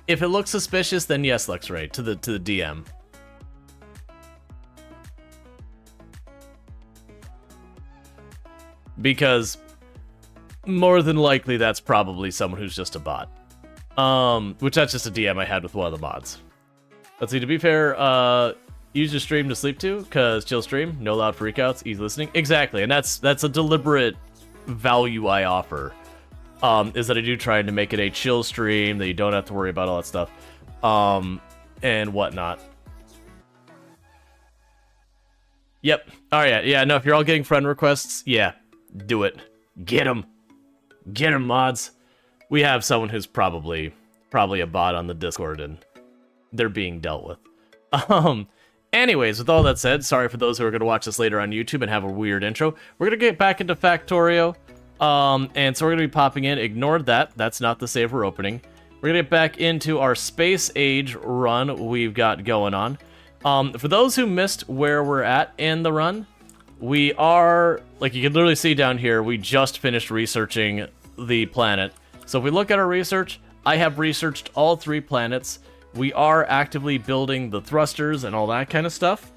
If it looks suspicious, then yes, Luxray, to the DM. Because more than likely that's probably someone who's just a bot. Which that's just a DM I had with one of the mods. Let's see, to be fair, use your stream to sleep to, because chill stream, no loud freakouts, easy listening. Exactly, and that's a deliberate value I offer. Is that I do try to make it a chill stream, that you don't have to worry about all that stuff, and whatnot. Yep. Oh yeah, no, if you're all getting friend requests, yeah, do it. Get them. Get them, mods. We have someone who's probably a bot on the Discord, and they're being dealt with. Anyways, with all that said, sorry for those who are going to watch this later on YouTube and have a weird intro. We're going to get back into Factorio. And so we're going to be popping in. Ignore that. That's not the save we're opening. We're going to get back into our Space Age run we've got going on. For those who missed where we're at in the run, we are, like you can literally see down here, we just finished researching the planet. So if we look at our research, I have researched all 3 planets. We are actively building the thrusters and all that kind of stuff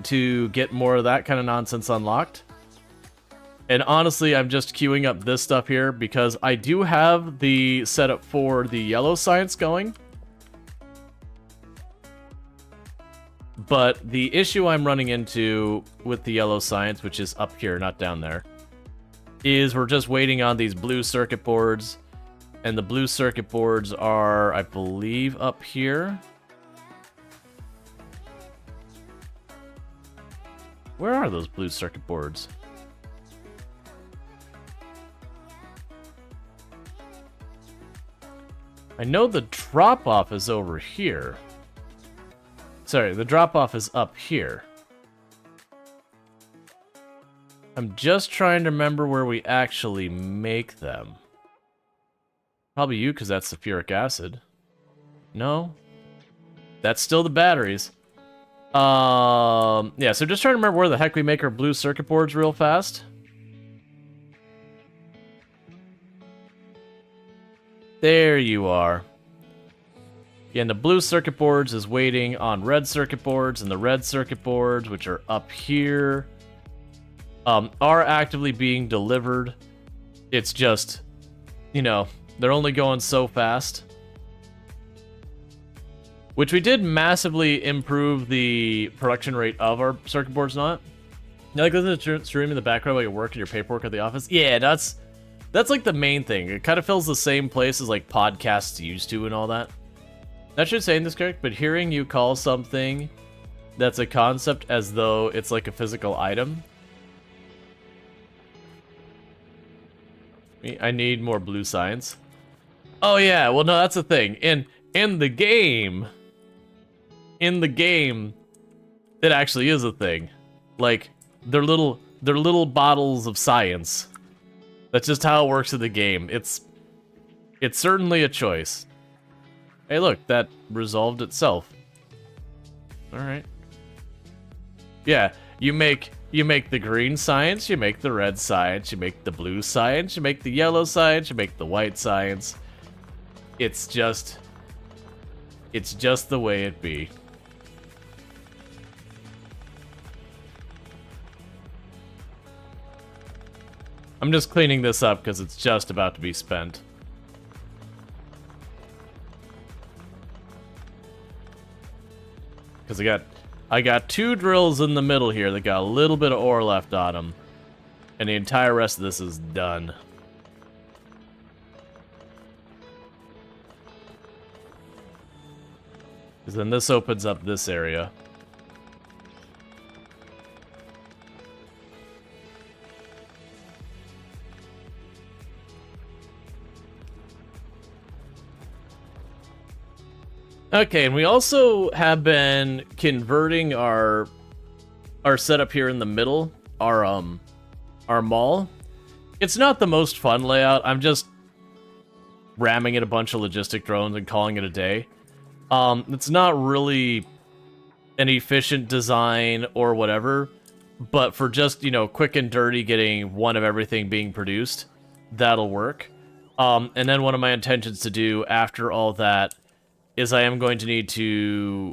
to get more of that kind of nonsense unlocked. And honestly, I'm just queuing up this stuff here because I do have the setup for the yellow science going. But the issue I'm running into with the yellow science, which is up here, not down there, is we're just waiting on these blue circuit boards. And the blue circuit boards are, I believe, up here. Where are those blue circuit boards? I know the drop-off is over here. Sorry, the drop-off is up here. I'm just trying to remember where we actually make them. Probably you, because that's sulfuric acid. No? That's still the batteries. Yeah, so just trying to remember where the heck we make our blue circuit boards real fast. There you are. Yeah, and the blue circuit boards is waiting on red circuit boards, and the red circuit boards, which are up here, are actively being delivered. It's just, you know, they're only going so fast. Which we did massively improve the production rate of our circuit boards, not? You like listening to stream in the background while you work in your paperwork at the office? Yeah, that's like the main thing. It kind of fills the same place as like podcasts used to and all that. That should say in this correct, but hearing you call something that's a concept as though it's like a physical item. I need more blue science. Oh yeah, well no, that's the thing. In the game, it actually is a thing. Like they're little bottles of science. That's just how it works in the game. It's certainly a choice. Hey, look, that resolved itself. All right. Yeah, you make the green science, you make the red science, you make the blue science, you make the yellow science, you make the white science. It's just the way it be. I'm just cleaning this up because it's just about to be spent. Because I got 2 drills in the middle here that got a little bit of ore left on them. And the entire rest of this is done. Because then this opens up this area. Okay, and we also have been converting our setup here in the middle, our mall. It's not the most fun layout. I'm just ramming in a bunch of logistic drones and calling it a day. It's not really an efficient design or whatever, but for just, you know, quick and dirty getting one of everything being produced, that'll work. And then one of my intentions to do after all that is I am going to need to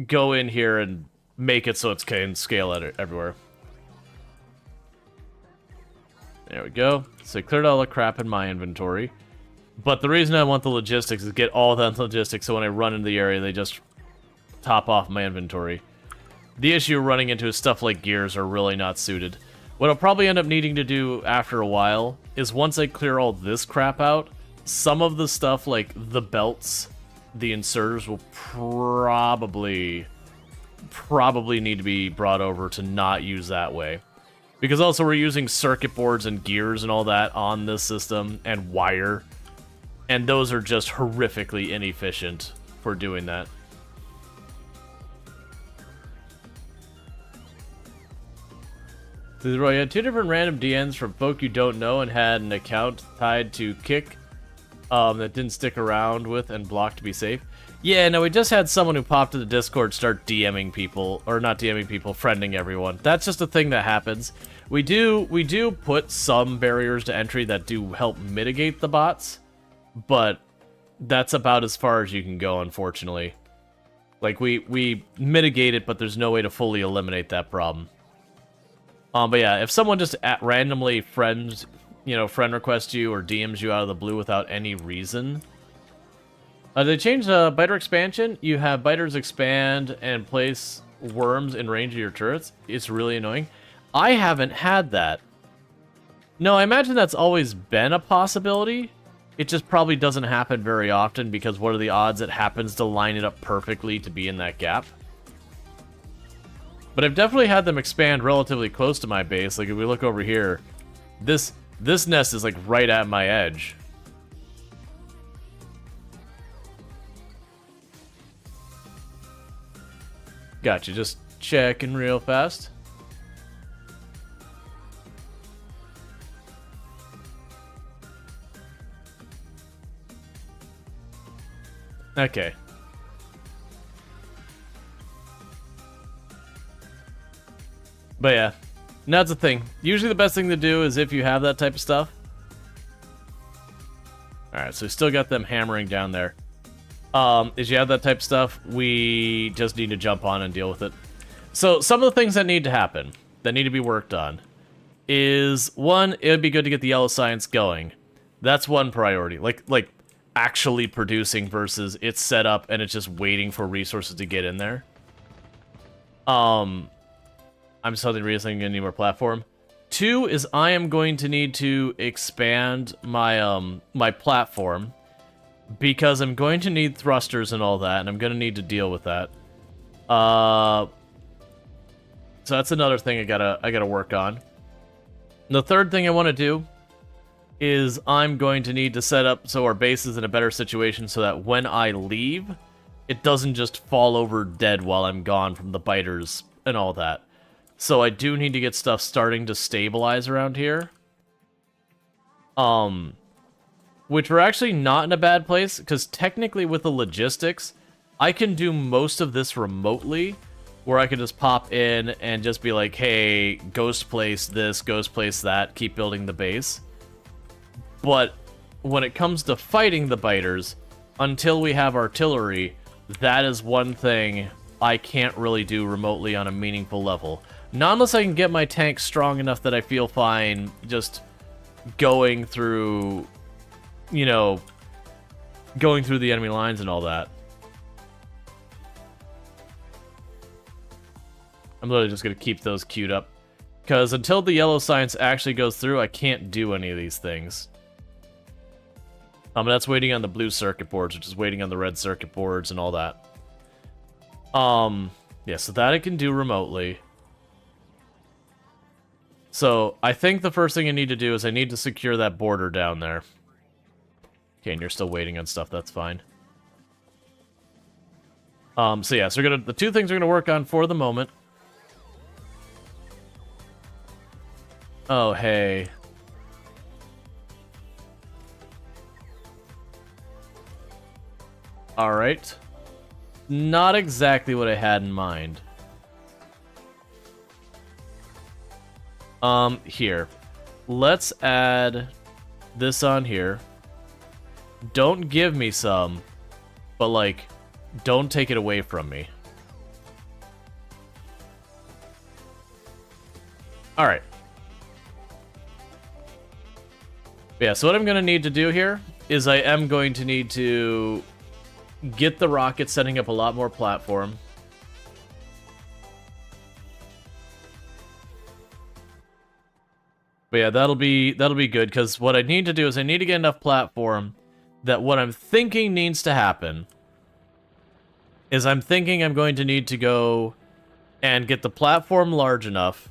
go in here and make it so it can scale everywhere. There we go. So I cleared all the crap in my inventory. But the reason I want the logistics is get all that logistics so when I run into the area, they just top off my inventory. The issue running into is stuff like gears are really not suited. What I'll probably end up needing to do after a while is once I clear all this crap out, some of the stuff like the belts, the inserters will probably need to be brought over to not use that way. Because also we're using circuit boards and gears and all that on this system, and wire. And those are just horrifically inefficient for doing that. You had 2 different random DNs from folk you don't know and had an account tied to Kick that didn't stick around with and blocked to be safe. Yeah, no, we just had someone who popped to the Discord start DMing people, or not DMing people, friending everyone. That's just a thing that happens. We do put some barriers to entry that do help mitigate the bots, but that's about as far as you can go, unfortunately. Like, we mitigate it, but there's no way to fully eliminate that problem. But yeah, if someone just randomly friend requests you or DMs you out of the blue without any reason. They changed biter expansion. You have biters expand and place worms in range of your turrets. It's really annoying. I haven't had that. No, I imagine that's always been a possibility. It just probably doesn't happen very often because what are the odds it happens to line it up perfectly to be in that gap? But I've definitely had them expand relatively close to my base. Like, if we look over here, this nest is, like, right at my edge. Gotcha, just checking real fast. Okay. But yeah, and that's the thing. Usually the best thing to do is if you have that type of stuff. Alright, so we still got them hammering down there. If you have that type of stuff, we just need to jump on and deal with it. So some of the things that need to happen, that need to be worked on, is one, it would be good to get the yellow science going. That's one priority. Like actually producing versus it's set up and it's just waiting for resources to get in there. I'm suddenly realizing I need more platform. 2 is I am going to need to expand my my platform because I'm going to need thrusters and all that, and I'm going to need to deal with that. So that's another thing I gotta work on. The third thing I want to do is I'm going to need to set up so our base is in a better situation so that when I leave, it doesn't just fall over dead while I'm gone from the biters and all that. So I do need to get stuff starting to stabilize around here. Which we're actually not in a bad place, because technically with the logistics, I can do most of this remotely, where I can just pop in and just be like, hey, ghost place this, ghost place that, keep building the base. But when it comes to fighting the biters, until we have artillery, that is one thing I can't really do remotely on a meaningful level. Not unless I can get my tank strong enough that I feel fine just going through, you know, going through the enemy lines and all that. I'm literally just going to keep those queued up. Because until the yellow science actually goes through, I can't do any of these things. That's waiting on the blue circuit boards, which is waiting on the red circuit boards and all that. Yeah, so that I can do remotely. So, I think the first thing I need to do is I need to secure that border down there. Okay, and you're still waiting on stuff, that's fine. So yeah, so the 2 things we're gonna work on for the moment. Oh, hey. Alright. Not exactly what I had in mind. Here. Let's add this on here. Don't give me some, but, like, don't take it away from me. Alright. Yeah, so what I'm going to need to do here is I am going to need to get the rocket setting up a lot more platform. But yeah, that'll be good, because what I need to do is I need to get enough platform that what I'm thinking needs to happen is I'm thinking I'm going to need to go and get the platform large enough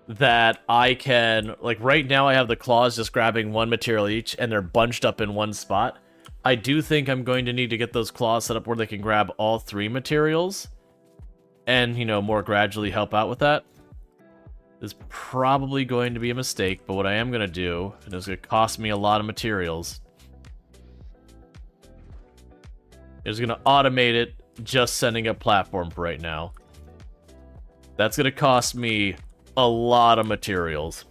that I can, like, right now I have the claws just grabbing one material each, and they're bunched up in one spot. I do think I'm going to need to get those claws set up where they can grab all 3 materials, and, you know, more gradually help out with that. This is probably going to be a mistake, but what I am going to do, and it's going to cost me a lot of materials, is going to automate it just sending up platform for right now. That's going to cost me a lot of materials.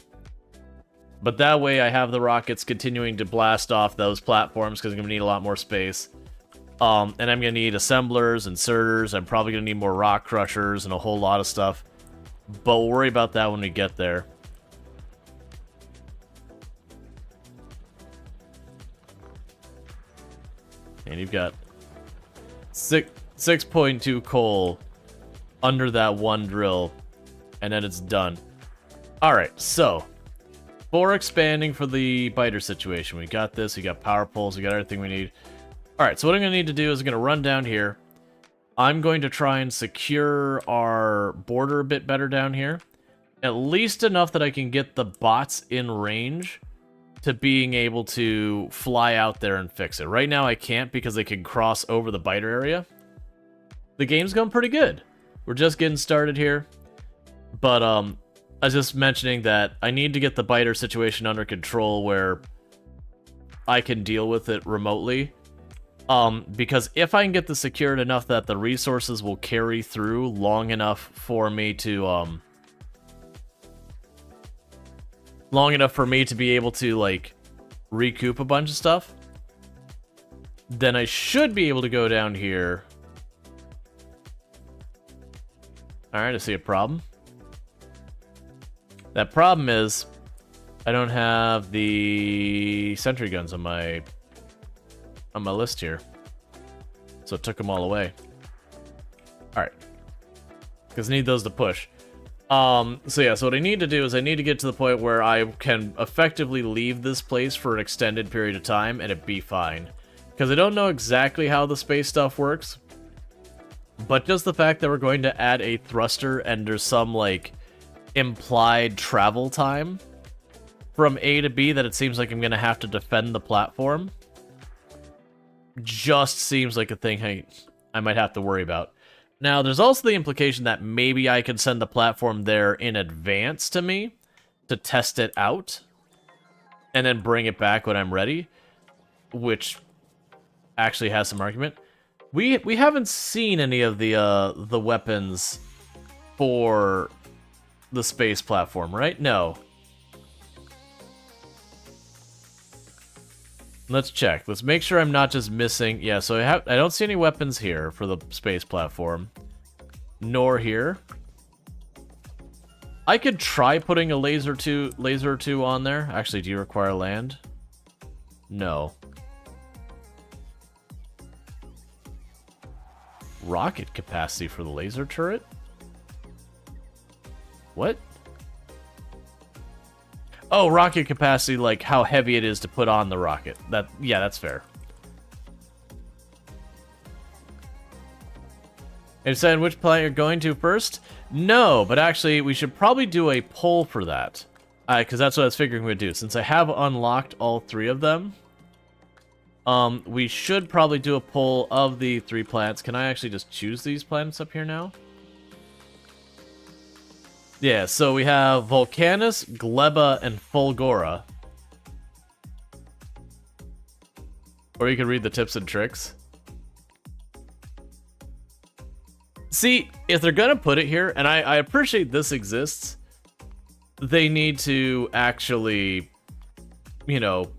But that way I have the rockets continuing to blast off those platforms because I'm going to need a lot more space. And I'm going to need assemblers, inserters, I'm probably going to need more rock crushers and a whole lot of stuff. But we'll worry about that when we get there. And you've got 6.2 coal under that one drill, and then it's done. Alright, so for expanding for the biter situation, we got this, we got power poles, we got everything we need. Alright, so what I'm going to need to do is I'm going to run down here. I'm going to try and secure our border a bit better down here. At least enough that I can get the bots in range to being able to fly out there and fix it. Right now I can't because they can cross over the biter area. The game's going pretty good. We're just getting started here. But I was just mentioning that I need to get the biter situation under control where I can deal with it remotely. Because if I can get this secured enough that the resources will carry through long enough for me to, be able to, like, recoup a bunch of stuff, then I should be able to go down here. Alright, I see a problem. That problem is I don't have the sentry guns on my list here. So it took them all away. Alright. Because I need those to push. So yeah, so what I need to do is I need to get to the point where I can effectively leave this place for an extended period of time and it be fine. Because I don't know exactly how the space stuff works. But just the fact that we're going to add a thruster and there's some, like, implied travel time from A to B that it seems like I'm going to have to defend the platform just seems like a thing I might have to worry about. Now, there's also the implication that maybe I could send the platform there in advance to me to test it out and then bring it back when I'm ready, which actually has some argument. We haven't seen any of the weapons for the space platform, right? No. Let's check. Let's make sure I'm not just missing. Yeah, so I don't see any weapons here for the space platform, nor here. I could try putting a laser or two on there. Actually, do you require land? No. Rocket capacity for the laser turret? What? Oh, rocket capacity, like how heavy it is to put on the rocket. Yeah, that's fair. And saying which planet you're going to first? No, but actually, we should probably do a poll for that. Because that's what I was figuring we'd do. Since I have unlocked all 3 of them, we should probably do a poll of the 3 planets. Can I actually just choose these planets up here now? Yeah, so we have Volcanus, Gleba, and Fulgora. Or you can read the tips and tricks. See, if they're gonna put it here, and I appreciate this exists, they need to actually, you know,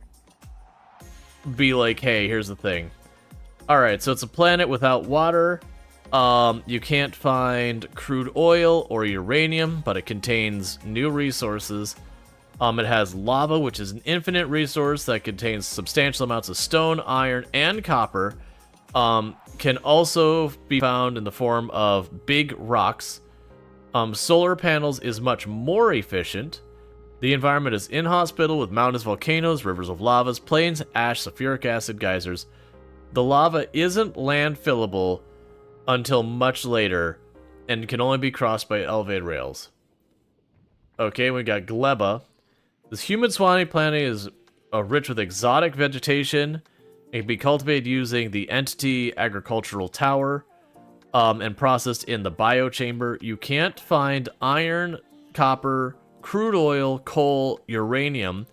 be like, hey, here's the thing. Alright, so it's a planet without water. You can't find crude oil or uranium, but it contains new resources. It has lava, which is an infinite resource that contains substantial amounts of stone, iron, and copper. Can also be found in the form of big rocks. Solar panels is much more efficient. The environment is inhospitable with mountains, volcanoes, rivers of lavas, plains, ash, sulfuric acid, geysers. The lava isn't landfillable until much later and can only be crossed by elevated rails. Okay, we got Gleba. This human swampy planet is rich with exotic vegetation. It can be cultivated using the Entity Agricultural Tower and processed in the biochamber. You can't find iron, copper, crude oil, coal, uranium,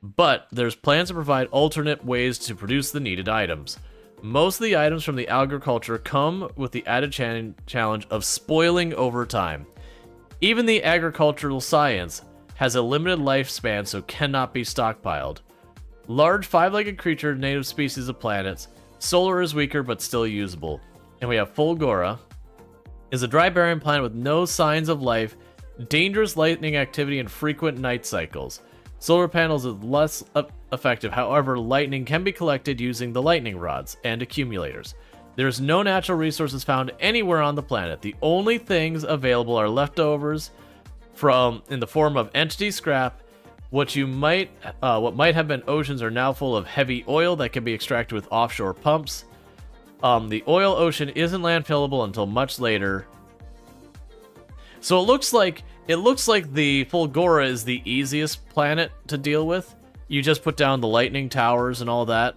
but there's plans to provide alternate ways to produce the needed items. Most of the items from the agriculture come with the added challenge of spoiling over time. Even the agricultural science has a limited lifespan, so cannot be stockpiled. Large five-legged creature, native species of planets. Solar is weaker, but still usable. And we have Fulgora. Is a dry barren planet with no signs of life, dangerous lightning activity, and frequent night cycles. Solar panels is less effective, however, lightning can be collected using the lightning rods and accumulators. There's no natural resources found anywhere on the planet. The only things available are leftovers in the form of entity scrap. What might have been oceans are now full of heavy oil that can be extracted with offshore pumps. The oil ocean isn't landfillable until much later. So it looks like the Fulgora is the easiest planet to deal with. You just put down the lightning towers and all that.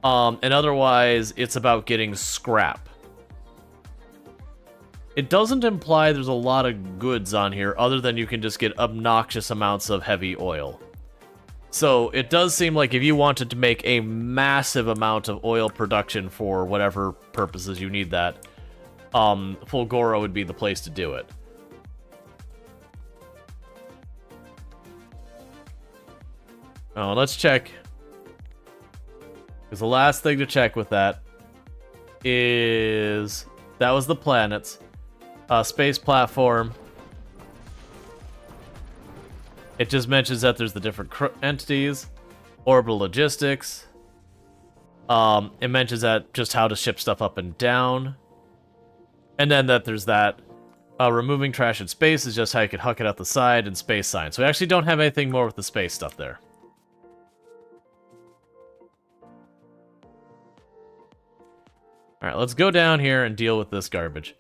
And otherwise, it's about getting scrap. It doesn't imply there's a lot of goods on here, other than you can just get obnoxious amounts of heavy oil. So it does seem like if you wanted to make a massive amount of oil production for whatever purposes you need that, Fulgora would be the place to do it. Oh, let's check. Because the last thing to check with that is... that was the planets. Space platform. It just mentions that there's the different entities. Orbital logistics. It mentions that just how to ship stuff up and down. And then that there's that. Removing trash in space is just how you can huck it out the side, and space science. So we actually don't have anything more with the space stuff there. Alright, let's go down here and deal with this garbage.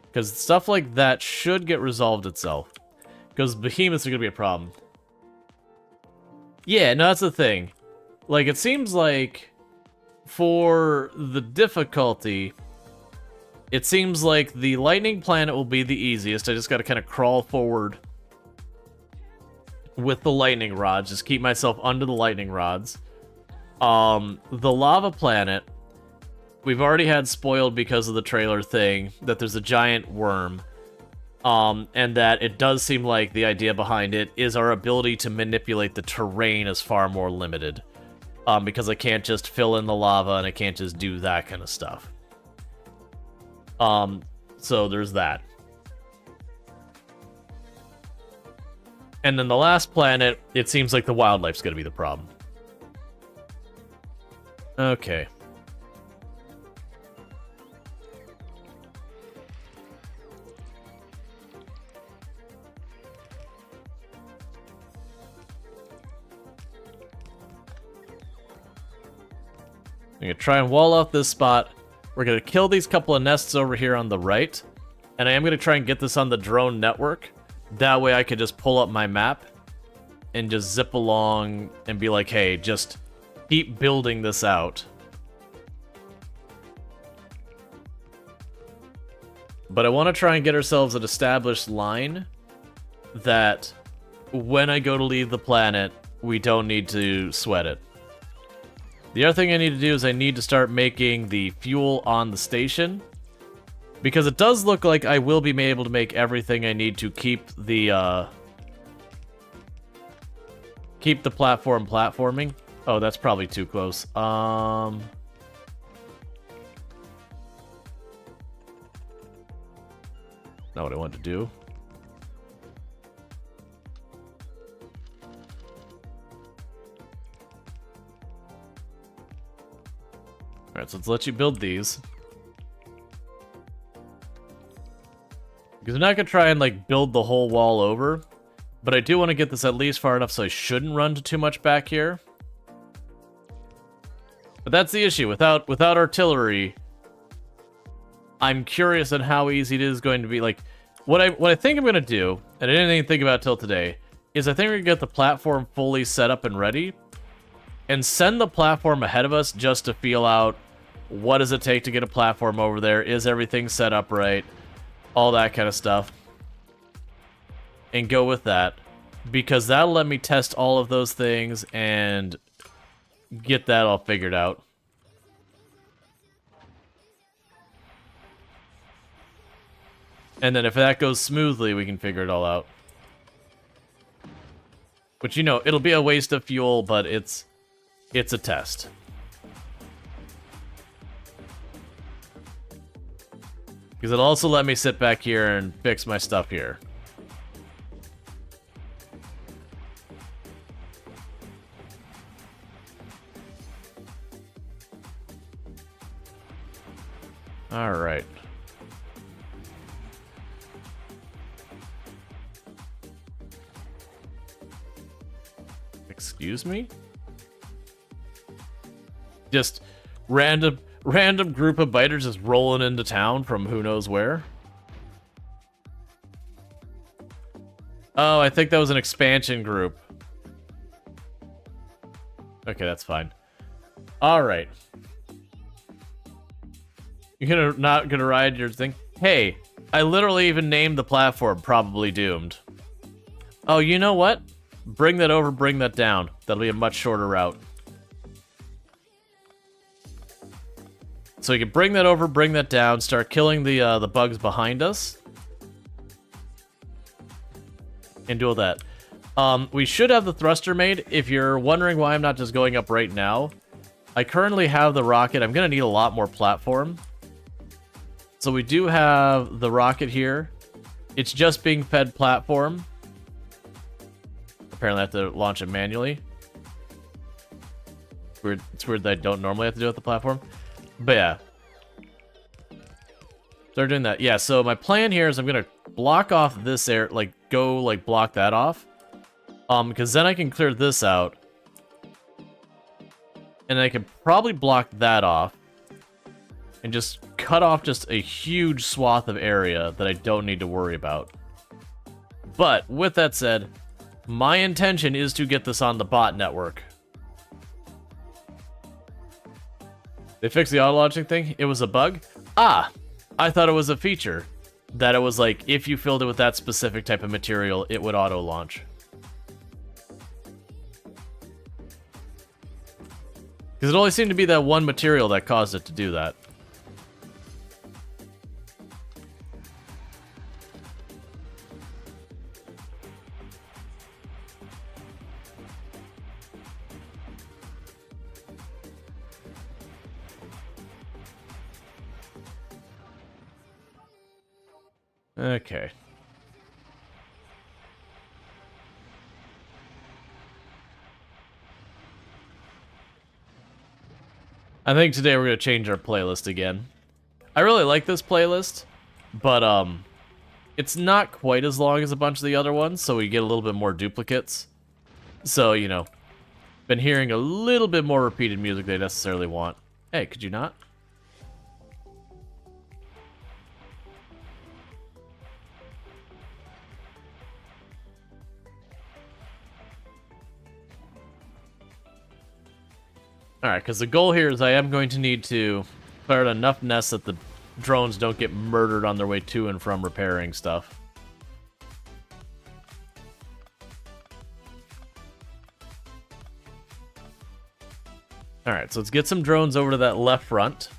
Because stuff like that should get resolved itself. Because behemoths are going to be a problem. Yeah, no, that's the thing. Like, it seems like for the difficulty, it seems like the lightning planet will be the easiest. I just got to kind of crawl forward with the lightning rods. Just keep myself under the lightning rods. The lava planet... we've already had spoiled because of the trailer thing, that there's a giant worm, and that it does seem like the idea behind it is our ability to manipulate the terrain is far more limited, because I can't just fill in the lava and I can't just do that kind of stuff. So there's that. And then the last planet, it seems like the wildlife's gonna be the problem. Okay. I'm going to try and wall off this spot. We're going to kill these couple of nests over here on the right. And I am going to try and get this on the drone network. That way I could just pull up my map and just zip along and be like, hey, just keep building this out. But I want to try and get ourselves an established line that when I go to leave the planet, we don't need to sweat it. The other thing I need to do is I need to start making the fuel on the station. Because it does look like I will be able to make everything I need to keep the platform platforming. Oh, that's probably too close. Know what I want to do. Alright, so let's let you build these. Because I'm not going to try and, like, build the whole wall over. But I do want to get this at least far enough so I shouldn't run to too much back here. But that's the issue. Without artillery, I'm curious on how easy it is going to be. Like, what I think I'm going to do, and I didn't even think about it till today, is I think we're going to get the platform fully set up and ready. And send the platform ahead of us just to feel out what does it take to get a platform over there. Is everything set up right? All that kind of stuff. And go with that. Because that'll let me test all of those things and get that all figured out. And then if that goes smoothly, we can figure it all out. Which, you know, it'll be a waste of fuel, but it's a test. Because it'll also let me sit back here and fix my stuff here. Alright. Excuse me? Just random group of biters just rolling into town from who knows where. Oh, I think that was an expansion group. Okay, that's fine. Alright. You're not gonna ride your thing? Hey, I literally even named the platform Probably Doomed. Oh, you know what? Bring that over, bring that down. That'll be a much shorter route. So you can bring that over, bring that down, start killing the bugs behind us. And do all that. We should have the thruster made. If you're wondering why I'm not just going up right now, I currently have the rocket. I'm going to need a lot more platform. So we do have the rocket here. It's just being fed platform. Apparently I have to launch it manually. It's weird that I don't normally have to do it with the platform. But yeah. Start doing that. Yeah, so my plan here is I'm going to block off this air, like, go, like, block that off. Because then I can clear this out. And I can probably block that off. And just cut off just a huge swath of area that I don't need to worry about. But, with that said, my intention is to get this on the bot network. They fixed the auto-launching thing? It was a bug? Ah! I thought it was a feature. That it was like, if you filled it with that specific type of material, it would auto-launch. Because it only seemed to be that one material that caused it to do that. Okay. I think today we're going to change our playlist again. I really like this playlist, but it's not quite as long as a bunch of the other ones, so we get a little bit more duplicates. So, you know, been hearing a little bit more repeated music than I necessarily want. Hey, could you not? Alright, because the goal here is I am going to need to clear out enough nests that the drones don't get murdered on their way to and from repairing stuff. Alright, so let's get some drones over to that left front.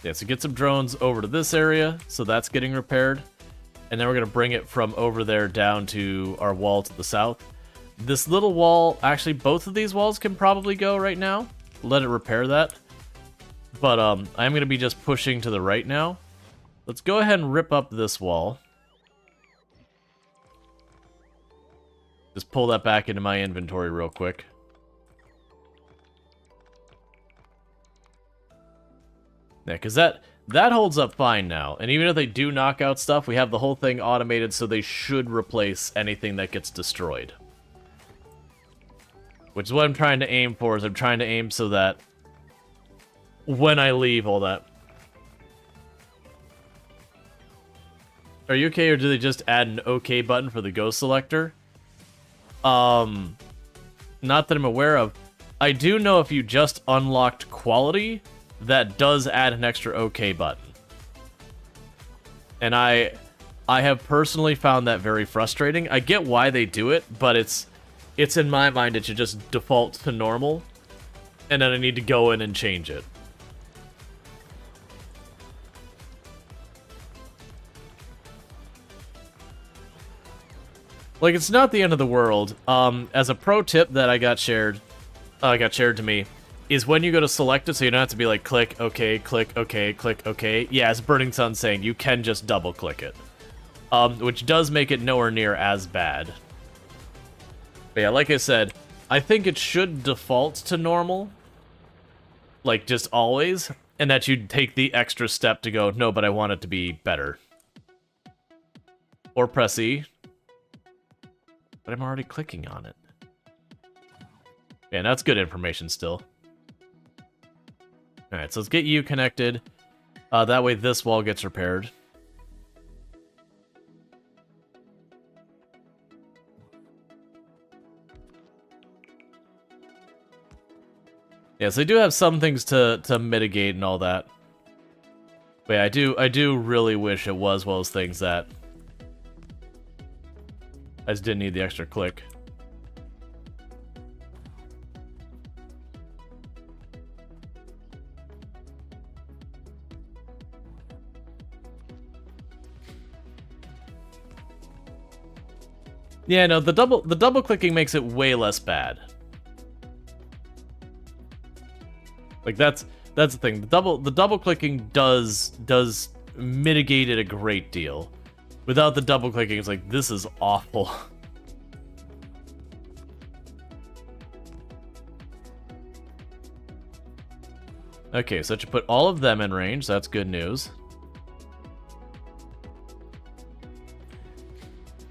Yeah, so get some drones over to this area, so that's getting repaired. And then we're going to bring it from over there down to our wall to the south. This little wall, actually both of these walls can probably go right now. Let it repair that. But I'm going to be just pushing to the right now. Let's go ahead and rip up this wall. Just pull that back into my inventory real quick. Yeah, because that holds up fine now. And even if they do knock out stuff, we have the whole thing automated, so they should replace anything that gets destroyed. Which is what I'm trying to aim for, is I'm trying to aim so that when I leave all that. Are you okay, or do they just add an OK button for the ghost selector? Not that I'm aware of. I do know if you just unlocked quality, that does add an extra OK button. And I have personally found that very frustrating. I get why they do it, but it's in my mind it should just default to normal, and then I need to go in and change it. Like, it's not the end of the world. As a pro tip that I got shared to me, is when you go to select it, so you don't have to be like, click, okay, click, okay, click, okay. Yeah, as Burning Sun's saying, you can just double click it. Which does make it nowhere near as bad. But yeah, like I said, I think it should default to normal. Like, just always. And that you'd take the extra step to go, no, but I want it to be better. Or press E. But I'm already clicking on it. Yeah, that's good information still. Alright, so let's get you connected. That way this wall gets repaired. Yes, they do have some things to mitigate and all that. But yeah, I do really wish it was one of those things that I just didn't need the extra click. Yeah, no, the double clicking makes it way less bad. Like that's the thing. The double clicking does mitigate it a great deal. Without the double clicking, it's like, this is awful. Okay, so I should put all of them in range. That's good news.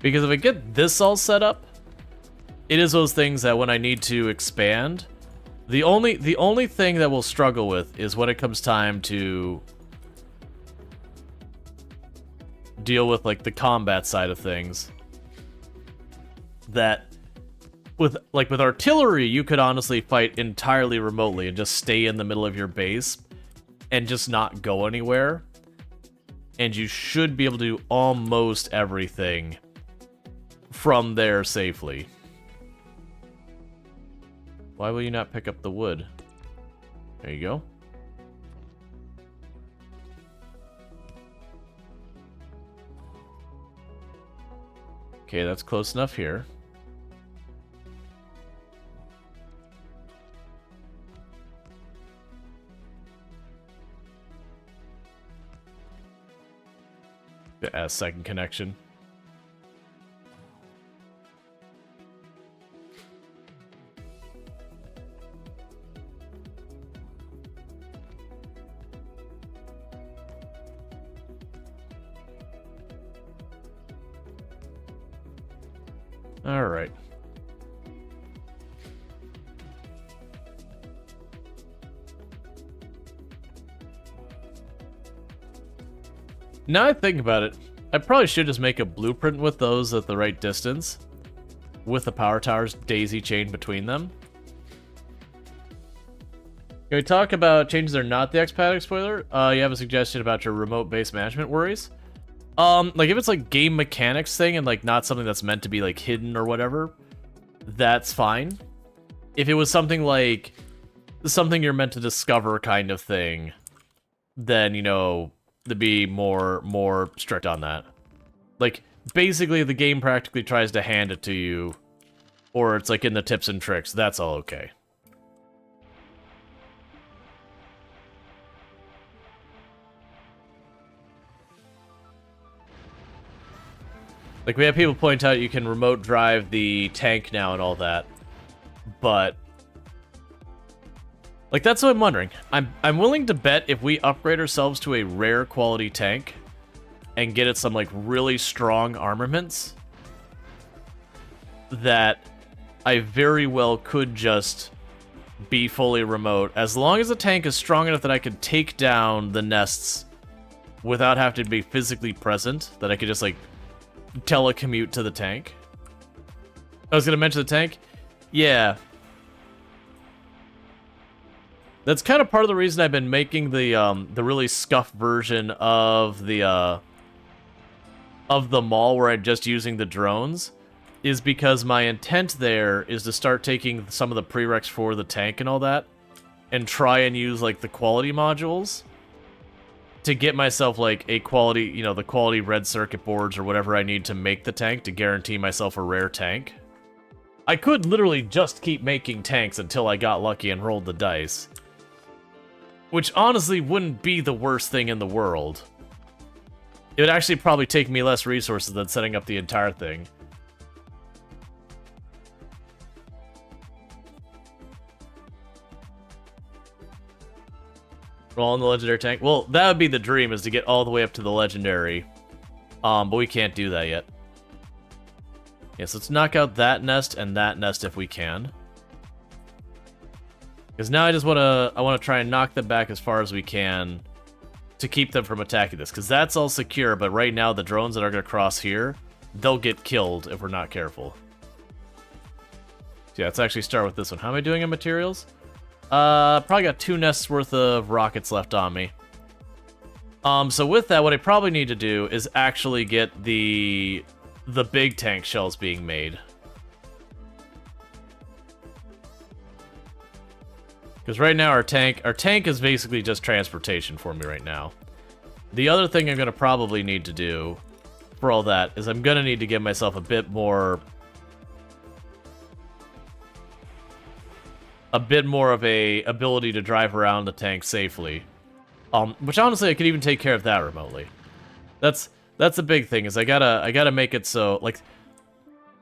Because if I get this all set up, it is those things that when I need to expand, the only thing that we'll struggle with is when it comes time to deal with like the combat side of things. That with artillery, you could honestly fight entirely remotely and just stay in the middle of your base and just not go anywhere. And you should be able to do almost everything from there safely. Why will you not pick up the wood? There you go. Okay, that's close enough here. As second connection. All right. Now I think about it, I probably should just make a blueprint with those at the right distance, with the power towers daisy chained between them. Can we talk about changes that are not the expat spoiler? You have a suggestion about your remote base management worries? Like if it's like game mechanics thing and like not something that's meant to be like hidden or whatever, that's fine. If it was something like something you're meant to discover kind of thing, then, you know, to be more strict on that. Like basically the game practically tries to hand it to you or it's like in the tips and tricks, that's all okay. Like, we have people point out you can remote drive the tank now and all that, but like, that's what I'm wondering. I'm willing to bet if we upgrade ourselves to a rare quality tank and get it some like really strong armaments, that I very well could just be fully remote, as long as the tank is strong enough that I could take down the nests without having to be physically present, that I could just like telecommute to the tank. I was gonna mention the tank. Yeah. That's kind of part of the reason I've been making the really scuffed version of the mall where I'm just using the drones, is because my intent there is to start taking some of the prereqs for the tank and all that, and try and use like the quality modules to get myself like a quality, you know, the quality red circuit boards or whatever I need to make the tank to guarantee myself a rare tank. I could literally just keep making tanks until I got lucky and rolled the dice, which honestly wouldn't be the worst thing in the world. It would actually probably take me less resources than setting up the entire thing. Roll in the legendary tank. Well, that would be the dream, is to get all the way up to the legendary. But we can't do that yet. Yes, let's knock out that nest and that nest if we can. Because now I want to try and knock them back as far as we can to keep them from attacking this. Because that's all secure, but right now the drones that are going to cross here, they'll get killed if we're not careful. So yeah, let's actually start with this one. How am I doing in materials? Probably got 2 nests worth of rockets left on me. So with that, what I probably need to do is actually get the big tank shells being made. Because right now our tank is basically just transportation for me right now. The other thing I'm going to probably need to do for all that is I'm going to need to give myself a bit more of a ability to drive around the tank safely. Which honestly I could even take care of that remotely. That's a big thing, is I gotta make it so, like,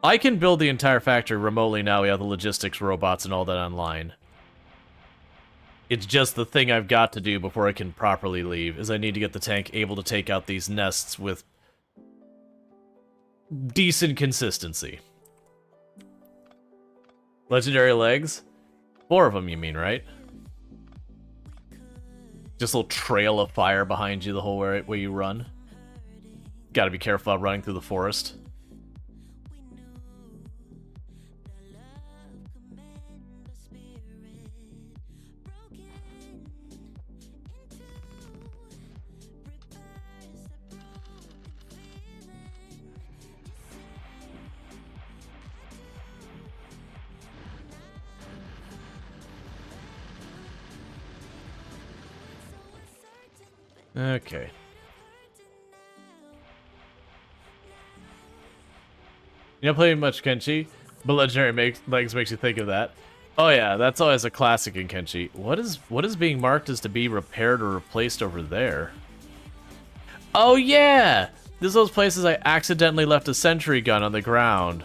I can build the entire factory remotely now. We have the logistics robots and all that online. It's just the thing I've got to do before I can properly leave, is I need to get the tank able to take out these nests with decent consistency. Legendary legs? 4 of them, you mean, right? Just a little trail of fire behind you the whole way you run. Gotta be careful about running through the forest. Okay. You don't play much Kenshi, but Legendary Legs makes you think of that. Oh yeah, that's always a classic in Kenshi. What is being marked as to be repaired or replaced over there? Oh yeah! This is those places I accidentally left a sentry gun on the ground.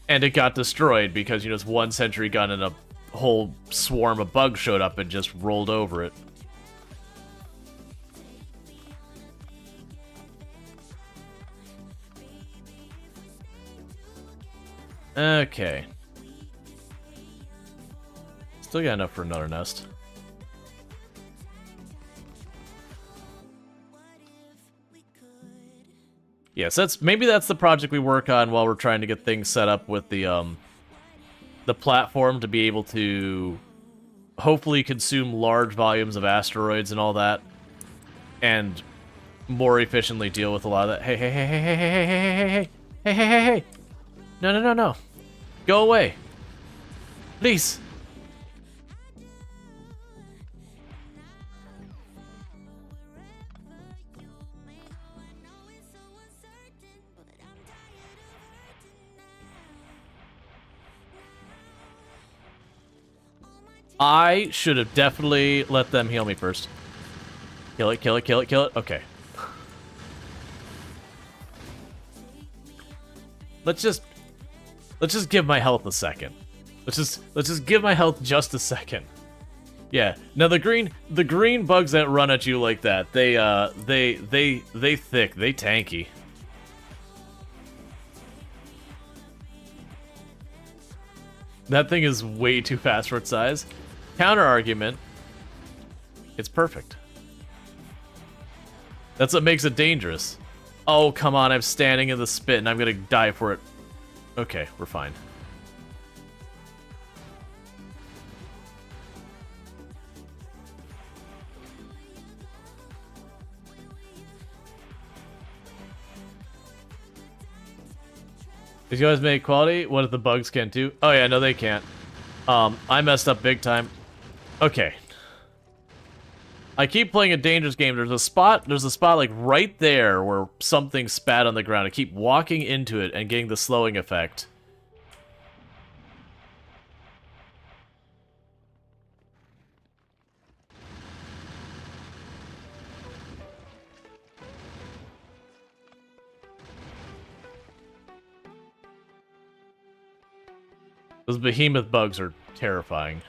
And it got destroyed because, you know, it's one sentry gun and a whole swarm of bugs showed up and just rolled over it. Okay. Still got enough for another nest. Yes, maybe that's the project we work on while we're trying to get things set up with the platform to be able to hopefully consume large volumes of asteroids and all that, and more efficiently deal with a lot of that. Hey, hey, hey, hey, hey, hey, hey, hey, hey, hey, hey, hey, hey, hey. No, no, no, no. Go away. Please. I should have definitely let them heal me first. Kill it, kill it, kill it, kill it. Okay. Let's just give my health a second. Let's just give my health just a second. Yeah. Now the green bugs that run at you like that, they thick, they tanky. That thing is way too fast for its size. Counter argument, it's perfect. That's what makes it dangerous. Oh, come on, I'm standing in the spit and I'm gonna die for it. Okay, we're fine. Did you guys make quality? What if the bugs can too? Oh yeah, no they can't. I messed up big time. Okay. I keep playing a dangerous game. There's a spot like right there where something spat on the ground. I keep walking into it and getting the slowing effect. Those behemoth bugs are terrifying.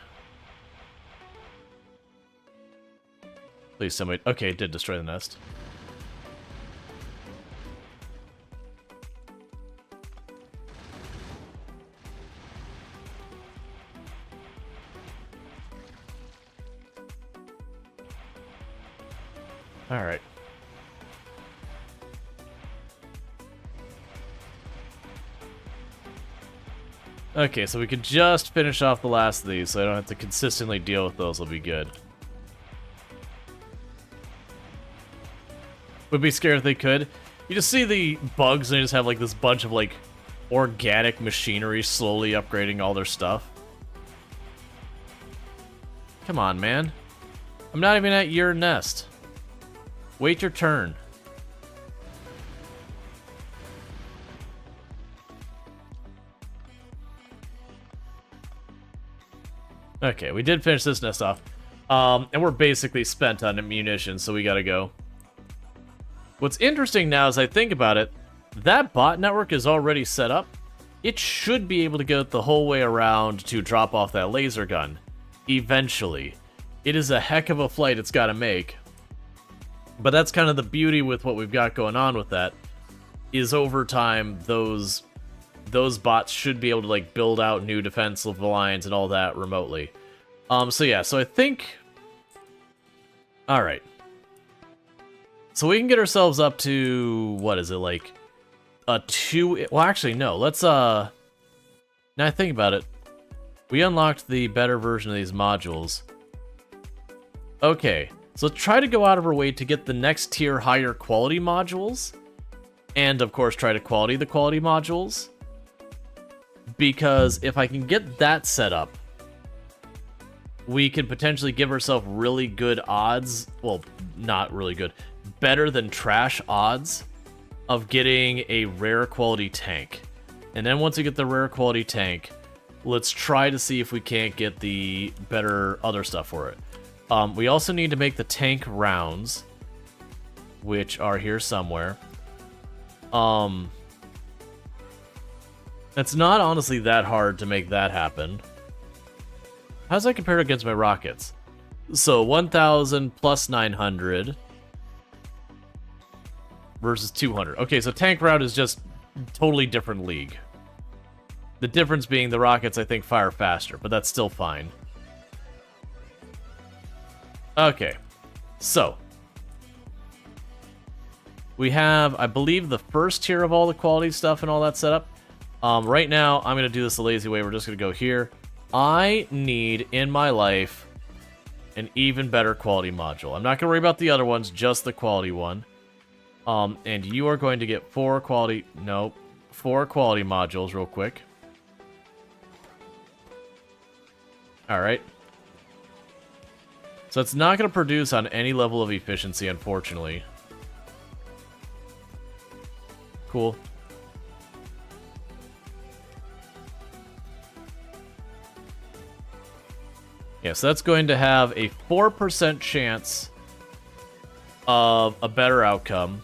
Please, somebody... Okay, it did destroy the nest. Alright. Okay, so we could just finish off the last of these, so I don't have to consistently deal with those. Will be good. Would be scared if they could. You just see the bugs and they just have like this bunch of like organic machinery slowly upgrading all their stuff. Come on, man. I'm not even at your nest. Wait your turn. Okay, we did finish this nest off. And we're basically spent on munitions, so we gotta go. What's interesting now, as I think about it, that bot network is already set up. It should be able to go the whole way around to drop off that laser gun. Eventually. It is a heck of a flight it's gotta make. But that's kind of the beauty with what we've got going on with that, is over time, those bots should be able to like build out new defensive lines and all that remotely. So yeah, so I think... Alright. So we can get ourselves up to, what is it, like, a 2... Well, actually, no, let's, now I think about it. We unlocked the better version of these modules. Okay, so let's try to go out of our way to get the next tier higher quality modules. And, of course, try to quality the quality modules. Because if I can get that set up, we can potentially give ourselves really good odds. Well, not really good. Better than trash odds of getting a rare quality tank. And then once we get the rare quality tank, let's try to see if we can't get the better other stuff for it. We also need to make the tank rounds, which are here somewhere. It's not honestly that hard to make that happen. How's that compare against my rockets? So 1,000 plus 900 versus 200. Okay, so tank round is just totally different league. The difference being the rockets, I think, fire faster, but that's still fine. Okay, so we have, I believe, the first tier of all the quality stuff and all that setup. Right now, I'm going to do this the lazy way. We're just going to go here. I need, in my life, an even better quality module. I'm not going to worry about the other ones, just the quality one. And you are going to get 4 quality modules real quick. Alright. So it's not going to produce on any level of efficiency, unfortunately. Cool. Yeah, so that's going to have a 4% chance of a better outcome.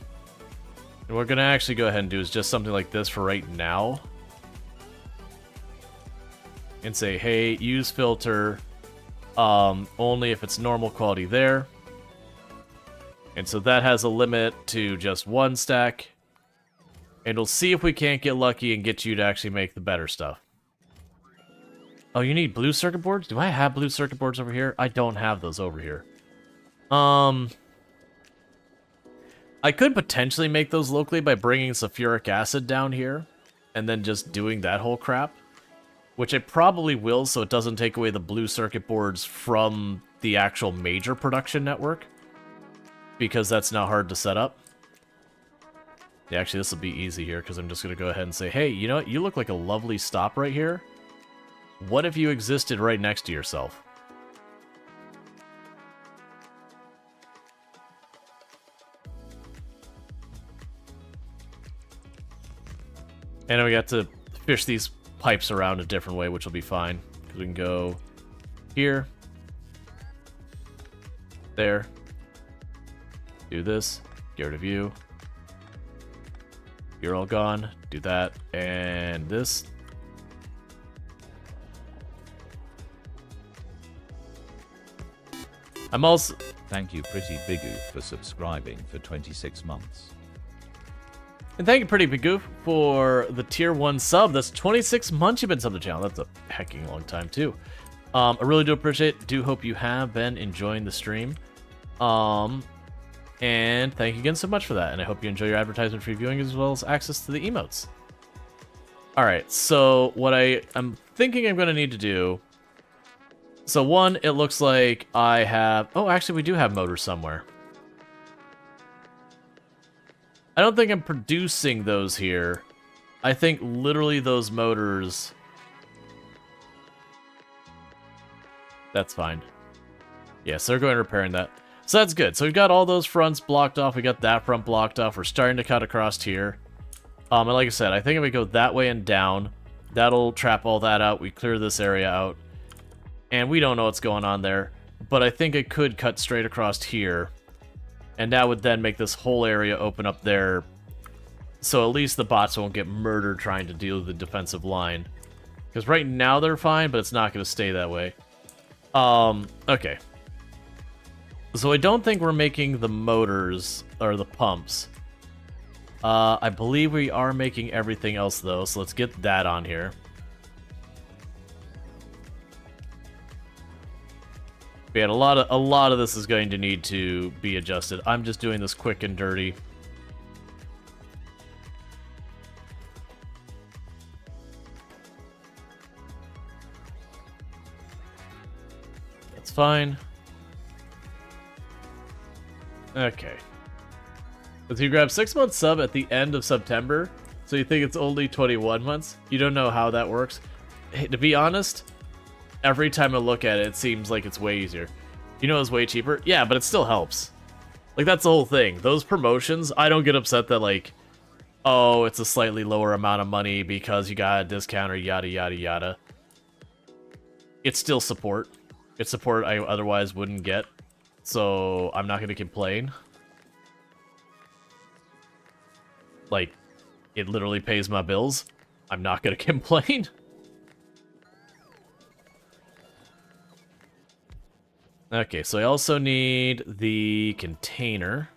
And what we're going to actually go ahead and do is just something like this for right now. And say, hey, use filter only if it's normal quality there. And so that has a limit to just 1 stack. And we'll see if we can't get lucky and get you to actually make the better stuff. Oh, you need blue circuit boards? Do I have blue circuit boards over here? I don't have those over here. I could potentially make those locally by bringing sulfuric acid down here. And then just doing that whole crap. Which I probably will, so it doesn't take away the blue circuit boards from the actual major production network. Because that's not hard to set up. Yeah, actually, this will be easy here, because I'm just going to go ahead and say, hey, you know what? You look like a lovely stop right here. What if you existed right next to yourself? And then we got to fish these pipes around a different way, which will be fine. Because we can go here. There. Do this. Get rid of you. You're all gone. Do that. And this. I'm also... Thank you, Pretty Bigoo, for subscribing for 26 months. And thank you, Pretty Bigoo, for the tier 1 sub. That's 26 months you've been subbed to the channel. That's a hecking long time, too. I really do appreciate it. Do hope you have been enjoying the stream. And thank you again so much for that. And I hope you enjoy your advertisement free viewing as well as access to the emotes. Alright, so what I'm thinking I'm going to need to do... So one, it looks like I have... Oh, actually, we do have motors somewhere. I don't think I'm producing those here. I think literally those motors... That's fine. Yes, they're going to repairing that. So that's good. So we've got all those fronts blocked off. We got that front blocked off. We're starting to cut across here. And like I said, I think if we go that way and down, that'll trap all that out. We clear this area out. And we don't know what's going on there. But I think it could cut straight across here. And that would then make this whole area open up there. So at least the bots won't get murdered trying to deal with the defensive line. Because right now they're fine, but it's not going to stay that way. Okay. So I don't think we're making the motors, or the pumps. I believe we are making everything else, though, so let's get that on here. Yeah, a lot of this is going to need to be adjusted. I'm just doing this quick and dirty. That's fine. Okay. If you grab 6-month sub at the end of September, so you think it's only 21 months? You don't know how that works? Hey, to be honest, every time I look at it, it seems like it's way easier. You know it's way cheaper? Yeah, but it still helps. Like, that's the whole thing. Those promotions, I don't get upset that, like, oh, it's a slightly lower amount of money because you got a discount or yada, yada, yada. It's still support. It's support I otherwise wouldn't get. So, I'm not going to complain. Like, it literally pays my bills. I'm not going to complain. Okay, so I also need the container.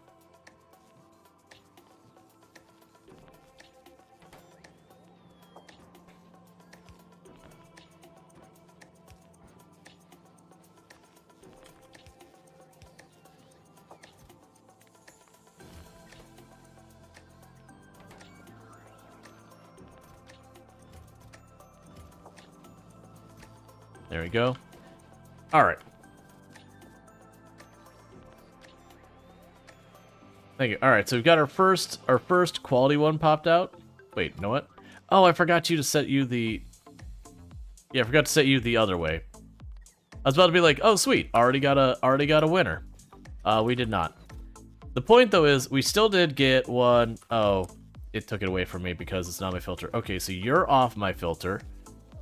There we go. All right. Thank you. All right, so we've got our first quality one popped out. Wait, you know what? Oh, I forgot you to set you the... Yeah, I forgot to set you the other way. I was about to be like, oh, sweet, already got a winner. We did not. The point though is we still did get one. Oh, it took it away from me because it's not my filter. Okay, so you're off my filter,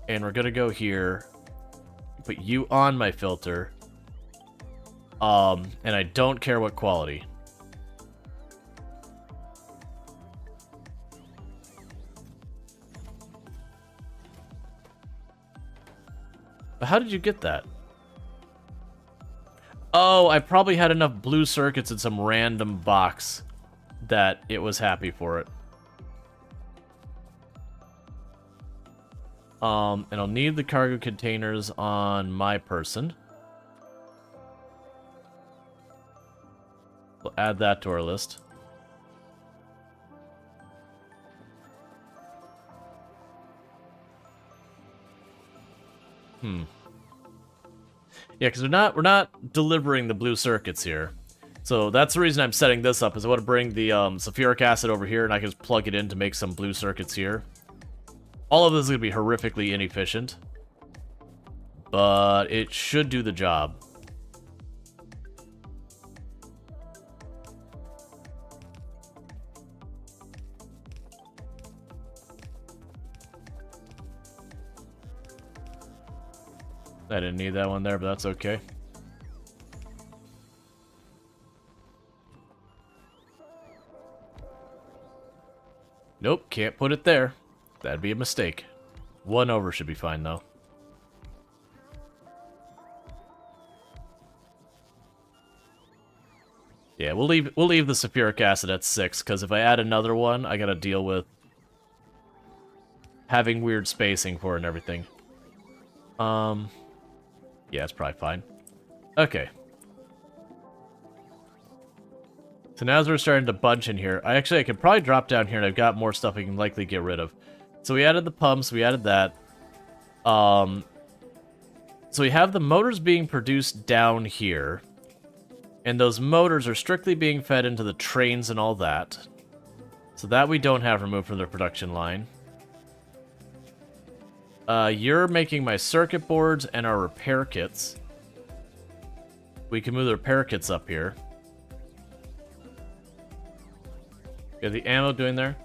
and we're gonna go here. Put you on my filter. And I don't care what quality. But how did you get that? Oh, I probably had enough blue circuits in some random box that it was happy for it. And I'll need the cargo containers on my person. We'll add that to our list. Yeah, because we're not delivering the blue circuits here. So that's the reason I'm setting this up, is I want to bring the sulfuric acid over here, and I can just plug it in to make some blue circuits here. All of this is going to be horrifically inefficient, but it should do the job. I didn't need that one there, but that's okay. Nope, can't put it there. That'd be a mistake. 1 over should be fine, though. Yeah, we'll leave the sulfuric acid at 6, because if I add another one, I gotta deal with having weird spacing for it and everything. Yeah, it's probably fine. Okay. So now as we're starting to bunch in here, I could probably drop down here, and I've got more stuff I can likely get rid of. So we added the pumps, we added that. So we have the motors being produced down here. And those motors are strictly being fed into the trains and all that. So that we don't have removed from the production line. You're making my circuit boards and our repair kits. We can move the repair kits up here. Got the ammo doing there.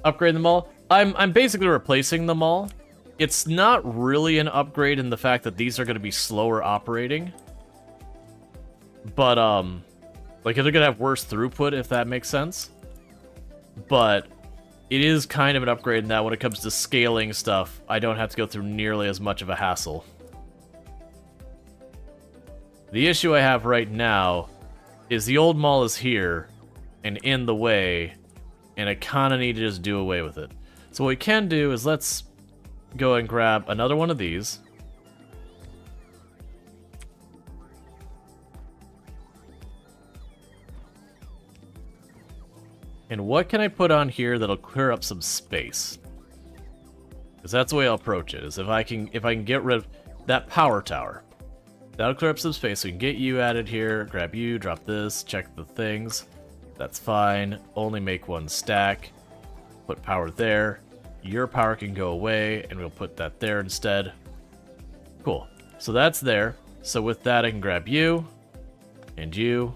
Upgrade them all. I'm basically replacing them all. It's not really an upgrade in the fact that these are going to be slower operating. But, like, they're going to have worse throughput, if that makes sense. But it is kind of an upgrade in that when it comes to scaling stuff, I don't have to go through nearly as much of a hassle. The issue I have right now is the old mall is here and in the way, and I kind of need to just do away with it. So what we can do is let's go and grab another one of these. And what can I put on here that'll clear up some space? Because that's the way I'll approach it, is if I can get rid of that power tower. That'll clear up some space, so we can get you added here, grab you, drop this, check the things. That's fine. Only make one stack. Put power there. Your power can go away, and we'll put that there instead. Cool. So that's there. So with that, I can grab you, and you,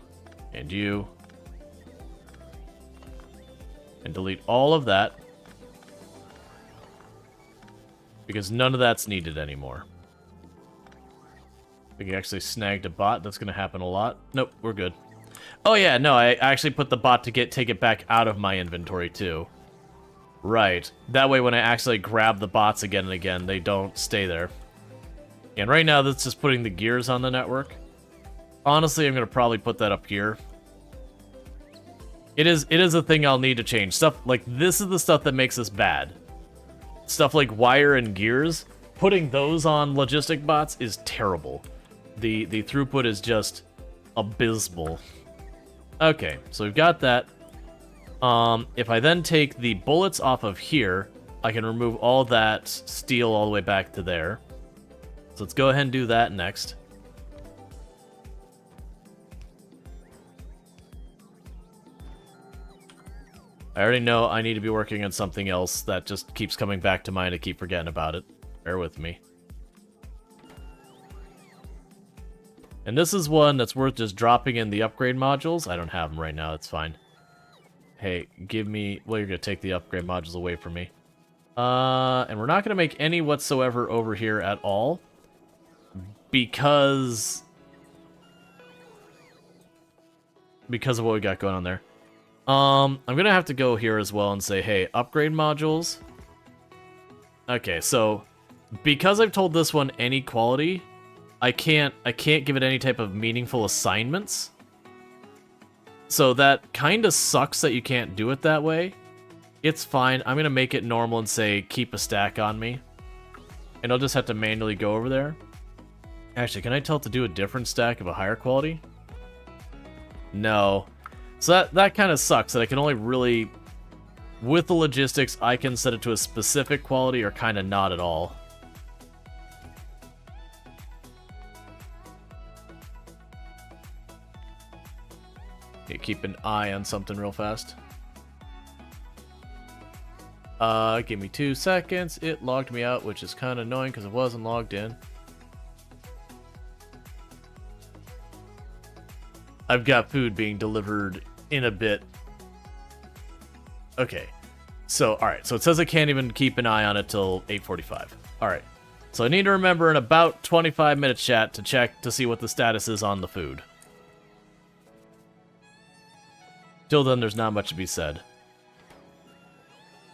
and you, and delete all of that, because none of that's needed anymore. I think I actually snagged a bot. That's going to happen a lot. Nope, we're good. Oh yeah, no, I actually put the bot to take it back out of my inventory too. Right. That way when I actually grab the bots again and again, they don't stay there. And right now that's just putting the gears on the network. Honestly, I'm going to probably put that up here. It is a thing I'll need to change. Stuff like this is the stuff that makes this bad. Stuff like wire and gears, putting those on logistic bots is terrible. The throughput is just abysmal. Okay, so we've got that. If I then take the bullets off of here, I can remove all that steel all the way back to there. So let's go ahead and do that next. I already know I need to be working on something else that just keeps coming back to mind. I keep forgetting about it. Bear with me. And this is one that's worth just dropping in the upgrade modules. I don't have them right now, it's fine. Hey, give me... Well, you're going to take the upgrade modules away from me. And we're not going to make any whatsoever over here at all. because of what we got going on there. I'm gonna have to go here as well and say, hey, upgrade modules. Okay, so because I've told this one any quality, I can't give it any type of meaningful assignments. So that kind of sucks that you can't do it that way. It's fine. I'm gonna make it normal and say keep a stack on me. And I'll just have to manually go over there. Actually, can I tell it to do a different stack of a higher quality? No. So that kind of sucks that I can only really, with the logistics, I can set it to a specific quality or kind of not at all. Okay, keep an eye on something real fast. Give me 2 seconds. It logged me out, which is kind of annoying because it wasn't logged in. I've got food being delivered in a bit. Okay. So, alright. So it says I can't even keep an eye on it till 8:45. Alright. So I need to remember in about 25 minutes chat to check to see what the status is on the food. Till then, there's not much to be said.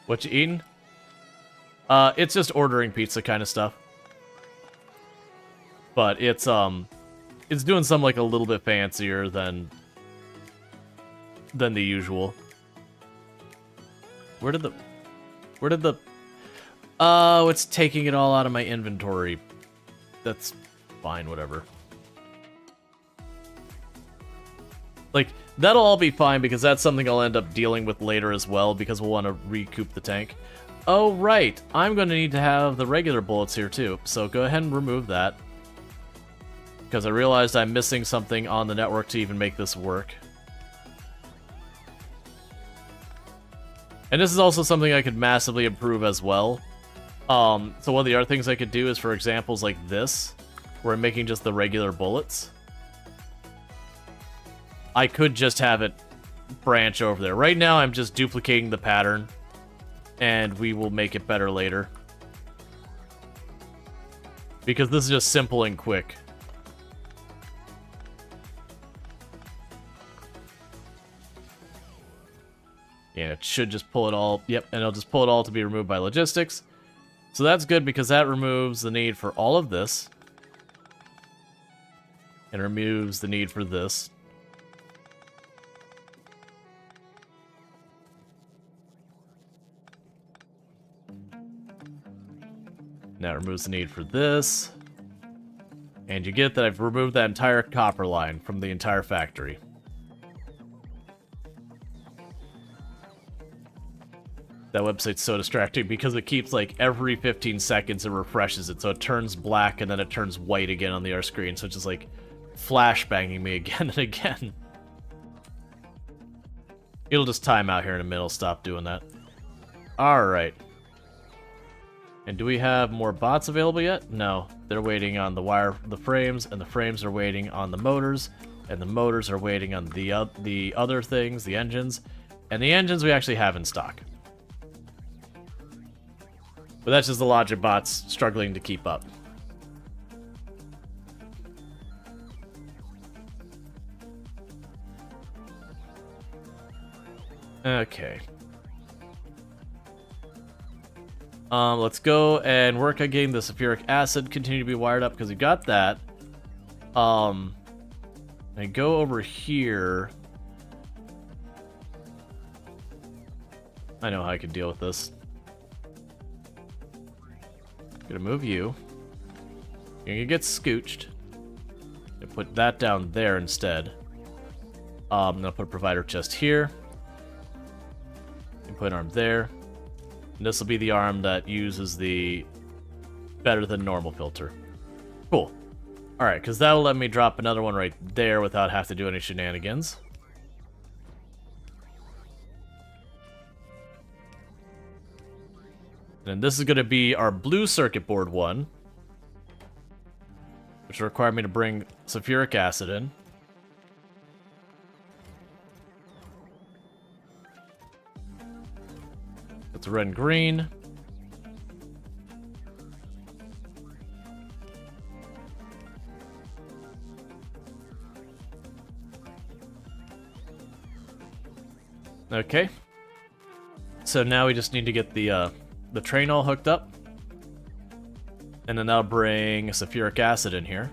What you eating? It's just ordering pizza kind of stuff. But it's doing something like a little bit fancier than the usual. Where did the oh, it's taking it all out of my inventory. That's fine, whatever. Like, that'll all be fine because that's something I'll end up dealing with later as well because we'll want to recoup the tank. Oh, right. I'm going to need to have the regular bullets here too, so go ahead and remove that. Because I realized I'm missing something on the network to even make this work. And this is also something I could massively improve as well. So one of the other things I could do is for examples like this, where I'm making just the regular bullets. I could just have it branch over there. Right now, I'm just duplicating the pattern, and we will make it better later. Because this is just simple and quick. Yeah, it should just pull it all. Yep, and it'll just pull it all to be removed by logistics. So that's good because that removes the need for all of this. And removes the need for this. Now it removes the need for this. And you get that I've removed that entire copper line from the entire factory. That website's so distracting because it keeps, like, every 15 seconds it refreshes it, so it turns black and then it turns white again on the other screen, so it's just, like, flashbanging me again and again. It'll just time out here in a minute, stop doing that. Alright. And do we have more bots available yet? No. They're waiting on the frames, and the frames are waiting on the motors, and the motors are waiting on the other things, the engines, and the engines we actually have in stock. But that's just the logic bots struggling to keep up. Okay. Let's go and work on getting the sulfuric acid continue to be wired up because we got that. I go over here. I know how I can deal with this. Gonna move you. You're gonna get scooched. Gonna put that down there instead. I'm gonna put a provider chest here. And put an arm there. And this will be the arm that uses the better than normal filter. Cool. Alright, because that'll let me drop another one right there without having to do any shenanigans. And this is going to be our blue circuit board one, which will require me to bring sulfuric acid in. It's red and green. Okay. So now we just need to get the train all hooked up. And then that'll bring sulfuric acid in here.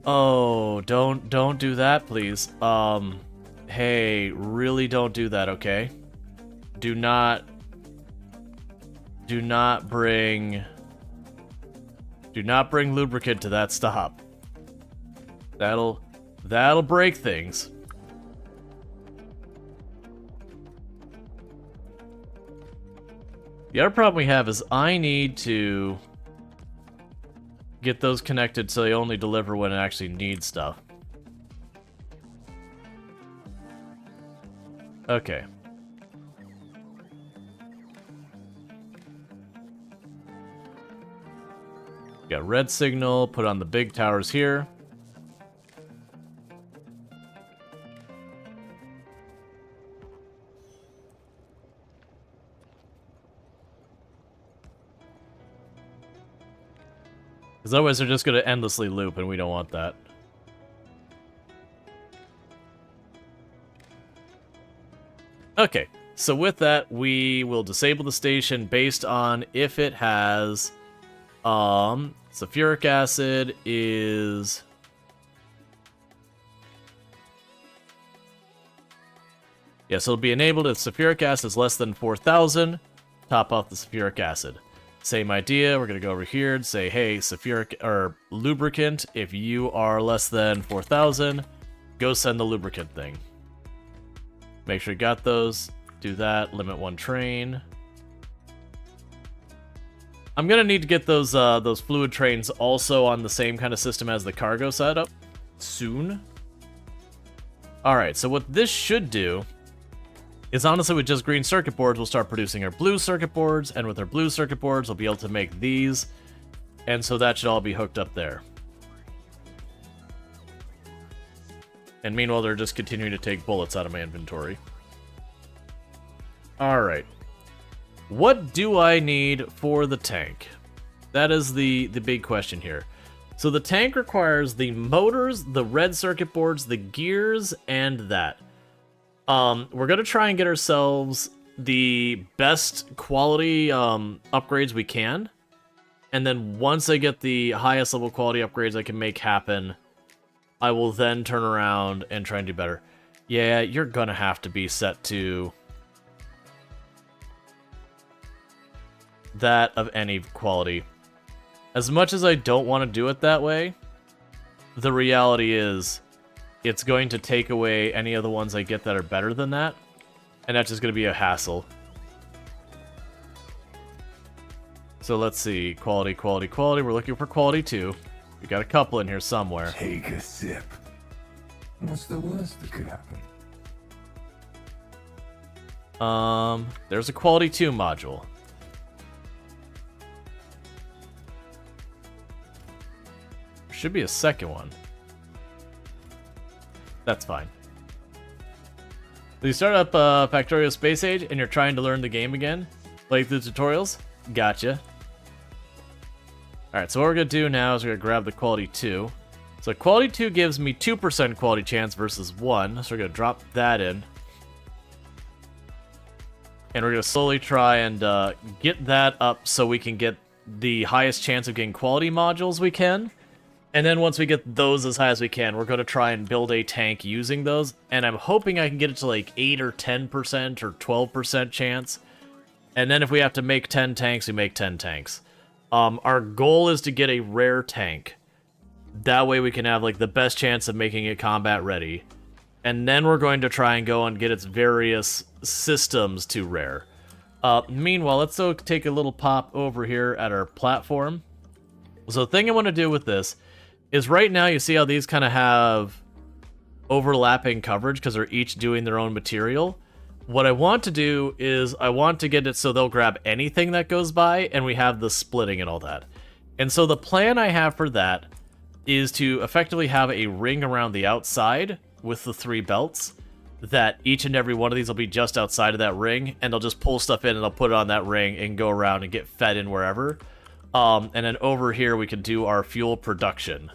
Oh, don't do that, please. Hey, really don't do that, okay? Do not bring lubricant to that stop. That'll break things. The other problem we have is I need to get those connected so they only deliver when it actually needs stuff. Okay. Got red signal, put on the big towers here. Because otherwise they're just going to endlessly loop, and we don't want that. Okay, so with that, we will disable the station based on if it has... sulfuric acid is... Yeah, so it'll be enabled if sulfuric acid is less than 4,000. Top off the sulfuric acid. Same idea, we're gonna go over here and say, hey, sulfuric, or lubricant, if you are less than 4,000, go send the lubricant thing. Make sure you got those, do that, limit one train. I'm gonna need to get those fluid trains also on the same kind of system as the cargo setup soon. Alright, so what this should do is honestly with just green circuit boards, we'll start producing our blue circuit boards, and with our blue circuit boards, we'll be able to make these, and so that should all be hooked up there. And meanwhile, they're just continuing to take bullets out of my inventory. Alright. What do I need for the tank? That is the big question here. So the tank requires the motors, the red circuit boards, the gears, and that. We're going to try and get ourselves the best quality upgrades we can. And then once I get the highest level quality upgrades I can make happen, I will then turn around and try and do better. Yeah, you're going to have to be set to that of any quality. As much as I don't want to do it that way, the reality is it's going to take away any of the ones I get that are better than that, and that's just going to be a hassle. So let's see, quality, quality, quality. We're looking for quality 2. We got a couple in here somewhere. Take a sip. What's the worst that could happen? There's a quality 2 module. There should be a second one. That's fine. So you start up Factorio Space Age and you're trying to learn the game again? Play through tutorials? Gotcha. Alright, so what we're going to do now is we're going to grab the quality 2. So quality 2 gives me 2% quality chance versus 1, so we're going to drop that in. And we're going to slowly try and get that up so we can get the highest chance of getting quality modules we can. And then once we get those as high as we can, we're going to try and build a tank using those. And I'm hoping I can get it to like 8 or 10% or 12% chance. And then if we have to make 10 tanks, we make 10 tanks. Our goal is to get a rare tank. That way we can have like the best chance of making it combat ready. And then we're going to try and go and get its various systems to rare. Meanwhile, let's go take a little pop over here at our platform. So the thing I want to do with this is right now you see how these kind of have overlapping coverage because they're each doing their own material. What I want to do is I want to get it so they'll grab anything that goes by and we have the splitting and all that. And so the plan I have for that is to effectively have a ring around the outside with the 3 belts that each and every one of these will be just outside of that ring, and they'll just pull stuff in and they'll put it on that ring and go around and get fed in wherever. And then over here we can do our fuel production.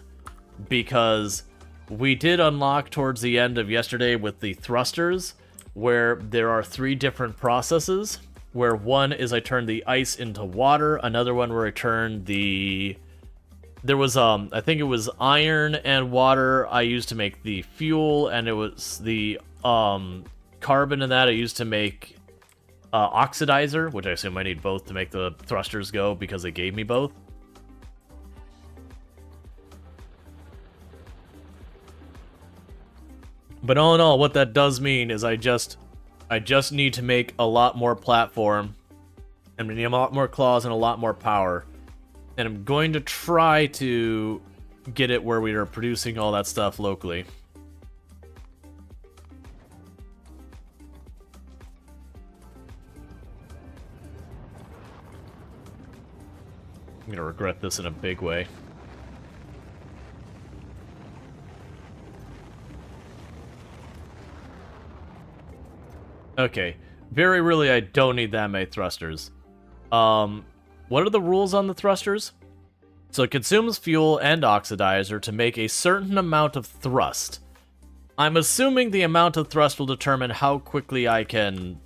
because we did unlock towards the end of yesterday with the thrusters, where there are 3 different processes, where one is I turn the ice into water, another one where I turn the... There was, I think it was iron and water I used to make the fuel, and it was the, carbon in that I used to make, oxidizer, which I assume I need both to make the thrusters go, because they gave me both. But all in all, what that does mean is I just need to make a lot more platform, and we need a lot more claws and a lot more power. And I'm going to try to get it where we are producing all that stuff locally. I'm gonna regret this in a big way. Okay. Very really, I don't need that many thrusters. What are the rules on the thrusters? So it consumes fuel and oxidizer to make a certain amount of thrust. I'm assuming the amount of thrust will determine how quickly I can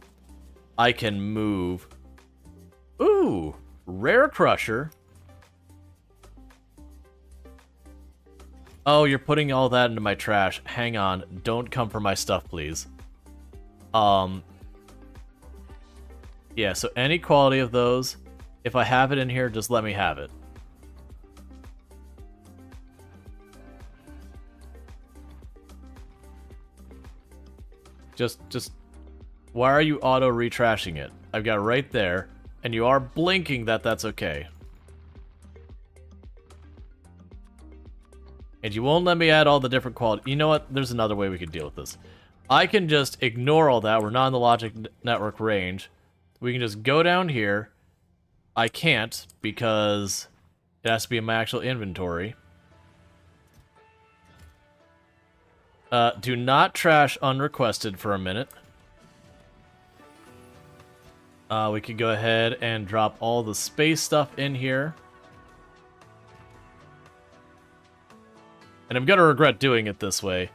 move. Ooh, rare crusher. Oh, you're putting all that into my trash. Hang on, don't come for my stuff, please. Yeah, so any quality of those, if I have it in here, just let me have it. Just, why are you auto-retrashing it? I've got it right there, and you are blinking that that's okay. And you won't let me add all the different quality. You know what? There's another way we could deal with this. I can just ignore all that. We're not in the logic network range. We can just go down here. I can't because it has to be in my actual inventory. Do not trash unrequested for a minute. We could go ahead and drop all the space stuff in here. And I'm gonna regret doing it this way,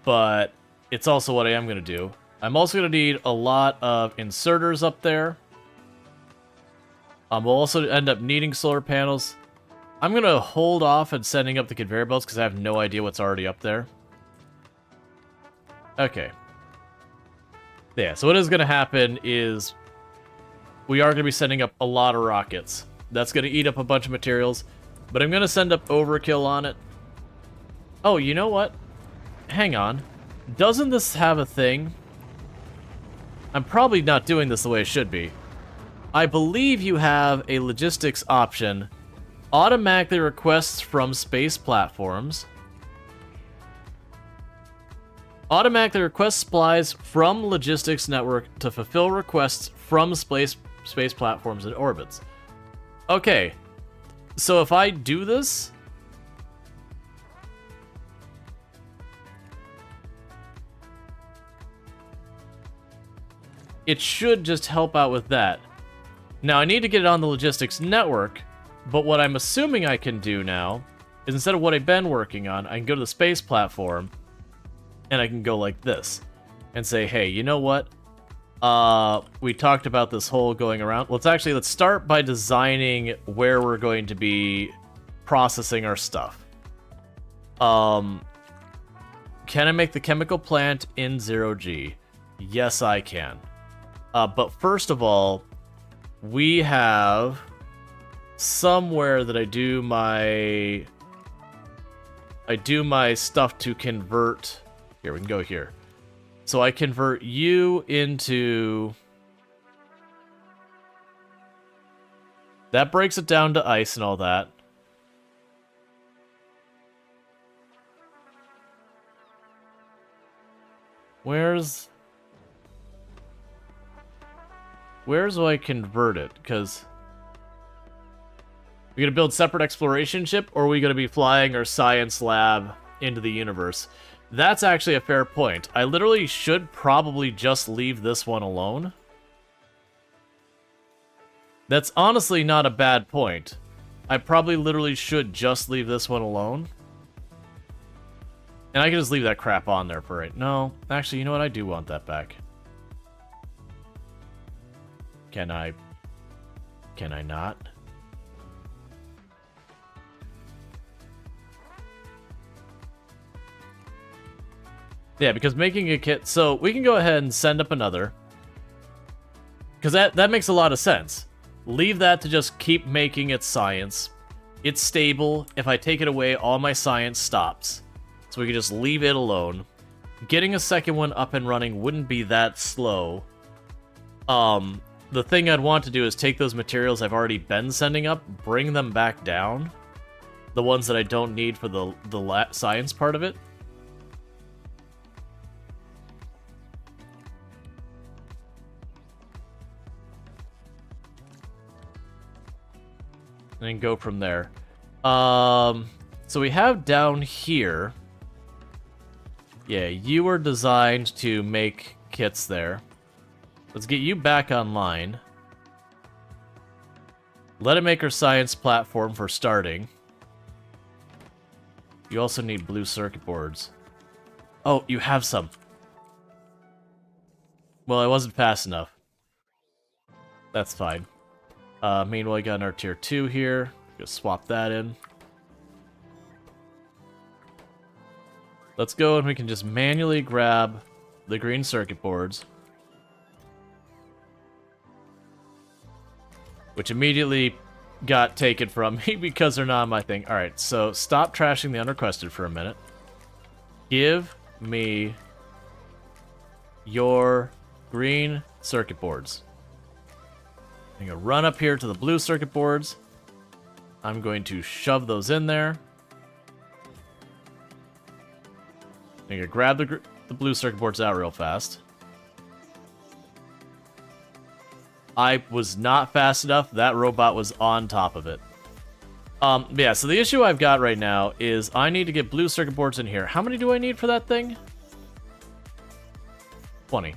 but it's also what I am gonna do. I'm also gonna need a lot of inserters up there. We'll also end up needing solar panels. I'm gonna hold off on setting up the conveyor belts because I have no idea what's already up there. Okay. Yeah, so what is gonna happen is we are gonna be sending up a lot of rockets. That's gonna eat up a bunch of materials, but I'm gonna send up overkill on it. Oh, you know what? Hang on. Doesn't this have a thing? I'm probably not doing this the way it should be. I believe you have a logistics option. Automatically requests from space platforms. Automatically requests supplies from logistics network to fulfill requests from space platforms and orbits. Okay. So if I do this... it should just help out with that. Now, I need to get it on the logistics network, but what I'm assuming I can do now is instead of what I've been working on, I can go to the space platform, and I can go like this, and say, hey, you know what? We talked about this whole going around. Let's start by designing where we're going to be processing our stuff. Can I make the chemical plant in 0G? Yes, I can. But first of all, we have somewhere that I do my stuff to convert. Here, we can go here. So I convert you into... that breaks it down to ice and all that. Where's do I convert it? Because we gonna build separate exploration ship, or are we gonna be flying our science lab into the universe? That's actually a fair point. I literally should probably just leave this one alone. That's honestly not a bad point. I probably literally should just leave this one alone. And I can just leave that crap on there for right. No, actually, you know what? I do want that back. Can I not? Yeah, because making a kit... So, we can go ahead and send up another. Because that makes a lot of sense. Leave that to just keep making its science. It's stable. If I take it away, all my science stops. So we can just leave it alone. Getting a second one up and running wouldn't be that slow. The thing I'd want to do is take those materials I've already been sending up, bring them back down. The ones that I don't need for the science part of it. And then go from there. So we have down here... Yeah, you were designed to make kits there. Let's get you back online. Let it make our science platform for starting. You also need blue circuit boards. Oh, you have some. Well, I wasn't fast enough. That's fine. Meanwhile, I got our tier 2 here. Just swap that in. Let's go and we can just manually grab the green circuit boards. Which immediately got taken from me because they're not my thing. Alright, so stop trashing the unrequested for a minute. Give me your green circuit boards. I'm going to run up here to the blue circuit boards. I'm going to shove those in there. I'm going to grab the blue circuit boards out real fast. I was not fast enough. That robot was on top of it. Yeah, so the issue I've got right now is I need to get blue circuit boards in here. How many do I need for that thing? 20.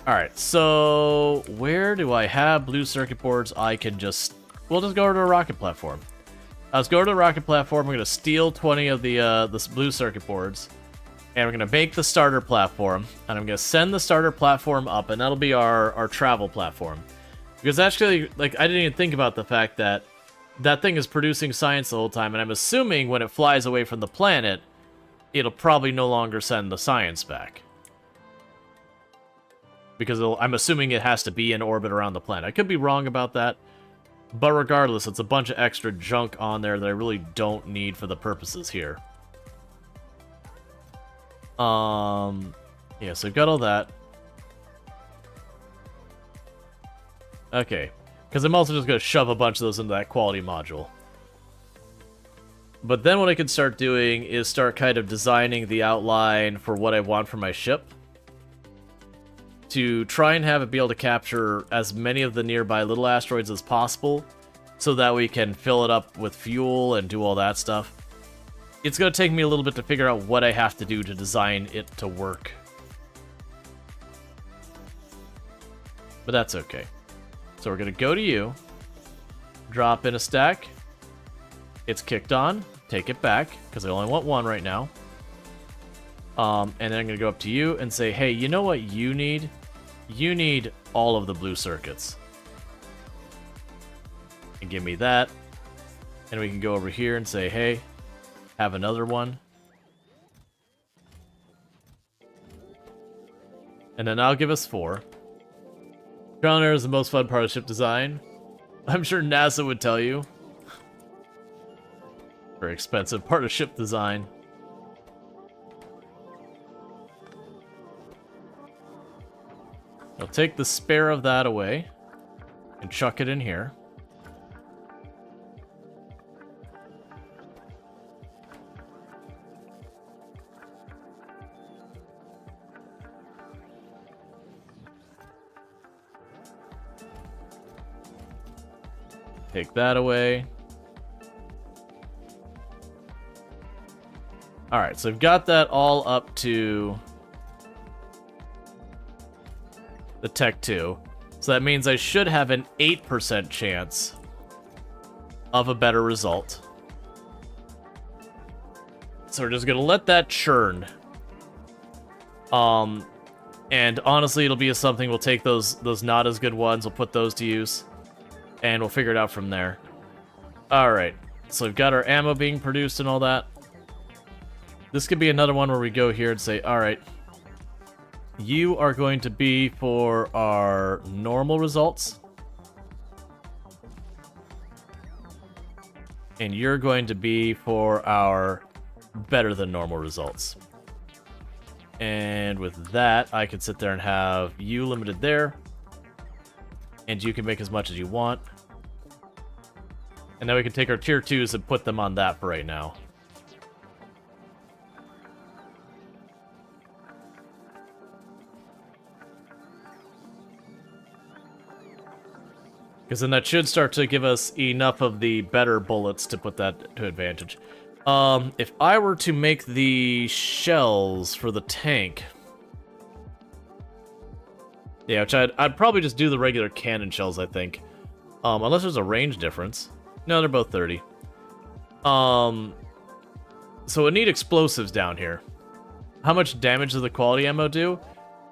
Alright, so where do I have blue circuit boards I can just... We'll just go to a rocket platform. Let's go to the rocket platform. We're going to steal 20 of the blue circuit boards. And we're going to make the starter platform. And I'm going to send the starter platform up. And that'll be our travel platform. Because actually, like, I didn't even think about the fact that that thing is producing science the whole time. And I'm assuming when it flies away from the planet, it'll probably no longer send the science back. Because I'm assuming it has to be in orbit around the planet. I could be wrong about that. But regardless, it's a bunch of extra junk on there that I really don't need for the purposes here. Yeah, so we've got all that. Okay. Because I'm also just going to shove a bunch of those into that quality module. But then what I can start doing is start kind of designing the outline for what I want for my ship. To try and have it be able to capture as many of the nearby little asteroids as possible, so that we can fill it up with fuel and do all that stuff. It's going to take me a little bit to figure out what I have to do to design it to work. But that's okay. So we're going to go to you, drop in a stack, it's kicked on, take it back, because I only want one right now. And then I'm going to go up to you and say, hey, you know what you need? You need all of the blue circuits. And give me that. And we can go over here and say, hey, have another one. And then I'll give us 4. Trial and error is the most fun part of ship design. I'm sure NASA would tell you. Very expensive part of ship design. I'll take the spare of that away and chuck it in here. Take that away. Alright, so I've got that all up to the Tech 2. So that means I should have an 8% chance of a better result. So we're just gonna let that churn. And honestly, it'll be something. We'll take those not as good ones. We'll put those to use, and we'll figure it out from there. All right. So we've got our ammo being produced and all that. This could be another one where we go here and say, all right, you are going to be for our normal results. And you're going to be for our better than normal results. And with that, I could sit there and have you limited there. And you can make as much as you want. And then we can take our tier 2s and put them on that for right now. Because then that should start to give us enough of the better bullets to put that to advantage. If I were to make the shells for the tank... Yeah, which I'd probably just do the regular cannon shells, I think. Unless there's a range difference. No, they're both 30. So we need explosives down here. How much damage does the quality ammo do?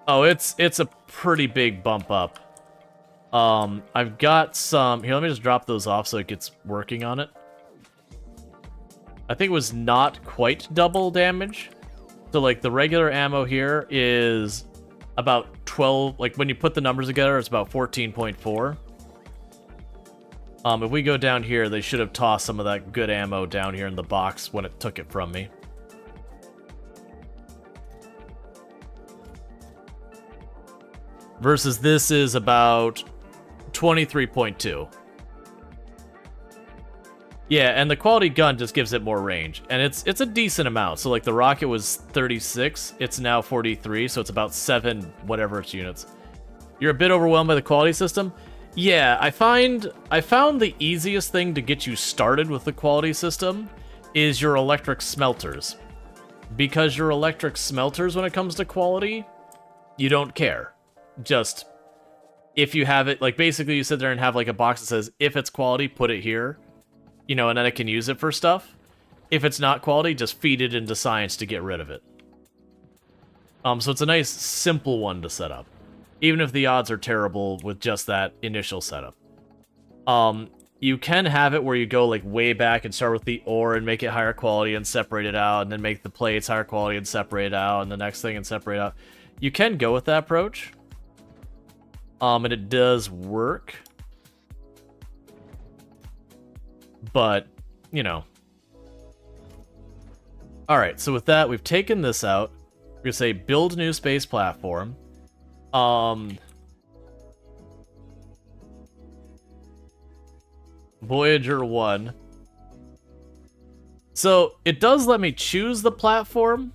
Oh, it's a pretty big bump up. I've got some... Here, let me just drop those off so it gets working on it. I think it was not quite double damage. So, like, the regular ammo here is about 12... Like, when you put the numbers together, it's about 14.4. If we go down here, they should have tossed some of that good ammo down here in the box when it took it from me. Versus this is about 23.2. Yeah, and the quality gun just gives it more range. And it's a decent amount. So, like, the rocket was 36. It's now 43, so it's about 7 whatever its units. You're a bit overwhelmed by the quality system? Yeah, I found the easiest thing to get you started with the quality system is your electric smelters. Because your electric smelters, when it comes to quality, you don't care. Just, if you have it, like, basically you sit there and have, like, a box that says, if it's quality, put it here. You know, and then it can use it for stuff. If it's not quality, just feed it into science to get rid of it. So it's a nice, simple one to set up. Even if the odds are terrible with just that initial setup. You can have it where you go, like, way back and start with the ore and make it higher quality and separate it out, and then make the plates higher quality and separate it out, and the next thing and separate out. You can go with that approach. And it does work. But, you know. Alright, so with that, we've taken this out. We're gonna say, build new space platform. Voyager 1. So, it does let me choose the platform.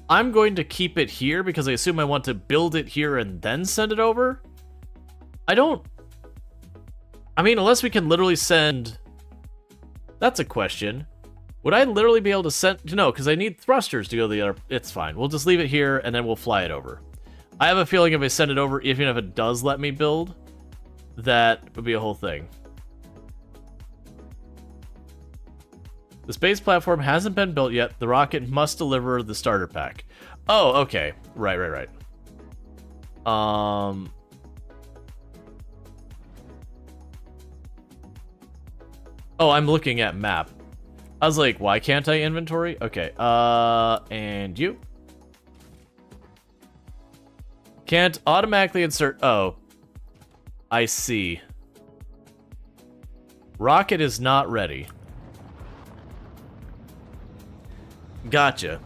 I'm going to keep it here because I assume I want to build it here and then send it over. I mean, unless we can literally send... That's a question. Would I literally be able to send... No, because I need thrusters to go to the other... It's fine. We'll just leave it here, and then we'll fly it over. I have a feeling if I send it over, even if it does let me build, that would be a whole thing. The space platform hasn't been built yet. The rocket must deliver the starter pack. Oh, okay. Right. Oh, I'm looking at map. I was like, why can't I inventory? Okay, and you? Can't automatically insert... Oh. I see. Rocket is not ready. Gotcha.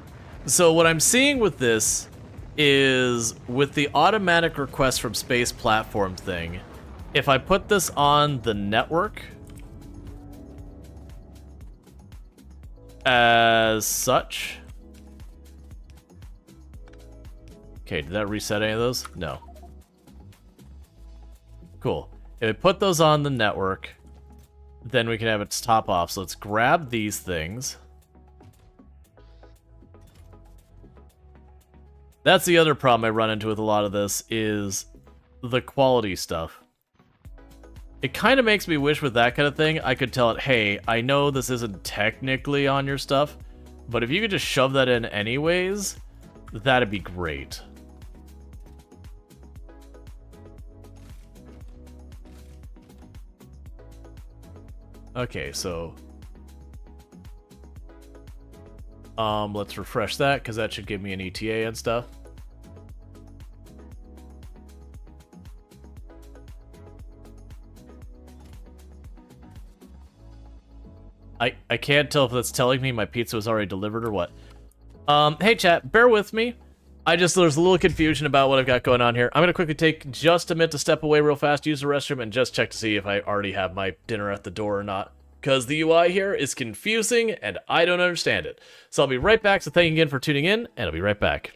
So what I'm seeing with this is, with the automatic request from space platform thing, if I put this on the network... as such. Okay, did that reset any of those? No. Cool. If I put those on the network, then we can have its top off. So let's grab these things. That's the other problem I run into with a lot of this, is the quality stuff. It kind of makes me wish with that kind of thing, I could tell it, hey, I know this isn't technically on your stuff, But if you could just shove that in anyways, that'd be great. Okay, so let's refresh that, because that should give me an ETA and stuff. I can't tell if that's telling me my pizza was already delivered or what. Hey chat, bear with me. There's a little confusion about what I've got going on here. I'm gonna quickly take just a minute to step away real fast, use the restroom, and just check to see if I already have my dinner at the door or not. Because the UI here is confusing, and I don't understand it. So I'll be right back, so thank you again for tuning in, and I'll be right back.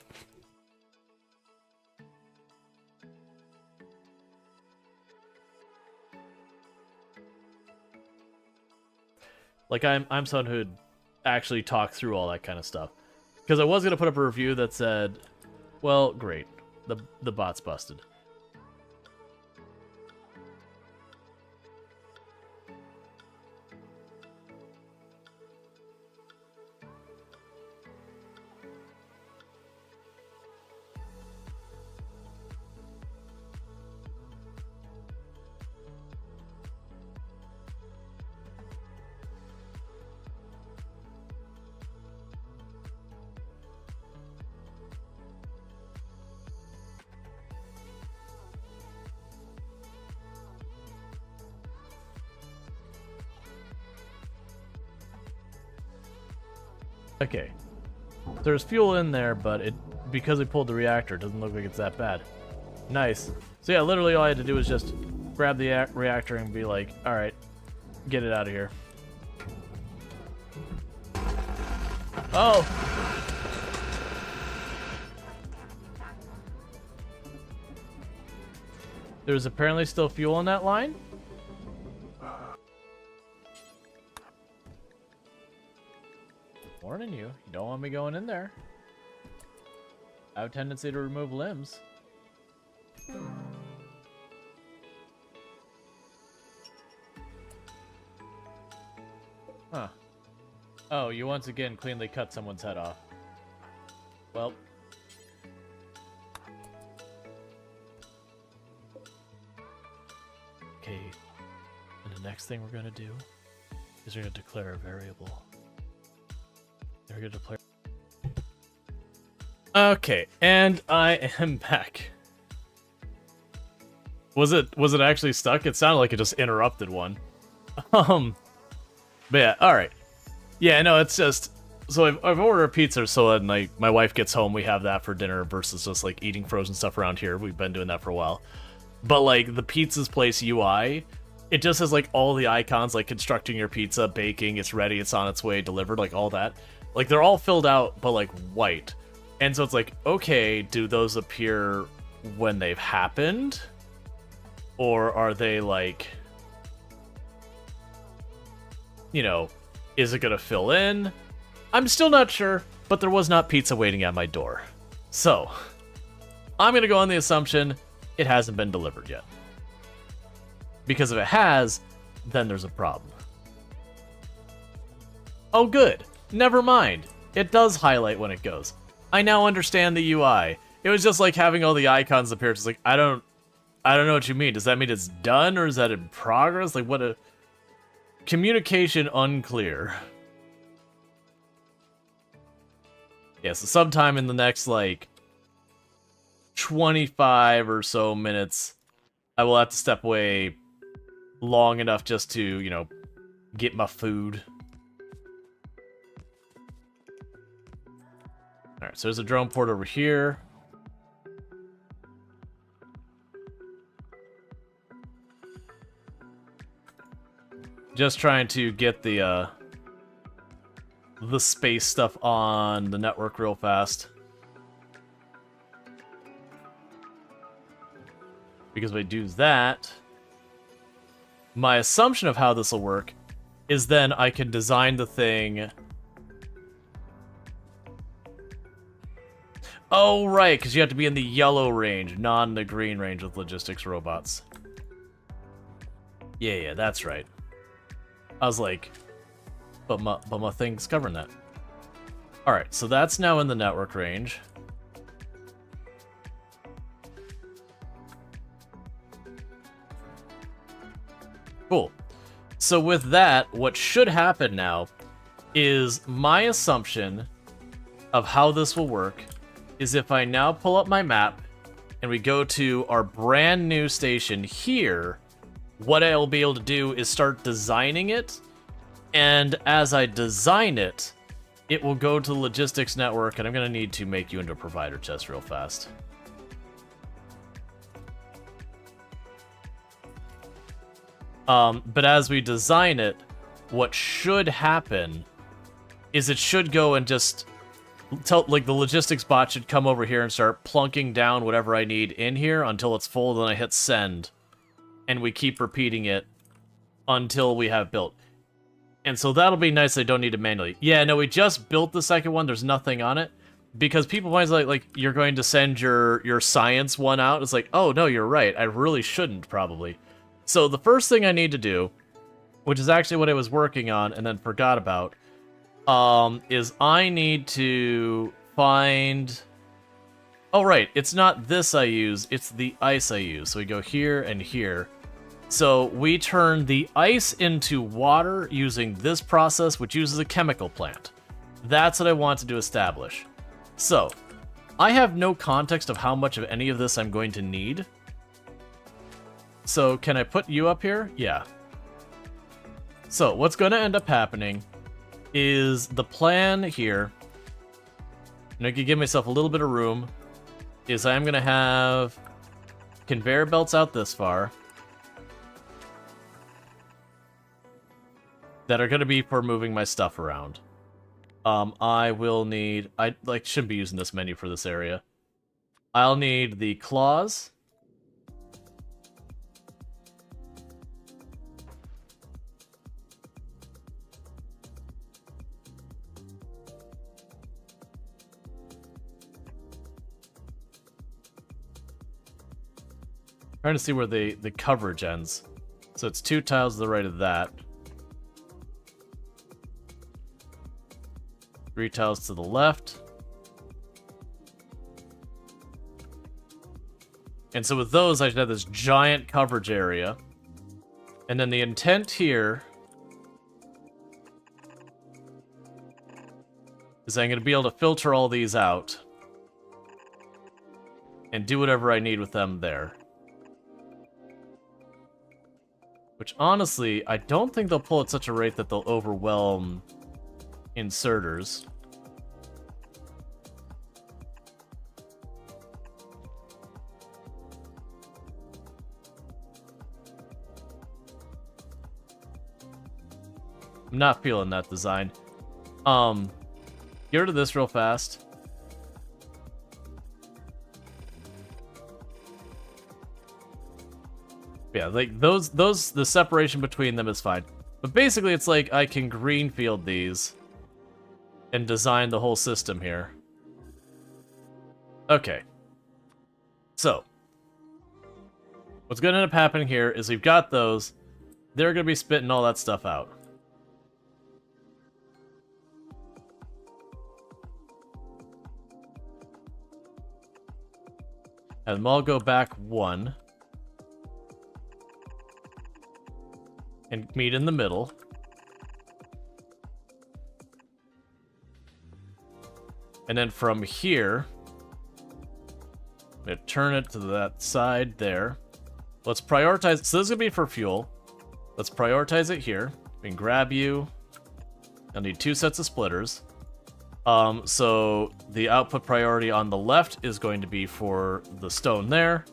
Like, I'm someone who'd actually talk through all that kind of stuff. Because I was going to put up a review that said, well, great, the bot's busted. Okay, there's fuel in there, but because we pulled the reactor, it doesn't look like it's that bad. Nice. So yeah, literally all I had to do was just grab the reactor and be like, alright, get it out of here. Oh! There's apparently still fuel in that line? Warning you, you don't want me going in there. I have a tendency to remove limbs. Huh. Oh, you once again cleanly cut someone's head off. Well. Okay. And the next thing we're gonna do is we're gonna declare a variable. We're gonna declare. Okay, and I am back. Was it actually stuck? It sounded like it just interrupted one. But yeah, all right. Yeah, no, it's just so I've ordered a pizza so that like my wife gets home, we have that for dinner versus just like eating frozen stuff around here. We've been doing that for a while. But like the Pizza's Place UI, it just has like all the icons like constructing your pizza, baking, it's ready, it's on its way, delivered, like all that. Like they're all filled out but like white. And so it's like, okay, do those appear when they've happened? Or are they like, you know, is it gonna fill in? I'm still not sure, but there was not pizza waiting at my door. So, I'm gonna go on the assumption it hasn't been delivered yet. Because if it has, then there's a problem. Oh good, never mind. It does highlight when it goes. I now understand the UI. It was just like having all the icons appear. It's like, I don't know what you mean. Does that mean it's done or is that in progress? Like what a... Communication unclear. Yeah, so sometime in the next, like, 25 or so minutes, I will have to step away long enough just to, you know, get my food. Alright, so there's a drone port over here. Just trying to get the space stuff on the network real fast. Because if I do that, my assumption of how this will work is then I can design the thing. Oh, right, because you have to be in the yellow range, not in the green range with logistics robots. Yeah, that's right. I was like, but my thing's covering that. Alright, so that's now in the network range. Cool. So with that, what should happen now is my assumption of how this will work is if I now pull up my map and we go to our brand new station here, what I'll be able to do is start designing it, and as I design it, it will go to the logistics network, and I'm going to need to make you into a provider chest real fast. But as we design it, what should happen is it should go and just tell, like, the logistics bot should come over here and start plunking down whatever I need in here until it's full, then I hit send, and we keep repeating it until we have built. And so that'll be nice. I don't need it manually. Yeah, no, we just built the second one. There's nothing on it. Because people might like you're going to send your science one out. It's like, oh, no, you're right. I really shouldn't, probably. So the first thing I need to do, which is actually what I was working on and then forgot about, is I need to find... Oh, right. It's not this I use. It's the ice I use. So we go here and here. So we turn the ice into water using this process, which uses a chemical plant. That's what I wanted to establish. So, I have no context of how much of any of this I'm going to need. So, can I put you up here? Yeah. So, what's going to end up happening is the plan here, and I can give myself a little bit of room, is I'm going to have conveyor belts out this far that are going to be for moving my stuff around. I will need... I shouldn't be using this menu for this area. I'll need the claws. Trying to see where the coverage ends. So it's 2 tiles to the right of that. 3 tiles to the left. And so with those, I should have this giant coverage area. And then the intent here is I'm going to be able to filter all these out and do whatever I need with them there. Which, honestly, I don't think they'll pull at such a rate that they'll overwhelm inserters. I'm not feeling that design. Get rid of this real fast. Yeah, like the separation between them is fine. But basically it's like I can greenfield these and design the whole system here. Okay. So, what's going to end up happening here is we've got those. They're going to be spitting all that stuff out. And them all go back 1. And meet in the middle. And then from here, I'm going to turn it to that side there. Let's prioritize. So this is going to be for fuel. Let's prioritize it here. We can grab you. I'll need 2 sets of splitters. So the output priority on the left is going to be for the stone there.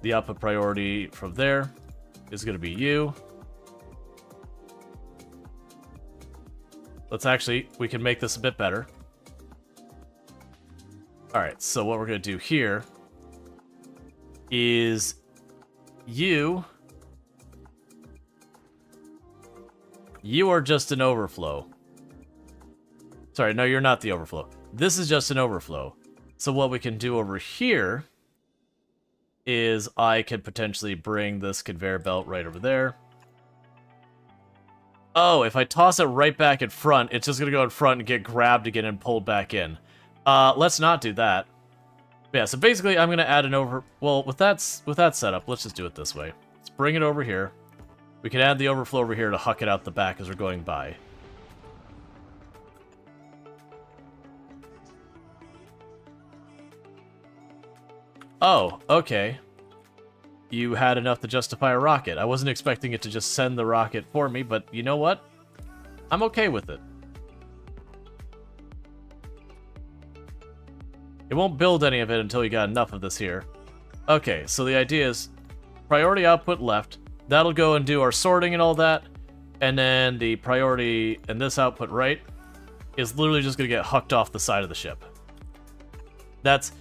The output priority from there is going to be you. Let's actually, we can make this a bit better. Alright, so what we're going to do here is you are just an overflow. Sorry, no, you're not the overflow. This is just an overflow. So what we can do over here is I could potentially bring this conveyor belt right over there. Oh, if I toss it right back in front, it's just gonna go in front and get grabbed again and pulled back in. Let's not do that. Yeah, so basically I'm gonna add an over... Well, with that setup, let's just do it this way. Let's bring it over here. We can add the overflow over here to huck it out the back as we're going by. Oh, okay. You had enough to justify a rocket. I wasn't expecting it to just send the rocket for me, but you know what? I'm okay with it. It won't build any of it until you got enough of this here. Okay, so the idea is priority output left. That'll go and do our sorting and all that. And then the priority and this output right is literally just going to get hucked off the side of the ship. That's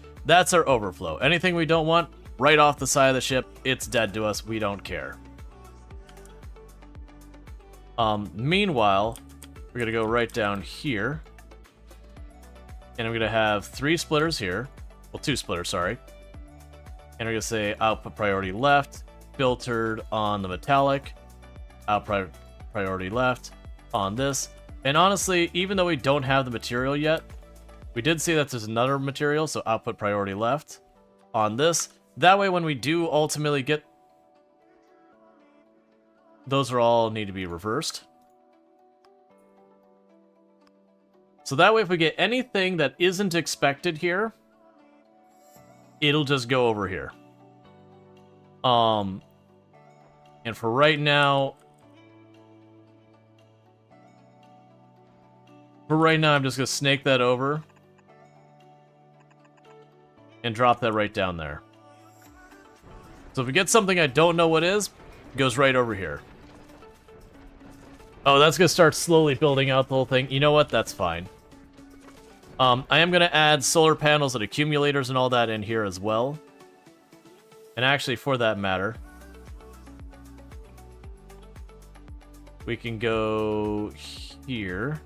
our overflow. Anything we don't want, right off the side of the ship, it's dead to us. We don't care. Meanwhile, we're going to go right down here. And I'm going to have 3 splitters here. Well, 2 splitters, sorry. And we're going to say output priority left, filtered on the metallic, output priority left on this. And honestly, even though we don't have the material yet, we did see that there's another material, so output priority left on this. That way, when we do ultimately get... Those are all need to be reversed. So that way, if we get anything that isn't expected here, it'll just go over here. And for right now... I'm just going to snake that over. And drop that right down there. So if we get something I don't know what is, it goes right over here. Oh, that's going to start slowly building out the whole thing. You know what? That's fine. I am going to add solar panels and accumulators and all that in here as well. And actually, for that matter, we can go here.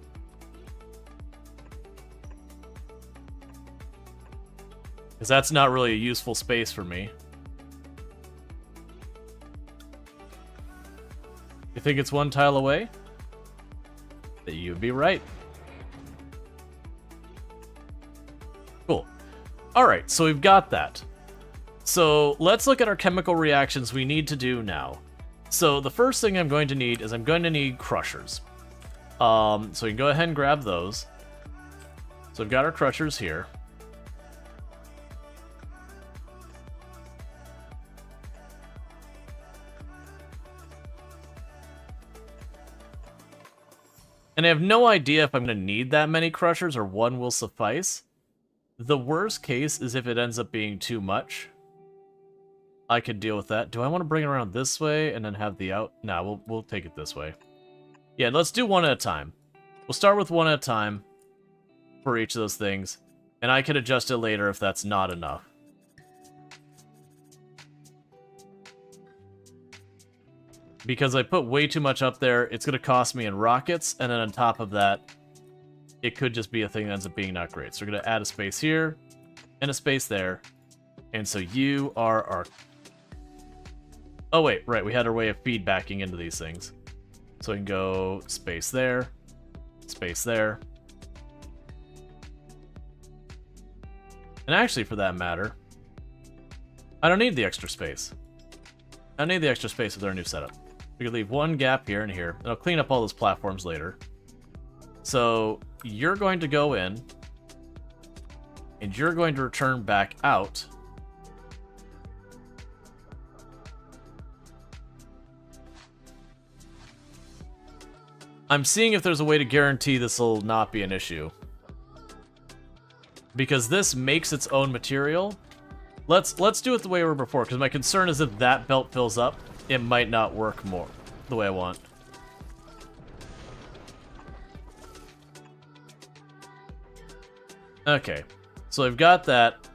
Because that's not really a useful space for me. You think it's 1 tile away? You'd be right. Cool. Alright, so we've got that. So let's look at our chemical reactions we need to do now. So the first thing I'm going to need is I'm going to need crushers. So we can go ahead and grab those. So we've got our crushers here. And I have no idea if I'm going to need that many crushers or 1 will suffice. The worst case is if it ends up being too much. I could deal with that. Do I want to bring it around this way and then have the out? No, we'll take it this way. Yeah, let's do 1 at a time. We'll start with 1 at a time for each of those things. And I can adjust it later if that's not enough. Because I put way too much up there, it's going to cost me in rockets, and then on top of that, it could just be a thing that ends up being not great. So we're going to add a space here, and a space there, and so you are our... Oh wait, right, we had our way of feedbacking into these things. So we can go space there, and actually, for that matter, I don't need the extra space. I don't need the extra space with our new setup. We could leave 1 gap here and here, and I'll clean up all those platforms later. So you're going to go in, and you're going to return back out. I'm seeing if there's a way to guarantee this will not be an issue. Because this makes its own material. Let's do it the way we were before, because my concern is if that belt fills up, it might not work more the way I want. Okay, so I've got that,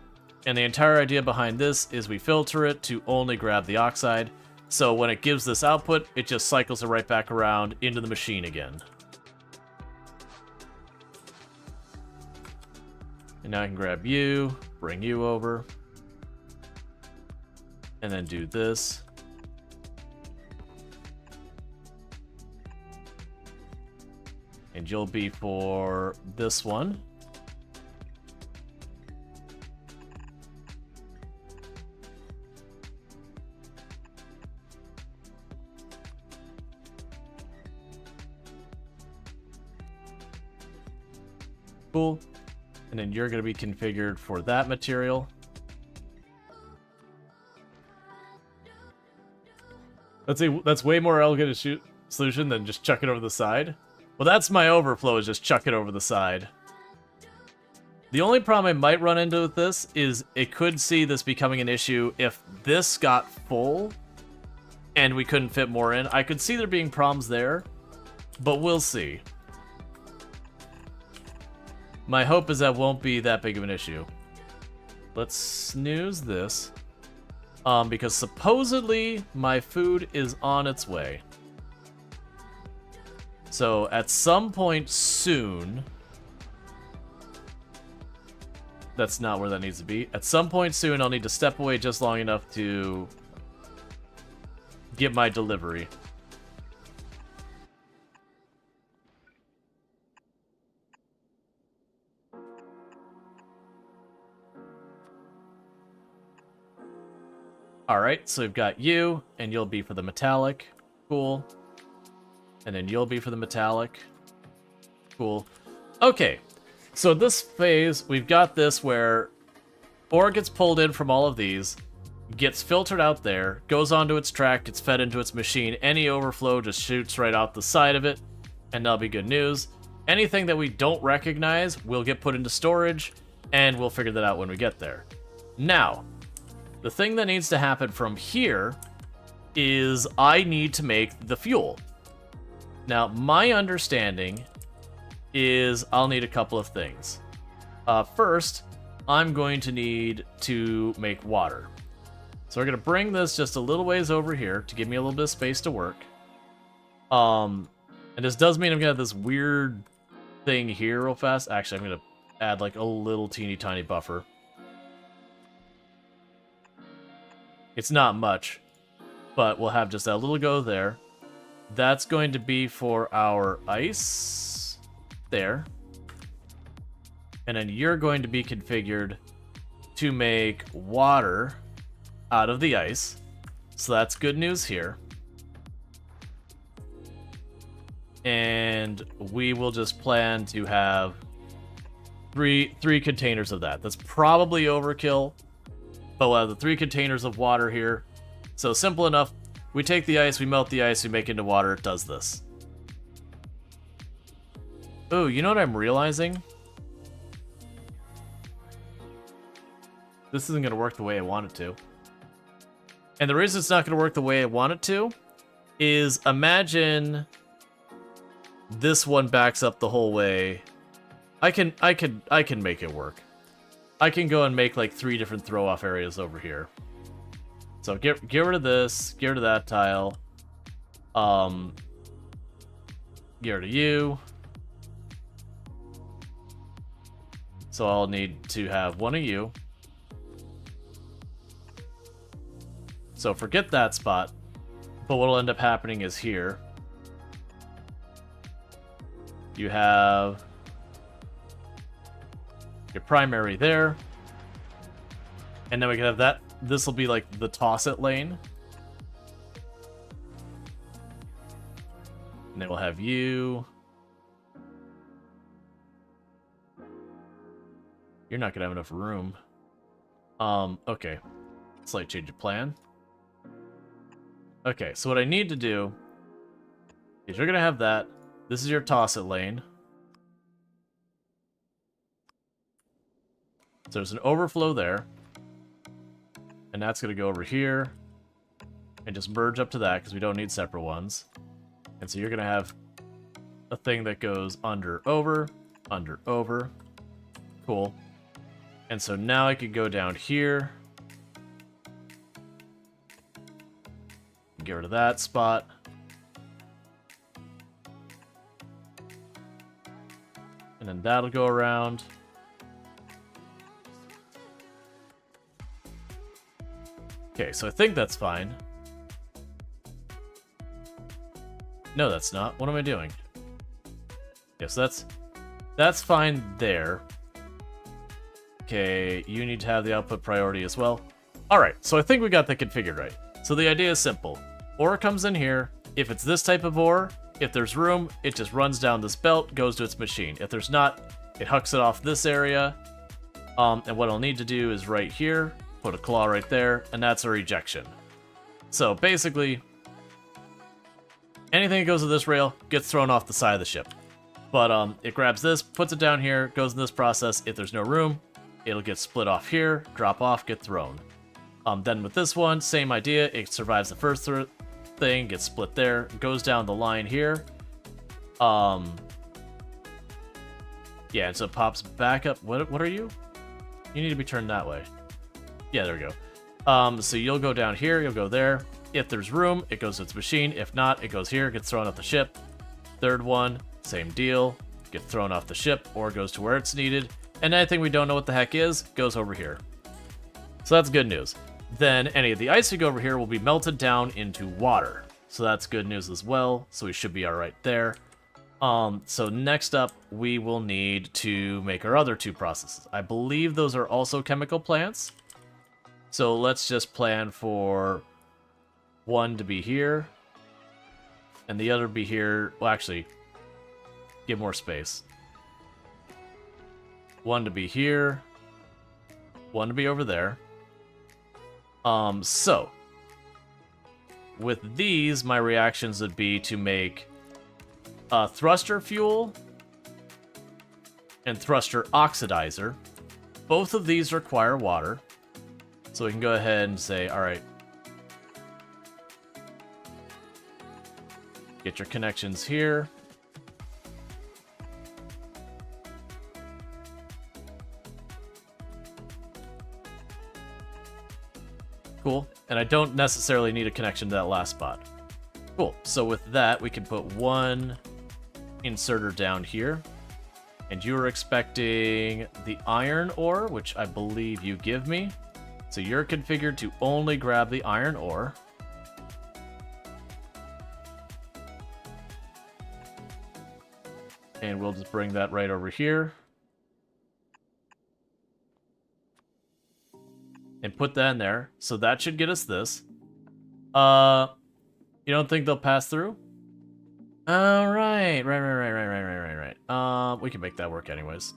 and the entire idea behind this is we filter it to only grab the oxide, so when it gives this output, it just cycles it right back around into the machine again. And now I can grab you, bring you over, and then do this. And you'll be for this one. Cool. And then you're going to be configured for that material. That's way more elegant a solution than just chuck it over the side. Well, that's my overflow, is just chuck it over the side. The only problem I might run into with this is it could see this becoming an issue if this got full and we couldn't fit more in. I could see there being problems there, but we'll see. My hope is that won't be that big of an issue. Let's snooze this. Because supposedly my food is on its way. So at some point soon... That's not where that needs to be. At some point soon, I'll need to step away just long enough to get my delivery. Alright, so we've got you, and you'll be for the metallic. Cool. And then you'll be for the metallic. Cool. Okay, so this phase, we've got this where ore gets pulled in from all of these, gets filtered out there, goes onto its track, gets fed into its machine. Any overflow just shoots right out the side of it, and that'll be good news. Anything that we don't recognize will get put into storage, and we'll figure that out when we get there. Now, the thing that needs to happen from here is I need to make the fuel. Now, my understanding is I'll need a couple of things. First, I'm going to need to make water. So we're going to bring this just a little ways over here to give me a little bit of space to work. And this does mean I'm going to have this weird thing here real fast. Actually, I'm going to add like a little teeny tiny buffer. It's not much, but we'll have just that little go there. That's going to be for our ice there. And then you're going to be configured to make water out of the ice. So that's good news here. And we will just plan to have three containers of that. That's probably overkill, but we'll have the 3 containers of water here. So simple enough. We take the ice, we melt the ice, we make it into water, it does this. Oh, you know what I'm realizing? This isn't going to work the way I want it to. And the reason it's not going to work the way I want it to is imagine this one backs up the whole way. I can make it work. I can go and make like 3 different throw-off areas over here. So get rid of this, get rid of that tile. Get rid of you. So I'll need to have one of you. So forget that spot. But what'll end up happening is here. You have your primary there. And then we can have that. This will be like the toss it lane. And then we'll have you. You're not gonna have enough room. Okay. Slight change of plan. Okay, so what I need to do is you're gonna have that. This is your toss it lane. So there's an overflow there. And that's going to go over here. And just merge up to that because we don't need separate ones. And so you're going to have a thing that goes under, over, under, over. Cool. And so now I could go down here. Get rid of that spot. And then that'll go around. Okay, so I think that's fine. No, that's not. What am I doing? Yes, that's fine there. Okay, you need to have the output priority as well. Alright, so I think we got that configured right. So the idea is simple. Ore comes in here. If it's this type of ore, if there's room, it just runs down this belt, goes to its machine. If there's not, it hucks it off this area. And what I'll need to do is right here, put a claw right there, and that's a rejection. So basically, anything that goes to this rail gets thrown off the side of the ship. But it grabs this, puts it down here, goes in this process. If there's no room, it'll get split off here, drop off, get thrown. Then with this one, same idea. It survives the first thing, gets split there, goes down the line here. Yeah, and so it pops back up. What are you? You need to be turned that way. Yeah, there we go. So you'll go down here, you'll go there. If there's room, it goes to its machine. If not, it goes here, gets thrown off the ship. Third one, same deal. Gets thrown off the ship or goes to where it's needed. And anything we don't know what the heck is, goes over here. So that's good news. Then any of the ice we go over here will be melted down into water. So that's good news as well. So we should be all right there. So next up, we will need to make our other two processes. I believe those are also chemical plants. So let's just plan for one to be here and the other to be here. Well, actually, give more space. One to be here, one to be over there. So with these, my reactions would be to make thruster fuel and thruster oxidizer. Both of these require water. So we can go ahead and say, all right, get your connections here. Cool. And I don't necessarily need a connection to that last spot. Cool. So with that, we can put one inserter down here. And you were expecting the iron ore, which I believe you give me. So you're configured to only grab the iron ore. And we'll just bring that right over here. And put that in there. So that should get us this. You don't think they'll pass through? All right. Right. We can make that work anyways.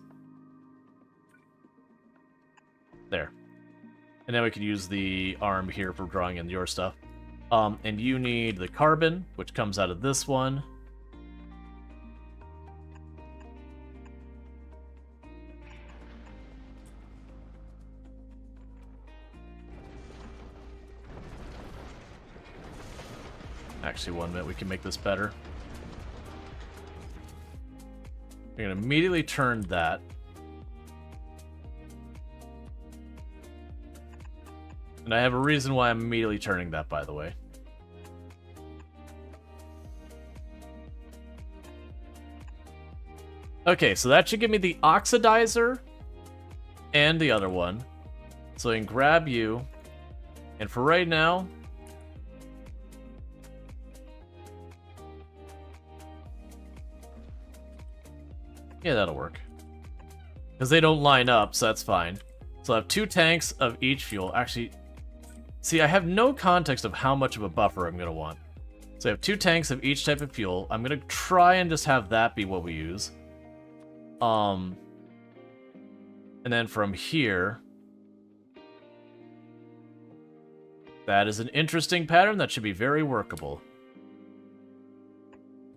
There. And then we can use the arm here for drawing in your stuff. And you need the carbon, which comes out of this one. Actually, 1 minute, we can make this better. We're gonna immediately turn that. And I have a reason why I'm immediately turning that, by the way. Okay, so that should give me the oxidizer and the other one. So I can grab you. And for right now, yeah, that'll work. Because they don't line up, so that's fine. So I have 2 tanks of each fuel. Actually, see, I have no context of how much of a buffer I'm going to want. So I have 2 tanks of each type of fuel. I'm going to try and just have that be what we use. And then from here, that is an interesting pattern that should be very workable.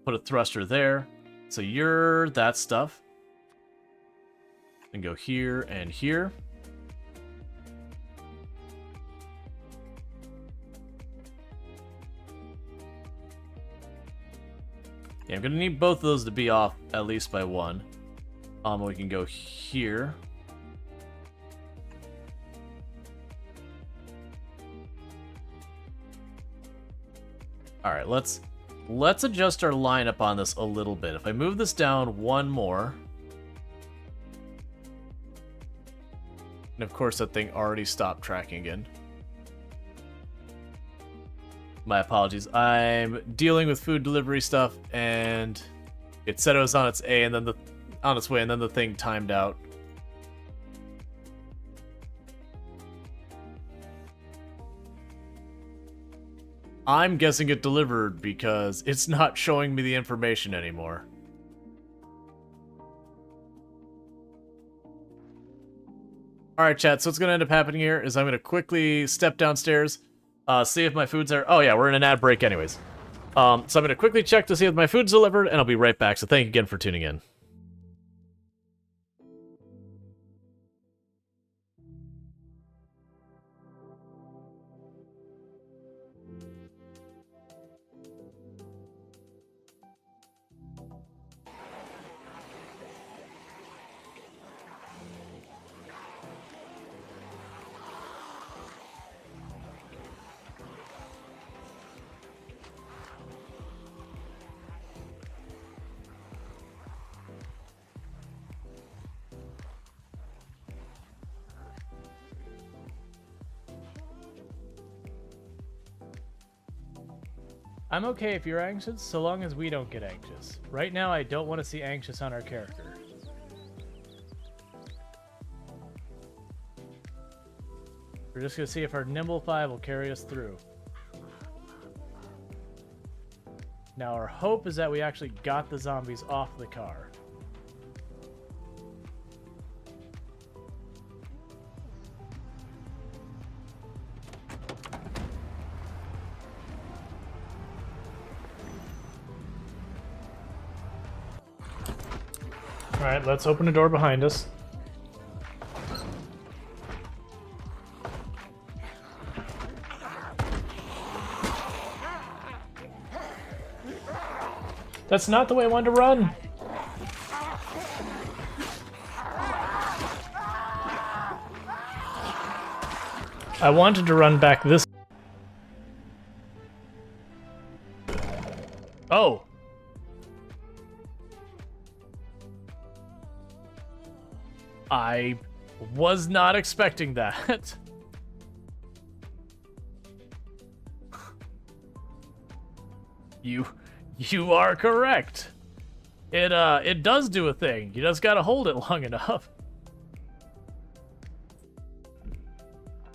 Put a thruster there. So you're that stuff. And go here and here. Yeah, I'm gonna need both of those to be off at least by 1. We can go here. Alright, let's adjust our lineup on this a little bit. If I move this down 1 more. And of course that thing already stopped tracking again. My apologies. I'm dealing with food delivery stuff and It said it was on its A and then on its way, and then the thing timed out. I'm guessing it delivered because it's not showing me the information anymore. Alright, chat, so what's going to end up happening here is I'm going to quickly step downstairs, see if my food's there. Oh yeah, we're in an ad break anyways. So I'm going to quickly check to see if my food's delivered, and I'll be right back. So thank you again for tuning in. I'm okay if you're anxious, so long as we don't get anxious. Right now, I don't want to see anxious on our character. We're just going to see if our Nimble 5 will carry us through. Now, our hope is that we actually got the zombies off the car. Alright, let's open the door behind us. That's not the way I wanted to run! I wanted to run back this... Oh! I was not expecting that. You are correct. It does do a thing. You just gotta hold it long enough.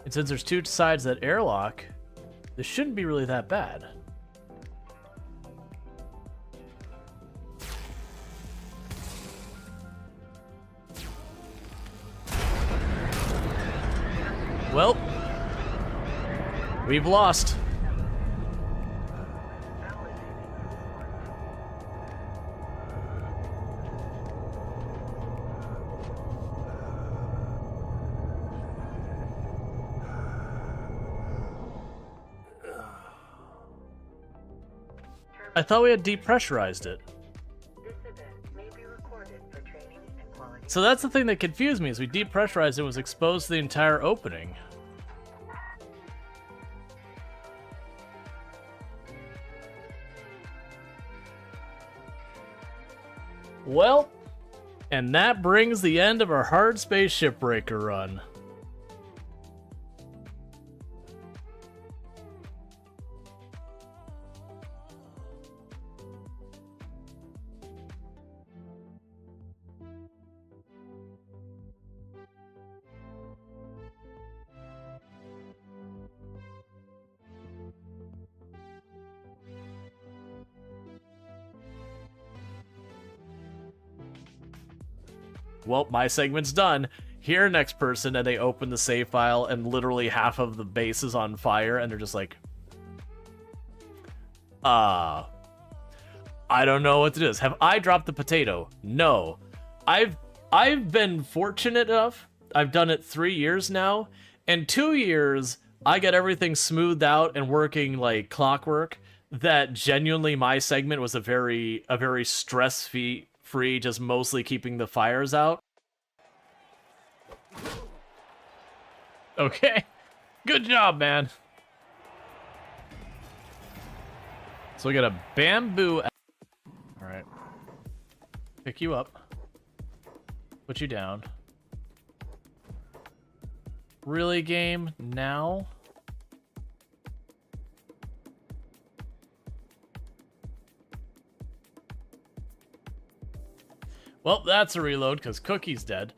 And since there's two sides that airlock, this shouldn't be really that bad. Well, we've lost. I thought we had depressurized it. So that's the thing that confused me, is we depressurized it, was exposed to the entire opening. Well, and that brings the end of our hard space shipbreaker run. Well, my segment's done. Here, next person, and they open the save file, and literally half of the base is on fire, and they're just like, I don't know what to do. Have I dropped the potato? No. I've been fortunate enough. I've done it 3 years now. In 2 years, I got everything smoothed out and working like clockwork. That genuinely my segment was a very stress-free, just mostly keeping the fires out. Okay. Good job, man. So we got a bamboo... Alright. Pick you up. Put you down. Really, game? Now? Well, that's a reload because Cookie's dead.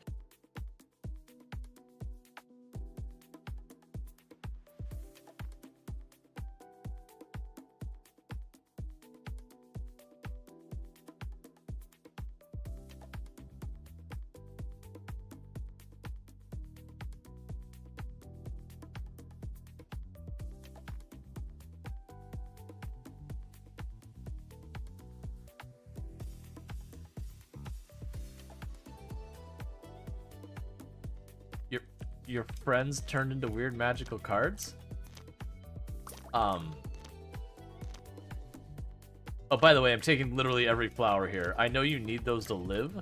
Your friends turned into weird magical cards? Oh, by the way, I'm taking literally every flower here. I know you need those to live,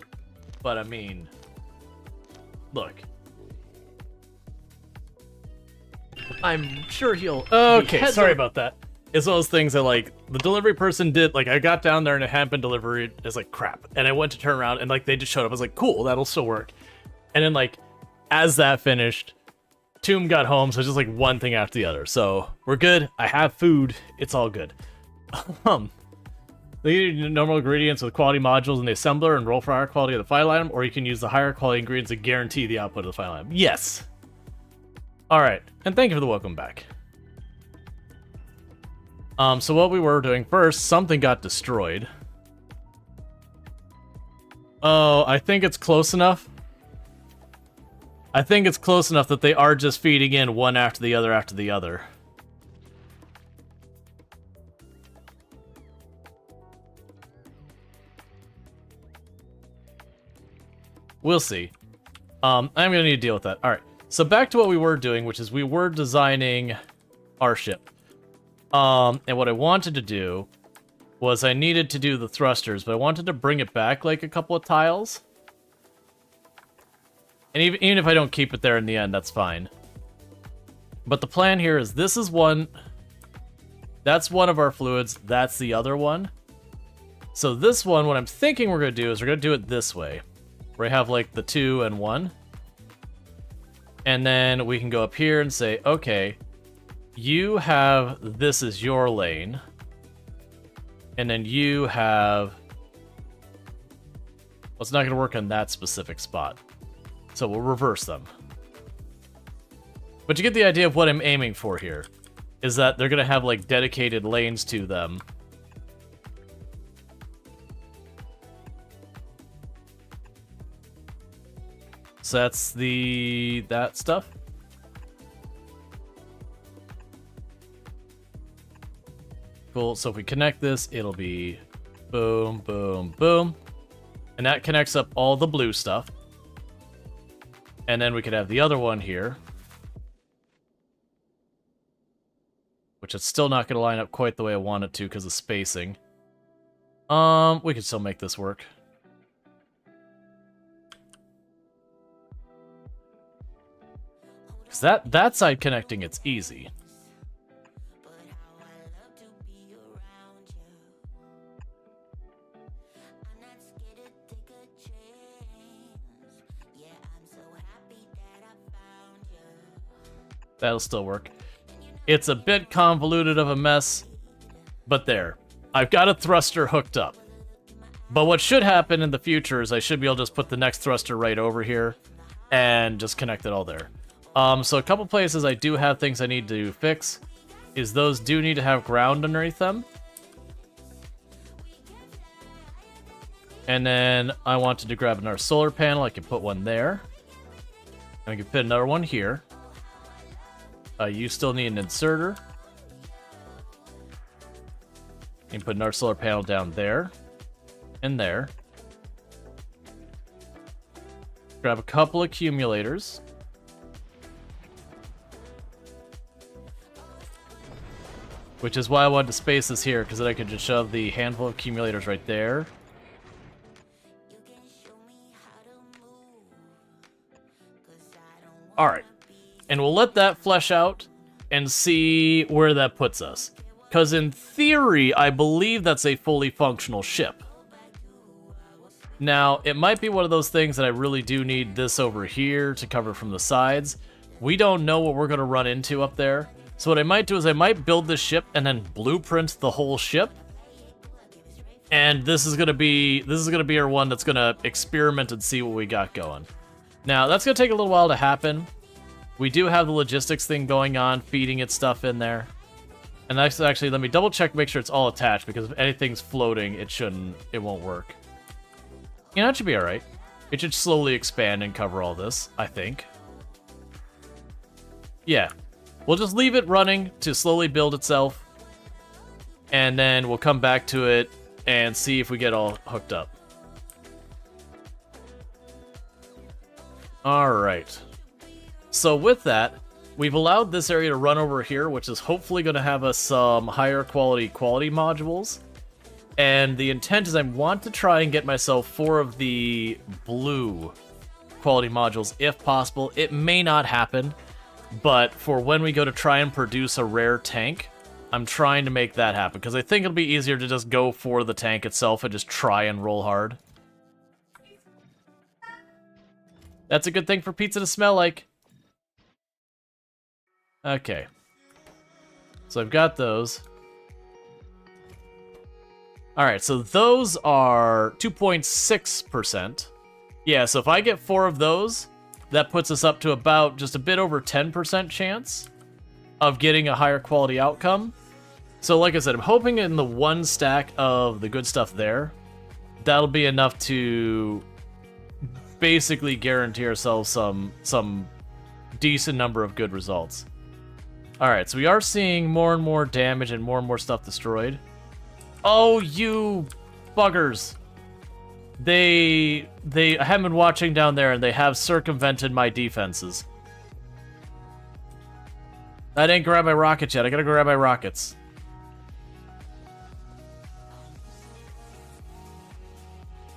but I mean, look. I'm sure he'll... Okay, sorry about that. It's one of those things that, like, the delivery person did, like, I got down there and it hadn't been delivered. It's like, crap. And I went to turn around and, like, they just showed up. I was like, cool, that'll still work. And then, like, as that finished, Tomb got home, so it's just like one thing after the other. So we're good. I have food. It's all good. They use normal ingredients with quality modules in the assembler and roll for higher quality of the final item, or you can use the higher quality ingredients to guarantee the output of the final item. Yes. All right, and thank you for the welcome back. So what we were doing first, something got destroyed. Oh, I think it's close enough. I think it's close enough that they are just feeding in one after the other after the other. We'll see. I'm gonna need to deal with that. Alright, so back to what we were doing, which is we were designing our ship. And what I wanted to do was I needed to do the thrusters, but I wanted to bring it back like a couple of tiles. And even if I don't keep it there in the end, that's fine. But the plan here is this is one... That's one of our fluids. That's the other one. So this one, what I'm thinking we're going to do is we're going to do it this way. Where we have like the 2 and 1. And then we can go up here and say, okay, you have... This is your lane. And then you have... Well, it's not going to work on that specific spot. So we'll reverse them. But you get the idea of what I'm aiming for here. Is that they're going to have, like, dedicated lanes to them. So that's that stuff. Cool, so if we connect this, it'll be boom, boom, boom. And that connects up all the blue stuff. And then we could have the other one here. Which it's still not going to line up quite the way I want it to because of spacing. We could still make this work. Because that side connecting, it's easy. That'll still work. It's a bit convoluted of a mess, but there. I've got a thruster hooked up. But what should happen in the future is I should be able to just put the next thruster right over here and just connect it all there. So a couple places I do have things I need to fix is those do need to have ground underneath them. And then I wanted to grab another solar panel. I can put one there. And I can put another one here. You still need an inserter. You can put another solar panel down there. And there. Grab a couple accumulators. Which is why I wanted to space this here, because then I could just shove the handful of accumulators right there. Alright. And we'll let that flesh out and see where that puts us. Because in theory, I believe that's a fully functional ship. Now, it might be one of those things that I really do need this over here to cover from the sides. We don't know what we're going to run into up there. So what I might do is I might build this ship and then blueprint the whole ship. And this is gonna be our one that's gonna experiment and see what we got going. Now that's gonna take a little while to happen. We do have the logistics thing going on, feeding it stuff in there. And that's actually, let me double check, make sure it's all attached, because if anything's floating, it won't work. You know, it should be alright. It should slowly expand and cover all this, I think. Yeah. We'll just leave it running to slowly build itself. And then we'll come back to it and see if we get all hooked up. Alright. So with that, we've allowed this area to run over here, which is hopefully going to have us some higher quality modules. And the intent is I want to try and get myself 4 of the blue quality modules if possible. It may not happen, but for when we go to try and produce a rare tank, I'm trying to make that happen, because I think it'll be easier to just go for the tank itself and just try and roll hard. That's a good thing for pizza to smell like. Okay. So I've got those. Alright, so those are 2.6%. Yeah, so if I get 4 of those, that puts us up to about just a bit over 10% chance of getting a higher quality outcome. So like I said, I'm hoping in the 1 stack of the good stuff there, that'll be enough to basically guarantee ourselves some decent number of good results. Alright, so we are seeing more and more damage and more stuff destroyed. Oh, you buggers. I haven't been watching down there, and they have circumvented my defenses. I didn't grab my rockets yet. I gotta grab my rockets.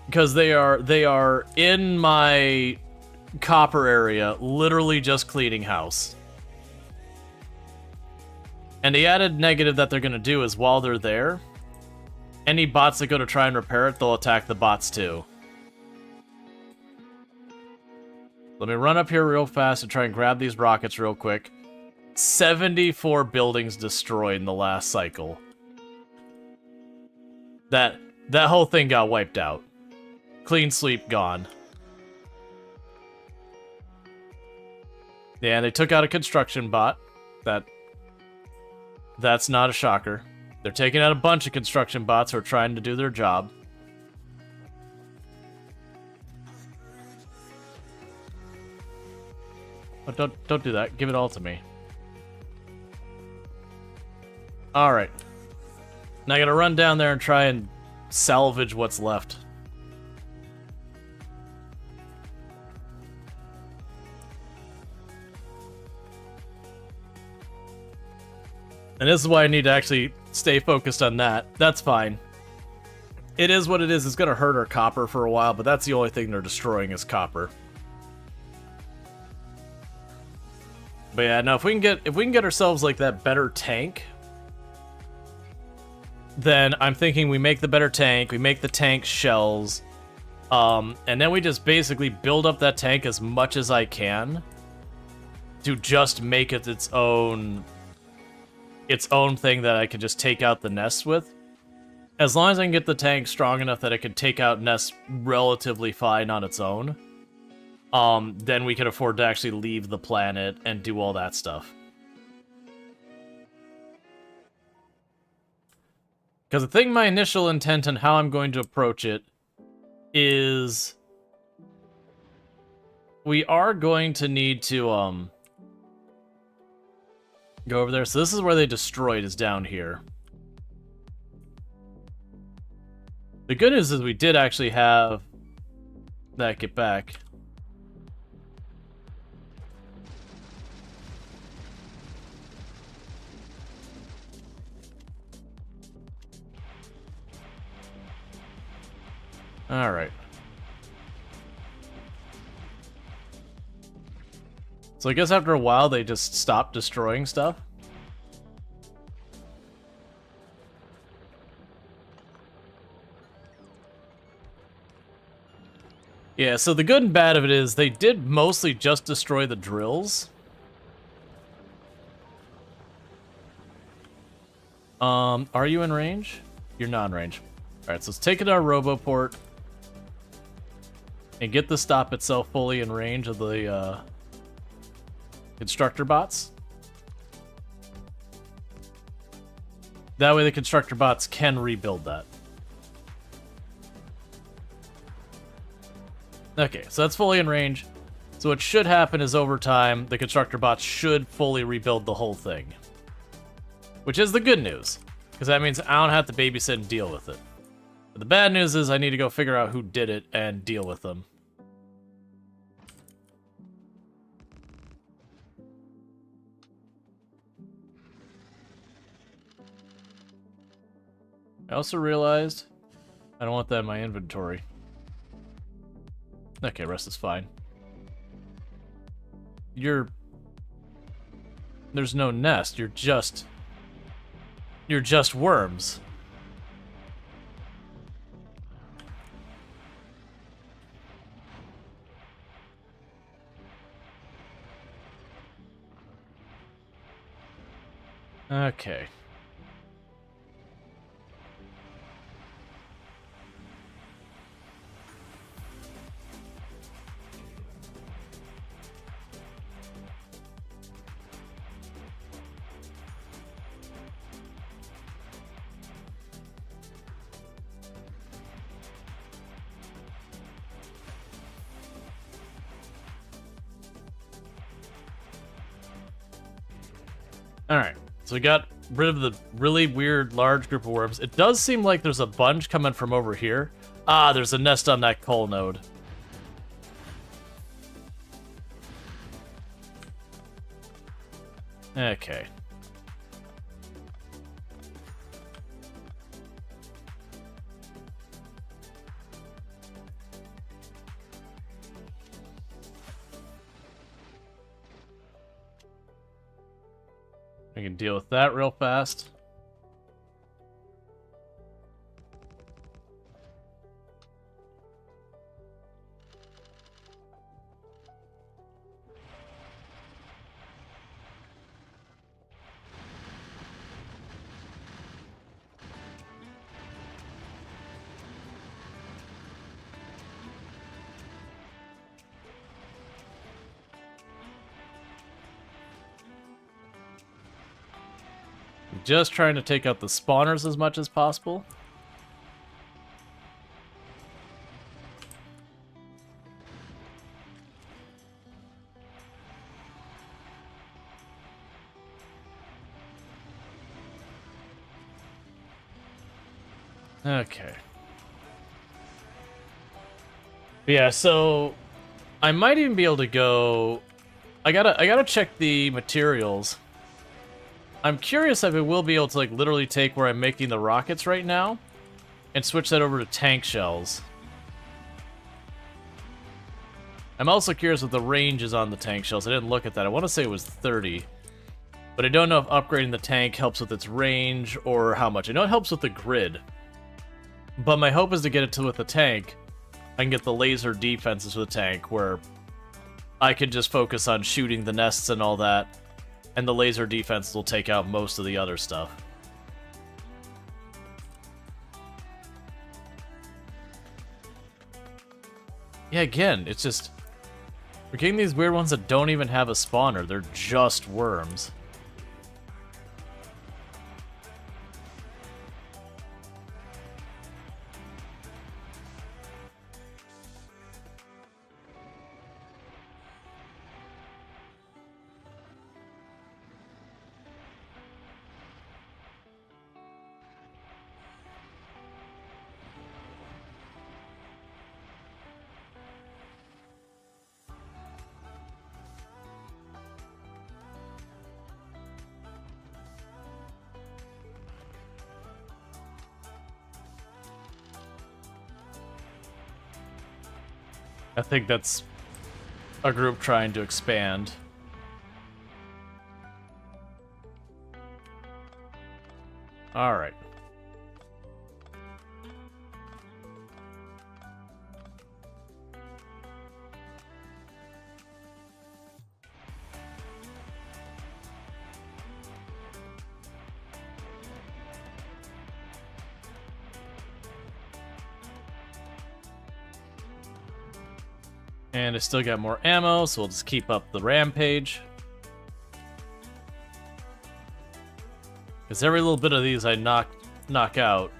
Because they are in my copper area, literally just cleaning house. And the added negative that they're going to do is while they're there, any bots that go to try and repair it, they'll attack the bots too. Let me run up here real fast and try and grab these rockets real quick. 74 buildings destroyed in the last cycle. That whole thing got wiped out. Clean sweep gone. Yeah, and they took out a construction bot. That's not a shocker. They're taking out a bunch of construction bots who are trying to do their job. Oh, don't do that. Give it all to me. Alright. Now I gotta run down there and try and salvage what's left. And this is why I need to actually stay focused on that. That's fine. It is what it is. It's going to hurt our copper for a while, but that's the only thing they're destroying is copper. But yeah, no, if we can get ourselves like that better tank, then I'm thinking we make the better tank, we make the tank shells, and then we just basically build up that tank as much as I can to just make it its own thing that I can just take out the nests with. As long as I can get the tank strong enough that it can take out nests relatively fine on its own, then we can afford to actually leave the planet and do all that stuff. Because I think my initial intent on how I'm going to approach it is we are going to need to go over there. So this is where they destroyed, is down here. The good news is we did actually have that get back. Alright. So I guess after a while they just stopped destroying stuff. Yeah, so the good and bad of it is they did mostly just destroy the drills. Are you in range? You're not in range. Alright, so let's take it to our Roboport. And get the stop itself fully in range of the constructor bots. That way the constructor bots can rebuild that. Okay, so that's fully in range. So what should happen is over time, the constructor bots should fully rebuild the whole thing. Which is the good news, because that means I don't have to babysit and deal with it. But the bad news is I need to go figure out who did it and deal with them. I also realized I don't want that in my inventory. Okay, rest is fine. There's no nest, you're just worms. Okay. Alright, so we got rid of the really weird large group of worms. It does seem like there's a bunch coming from over here. Ah, there's a nest on that coal node. Okay. We can deal with that real fast. Just trying to take out the spawners as much as possible. Okay. Yeah, so I might even be able to go. I gotta check the materials. I'm curious if I will be able to, like, literally take where I'm making the rockets right now and switch that over to tank shells. I'm also curious what the range is on the tank shells. I didn't look at that. I want to say it was 30. But I don't know if upgrading the tank helps with its range or how much. I know it helps with the grid. But my hope is to get it to with the tank. I can get the laser defenses for the tank where I can just focus on shooting the nests and all that. And the laser defense will take out most of the other stuff. Yeah, again, it's just... We're getting these weird ones that don't even have a spawner. They're just worms. I think that's a group trying to expand. Alright. And I still got more ammo, so we'll just keep up the rampage. Because every little bit of these I knock out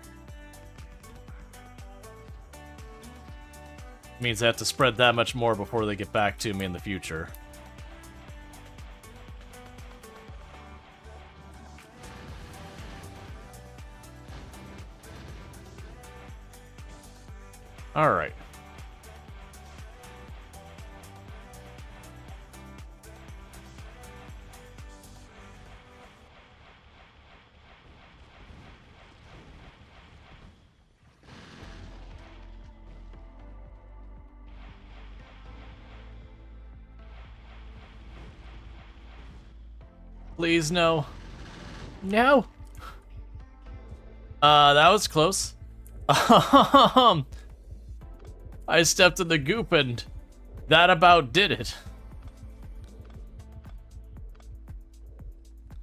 means I have to spread that much more before they get back to me in the future. Alright. Please, no. No! That was close. I stepped in the goop and that about did it.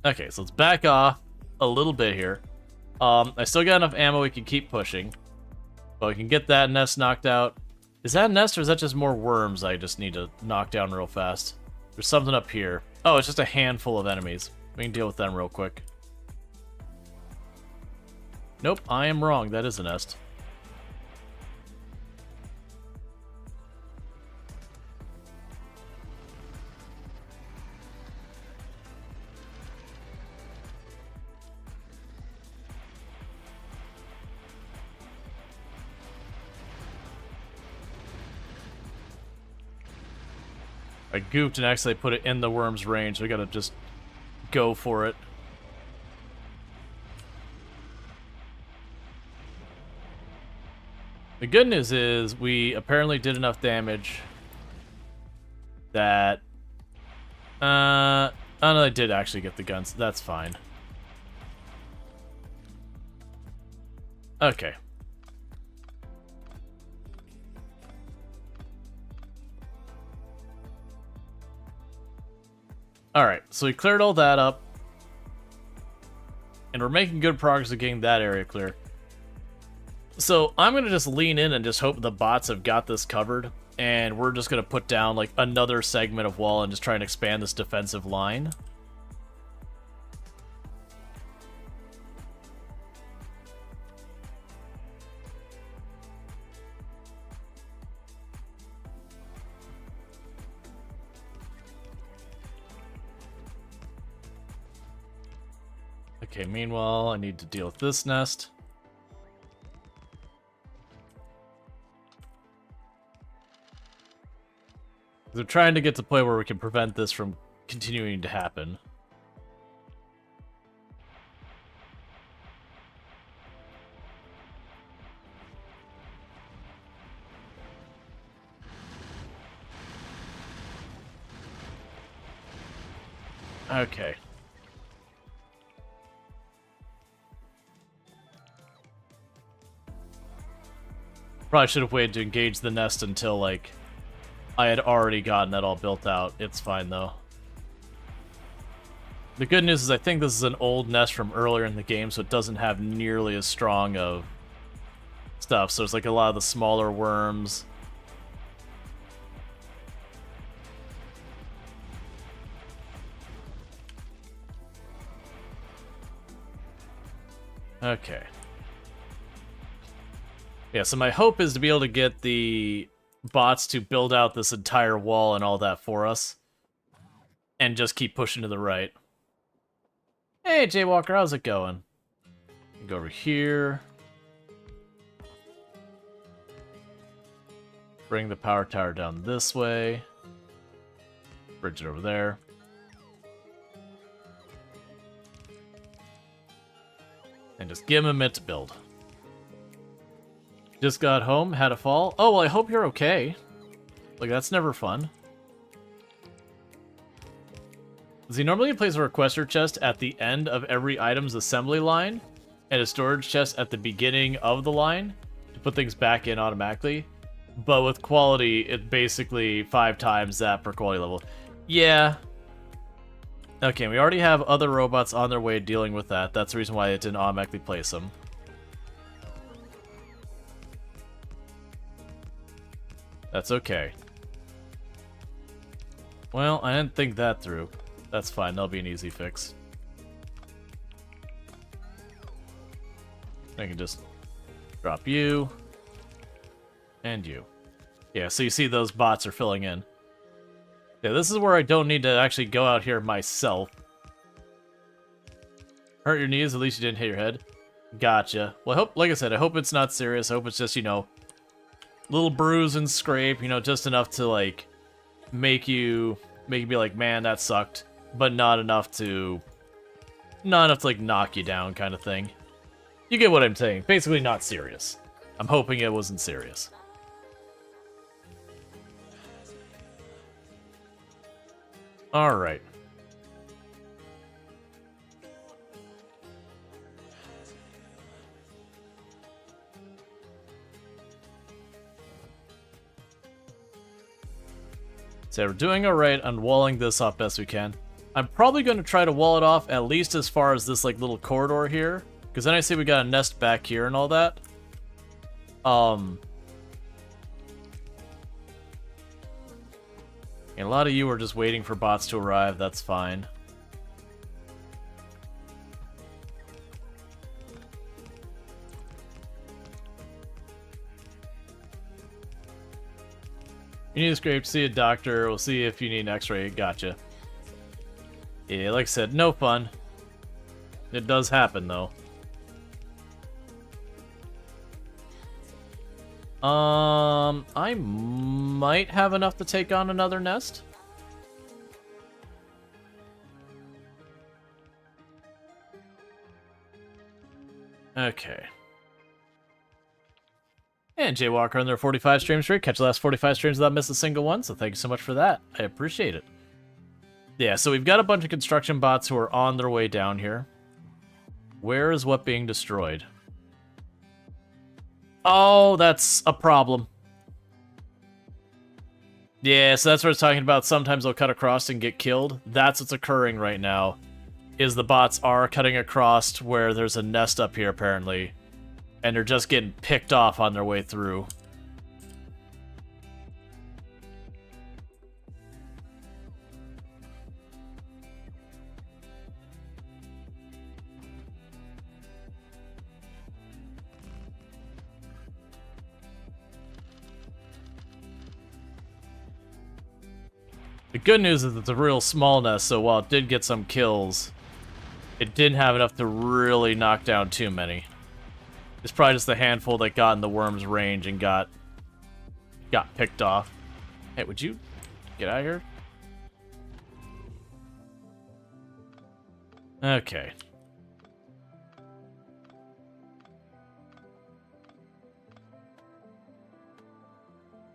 Okay, so let's back off a little bit here. I still got enough ammo we can keep pushing. But we can get that nest knocked out. Is that a nest or is that just more worms I just need to knock down real fast? There's something up here. Oh, it's just a handful of enemies. We can deal with them real quick. Nope, I am wrong. That is a nest. I gooped and actually put it in the worm's range. We gotta just go for it. The good news is we apparently did enough damage that... oh no, I did actually get the guns. That's fine. Okay. Alright, so we cleared all that up. And we're making good progress at getting that area clear. So I'm going to just lean in and just hope the bots have got this covered. And we're just going to put down like another segment of wall and just try and expand this defensive line. Okay, meanwhile, I need to deal with this nest. We're trying to get to the point where we can prevent this from continuing to happen. Okay. Probably should have waited to engage the nest until, like, I had already gotten that all built out. It's fine, though. The good news is I think this is an old nest from earlier in the game, so it doesn't have nearly as strong of stuff. So it's like a lot of the smaller worms. Okay. Yeah, so my hope is to be able to get the bots to build out this entire wall and all that for us. And just keep pushing to the right. Hey, Jaywalker, how's it going? Go over here. Bring the power tower down this way. Bridge it over there. And just give him a minute to build. Just got home, had a fall. Oh, well, I hope you're okay. Like, that's never fun. See, normally he plays a requester chest at the end of every item's assembly line, and a storage chest at the beginning of the line to put things back in automatically. But with quality, it's basically 5 times that per quality level. Yeah. Okay, we already have other robots on their way dealing with that. That's the reason why it didn't automatically place them. That's okay. Well, I didn't think that through. That's fine, that'll be an easy fix. I can just drop you. And you. Yeah, so you see those bots are filling in. Yeah, this is where I don't need to actually go out here myself. Hurt your knees, at least you didn't hit your head. Gotcha. Well, I hope, like I said, I hope it's not serious. I hope it's just, you know, little bruise and scrape, you know, just enough to, like, make you be like, man, that sucked. But not enough to, like, knock you down kind of thing. You get what I'm saying. Basically not serious. I'm hoping it wasn't serious. Alright. So we're doing alright on walling this off best we can. I'm probably going to try to wall it off at least as far as this like little corridor here. Because then I see we got a nest back here and all that. And a lot of you are just waiting for bots to arrive, that's fine. You need a scrape, see a doctor, we'll see if you need an x-ray, gotcha. Yeah, like I said, no fun. It does happen, though. I might have enough to take on another nest. Okay. And Jaywalker on their 45 stream streak. Catch the last 45 streams without missing a single one, so thank you so much for that. I appreciate it. Yeah, so we've got a bunch of construction bots who are on their way down here. Where is what being destroyed? Oh, that's a problem. Yeah, so that's what I was talking about. Sometimes they'll cut across and get killed. That's what's occurring right now, is the bots are cutting across to where there's a nest up here, apparently. And they're just getting picked off on their way through. The good news is it's a real small nest, so while it did get some kills, it didn't have enough to really knock down too many. It's probably just a handful that got in the worm's range and got picked off. Hey, would you get out of here? Okay.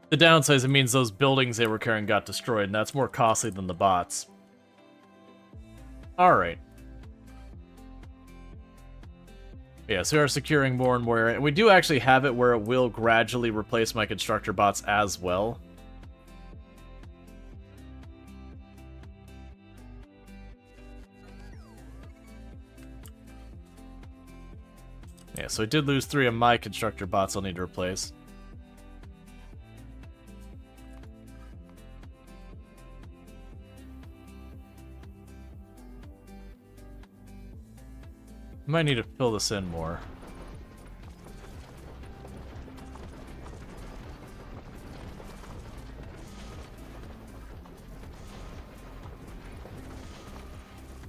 The downside is it means those buildings they were carrying got destroyed, and that's more costly than the bots. Alright. Yeah, so we are securing more and more, and we do actually have it where it will gradually replace my constructor bots as well. Yeah, so I did lose 3 of my constructor bots I'll need to replace. Might need to fill this in more.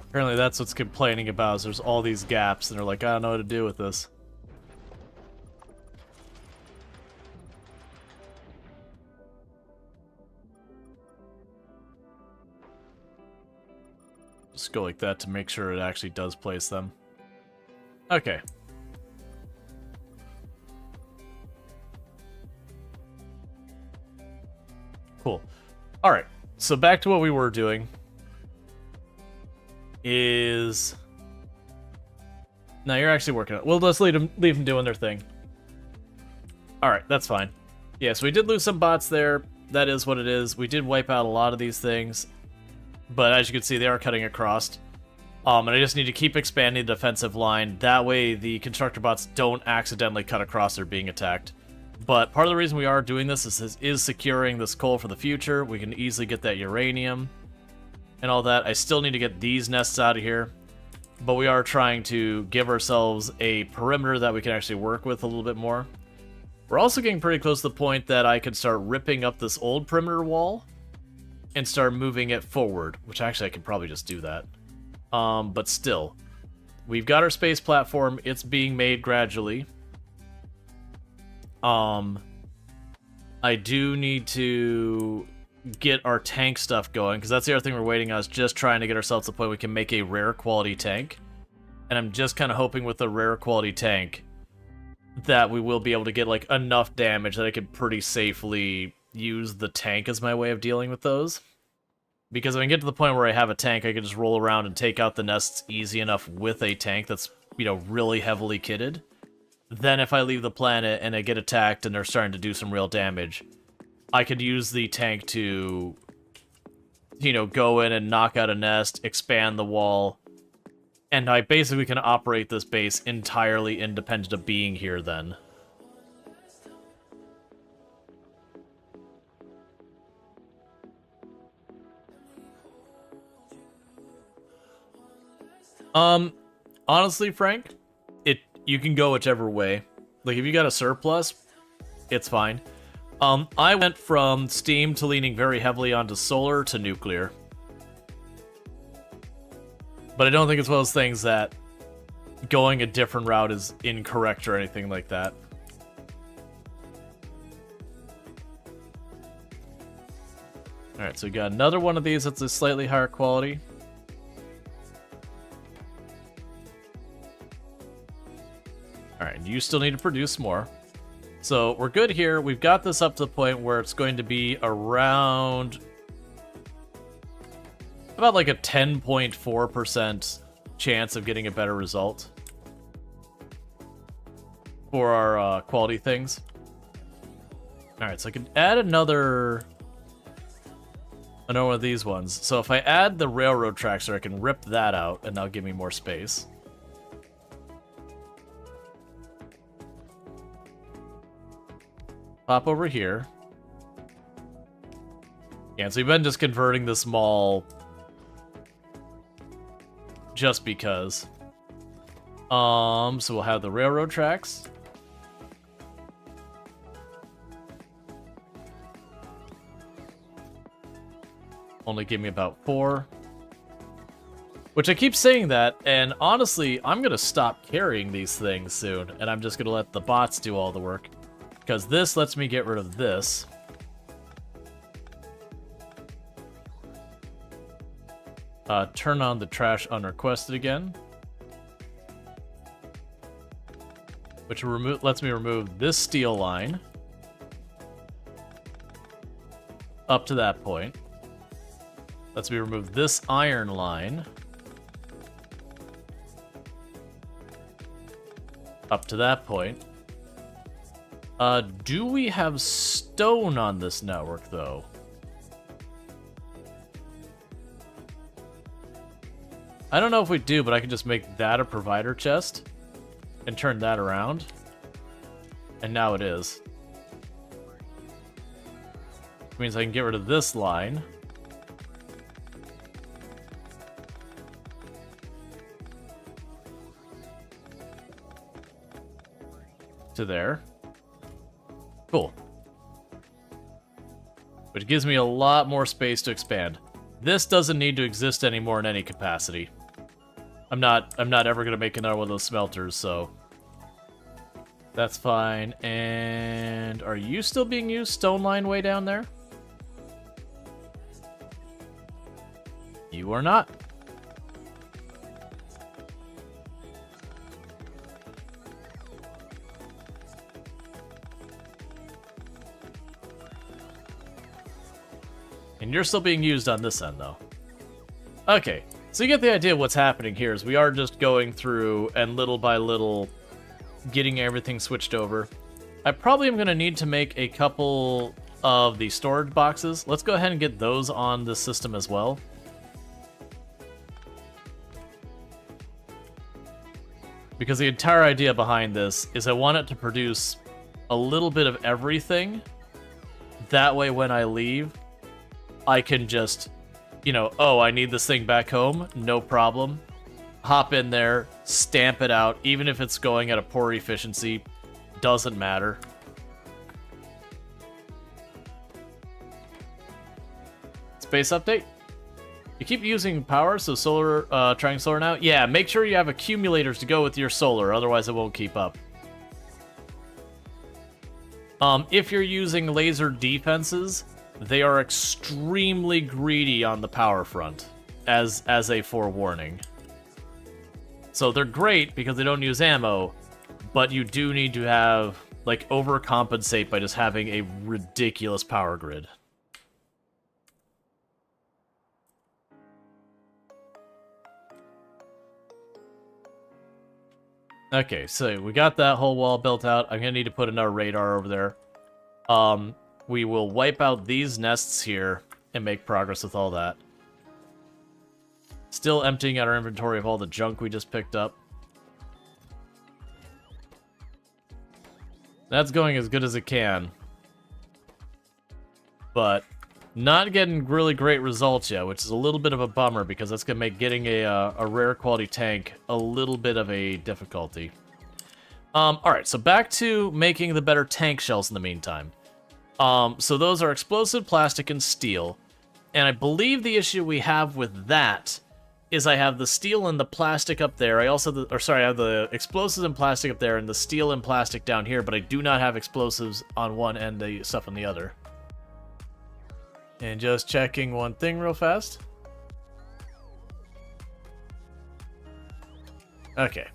Apparently that's what's complaining about, is there's all these gaps, and they're like, I don't know what to do with this. Just go like that to make sure it actually does place them. Okay. Cool. Alright, so back to what we were doing. Is... No, you're actually working on it. We'll just leave them doing their thing. Alright, that's fine. Yeah, so we did lose some bots there. That is what it is. We did wipe out a lot of these things. But as you can see, they are cutting across. And I just need to keep expanding the defensive line. That way the constructor bots don't accidentally cut across or being attacked. But part of the reason we are doing this is securing this coal for the future. We can easily get that uranium. and all that. I still need to get these nests out of here, but we are trying to give ourselves a perimeter that we can actually work with a little bit more. We're also getting pretty close to the point that I could start ripping up this old perimeter wall and start moving it forward, which actually I could probably just do that. But still, we've got our space platform. It's being made gradually. I do need to get our tank stuff going, because that's the other thing we're waiting on, is just trying to get ourselves to the point we can make a rare quality tank. And I'm just kind of hoping with a rare quality tank that we will be able to get like enough damage that I could pretty safely use the tank as my way of dealing with those. Because if I get to the point where I have a tank, I can just roll around and take out the nests easy enough with a tank that's, you know, really heavily kitted. Then if I leave the planet and I get attacked and they're starting to do some real damage, I could use the tank to, you know, go in and knock out a nest, expand the wall, and I basically can operate this base entirely independent of being here then. Honestly, Frank, you can go whichever way. Like, if you got a surplus, it's fine. I went from steam to leaning very heavily onto solar to nuclear. But I don't think it's one of those things that going a different route is incorrect or anything like that. Alright, so we got another one of these that's a slightly higher quality. Alright, you still need to produce more. So we're good here. We've got this up to the point where it's going to be around about like a 10.4% chance of getting a better result for our quality things. Alright, so I can add another one of these ones. So if I add the railroad tracks, I can rip that out and that'll give me more space. Pop over here. Yeah, so we've been just converting this mall just because. So we'll have the railroad tracks. Only give me about 4. Which I keep saying that, and honestly, I'm gonna stop carrying these things soon, and I'm just gonna let the bots do all the work. Because this lets me get rid of this. Turn on the trash unrequested again. Which lets me remove this steel line. Up to that point. Lets me remove this iron line. Up to that point. Do we have stone on this network, though? I don't know if we do, but I can just make that a provider chest and turn that around. And now it is. Which means I can get rid of this line. To there. Cool. Which gives me a lot more space to expand. This doesn't need to exist anymore in any capacity. I'm not ever gonna make another one of those smelters, so that's fine. And are you still being used? Stone line way down there? You are not. And you're still being used on this end, though. Okay, so you get the idea of what's happening here is we are just going through and little by little getting everything switched over. I probably am going to need to make a couple of the storage boxes. Let's go ahead and get those on the system as well. Because the entire idea behind this is I want it to produce a little bit of everything. That way when I leave, I can just, you know, oh, I need this thing back home, no problem. Hop in there, stamp it out, even if it's going at a poor efficiency, doesn't matter. Space update. You keep using power, so solar, trying solar now? Yeah, make sure you have accumulators to go with your solar, otherwise it won't keep up. If you're using laser defenses, they are extremely greedy on the power front, as a forewarning. So they're great because they don't use ammo, but you do need to have, like, overcompensate by just having a ridiculous power grid. Okay, so we got that whole wall built out. I'm gonna need to put another radar over there. We will wipe out these nests here and make progress with all that. Still emptying out our inventory of all the junk we just picked up. That's going as good as it can. But not getting really great results yet, which is a little bit of a bummer because that's going to make getting a rare quality tank a little bit of a difficulty. Alright, so back to making the better tank shells in the meantime. So those are explosive, plastic, and steel. And I believe the issue we have with that is I have the steel and the plastic up there. I also, I have the explosives and plastic up there and the steel and plastic down here, but I do not have explosives on one and the stuff on the other. And just checking one thing real fast. Okay.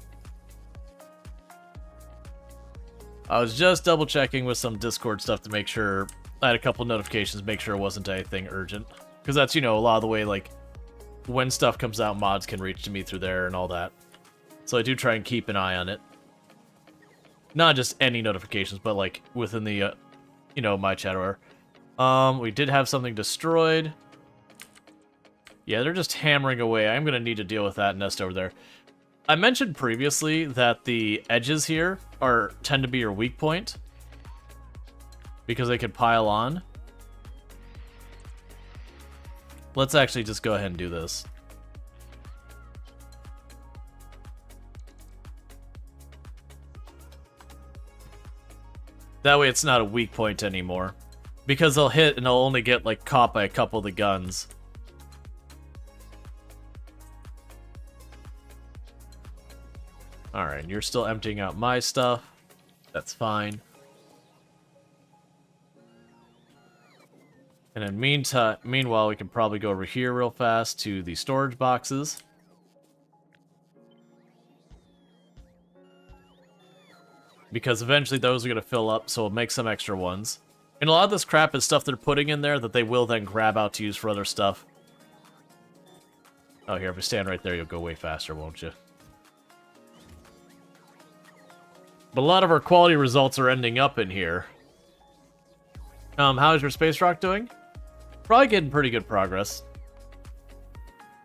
I was just double checking with some Discord stuff to make sure I had a couple notifications, make sure it wasn't anything urgent. Because that's, you know, a lot of the way, like, when stuff comes out, mods can reach to me through there and all that. So I do try and keep an eye on it. Not just any notifications, but, like, within the, you know, my chat or we did have something destroyed. Yeah, they're just hammering away. I'm going to need to deal with that nest over there. I mentioned previously that the edges here tend to be your weak point. Because they could pile on. Let's actually just go ahead and do this. That way it's not a weak point anymore. Because they'll hit and they'll only get, like, caught by a couple of the guns. Alright, you're still emptying out my stuff. That's fine. And then meanwhile, we can probably go over here real fast to the storage boxes. Because eventually those are going to fill up, so we'll make some extra ones. And a lot of this crap is stuff they're putting in there that they will then grab out to use for other stuff. Oh, here, if you stand right there, you'll go way faster, won't you? But a lot of our quality results are ending up in here. How is your space rock doing? Probably getting pretty good progress.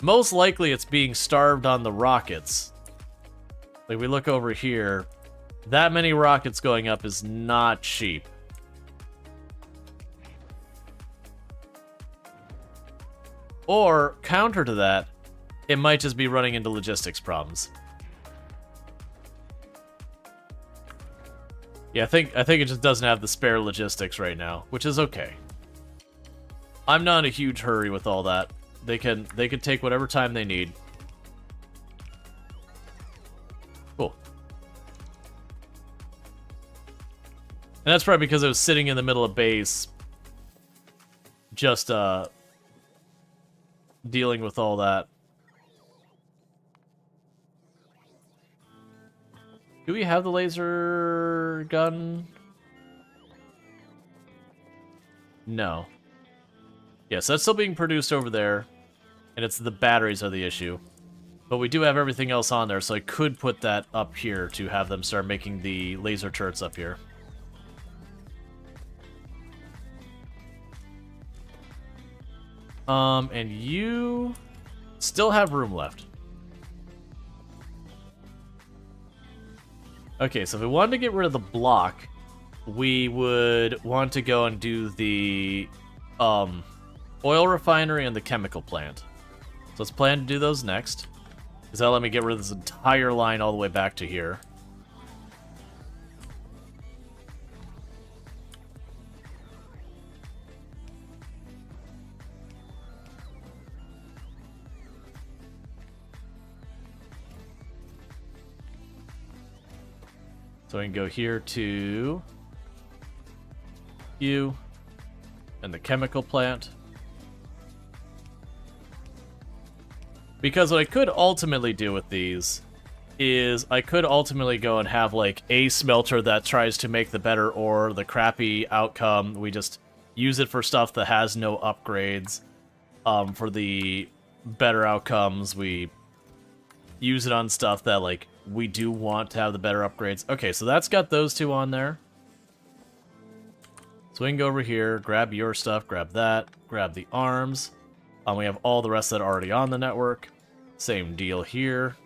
Most likely it's being starved on the rockets. Like, we look over here. That many rockets going up is not cheap. Or, counter to that, it might just be running into logistics problems. Yeah, I think it just doesn't have the spare logistics right now, which is okay. I'm not in a huge hurry with all that. They can take whatever time they need. Cool. And that's probably because I was sitting in the middle of base, just dealing with all that. Do we have the laser gun? No. Yes, that's still being produced over there. And it's the batteries are the issue. But we do have everything else on there, so I could put that up here to have them start making the laser turrets up here. And you still have room left. Okay, so if we wanted to get rid of the block, we would want to go and do the oil refinery and the chemical plant. So let's plan to do those next. Because that'll let me get rid of this entire line all the way back to here. So we can go here to you and the chemical plant. Because what I could ultimately do with these is I could ultimately go and have like a smelter that tries to make the better ore, the crappy outcome. We just use it for stuff that has no upgrades. For the better outcomes, we use it on stuff that like we do want to have the better upgrades. Okay, so that's got those two on there. So we can go over here, grab your stuff, grab that, grab the arms. We have all the rest that are already on the network. Same deal here.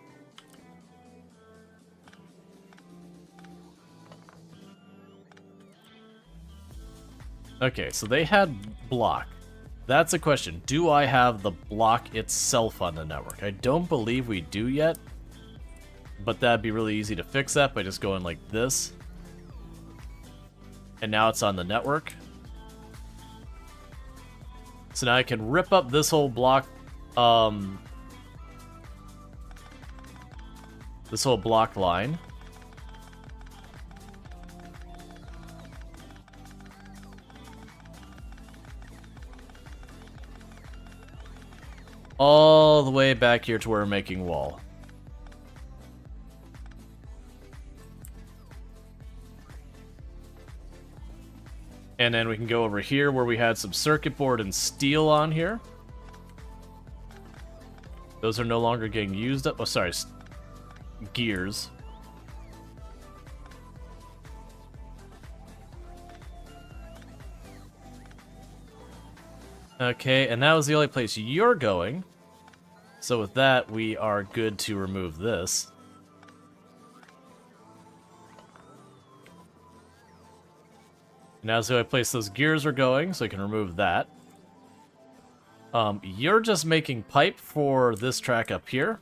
Okay, so they had block. That's a question. Do I have the block itself on the network? I don't believe we do yet. But that'd be really easy to fix that by just going like this. And now it's on the network. So now I can rip up this whole block, this whole block line. All the way back here to where we're making wall. And then we can go over here where we had some circuit board and steel on here. Those are no longer getting used up. Oh, sorry. Gears. Okay, and that was the only place you're going. So with that, we are good to remove this. Now so I place those gears are going, so I can remove that. You're just making pipe for this track up here.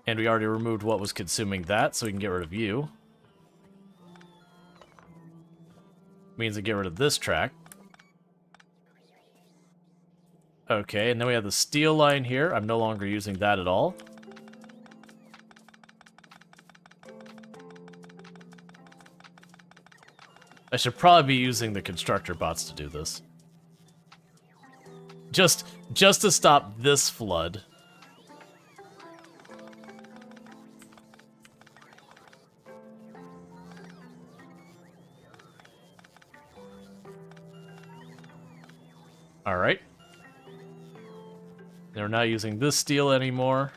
And we already removed what was consuming that, so we can get rid of you. Means I get rid of this track. Okay, and then we have the steel line here. I'm no longer using that at all. I should probably be using the constructor bots to do this. Just to stop this flood. Alright. They're not using this steel anymore.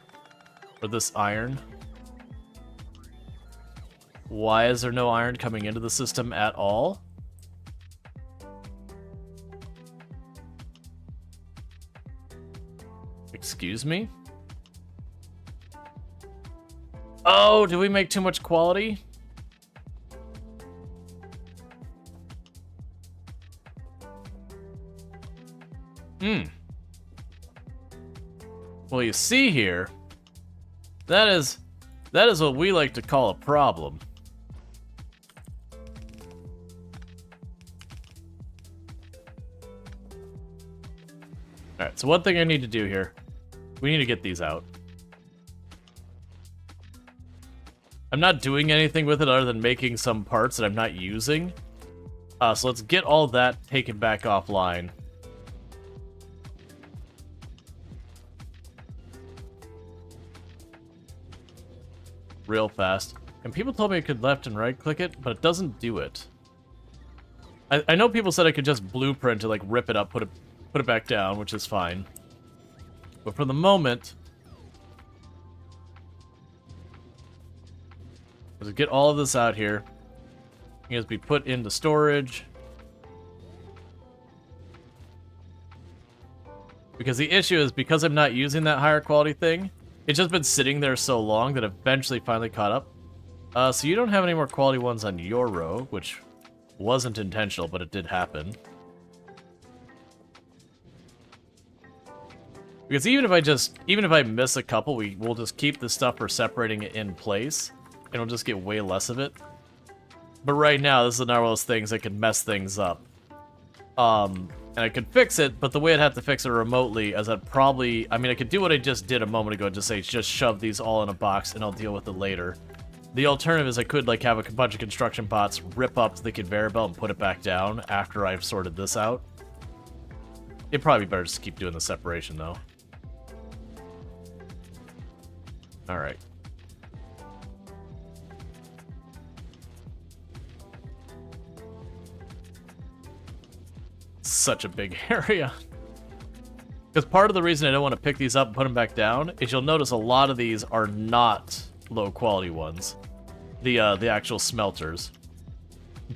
Or this iron. Why is there no iron coming into the system at all? Excuse me? Oh, did we make too much quality? Well, you see here, that is what we like to call a problem. Alright, so one thing I need to do here, we need to get these out. I'm not doing anything with it other than making some parts that I'm not using. So let's get all that taken back offline. Real fast. And people told me I could left and right click it, but it doesn't do it. I know people said I could just blueprint to like rip it up, put it back down, which is fine. But for the moment, let's get all of this out here. It has to be put into storage. Because the issue is, because I'm not using that higher quality thing, it's just been sitting there so long that eventually finally caught up. So you don't have any more quality ones on your row, which wasn't intentional, but it did happen. Because even if I miss a couple, we'll just keep the stuff for separating it in place, and we'll just get way less of it. But right now, this is another one of those things that could mess things up. And I could fix it, but the way I'd have to fix it remotely is I'd probably... I mean, I could do what I just did a moment ago and just say, just shove these all in a box and I'll deal with it later. The alternative is I could, like, have a bunch of construction bots rip up the conveyor belt and put it back down after I've sorted this out. It'd probably be better just to keep doing the separation, though. Alright. Such a big area. Because part of the reason I don't want to pick these up and put them back down is you'll notice a lot of these are not low quality ones. The actual smelters.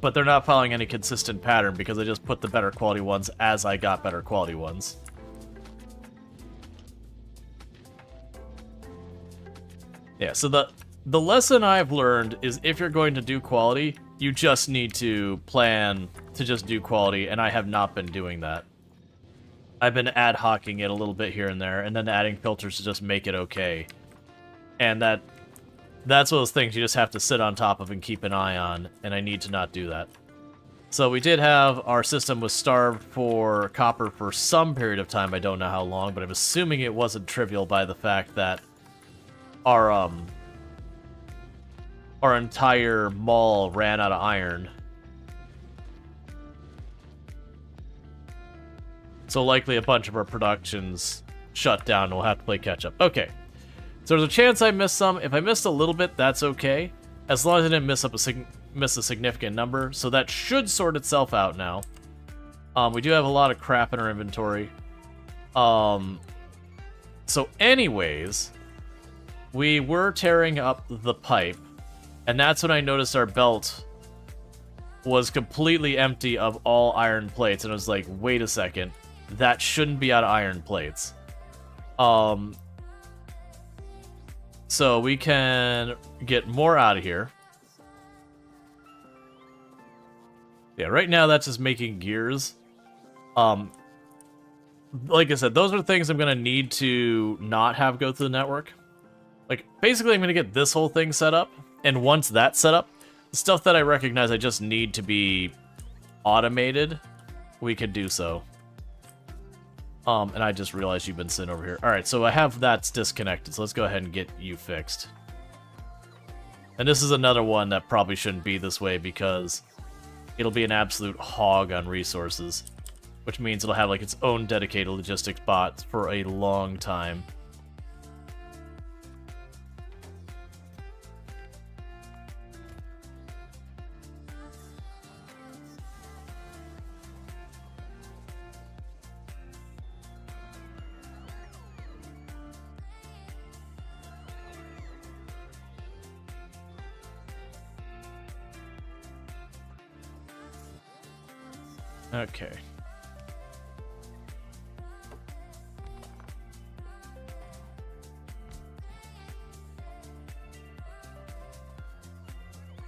But they're not following any consistent pattern because I just put the better quality ones as I got better quality ones. Yeah, so the lesson I've learned is if you're going to do quality, you just need to plan to just do quality, and I have not been doing that. I've been ad hocing it a little bit here and there, and then adding filters to just make it okay. And that's one of those things you just have to sit on top of and keep an eye on, and I need to not do that. So we did have our system was starved for copper for some period of time, I don't know how long, but I'm assuming it wasn't trivial by the fact that our entire mall ran out of iron. So likely a bunch of our productions shut down and we'll have to play catch up. Okay. So there's a chance I missed some. If I missed a little bit, that's okay. As long as I didn't miss a significant number. So that should sort itself out now. We do have a lot of crap in our inventory. So anyways, we were tearing up the pipe. And that's when I noticed our belt was completely empty of all iron plates. And I was like, wait a second. That shouldn't be out of iron plates. So we can get more out of here. Yeah, right now that's just making gears. Like I said, those are things I'm going to need to not have go through the network. Like, basically I'm going to get this whole thing set up. And once that's set up, the stuff that I recognize I just need to be automated, we could do so. And I just realized you've been sitting over here. Alright, so I have that's disconnected, so let's go ahead and get you fixed. And this is another one that probably shouldn't be this way because it'll be an absolute hog on resources. Which means it'll have like its own dedicated logistics bot for a long time. Okay.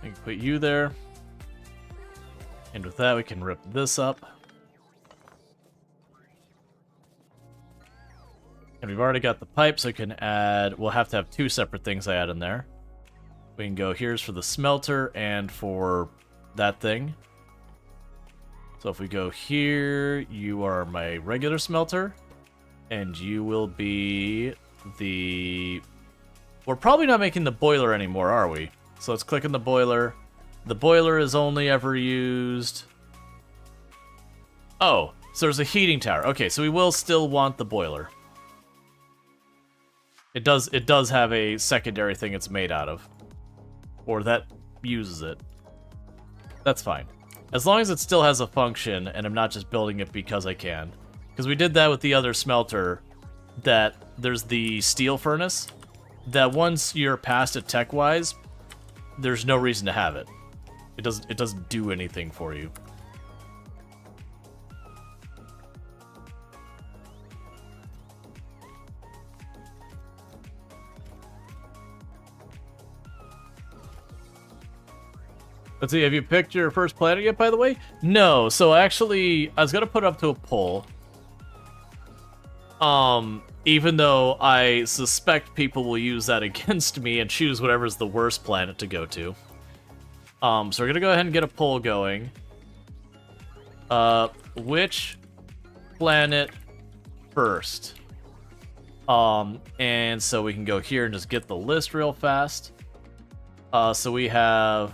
We can put you there. And with that, we can rip this up. And we've already got the pipe, so we can add... We'll have to have two separate things I add in there. We can go here's for the smelter and for that thing. So if we go here, you are my regular smelter, and you will be the... We're probably not making the boiler anymore, are we? So let's click on the boiler. The boiler is only ever used... Oh, so there's a heating tower. Okay, so we will still want the boiler. It does have a secondary thing it's made out of. Or that uses it. That's fine. As long as it still has a function, and I'm not just building it because I can. Because we did that with the other smelter, that there's the steel furnace, that once you're past it tech-wise, there's no reason to have it. It doesn't do anything for you. Let's see, have you picked your first planet yet, by the way? No, so actually, I was gonna put it up to a poll. Even though I suspect people will use that against me and choose whatever's the worst planet to go to. So we're gonna go ahead and get a poll going. Which planet first? And so we can go here and just get the list real fast. So we have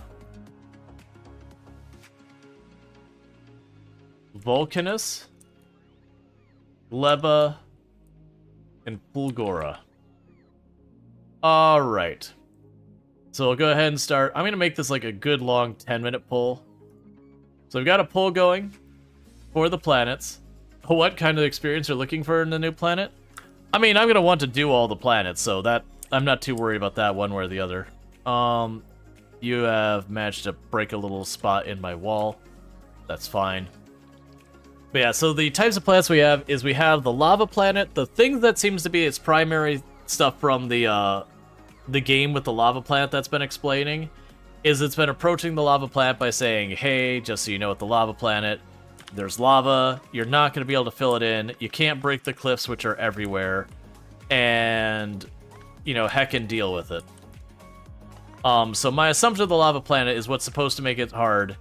Vulcanus, Gleba, and Fulgora. Alright. So we'll go ahead and start. I'm going to make this like a good long 10-minute poll. So we've got a poll going for the planets. What kind of experience you're looking for in the new planet? I mean, I'm going to want to do all the planets, so that I'm not too worried about that one way or the other. You have managed to break a little spot in my wall. That's fine. But yeah, so the types of planets we have is we have the lava planet. The thing that seems to be its primary stuff from the game with the lava planet that's been explaining is it's been approaching the lava planet by saying, hey, just so you know, with the lava planet, there's lava. You're not going to be able to fill it in. You can't break the cliffs, which are everywhere. And, you know, heckin' deal with it. So my assumption of the lava planet is what's supposed to make it hard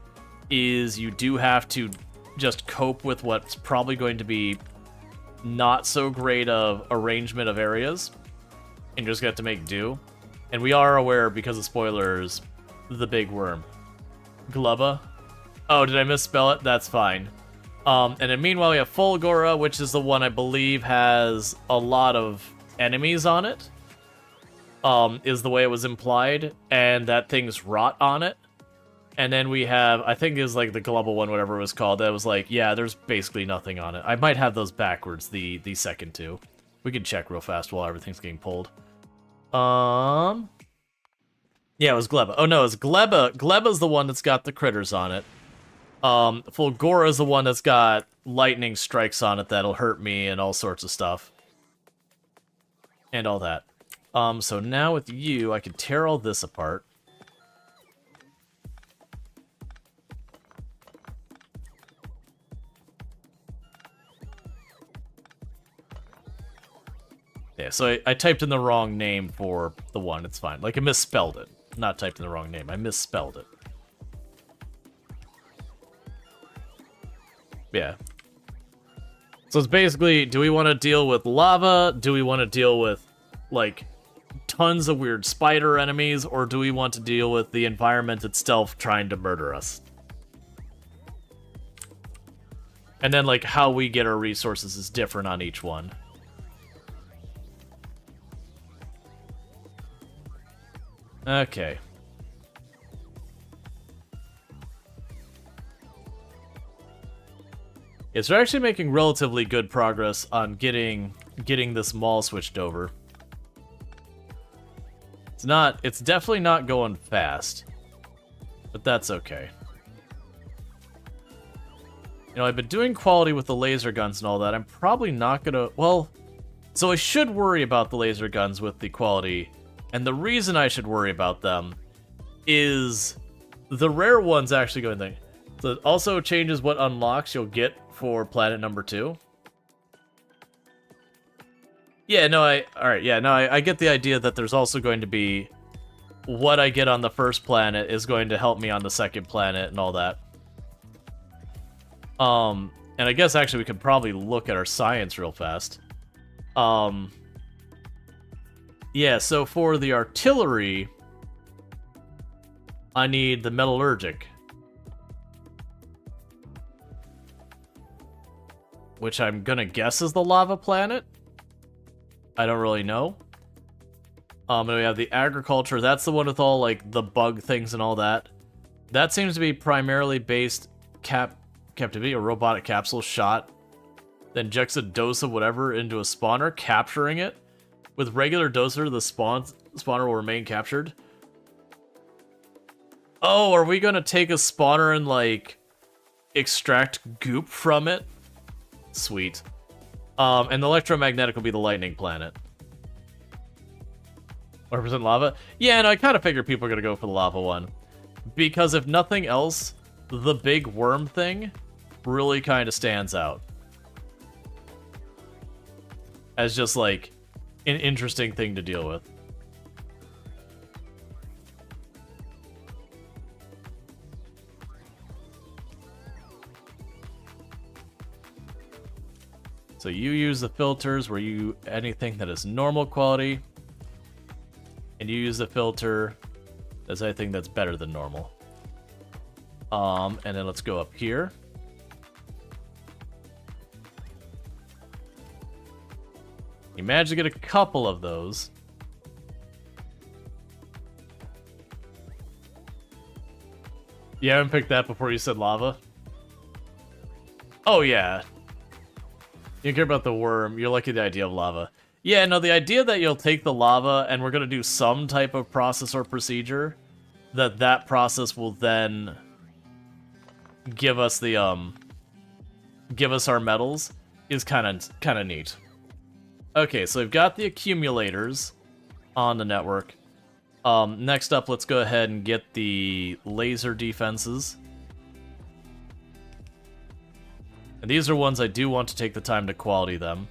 is you do have to just cope with what's probably going to be not so great of arrangement of areas. And you're just going to have to make do. And we are aware, because of spoilers, the big worm. Gleba. Oh, did I misspell it? That's fine. And then meanwhile we have Fulgora, which is the one I believe has a lot of enemies on it. Is the way it was implied, and that thing's rot on it. And then we have, I think is like the global one, whatever it was called, that was like, yeah, there's basically nothing on it. I might have those backwards, the second two. We can check real fast while everything's getting pulled. Yeah, it was Gleba. Oh no, it's Gleba. Gleba's the one that's got the critters on it. Fulgora's the one that's got lightning strikes on it that'll hurt me and all sorts of stuff. And all that. So now with you, I can tear all this apart. Yeah, so I typed in the wrong name for the one. It's fine. Like, I misspelled it. Not typed in the wrong name. I misspelled it. Yeah. So it's basically, do we want to deal with lava? Do we want to deal with, like, tons of weird spider enemies? Or do we want to deal with the environment itself trying to murder us? And then, like, how we get our resources is different on each one. Okay. Yes, we're actually making relatively good progress on getting this mall switched over. It's definitely not going fast, but that's okay. You know, I've been doing quality with the laser guns and all that. I'm probably not gonna, well, so I should worry about the laser guns with the quality. And the reason I should worry about them is the rare ones actually going thing. So it also changes what unlocks you'll get for planet number 2. Yeah, no, I get the idea that there's also going to be what I get on the first planet is going to help me on the second planet and all that. And I guess actually we could probably look at our science real fast. Yeah, so for the artillery, I need the metallurgic. Which I'm gonna guess is the lava planet. I don't really know. And we have the agriculture. That's the one with all, like, the bug things and all that. That seems to be primarily based captivity, a robotic capsule shot. Then injects a dose of whatever into a spawner, capturing it. With regular doser, the spawner will remain captured. Oh, are we gonna take a spawner and, like, extract goop from it? Sweet. And the electromagnetic will be the lightning planet. 100% lava? Yeah, no, I kind of figured people are gonna go for the lava one. Because if nothing else, the big worm thing really kind of stands out as just like an interesting thing to deal with. So you use the filters where you anything that is normal quality, and you use the filter as anything that's better than normal. And then let's go up here. You managed to get a couple of those. You haven't picked that before you said lava? Oh yeah. You don't care about the worm, you're liking the idea of lava. Yeah, no, the idea that you'll take the lava and we're gonna do some type of process or procedure, that process will then give us the give us our metals, is kind of neat. Okay, so we've got the accumulators on the network. Next up, let's go ahead and get the laser defenses. And these are ones I do want to take the time to quality them.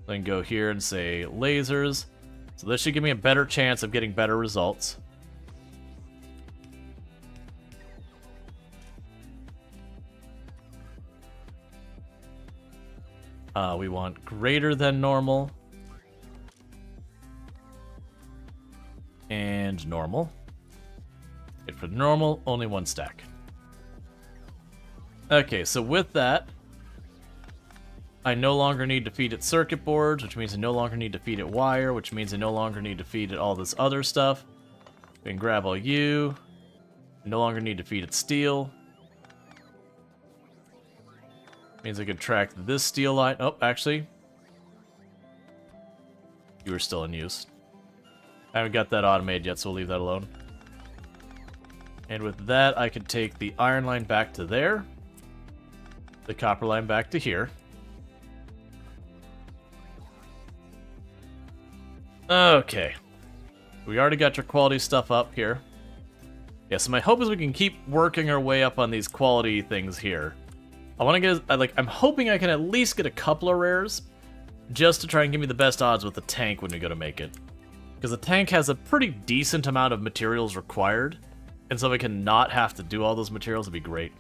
Then go here and say lasers. So this should give me a better chance of getting better results. We want greater than normal. And normal. And for normal, only one stack. Okay, so with that, I no longer need to feed it circuit boards, which means I no longer need to feed it wire, which means I no longer need to feed it all this other stuff. We can grab all you. No longer need to feed it steel. Means I can track this steel line. Oh, actually, you are still in use. I haven't got that automated yet, so we'll leave that alone. And with that, I can take the iron line back to there. The copper line back to here. Okay. We already got your quality stuff up here. Yeah, so my hope is we can keep working our way up on these quality things here. I want to get, I'm hoping I can at least get a couple of rares, just to try and give me the best odds with the tank when we go to make it. Because the tank has a pretty decent amount of materials required, and so if I can not have to do all those materials, it'd be great.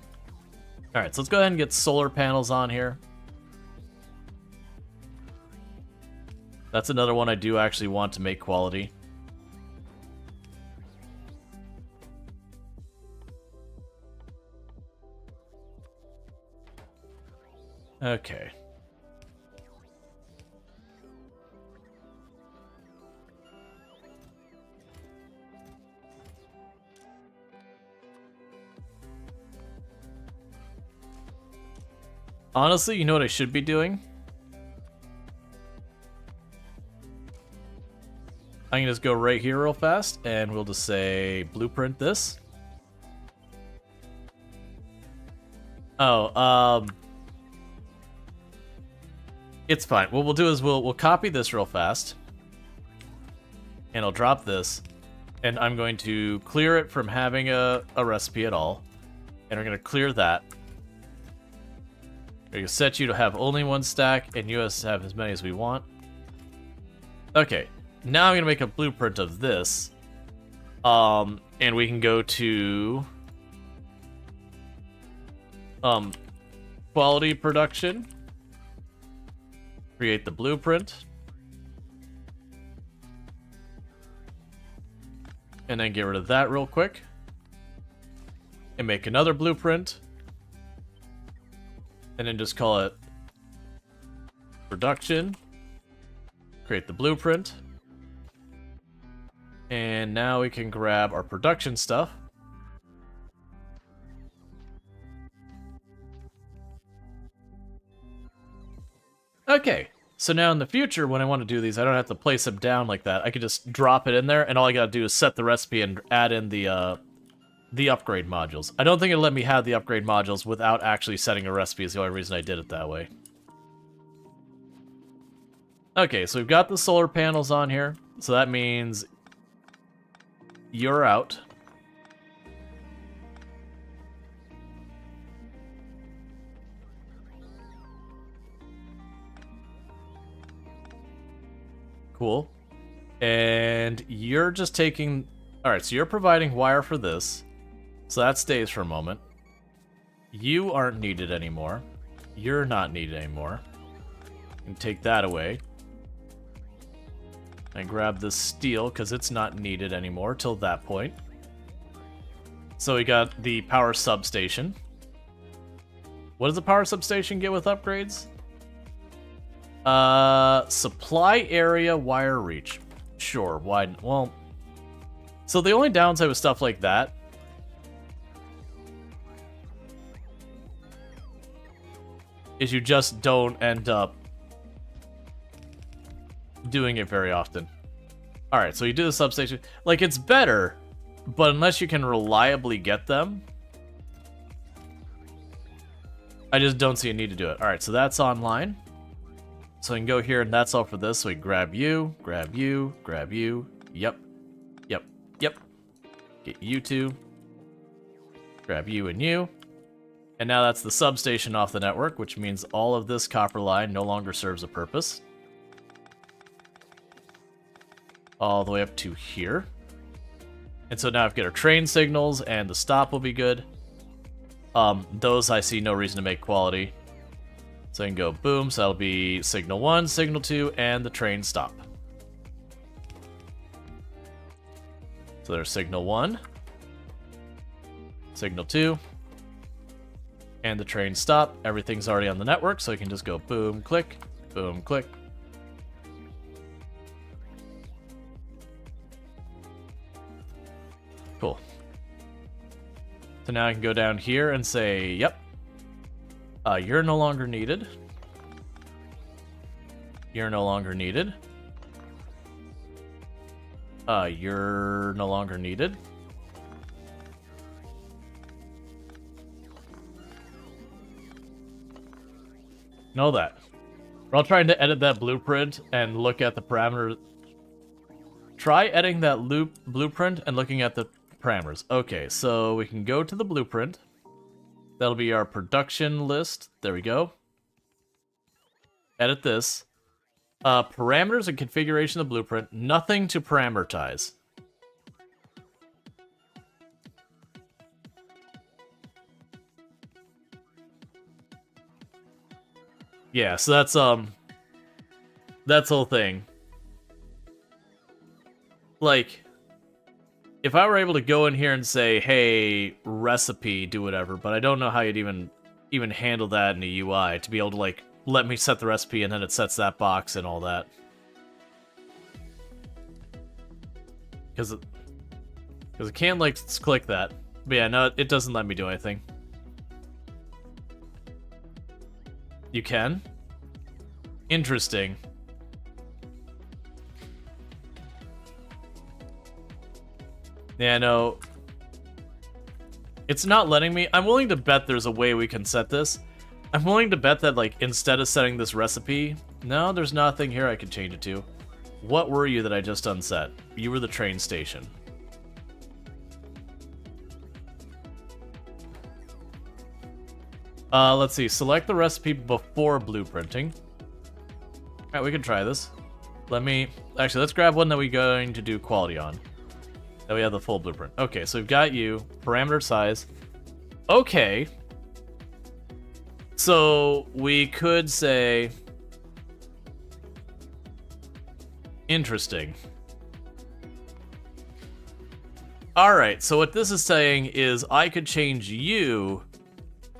Alright, so let's go ahead and get solar panels on here. That's another one I do actually want to make quality. Okay. Honestly, you know what I should be doing? I can just go right here real fast, and we'll just say blueprint this. Oh, it's fine. What we'll do is we'll copy this real fast, and I'll drop this, and I'm going to clear it from having a recipe at all, and we're going to clear that. We're going to set you to have only one stack, and you us have as many as we want. Okay, now I'm going to make a blueprint of this, and we can go to quality production. Create the blueprint. And then get rid of that real quick. And make another blueprint. And then just call it production. Create the blueprint. And now we can grab our production stuff. Okay, so now in the future, when I want to do these, I don't have to place them down like that. I can just drop it in there, and all I gotta do is set the recipe and add in the upgrade modules. I don't think it'll let me have the upgrade modules without actually setting a recipe is the only reason I did it that way. Okay, so we've got the solar panels on here, so that means you're out. Cool. And you're just taking... Alright, so you're providing wire for this. So that stays for a moment. You aren't needed anymore. You're not needed anymore. And take that away. And grab this steel, because it's not needed anymore till that point. So we got the power substation. What does the power substation get with upgrades? Supply area wire reach. Sure, why? Well, so the only downside with stuff like that is you just don't end up doing it very often. Alright, so you do the substation. Like, it's better, but unless you can reliably get them, I just don't see a need to do it. Alright, so that's online. So we can go here, and that's all for this. So we grab you, grab you, grab you. Yep. Yep. Yep. Get you two. Grab you and you. And now that's the substation off the network, which means all of this copper line no longer serves a purpose. All the way up to here. And so now I've got our train signals, and the stop will be good. Those I see no reason to make quality. So I can go boom, so that'll be signal 1, signal 2, and the train stop. So there's signal 1, signal 2, and the train stop. Everything's already on the network, so I can just go boom, click, boom, click. Cool. So now I can go down here and say, yep. You're no longer needed. You're no longer needed. You're no longer needed. Know that. We're all trying to edit that blueprint and look at the parameters. Try editing that blueprint and looking at the parameters. Okay, so we can go to the blueprint. That'll be our production list. There we go. Edit this. Parameters and configuration of the blueprint. Nothing to parameterize. Yeah, so that's the whole thing. Like, if I were able to go in here and say, hey, recipe, do whatever, but I don't know how you'd even handle that in a UI, to be able to, like, let me set the recipe and then it sets that box and all that. Because it can't, like, click that. But yeah, no, it doesn't let me do anything. You can? Interesting. Yeah, no. It's not letting me. I'm willing to bet there's a way we can set this. I'm willing to bet that, like, instead of setting this recipe... No, there's nothing here I could change it to. What were you that I just unset? You were the train station. Let's see. Select the recipe before blueprinting. Alright, we can try this. Actually, let's grab one that we're going to do quality on. That we have the full blueprint. Okay, so we've got you. Parameter size. Okay. So we could say... Interesting. Alright, so what this is saying is I could change you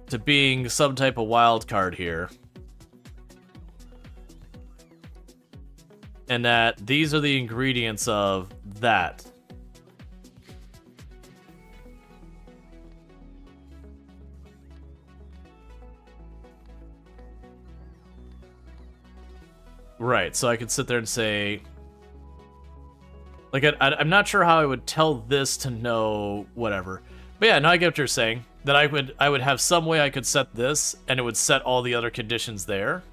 to being some type of wild card here. And that these are the ingredients of that. Right, so I could sit there and say... Like, I'm not sure how I would tell this to know whatever. But yeah, now I get what you're saying. That I would have some way I could set this, and it would set all the other conditions there.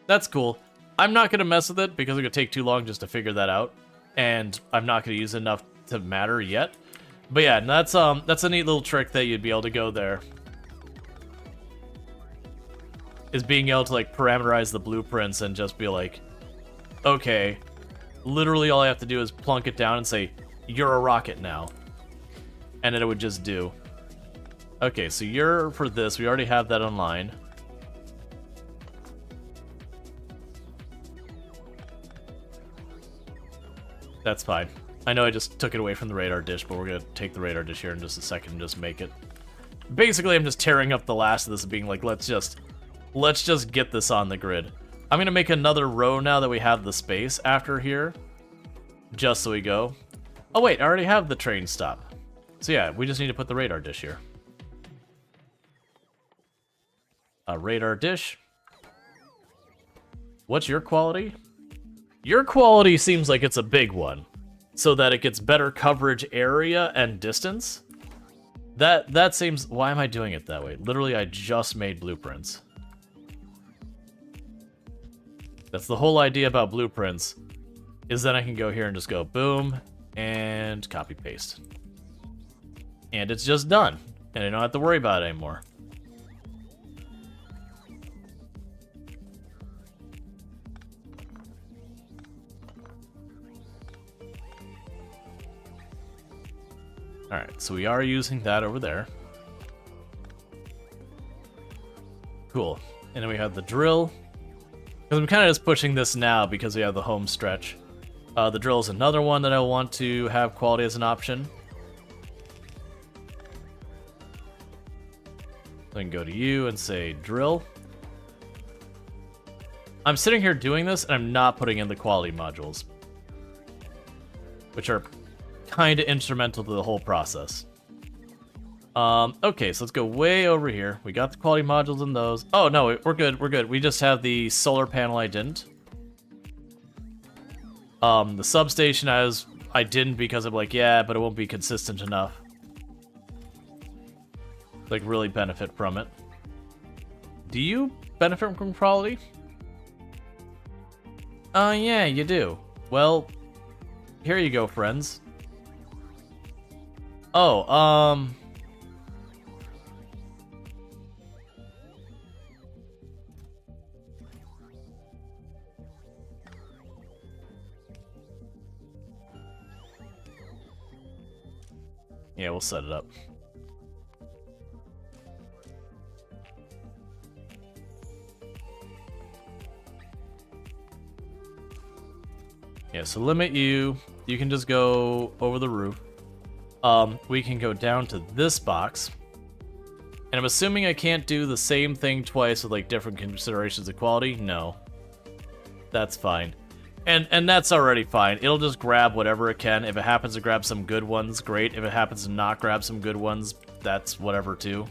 That's cool. I'm not going to mess with it, because it would take too long just to figure that out. and I'm not going to use enough to matter yet. But yeah, that's a neat little trick that you'd be able to go there. Is being able to like parameterize the blueprints and just be like, okay, literally all I have to do is plunk it down and say, you're a rocket now. And then it would just do. Okay, so you're for this. We already have that online. That's fine. I know I just took it away from the radar dish, but we're going to take the radar dish here in just a second and just make it. Basically, I'm just tearing up the last of this and being like, let's just get this on the grid. I'm going to make another row now that we have the space after here. Just so we go. Oh wait, I already have the train stop. So yeah, we just need to put the radar dish here. A radar dish. What's your quality? Your quality seems like it's a big one. So that it gets better coverage area and distance. That seems... Why am I doing it that way? Literally, I just made blueprints. That's the whole idea about blueprints, is that I can go here and just go boom, and copy paste. And it's just done, and I don't have to worry about it anymore. Alright, so we are using that over there. Cool. And then we have the drill. Because I'm kind of just pushing this now because we have the home stretch. The drill is another one that I want to have quality as an option. So I can go to you and say drill. I'm sitting here doing this and I'm not putting in the quality modules, which are kind of instrumental to the whole process. Okay, so let's go way over here. We got the quality modules in those. Oh, no, we're good, we're good. We just have the solar panel I didn't. The substation I didn't because I'm like, yeah, but it won't be consistent enough. Like, really benefit from it. Do you benefit from quality? Yeah, you do. Well, here you go, friends. Oh, yeah, we'll set it up. Yeah, so limit you. You can just go over the roof. We can go down to this box. And I'm assuming I can't do the same thing twice with like different considerations of quality. No. That's fine. And that's already fine. It'll just grab whatever it can. If it happens to grab some good ones, great. If it happens to not grab some good ones, that's whatever too.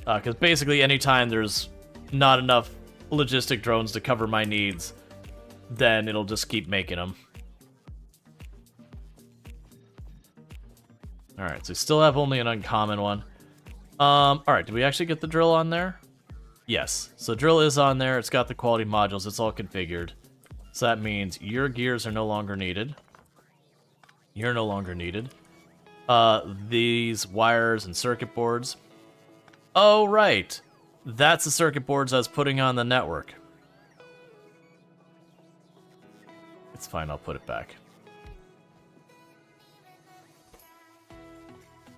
Because basically anytime there's not enough logistic drones to cover my needs, then it'll just keep making them. Alright, so we still have only an uncommon one. Alright, did we actually get the drill on there? Yes. So drill is on there, it's got the quality modules, it's all configured. So that means your gears are no longer needed. You're no longer needed. These wires and circuit boards. Oh, right. That's the circuit boards I was putting on the network. It's fine, I'll put it back.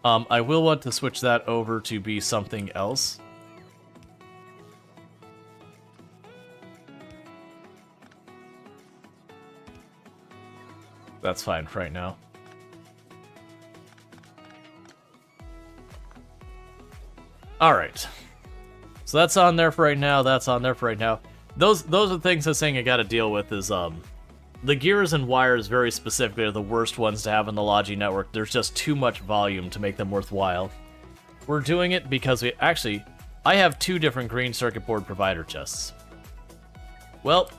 I will want to switch that over to be something else. That's fine for right now. Alright. So that's on there for right now, that's on there for right now. Those are things I'm saying I gotta deal with is, the gears and wires very specifically are the worst ones to have in the Logi network. There's just too much volume to make them worthwhile. We're doing it because I have 2 different green circuit board provider chests. Well,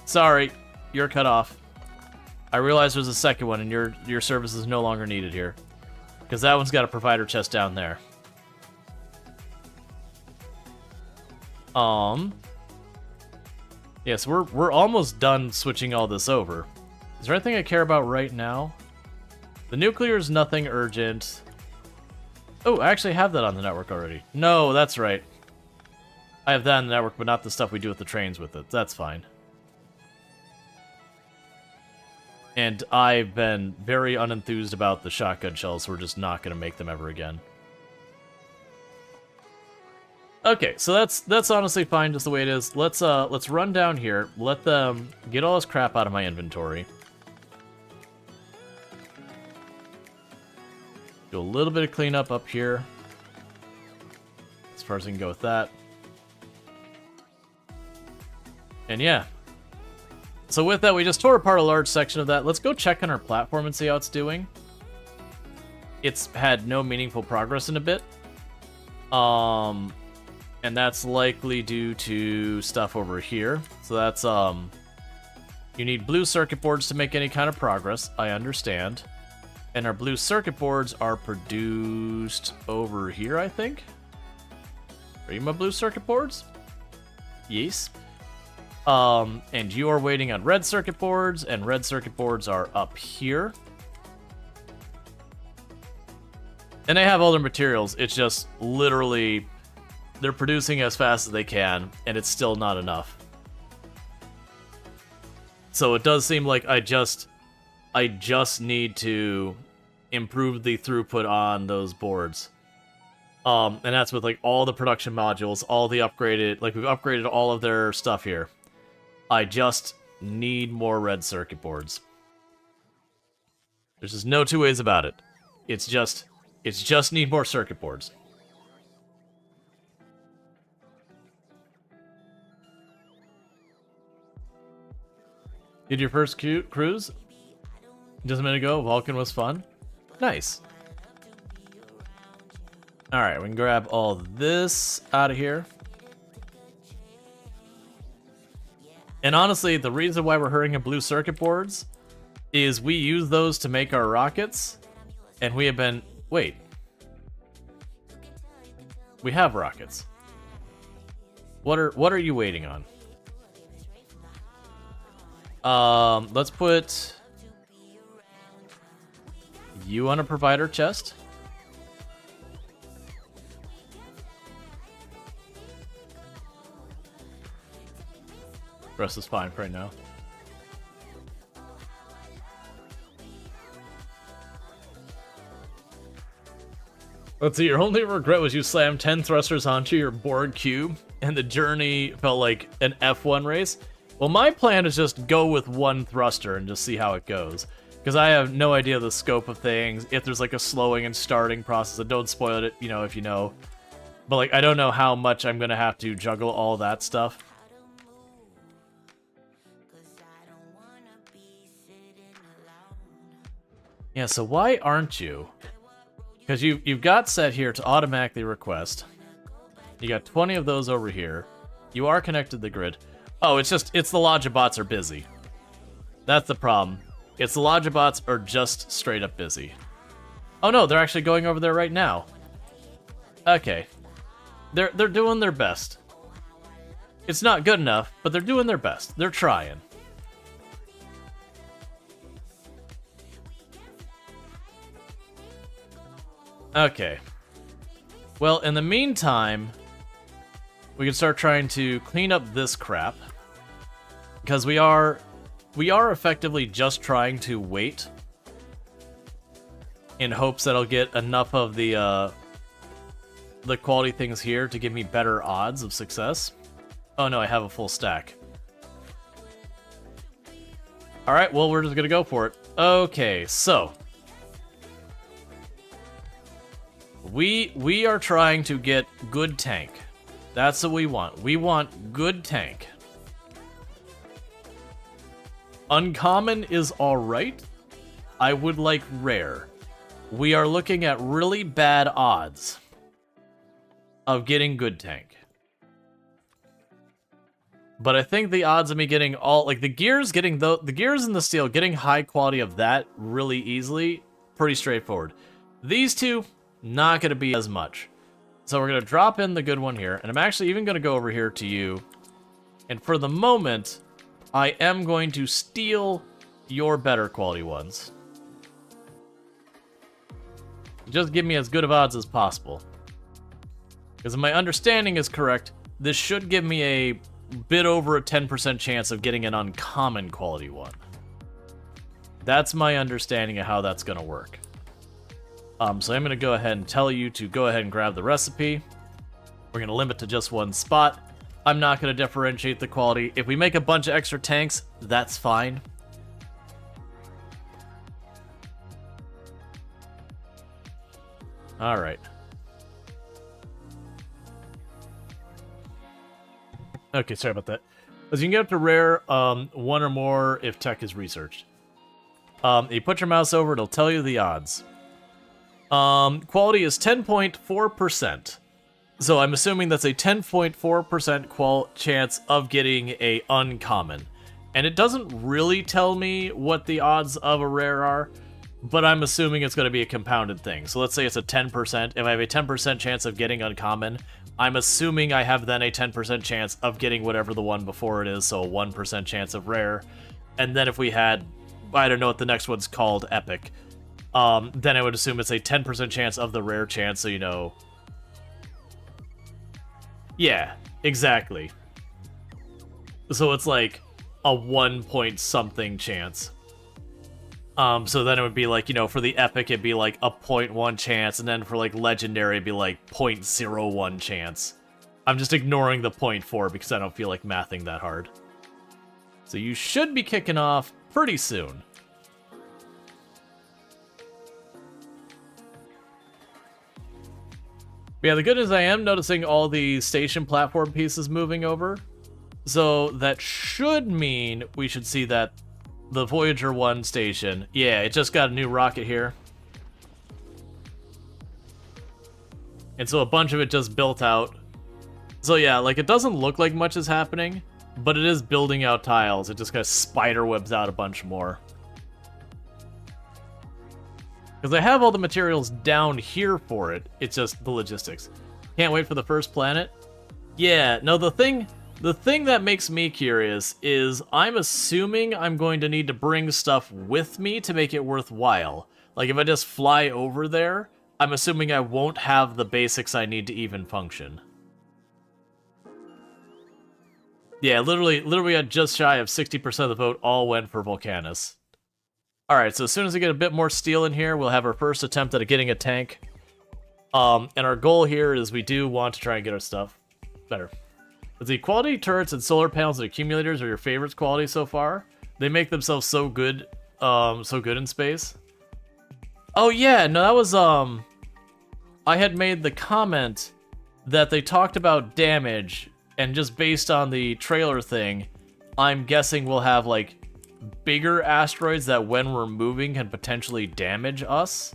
sorry, you're cut off. I realize there's a second one and your service is no longer needed here. Because that one's got a provider chest down there. Yes, we're almost done switching all this over. Is there anything I care about right now? The nuclear is nothing urgent. Oh, I actually have that on the network already. No, that's right. I have that on the network, but not the stuff we do with the trains with it. That's fine. And I've been very unenthused about the shotgun shells, so we're just not going to make them ever again. Okay, so that's honestly fine just the way it is. Let's run down here. Let them get all this crap out of my inventory. Do a little bit of cleanup up here. As far as I can go with that. And yeah. So with that, we just tore apart a large section of that. Let's go check on our platform and see how it's doing. It's had no meaningful progress in a bit. And that's likely due to stuff over here. So that's, you need blue circuit boards to make any kind of progress. I understand. And our blue circuit boards are produced over here, I think. Are you my blue circuit boards? Yes. And you are waiting on red circuit boards, and red circuit boards are up here. And they have all their materials. It's just literally they're producing as fast as they can, and it's still not enough. So it does seem like I just need to improve the throughput on those boards. And that's with like all the production modules, all the upgraded, like we've upgraded all of their stuff here. I just need more red circuit boards. There's just no two ways about it. It's just need more circuit boards. Did your first cruise? Just a minute ago, Vulcan was fun. Nice. Alright, we can grab all this out of here. And honestly, the reason why we're hurrying at blue circuit boards is we use those to make our rockets, and we have been... Wait. We have rockets. What are you waiting on? Let's put you on a provider chest. Rest is fine for right now. Let's see, your only regret was you slammed 10 thrusters onto your board cube, and the journey felt like an F1 race. Well, my plan is just go with one thruster and just see how it goes. Because I have no idea the scope of things, if there's like a slowing and starting process, and don't spoil it, you know, if you know. But like, I don't know how much I'm gonna have to juggle all that stuff. Yeah, so why aren't you? Because you've got set here to automatically request. You got 20 of those over here. You are connected to the grid. Oh, it's the Logibots are busy. That's the problem. It's the Logibots are just straight up busy. Oh no, they're actually going over there right now. Okay. They're doing their best. It's not good enough, but they're doing their best. They're trying. Okay. Well, in the meantime, we can start trying to clean up this crap. Because we are effectively just trying to wait in hopes that I'll get enough of the quality things here to give me better odds of success. Oh no, I have a full stack. Alright, well, we're just gonna go for it. Okay, so we are trying to get good tank. That's what we want. We want good tank. Uncommon is alright. I would like rare. We are looking at really bad odds of getting good tank. But I think the odds of me getting all, like the gears and the steel, getting high quality of that really easily, pretty straightforward. These two, not going to be as much. So we're going to drop in the good one here, and I'm actually even going to go over here to you. And for the moment, I am going to steal your better quality ones. Just give me as good of odds as possible. Because if my understanding is correct, this should give me a bit over a 10% chance of getting an uncommon quality one. That's my understanding of how that's going to work. So I'm going to go ahead and tell you to go ahead and grab the recipe. We're going to limit to just one spot. I'm not going to differentiate the quality. If we make a bunch of extra tanks, that's fine. All right. Okay, sorry about that. As you can get up to rare, one or more if tech is researched. You put your mouse over, it'll tell you the odds. Quality is 10.4%. So I'm assuming that's a 10.4% chance of getting a uncommon. And it doesn't really tell me what the odds of a rare are, but I'm assuming it's going to be a compounded thing. So let's say it's a 10%. If I have a 10% chance of getting uncommon, I'm assuming I have then a 10% chance of getting whatever the one before it is, so a 1% chance of rare. And then if we had, I don't know what the next one's called, epic, then I would assume it's a 10% chance of the rare chance, so you know. Yeah, exactly. So it's like a 1 point something chance. So then it would be like, you know, for the epic, it'd be like a 0.1 chance, and then for like legendary, it'd be like 0.01 chance. I'm just ignoring the 0.4 because I don't feel like mathing that hard. So you should be kicking off pretty soon. But yeah, the good news, I am noticing all the station platform pieces moving over. So that should mean we should see that the Voyager 1 station, yeah, it just got a new rocket here. And so a bunch of it just built out. So yeah, like it doesn't look like much is happening, but it is building out tiles. It just kind of spider webs out a bunch more. Because I have all the materials down here for it, it's just the logistics. Can't wait for the first planet. Yeah, no, the thing that makes me curious is I'm assuming I'm going to need to bring stuff with me to make it worthwhile. Like if I just fly over there, I'm assuming I won't have the basics I need to even function. Yeah, literally at just shy of 60% of the vote all went for Volcanus. Alright, so as soon as we get a bit more steel in here, we'll have our first attempt at getting a tank. And our goal here is we do want to try and get our stuff better. The quality turrets and solar panels and accumulators are your favorites quality so far. They make themselves so good in space. Oh yeah, no, that was I had made the comment that they talked about damage, and just based on the trailer thing, I'm guessing we'll have like bigger asteroids that when we're moving can potentially damage us.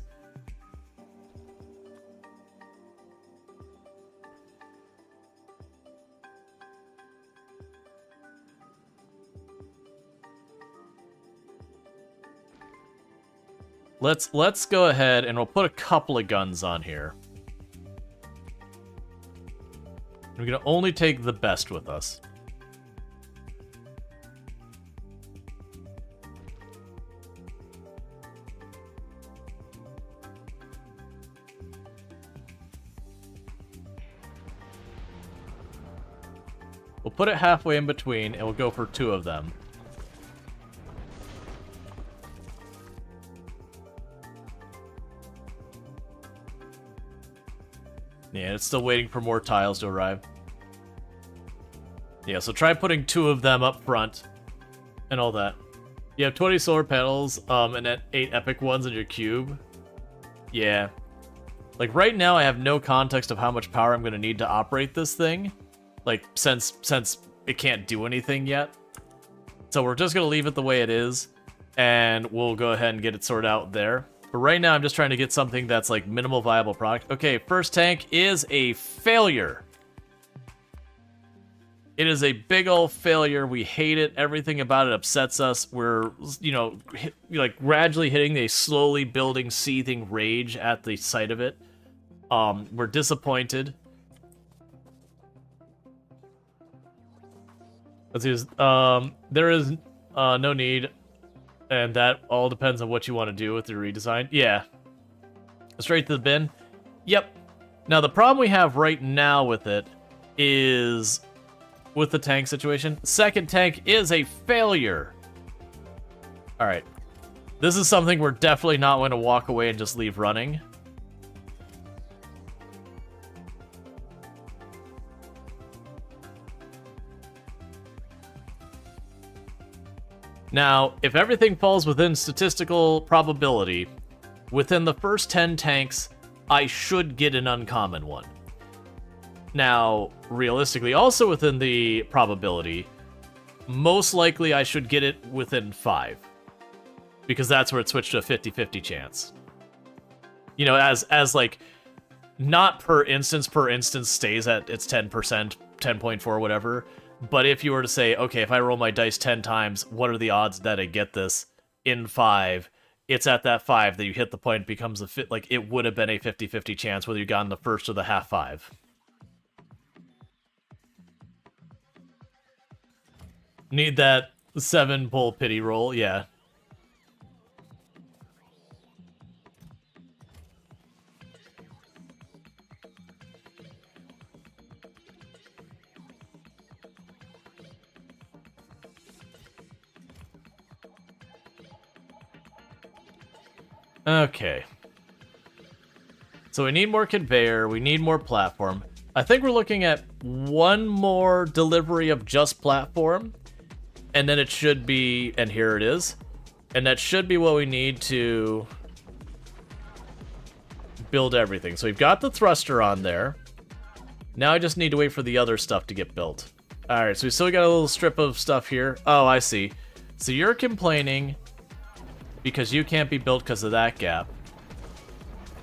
Let's go ahead and we'll put a couple of guns on here. We're gonna only take the best with us. We'll put it halfway in between and we'll go for 2 of them. Yeah, it's still waiting for more tiles to arrive. Yeah, so try putting 2 of them up front and all that. You have 20 solar panels and 8 epic ones in your cube. Yeah. Like right now I have no context of how much power I'm going to need to operate this thing. Like since it can't do anything yet. So we're just going to leave it the way it is and we'll go ahead and get it sorted out there. But right now, I'm just trying to get something that's like minimal viable product. Okay, first tank is a failure. It is a big old failure. We hate it. Everything about it upsets us. We're, you know, like gradually hitting a slowly building, seething rage at the sight of it. We're disappointed. Let's use, there is no need. And that all depends on what you want to do with your redesign. Yeah. Straight to the bin. Yep. Now, the problem we have right now with it is with the tank situation. Second tank is a failure. All right. This is something we're definitely not going to walk away and just leave running. Now, if everything falls within statistical probability, within the first 10 tanks, I should get an uncommon one. Now, realistically, also within the probability, most likely I should get it within 5. Because that's where it switched to a 50-50 chance. You know, as like, not per instance stays at its 10%, 10.4, whatever. But if you were to say, okay, if I roll my dice 10 times, what are the odds that I get this in 5? It's at that 5 that you hit the point, it becomes a fit, like it would have been a 50-50 chance whether you got in the first or the half 5. Need that 7 pull pity roll, yeah. Okay. So we need more conveyor, we need more platform. I think we're looking at one more delivery of just platform, and then it should be, and here it is, and that should be what we need to build everything. So we've got the thruster on there. Now I just need to wait for the other stuff to get built. Alright, so we still got a little strip of stuff here. Oh, I see. So you're complaining because you can't be built because of that gap.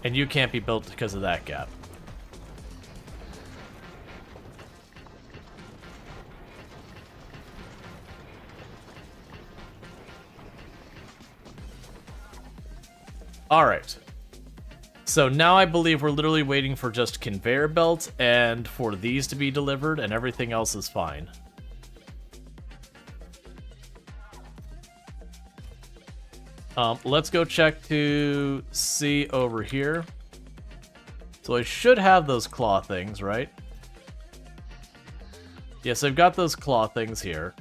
And you can't be built because of that gap. Alright. So now I believe we're literally waiting for just conveyor belts and for these to be delivered, and everything else is fine. Let's go check to see over here. So I should have those claw things, right? Yes, I've got those claw things here.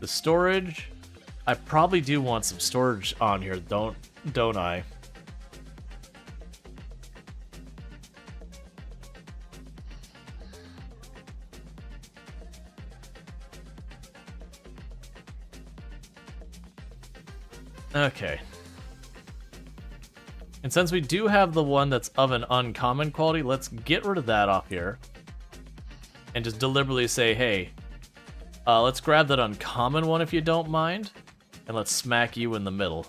The storage, I probably do want some storage on here, don't I? Okay. And since we do have the one that's of an uncommon quality, let's get rid of that off here. And just deliberately say, hey, let's grab that uncommon one if you don't mind. And let's smack you in the middle.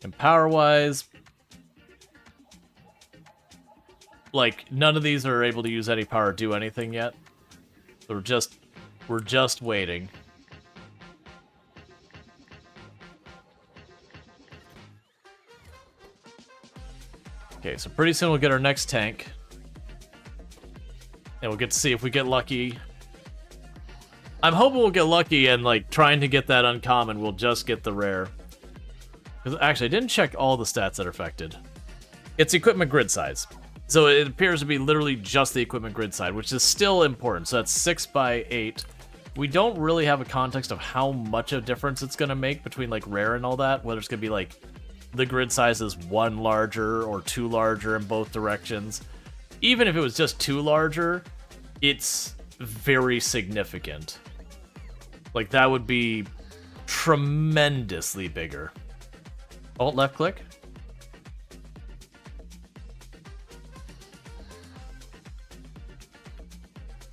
And power-wise, like, none of these are able to use any power or do anything yet. So we're just waiting. Okay, so pretty soon we'll get our next tank. And we'll get to see if we get lucky. I'm hoping we'll get lucky and, like, trying to get that uncommon, we'll just get the rare. Because actually, I didn't check all the stats that are affected. It's equipment grid size. So it appears to be literally just the equipment grid side, which is still important. So that's 6 by 8. We don't really have a context of how much of a difference it's going to make between, like, rare and all that. Whether it's going to be, like, the grid size is 1 larger or 2 larger in both directions. Even if it was just 2 larger, it's very significant. Like, that would be tremendously bigger. Alt left click.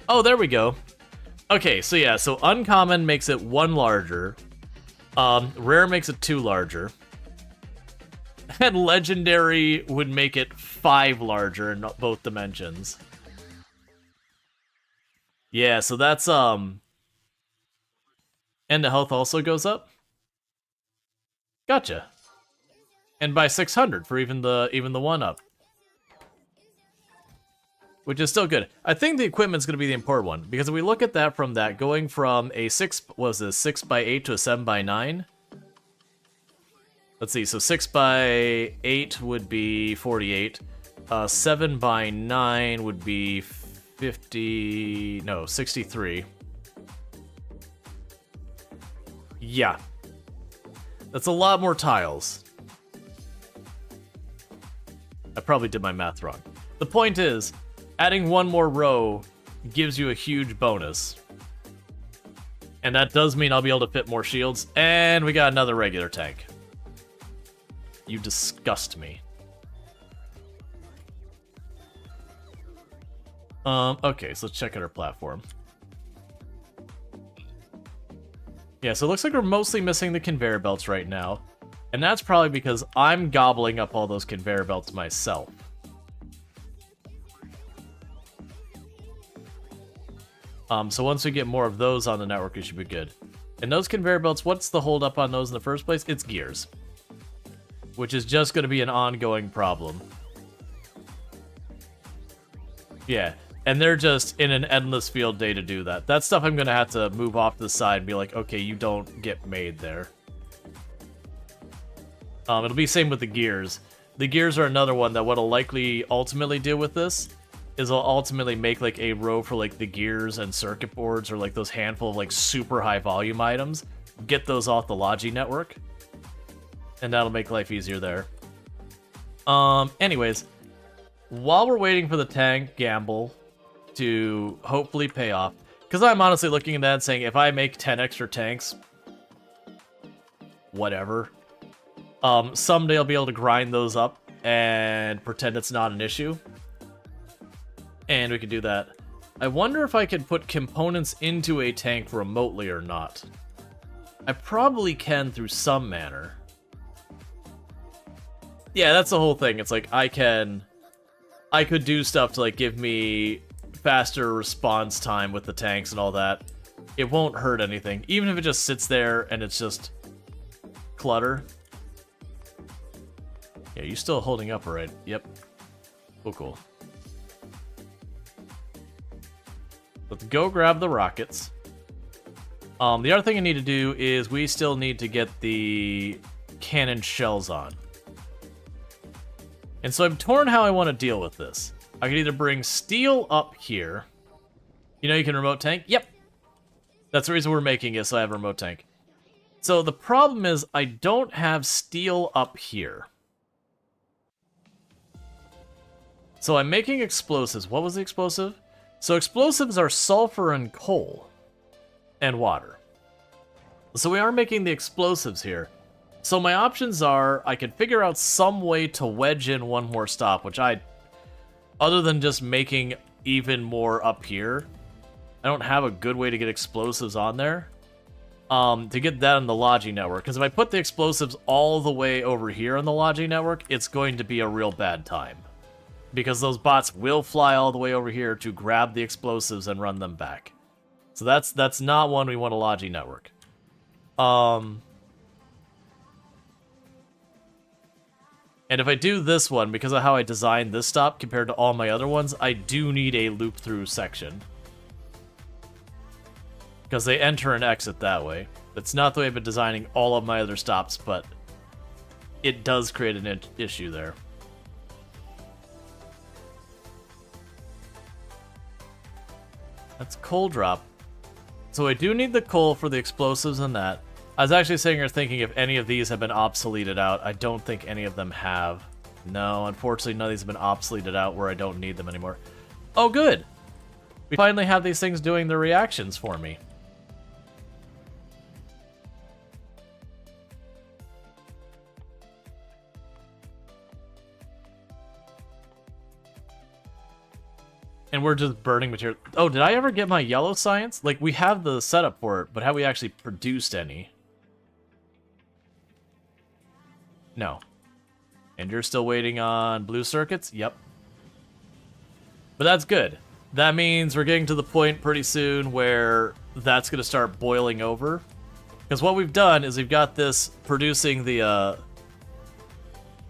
Oh, there we go. Okay, so yeah, so uncommon makes it 1 larger. Rare makes it 2 larger. And legendary would make it 5 larger in both dimensions. Yeah, so that's, and the health also goes up? Gotcha. And by 600 for even the 1 up. which is still good. I think the equipment's going to be the important one, because if we look at that from that, going from a 6x8 to a 7x9. Let's see, so 6x8 would be 48. 7x9 would be 63. Yeah. That's a lot more tiles. I probably did my math wrong. The point is, adding one more row gives you a huge bonus. And that does mean I'll be able to fit more shields. And we got another regular tank. You disgust me. Okay, so let's check out our platform. Yeah, so it looks like we're mostly missing the conveyor belts right now. And that's probably because I'm gobbling up all those conveyor belts myself. So once we get more of those on the network, it should be good. And those conveyor belts, what's the hold up on those in the first place? It's gears. Which is just going to be an ongoing problem. Yeah, and they're just in an endless field day to do that. That stuff I'm going to have to move off to the side and be like, okay, you don't get made there. It'll be same with the gears. The gears are another one that what'll likely ultimately do with this is I'll ultimately make like a row for like the gears and circuit boards or like those handful of like super high volume items. Get those off the Logi network. And that'll make life easier there. Anyways, while we're waiting for the tank gamble to hopefully pay off, because I'm honestly looking at that and saying if I make 10 extra tanks, whatever. Someday I'll be able to grind those up and pretend it's not an issue. And we can do that. I wonder if I can put components into a tank remotely or not. I probably can through some manner. Yeah, that's the whole thing. It's like I could do stuff to like give me faster response time with the tanks and all that. It won't hurt anything, even if it just sits there and it's just clutter. Yeah, you still holding up, all right? Yep. Cool. Let's go grab the rockets. The other thing I need to do is we still need to get the cannon shells on. And so I'm torn how I want to deal with this. I can either bring steel up here. You know you can remote tank? Yep. That's the reason we're making it, so I have a remote tank. So the problem is I don't have steel up here. So I'm making explosives. What was the explosive? So explosives are sulfur and coal. And water. So we are making the explosives here. So my options are, I could figure out some way to wedge in one more stop, which other than just making even more up here, I don't have a good way to get explosives on there. To get that on the Logi network, because if I put the explosives all the way over here on the Logi network, it's going to be a real bad time. Because those bots will fly all the way over here to grab the explosives and run them back. So that's not one we want a Logi network. And if I do this one, because of how I designed this stop compared to all my other ones, I do need a loop-through section. Because they enter and exit that way. That's not the way I've been designing all of my other stops, but it does create an issue there. That's coal drop. So I do need the coal for the explosives and that. I was actually sitting here thinking if any of these have been obsoleted out. I don't think any of them have. No, unfortunately none of these have been obsoleted out where I don't need them anymore. Oh, good! We finally have these things doing the reactions for me. And we're just burning material. Oh, did I ever get my yellow science? Like, we have the setup for it, but have we actually produced any? No. And you're still waiting on blue circuits? Yep. But that's good. That means we're getting to the point pretty soon where that's going to start boiling over. Because what we've done is we've got this producing the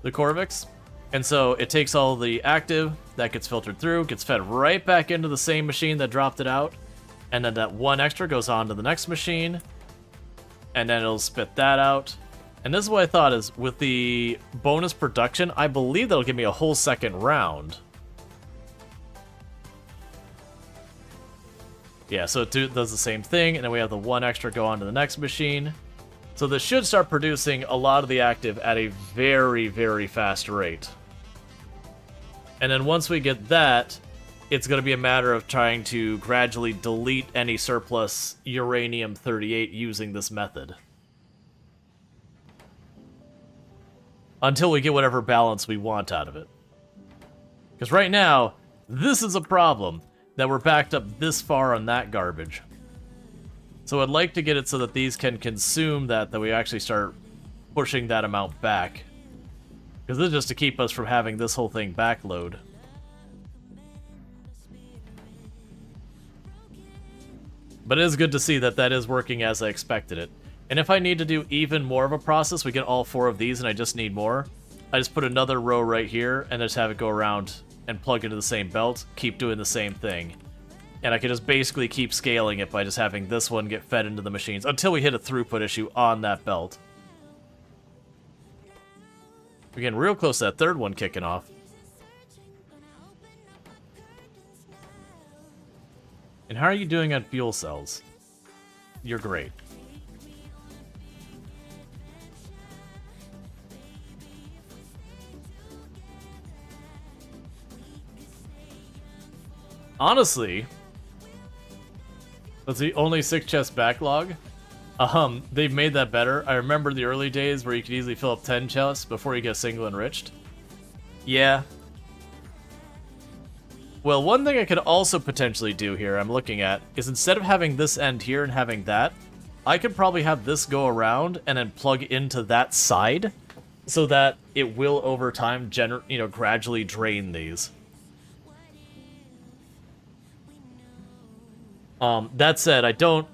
Corvix. And so it takes all the active, that gets filtered through, gets fed right back into the same machine that dropped it out, and then that one extra goes on to the next machine, and then it'll spit that out. And this is what I thought is, with the bonus production, I believe that'll give me a whole second round. Yeah, so it does the same thing, and then we have the one extra go on to the next machine. So this should start producing a lot of the active at a very, very fast rate. And then once we get that, it's going to be a matter of trying to gradually delete any surplus uranium-38 using this method. Until we get whatever balance we want out of it. Because right now, this is a problem, that we're backed up this far on that garbage. So I'd like to get it so that these can consume that we actually start pushing that amount back. Because this is just to keep us from having this whole thing backload. But it is good to see that that is working as I expected it. And if I need to do even more of a process, we get all 4 of these and I just need more, I just put another row right here and just have it go around and plug into the same belt, keep doing the same thing. And I can just basically keep scaling it by just having this one get fed into the machines until we hit a throughput issue on that belt. We're getting real close to that third one kicking off. And how are you doing on fuel cells? You're great. Honestly, that's the only 6 chest backlog. They've made that better. I remember the early days where you could easily fill up 10 chests before you get single enriched. Yeah. Well, one thing I could also potentially do here, I'm looking at, is instead of having this end here and having that, I could probably have this go around and then plug into that side, so that it will over time, gradually drain these. That said, I don't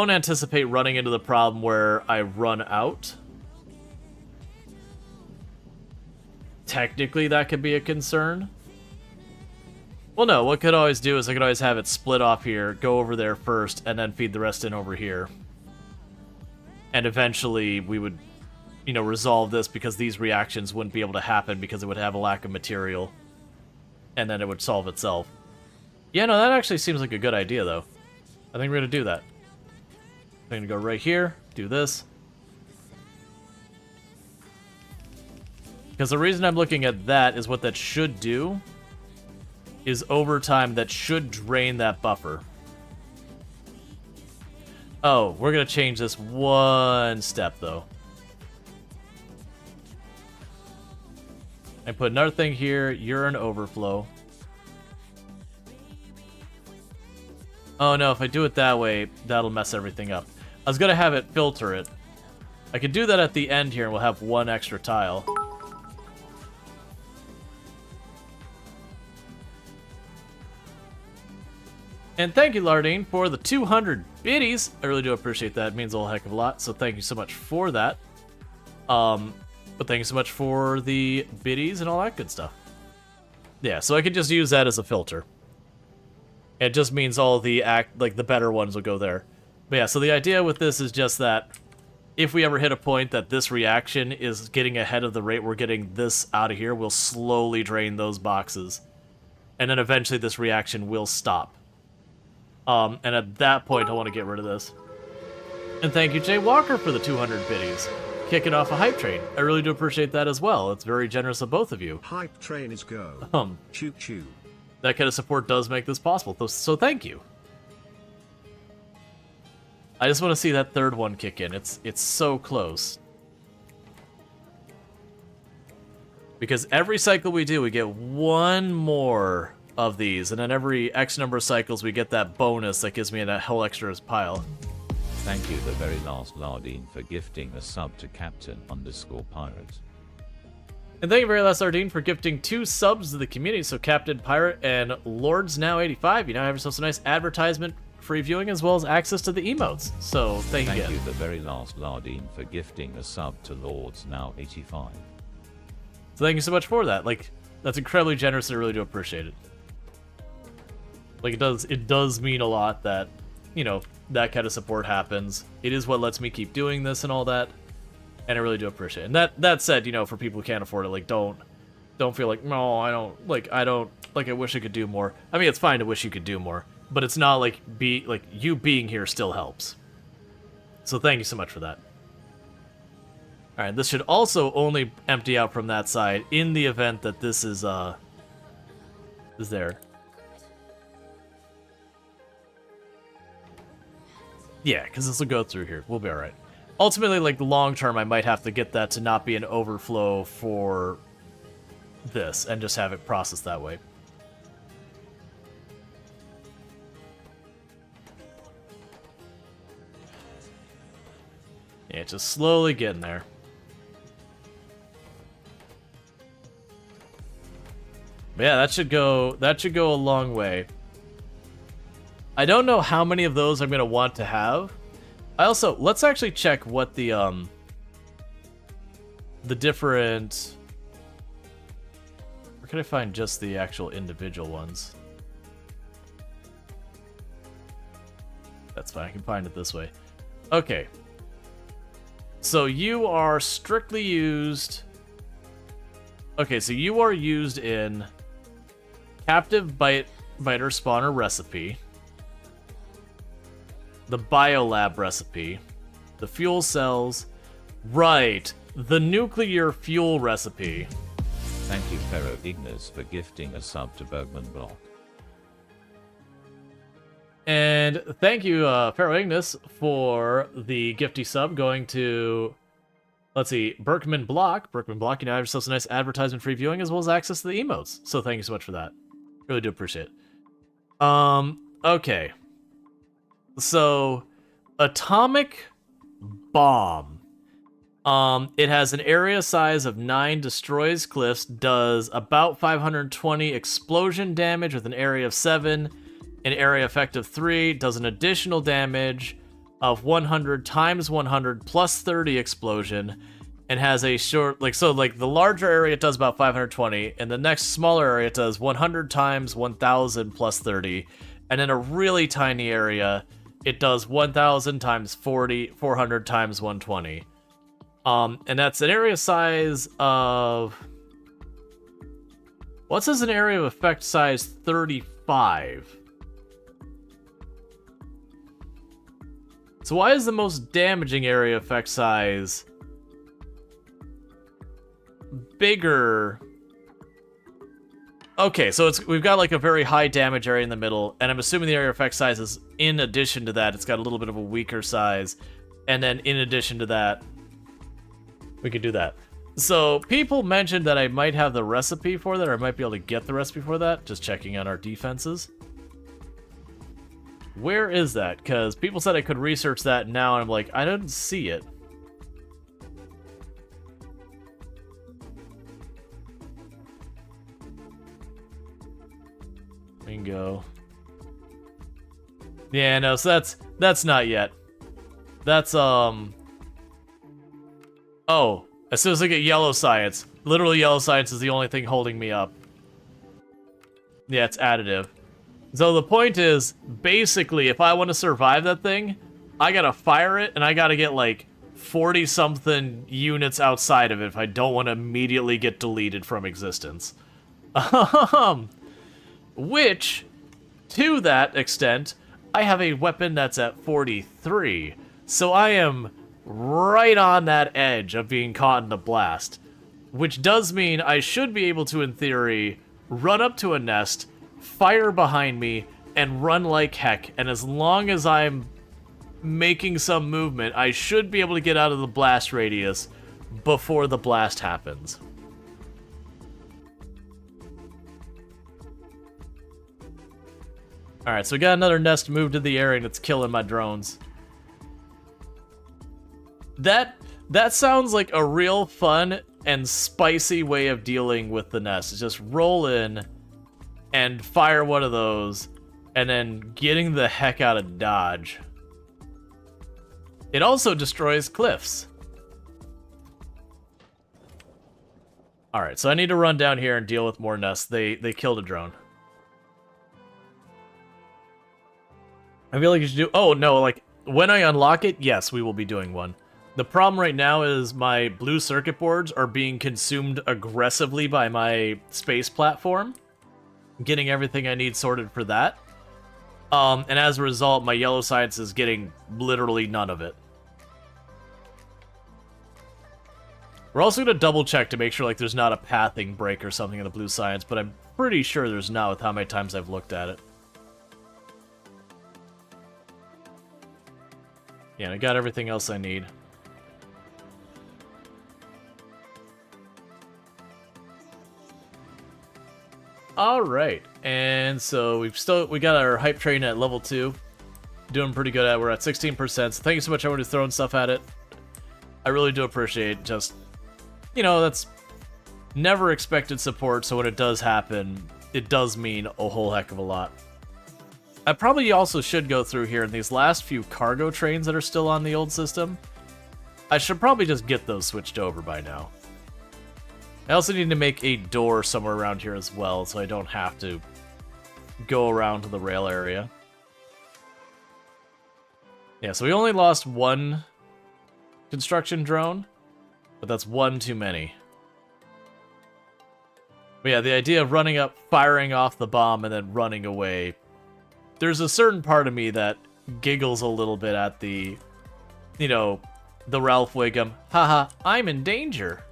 anticipate running into the problem where I run out. Technically, that could be a concern. Well, no, what I could always do is I could always have it split off here, go over there first, and then feed the rest in over here. And eventually, we would, resolve this because these reactions wouldn't be able to happen because it would have a lack of material. And then it would solve itself. Yeah, no, that actually seems like a good idea, though. I think we're going to do that. I'm going to go right here, do this. Because the reason I'm looking at that is what that should do is over time that should drain that buffer. Oh, we're going to change this one step, though. And put another thing here, urine overflow. Oh no, if I do it that way, that'll mess everything up. I was gonna have it filter it. I could do that at the end here and we'll have one extra tile. And thank you, Lardine, for the 200 biddies. I really do appreciate that. It means a whole heck of a lot, so thank you so much for that. But thank you so much for the biddies and all that good stuff. Yeah, so I could just use that as a filter. It just means all the the better ones will go there. But yeah, so the idea with this is just that if we ever hit a point that this reaction is getting ahead of the rate we're getting this out of here, we'll slowly drain those boxes. And then eventually this reaction will stop. And at that point, I want to get rid of this. And thank you, Jay Walker, for the 200 biddies. Kicking off a hype train. I really do appreciate that as well. It's very generous of both of you. Hype train is go. Choo choo. That kind of support does make this possible, so thank you. I just want to see that third one kick in. It's so close. Because every cycle we do, we get one more of these, and then every X number of cycles we get that bonus that gives me that whole extra pile. Thank you, the very last Lardine, for gifting a sub to Captain_Pirate. And thank you very much, Sardine, for gifting 2 subs to the community. So Captain Pirate and Lords Now 85, you now have yourself a nice advertisement, free viewing, as well as access to the emotes. So thank you again. Thank you, the very last Lardine, for gifting a sub to Lords Now 85. So thank you so much for that. Like, that's incredibly generous, and I really do appreciate it. Like, it does mean a lot that, you know, that kind of support happens. It is what lets me keep doing this and all that, and I really do appreciate it. And that said, you know, for people who can't afford it, like, don't feel like, no, I wish I could do more. I mean, it's fine to wish you could do more, but it's not like you being here still helps. So thank you so much for that. All right, this should also only empty out from that side in the event that this is there. Yeah, because this will go through here. We'll be all right. Ultimately, like, long term, I might have to get that to not be an overflow for this and just have it processed that way. Yeah, it's just slowly getting there. But yeah, that should go a long way. I don't know how many of those I'm gonna want to have. Let's actually check what the different. Where can I find just the actual individual ones? That's fine, I can find it this way. Okay. So you are strictly used. Okay, so you are used in Captive Biter Spawner Recipe, the Biolab Recipe, the Fuel Cells, right, the Nuclear Fuel Recipe. Thank you, Pharaoh Ignis, for gifting a sub to Bergman Block. And thank you, Pharaoh Ignis, for the gifty sub going to, let's see, Berkman Block. Berkman Block, you now have yourself a nice advertisement-free viewing as well as access to the emotes. So thank you so much for that. Really do appreciate it. Okay. So, Atomic Bomb. It has an area size of 9, destroys cliffs, does about 520 explosion damage with an area of 7, an area effect of 3, does an additional damage of 100 times 100 plus 30 explosion, and has a short, the larger area it does about 520, and the next smaller area it does 100 times 1000 plus 30, and in a really tiny area it does 1000 times 40, 400 times 120. And that's an area size of, what says an area of effect size 35? So why is the most damaging area effect size bigger? Okay, so we've got like a very high damage area in the middle, and I'm assuming the area effect size is in addition to that. It's got a little bit of a weaker size, and then in addition to that, we could do that. So people mentioned that I might have the recipe for that, or I might be able to get the recipe for that. Just checking on our defenses. Where is that? Because people said I could research that now, and I'm like, I don't see it. Bingo. Yeah, no, so that's not yet. That's, oh, as soon as I get yellow science, literally yellow science is the only thing holding me up. Yeah, it's additive. So the point is, basically, if I want to survive that thing, I gotta fire it, and I gotta get, like, 40-something units outside of it if I don't want to immediately get deleted from existence. Which, to that extent, I have a weapon that's at 43. So I am right on that edge of being caught in a blast. Which does mean I should be able to, in theory, run up to a nest, fire behind me, and run like heck. And as long as I'm making some movement, I should be able to get out of the blast radius before the blast happens. Alright, so we got another nest moved to the area and it's killing my drones. That sounds like a real fun and spicy way of dealing with the nest. It's just roll in and fire one of those, and then getting the heck out of Dodge. It also destroys cliffs. Alright, so I need to run down here and deal with more nests. They killed a drone. I feel like you should do... Oh, no, like, when I unlock it, yes, we will be doing one. The problem right now is my blue circuit boards are being consumed aggressively by my space platform. Getting everything I need sorted for that. And as a result, my yellow science is getting literally none of it. We're also going to double check to make sure like there's not a pathing break or something in the blue science, but I'm pretty sure there's not with how many times I've looked at it. Yeah, I got everything else I need. Alright, and so we got our hype train at level 2. Doing pretty good at it. We're at 16%, so thank you so much everyone who's throwing stuff at it. I really do appreciate just... You know, that's never expected support, so when it does happen, it does mean a whole heck of a lot. I probably also should go through here in these last few cargo trains that are still on the old system. I should probably just get those switched over by now. I also need to make a door somewhere around here as well, so I don't have to go around to the rail area. Yeah, so we only lost one construction drone. But that's one too many. But yeah, the idea of running up, firing off the bomb, and then running away. There's a certain part of me that giggles a little bit at the, you know, the Ralph Wiggum, haha, I'm in danger.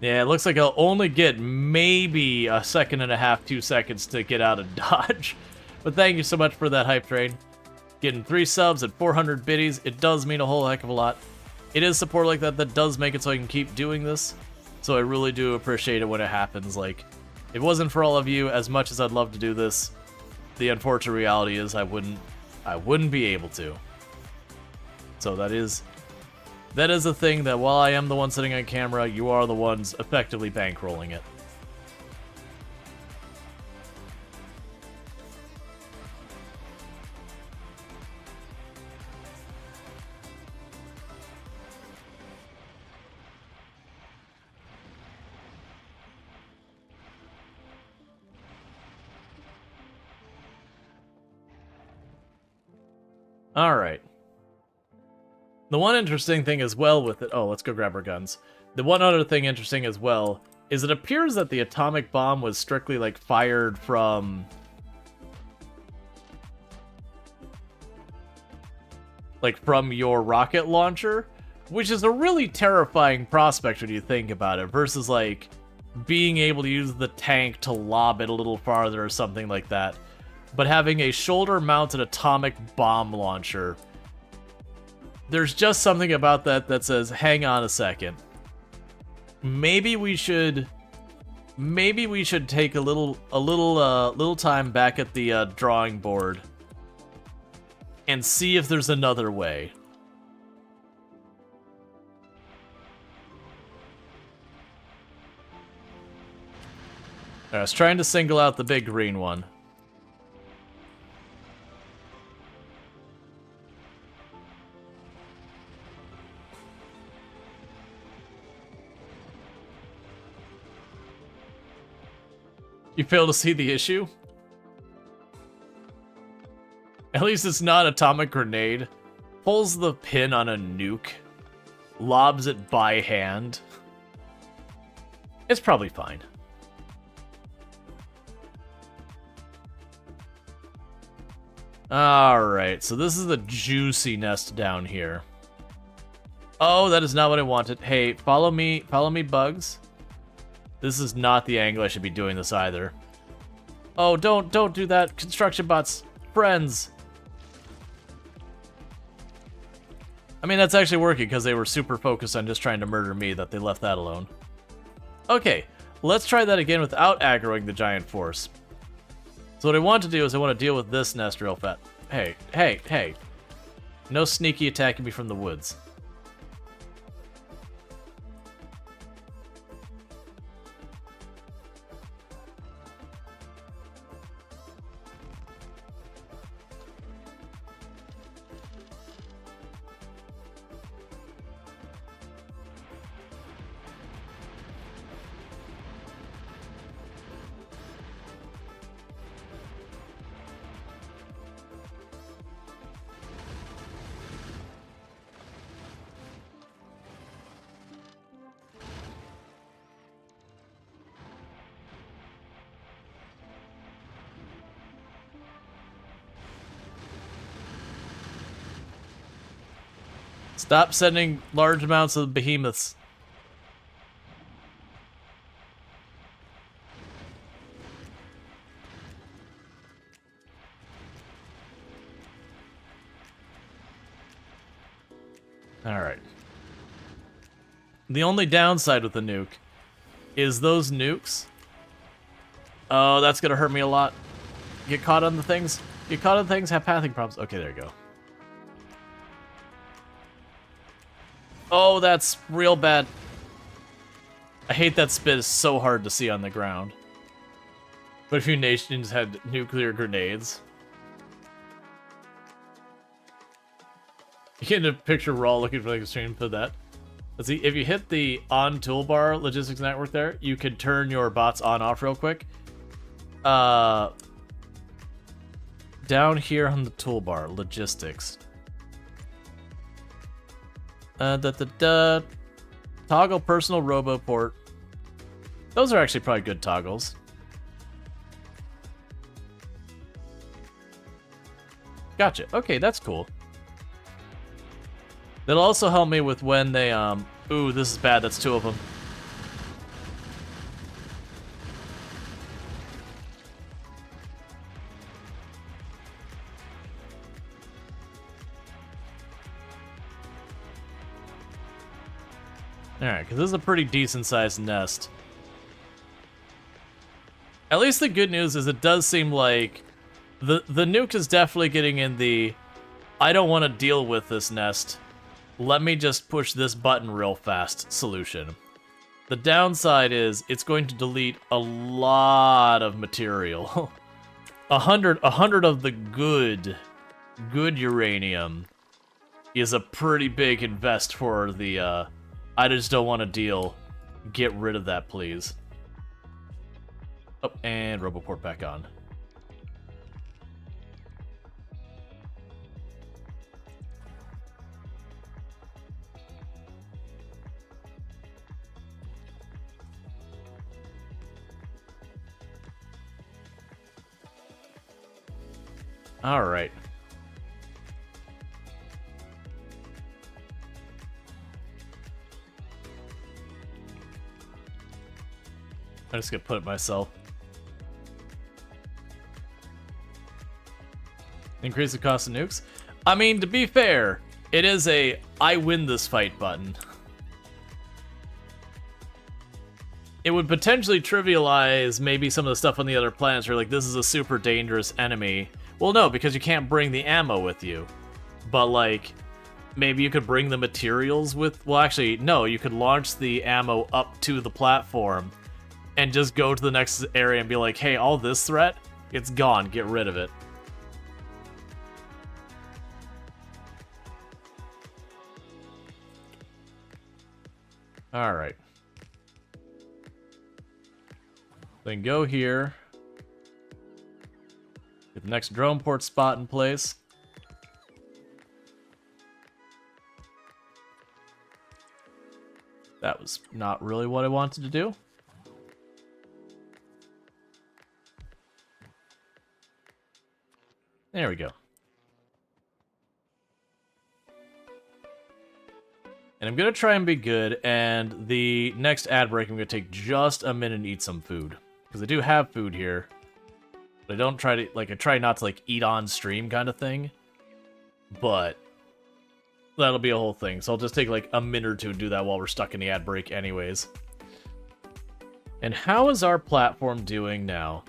Yeah, it looks like I'll only get maybe a second and a half, 2 seconds to get out of Dodge. But thank you so much for that hype train. Getting 3 subs at 400 biddies, it does mean a whole heck of a lot. It is support like that that does make it so I can keep doing this. So I really do appreciate it when it happens. Like, if it wasn't for all of you, as much as I'd love to do this, the unfortunate reality is I wouldn't be able to. So that is a thing that while I am the one sitting on camera, you are the ones effectively bankrolling it. Alright. The one interesting thing as well with it... Oh, let's go grab our guns. The one other thing interesting as well is it appears that the atomic bomb was strictly, like, fired from... like, from your rocket launcher, which is a really terrifying prospect when you think about it, versus, like, being able to use the tank to lob it a little farther or something like that. But having a shoulder-mounted atomic bomb launcher, there's just something about that that says, hang on a second. Maybe we should take a little time back at the drawing board and see if there's another way. I was trying to single out the big green one. You fail to see the issue? At least it's not atomic grenade. Pulls the pin on a nuke. Lobs it by hand. It's probably fine. Alright, so this is the juicy nest down here. Oh, that is not what I wanted. Hey, follow me, bugs. This is not the angle I should be doing this either. Oh, don't do that. Construction bots. Friends. I mean, that's actually working because they were super focused on just trying to murder me that they left that alone. Okay, let's try that again without aggroing the giant force. So what I want to do is I want to deal with this nest real fast. Hey. No sneaky attacking me from the woods. Stop sending large amounts of behemoths. Alright. The only downside with the nuke is those nukes. Oh, that's gonna hurt me a lot. Get caught on the things. Get caught on things, have pathing problems. Okay, there you go. Oh, that's real bad. I hate that spit is so hard to see on the ground. But a few nations had nuclear grenades. You can't picture Rual looking for like a stream for that. Let's see, if you hit the on toolbar logistics network there, you can turn your bots on off real quick. Down here on the toolbar, logistics. Toggle personal roboport. Those are actually probably good toggles. Gotcha. Okay, that's cool. That'll also help me with when they, ooh, this is bad. That's 2 of them. Alright, because this is a pretty decent-sized nest. At least the good news is it does seem like the nuke is definitely getting in the I don't want to deal with this nest. Let me just push this button real fast solution. The downside is it's going to delete a lot of material. 100 of the good uranium is a pretty big invest for the, I just don't want to deal. Get rid of that, please. Oh, and Roboport back on. All right. I'm just gonna put it myself. Increase the cost of nukes? I mean, to be fair, it is a I win this fight button. It would potentially trivialize maybe some of the stuff on the other planets where like this is a super dangerous enemy. Well, no, because you can't bring the ammo with you. But like, maybe you could bring the materials with, well actually, no, you could launch the ammo up to the platform and just go to the next area and be like, hey, all this threat, it's gone, get rid of it. Alright. Then go here. Get the next drone port spot in place. That was not really what I wanted to do. There we go. And I'm going to try and be good, and the next ad break I'm going to take just a minute and eat some food. Because I do have food here. But I don't try to, like, I try not to, like, eat on stream kind of thing. But that'll be a whole thing. So I'll just take, like, a minute or two and do that while we're stuck in the ad break anyways. And how is our platform doing now?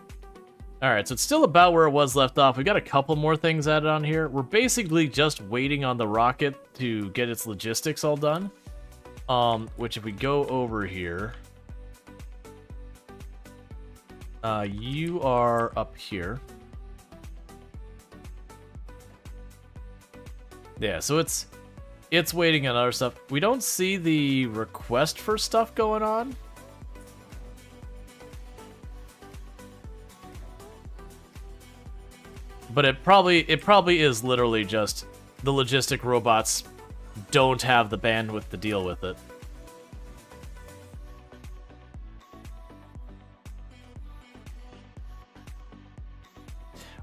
Alright, so it's still about where it was left off. We got a couple more things added on here. We're basically just waiting on the rocket to get its logistics all done. Which if we go over here... you are up here. Yeah, so it's waiting on other stuff. We don't see the request for stuff going on. But it probably is literally just the logistic robots don't have the bandwidth to deal with it.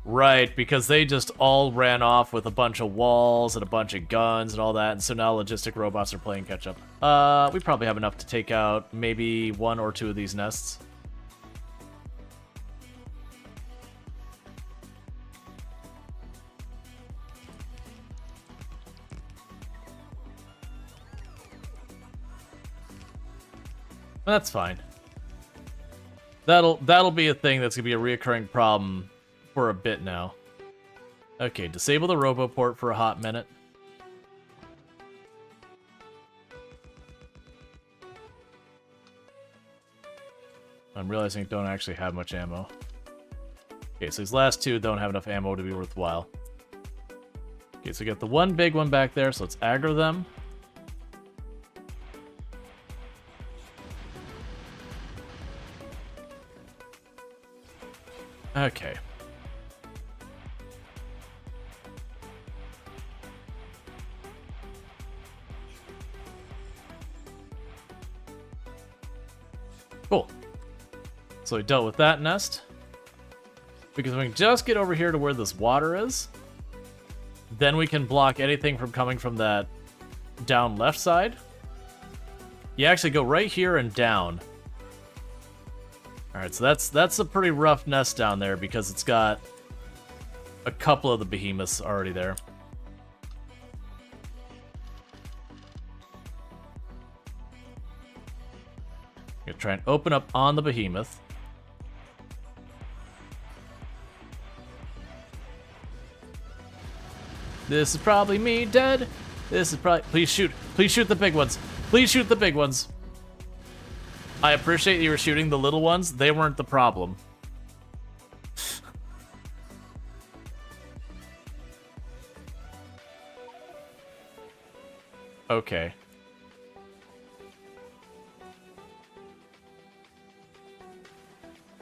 Right, because they just all ran off with a bunch of walls and a bunch of guns and all that, and so now logistic robots are playing catch-up. We probably have enough to take out maybe 1 or 2 of these nests. That's fine. That'll be a thing that's gonna be a reoccurring problem for a bit now. Okay, disable the roboport for a hot minute. I'm realizing I don't actually have much ammo. Okay, so these last 2 don't have enough ammo to be worthwhile. Okay, so we got the one big one back there, so let's aggro them. Okay. Cool. So we dealt with that nest. Because we can just get over here to where this water is. Then we can block anything from coming from that down left side. You actually go right here and down. Alright, so that's a pretty rough nest down there because it's got a couple of the behemoths already there. Gonna try and open up on the behemoth. This is probably me dead. This is probably... Please shoot. Please shoot the big ones. Please shoot the big ones. I appreciate you were shooting the little ones. They weren't the problem. Okay.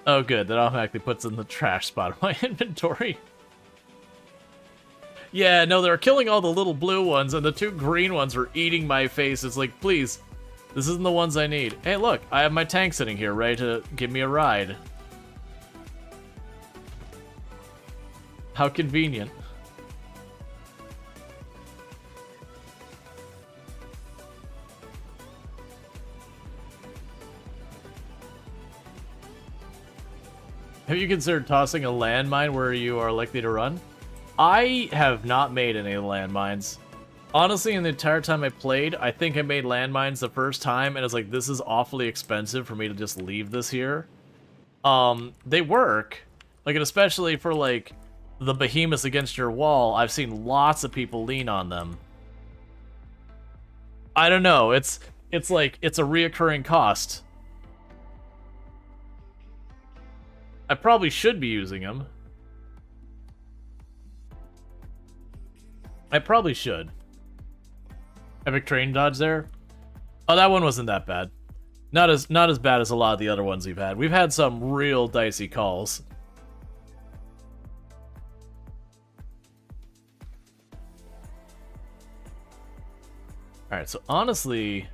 Oh, good. That automatically puts in the trash spot of my inventory. Yeah, no, they're killing all the little blue ones, and the 2 green ones are eating my face. It's like, please, this isn't the ones I need. Hey, look, I have my tank sitting here, ready to give me a ride. How convenient. Have you considered tossing a landmine where you are likely to run? I have not made any landmines. Honestly, in the entire time I played, I think I made landmines the first time, and it's like, this is awfully expensive for me to just leave this here. They work. Like, and especially for, like, the behemoths against your wall, I've seen lots of people lean on them. I don't know, it's like, it's a reoccurring cost. I probably should be using them. I probably should. Epic train dodge there. Oh, that one wasn't that bad. Not as bad as a lot of the other ones we've had. We've had some real dicey calls. Alright, so honestly,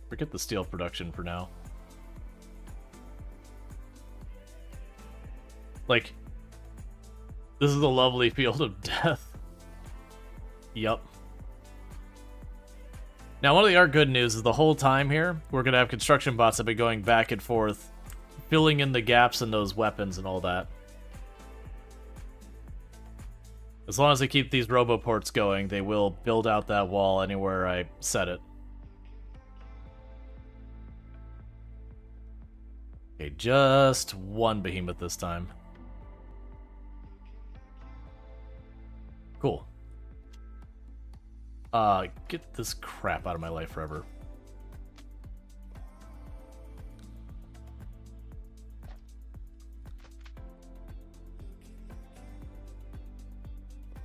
forget the steel production for now. Like, this is a lovely field of death. Yup. Now, one of the other good news is the whole time here, we're going to have construction bots that be going back and forth, filling in the gaps in those weapons and all that. As long as they keep these roboports going, they will build out that wall anywhere I set it. Okay, just one behemoth this time. Cool. Get this crap out of my life forever.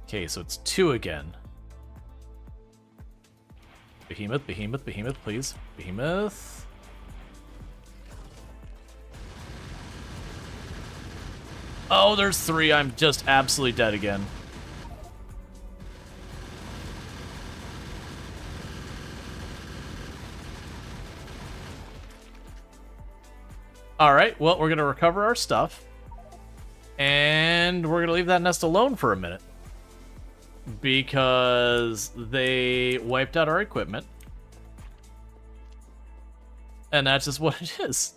Okay, so it's 2 again. Behemoth, behemoth, behemoth, please. Behemoth. Oh, there's 3. I'm just absolutely dead again. Alright, well, we're gonna recover our stuff. And we're going to leave that nest alone for a minute. Because they wiped out our equipment. And that's just what it is.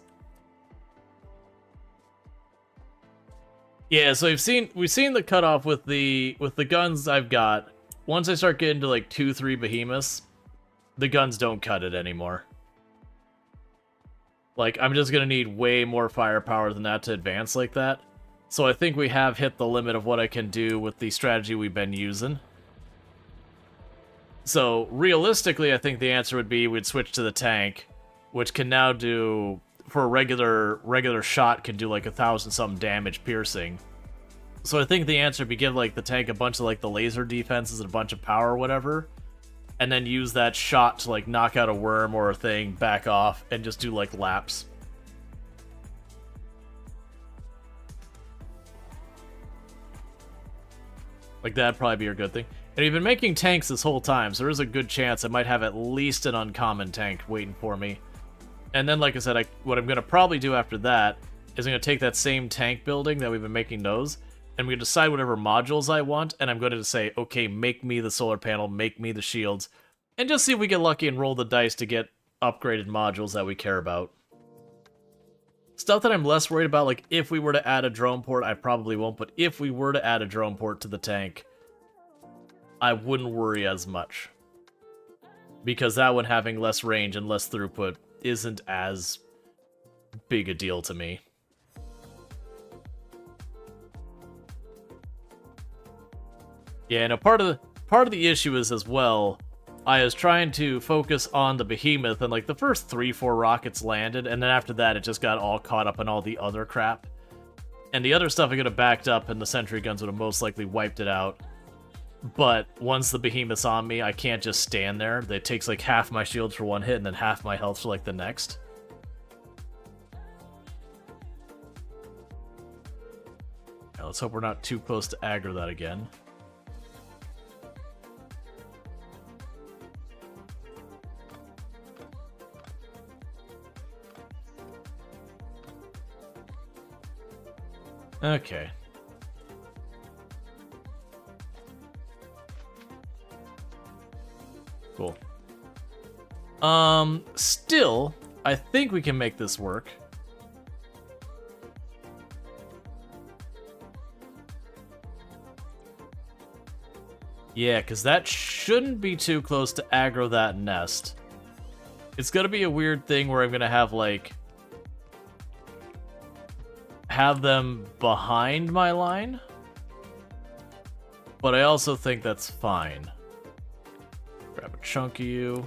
Yeah, so we've seen the cutoff with the guns I've got. Once I start getting to like 2-3 behemoths, the guns don't cut it anymore. Like, I'm just gonna need way more firepower than that to advance like that. So I think we have hit the limit of what I can do with the strategy we've been using. So, realistically, I think the answer would be we'd switch to the tank, which can now do, for a regular shot, can do like 1,000-something damage piercing. So I think the answer would be give like the tank a bunch of like the laser defenses and a bunch of power or whatever, and then use that shot to like knock out a worm or a thing, back off, and just do like laps. Like that'd probably be a good thing. And we've been making tanks this whole time, so there's a good chance I might have at least an uncommon tank waiting for me. And then, like I said, what I'm going to probably do after that is I'm going to take that same tank building that we've been making those, and we're going to decide whatever modules I want, and I'm going to say, okay, make me the solar panel, make me the shields, and just see if we get lucky and roll the dice to get upgraded modules that we care about. Stuff that I'm less worried about, like if we were to add a drone port, I probably won't, but if we were to add a drone port to the tank, I wouldn't worry as much. Because that one having less range and less throughput isn't as big a deal to me. Yeah, and part of the issue is as well, I was trying to focus on the behemoth, and like the first 3-4 rockets landed, and then after that it just got all caught up in all the other crap. And the other stuff I could have backed up, and the sentry guns would have most likely wiped it out. But once the behemoth's on me, I can't just stand there. It takes like half my shields for one hit, and then half my health for like the next. Now, let's hope we're not too close to aggro that again. Okay. Cool. Still, I think we can make this work. Yeah, because that shouldn't be too close to aggro that nest. It's gonna be a weird thing where I'm gonna have, like, have them behind my line. But I also think that's fine. Grab a chunk of you.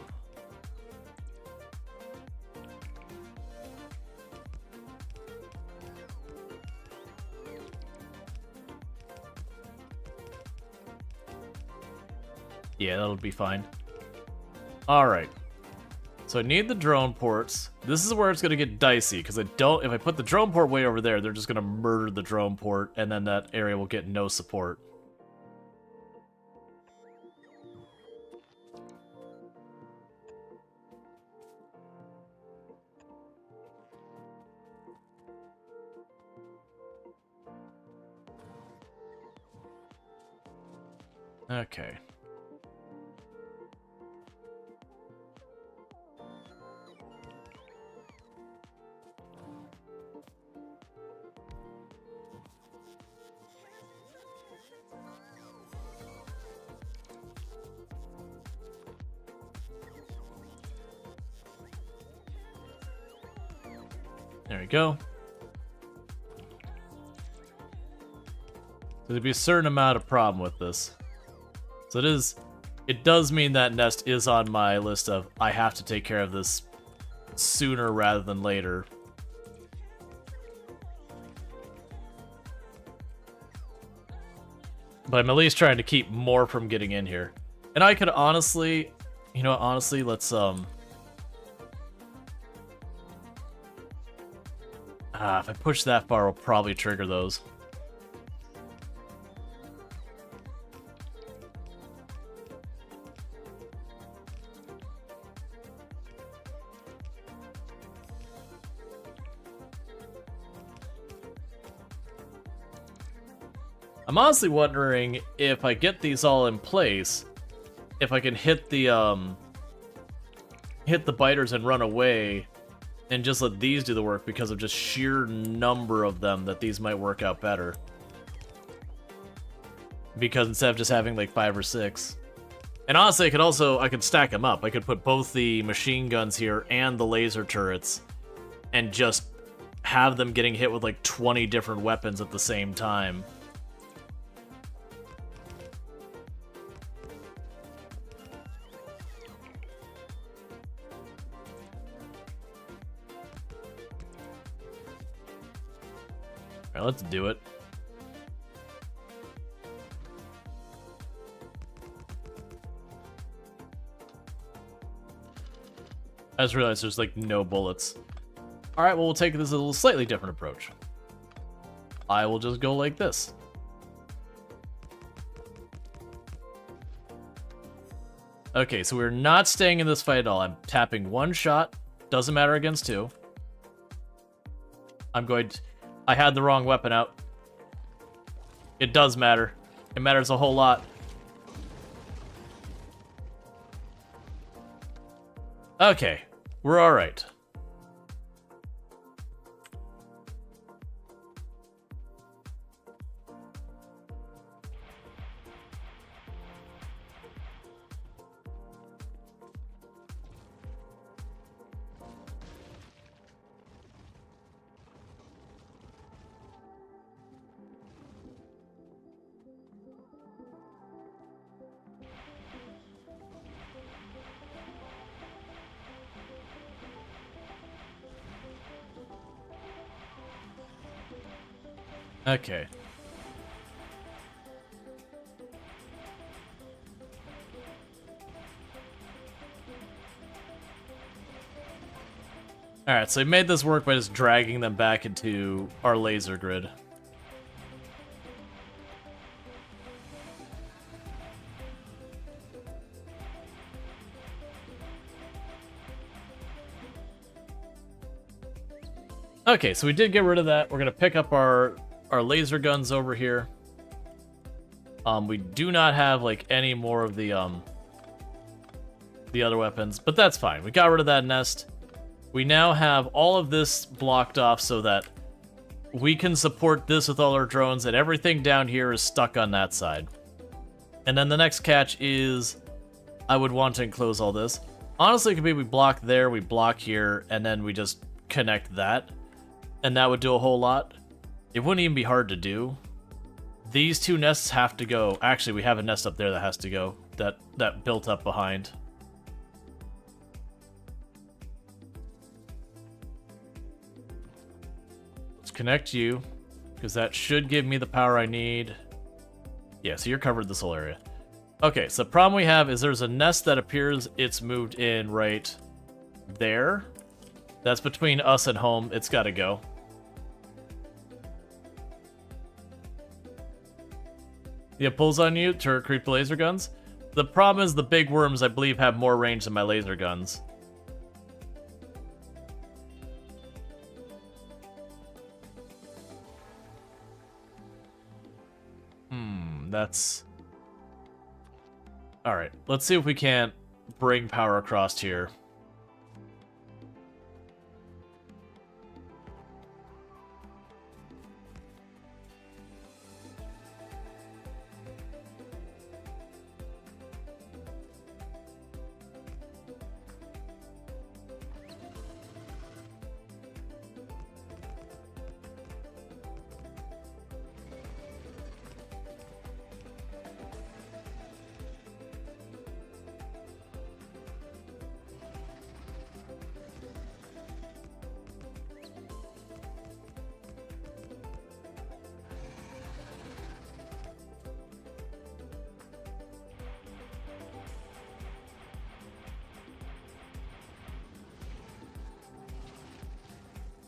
Yeah, that'll be fine. Alright. So I need the drone ports. This is where it's gonna get dicey, because if I put the drone port way over there, they're just gonna murder the drone port, and then that area will get no support. Okay. There we go. There'll be a certain amount of problem with this. So it does mean that nest is on my list of I have to take care of this sooner rather than later. But I'm at least trying to keep more from getting in here. And I could honestly, you know, honestly, let's if I push that far, we'll probably trigger those. I'm honestly wondering if I get these all in place, if I can hit the biters and run away and just let these do the work because of just sheer number of them that these might work out better. Because instead of just having like 5 or 6. And honestly, I could stack them up. I could put both the machine guns here and the laser turrets and just have them getting hit with like 20 different weapons at the same time. Alright, let's do it. I just realized there's like no bullets. Alright, well we'll take this a little slightly different approach. I will just go like this. Okay, so we're not staying in this fight at all. I'm tapping 1 shot. Doesn't matter against 2. I had the wrong weapon out. It does matter. It matters a whole lot. Okay, we're alright. Okay. Alright, so we made this work by just dragging them back into our laser grid. Okay, so we did get rid of that. We're gonna pick up our laser guns over here. We do not have like any more of the other weapons, but that's fine. We got rid of that nest. We now have all of this blocked off so that we can support this with all our drones, and everything down here is stuck on that side. And then the next catch is I would want to enclose all this. Honestly, it could be we block there, we block here, and then we just connect that. And that would do a whole lot. It wouldn't even be hard to do. These 2 nests have to go. Actually, we have a nest up there that has to go. That built up behind. Let's connect you, because that should give me the power I need. Yeah, so you're covered this whole area. Okay, so the problem we have is there's a nest that appears it's moved in right there. That's between us and home. It's got to go. Yeah, pulls on you, turret creep laser guns. The problem is the big worms, I believe, have more range than my laser guns. That's... Alright, let's see if we can't bring power across here.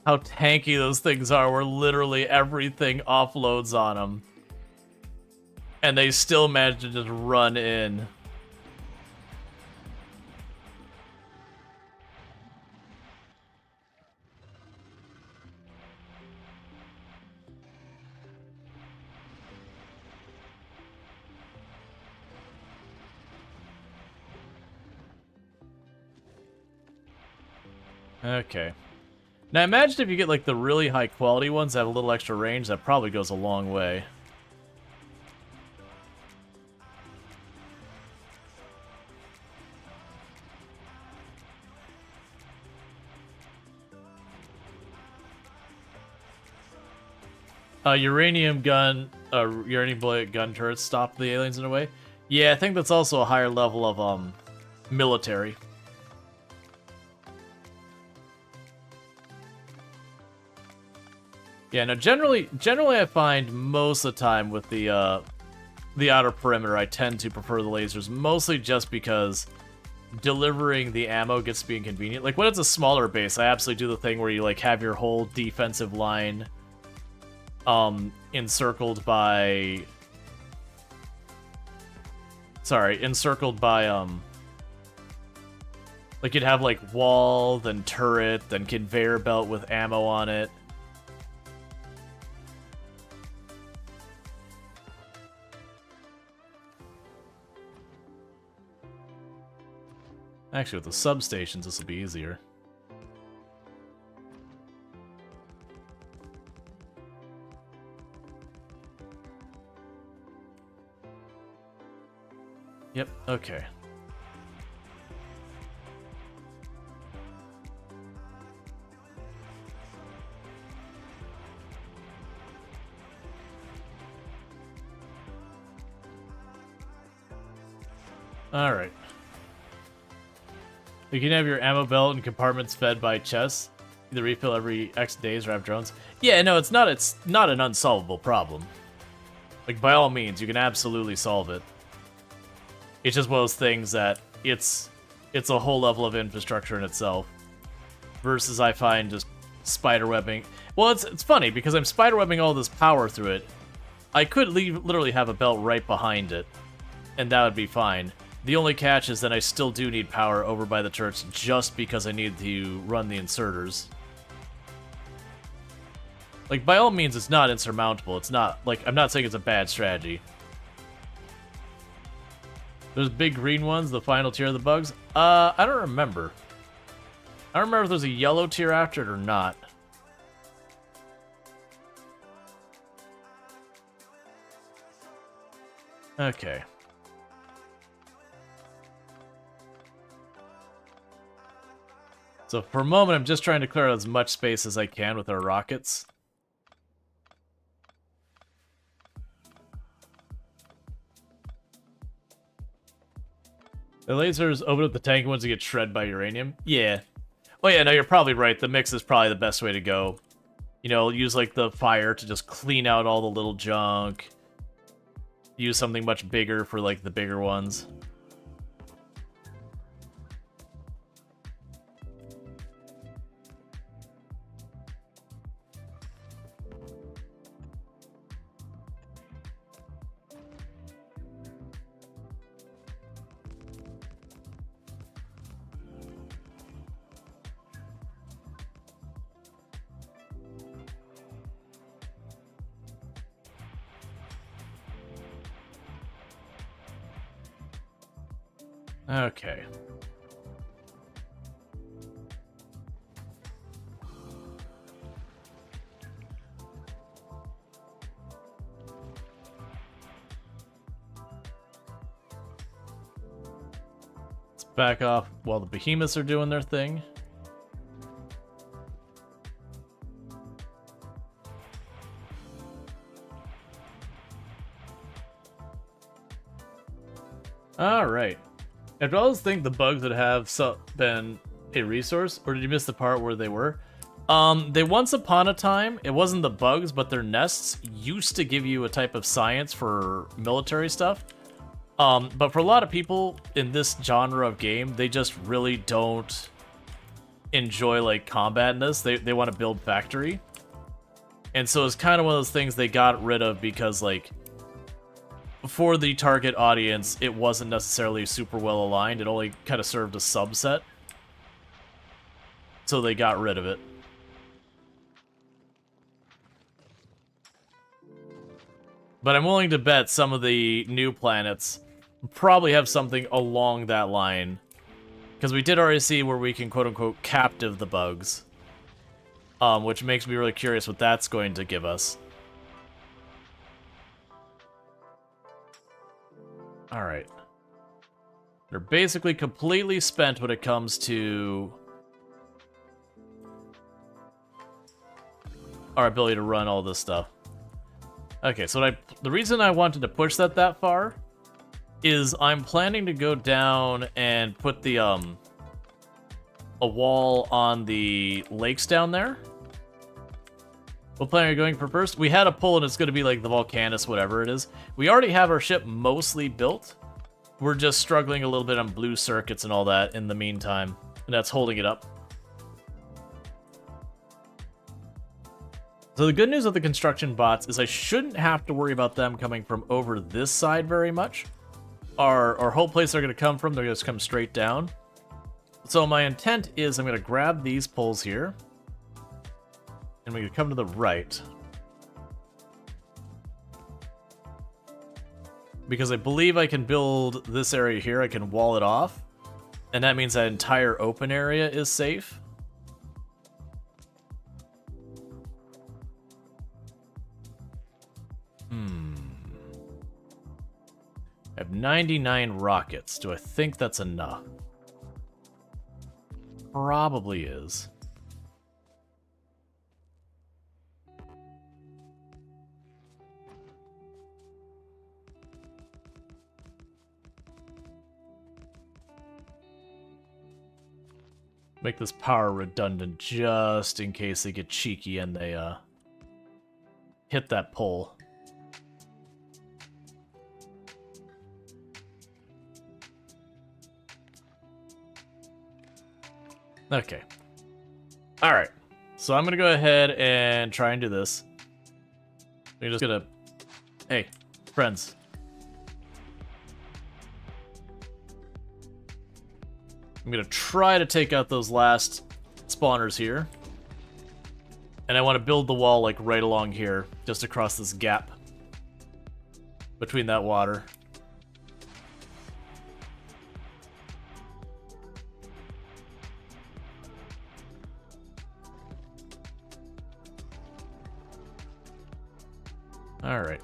How tanky those things are, where literally everything offloads on them. And they still manage to just run in. Okay. Now imagine if you get like the really high quality ones that have a little extra range, that probably goes a long way. Uranium bullet gun turrets stop the aliens in a way. Yeah, I think that's also a higher level of military. Yeah, no, generally I find most of the time with the outer perimeter, I tend to prefer the lasers, mostly just because delivering the ammo gets to be inconvenient. Like when it's a smaller base, I absolutely do the thing where you like have your whole defensive line encircled by like you'd have like wall, then turret, then conveyor belt with ammo on it. Actually, with the substations, this will be easier. Yep, okay. Alright. You can have your ammo belt and compartments fed by chests. Either refill every X days or have drones. Yeah, no, it's not an unsolvable problem. Like, by all means, you can absolutely solve it. It's just one of those things that it's a whole level of infrastructure in itself. Versus I find just spiderwebbing. Well, it's funny because I'm spiderwebbing all this power through it. I could literally have a belt right behind it, and that would be fine. The only catch is that I still do need power over by the turrets just because I need to run the inserters. Like, by all means, it's not insurmountable. It's not, like, I'm not saying it's a bad strategy. Those big green ones, the final tier of the bugs? I don't remember. I don't remember if there's a yellow tier after it or not. Okay. So for a moment, I'm just trying to clear out as much space as I can with our rockets. The lasers open up the tank once you get shredded by uranium. Yeah. Well, yeah, no, you're probably right. The mix is probably the best way to go. You know, use like the fire to just clean out all the little junk. Use something much bigger for like the bigger ones. Okay. Let's back off while the behemoths are doing their thing. All right. After all this thing, the bugs would have been a resource, or did you miss the part where they were? They once upon a time, it wasn't the bugs, but their nests used to give you a type of science for military stuff. But for a lot of people in this genre of game, they just really don't enjoy like combat in this. They want to build factory. And so it's kind of one of those things they got rid of because like for the target audience, it wasn't necessarily super well aligned. It only kind of served a subset. So they got rid of it. But I'm willing to bet some of the new planets probably have something along that line. Because we did already see where we can quote-unquote captive the bugs. Which makes me really curious what that's going to give us. Alright. They're basically completely spent when it comes to our ability to run all this stuff. Okay, so the reason I wanted to push that far is I'm planning to go down and put the a wall on the lakes down there. What planet are you going for first? We had a pull and it's going to be like the Volcanus, whatever it is. We already have our ship mostly built. We're just struggling a little bit on blue circuits and all that in the meantime, and that's holding it up. So the good news of the construction bots is I shouldn't have to worry about them coming from over this side very much. Our whole place they're going to come from, they're going to come straight down. So my intent is I'm going to grab these poles here. And we're going to come to the right. Because I believe I can build this area here. I can wall it off. And that means that entire open area is safe. I have 99 rockets. Do I think that's enough? Probably is. Make this power redundant just in case they get cheeky and they hit that pole. Okay. Alright. So I'm gonna go ahead and try and do this. We're just gonna... Hey, friends. I'm gonna try to take out those last spawners here. And I want to build the wall like right along here, just across this gap between that water. All right.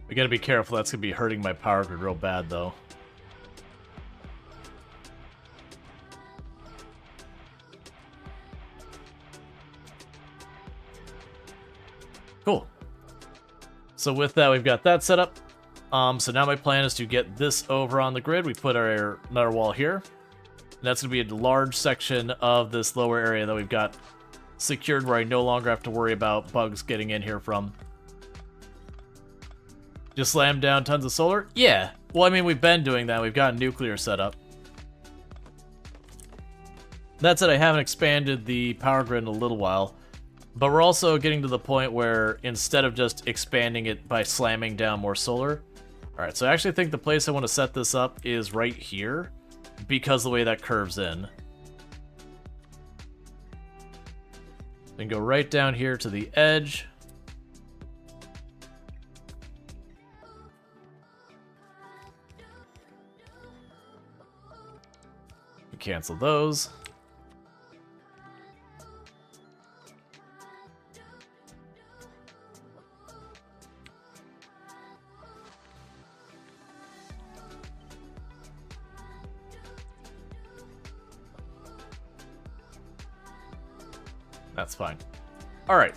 We gotta be careful, that's gonna be hurting my power grid real bad, though. Cool. So with that, we've got that set up. So now my plan is to get this over on the grid. We put our another wall here. And that's gonna be a large section of this lower area that we've got secured where I no longer have to worry about bugs getting in here from. Just slam down tons of solar? Yeah. Well, I mean, we've been doing that. We've got nuclear set up. That said, I haven't expanded the power grid in a little while. But we're also getting to the point where instead of just expanding it by slamming down more solar... Alright, so I actually think the place I want to set this up is right here, because of the way that curves in. Then go right down here to the edge. Cancel those. That's fine. All right.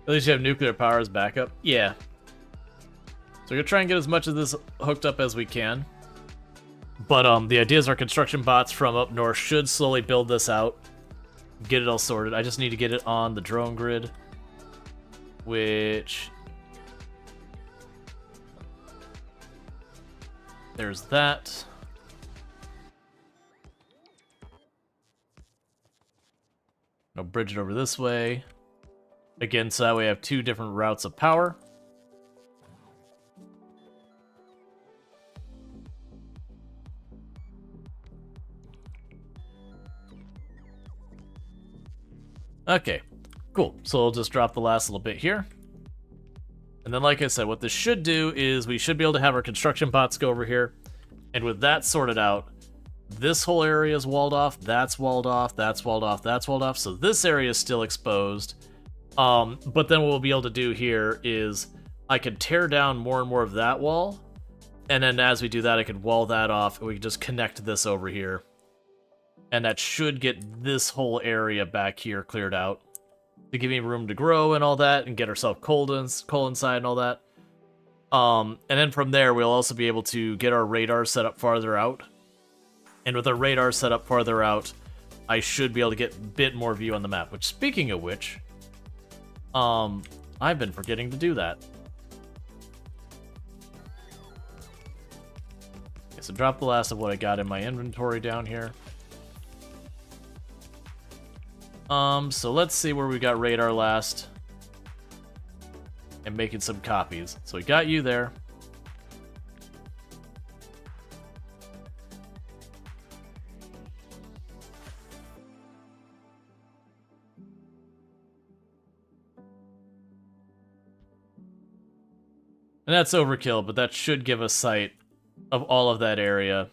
At least you have nuclear power as backup. Yeah. So we're gonna try and get as much of this hooked up as we can. But the idea is our construction bots from up north should slowly build this out, get it all sorted. I just need to get it on the drone grid, which... There's that. I'll bridge it over this way. Again, so that way I have two different routes of power. Okay, cool. So we'll just drop the last little bit here. And then, like I said, what this should do is we should be able to have our construction bots go over here. And with that sorted out, this whole area is walled off, that's walled off, that's walled off, that's walled off. So this area is still exposed. But then what we'll be able to do here is I could tear down more and more of that wall. And then as we do that, I could wall that off, and we can just connect this over here. And that should get this whole area back here cleared out to give me room to grow and all that, and get ourselves coal inside and all that. And then from there, we'll also be able to get our radar set up farther out. And with our radar set up farther out, I should be able to get a bit more view on the map. Which, speaking of which, I've been forgetting to do that. Okay, so drop the last of what I got in my inventory down here. So let's see where we got radar last. And making some copies. So we got you there. And that's overkill, but that should give us sight of all of that area.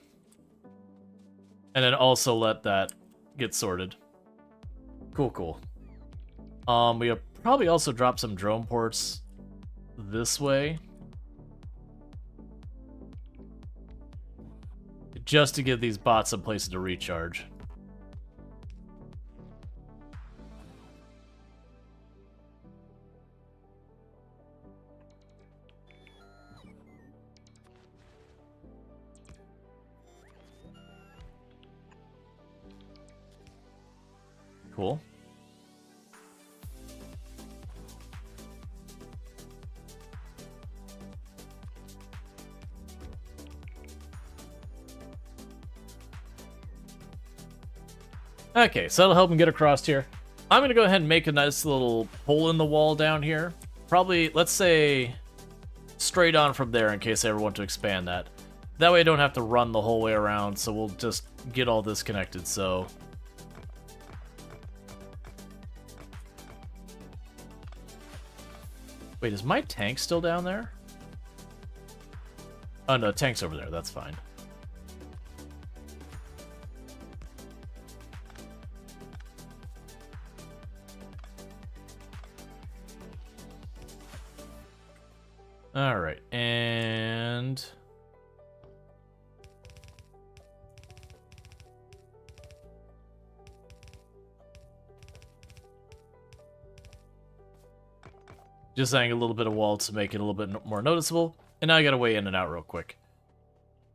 And then also let that get sorted. Cool, cool. We'll probably also drop some drone ports this way. Just to give these bots some places to recharge. Cool. Okay, so that'll help him get across here. I'm gonna go ahead and make a nice little hole in the wall down here. Probably, let's say, straight on from there in case I ever want to expand that. That way I don't have to run the whole way around, so we'll just get all this connected, so... Wait, is my tank still down there? Oh no, tank's over there, that's fine. Alright, and... just adding a little bit of wall to make it a little bit more noticeable. And now I gotta weigh in and out real quick.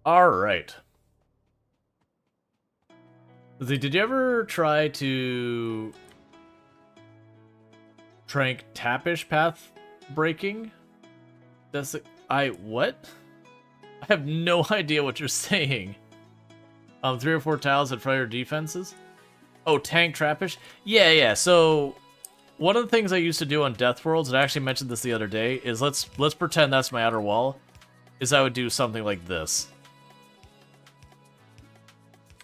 Alright. Did you ever try to... trank tapish path breaking? That's what? I have no idea what you're saying. 3 or 4 tiles at fire defenses? Oh, tank trappish? Yeah, so... one of the things I used to do on Death Worlds, and I actually mentioned this the other day, is let's pretend that's my outer wall, is I would do something like this.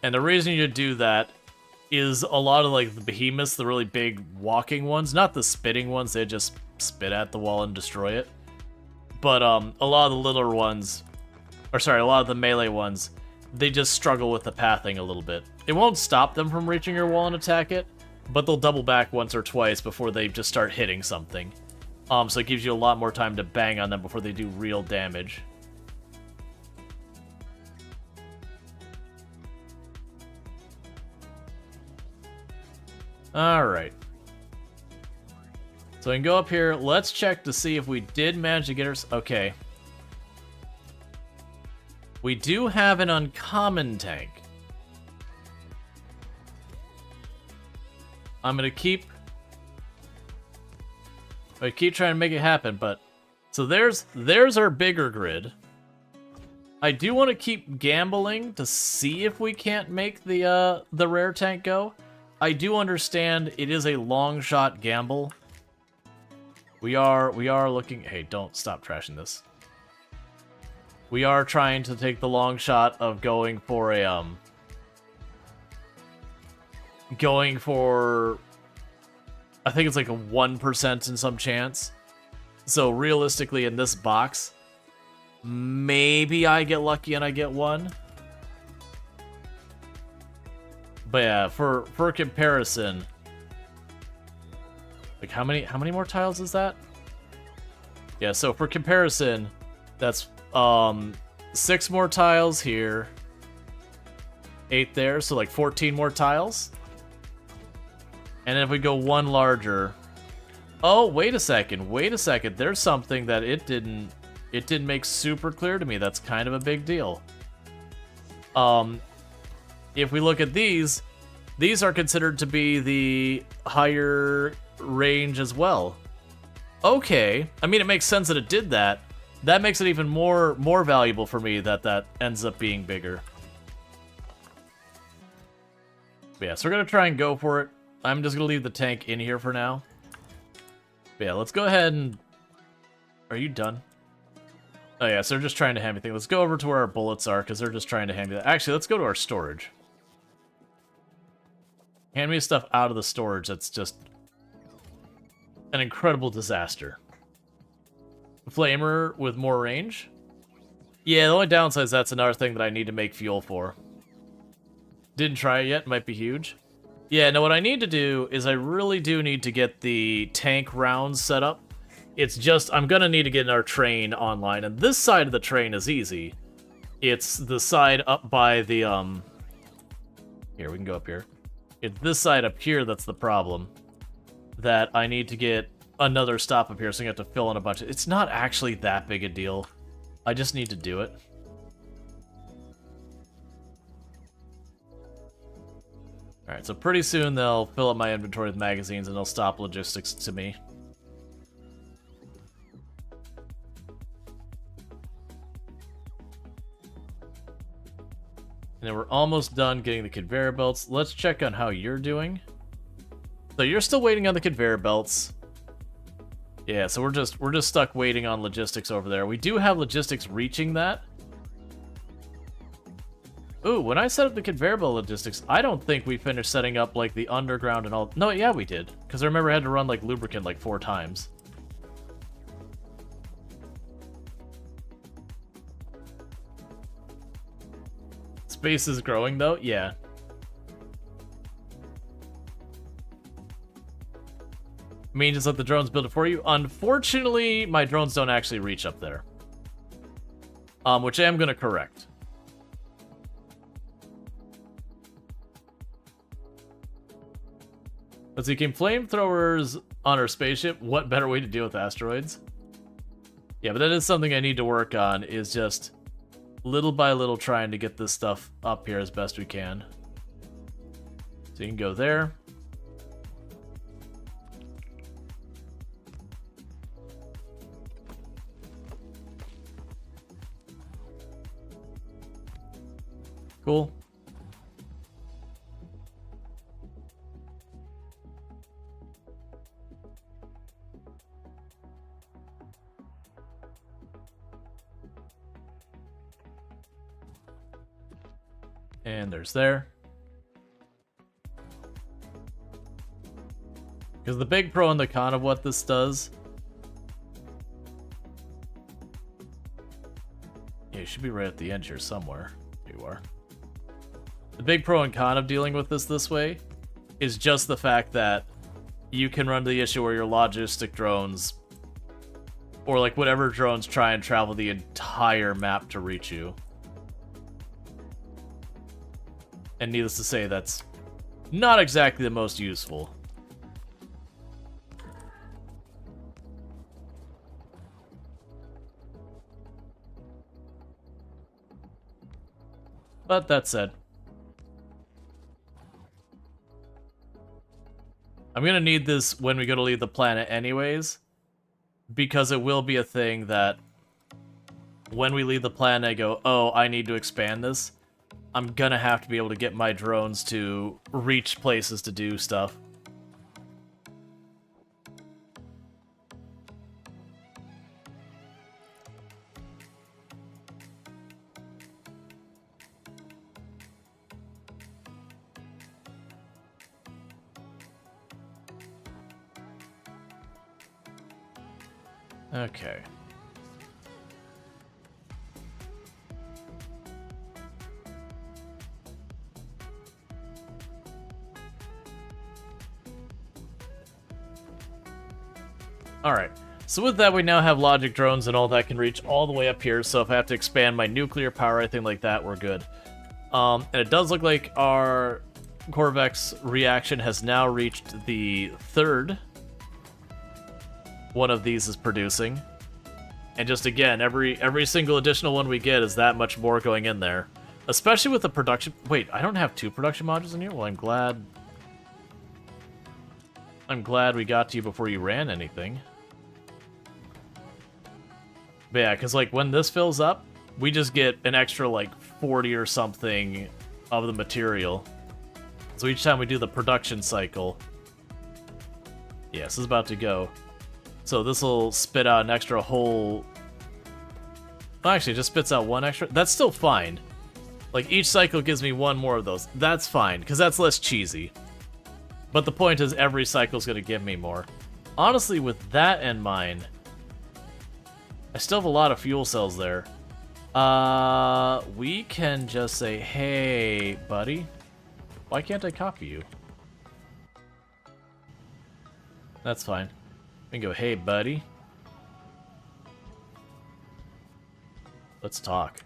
And the reason you do that is a lot of like the behemoths, the really big walking ones, not the spitting ones, they just spit at the wall and destroy it. But a lot of the littler ones, or sorry, a lot of the melee ones, they just struggle with the pathing a little bit. It won't stop them from reaching your wall and attack it, but they'll double back once or twice before they just start hitting something. So it gives you a lot more time to bang on them before they do real damage. Alright. So I can go up here. Let's check to see if we did manage to get her... Okay. We do have an uncommon tank. I'm gonna keep trying to make it happen, but... So there's our bigger grid. I do want to keep gambling to see if we can't make the rare tank go. I do understand it is a long shot gamble. We are looking... Hey, don't stop trashing this. We are trying to take the long shot of going for a I think it's like a 1% in some chance. So realistically, in this box, maybe I get lucky and I get one. But yeah, for comparison, like how many more tiles is that? Yeah, so for comparison, that's 6 more tiles here, 8 there, so like 14 more tiles. And then if we go one larger, oh wait a second, there's something that it didn't make super clear to me. That's kind of a big deal. If we look at these are considered to be the higher range as well. Okay, I mean, it makes sense that it did that. That makes it even more valuable for me that ends up being bigger. But yeah, so we're gonna try and go for it. I'm just gonna leave the tank in here for now. But yeah, let's go ahead and... Are you done? Oh yeah, so they're just trying to hand me things. Let's go over to where our bullets are, because they're just trying to hand me that. Actually, let's go to our storage. Hand me stuff out of the storage that's just an incredible disaster. Flamer with more range? Yeah, the only downside is that's another thing that I need to make fuel for. Didn't try it yet, might be huge. Yeah, no, what I need to do is I really do need to get the tank rounds set up. It's just, I'm gonna need to get our train online, and this side of the train is easy. It's the side up by the, Here, we can go up here. It's this side up here that's the problem. That I need to get another stop up here, so I have to fill in a bunch of... It's not actually that big a deal. I just need to do it. Alright, so pretty soon they'll fill up my inventory with magazines and they'll stop logistics to me. And then we're almost done getting the conveyor belts. Let's check on how you're doing. So you're still waiting on the conveyor belts. Yeah, so we're just stuck waiting on logistics over there. We do have logistics reaching that. Ooh, when I set up the conveyor belt logistics, I don't think we finished setting up like the underground and all. No, yeah, we did. Because I remember I had to run like lubricant like 4 times. Space is growing though, yeah. I mean, just let the drones build it for you. Unfortunately, my drones don't actually reach up there. Which I am gonna correct. Let's see, can flamethrowers on our spaceship? What better way to deal with asteroids? Yeah, but that is something I need to work on, is just little by little trying to get this stuff up here as best we can. So you can go there. Cool. And there's there. Because the big pro and the con of what this does... Yeah, you should be right at the end here somewhere. Here you are. The big pro and con of dealing with this way is just the fact that you can run to the issue where your logistic drones, or like whatever drones, try and travel the entire map to reach you. And needless to say, that's not exactly the most useful. But that said, I'm gonna need this when we go to leave the planet anyways, because it will be a thing that when we leave the planet I go, oh, I need to expand this. I'm gonna have to be able to get my drones to reach places to do stuff. Okay. Alright, so with that we now have logic drones and all that can reach all the way up here, so if I have to expand my nuclear power, anything like that, we're good. And it does look like our Corvex reaction has now reached the 3rd one of these is producing. And just again, every single additional one we get is that much more going in there. Especially with the production... Wait, I don't have 2 production modules in here? Well, I'm glad we got to you before you ran anything. But yeah, because like when this fills up, we just get an extra like 40 or something of the material. So each time we do the production cycle... Yeah, this is about to go. So this will spit out an extra whole... Well, actually, it just spits out 1 extra. That's still fine. Like, each cycle gives me 1 more of those. That's fine, because that's less cheesy. But the point is, every cycle's going to give me more. Honestly, with that in mind, I still have a lot of fuel cells there. We can just say, hey, buddy. Why can't I copy you? That's fine. We can go, hey, buddy. Let's talk.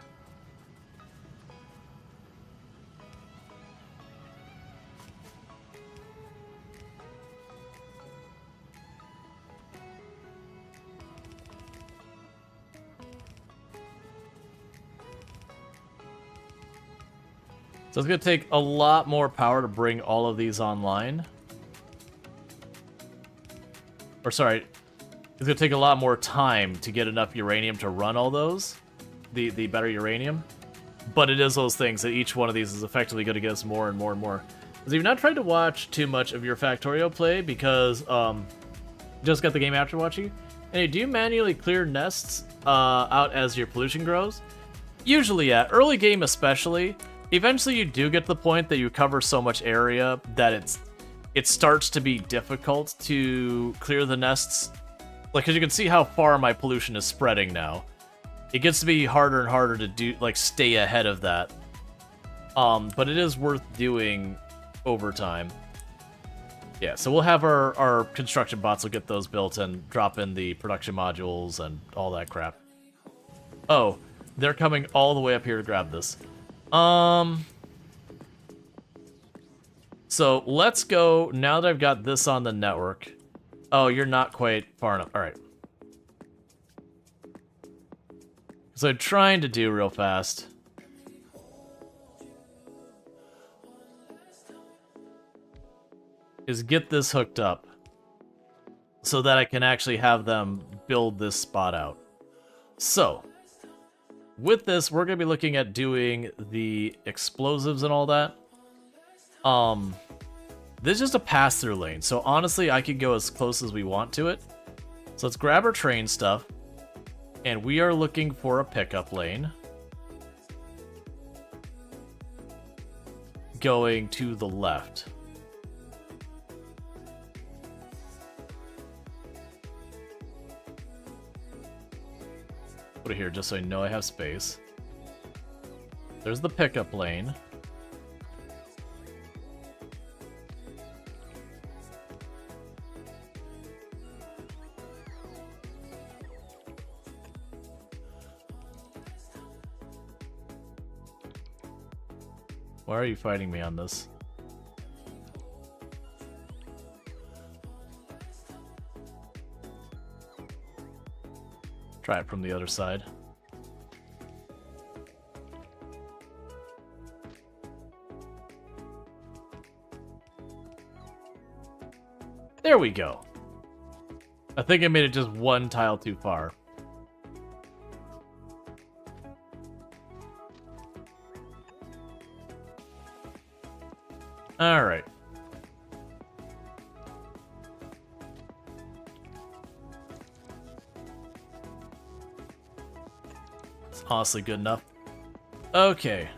So it's going to take a lot more power to bring all of these online. Or sorry, it's going to take a lot more time to get enough uranium to run all those. The better uranium. But it is those things that each one of these is effectively going to get us more and more and more. So you've not tried to watch too much of your Factorio play because just got the game after watching. And do you manually clear nests out as your pollution grows? Usually, yeah. Early game especially. Eventually you do get to the point that you cover so much area that it starts to be difficult to clear the nests. Like, because you can see how far my pollution is spreading now. It gets to be harder and harder to do, like, stay ahead of that. But it is worth doing over time. Yeah, so we'll have our construction bots will get those built and drop in the production modules and all that crap. Oh, they're coming all the way up here to grab this. So let's go, now that I've got this on the network. Oh, you're not quite far enough. Alright. So I'm trying to do real fast. Is get this hooked up. So that I can actually have them build this spot out. So, with this, we're going to be looking at doing the explosives and all that. This is just a pass-through lane, so honestly, I could go as close as we want to it. So let's grab our train stuff, and we are looking for a pickup lane. Going to the left. Put it here just so I know I have space. There's the pickup lane. Why are you fighting me on this? Try it from the other side. There we go. I think I made it just 1 tile too far. All right. It's honestly good enough. Okay.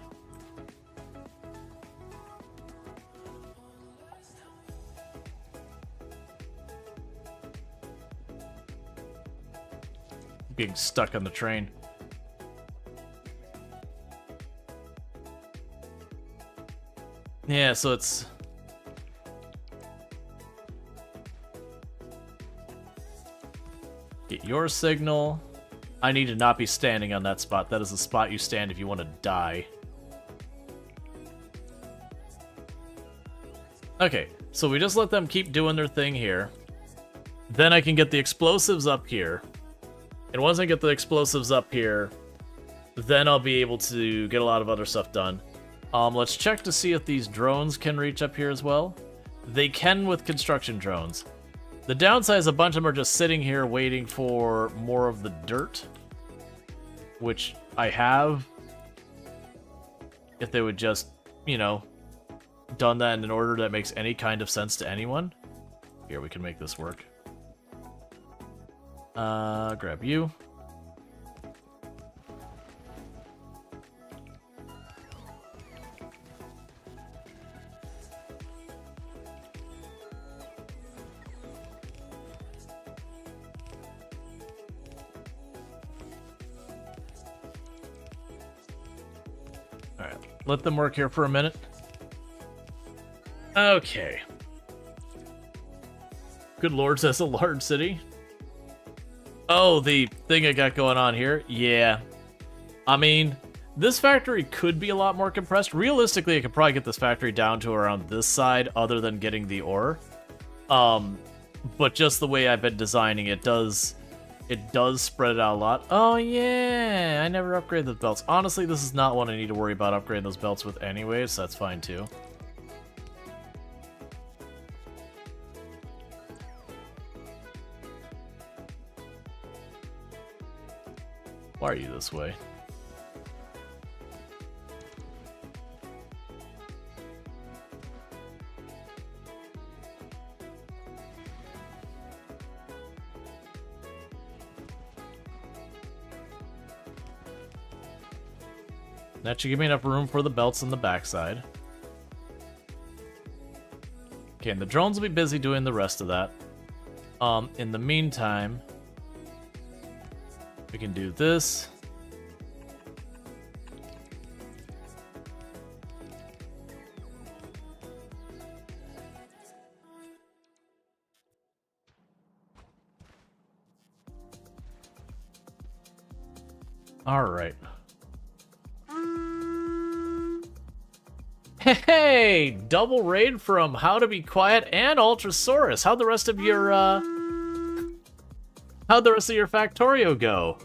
being stuck on the train. Yeah, so it's... Get your signal. I need to not be standing on that spot. That is the spot you stand if you want to die. Okay, so we just let them keep doing their thing here. Then I can get the explosives up here. And once I get the explosives up here, then I'll be able to get a lot of other stuff done. Let's check to see if these drones can reach up here as well. They can with construction drones. The downside is a bunch of them are just sitting here waiting for more of the dirt, which I have. If they would just, you know, done that in an order that makes any kind of sense to anyone. Here, we can make this work. Grab you. Alright, let them work here for a minute. Okay. Good lord, that's a large city. Oh, the thing I got going on here? Yeah. I mean, this factory could be a lot more compressed. Realistically, I could probably get this factory down to around this side other than getting the ore. But just the way I've been designing it does spread it out a lot. Oh yeah, I never upgraded the belts. Honestly, this is not one I need to worry about upgrading those belts with anyways, so that's fine too. Why are you this way? That should give me enough room for the belts on the backside. Okay, and the drones will be busy doing the rest of that. In the meantime, we can do this. All right. Hey, double raid from How to Be Quiet and Ultrasaurus. How'd the rest of your Factorio go?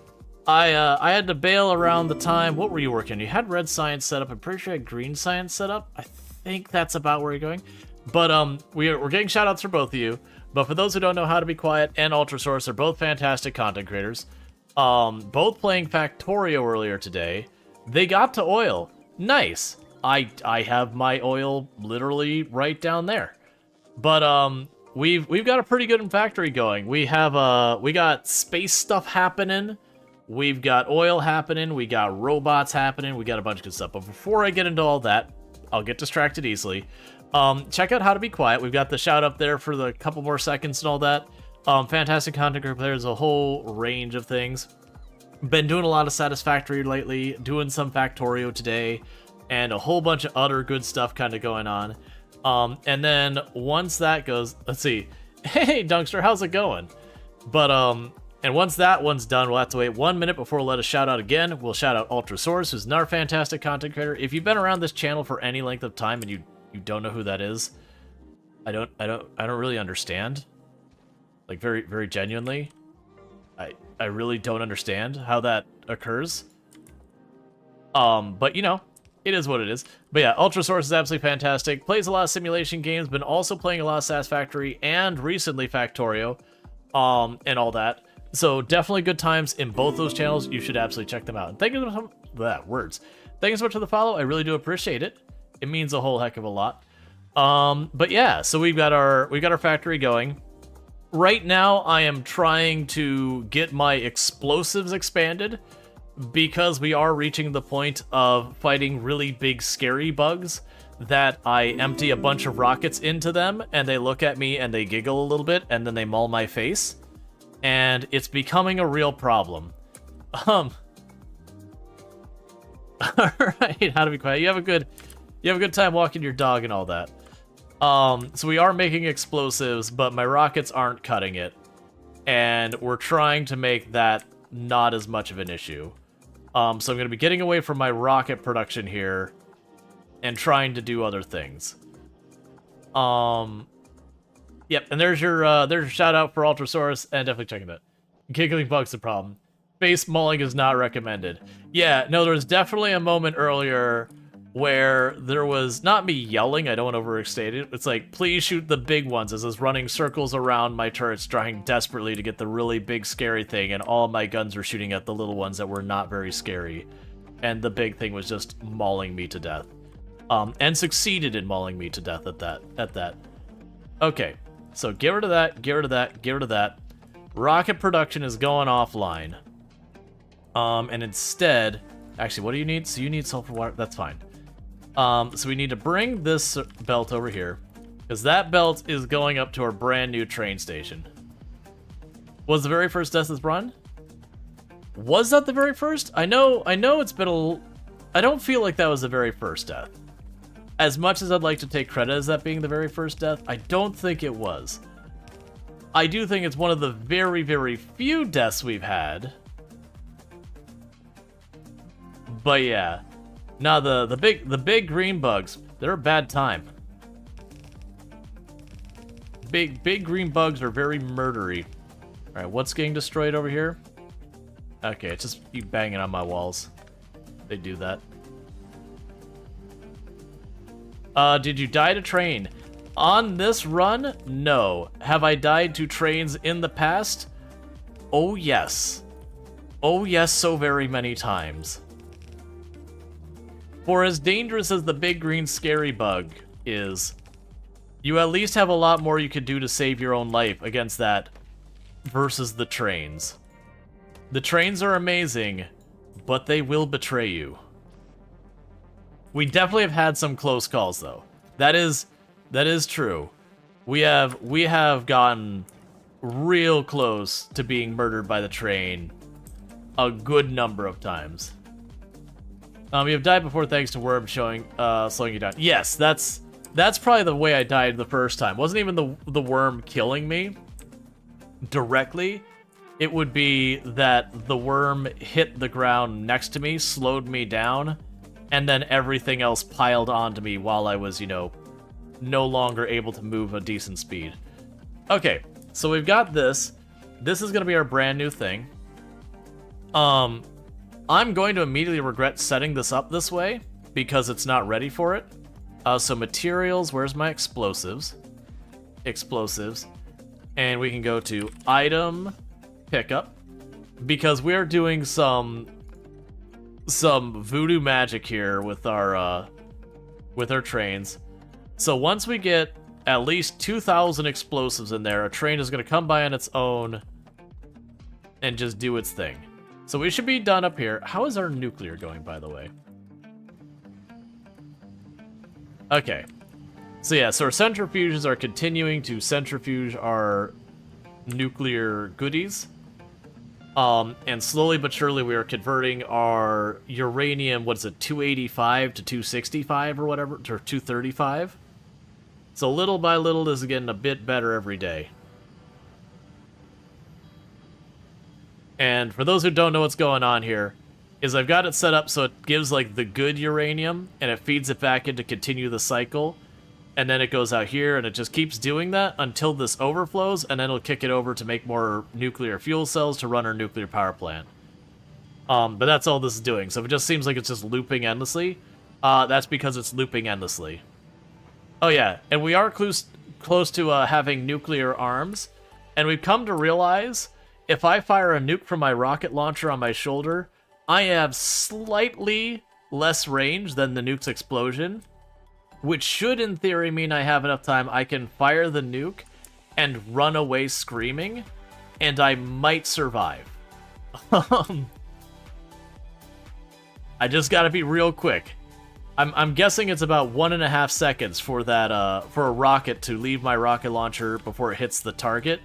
I had to bail around the time. What were you working on? You had red science set up. I'm pretty sure you had green science set up. I think that's about where you're going. But we're getting shout outs for both of you. But for those who don't know, How to Be Quiet and Ultrasaurus are both fantastic content creators. Both playing Factorio earlier today. They got to oil. Nice. I have my oil literally right down there. But we've got a pretty good factory going. We got space stuff happening. We've got oil happening. We got robots happening. We got a bunch of good stuff. But before I get into all that, I'll get distracted easily. Check out How to Be Quiet. We've got the shout up there for the couple more seconds and all that. Fantastic content creator. There's a whole range of things. Been doing a lot of Satisfactory lately. Doing some Factorio today. And a whole bunch of other good stuff kind of going on. And then once that goes, let's see. Hey, Dunkster, how's it going? But, and once that one's done, we'll have to wait 1 minute before we'll let us shout out again. We'll shout out Ultrasaurus, who's another fantastic content creator. If you've been around this channel for any length of time and you don't know who that is, I don't really understand. Like, very, very genuinely. I really don't understand how that occurs. But, you know, it is what it is. But yeah, Ultrasaurus is absolutely fantastic. Plays a lot of simulation games, been also playing a lot of Satisfactory and recently Factorio, and all that. So definitely good times in both those channels. You should absolutely check them out. And thank you so much. Thank you so much for the follow. I really do appreciate it. It means a whole heck of a lot. But yeah, so we've got our factory going. Right now, I am trying to get my explosives expanded, because we are reaching the point of fighting really big scary bugs that I empty a bunch of rockets into them and they look at me and they giggle a little bit and then they maul my face. And it's becoming a real problem. All right, how to be quiet. You have a good time walking your dog and all that. So we are making explosives, but my rockets aren't cutting it. And we're trying to make that not as much of an issue. So I'm going to be getting away from my rocket production here and trying to do other things. Yep, and there's your shout out for Ultrasaurus, and definitely checking that. Giggling bug's the problem. Face mauling is not recommended. Yeah, no, there was definitely a moment earlier where there was, not me yelling, I don't want to overstate it, it's like, please shoot the big ones, as I was running circles around my turrets, trying desperately to get the really big scary thing, and all of my guns were shooting at the little ones that were not very scary. And the big thing was just mauling me to death. And succeeded in mauling me to death at that. Okay, so get rid of that, get rid of that, get rid of that. Rocket production is going offline. And instead, actually, what do you need? So you need sulfur water, that's fine. So we need to bring this belt over here, because that belt is going up to our brand new train station. Was the very first death this run? Was that the very first? I know it's been I don't feel like that was the very first death. As much as I'd like to take credit as that being the very first death, I don't think it was. I do think it's one of the very, very few deaths we've had. But yeah. Now the big green bugs, they're a bad time. Big green bugs are very murdery. Alright, what's getting destroyed over here? Okay, it's just you banging on my walls. They do that. Did you die to train? On this run, no. Have I died to trains in the past? Oh yes. Oh yes, so very many times. For as dangerous as the big green scary bug is, you at least have a lot more you could do to save your own life against that versus the trains. The trains are amazing, but they will betray you. We definitely have had some close calls though. That is true. We have gotten real close to being murdered by the train a good number of times. You have died before thanks to worm slowing you down. Yes, that's probably the way I died the first time. It wasn't even the worm killing me directly. It would be that the worm hit the ground next to me, slowed me down, and then everything else piled onto me while I was, no longer able to move a decent speed. Okay, so we've got this. This is going to be our brand new thing. I'm going to immediately regret setting this up this way because it's not ready for it. So materials, where's my explosives? Explosives. And we can go to item pickup because we're doing some voodoo magic here with our trains. So once we get at least 2,000 explosives in there, a train is going to come by on its own and just do its thing. So we should be done up here. How is our nuclear going, by the way? Okay. So yeah, so our centrifuges are continuing to centrifuge our nuclear goodies. And slowly but surely we are converting our uranium, what is it, 285 to 265 or whatever, or 235. So little by little this is getting a bit better every day. And for those who don't know what's going on here, is I've got it set up so it gives like the good uranium and it feeds it back in to continue the cycle. And then it goes out here and it just keeps doing that until this overflows, and then it'll kick it over to make more nuclear fuel cells to run our nuclear power plant. But that's all this is doing. So if it just seems like it's just looping endlessly, that's because it's looping endlessly. Oh yeah, and we are close to having nuclear arms, and we've come to realize if I fire a nuke from my rocket launcher on my shoulder, I have slightly less range than the nuke's explosion, which should in theory mean I have enough time I can fire the nuke and run away screaming, and I might survive. I just gotta be real quick. I'm guessing it's about 1.5 seconds for that for a rocket to leave my rocket launcher before it hits the target.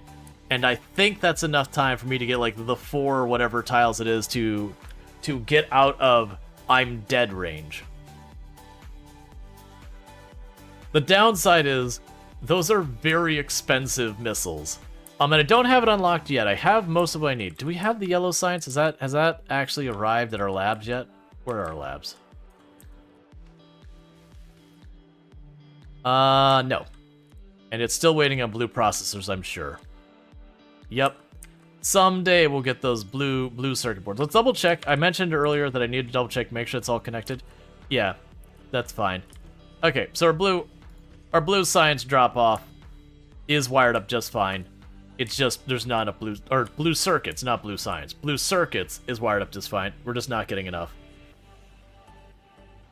And I think that's enough time for me to get, like, the 4 whatever tiles it is to get out of I'm dead range. The downside is, those are very expensive missiles. And I don't have it unlocked yet. I have most of what I need. Do we have the yellow science? Has that actually arrived at our labs yet? Where are our labs? No. And it's still waiting on blue processors, I'm sure. Yep. Someday we'll get those blue circuit boards. Let's double check. I mentioned earlier that I need to double check, make sure it's all connected. Yeah, that's fine. Okay, so our blue science drop off is wired up just fine. It's just there's not enough blue circuits, not blue science. Blue circuits is wired up just fine. We're just not getting enough.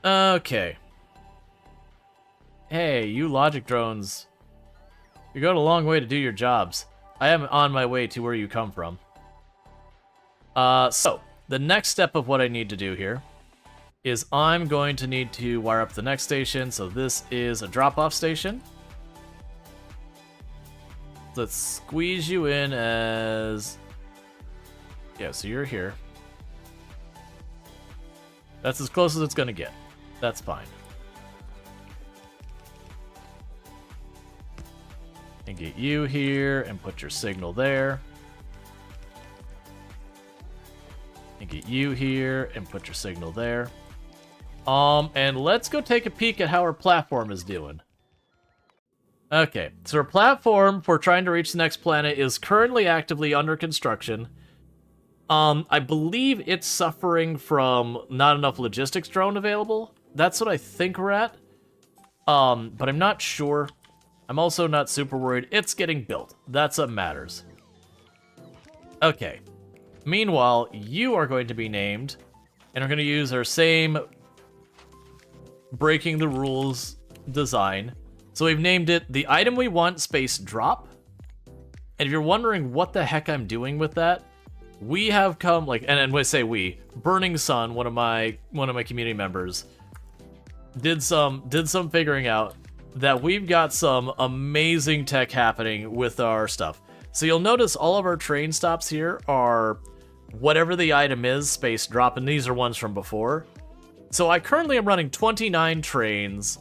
Okay. Hey, you logic drones. You go a long way to do your jobs. I am on my way to where you come from. So, the next step of what I need to do here is I'm going to need to wire up the next station. So this is a drop-off station. Let's squeeze you in as... Yeah, so you're here. That's as close as it's going to get. That's fine. And get you here and put your signal there. And get you here and put your signal there. And let's go take a peek at how our platform is doing. Okay, so our platform for trying to reach the next planet is currently actively under construction. I believe it's suffering from not enough logistics drone available. That's what I think we're at. But I'm not sure. I'm also not super worried. It's getting built. That's what matters. Okay. Meanwhile, you are going to be named, and we're going to use our same breaking the rules design. So we've named it the item we want space drop. And if you're wondering what the heck I'm doing with that, we have come and when I say we, Burning Sun, one of my community members, did some figuring out that we've got some amazing tech happening with our stuff. So you'll notice all of our train stops here are whatever the item is, space drop, and these are ones from before. So I currently am running 29 trains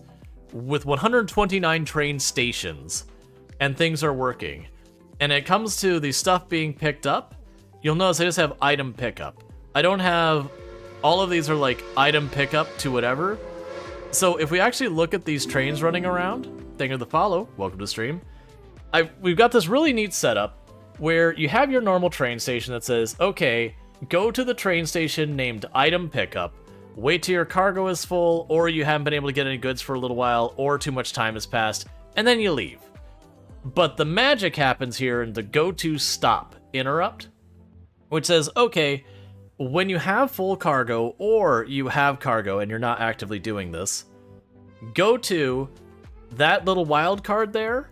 with 129 train stations, and things are working. And it comes to the stuff being picked up, you'll notice I just have item pickup. I don't have, all of these are like item pickup to whatever. So if we actually look at these trains running around, thank you for the follow, welcome to stream. We've got this really neat setup where you have your normal train station that says, okay, go to the train station named item pickup, wait till your cargo is full, or you haven't been able to get any goods for a little while, or too much time has passed, and then you leave. But the magic happens here in the go to stop interrupt, which says, okay, when you have full cargo, or you have cargo and you're not actively doing this, go to that little wild card there.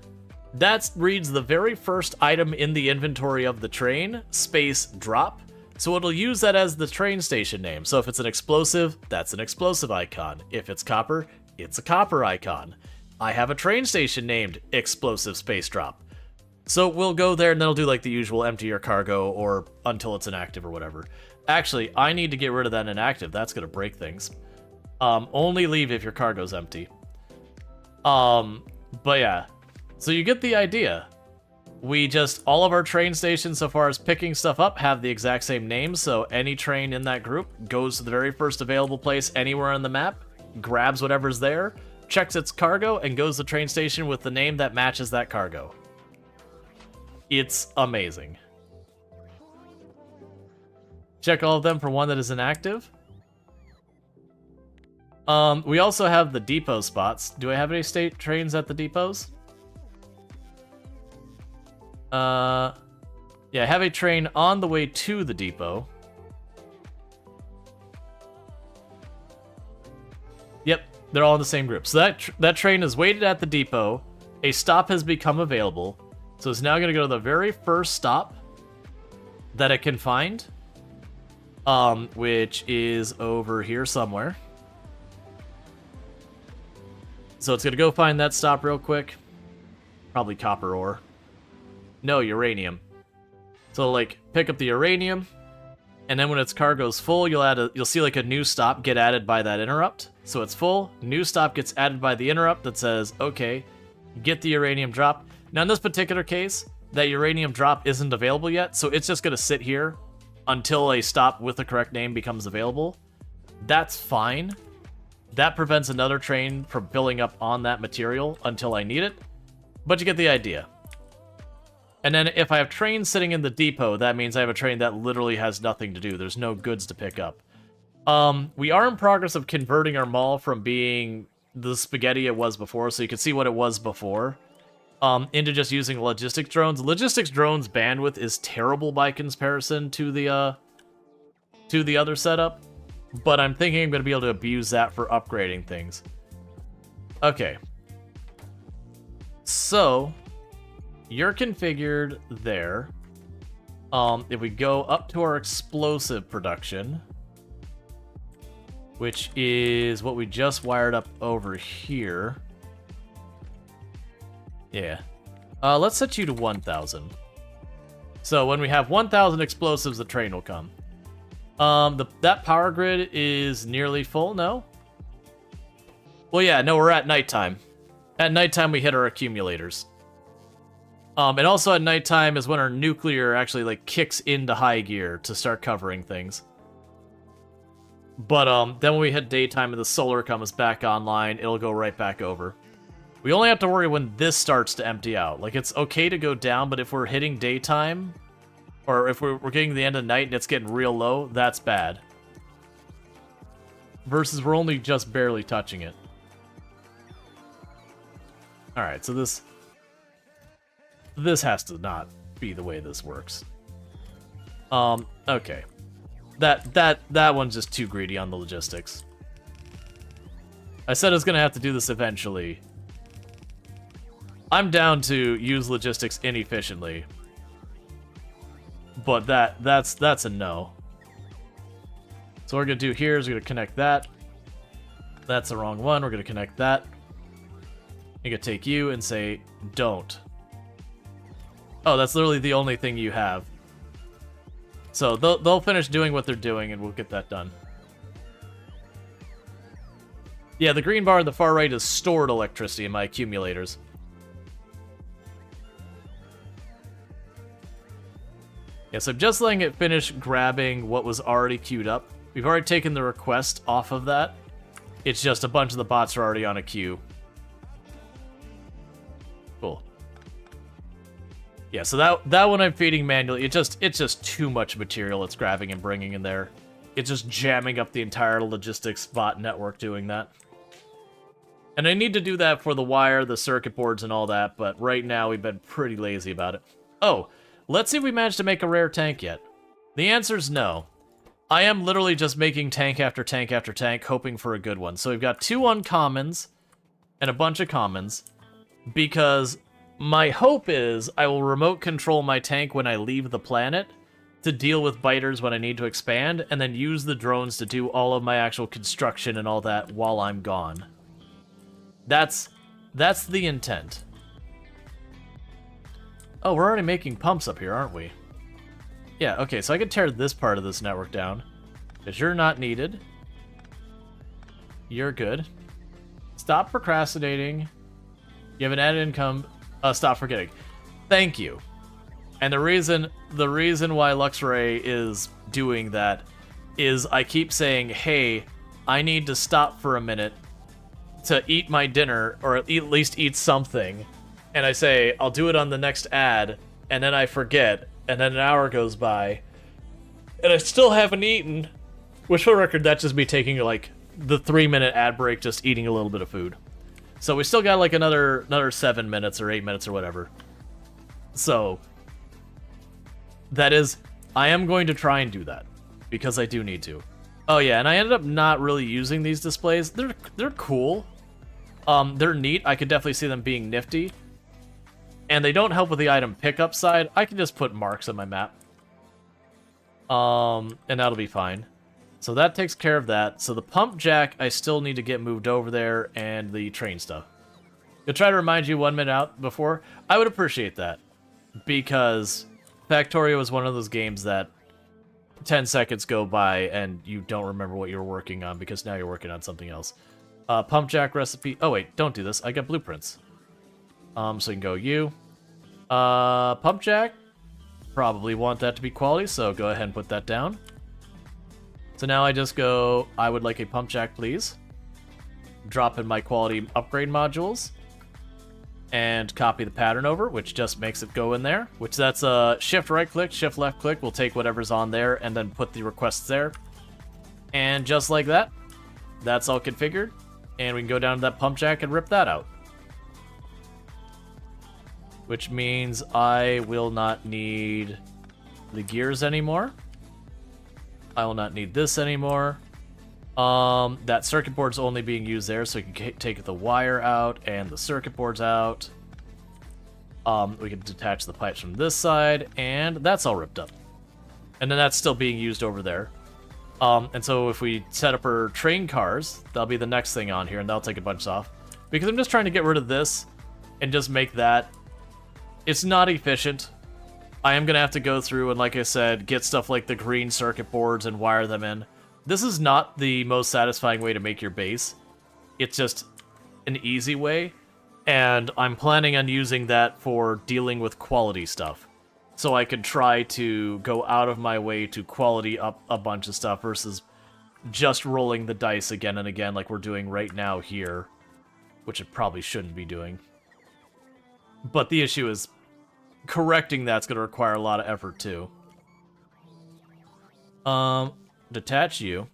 That reads the very first item in the inventory of the train, space drop. So it'll use that as the train station name. So if it's an explosive, that's an explosive icon. If it's copper, it's a copper icon. I have a train station named explosive space drop. So we'll go there and then it'll do like the usual empty your cargo or until it's inactive or whatever. Actually, I need to get rid of that inactive. That's going to break things. Only leave if your cargo's empty. But yeah. So you get the idea. All of our train stations so far as picking stuff up have the exact same name, so any train in that group goes to the very first available place anywhere on the map, grabs whatever's there, checks its cargo, and goes to the train station with the name that matches that cargo. It's amazing. Check all of them for one that is inactive. We also have the depot spots. Do I have any state trains at the depots? Yeah, I have a train on the way to the depot. Yep, they're all in the same group. So that train is waited at the depot. A stop has become available. So it's now going to go to the very first stop that it can find. Which is over here somewhere. So it's going to go find that stop real quick. Probably copper ore. No, uranium. So like pick up the uranium, and then when its cargo's full, you'll see like a new stop get added by that interrupt. So it's full, new stop gets added by the interrupt that says, okay, get the uranium drop. Now in this particular case, that uranium drop isn't available yet, so it's just gonna sit here until a stop with the correct name becomes available. That's fine. That prevents another train from filling up on that material until I need it, but you get the idea. And then if I have trains sitting in the depot, that means I have a train that literally has nothing to do. There's no goods to pick up. We are in progress of converting our mall from being the spaghetti it was before, so you can see what it was before, into just using logistics drones. Logistics drones bandwidth is terrible by comparison to the other setup, but I'm thinking I'm going to be able to abuse that for upgrading things. Okay. So you're configured there. If we go up to our explosive production, which is what we just wired up over here. Yeah. Let's set you to 1,000. So when we have 1,000 explosives, the train will come. That power grid is nearly full, no? Well, yeah, no, we're at nighttime. At nighttime, we hit our accumulators. And also at nighttime is when our nuclear actually, like, kicks into high gear to start covering things. But, then when we hit daytime and the solar comes back online, it'll go right back over. We only have to worry when this starts to empty out. Like, it's okay to go down, but if we're hitting daytime, or if we're getting to the end of the night and it's getting real low, that's bad. Versus we're only just barely touching it. Alright, so this has to not be the way this works. Okay. That one's just too greedy on the logistics. I said I was gonna have to do this eventually. I'm down to use logistics inefficiently. But that's a no. So what we're gonna do here is we're gonna connect that. That's the wrong one. We're gonna connect that. I'm gonna take you and say, don't. Oh, that's literally the only thing you have. So they'll finish doing what they're doing and we'll get that done. Yeah, the green bar on the far right is stored electricity in my accumulators. Yeah, so I'm just letting it finish grabbing what was already queued up. We've already taken the request off of that. It's just a bunch of the bots are already on a queue. Cool. Yeah, so that one I'm feeding manually. It's just too much material it's grabbing and bringing in there. It's just jamming up the entire logistics bot network doing that. And I need to do that for the wire, the circuit boards, and all that, but right now we've been pretty lazy about it. Oh, let's see if we managed to make a rare tank yet. The answer's no. I am literally just making tank after tank after tank, hoping for a good one. So we've got 2 uncommons and a bunch of commons, because my hope is I will remote control my tank when I leave the planet to deal with biters when I need to expand, and then use the drones to do all of my actual construction and all that while I'm gone. That's the intent. Oh, we're already making pumps up here, aren't we? Yeah, okay, so I can tear this part of this network down. Because you're not needed. You're good. Stop procrastinating. You have an added income. Stop forgetting. Thank you. And the reason why Luxray is doing that is I keep saying, hey, I need to stop for a minute to eat my dinner, or at least eat something. And I say, I'll do it on the next ad, and then I forget, and then an hour goes by, and I still haven't eaten. Which, for the record, that's just me taking, like, the 3-minute ad break, just eating a little bit of food. So we still got, like, another 7 minutes or 8 minutes or whatever. So, that is, I am going to try and do that, because I do need to. Oh yeah, and I ended up not really using these displays. They're cool. They're neat. I could definitely see them being nifty. And they don't help with the item pickup side. I can just put marks on my map. And that'll be fine. So that takes care of that. So the pump jack, I still need to get moved over there, and the train stuff. You'll try to remind you 1 minute out before. I would appreciate that. Because Factorio is one of those games that 10 seconds go by and you don't remember what you're working on because now you're working on something else. Pump jack recipe. Oh wait, don't do this. I got blueprints. So you can go you. Pump jack. Probably want that to be quality, so go ahead and put that down. So now I just go, I would like a pump jack, please. Drop in my quality upgrade modules. And copy the pattern over, which just makes it go in there. Which that's shift right click, shift left click. We'll take whatever's on there and then put the requests there. And just like that, that's all configured. And we can go down to that pump jack and rip that out. Which means I will not need the gears anymore. I will not need this anymore. That circuit board's only being used there, so we can take the wire out and the circuit boards out. We can detach the pipes from this side, and that's all ripped up. And then that's still being used over there. And so if we set up our train cars, that'll be the next thing on here, and that'll take a bunch off. Because I'm just trying to get rid of this and just make that. It's not efficient. I am going to have to go through and, like I said, get stuff like the green circuit boards and wire them in. This is not the most satisfying way to make your base. It's just an easy way, and I'm planning on using that for dealing with quality stuff. So I could try to go out of my way to quality up a bunch of stuff versus just rolling the dice again and again like we're doing right now here, which it probably shouldn't be doing. But the issue is correcting that's going to require a lot of effort too. Detach you.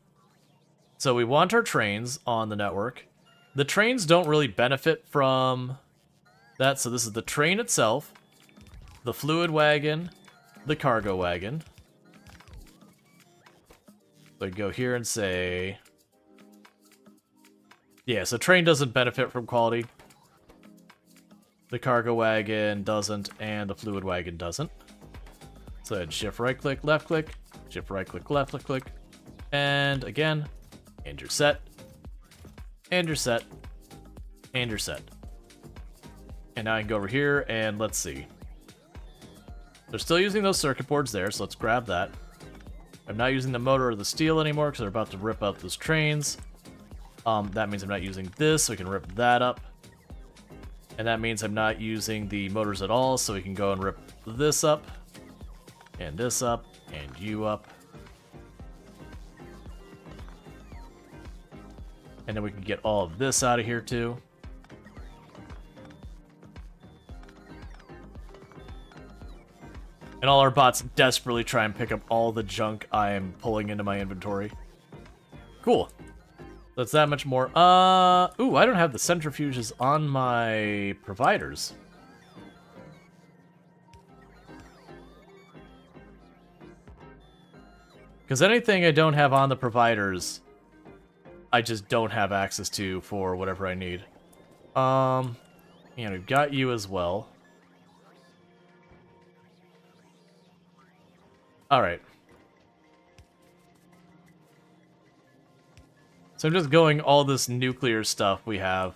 So we want our trains on the network. The trains don't really benefit from that, so this is the train itself, the fluid wagon, the cargo wagon. So I go here and say, yeah, so train doesn't benefit from quality. The cargo wagon doesn't, and the fluid wagon doesn't. So I'd shift right click, left click, shift right click, left click, and again, and you're set, and you're set, and you're set. And now I can go over here and let's see. They're still using those circuit boards there, so let's grab that. I'm not using the motor or the steel anymore because they're about to rip out those trains. That means I'm not using this, so we can rip that up. And that means I'm not using the motors at all, so we can go and rip this up, and this up, and you up. And then we can get all of this out of here too. And all our bots desperately try and pick up all the junk I am pulling into my inventory. Cool. That's that much more. Ooh, I don't have the centrifuges on my providers. Because anything I don't have on the providers, I just don't have access to for whatever I need. And we've got you as well. Alright. So I'm just going all this nuclear stuff we have,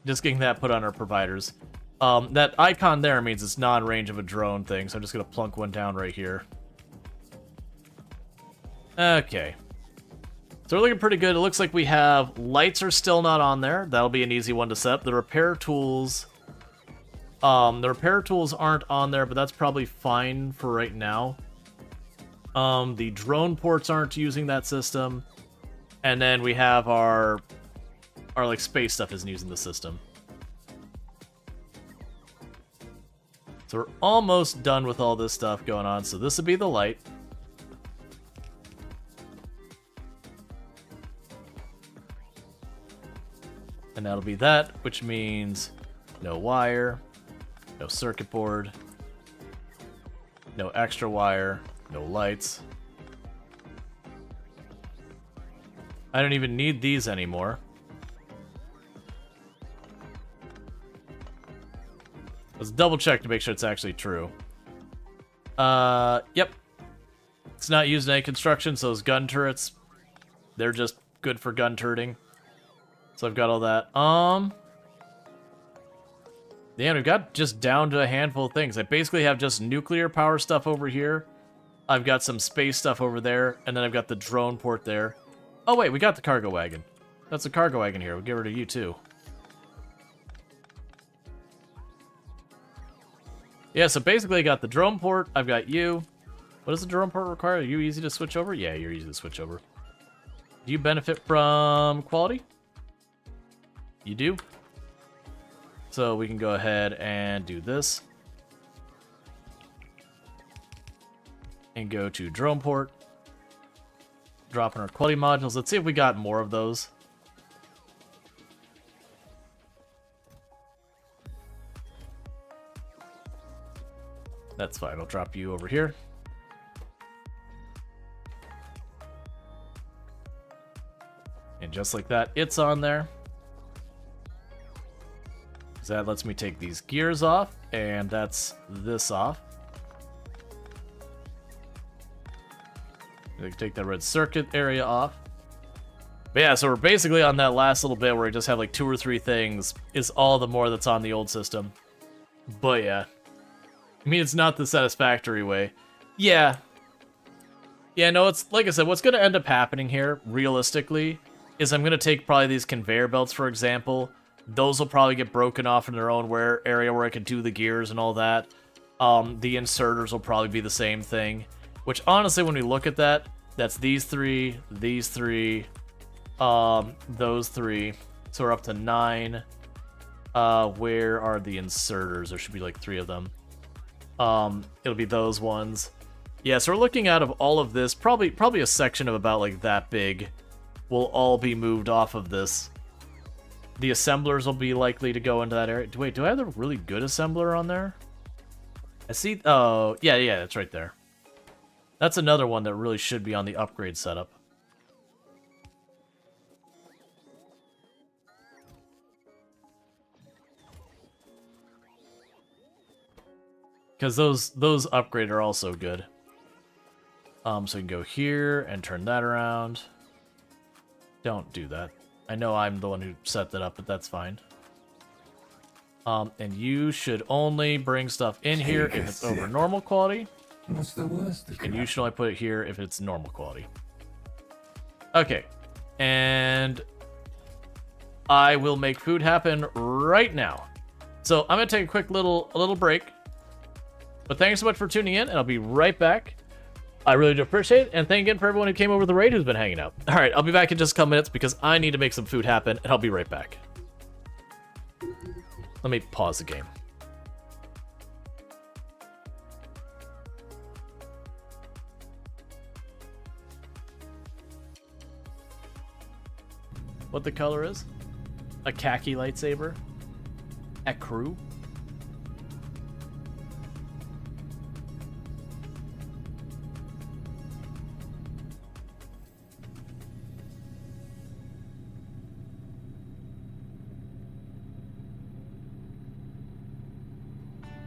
just getting that put on our providers. That icon there means it's non-range of a drone thing, so I'm just going to plunk one down right here. Okay. So we're looking pretty good. It looks like we have lights are still not on there. That'll be an easy one to set up. The repair tools aren't on there, but that's probably fine for right now. The drone ports aren't using that system. And then we have our like space stuff isn't using the system. So we're almost done with all this stuff going on. So this would be the light. And that'll be that, which means no wire, no circuit board, no extra wire, no lights. I don't even need these anymore. Let's double check to make sure it's actually true. Yep. It's not used in any construction, so those gun turrets, they're just good for gun turreting. So I've got all that. Yeah, we've got just down to a handful of things. I basically have just nuclear power stuff over here. I've got some space stuff over there, and then I've got the drone port there. Oh wait, we got the cargo wagon. That's a cargo wagon here. We'll get rid of you too. Yeah, so basically I got the drone port, I've got you. What does the drone port require? Are you easy to switch over? Yeah, you're easy to switch over. Do you benefit from quality? You do? So we can go ahead and do this. And go to drone port. Drop in our quality modules. Let's see if we got more of those. That's fine. I'll drop you over here. And just like that, it's on there. So that lets me take these gears off, and that's this off. I can take that red circuit area off. But yeah, so we're basically on that last little bit where we just have like 2 or 3 things is all the more that's on the old system. But yeah. I mean, it's not the satisfactory way. Yeah. Yeah, no, it's like I said, what's going to end up happening here, realistically, is I'm going to take probably these conveyor belts, for example. Those will probably get broken off in their own area where I can do the gears and all that. The inserters will probably be the same thing. Which, honestly, when we look at that, that's these 3, these 3, those 3. So we're up to 9. Where are the inserters? There should be like 3 of them. It'll be those ones. Yeah, so we're looking out of all of this, probably a section of about like that big will all be moved off of this. The assemblers will be likely to go into that area. Wait, do I have a really good assembler on there? I see, oh, yeah, it's right there. That's another one that really should be on the upgrade setup. Because those upgrade are also good. So we can go here and turn that around. Don't do that. I know I'm the one who set that up, but that's fine. And you should only bring stuff in here if it's over normal quality. What's the worst? And you should only put it here if it's normal quality. Okay. And I will make food happen right now. So I'm going to take a quick little break. But thanks so much for tuning in, and I'll be right back. I really do appreciate it, and thank you again for everyone who came over the raid who's been hanging out. All right, I'll be back in just a couple minutes because I need to make some food happen, and I'll be right back. Let me pause the game. What the color is? A khaki lightsaber? A crew?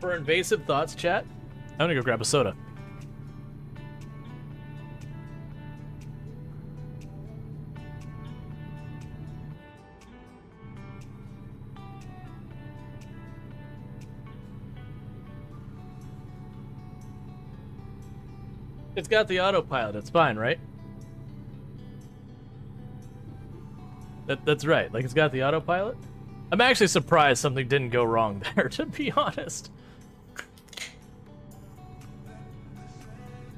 For invasive thoughts, chat, I'm gonna go grab a soda. It's got the autopilot, it's fine, right? That's right, like it's got the autopilot? I'm actually surprised something didn't go wrong there, to be honest.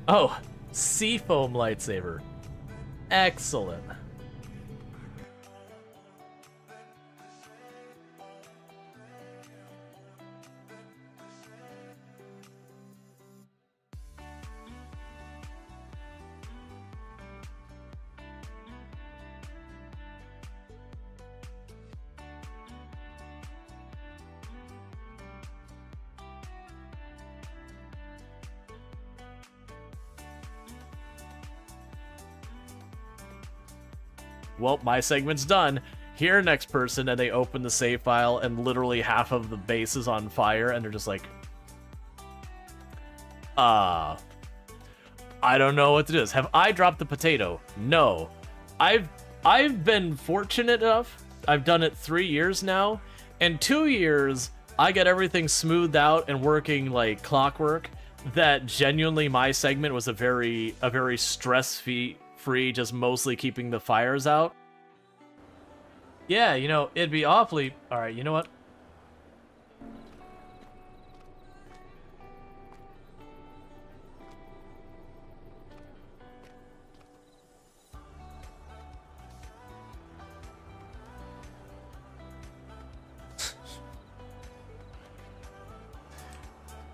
Oh, seafoam lightsaber. Excellent. Well, my segment's done. Here, next person, and they open the save file, and literally half of the base is on fire, and they're just like, I don't know what to do. Have I dropped the potato? No. I've been fortunate enough. I've done it 3 years now, and 2 years I get everything smoothed out and working like clockwork, that genuinely my segment was a very stress-free, just mostly keeping the fires out. Yeah, you know, it'd be awfully... Alright, you know what?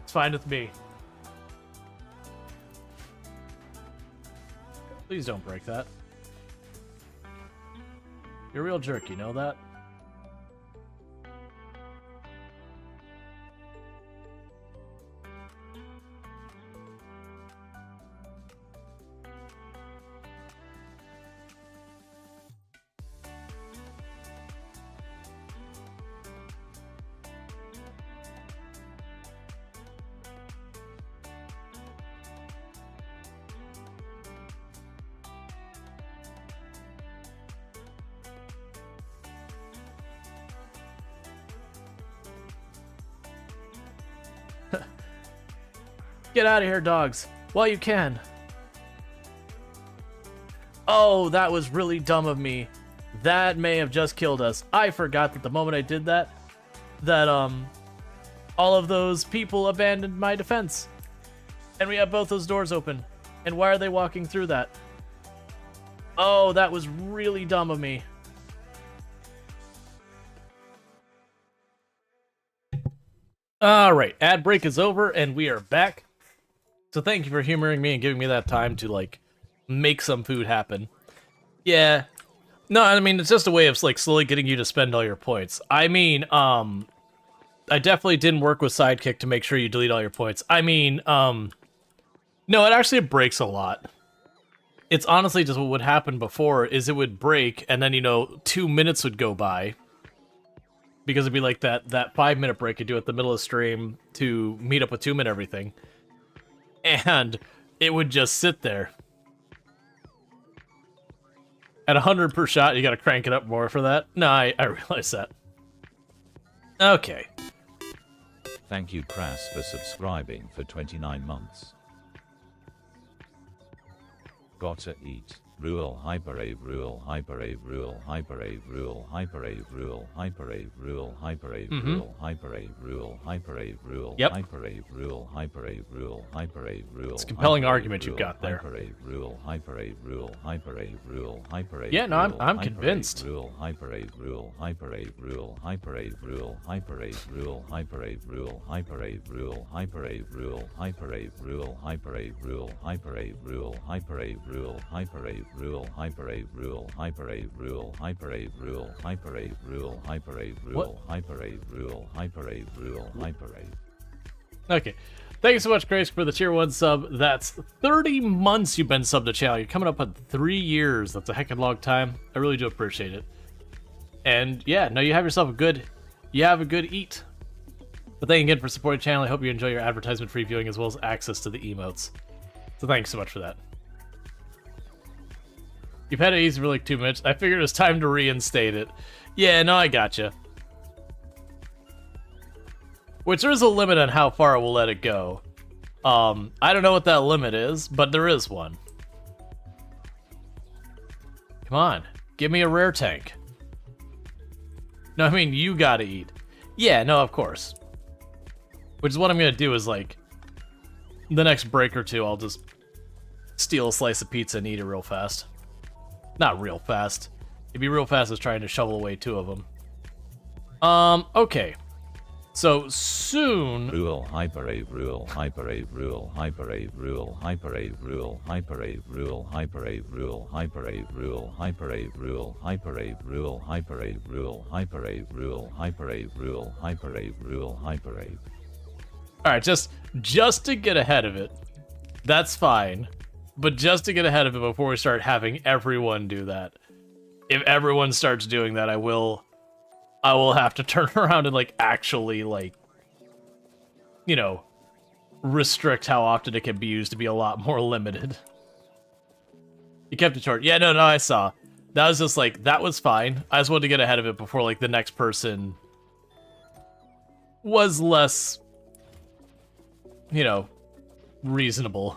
It's fine with me. Please don't break that. You're a real jerk, you know that? Get out of here, dogs. While you can. Oh, that was really dumb of me. That may have just killed us. I forgot that the moment I did that, all of those people abandoned my defense. And we have both those doors open. And why are they walking through that? Oh, that was really dumb of me. Alright, ad break is over and we are back. So thank you for humoring me and giving me that time to, like, make some food happen. Yeah. No, I mean, it's just a way of, like, slowly getting you to spend all your points. I mean, I definitely didn't work with Sidekick to make sure you delete all your points. I mean, no, it actually breaks a lot. It's honestly just what would happen before is it would break, and then, you know, 2 minutes would go by. Because it'd be like that 5-minute break you do at the middle of the stream to meet up with 2 and everything. And it would just sit there. At 100 per shot, you gotta crank it up more for that. No, I realize that. Okay. Thank you, Crass, for subscribing for 29 months. Gotta eat. Rual hyperave rual hyperave rual hyperave rual hyperave rual hyperave rual hyperave rual hyperave rual hyperave rual hyperave rual hyperave rual hyperave rual. It's a compelling argument you've got there. Hyperave rual hyperave rual hyperave rual hyperave. Yeah, no, I'm convinced. Rual hyperave rual hyperave rual hyperave rual hyperave rual hyperave rual hyperave rual hyperave rual hyperave rual hyperave rual hyperave rual hyperave rual hyperave Rual hyperave rual hyperave rual hyperave rual hyperave rual hyperave rual hyperave rual hyperave rual hyperave. Okay. Thank you so much, Grace, for the tier 1 sub. That's 30 months you've been subbed to channel. You're coming up on 3 years. That's a heck of a long time. I really do appreciate it. And yeah, no, you have yourself a good eat. But thank you again for supporting the channel. I hope you enjoy your advertisement-free viewing as well as access to the emotes. So thanks so much for that. You've had it easy for like 2 minutes. I figured it was time to reinstate it. Yeah, no, I gotcha. Which there is a limit on how far it will let it go. I don't know what that limit is, but there is one. Come on, give me a rare tank. No, I mean, you gotta eat. Yeah, no, of course. Which is what I'm gonna do is, like, the next break or two, I'll just steal a slice of pizza and eat it real fast. Not real fast. It'd be real fast as trying to shovel away 2 of them. Okay. So, soon... Rual hyperave rual hyperave rual hyperave rual hyperave rual hyperave rual hyperave rual hyperave rual hyperave rual hyperave rual hyperave rual hyperave rual hyperave rual hyperave rual hyperave. Alright, just to get ahead of it. That's fine. But just to get ahead of it before we start having everyone do that. If everyone starts doing that, I will have to turn around and, like, actually, like, you know, restrict how often it can be used to be a lot more limited. You kept it short. Yeah, no, I saw. That was just, like, that was fine. I just wanted to get ahead of it before, like, the next person was less, you know, reasonable.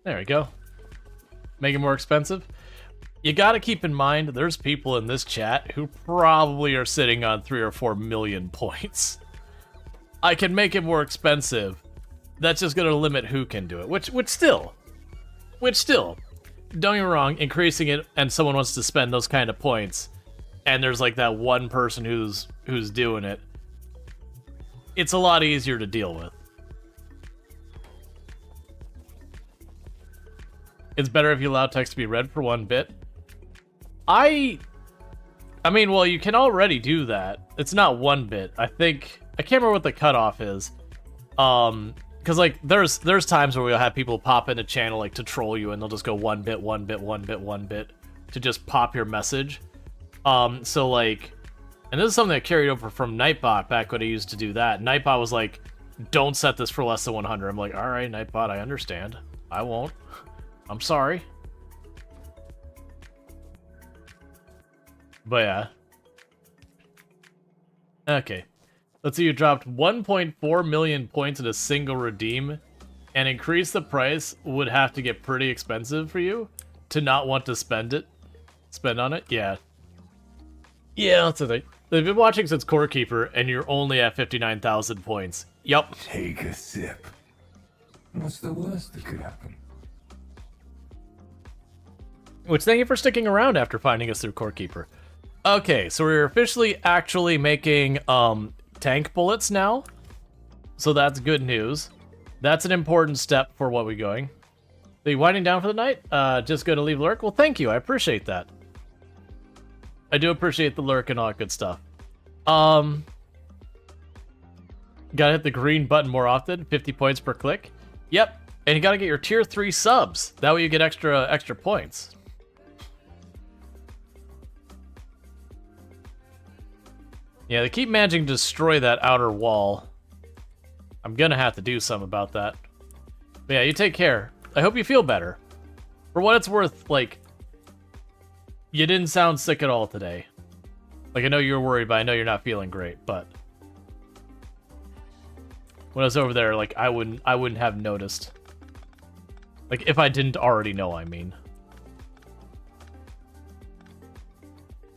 There we go. Make it more expensive. You gotta keep in mind, there's people in this chat who probably are sitting on 3 or 4 million points. I can make it more expensive. That's just gonna limit who can do it. Which still, don't get me wrong, increasing it and someone wants to spend those kind of points, and there's like that one person who's doing it, it's a lot easier to deal with. It's better if you allow text to be read for 1 bit. I mean, well, you can already do that. It's not 1 bit. I can't remember what the cutoff is. Because like there's times where we'll have people pop in a channel like to troll you, and they'll just go 1 bit, 1 bit, 1 bit, 1 bit to just pop your message. So like, and this is something that carried over from Nightbot back when I used to do that. Nightbot was like, don't set this for less than 100. I'm like, all right, Nightbot, I understand. I won't. I'm sorry. But yeah. Okay. Let's see, you dropped 1.4 million points in a single redeem, and increase the price would have to get pretty expensive for you to not want to spend on it. Yeah. Yeah, that's the thing. They've been watching since Core Keeper, and you're only at 59,000 points. Yup. Take a sip. What's the worst that could happen? Which, thank you for sticking around after finding us through Core Keeper. Okay, so we're officially actually making tank bullets now. So that's good news. That's an important step for what we're going. Are you winding down for the night? Just going to leave lurk? Well, thank you. I appreciate that. I do appreciate the lurk and all that good stuff. Gotta hit the green button more often. 50 points per click. Yep. And you gotta get your tier 3 subs. That way you get extra points. Yeah, they keep managing to destroy that outer wall. I'm gonna have to do something about that. But yeah, you take care. I hope you feel better. For what it's worth, like, you didn't sound sick at all today. Like, I know you were worried, but I know you're not feeling great, but when I was over there, like, I wouldn't have noticed. Like, if I didn't already know, I mean.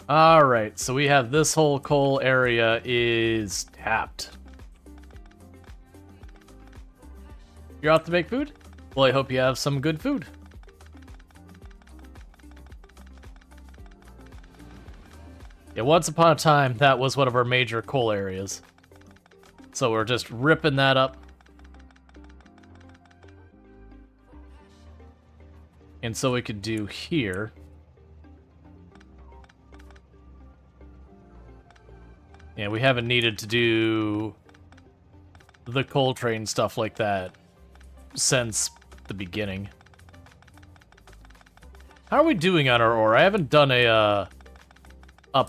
Alright, so we have this whole coal area is tapped. You're out to make food? Well, I hope you have some good food. Yeah, once upon a time, that was one of our major coal areas. So we're just ripping that up. And so we could do here. Yeah, we haven't needed to do the coal train stuff like that since the beginning. How are we doing on our ore? I haven't done a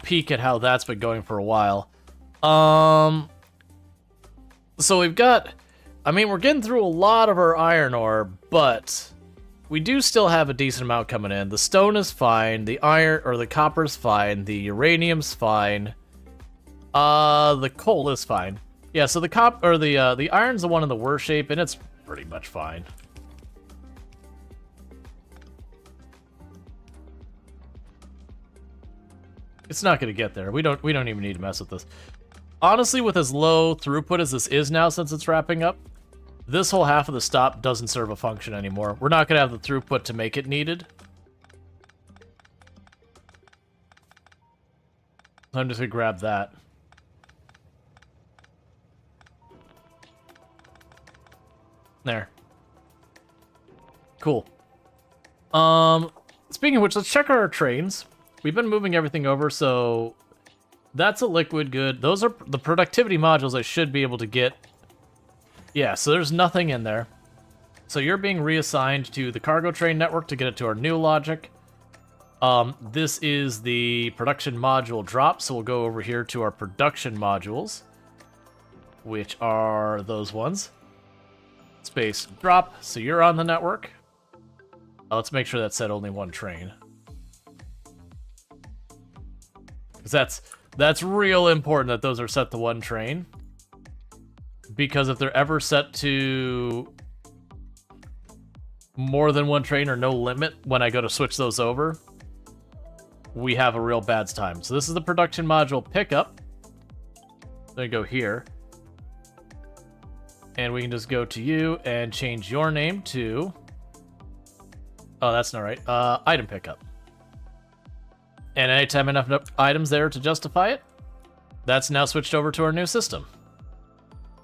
peek at how that's been going for a while. So we've got, I mean, we're getting through a lot of our iron ore, but we do still have a decent amount coming in. The stone is fine, the iron or the copper's fine, the uranium's fine. The coal is fine. Yeah, so the iron's the one in the worst shape, and it's pretty much fine. It's not gonna get there. We don't even need to mess with this. Honestly, with as low throughput as this is now, since it's wrapping up, this whole half of the stop doesn't serve a function anymore. We're not gonna have the throughput to make it needed. I'm just gonna grab that. There. Cool. Speaking of which, let's check our trains. We've been moving everything over, so that's a liquid good. Those are the productivity modules I should be able to get. Yeah, so there's nothing in there. So you're being reassigned to the cargo train network to get it to our new logic. This is the production module drop, so we'll go over here to our production modules, which are those ones. Space drop, so you're on the network. Let's make sure that said only one train. That's real important that those are set to one train. Because if they're ever set to more than one train or no limit when I go to switch those over, we have a real bad time. So this is the production module pickup. Then go here. And we can just go to you and change your name to... Oh, that's not right. Item pickup. And anytime enough items there to justify it, that's now switched over to our new system.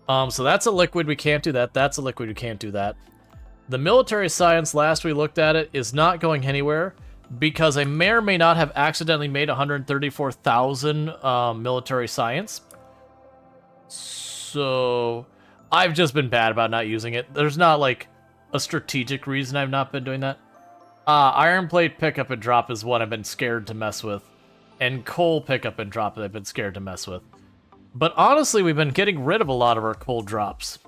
So that's a liquid, we can't do that. That's a liquid, we can't do that. The military science, last we looked at it, is not going anywhere because I may or may not have accidentally made 134,000 military science. So I've just been bad about not using it. There's not like a strategic reason I've not been doing that. Iron plate pickup and drop is one I've been scared to mess with. And coal pickup and drop that I've been scared to mess with. But honestly, we've been getting rid of a lot of our coal drops.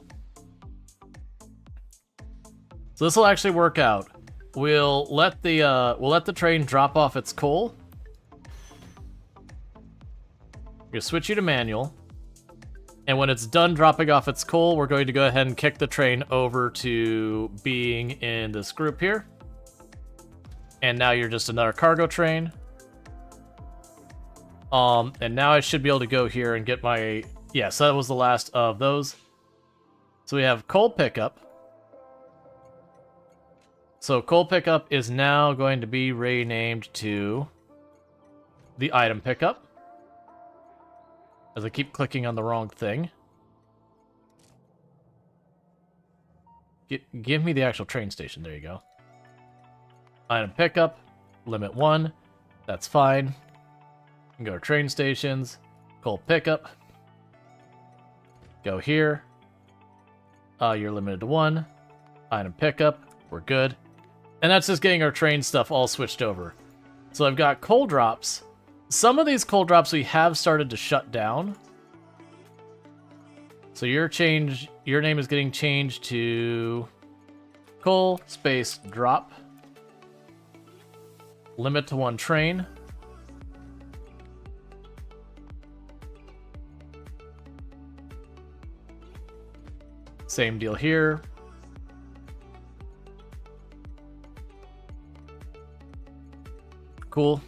So this will actually work out. We'll let the train drop off its coal. We're gonna switch you to manual. And when it's done dropping off its coal, we're going to go ahead and kick the train over to being in this group here. And now you're just another cargo train. And now I should be able to go here and get my... Yeah, so that was the last of those. So we have coal pickup. So coal pickup is now going to be renamed to the item pickup. As I keep clicking on the wrong thing. Give me the actual train station. There you go. Item pickup. Limit 1. That's fine. You can go to train stations. Coal pickup. Go here. You're limited to 1. Item pickup. We're good. And that's just getting our train stuff all switched over. So I've got coal drops. Some of these coal drops we have started to shut down. So your name is getting changed to coal space drop. Limit to 1 train. Same deal here. Cool.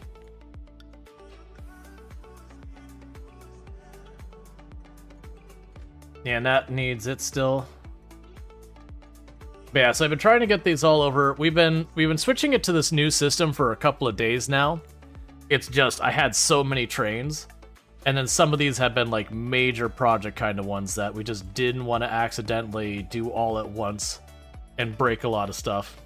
Yeah, and that needs it still. But yeah, so I've been trying to get these all over. We've been switching it to this new system for a couple of days now. It's just I had so many trains, and then some of these have been like major project kind of ones that we just didn't want to accidentally do all at once and break a lot of stuff.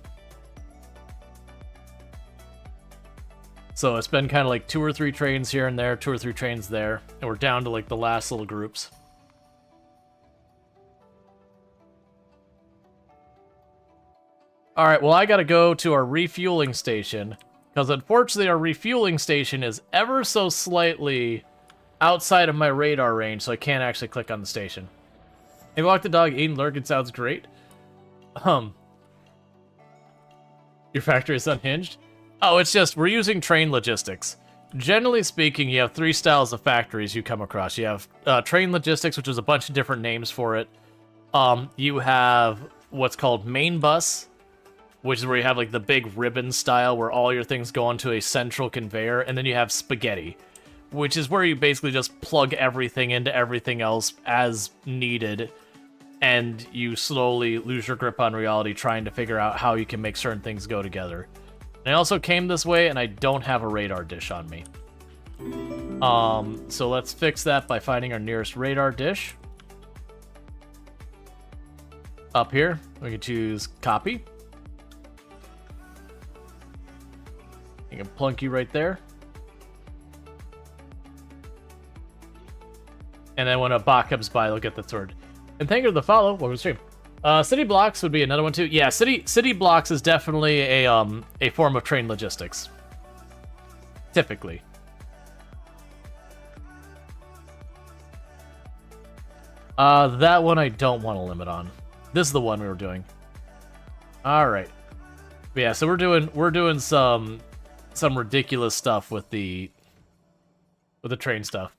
So it's been kind of like 2 or 3 trains here and there, 2 or 3 trains there, and we're down to like the last little groups. Alright, well I gotta go to our refueling station, because unfortunately our refueling station is ever so slightly outside of my radar range, so I can't actually click on the station. Hey, walk the dog, eating lurk, it sounds great. Your factory is unhinged? Oh, it's just, we're using train logistics. Generally speaking, you have 3 styles of factories you come across. You have train logistics, which is a bunch of different names for it. You have what's called main bus, which is where you have like the big ribbon style where all your things go onto a central conveyor. And then you have spaghetti, which is where you basically just plug everything into everything else as needed. And you slowly lose your grip on reality trying to figure out how you can make certain things go together. And I also came this way, and I don't have a radar dish on me. So let's fix that by finding our nearest radar dish. Up here, we can choose copy. You can plunk you right there. And then when a bot comes by, they'll get the sword. And thank you for the follow. Welcome to the stream. City blocks would be another one too. Yeah, city blocks is definitely a form of train logistics. Typically. That one I don't want to limit on. This is the one we were doing. All right. But yeah, so we're doing some ridiculous stuff with the with the train stuff.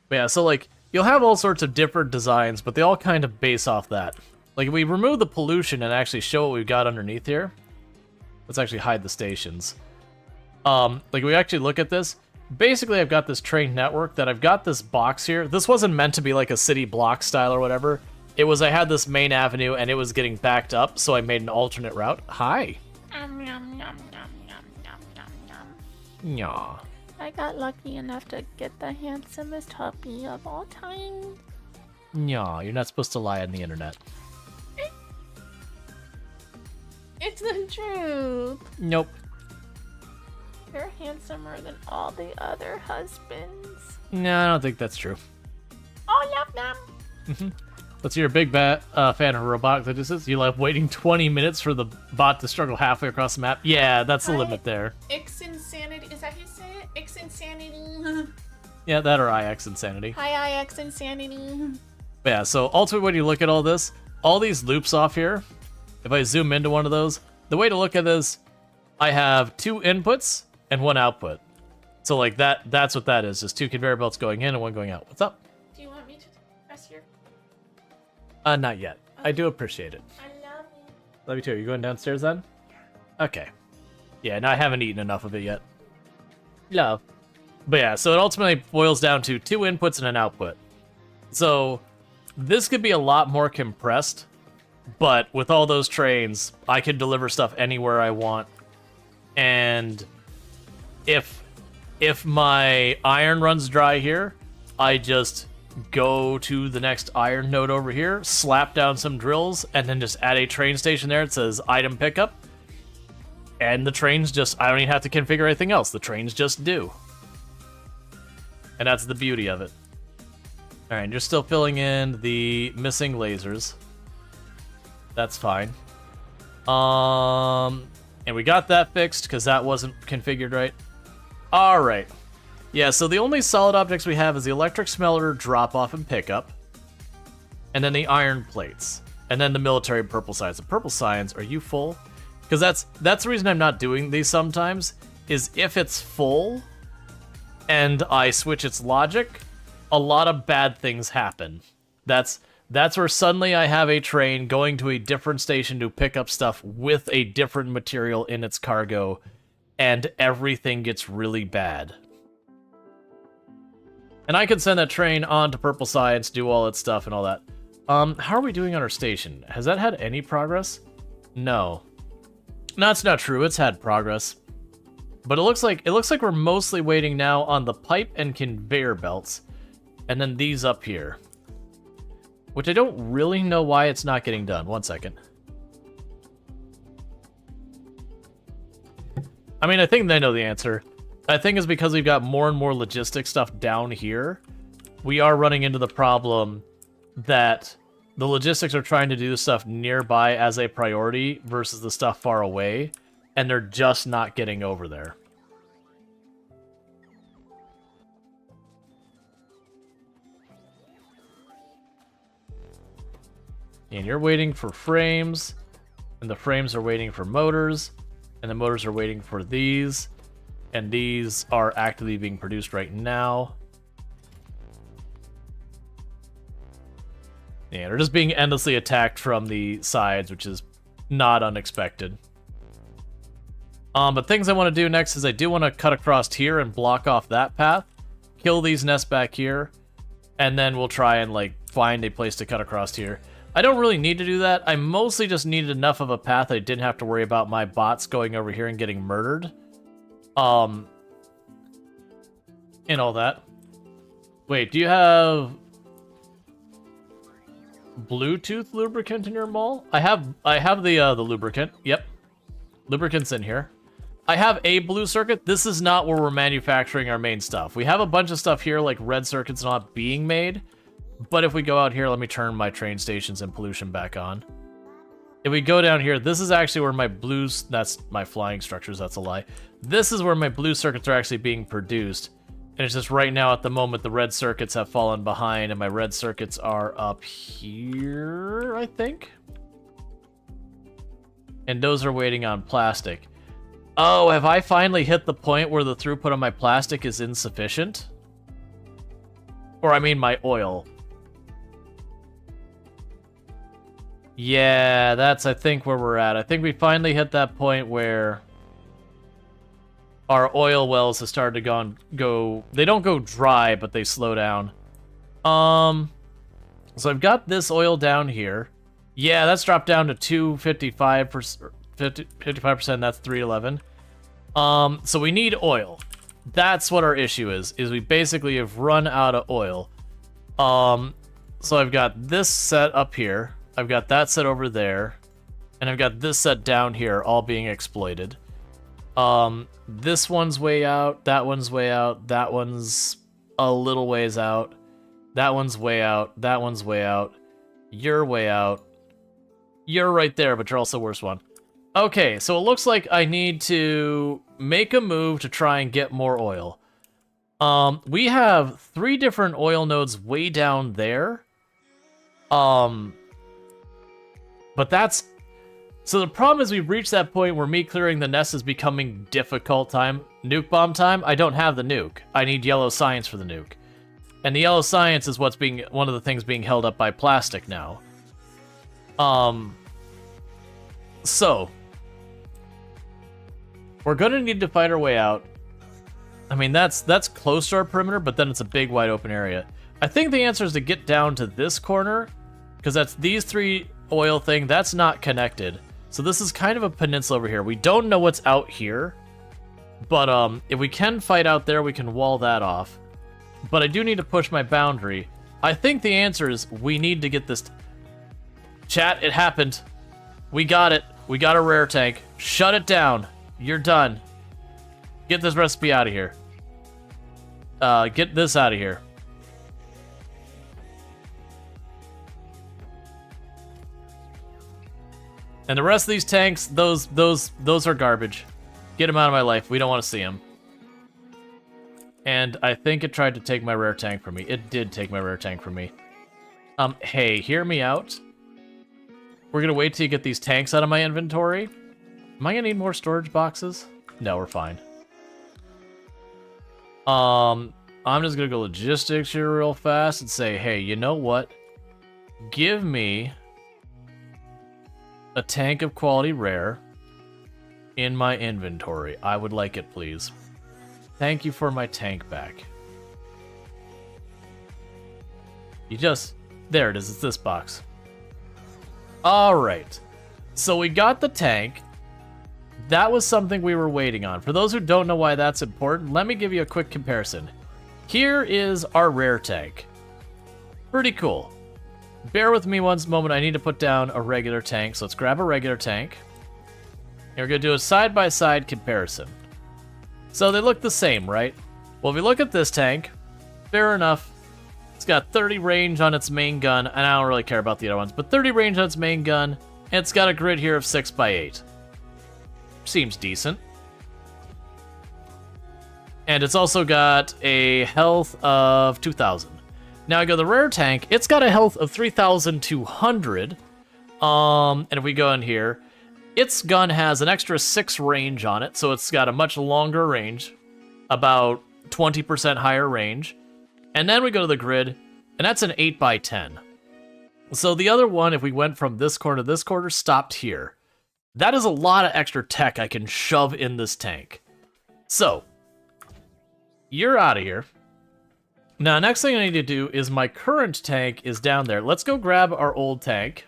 But yeah, so like, you'll have all sorts of different designs, but they all kind of base off that. Like, if we remove the pollution and actually show what we've got underneath here, let's actually hide the stations. Like, we actually look at this. Basically, I've got this train network that I've got this box here. This wasn't meant to be like a city block style or whatever. It was, I had this main avenue and it was getting backed up, so I made an alternate route. Hi. Yeah. I got lucky enough to get the handsomest puppy of all time. Yeah, you're not supposed to lie on the internet. It's the truth. Nope. You're handsomer than all the other husbands. No, I don't think that's true. I love them. Let's see, you're a big fan of robotic logistics. You like waiting 20 minutes for the bot to struggle halfway across the map? Yeah, that's the limit there. X Insanity. Is that how you say it? X Insanity. Yeah, that or IX Insanity. Hi, IX Insanity. But yeah, so ultimately when you look at all this, all these loops off here, if I zoom into one of those, the way to look at this, I have 2 inputs and 1 output. So like that's what that is. Just 2 conveyor belts going in and 1 going out. What's up? Do you want me to press here? Not yet. I do appreciate it. I love you. Love you too. Are you going downstairs then? Okay. Yeah, and I haven't eaten enough of it yet. Love. But yeah, so it ultimately boils down to 2 inputs and an output. So this could be a lot more compressed, but with all those trains, I can deliver stuff anywhere I want. And if my iron runs dry here, I just go to the next iron node over here, slap down some drills, and then just add a train station there. It says item pickup. And the trains just, I don't even have to configure anything else. The trains just do. And that's the beauty of it. Alright, you're still filling in the missing lasers. That's fine. And we got that fixed because that wasn't configured right. Alright. Yeah, so the only solid objects we have is the electric smelter drop off and pickup. And then the iron plates. And then the military purple signs. The purple signs, are you full? Because that's the reason I'm not doing these sometimes, is if it's full and I switch its logic, a lot of bad things happen. That's where suddenly I have a train going to a different station to pick up stuff with a different material in its cargo, and everything gets really bad. And I could send that train on to Purple Science, do all its stuff and all that. How are we doing on our station? Has that had any progress? No. No, that's not true. It's had progress. But it looks like we're mostly waiting now on the pipe and conveyor belts. And then these up here. Which I don't really know why it's not getting done. 1 second. I mean, I think they know the answer. I think it's because we've got more and more logistics stuff down here. We are running into the problem that the logistics are trying to do stuff nearby as a priority versus the stuff far away, and they're just not getting over there. And you're waiting for frames, and the frames are waiting for motors, and the motors are waiting for these, and these are actively being produced right now. Yeah, they're just being endlessly attacked from the sides, which is not unexpected. But things I want to do next is I do want to cut across here and block off that path, kill these nests back here, and then we'll try and like find a place to cut across here. I don't really need to do that. I mostly just needed enough of a path I didn't have to worry about my bots going over here and getting murdered. And all that. Wait, do you have Bluetooth lubricant in your mall? I have the lubricant. Yep. Lubricant's in here. I have a blue circuit. This is not where we're manufacturing our main stuff. We have a bunch of stuff here, like red circuits not being made. But if we go out here, let me turn my train stations and pollution back on. If we go down here, this is actually where my blues, that's my flying structures, that's a lie. This is where my blue circuits are actually being produced. And it's just right now at the moment the red circuits have fallen behind and my red circuits are up here, I think. And those are waiting on plastic. Oh, have I finally hit the point where the throughput on my plastic is insufficient? Or I mean my oil. Yeah, that's I think where we're at. I think we finally hit that point where our oil wells have started to go they don't go dry, but they slow down. So I've got this oil down here. Yeah, that's dropped down to 255%, 55%, that's 311. So we need oil. That's what our issue is we basically have run out of oil. So I've got this set up here. I've got that set over there. And I've got this set down here, all being exploited. This one's way out, that one's way out, that one's a little ways out. That one's way out, that one's way out. You're way out. You're right there, but you're also the worst one. Okay, so it looks like I need to make a move to try and get more oil. We have 3 different oil nodes way down there. But that's... So the problem is we've reached that point where me clearing the nest is becoming difficult time. Nuke bomb time? I don't have the nuke. I need yellow science for the nuke. And the yellow science is what's being... one of the things being held up by plastic now. So... we're gonna need to fight our way out. I mean, that's close to our perimeter, but then it's a big, wide open area. I think the answer is to get down to this corner, because that's these 3 oil thing. That's not connected. So this is kind of a peninsula over here. We don't know what's out here, but if we can fight out there, we can wall that off. But I do need to push my boundary. I think the answer is we need to get this... Chat, it happened. We got it. We got a rare tank. Shut it down. You're done. Get this recipe out of here. Get this out of here. And the rest of these tanks, those are garbage. Get them out of my life. We don't want to see them. And I think it tried to take my rare tank from me. It did take my rare tank from me. Hey, hear me out. We're gonna wait till you get these tanks out of my inventory. Am I gonna need more storage boxes? No, we're fine. I'm just gonna go logistics here real fast and say, hey, you know what? Give me a tank of quality rare in my inventory. I would like it, please. Thank you for my tank back. There it is, it's this box. Alright. So we got the tank. That was something we were waiting on. For those who don't know why that's important, let me give you a quick comparison. Here is our rare tank. Pretty cool. Bear with me one moment, I need to put down a regular tank. So let's grab a regular tank. And we're going to do a side-by-side comparison. So they look the same, right? Well, if we look at this tank, fair enough. It's got 30 range on its main gun, and I don't really care about the other ones, but 30 range on its main gun, and it's got a grid here of 6x8. Seems decent. And it's also got a health of 2,000. Now I go to the rare tank, it's got a health of 3,200. And if we go in here, its gun has an extra 6 range on it, so it's got a much longer range, about 20% higher range. And then we go to the grid, and that's an 8x10. So the other one, if we went from this corner to this corner, stopped here. That is a lot of extra tech I can shove in this tank. So, you're out of here. Now, next thing I need to do is my current tank is down there. Let's go grab our old tank.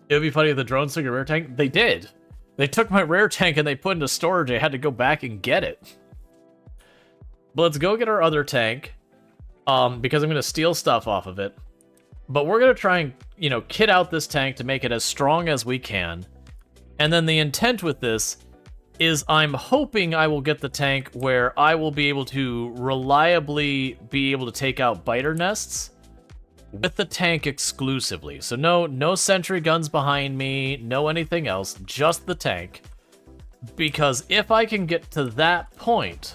It would be funny if the drones took a rare tank. They did. They took my rare tank and they put it into storage. I had to go back and get it. But let's go get our other tank. Because I'm going to steal stuff off of it. But we're going to try and, kit out this tank to make it as strong as we can. And then the intent with this is I'm hoping I will get the tank where I will be able to reliably be able to take out biter nests with the tank exclusively. So no sentry guns behind me, no anything else, just the tank. Because if I can get to that point,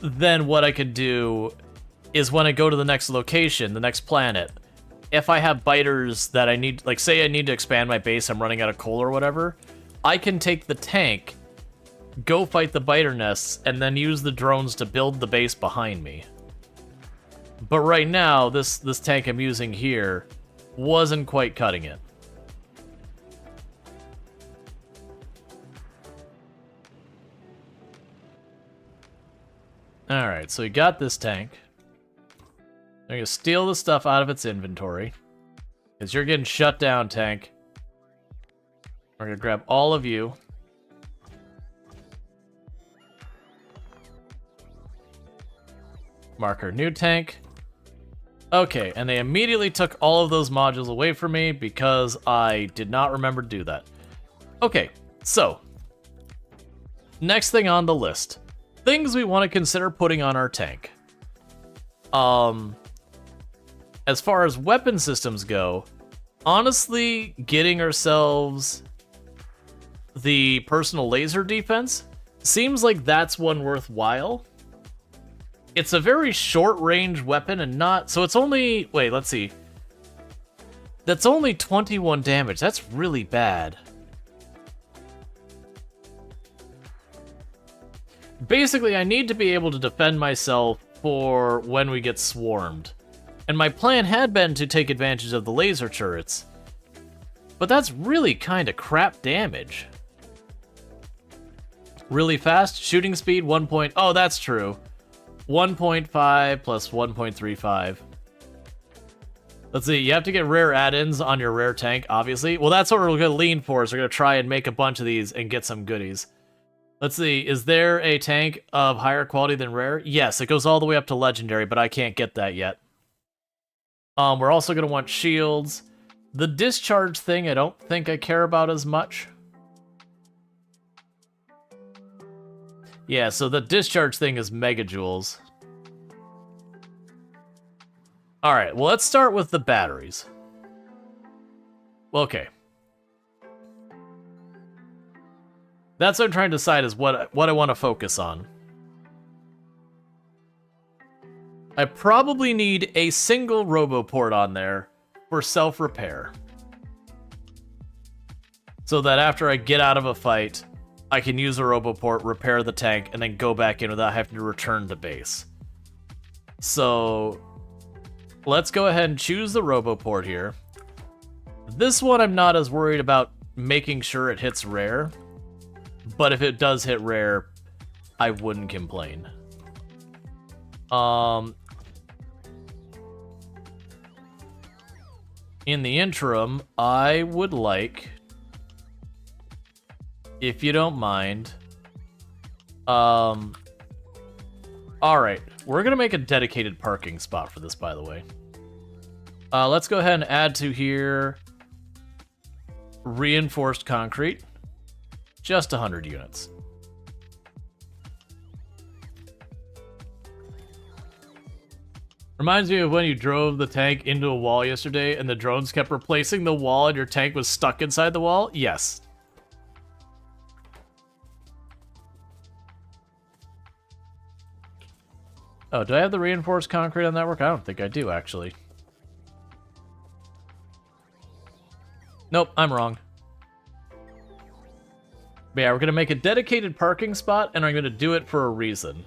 then what I could do is when I go to the next location, the next planet, if I have biters that I need, like say I need to expand my base, I'm running out of coal or whatever, I can take the tank, go fight the biter nests, and then use the drones to build the base behind me. But right now, this tank I'm using here wasn't quite cutting it. Alright, so we got this tank. I'm gonna steal the stuff out of its inventory. Because you're getting shut down, tank. We're gonna grab all of you. Marker new tank. Okay, and they immediately took all of those modules away from me because I did not remember to do that. Okay, so next thing on the list. Things we want to consider putting on our tank. As far as weapon systems go, honestly, getting ourselves the personal laser defense seems like that's one worthwhile. It's a very short-range weapon and not... So it's only... Wait, let's see. That's only 21 damage. That's really bad. Basically, I need to be able to defend myself for when we get swarmed. And my plan had been to take advantage of the laser turrets. But that's really kind of crap damage. Really fast? Shooting speed 1 point... Oh, that's true. 1.5 plus 1.35. Let's see, you have to get rare add-ins on your rare tank, obviously. Well, that's what we're going to lean for, is we're going to try and make a bunch of these and get some goodies. Let's see, is there a tank of higher quality than rare? Yes, it goes all the way up to legendary, but I can't get that yet. We're also going to want shields. The discharge thing, I don't think I care about as much. Yeah, so the discharge thing is megajoules. Alright, well, let's start with the batteries. Okay. That's what I'm trying to decide is what I want to focus on. I probably need a single roboport on there for self-repair. So that after I get out of a fight, I can use a roboport, repair the tank, and then go back in without having to return to base. So let's go ahead and choose the roboport here. This one I'm not as worried about making sure it hits rare. But if it does hit rare, I wouldn't complain. In the interim, I would like, if you don't mind, alright, we're gonna make a dedicated parking spot for this, by the way. Let's go ahead and add to here reinforced concrete. Just 100 units. Reminds me of when you drove the tank into a wall yesterday and the drones kept replacing the wall and your tank was stuck inside the wall? Yes. Oh, do I have the reinforced concrete on network? I don't think I do, actually. Nope, I'm wrong. But yeah, we're going to make a dedicated parking spot, and I'm going to do it for a reason.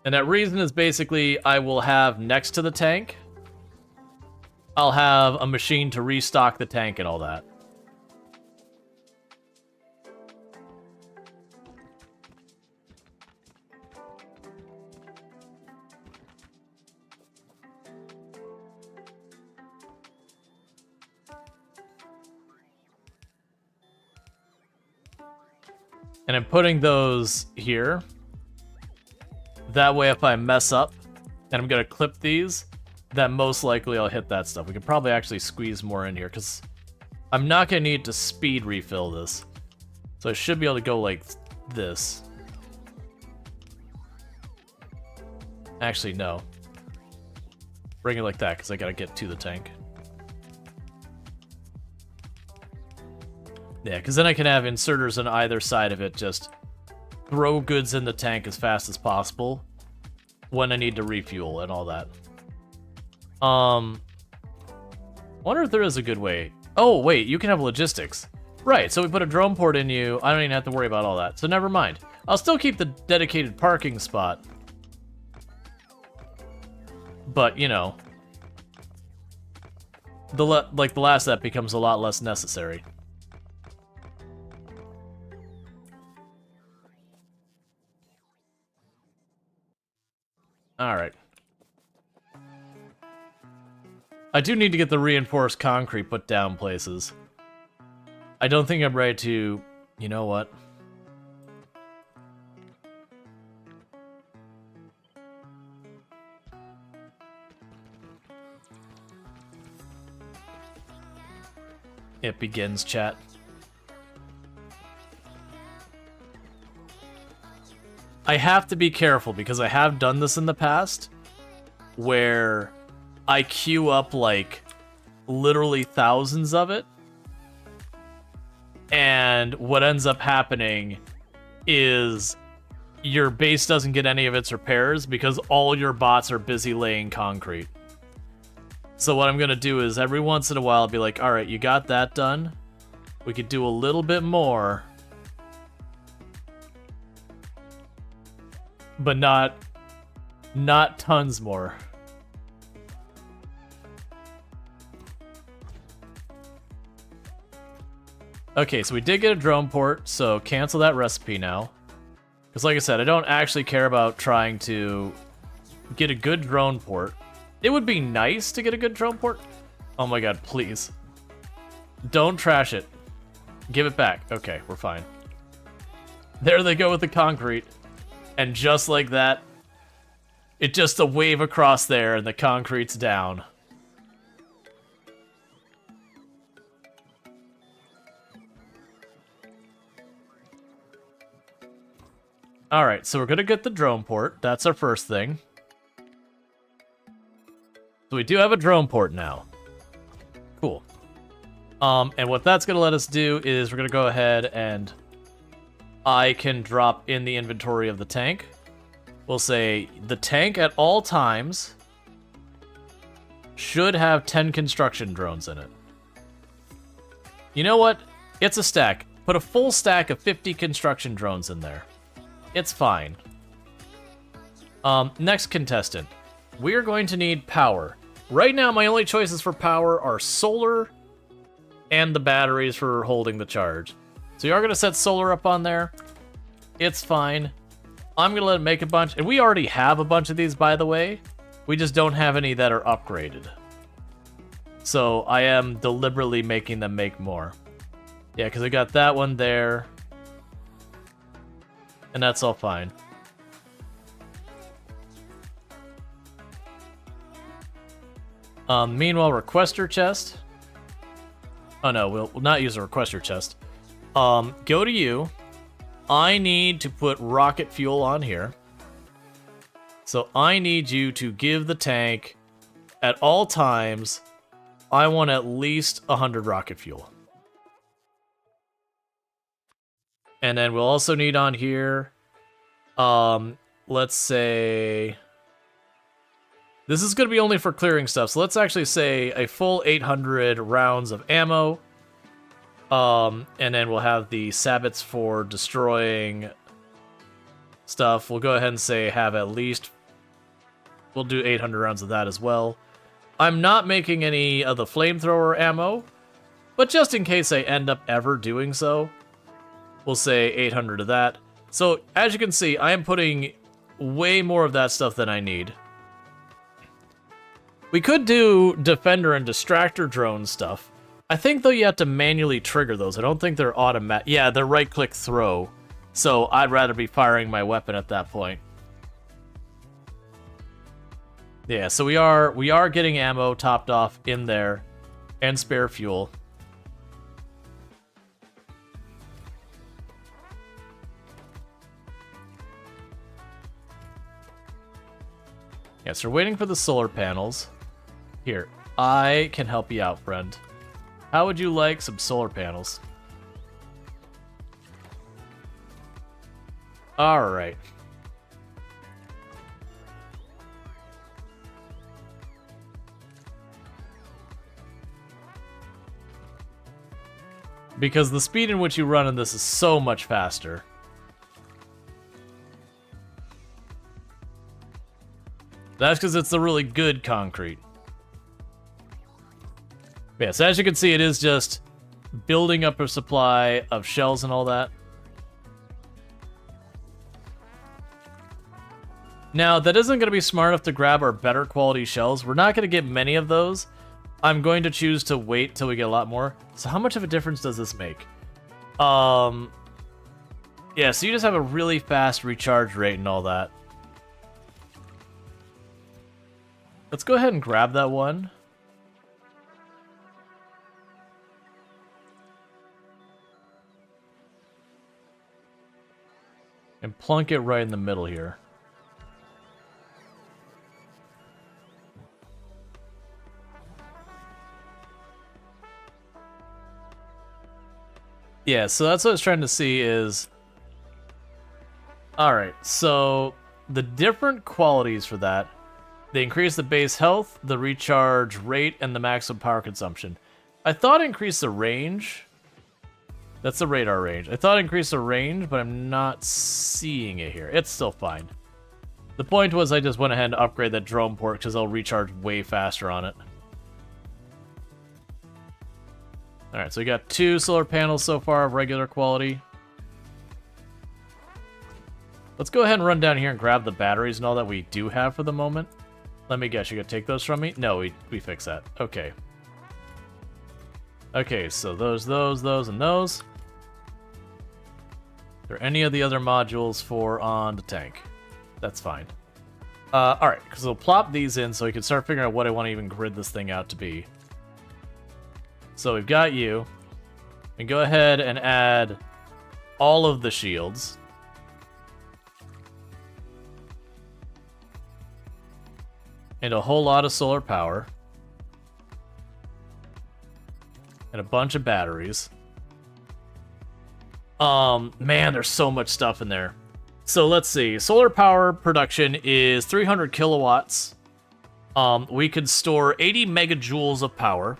And that reason is basically I will have next to the tank, I'll have a machine to restock the tank and all that. And I'm putting those here. That way if I mess up and I'm going to clip these, then most likely I'll hit that stuff. We could probably actually squeeze more in here because I'm not going to need to speed refill this. So I should be able to go like this. Actually, no. Bring it like that because I got to get to the tank. Yeah, because then I can have inserters on either side of it just throw goods in the tank as fast as possible when I need to refuel and all that. Wonder if there is a good way. Oh, wait, you can have logistics. Right, so we put a drone port in you. I don't even have to worry about all that, so never mind. I'll still keep the dedicated parking spot. But, you know, the last step becomes a lot less necessary. Alright. I do need to get the reinforced concrete put down places. I don't think I'm ready to... You know what? It begins, chat. I have to be careful because I have done this in the past where I queue up like literally thousands of it, and what ends up happening is your base doesn't get any of its repairs because all your bots are busy laying concrete. So what I'm gonna do is every once in a while I'll be like, alright, you got that done. We could do a little bit more. But not tons more. Okay, so we did get a drone port, so cancel that recipe now. Because like I said, I don't actually care about trying to get a good drone port. It would be nice to get a good drone port. Oh my god, please. Don't trash it. Give it back. Okay, we're fine. There they go with the concrete. And just like that, it just a wave across there and the concrete's down. Alright, so we're gonna get the drone port. That's our first thing. So we do have a drone port now. Cool. And what that's gonna let us do is we're gonna go ahead and I can drop in the inventory of the tank. We'll say the tank at all times should have 10 construction drones in it. You know what? It's a stack. Put a full stack of 50 construction drones in there. It's fine. Next contestant. We are going to need power. Right now, my only choices for power are solar and the batteries for holding the charge. So you are going to set solar up on there. It's fine. I'm going to let it make a bunch. And we already have a bunch of these, by the way. We just don't have any that are upgraded. So I am deliberately making them make more. Yeah, because I got that one there. And that's all fine. Meanwhile, requester chest. Oh no, we'll not use a requester chest. Go to you. I need to put rocket fuel on here. So I need you to give the tank at all times. I want at least 100 rocket fuel. And then we'll also need on here, let's say, this is going to be only for clearing stuff. So let's actually say a full 800 rounds of ammo. And then we'll have the sabots for destroying stuff. We'll go ahead and say have at least, we'll do 800 rounds of that as well. I'm not making any of the flamethrower ammo, but just in case I end up ever doing so, we'll say 800 of that. So, as you can see, I am putting way more of that stuff than I need. We could do Defender and Distractor drone stuff. I think, though, you have to manually trigger those. I don't think they're automatic. Yeah, they're right-click throw. So, I'd rather be firing my weapon at that point. Yeah, so we are getting ammo topped off in there. And spare fuel. Yeah, so we're waiting for the solar panels. Here, I can help you out, friend. How would you like some solar panels? Alright. Because the speed in which you run in this is so much faster. That's because it's the really good concrete. Yeah, so as you can see, it is just building up a supply of shells and all that. Now, that isn't going to be smart enough to grab our better quality shells. We're not going to get many of those. I'm going to choose to wait till we get a lot more. So how much of a difference does this make? Yeah, so you just have a really fast recharge rate and all that. Let's go ahead and grab that one. And plunk it right in the middle here. Yeah, so that's what I was trying to see is... Alright, so the different qualities for that, they increase the base health, the recharge rate, and the maximum power consumption. I thought increase the range. That's the radar range. I thought increase the range, but I'm not seeing it here. It's still fine. The point was I just went ahead and upgraded that drone port because I'll recharge way faster on it. Alright, so we got 2 solar panels so far of regular quality. Let's go ahead and run down here and grab the batteries and all that we do have for the moment. Let me guess, you're gonna take those from me? No, we fixed that. Okay. Okay, so those, and those. Are there any of the other modules for on the tank? That's fine. Alright, because we'll plop these in so we can start figuring out what I want to even grid this thing out to be. So we've got you. And go ahead and add all of the shields. And a whole lot of solar power. And a bunch of batteries. Man, there's so much stuff in there. So let's see. Solar power production is 300 kilowatts. We could store 80 megajoules of power.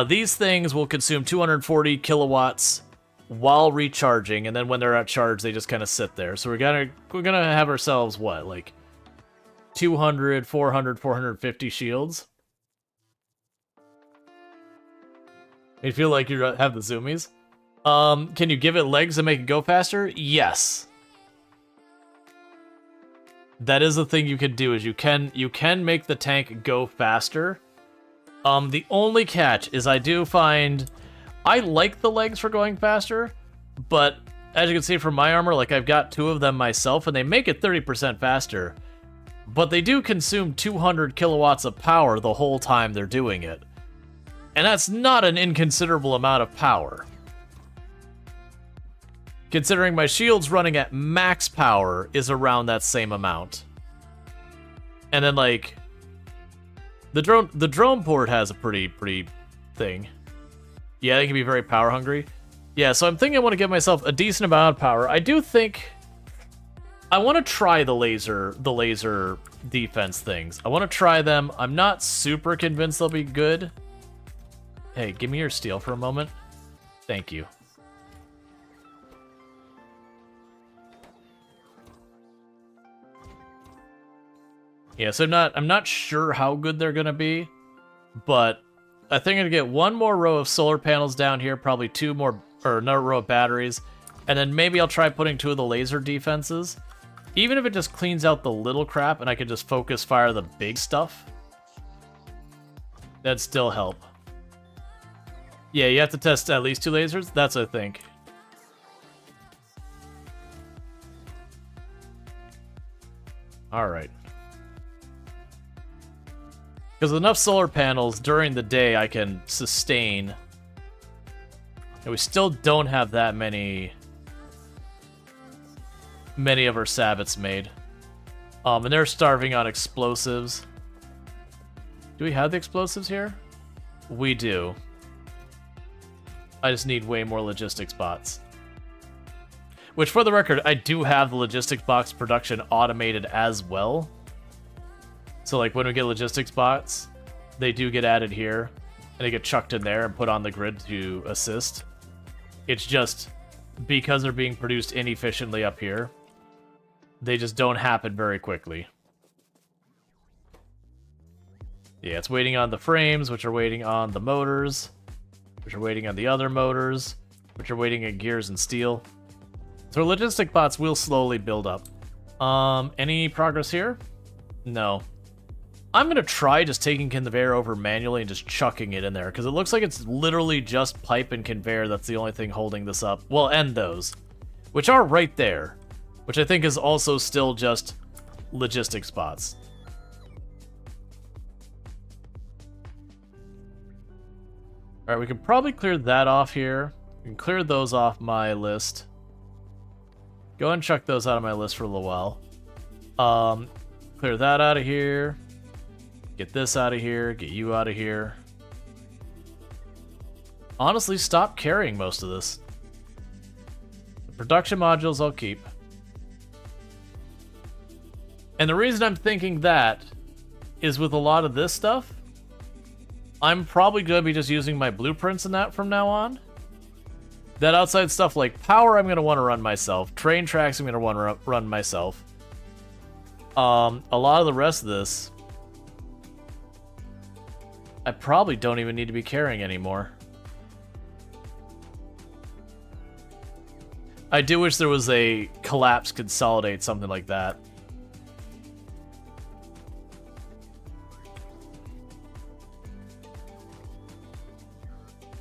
These things will consume 240 kilowatts while recharging, and then when they're at charge, they just kind of sit there. So we're gonna have ourselves what, like 200, 400, 450 shields. You feel like you have the zoomies. Can you give it legs and make it go faster? Yes. That is the thing you can do, is you can make the tank go faster. The only catch is I do find I like the legs for going faster, but as you can see from my armor, like I've got 2 of them myself, and they make it 30% faster, but they do consume 200 kilowatts of power the whole time they're doing it. And that's not an inconsiderable amount of power. Considering my shield's running at max power is around that same amount. And then like the drone port has a pretty thing. Yeah, they can be very power hungry. Yeah, so I'm thinking I want to give myself a decent amount of power. I do think I want to try the laser defense things. I want to try them. I'm not super convinced they'll be good. Hey, give me your steel for a moment. Thank you. Yeah, so I'm not sure how good they're gonna be, but I think I'm gonna get 1 more row of solar panels down here, probably 2 more, or another row of batteries, and then maybe I'll try putting 2 of the laser defenses. Even if it just cleans out the little crap and I can just focus fire the big stuff, that'd still help. Yeah, you have to test at least 2 lasers? That's what I think. Alright. Because with enough solar panels during the day, I can sustain. And we still don't have that many of our sabots made. And they're starving on explosives. Do we have the explosives here? We do. I just need way more logistics bots. Which, for the record, I do have the logistics box production automated as well. So, like, when we get logistics bots, they do get added here, and they get chucked in there and put on the grid to assist. It's just because they're being produced inefficiently up here, they just don't happen very quickly. Yeah, it's waiting on the frames, which are waiting on the motors, which are waiting on the other motors, which are waiting on gears and steel. So logistic bots will slowly build up. Any progress here? No. I'm gonna try just taking conveyor over manually and just chucking it in there, because it looks like it's literally just pipe and conveyor that's the only thing holding this up. Well, and those, which are right there, which I think is also still just logistics bots. Alright, we can probably clear that off here. We can clear those off my list. Go ahead and chuck those out of my list for a little while. Clear that out of here. Get this out of here. Get you out of here. Honestly, stop carrying most of this. The production modules I'll keep. And the reason I'm thinking that is with a lot of this stuff, I'm probably going to be just using my blueprints and that from now on. That outside stuff like power, I'm going to want to run myself. Train tracks, I'm going to want to run myself. A lot of the rest of this, I probably don't even need to be carrying anymore. I do wish there was a collapse consolidate, something like that.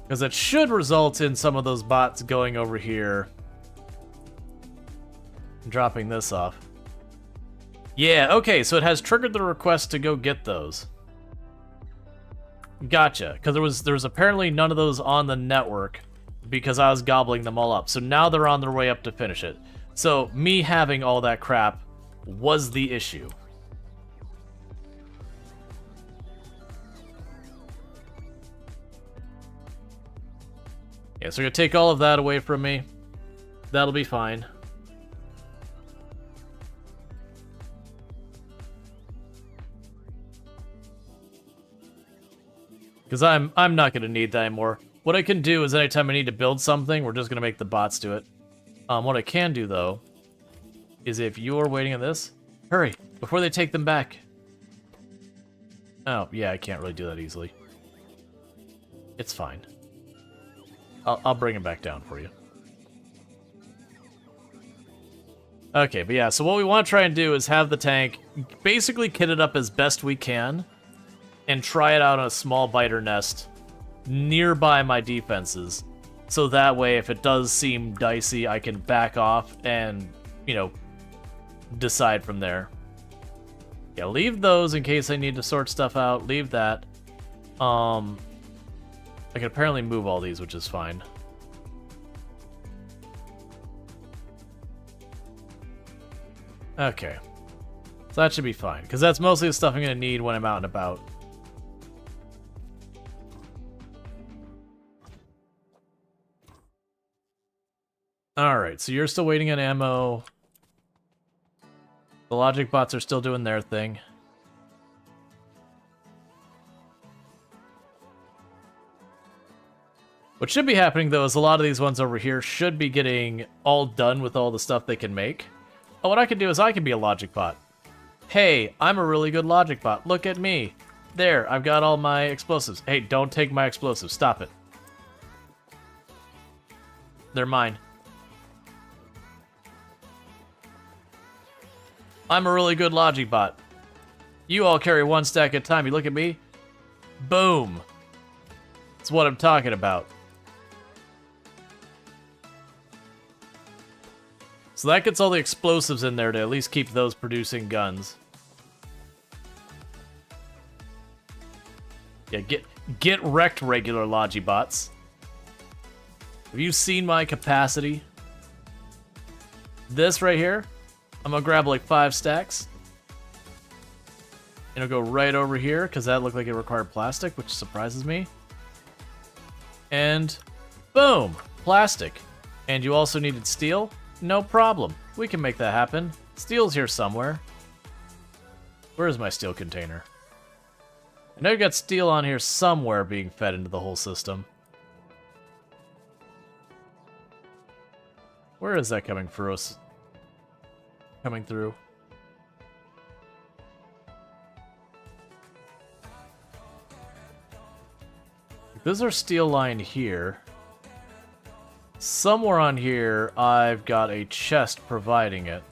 Because that should result in some of those bots going over here and dropping this off. Yeah, okay, so it has triggered the request to go get those. Gotcha, because there was apparently none of those on the network because I was gobbling them all up. So now they're on their way up to finish it. So me having all that crap was the issue. Yeah, so we're going to take all of that away from me. That'll be fine. Because I'm not going to need that anymore. What I can do is anytime I need to build something, we're just going to make the bots do it. What I can do, though, is if you're waiting on this, hurry, before they take them back. Oh, yeah, I can't really do that easily. It's fine. I'll bring him back down for you. Okay, but yeah, so what we want to try and do is have the tank basically kitted up as best we can and try it out on a small biter nest nearby my defenses. So that way, if it does seem dicey, I can back off and, you know, decide from there. Yeah, leave those in case I need to sort stuff out. Leave that. I can apparently move all these, which is fine. Okay. So that should be fine, because that's mostly the stuff I'm going to need when I'm out and about. Alright, so you're still waiting on ammo. The logic bots are still doing their thing. What should be happening, though, is a lot of these ones over here should be getting all done with all the stuff they can make. Oh, what I can do is I can be a logic bot. Hey, I'm a really good logic bot. Look at me. There, I've got all my explosives. Hey, don't take my explosives. Stop it. They're mine. I'm a really good logic bot. You all carry one stack at a time. You look at me. Boom. That's what I'm talking about. So that gets all the explosives in there to at least keep those producing guns. Yeah, get wrecked, regular Logibots. Have you seen my capacity? This right here, I'm gonna grab like 5 stacks. And it'll go right over here, because that looked like it required plastic, which surprises me. And boom, plastic. And you also needed steel? No problem. We can make that happen. Steel's here somewhere. Where is my steel container? I know you got steel on here somewhere being fed into the whole system. Where is that coming through us? Coming through. This is our steel line here. Somewhere on here, I've got a chest providing it.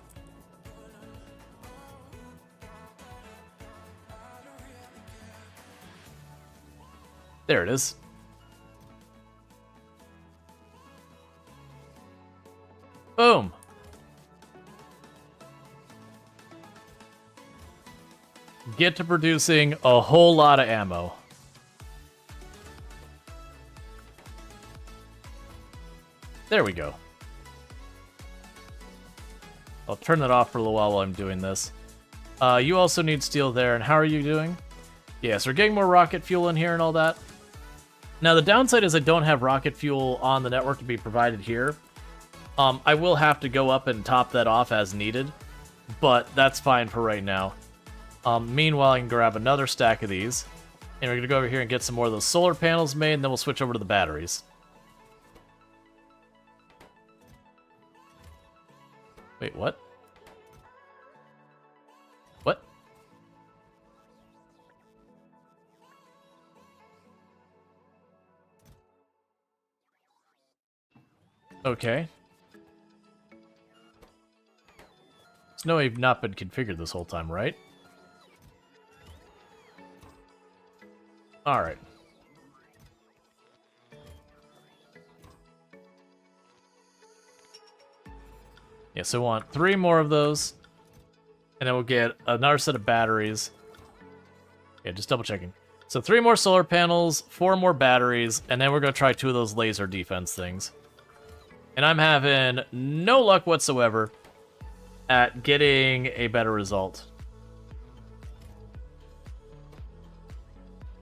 There it is. Boom. Get to producing a whole lot of ammo. There we go. I'll turn that off for a little while I'm doing this. You also need steel there, and how are you doing? Yeah, so we're getting more rocket fuel in here and all that. Now, the downside is I don't have rocket fuel on the network to be provided here. I will have to go up and top that off as needed, but that's fine for right now. Meanwhile, I can grab another stack of these, and we're going to go over here and get some more of those solar panels made, and then we'll switch over to the batteries. Wait, what? What? Okay. It's no, we've not been configured this whole time, right? Alright. Yeah, so we want 3 more of those. And then we'll get another set of batteries. Yeah, just double checking. So 3 more solar panels, 4 more batteries, and then we're going to try 2 of those laser defense things. And I'm having no luck whatsoever at getting a better result.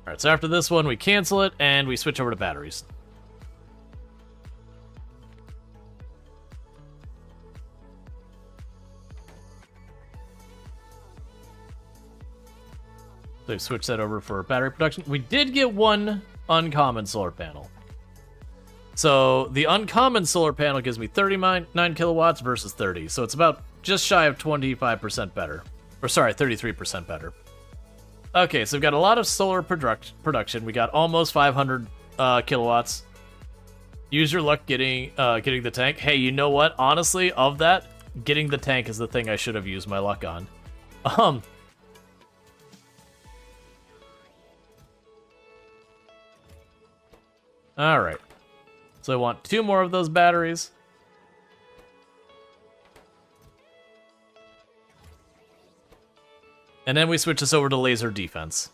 Alright, so after this one, we cancel it, and we switch over to batteries. So we switched that over for battery production. We did get 1 uncommon solar panel. So the uncommon solar panel gives me 39 kilowatts versus 30. So it's about just shy of 25% better. Or sorry, 33% better. Okay, so we've got a lot of solar production. We got almost 500 kilowatts. Use your luck getting the tank. Hey, you know what? Honestly, of that, getting the tank is the thing I should have used my luck on. Alright. So I want 2 more of those batteries. And then we switch this over to laser defense.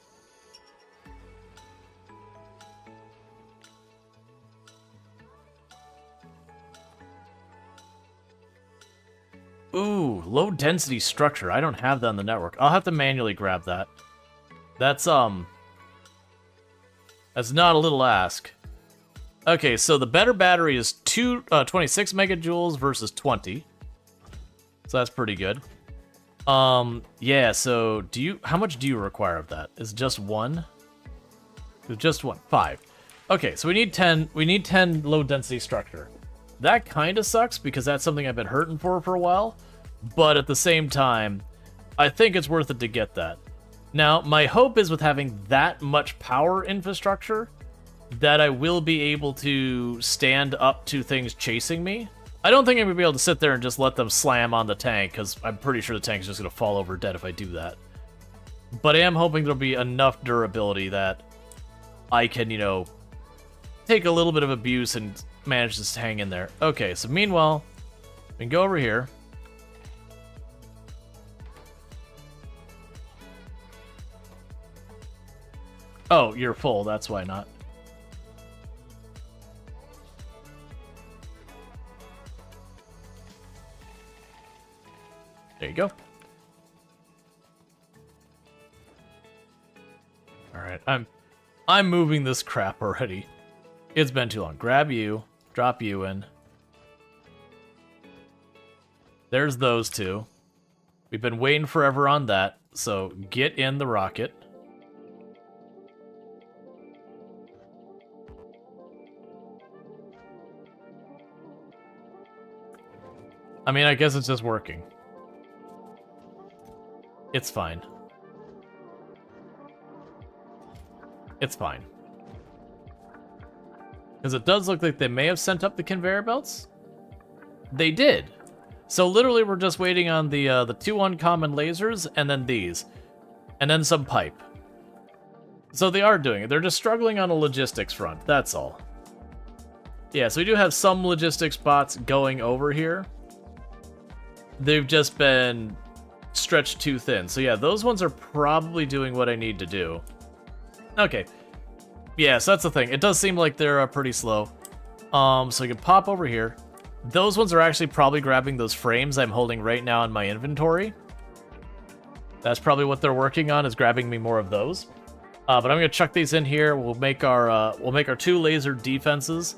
Ooh, low density structure. I don't have that on the network. I'll have to manually grab that. That's not a little ask. Okay, so the better battery is 26 megajoules versus 20. So that's pretty good. Yeah, so how much do you require of that? Is it just 1? It's just 1. 5. Okay, so we need 10 low density structure. That kind of sucks because that's something I've been hurting for a while, but at the same time, I think it's worth it to get that. Now, my hope is with having that much power infrastructure that I will be able to stand up to things chasing me. I don't think I'm going to be able to sit there and just let them slam on the tank, because I'm pretty sure the tank is just going to fall over dead if I do that. But I am hoping there'll be enough durability that I can, take a little bit of abuse and manage to hang in there. Okay, so meanwhile, we can go over here. Oh, you're full, that's why not. There you go. Alright, I'm moving this crap already. It's been too long. Grab you, drop you in. There's those 2. We've been waiting forever on that, so get in the rocket. I mean, I guess it's just working. It's fine. It's fine. Because it does look like they may have sent up the conveyor belts. They did. So literally we're just waiting on the 2 uncommon lasers and then these. And then some pipe. So they are doing it. They're just struggling on a logistics front. That's all. Yeah, so we do have some logistics bots going over here. They've just been stretched too thin. So yeah, those ones are probably doing what I need to do. Okay. Yeah, so that's the thing. It does seem like they're pretty slow. So we can pop over here. Those ones are actually probably grabbing those frames I'm holding right now in my inventory. That's probably what they're working on, is grabbing me more of those. But I'm gonna chuck these in here. We'll make our 2 laser defenses,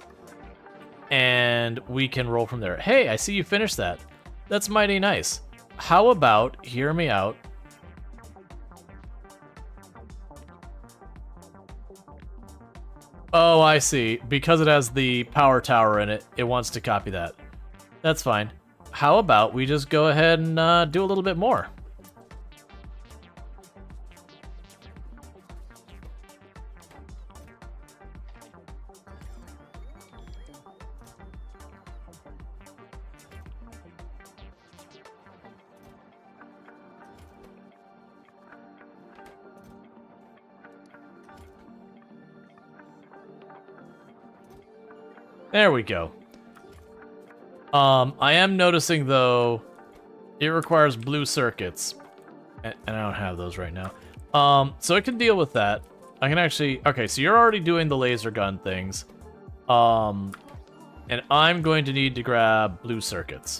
and we can roll from there. Hey, I see you finished that. That's mighty nice. How about, hear me out. Oh, I see. Because it has the power tower in it, it wants to copy that. That's fine. How about we just go ahead and do a little bit more? There we go. I am noticing, though, it requires blue circuits. And I don't have those right now. So I can deal with that. I can actually... Okay, so you're already doing the laser gun things. And I'm going to need to grab blue circuits.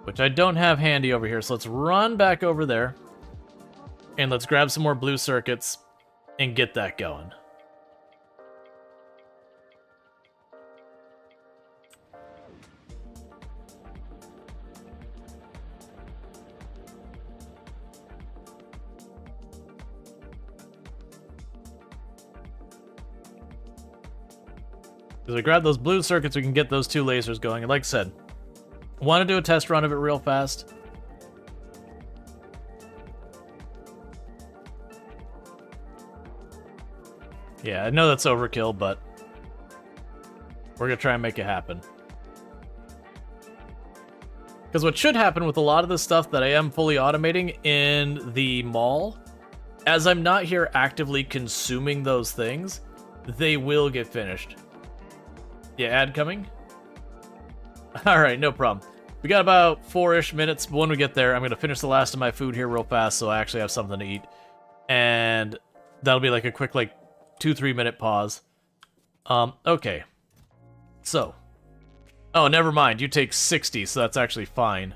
Which I don't have handy over here, so let's run back over there. And let's grab some more blue circuits and get that going. As I grab those blue circuits, we can get those 2 lasers going. And like I said, want to do a test run of it real fast. Yeah, I know that's overkill, but we're going to try and make it happen. Because what should happen with a lot of the stuff that I am fully automating in the mall, as I'm not here actively consuming those things, they will get finished. Yeah, ad coming? Alright, no problem. We got about 4-ish minutes, but when we get there, I'm going to finish the last of my food here real fast so I actually have something to eat. And that'll be like a quick, 2-3 minute pause. Okay. So. Oh, never mind. You take 60, so that's actually fine.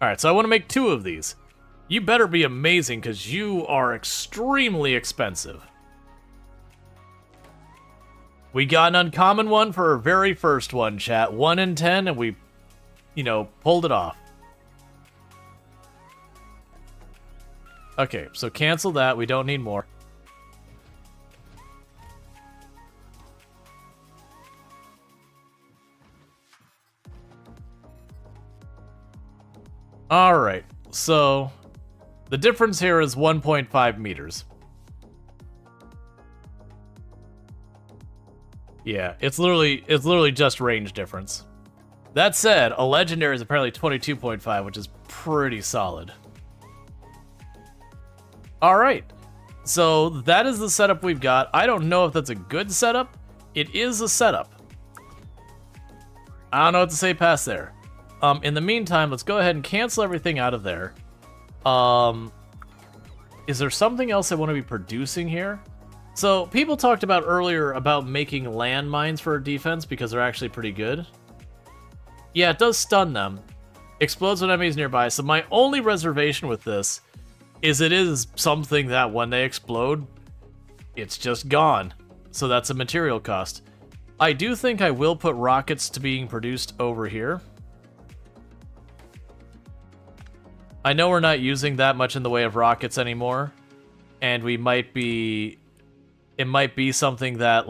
Alright, so I want to make 2 of these. You better be amazing, because you are extremely expensive. We got an uncommon one for our very first one, chat. 1 in 10, and we, pulled it off. Okay, so cancel that. We don't need more. Alright, so the difference here is 1.5 meters. Yeah, it's literally just range difference. That said, a legendary is apparently 22.5, which is pretty solid. Alright, so that is the setup we've got. I don't know if that's a good setup. It is a setup. I don't know what to say past there. In the meantime, let's go ahead and cancel everything out of there. Is there something else I want to be producing here? So, people talked about earlier about making landmines for defense because they're actually pretty good. Yeah, it does stun them. Explodes when enemies nearby. So my only reservation with this is it is something that when they explode, it's just gone. So that's a material cost. I do think I will put rockets to being produced over here. I know we're not using that much in the way of rockets anymore. And we might be... It might be something that,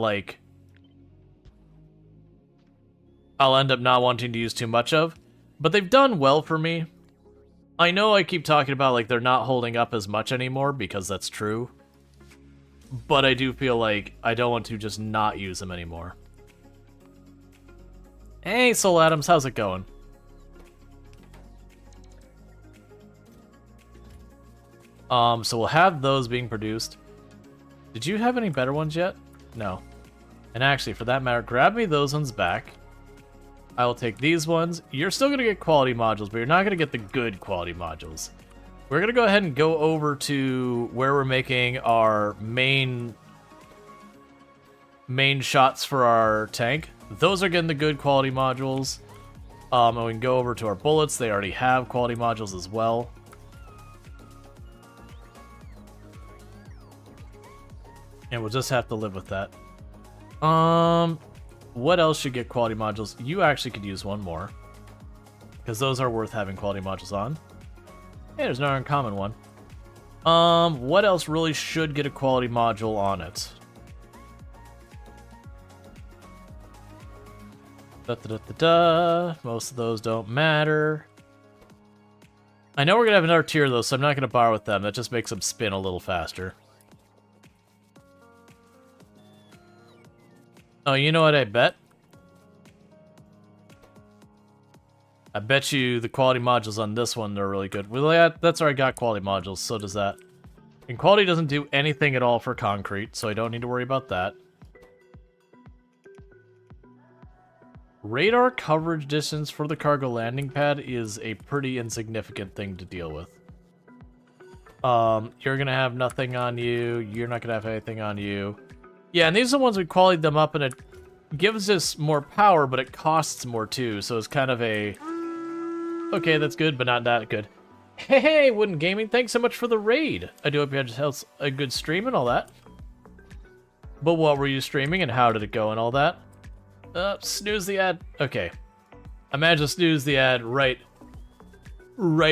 I'll end up not wanting to use too much of. But they've done well for me. I know I keep talking about like they're not holding up as much anymore because that's true. But I do feel like I don't want to just not use them anymore. Hey, Soul Adams, how's it going? So we'll have those being produced. Did you have any better ones yet? No. And actually, for that matter, grab me those ones back. I will take these ones. You're still going to get quality modules, but you're not going to get the good quality modules. We're going to go ahead and go over to where we're making our main shots for our tank. Those are getting the good quality modules. And we can go over to our bullets. They already have quality modules as well. And we'll just have to live with that. What else should get quality modules? You actually could use one more. Because those are worth having quality modules on. Hey, there's another uncommon one. What else really should get a quality module on it? Most of those don't matter. I know we're going to have another tier though, so I'm not going to borrow with them. That just makes them spin a little faster. Oh, you know what I bet? I bet you the quality modules on this one are really good. Well, yeah, that's where I got quality modules, so does that. And quality doesn't do anything at all for concrete, so I don't need to worry about that. Radar coverage distance for the cargo landing pad is a pretty insignificant thing to deal with. You're gonna have nothing on you. You're not gonna have anything on you. Yeah, and these are the ones we qualityed them up, and it gives us more power, but it costs more too, so it's kind of a... Okay, that's good, but not that good. Hey, Wooden Gaming, thanks so much for the raid. I do hope you had a good stream and all that. But what were you streaming, and how did it go and all that? Snooze the ad. Okay. Imagine snooze the ad right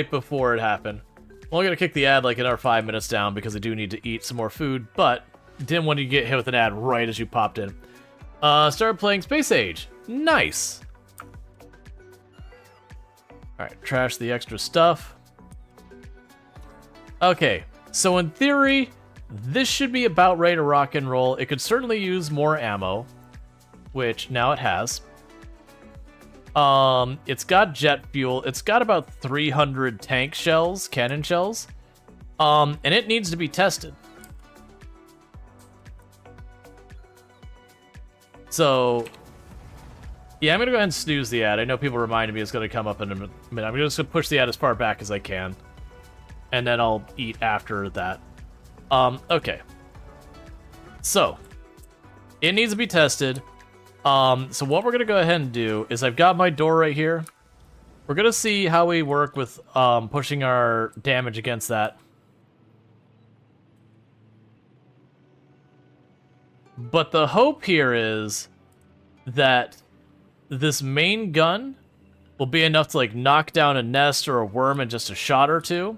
before it happened. I'm only gonna kick the ad like another 5 minutes down because I do need to eat some more food, but... Didn't want you to get hit with an ad right as you popped in. Started playing Space Age. Nice. Alright, trash the extra stuff. Okay, so in theory, this should be about ready to rock and roll. It could certainly use more ammo, which now it has. It's got jet fuel. It's got about 300 tank shells, cannon shells. And it needs to be tested. So, yeah, I'm going to go ahead and snooze the ad. I know people reminded me it's going to come up in a minute. I'm just going to push the ad as far back as I can. And then I'll eat after that. Okay. So, it needs to be tested. So what we're going to go ahead and do is I've got my door right here. We're going to see how we work with pushing our damage against that. But the hope here is that this main gun will be enough to like knock down a nest or a worm in just a shot or two.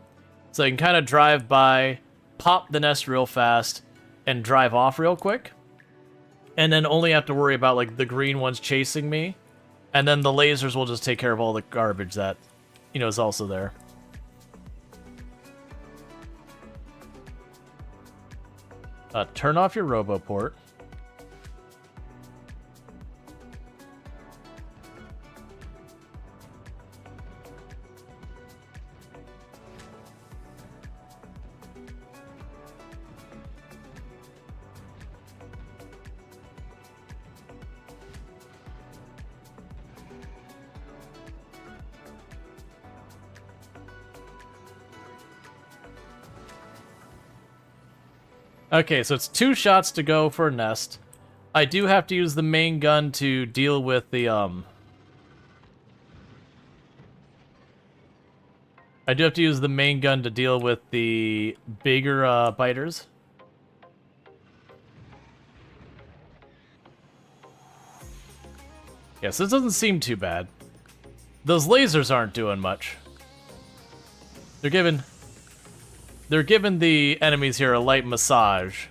So I can kind of drive by, pop the nest real fast, and drive off real quick. And then only have to worry about like the green ones chasing me. And then the lasers will just take care of all the garbage that, you know, is also there. Turn off your RoboPort. Okay, so it's 2 shots to go for a nest. I do have to use the main gun to deal with the, I do have to use the main gun to deal with the bigger, biters. Yeah, so this doesn't seem too bad. Those lasers aren't doing much. They're giving the enemies here a light massage.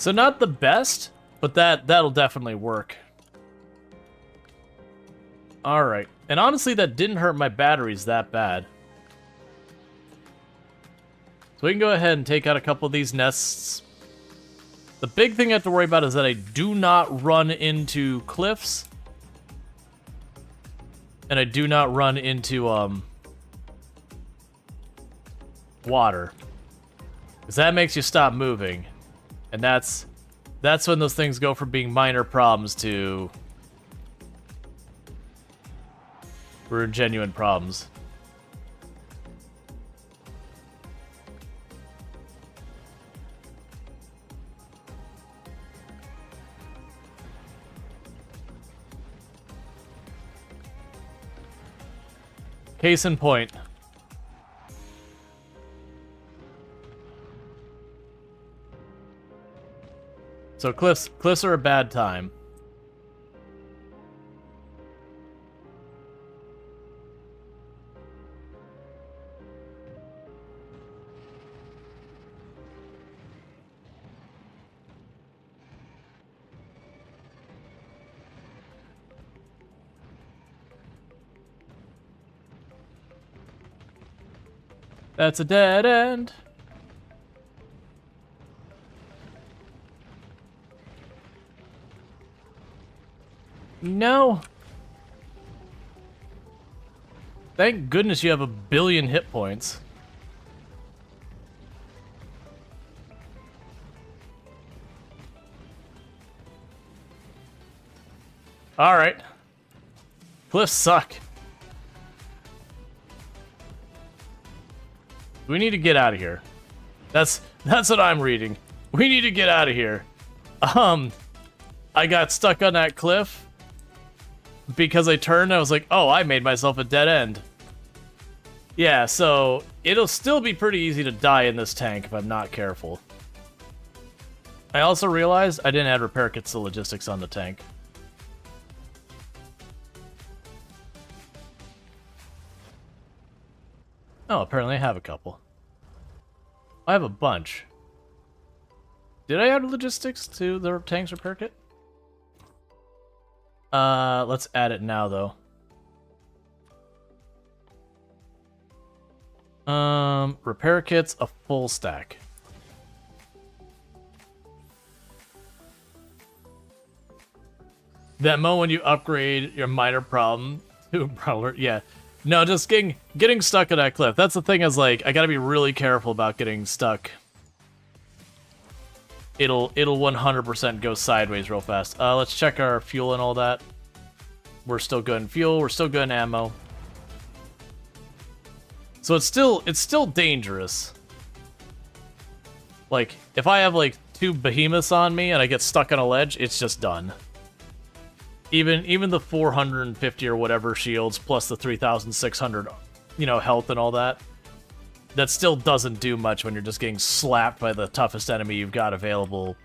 So not the best, but that'll definitely work. Alright. And honestly, that didn't hurt my batteries that bad. So we can go ahead and take out a couple of these nests. The big thing I have to worry about is that I do not run into cliffs. And I do not run into, water. Because that makes you stop moving. And that's when those things go from being minor problems to genuine problems. Case in point. So cliffs are a bad time. That's a dead end. No. Thank goodness you have 1 billion hit points. Alright. Cliffs suck. We need to get out of here. That's what I'm reading. We need to get out of here. I got stuck on that cliff because I turned and I was like, oh, I made myself a dead end. Yeah, so it'll still be pretty easy to die in this tank if I'm not careful. I also realized I didn't add repair kits to logistics on the tank. Oh, apparently I have a couple. I have a bunch. Did I add logistics to the tank's repair kit? Let's add it now, though. Repair kits, a full stack. That moment when you upgrade your minor problem to a brawler, yeah. No, just getting stuck at that cliff. That's the thing is, like, I gotta be really careful about getting stuck. It'll 100% go sideways real fast. Let's check our fuel and all that. We're still good in fuel, we're still good in ammo. So it's still dangerous. Like, if I have, like, 2 behemoths on me and I get stuck on a ledge, it's just done. Even the 450 or whatever shields, plus the 3,600, you know, health and all that, that still doesn't do much when you're just getting slapped by the toughest enemy you've got available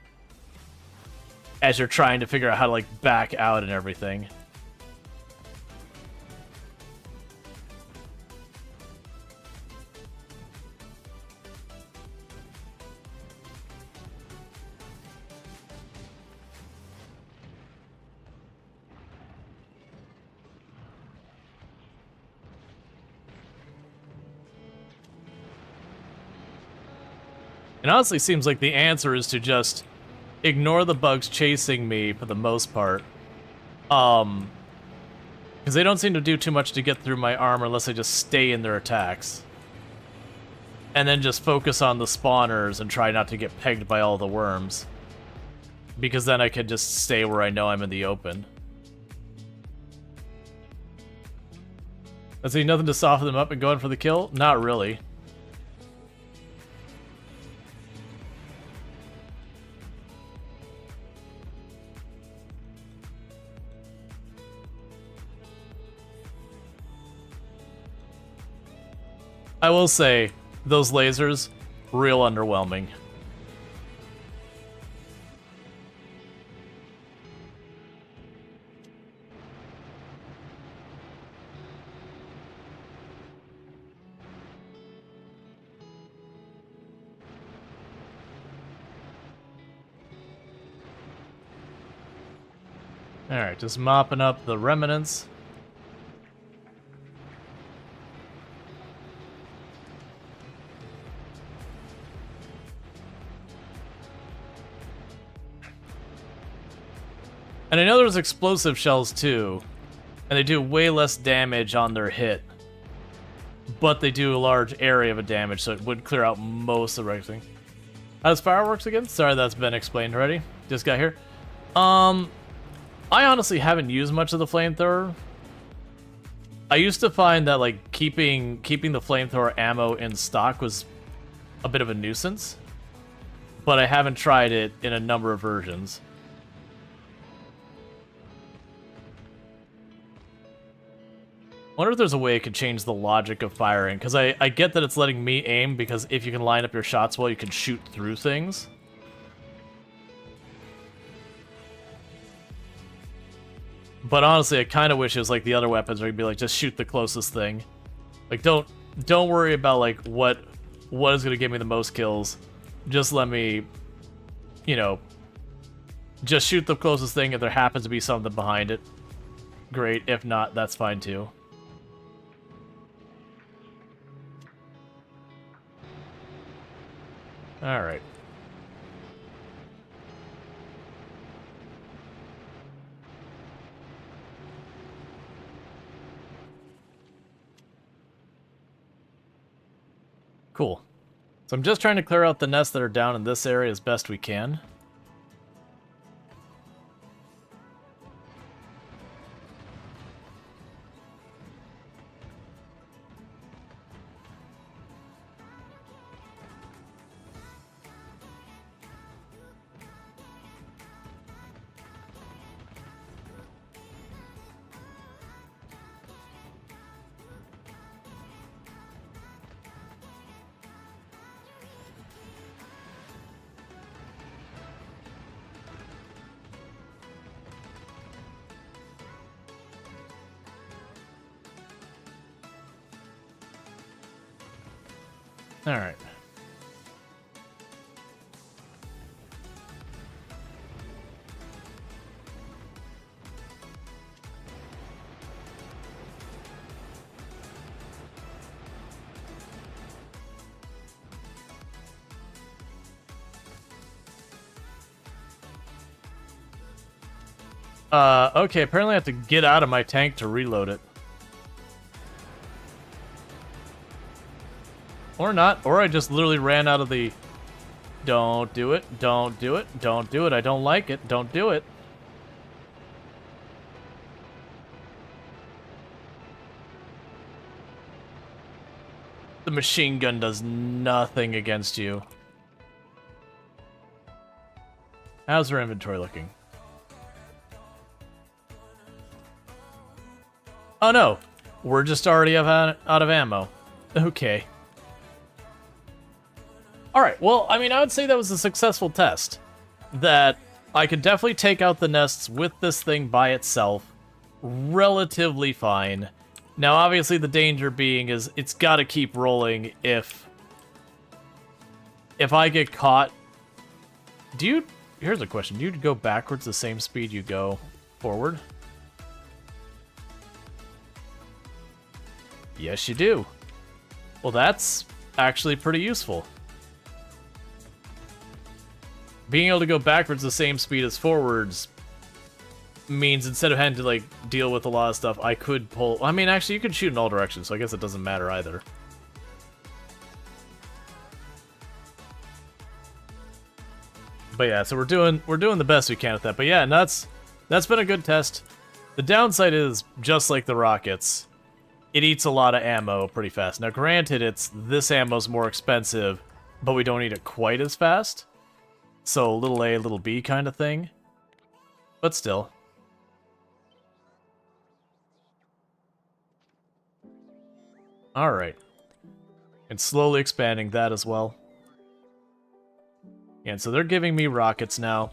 as you're trying to figure out how to, like, back out and everything. It honestly seems like the answer is to just ignore the bugs chasing me for the most part. Because they don't seem to do too much to get through my armor unless I just stay in their attacks. And then just focus on the spawners and try not to get pegged by all the worms. Because then I can just stay where I know I'm in the open. Let's see, nothing to soften them up and go in for the kill? Not really. I will say, those lasers, real underwhelming. Alright, just mopping up the remnants. And I know there's explosive shells too, and they do way less damage on their hit, but they do a large area of damage, so it would clear out most of everything. How's fireworks again? Sorry, that's been explained already. Just got here. I honestly haven't used much of the flamethrower. I used to find that like keeping the flamethrower ammo in stock was a bit of a nuisance, but I haven't tried it in a number of versions. I wonder if there's a way it could change the logic of firing, because I get that it's letting me aim, because if you can line up your shots well, you can shoot through things. But honestly, I kind of wish it was like the other weapons, where you'd be like, just shoot the closest thing. Like, don't worry about like what is going to give me the most kills. Just let me, you know, just shoot the closest thing. If there happens to be something behind it, great. If not, that's fine too. All right. Cool. So I'm just trying to clear out the nests that are down in this area as best we can. All right. Okay, apparently I have to get out of my tank to reload it. Or not, or I just literally ran out of the... Don't do it, don't do it, don't do it, I don't like it, don't do it. The machine gun does nothing against you. How's her inventory looking? Oh no, we're just already out of ammo. Okay. Alright, well, I mean, I would say that was a successful test. That I could definitely take out the nests with this thing by itself. Relatively fine. Now, obviously, the danger being is it's got to keep rolling if I get caught. Here's a question. Do you go backwards the same speed you go forward? Yes, you do. Well, that's actually pretty useful. Being able to go backwards the same speed as forwards means instead of having to, like, deal with a lot of stuff, I could pull... I mean, actually, you could shoot in all directions, so I guess it doesn't matter either. But yeah, so we're doing the best we can with that. But yeah, and that's been a good test. The downside is, just like the rockets, it eats a lot of ammo pretty fast. Now, granted, this ammo's more expensive, but we don't eat it quite as fast. So, little A, little B kind of thing. But still. Alright. And slowly expanding that as well. And so they're giving me rockets now.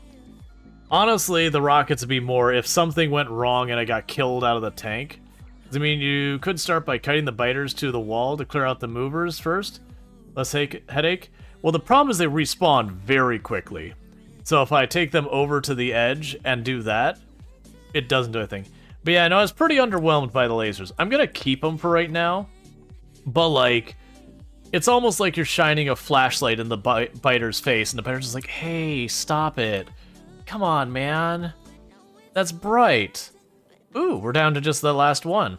Honestly, the rockets would be more if something went wrong and I got killed out of the tank. I mean, you could start by cutting the biters to the wall to clear out the movers first. Less headache. Well, the problem is they respawn very quickly. So if I take them over to the edge and do that, it doesn't do anything. But yeah, no, I was pretty underwhelmed by the lasers. I'm gonna keep them for right now, but like, it's almost like you're shining a flashlight in the biter's face, and the biter's just like, hey, stop it. Come on, man. That's bright. Ooh, we're down to just the last one.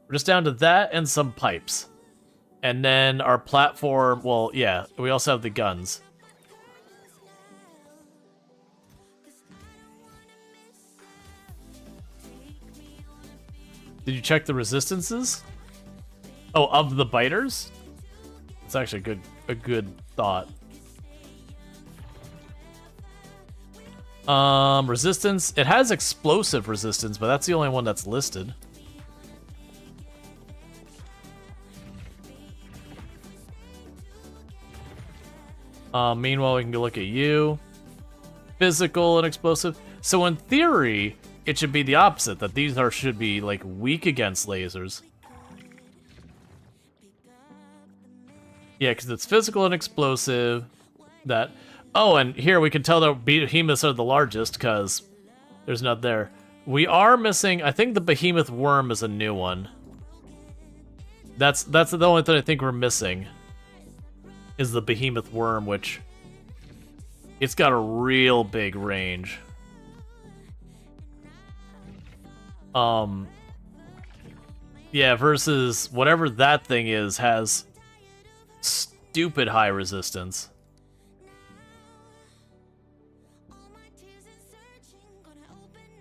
We're just down to that and some pipes. And then our platform, well, yeah, we also have the guns. Did you check the resistances? Oh, of the biters? It's actually a good thought. Resistance. It has explosive resistance, but that's the only one that's listed. Meanwhile, we can go look at you. Physical and explosive. So in theory, it should be the opposite, that these should be like weak against lasers. Yeah, because it's physical and explosive. That. Oh, and here we can tell that behemoths are the largest because there's not there. We are missing. I think the behemoth worm is a new one. That's the only thing I think we're missing. Is the behemoth worm, which it's got a real big range. Yeah, versus whatever that thing is has stupid high resistance.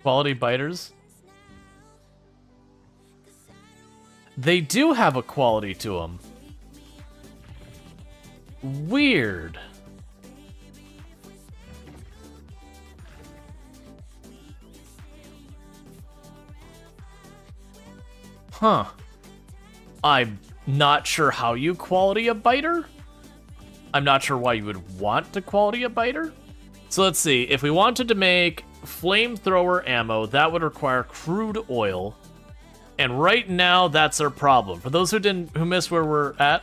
Quality biters. They do have a quality to them. Weird. Huh. I'm not sure how you quality a biter. I'm not sure why you would want to quality a biter. So let's see. If we wanted to make flamethrower ammo, that would require crude oil. And right now, that's our problem. For those who missed where we're at,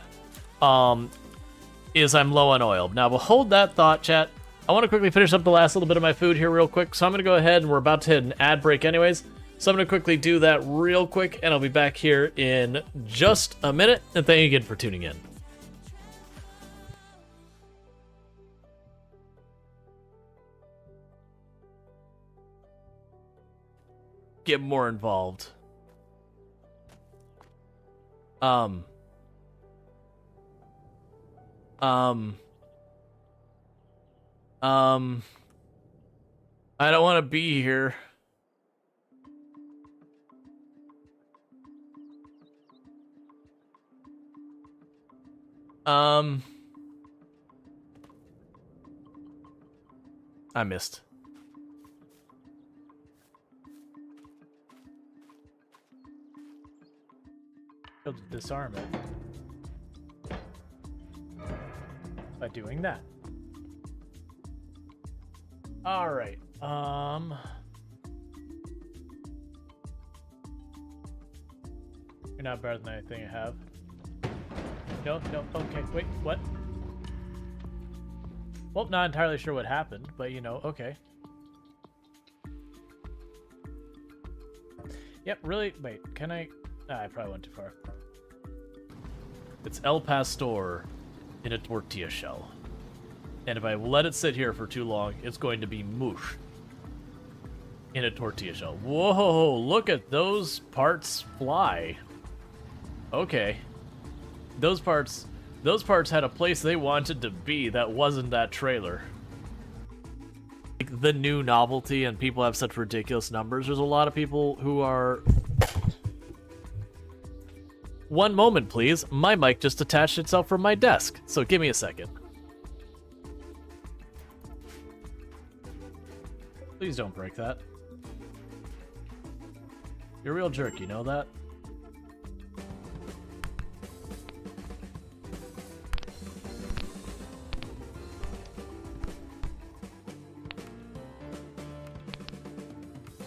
is I'm low on oil. Now, we'll hold that thought, chat. I want to quickly finish up the last little bit of my food here real quick. So I'm going to go ahead, and we're about to hit an ad break anyways. So I'm going to quickly do that real quick, and I'll be back here in just a minute. And thank you again for tuning in. Get more involved. I don't want to be here. I missed. Able to disarm it by doing that. All right. You're not better than anything I have. No. Okay. Wait. What? Well, not entirely sure what happened, but you know. Okay. Yep. Really. Wait. Can I? I probably went too far. It's El Pastor in a tortilla shell. And if I let it sit here for too long, it's going to be moosh in a tortilla shell. Whoa, look at those parts fly. Okay. Those parts had a place they wanted to be that wasn't that trailer. Like the new novelty and people have such ridiculous numbers. There's a lot of people who are... One moment, please. My mic just detached itself from my desk, so give me a second. Please don't break that. You're a real jerk, you know that?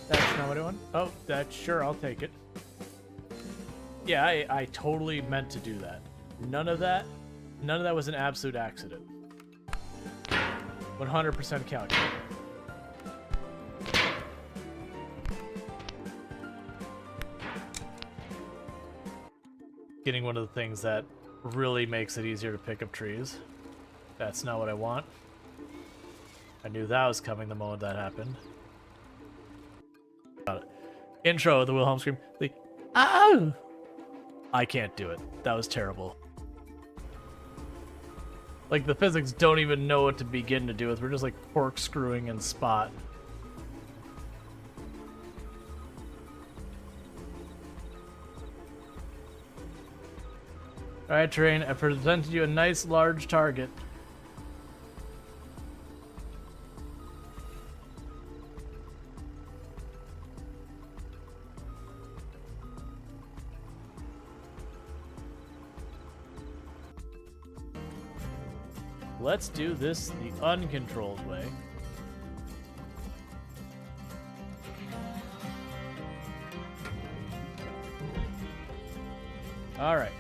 That's not what I want. Oh, that's sure, I'll take it. Yeah, I totally meant to do that. None of that was an absolute accident. 100% calculated. getting one of the things that really makes it easier to pick up trees. That's not what I want. I knew that was coming the moment that happened. Got it. Intro of the Wilhelm scream. Oh! I can't do it. That was terrible. Like, the physics don't even know what to begin to do with. We're just, like, corkscrewing and spot. Alright, Terrain, I presented you a nice large target. Let's do this the uncontrolled way. All right.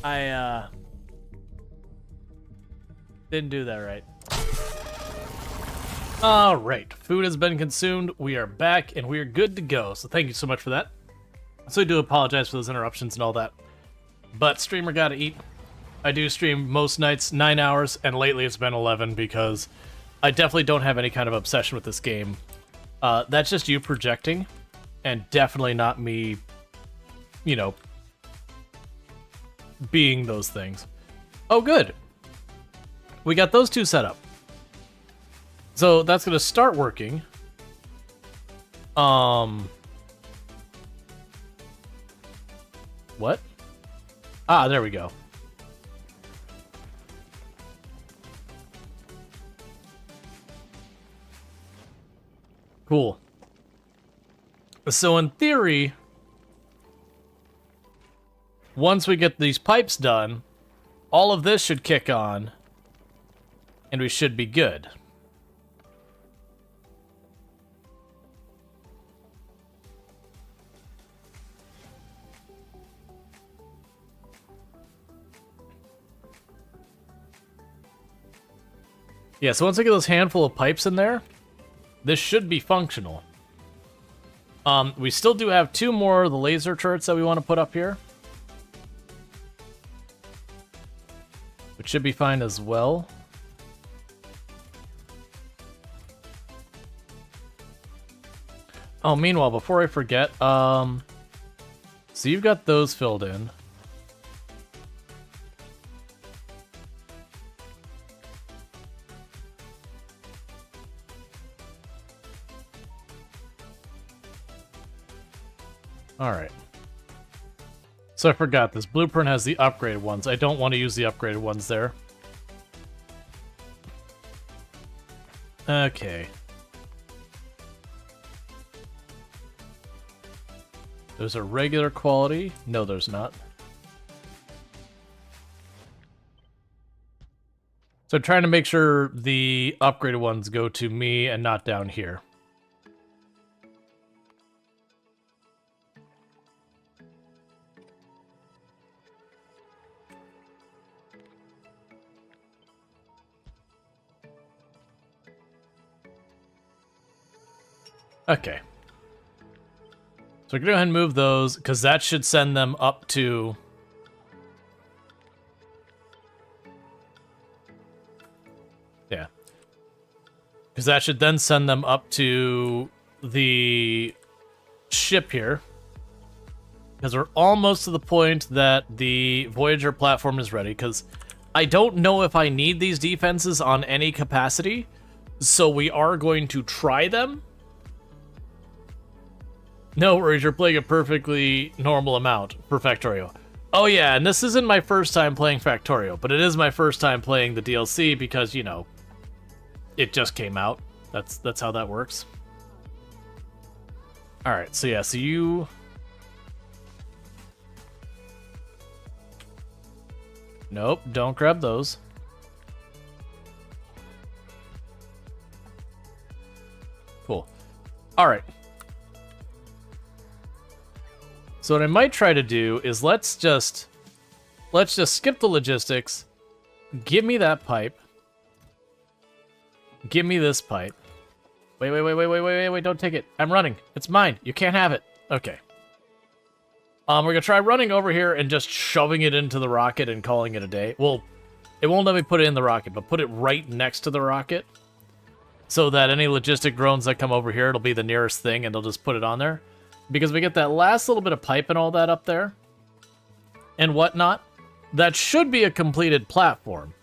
I didn't do that right. All right, food has been consumed. We are back and we are good to go. So thank you so much for that. So I do apologize for those interruptions and all that. But streamer gotta eat. I do stream most nights 9 hours, and lately it's been 11 because I definitely don't have any kind of obsession with this game. That's just you projecting, and definitely not me, you know, being those things. Oh, good. We got those two set up. So that's going to start working. What? Ah, there we go. Cool. So in theory, once we get these pipes done, all of this should kick on, and we should be good. Yeah, so once I get those handful of pipes in there, this should be functional. We still do have 2 more of the laser turrets that we want to put up here, which should be fine as well. Oh, meanwhile, before I forget, so you've got those filled in. Alright. So I forgot, this blueprint has the upgraded ones. I don't want to use the upgraded ones there. Okay. There's a regular quality. No, there's not. So I'm trying to make sure the upgraded ones go to me and not down here. Okay. So we're going to go ahead and move those, because that should send them up to... Yeah. Because that should then send them up to the ship here. Because we're almost to the point that the Voyager platform is ready, because I don't know if I need these defenses on any capacity, so we are going to try them. No worries, you're playing a perfectly normal amount for Factorio. Oh yeah, and this isn't my first time playing Factorio, but it is my first time playing the DLC because, you know, it just came out. That's how that works. Alright, so yeah, so you... Nope, don't grab those. Cool. Alright. So what I might try to do is let's just skip the logistics, give me that pipe, Give me this pipe. Wait, don't take it. I'm running. It's mine. You can't have it. Okay. We're gonna try running over here and just shoving it into the rocket and calling it a day. Well, it won't let me put it in the rocket, but put it right next to the rocket so that any logistic drones that come over here, it'll be the nearest thing and they'll just put it on there. Because we get that last little bit of pipe and all that up there and whatnot, that should be a completed platform.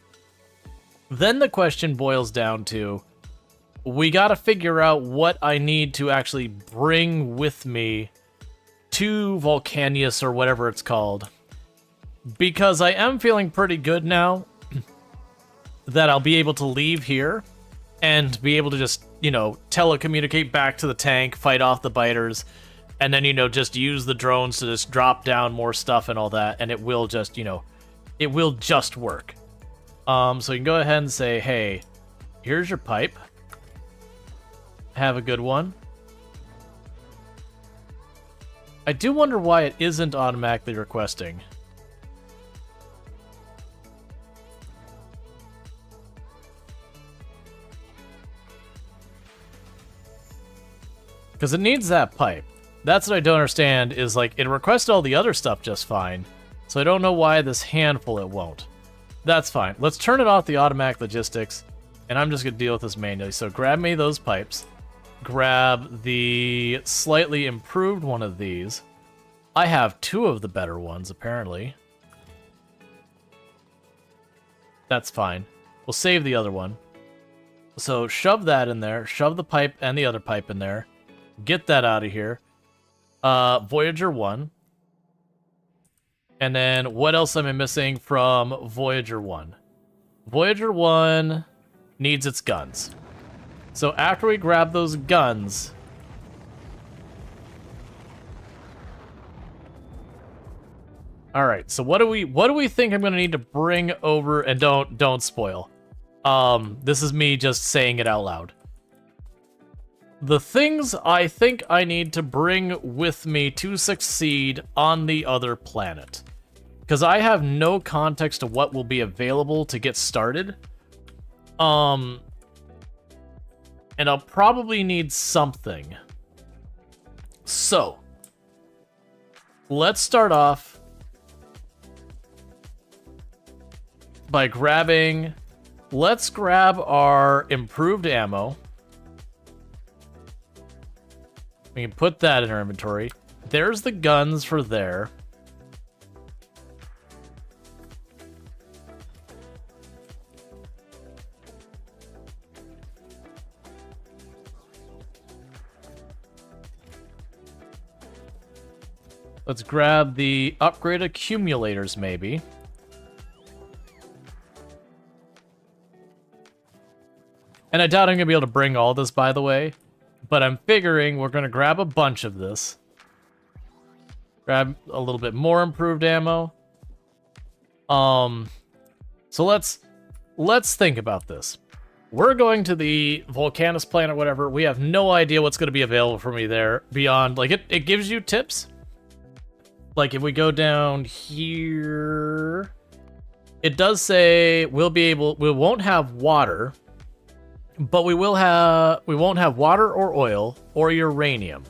Then the question boils down to, we gotta figure out what I need to actually bring with me to Volcanius or whatever it's called. Because I am feeling pretty good now that I'll be able to leave here and be able to just, you know, telecommunicate back to the tank, fight off the biters, and then, you know, just use the drones to just drop down more stuff and all that, and it will just, you know, it will just work. So you can go ahead and say, hey, here's your pipe. Have a good one. I do wonder why it isn't automatically requesting. Because it needs that pipe. That's what I don't understand, is like, it requested all the other stuff just fine, so I don't know why this handful it won't. That's fine. Let's turn it off the automatic logistics, and I'm just going to deal with this manually. So grab me those pipes. Grab the slightly improved one of these. I have 2 of the better ones, apparently. That's fine. We'll save the other one. So shove that in there. Shove the pipe and the other pipe in there. Get that out of here. Voyager 1. And then what else am I missing from Voyager 1? Voyager 1 needs its guns. So after we grab those guns, all right, so what do we think I'm going to need to bring over, and don't spoil. This is me just saying it out loud. The things I think I need to bring with me to succeed on the other planet. Because I have no context of what will be available to get started. And I'll probably need something. So, let's start off by grabbing... Let's grab our improved ammo. We can put that in our inventory. There's the guns for there. Let's grab the upgrade accumulators, maybe. And I doubt I'm going to be able to bring all this, by the way. But I'm figuring we're going to grab a bunch of this. Grab a little bit more improved ammo. So let's think about this. We're going to the Volcanus planet, whatever. We have no idea what's going to be available for me there beyond, like, it gives you tips. Like, if we go down here, it does say we won't have water, but we won't have water or oil or uranium.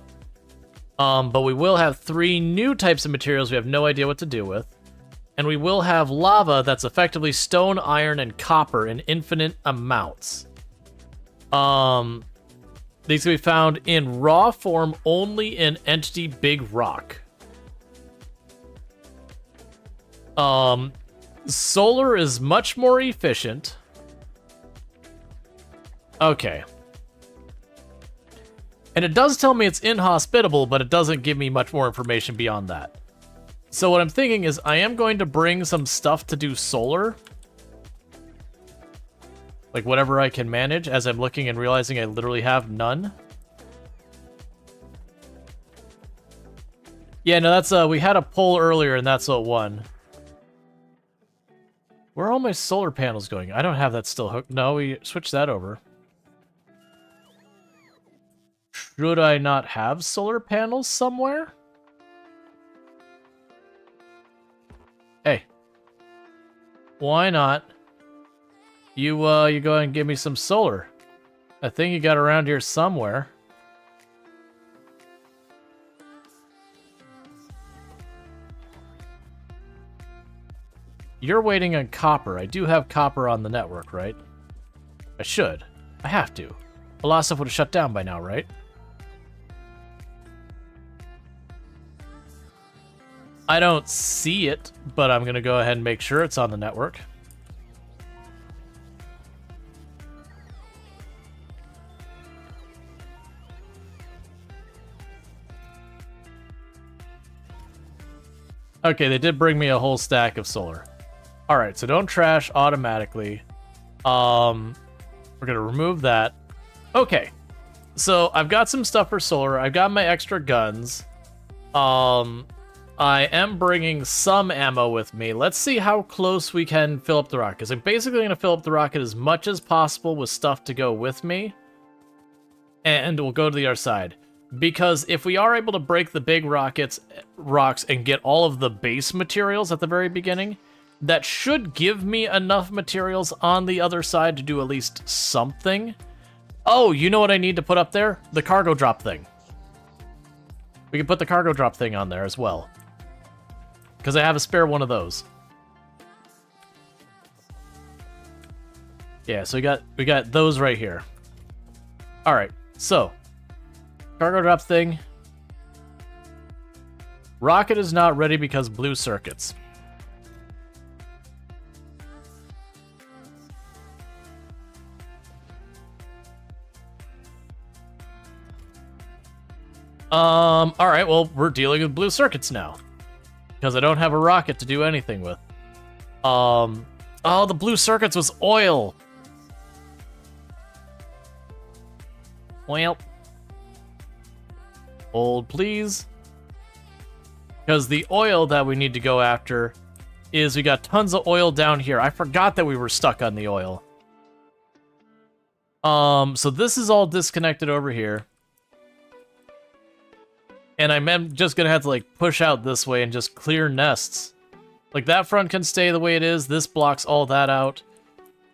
But we will have 3 new types of materials we have no idea what to do with. And we will have lava that's effectively stone, iron, and copper in infinite amounts. These can be found in raw form only in Entity Big Rock. Solar is much more efficient. Okay. And it does tell me it's inhospitable, but it doesn't give me much more information beyond that. So what I'm thinking is I am going to bring some stuff to do solar. Like whatever I can manage, as I'm looking and realizing I literally have none. Yeah, no, that's, we had a poll earlier and that's what won. Where are all my solar panels going? I don't have that still hooked. No, we switched that over. Should I not have solar panels somewhere? Hey. Why not? You go ahead and give me some solar. I think you got around here somewhere. You're waiting on copper. I do have copper on the network, right? I should. I have to. A lot of stuff would have shut down by now, right? I don't see it, but I'm going to go ahead and make sure it's on the network. Okay, they did bring me a whole stack of solar. Alright, so don't trash automatically. We're gonna remove that. Okay, so I've got some stuff for solar. I've got my extra guns. I am bringing some ammo with me. Let's see how close we can fill up the rocket. Because I'm basically going to fill up the rocket as much as possible with stuff to go with me. And we'll go to the other side. Because if we are able to break the big rocks and get all of the base materials at the very beginning, that should give me enough materials on the other side to do at least something. Oh, you know what I need to put up there? The cargo drop thing. We can put the cargo drop thing on there as well. Because I have a spare one of those. Yeah, so we got those right here. Alright, so cargo drop thing. Rocket is not ready because blue circuits. Alright, well, we're dealing with blue circuits now. Because I don't have a rocket to do anything with. Oh, the blue circuits was oil. Well. Hold, please. Because the oil that we need to go after is we got tons of oil down here. I forgot that we were stuck on the oil. So this is all disconnected over here. And I'm just gonna have to like push out this way and just clear nests. Like that front can stay the way it is. This blocks all that out.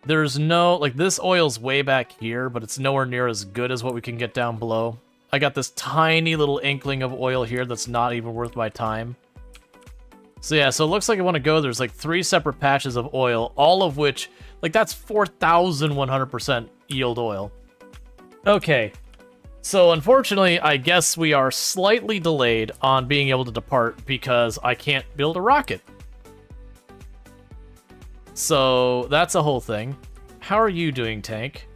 There's no, like this oil's way back here, but it's nowhere near as good as what we can get down below. I got this tiny little inkling of oil here that's not even worth my time. So yeah, so it looks like I want to go, there's like 3 separate patches of oil, all of which, like that's 4,100% yield oil. Okay. So unfortunately, I guess we are slightly delayed on being able to depart because I can't build a rocket. So that's a whole thing. How are you doing, tank?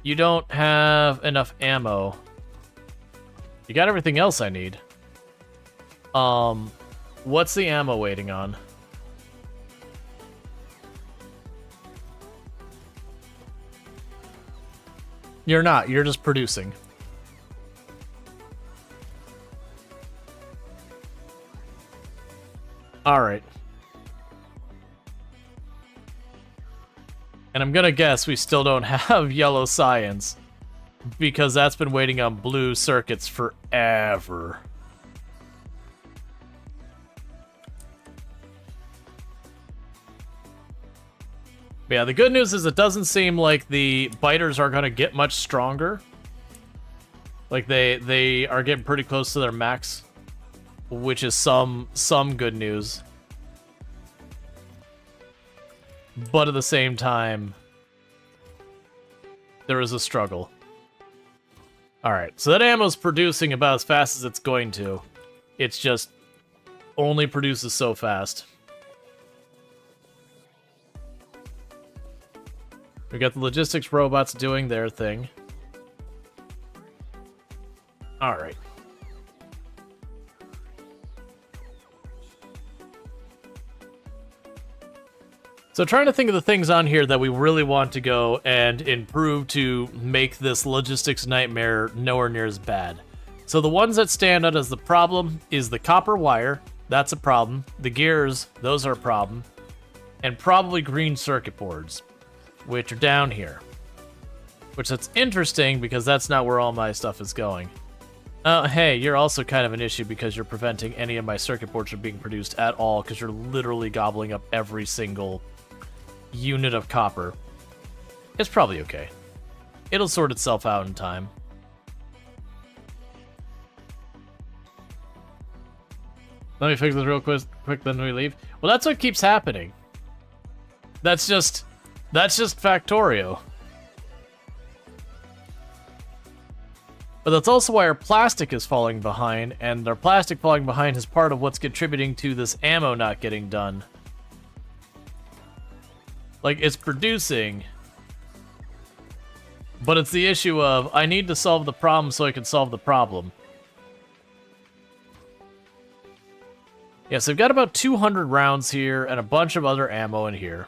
You don't have enough ammo. You got everything else I need. What's the ammo waiting on? You're not, you're just producing. Alright. And I'm gonna guess we still don't have yellow science. Because that's been waiting on blue circuits forever. But yeah, the good news is it doesn't seem like the biters are gonna get much stronger. Like they are getting pretty close to their max. Which is some good news. But at the same time, there is a struggle. Alright, so that ammo's producing about as fast as it's going to. It's just only produces so fast. We got the logistics robots doing their thing. Alright. So trying to think of the things on here that we really want to go and improve to make this logistics nightmare nowhere near as bad. So the ones that stand out as the problem is the copper wire. That's a problem. The gears, those are a problem. And probably green circuit boards, which are down here. Which that's interesting because that's not where all my stuff is going. Oh, hey, you're also kind of an issue because you're preventing any of my circuit boards from being produced at all because you're literally gobbling up every single unit of copper. It's probably okay. It'll sort itself out in time. Let me fix this real quick, then we leave. Well, that's what keeps happening. That's just Factorio. But that's also why our plastic is falling behind, and our plastic falling behind is part of what's contributing to this ammo not getting done. Like, it's producing, but it's the issue of, I need to solve the problem so I can solve the problem. Yeah, so we've got about 200 rounds here, and a bunch of other ammo in here.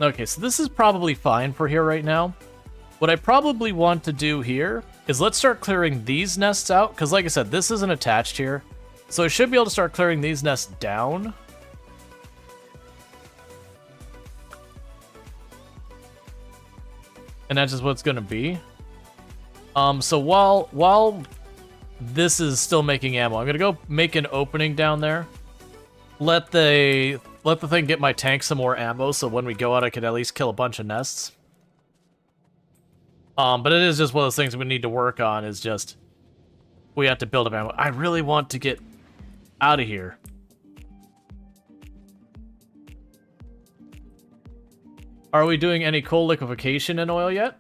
Okay, so this is probably fine for here right now. What I probably want to do here is let's start clearing these nests out, because like I said, this isn't attached here. So I should be able to start clearing these nests down. And that's just what it's going to be. So while this is still making ammo, I'm going to go make an opening down there. Let the thing get my tank some more ammo, so when we go out, I can at least kill a bunch of nests. But it is just one of those things we need to work on, is just, we have to build up ammo. I really want to get out of here. Are we doing any coal liquefaction in oil yet?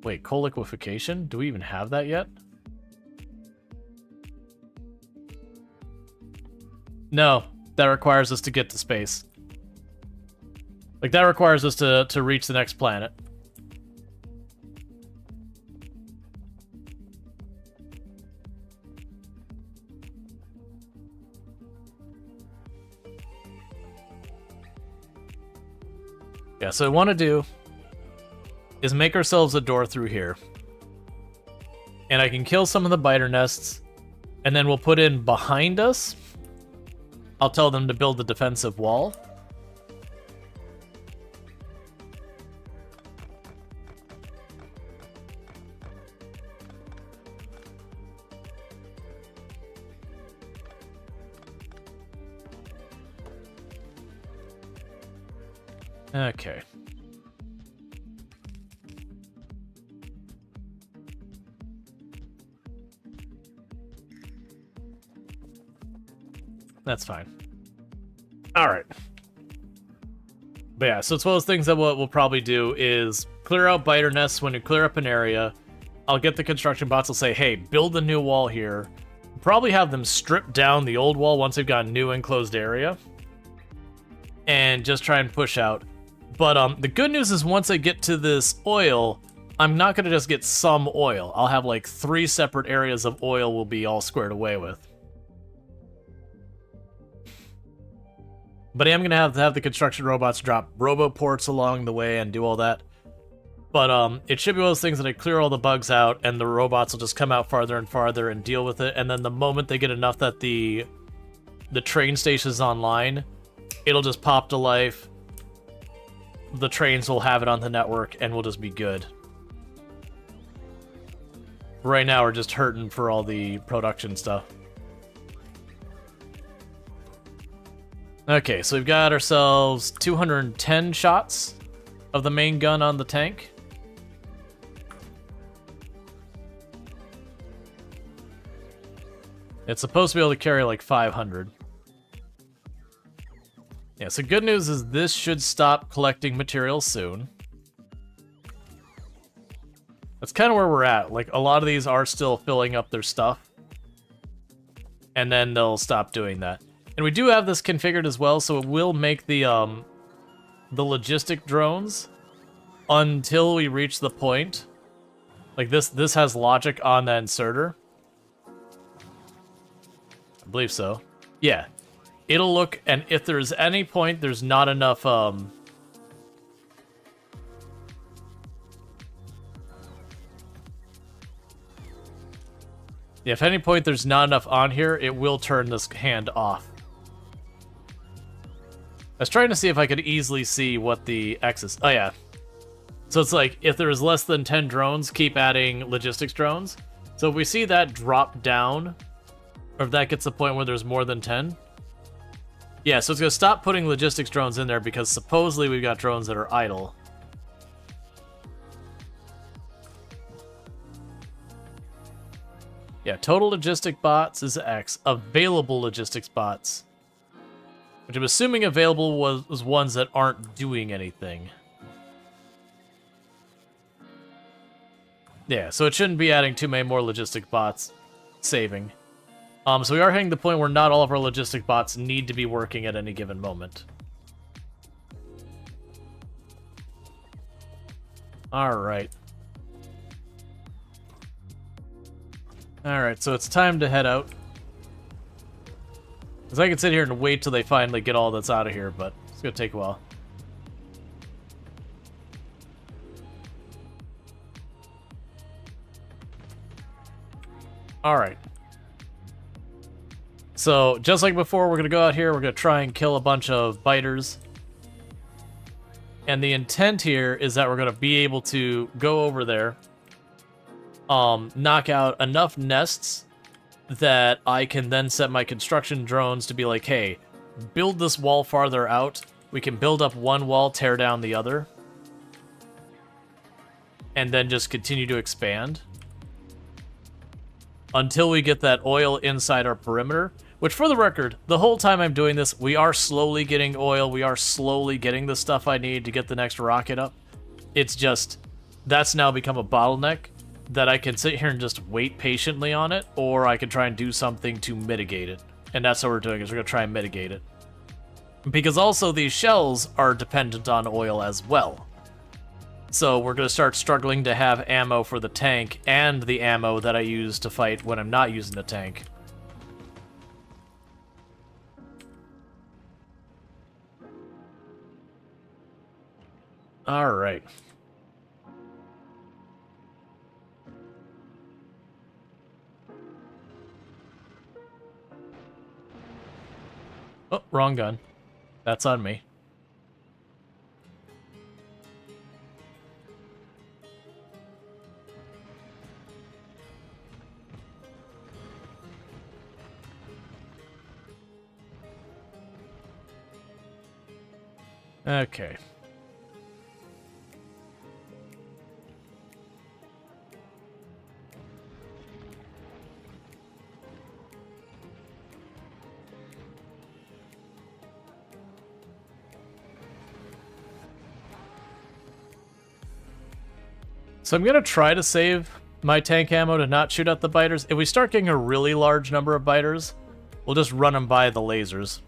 Wait, coal liquefaction? Do we even have that yet? No, that requires us to get to space. Like, that requires us to reach the next planet. Yeah, so what I want to do is make ourselves a door through here. And I can kill some of the biter nests, and then we'll put in behind us. I'll tell them to build the defensive wall. Okay. That's fine. All right. But yeah, so it's one of those things that what we'll probably do is clear out biter nests. When you clear up an area, I'll get the construction bots. I'll say, hey, build a new wall here. Probably have them strip down the old wall once they've got a new enclosed area. And just try and push out. But the good news is once I get to this oil, I'm not going to just get some oil. I'll have like 3 separate areas of oil we'll be all squared away with. But I am going to have the construction robots drop robo-ports along the way and do all that. But it should be one of those things that I clear all the bugs out, and the robots will just come out farther and farther and deal with it. And then the moment they get enough that the train station is online, it'll just pop to life. The trains will have it on the network, and we'll just be good. Right now, we're just hurting for all the production stuff. Okay, so we've got ourselves 210 shots of the main gun on the tank. It's supposed to be able to carry like 500. Yeah, so good news is this should stop collecting materials soon. That's kind of where we're at. Like, a lot of these are still filling up their stuff. And then they'll stop doing that. And we do have this configured as well, so it will make the logistic drones until we reach the point. Like, this has logic on the inserter. I believe so. Yeah. It'll look, and if there's any point there's not enough, yeah, if at any point there's not enough on here, it will turn this hand off. I was trying to see if I could easily see what the X is. Oh, yeah. So it's like, if there's less than 10 drones, keep adding logistics drones. So if we see that drop down, Or if that gets to the point where there's more than 10. Yeah, so it's going to stop putting logistics drones in there because supposedly we've got drones that are idle. Yeah, total logistic bots is X. Available logistics bots, which I'm assuming available was ones that aren't doing anything. Yeah, so it shouldn't be adding too many more logistic bots saving. So we are hitting the point where not all of our logistic bots need to be working at any given moment. Alright. Alright, so it's time to head out. Because I can sit here and wait till they finally get all that's out of here, but it's going to take a while. Alright. So, just like before, we're going to go out here, we're going to try and kill a bunch of biters. And the intent here is that we're going to be able to go over there, knock out enough nests that I can then set my construction drones to be like, hey, build this wall farther out. We can build up one wall, tear down the other, and then just continue to expand until we get that oil inside our perimeter. Which, for the record, the whole time I'm doing this, we are slowly getting oil. We are slowly getting the stuff I need to get the next rocket up. It's just, that's now become a bottleneck that I can sit here and just wait patiently on it, or I can try and do something to mitigate it. And that's what we're doing, is we're going to try and mitigate it. Because also these shells are dependent on oil as well. So we're going to start struggling to have ammo for the tank and the ammo that I use to fight when I'm not using the tank. Alright. Oh, wrong gun. That's on me. Okay. So I'm going to try to save my tank ammo to not shoot at the biters. If we start getting a really large number of biters, we'll just run them by the lasers.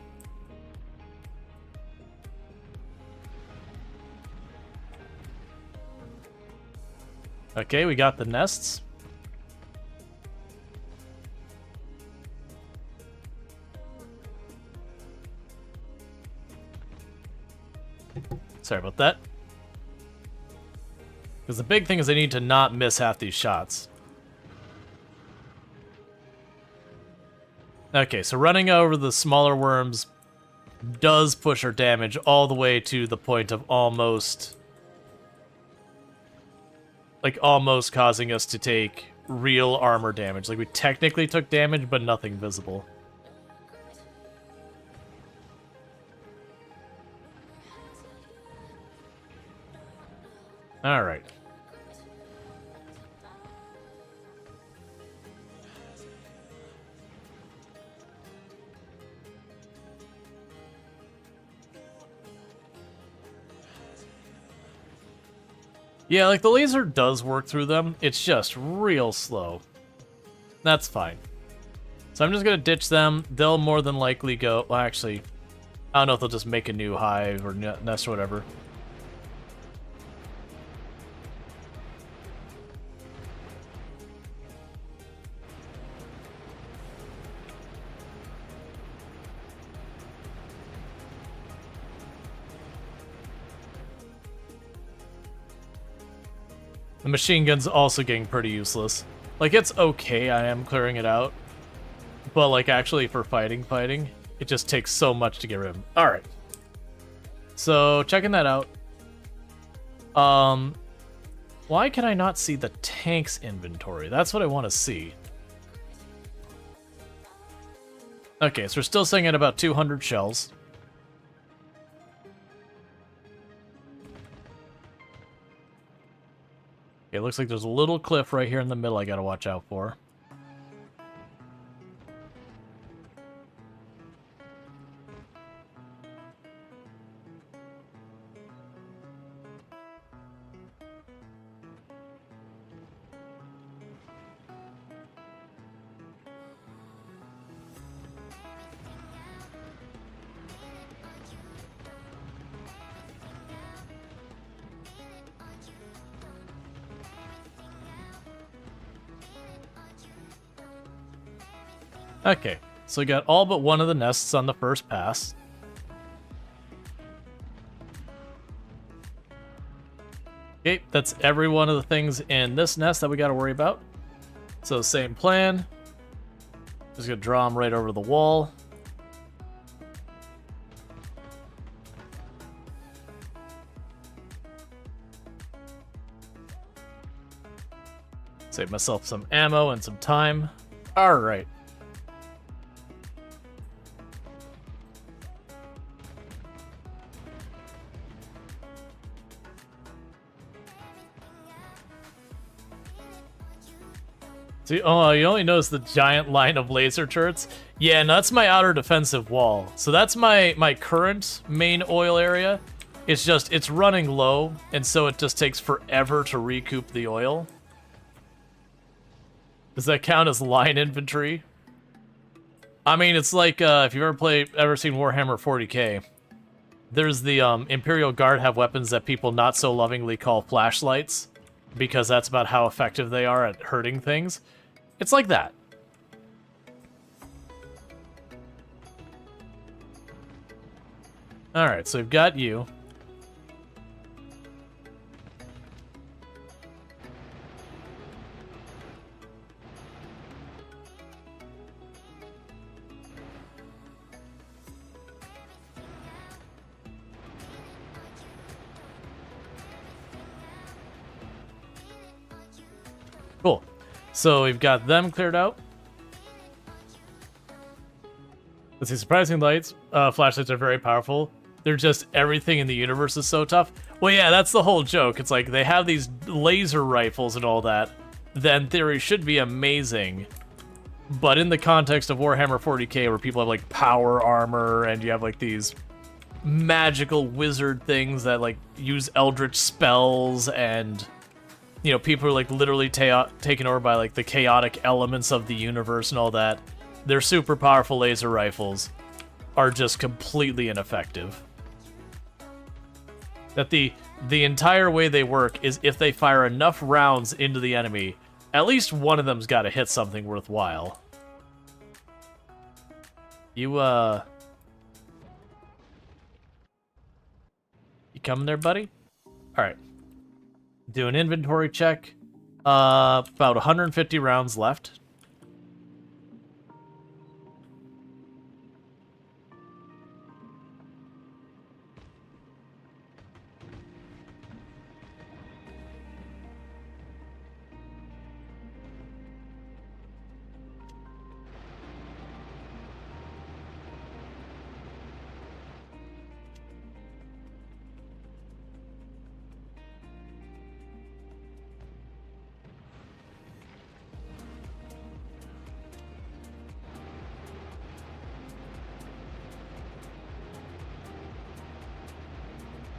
Okay, we got the nests. Sorry about that. Because the big thing is I need to not miss half these shots. Okay, so running over the smaller worms does push our damage all the way to the point of almost... like, almost causing us to take real armor damage. Like, we technically took damage, but nothing visible. Alright. Yeah, like, the laser does work through them. It's just real slow. That's fine. So I'm just gonna ditch them. They'll more than likely go... Well, actually, I don't know if they'll just make a new hive or nest or whatever. The machine gun's also getting pretty useless. Like, it's okay, I am clearing it out. But, like, actually for fighting, it just takes so much to get rid of them. Alright. So, checking that out. Why can I not see the tank's inventory? That's what I want to see. Okay, so we're still sitting at about 200 shells. Okay, it looks like there's a little cliff right here in the middle I gotta watch out for. Okay, so we got all but one of the nests on the first pass. Okay, that's every one of the things in this nest that we got to worry about. So same plan. Just gonna draw them right over the wall. Save myself some ammo and some time. All right. See, oh, you only notice the giant line of laser turrets? Yeah, no, that's my outer defensive wall. So that's my current main oil area. It's just, it's running low, and so it just takes forever to recoup the oil. Does that count as line infantry? I mean, it's like, if you've ever seen Warhammer 40k, there's the Imperial Guard have weapons that people not so lovingly call flashlights, because that's about how effective they are at hurting things. It's like that. Alright, so we've got you. Cool. So we've got them cleared out. Let's see, surprising lights. Flashlights are very powerful. They're just, everything in the universe is so tough. Well, yeah, that's the whole joke. It's like they have these laser rifles and all that in theory should be amazing. But in the context of Warhammer 40k, where people have like power armor and you have like these magical wizard things that like use eldritch spells, and you know, people are like literally taken over by like the chaotic elements of the universe and all that. Their super powerful laser rifles are just completely ineffective. That the entire way they work is if they fire enough rounds into the enemy, at least one of them's got to hit something worthwhile. You coming there, buddy? All right. Do an inventory check. About 150 rounds left.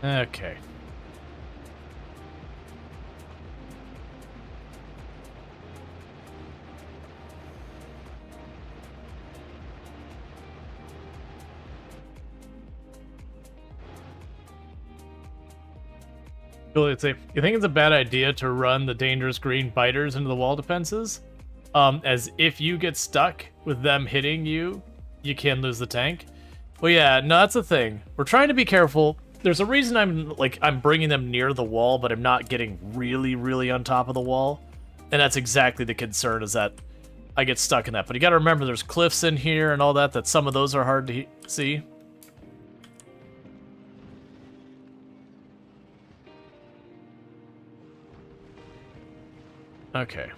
Okay. Let's say, you think it's a bad idea to run the dangerous green biters into the wall defenses? As if you get stuck with them hitting you, you can lose the tank. Well, yeah, no, that's the thing. We're trying to be careful. There's a reason I'm bringing them near the wall, but I'm not getting really, really on top of the wall. And that's exactly the concern, is that I get stuck in that. But you gotta remember, there's cliffs in here and all that, that some of those are hard to see. Okay.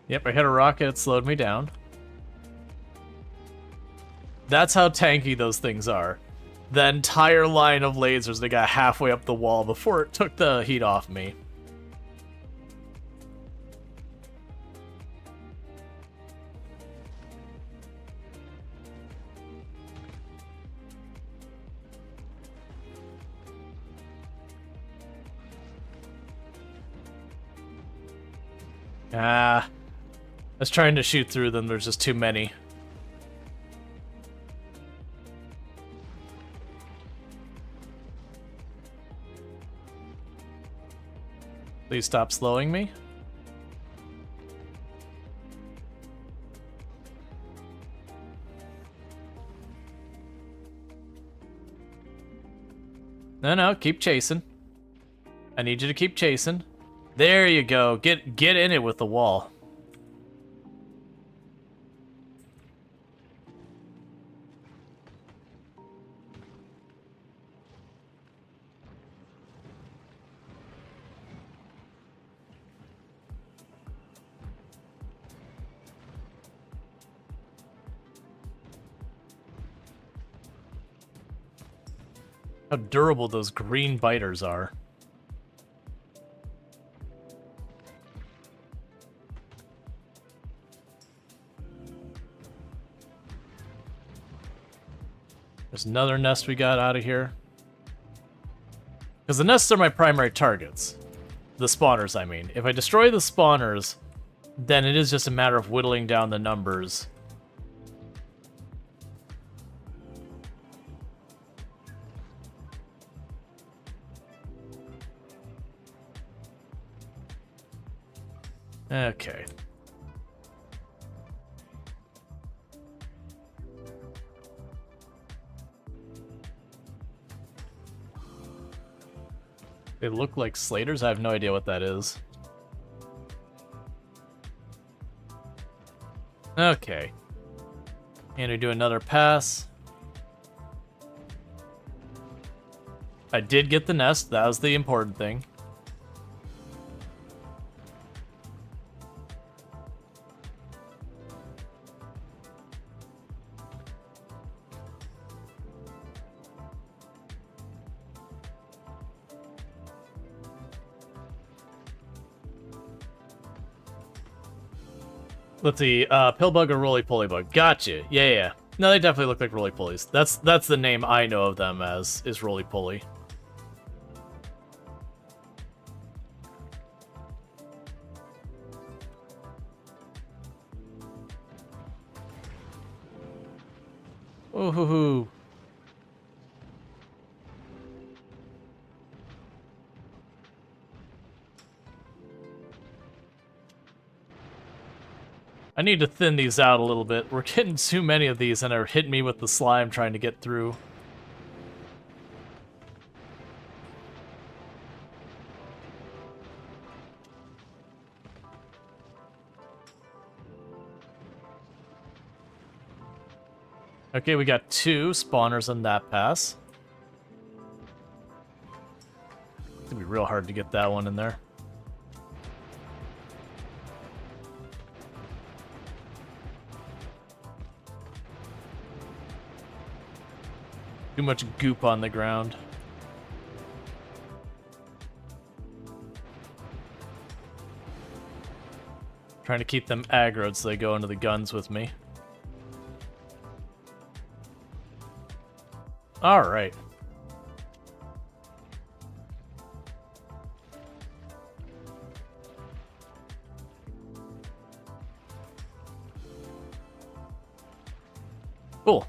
Yep, I hit a rocket, it slowed me down. That's how tanky those things are. The entire line of lasers, they got halfway up the wall before it took the heat off me. I was trying to shoot through them, there's just too many. Please stop slowing me. No, keep chasing. I need you to keep chasing. There you go. Get in it with the wall. How durable those green biters are. There's another nest we got out of here. Because the nests are my primary targets. The spawners, I mean. If I destroy the spawners, then it is just a matter of whittling down the numbers. Okay. They look like Slaters? I have no idea what that is. Okay. And we do another pass. I did get the nest, that was the important thing. Let's see, Pillbug or Roly-Poly Bug. Gotcha. Yeah. No, they definitely look like Roly-Polies. That's the name I know of them as, is Roly-Poly. Ooh hoo hoo. I need to thin these out a little bit. We're getting too many of these and they're hitting me with the slime trying to get through. Okay, we got 2 spawners on that pass. It's gonna be real hard to get that one in there. Too much goop on the ground. Trying to keep them aggroed so they go into the guns with me. Alright. Cool.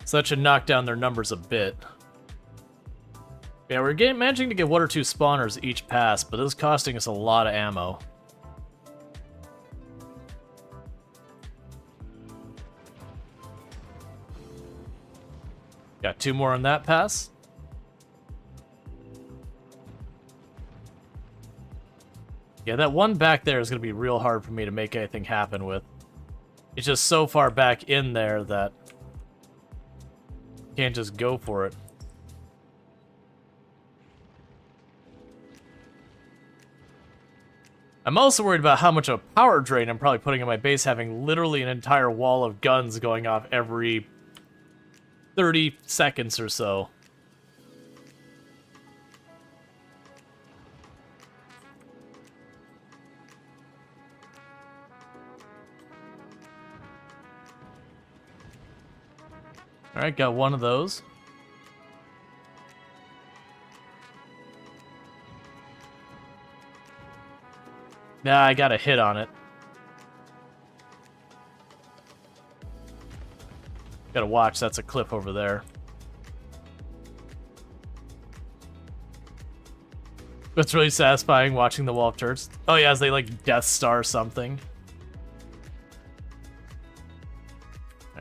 So that should knock down their numbers a bit. Yeah, we're managing to get 1 or 2 spawners each pass, but this is costing us a lot of ammo. Got 2 more on that pass. Yeah, that one back there is going to be real hard for me to make anything happen with. It's just so far back in there that can't just go for it. I'm also worried about how much of a power drain I'm probably putting in my base, having literally an entire wall of guns going off every 30 seconds or so. Alright, got one of those. Yeah, I got a hit on it. Gotta watch, that's a clip over there. It's really satisfying watching the wall of turrets. Oh yeah, as they like Death Star something.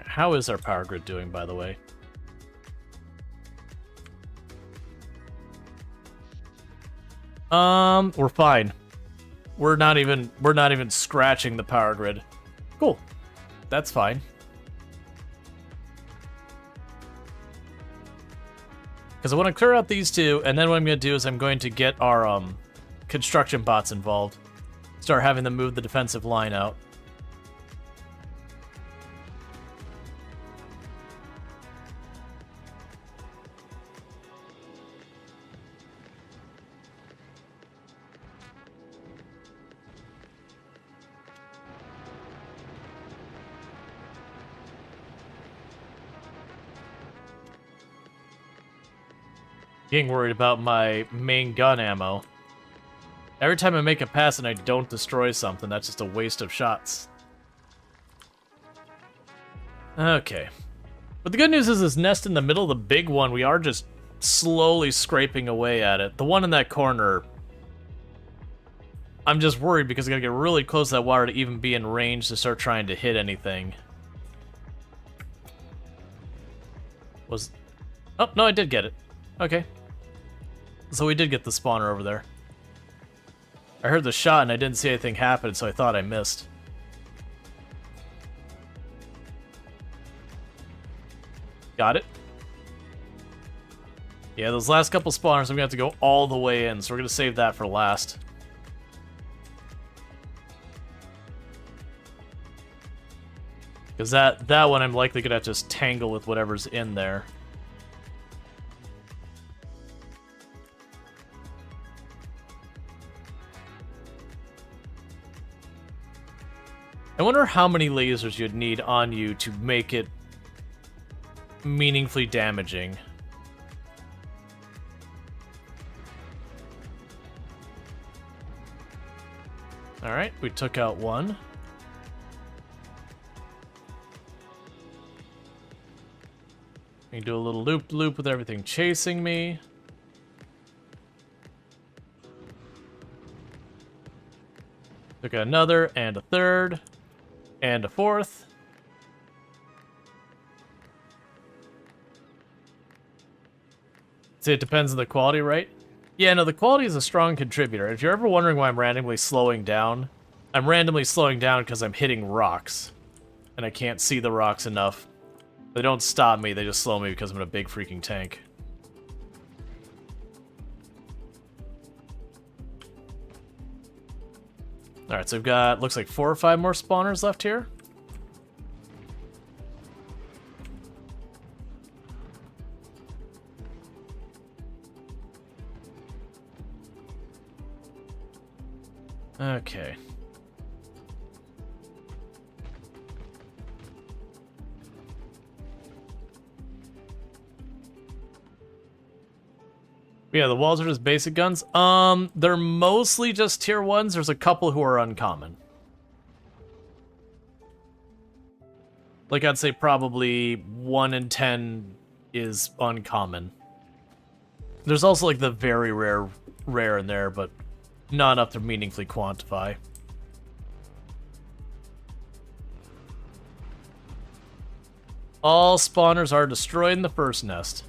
How is our power grid doing, by the way? We're fine. We're not even scratching the power grid. Cool. That's fine. Because I want to clear out these two, and then what I'm going to do is I'm going to get our construction bots involved. Start having them move the defensive line out. Getting worried about my main gun ammo. Every time I make a pass and I don't destroy something, that's just a waste of shots. Okay. But the good news is this nest in the middle, the big one, we are just slowly scraping away at it. The one in that corner, I'm just worried because I gotta get really close to that water to even be in range to start trying to hit anything. Oh, no, I did get it. Okay. So we did get the spawner over there. I heard the shot and I didn't see anything happen, so I thought I missed. Got it. Yeah, those last couple spawners, I'm gonna have to go all the way in, so we're gonna save that for last. Because that one I'm likely gonna have to just tangle with whatever's in there. I wonder how many lasers you'd need on you to make it meaningfully damaging. Alright, we took out one. We can do a little loop-loop with everything chasing me. Took out another, and a third. And a fourth. See, it depends on the quality, right? Yeah, no, the quality is a strong contributor. If you're ever wondering why I'm randomly slowing down, I'm randomly slowing down because I'm hitting rocks. And I can't see the rocks enough. They don't stop me, they just slow me because I'm in a big freaking tank. Alright, so we've got, looks like 4 or 5 more spawners left here. Okay. Yeah, the walls are just basic guns. They're mostly just tier 1s. There's a couple who are uncommon. Like, I'd say probably 1 in 10 is uncommon. There's also, like, the very rare in there, but not enough to meaningfully quantify. All spawners are destroyed in the first nest.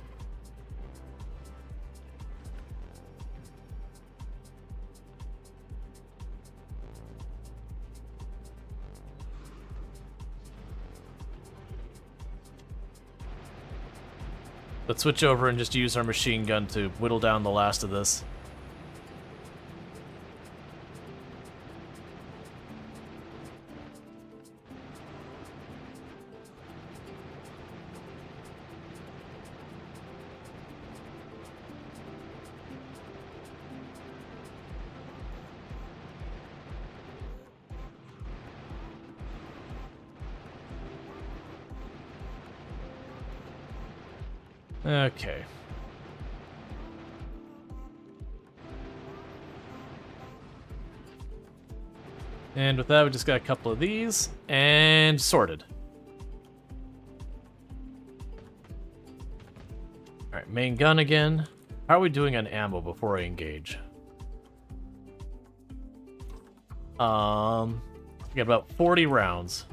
Let's switch over and just use our machine gun to whittle down the last of this. Okay. And with that, we just got a couple of these, and sorted. Alright, main gun again. How are we doing on ammo before I engage? We got about 40 rounds.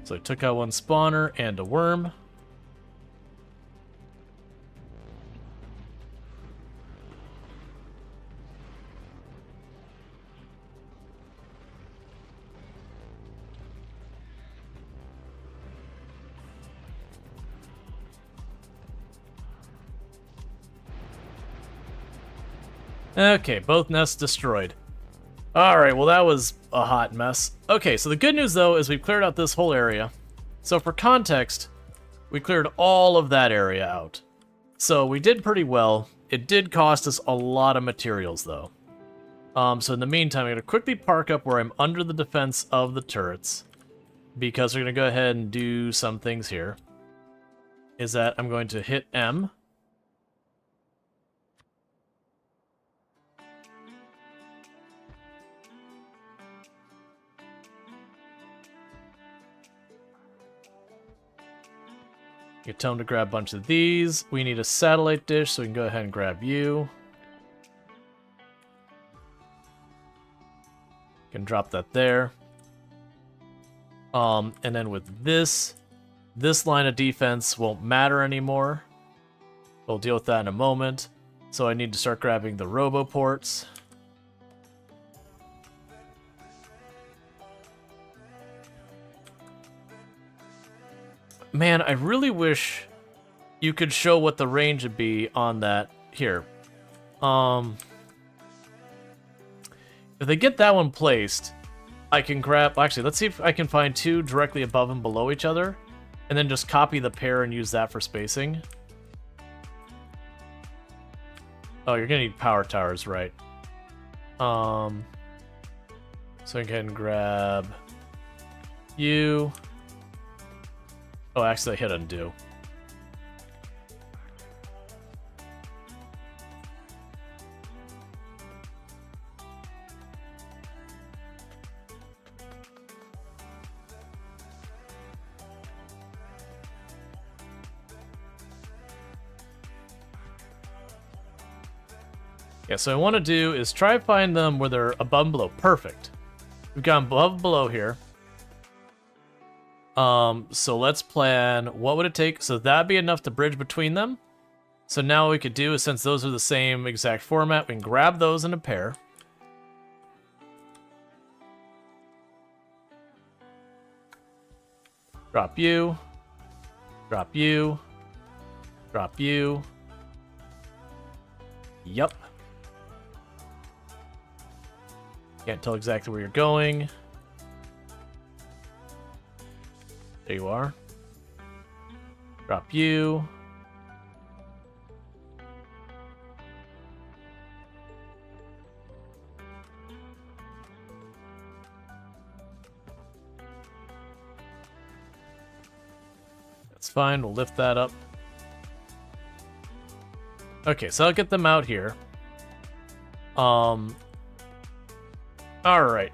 So I took out one spawner and a worm. Okay, both nests destroyed. Alright, well that was a hot mess. Okay, so the good news though is we've cleared out this whole area. So for context, we cleared all of that area out. So we did pretty well. It did cost us a lot of materials though. So in the meantime, I'm going to quickly park up where I'm under the defense of the turrets. Because we're going to go ahead and do some things here. Is that I'm going to hit M. Get Tome to grab a bunch of these. We need a satellite dish, so we can go ahead and grab you. Can drop that there. And then with this line of defense won't matter anymore. We'll deal with that in a moment. So I need to start grabbing the robo ports. Man, I really wish you could show what the range would be on that. Here. If they get that one placed, I can grab... Actually, let's see if I can find two directly above and below each other. And then just copy the pair and use that for spacing. Oh, you're gonna need power towers, right. So I can grab you... Oh, actually, I hit undo. Yeah, so what I want to do is try to find them where they're above and below. Perfect. We've got above and below here. So let's plan, what would it take? So that'd be enough to bridge between them. So now what we could do is, since those are the same exact format, we can grab those in a pair. Drop you. Drop you. Drop you. Yup. Can't tell exactly where you're going. There you are. Drop you. That's fine, we'll lift that up. Okay, so I'll get them out here. Alright.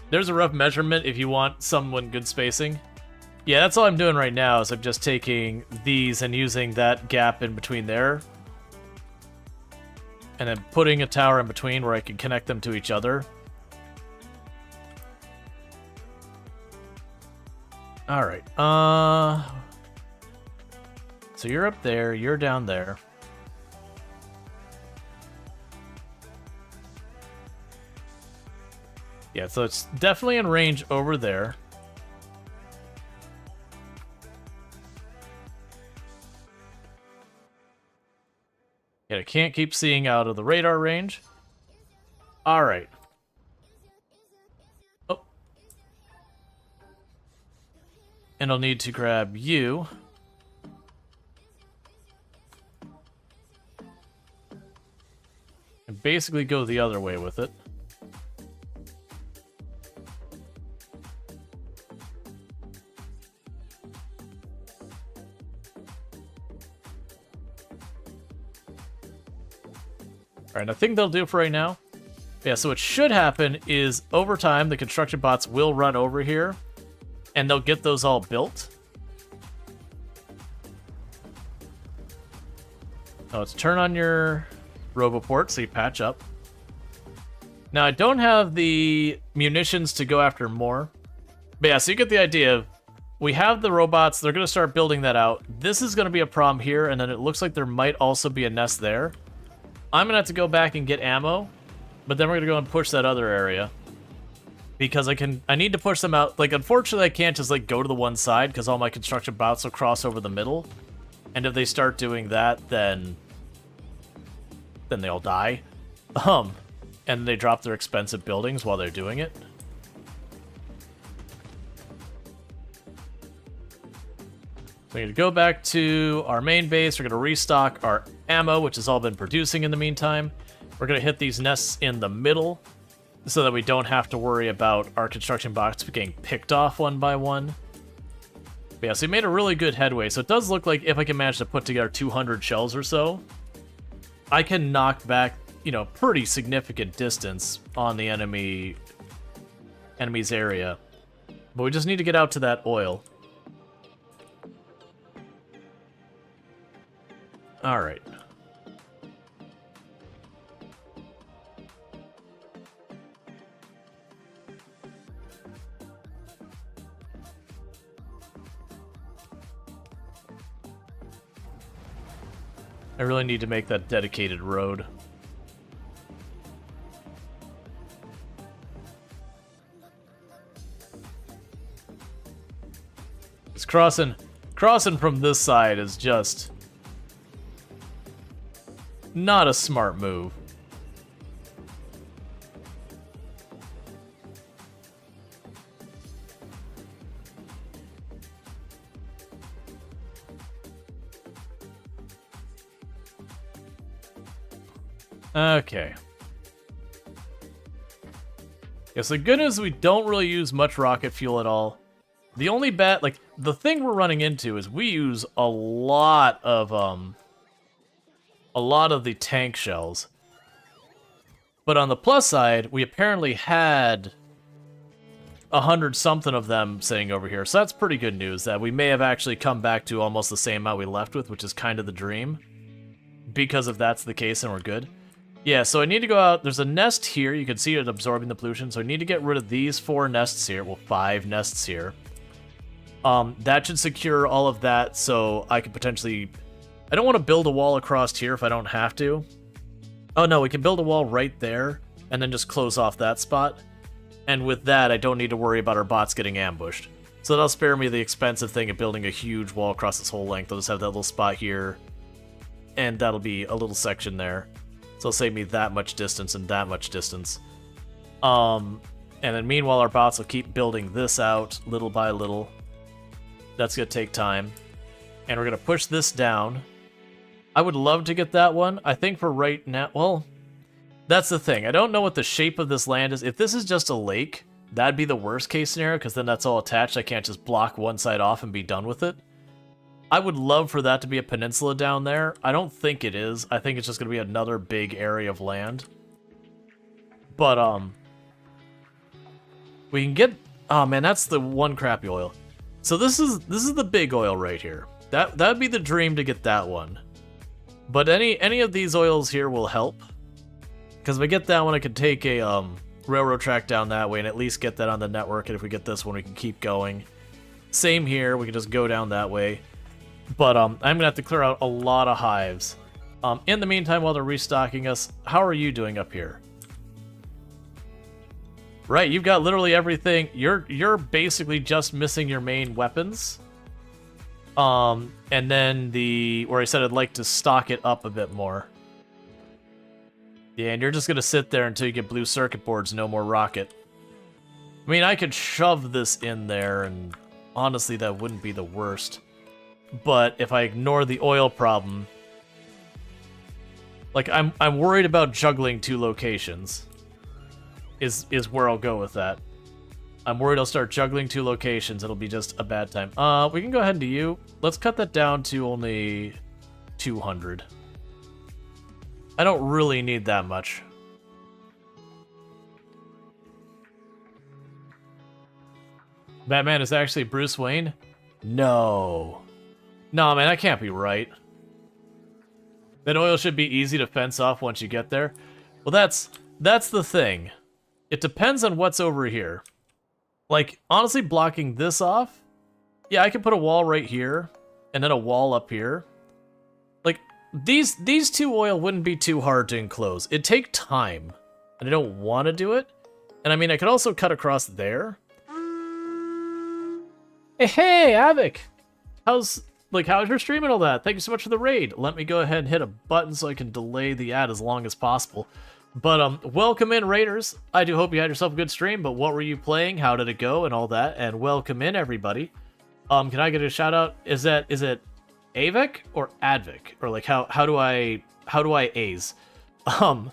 There's a rough measurement if you want someone good spacing. Yeah, that's all I'm doing right now is I'm just taking these and using that gap in between there. And then putting a tower in between where I can connect them to each other. Alright, so you're up there, you're down there. Yeah, so it's definitely in range over there. Yeah, I can't keep seeing out of the radar range. Alright. Oh. And I'll need to grab you. And basically go the other way with it. Alright, I think they'll do it for right now. Yeah, so what should happen is over time, the construction bots will run over here, and they'll get those all built. Oh, let's turn on your Roboport so you patch up. Now, I don't have the munitions to go after more. But yeah, so you get the idea. We have the robots. They're going to start building that out. This is going to be a problem here, and then it looks like there might also be a nest there. I'm going to have to go back and get ammo, but then we're going to go and push that other area. Because I need to push them out. Like, unfortunately, I can't just, like, go to the one side, because all my construction bots will cross over the middle. And if they start doing that, then they all die. And they drop their expensive buildings while they're doing it. So we're going to go back to our main base. We're going to restock our ammo, which has all been producing in the meantime. We're going to hit these nests in the middle so that we don't have to worry about our construction bots getting picked off one by one. But yeah, so we made a really good headway. So it does look like if I can manage to put together 200 shells or so, I can knock back, you know, pretty significant distance on the enemy's area. But we just need to get out to that oil. Alright. I really need to make that dedicated road. It's crossing from this side is just not a smart move. Okay. Yes, the good news is we don't really use much rocket fuel at all. The only the thing we're running into is we use a lot of the tank shells. But on the plus side, we apparently had 100 something of them sitting over here. So that's pretty good news that we may have actually come back to almost the same amount we left with, which is kind of the dream. Because if that's the case, then we're good. Yeah, so I need to go out. There's a nest here. You can see it absorbing the pollution. So I need to get rid of these 4 nests here. Well, 5 nests here. That should secure all of that, so I could potentially... I don't want to build a wall across here if I don't have to. Oh no, we can build a wall right there, and then just close off that spot. And with that, I don't need to worry about our bots getting ambushed. So that'll spare me the expensive thing of building a huge wall across this whole length. I'll just have that little spot here, and that'll be a little section there. So it'll save me that much distance and that much distance. And then meanwhile, our bots will keep building this out little by little. That's going to take time. And we're going to push this down. I would love to get that one. I think for right now... Well, that's the thing. I don't know what the shape of this land is. If this is just a lake, that'd be the worst case scenario, because then that's all attached. I can't just block one side off and be done with it. I would love for that to be a peninsula down there. I don't think it is. I think it's just going to be another big area of land. But, we can get... Oh, man, that's the one crappy oil. So this is the big oil right here. That'd be the dream to get that one. But any of these oils here will help. Because if I get that one, I could take a railroad track down that way and at least get that on the network. And if we get this one, we can keep going. Same here. We can just go down that way. But I'm going to have to clear out a lot of hives. In the meantime, while they're restocking us, how are you doing up here? Right, you've got literally everything. You're basically just missing your main weapons. And then where I said I'd like to stock it up a bit more. Yeah, and you're just going to sit there until you get blue circuit boards, no more rocket. I mean, I could shove this in there, and honestly, that wouldn't be the worst. But if I ignore the oil problem, Like, I'm worried about juggling 2 locations. Is where I'll go with that. I'm worried I'll start juggling 2 locations. It'll be just a bad time. We can go ahead and do you. Let's cut that down to only 200. I don't really need that much. Batman is actually Bruce Wayne? No. No, man, that can't be right. That oil should be easy to fence off once you get there. Well, that's the thing. It depends on what's over here. Like, honestly, blocking this off, yeah, I could put a wall right here, and then a wall up here. Like, these 2 oil wouldn't be too hard to enclose. It'd take time, and I don't want to do it. And I mean, I could also cut across there. Hey, Avic! How's your stream and all that? Thank you so much for the raid. Let me go ahead and hit a button so I can delay the ad as long as possible. But, welcome in, Raiders. I do hope you had yourself a good stream, but what were you playing? How did it go? And all that. And welcome in, everybody. Can I get a shout out? Is it Avic or Advic? Or, like, how do I A's? But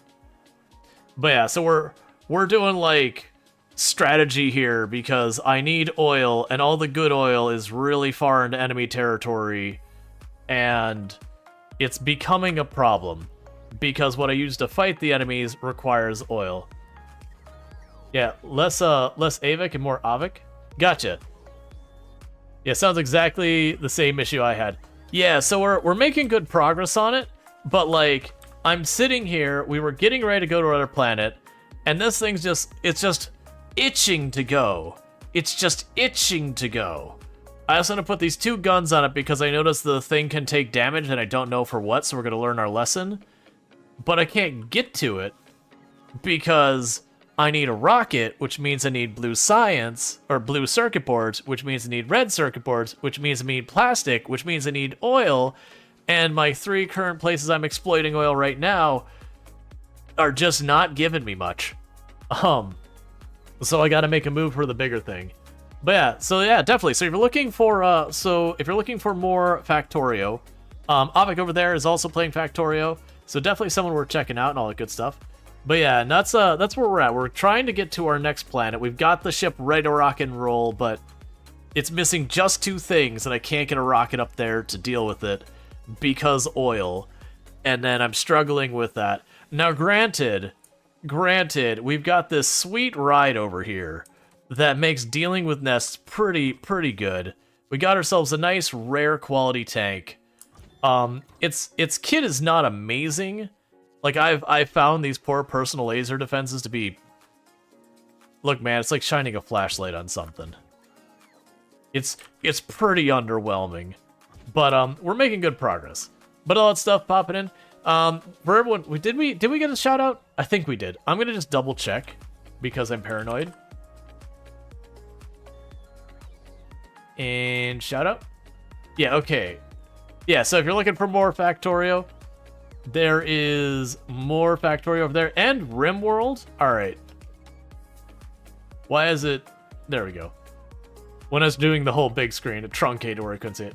yeah, so we're doing, like, strategy here because I need oil, and all the good oil is really far into enemy territory, and it's becoming a problem. Because what I use to fight the enemies requires oil. Yeah, less Avic and more Avic. Gotcha. Yeah, sounds exactly the same issue I had. Yeah, so we're making good progress on it, but like, I'm sitting here, we were getting ready to go to another planet, and this thing's it's just itching to go. It's just itching to go. I also want to put these 2 guns on it because I noticed the thing can take damage and I don't know for what, so we're going to learn our lesson. But I can't get to it because I need a rocket, which means I need blue science, or blue circuit boards, which means I need red circuit boards, which means I need plastic, which means I need oil, and my 3 current places I'm exploiting oil right now are just not giving me much. So I gotta make a move for the bigger thing. But yeah, definitely. So if you're looking for more Factorio, Avik over there is also playing Factorio. So definitely someone worth checking out and all that good stuff. But yeah, and that's where we're at. We're trying to get to our next planet. We've got the ship ready to rock and roll, but it's missing just 2 things, and I can't get a rocket up there to deal with it because oil. And then I'm struggling with that. Now, granted, we've got this sweet ride over here that makes dealing with nests pretty good. We got ourselves a nice rare quality tank. Its kit is not amazing. Like, I've found these poor personal laser defenses to be... Look, man, it's like shining a flashlight on something. It's pretty underwhelming. But, we're making good progress. But all that stuff popping in. For everyone, did we get a shout out? I think we did. I'm gonna just double check because I'm paranoid. And shout out? Yeah, okay. Yeah, so if you're looking for more Factorio, there is more Factorio over there. And RimWorld? Alright. Why is it... There we go. When I was doing the whole big screen, it truncated where I couldn't see it.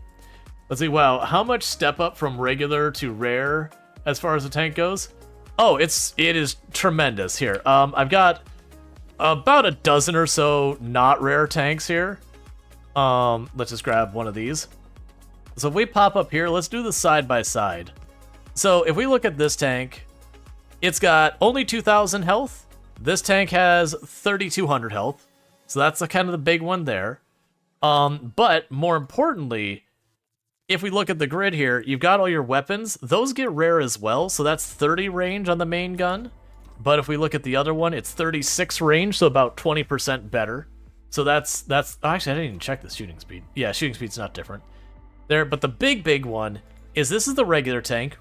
Let's see, wow. How much step up from regular to rare as far as the tank goes? Oh, it is tremendous. Here, I've got about a dozen or so not rare tanks here. Let's just grab one of these. So if we pop up here, let's do the side by side. So if we look at this tank, it's got only 2,000 health. This tank has 3,200 health. So that's kind of the big one there. But more importantly, if we look at the grid here, you've got all your weapons. Those get rare as well. So that's 30 range on the main gun. But if we look at the other one, it's 36 range, so about 20% better. So that's actually, I didn't even check the shooting speed. Yeah, shooting speed's not different there. But the big one is this is the regular tank.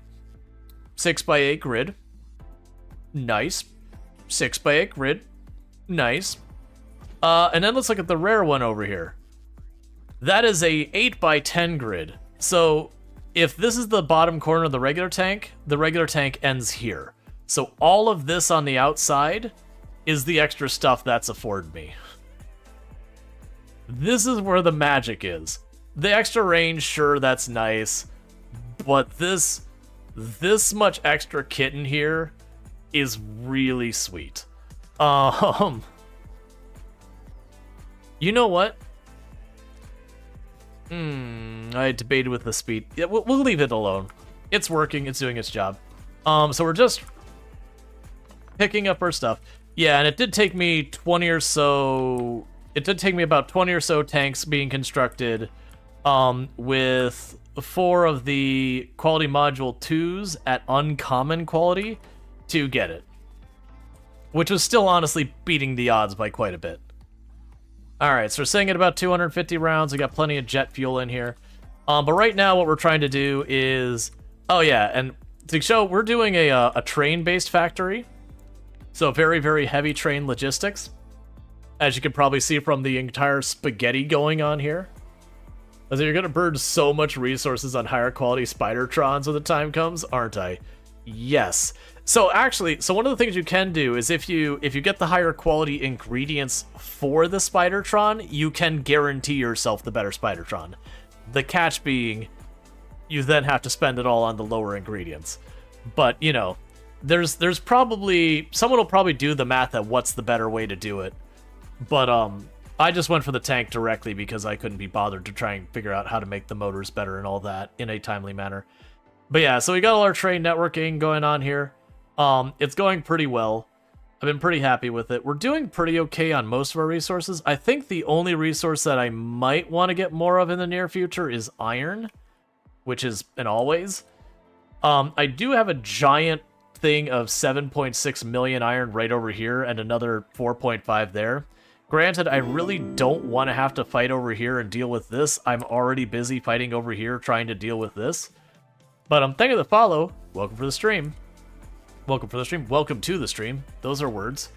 6x8 grid. Nice. 6x8 grid. Nice. And then let's look at the rare one over here. That is a 8x10 grid. So if this is the bottom corner of the regular tank ends here. So all of this on the outside is the extra stuff that's afforded me. This is where the magic is. The extra range, sure, that's nice. But this this much extra kit in here is really sweet. You know what? I debated with the speed. Yeah, we'll leave it alone. It's working. It's doing its job. So we're just picking up our stuff. Yeah, and it did take me 20 or so... It did take me about 20 or so tanks being constructed with 4 of the quality module 2s at uncommon quality to get it. Which was still honestly beating the odds by quite a bit. Alright, so we're sitting at about 250 rounds. We got plenty of jet fuel in here. But right now what we're trying to do is... Oh yeah, and to show, we're doing a train-based factory. So very, very heavy train logistics. As you can probably see from the entire spaghetti going on here. As you're going to burn so much resources on higher quality Spidertrons when the time comes, aren't I? Yes. So actually, one of the things you can do is if you get the higher quality ingredients for the Spidertron, you can guarantee yourself the better Spidertron. The catch being, you then have to spend it all on the lower ingredients. But, you know, there's probably... Someone will probably do the math at what's the better way to do it. But, I just went for the tank directly because I couldn't be bothered to try and figure out how to make the motors better and all that in a timely manner. But yeah, so we got all our train networking going on here. It's going pretty well. I've been pretty happy with it. We're doing pretty okay on most of our resources. I think the only resource that I might want to get more of in the near future is iron, which is an always. I do have a giant thing of 7.6 million iron right over here and another 4.5 there. Granted, I really don't want to have to fight over here and deal with this. I'm already busy fighting over here trying to deal with this. But thank you for the follow. Welcome for the stream. Welcome for the stream. Welcome to the stream. Those are words.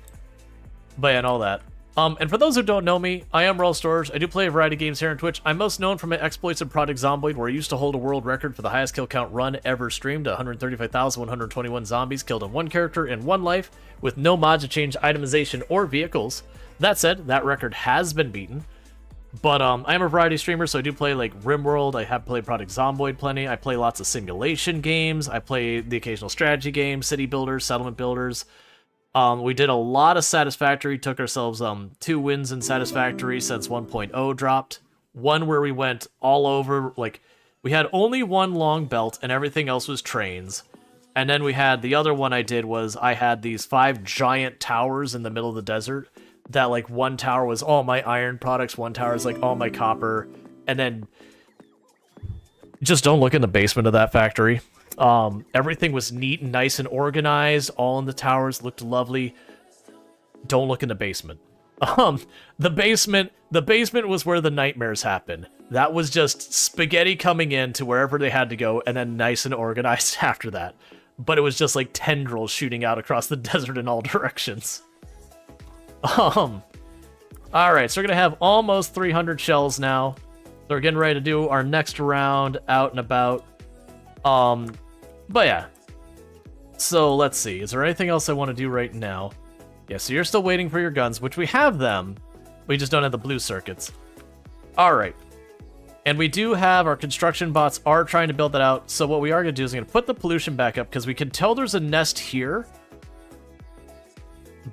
But yeah, and all that. And for those who don't know me, I am Rual Storge. I do play a variety of games here on Twitch. I'm most known for my exploits in Project Zomboid, where I used to hold a world record for the highest kill count run ever streamed, 135,121 zombies killed on one character in one life, with no mods to change itemization or vehicles. That said, that record has been beaten. But I am a variety streamer, so I do play like RimWorld. I have played Project Zomboid plenty. I play lots of simulation games. I play the occasional strategy games, city builders, settlement builders. We did a lot of Satisfactory. Took ourselves 2 wins in Satisfactory since 1.0 dropped. One where we went all over, like we had only one long belt and everything else was trains. And then we had the other one I did was I had these 5 giant towers in the middle of the desert. That like one tower was all my iron products, one tower is like all my copper, and then just don't look in the basement of that factory. Everything was neat and nice and organized, all in the towers, looked lovely. Don't look in the basement. The basement was where the nightmares happen. That was just spaghetti coming in to wherever they had to go, and then nice and organized after that. But it was just like tendrils shooting out across the desert in all directions. Alright, so we're gonna have almost 300 shells now. So we're getting ready to do our next round out and about. But yeah. So let's see, is there anything else I want to do right now? Yeah, so you're still waiting for your guns, which we have them. We just don't have the blue circuits. Alright. And we do have our construction bots are trying to build that out. So what we are gonna do is I'm gonna put the pollution back up because we can tell there's a nest here.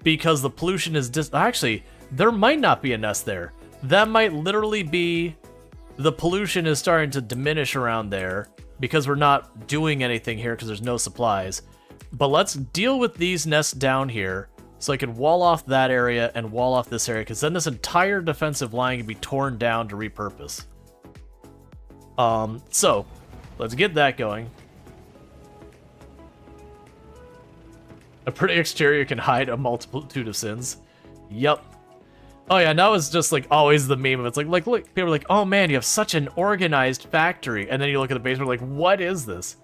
Because the pollution is actually, there might not be a nest there. That might literally be the pollution is starting to diminish around there because we're not doing anything here because there's no supplies. But let's deal with these nests down here so I can wall off that area and wall off this area because then this entire defensive line can be torn down to repurpose. So let's get that going. A pretty exterior can hide a multitude of sins. Yup. Oh yeah, now it's just like always the meme of it's like look, people are like, oh man, you have such an organized factory. And then you look at the basement like, what is this?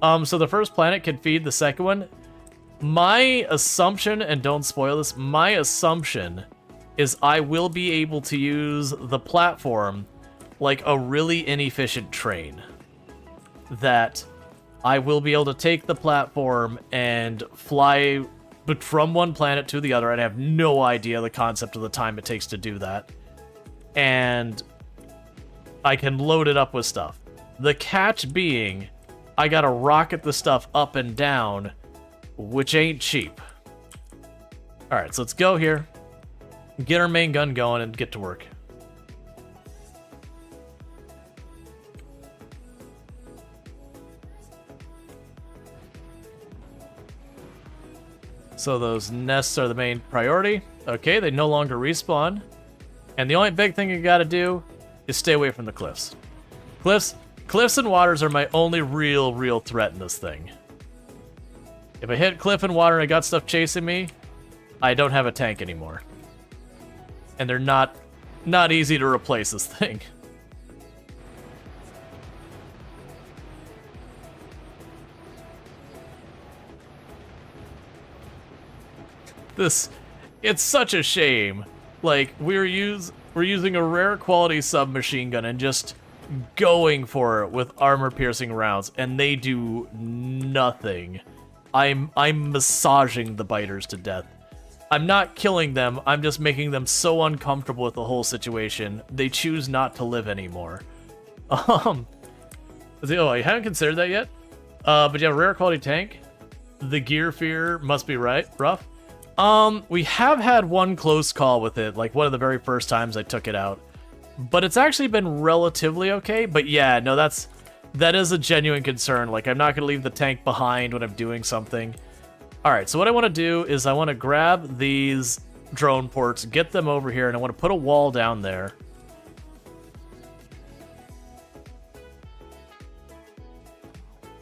So the first planet can feed the second one. My assumption, and don't spoil this, my assumption is I will be able to use the platform like a really inefficient train. That I will be able to take the platform and fly from one planet to the other. I have no idea the concept of the time it takes to do that. And I can load it up with stuff. The catch being, I gotta rocket the stuff up and down, which ain't cheap. Alright, so let's go here, get our main gun going, and get to work. So those nests are the main priority. Okay, they no longer respawn. And the only big thing you gotta do is stay away from the cliffs. Cliffs and waters are my only real threat in this thing. If I hit cliff and water and I got stuff chasing me, I don't have a tank anymore. And they're not easy to replace this thing. It's such a shame. Like, we're using a rare quality submachine gun and just going for it with armor-piercing rounds, and they do nothing. I'm massaging the biters to death. I'm not killing them, I'm just making them so uncomfortable with the whole situation, they choose not to live anymore. Oh, I haven't considered that yet? But you have a rare quality tank? The gear fear must be rough. We have had one close call with it, like one of the very first times I took it out. But it's actually been relatively okay, but yeah, no, that is a genuine concern. Like, I'm not going to leave the tank behind when I'm doing something. Alright, so what I want to do is I want to grab these drone ports, get them over here, and I want to put a wall down there.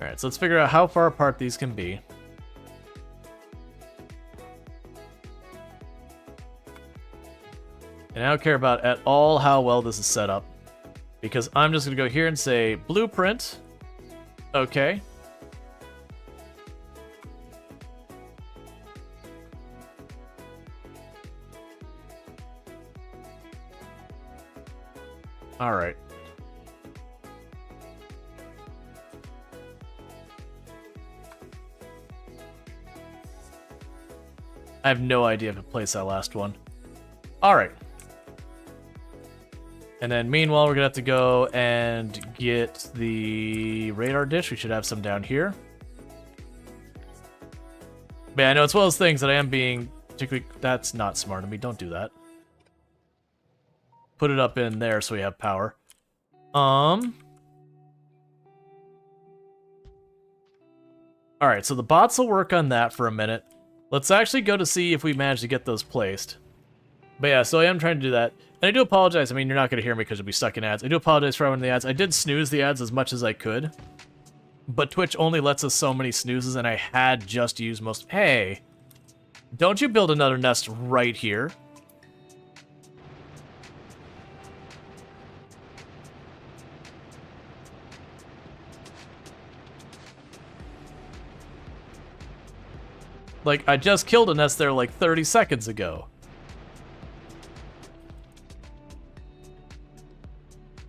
Alright, so let's figure out how far apart these can be. And I don't care about at all how well this is set up, because I'm just going to go here and say blueprint. Okay. All right. I have no idea if it plays that last one. All right. And then meanwhile, we're gonna have to go and get the radar dish. We should have some down here. But yeah, I know it's one of those things that I am being particularly... That's not smart of me. Don't do that. Put it up in there so we have power. Alright, so the bots will work on that for a minute. Let's actually go to see if we manage to get those placed. But yeah, so I am trying to do that. And I do apologize. I mean, you're not going to hear me because you'll be stuck in ads. I do apologize for everyone in the ads. I did snooze the ads as much as I could. But Twitch only lets us so many snoozes, and I had just used most... Hey! Don't you build another nest right here. Like, I just killed a nest there like 30 seconds ago.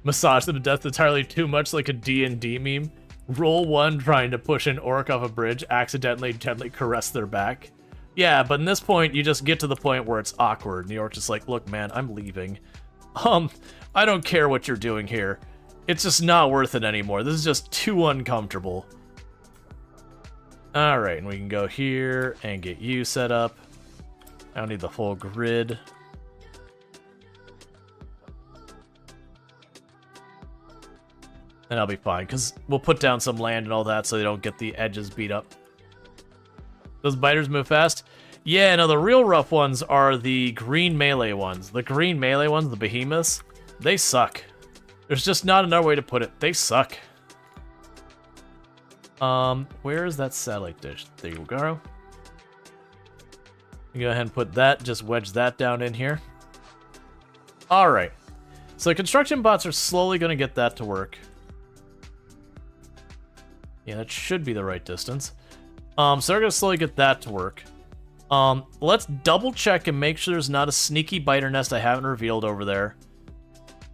Massage them to death entirely too much like a D&D meme. Roll one trying to push an orc off a bridge, accidentally gently caress their back. Yeah, but in this point, you just get to the point where it's awkward. And the orc's just like, look, man, I'm leaving. I don't care what you're doing here. It's just not worth it anymore. This is just too uncomfortable. Alright, and we can go here and get you set up. I don't need the full grid. And I'll be fine, because we'll put down some land and all that so they don't get the edges beat up. Those biters move fast? Yeah, no, the real rough ones are the green melee ones. The green melee ones, the behemoths, they suck. There's just not another way to put it. They suck. Where is that satellite dish? There you go. You go ahead and put that, just wedge that down in here. Alright. So the construction bots are slowly going to get that to work. Yeah, that should be the right distance. So they're going to slowly get that to work. Let's double check and make sure there's not a sneaky biter nest I haven't revealed over there.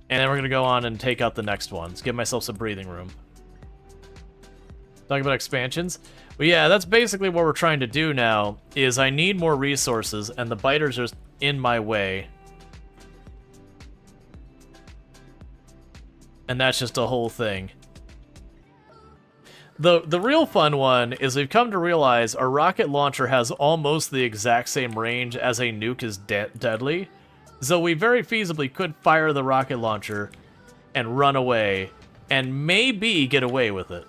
And then we're going to go on and take out the next ones. Give myself some breathing room. Talking about expansions. But yeah, that's basically what we're trying to do now, is I need more resources, and the biters are in my way. And that's just a whole thing. The real fun one is we've come to realize a rocket launcher has almost the exact same range as a nuke is deadly. So we very feasibly could fire the rocket launcher and run away and maybe get away with it.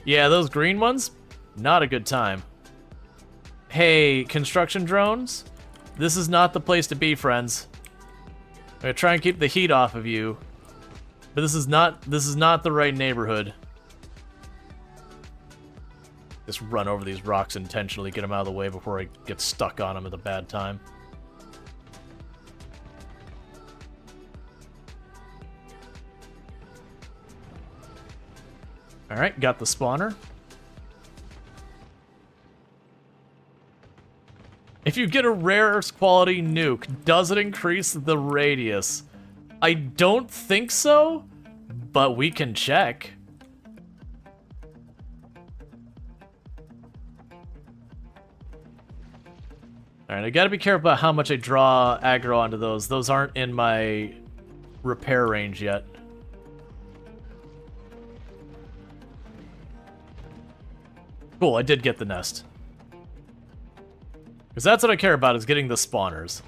Yeah, those green ones, not a good time. Hey, construction drones, this is not the place to be, friends. I'm gonna try and keep the heat off of you, but this is not the right neighborhood. Just run over these rocks intentionally, get them out of the way before I get stuck on them at a bad time. Alright, got the spawner. If you get a rare quality nuke, does it increase the radius? I don't think so, but we can check. Alright, I gotta be careful about how much I draw aggro onto those. Those aren't in my repair range yet. Cool, I did get the nest. Because that's what I care about, is getting the spawners.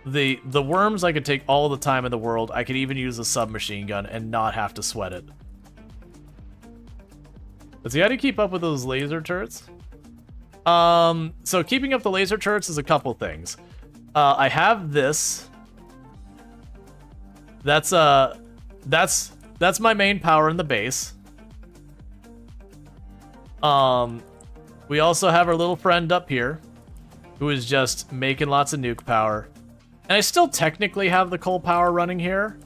The worms I could take all the time in the world. I could even use a submachine gun and not have to sweat it. But see, how do you keep up with those laser turrets? So keeping up the laser turrets is a couple things. I have this. That's my main power in the base. We also have our little friend up here, who is just making lots of nuke power. And I still technically have the coal power running here,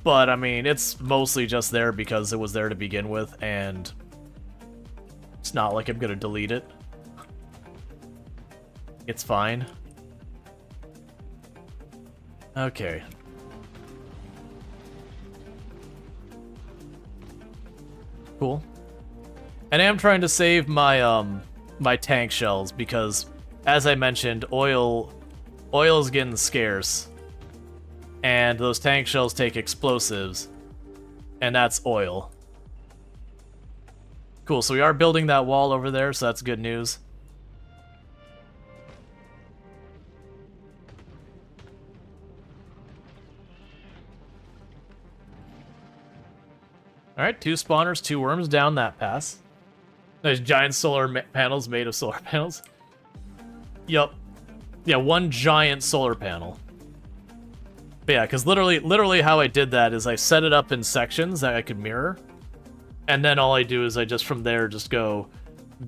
but I mean, it's mostly just there because it was there to begin with, and it's not like I'm gonna delete it. It's fine. Okay. Cool. And I am trying to save my my tank shells because, as I mentioned, oil is getting scarce, and those tank shells take explosives, and that's oil. Cool. So we are building that wall over there, so that's good news. All right, 2 spawners, 2 worms down that pass. Nice giant solar panels made of solar panels. Yup. Yeah, 1 giant solar panel. But yeah, because literally how I did that is I set it up in sections that I could mirror. And then all I do is I just from there just go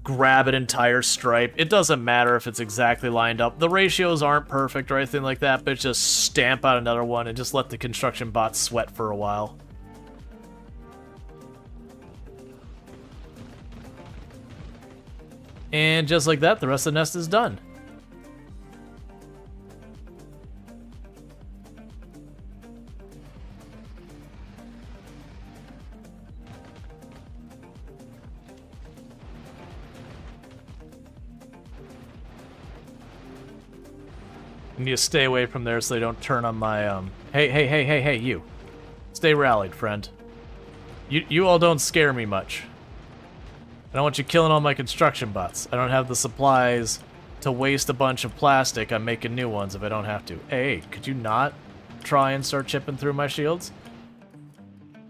grab an entire stripe. It doesn't matter if it's exactly lined up. The ratios aren't perfect or anything like that, but just stamp out another one and just let the construction bots sweat for a while. And just like that, the rest of the nest is done. I need to stay away from there so they don't turn on my, Hey, you. Stay rallied, friend. You all don't scare me much. I don't want you killing all my construction bots. I don't have the supplies to waste a bunch of plastic on making new ones if I don't have to. Hey, could you not try and start chipping through my shields?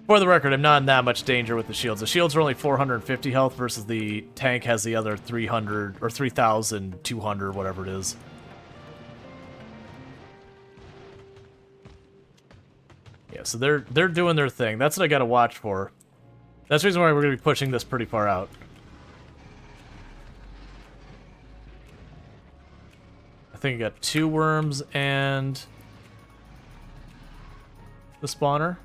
For the record, I'm not in that much danger with the shields. The shields are only 450 health versus the tank has the other 300 or 3,200, whatever it is. Yeah, so they're doing their thing. That's what I gotta watch for. That's the reason why we're gonna be pushing this pretty far out. I think I got 2 worms and the spawner.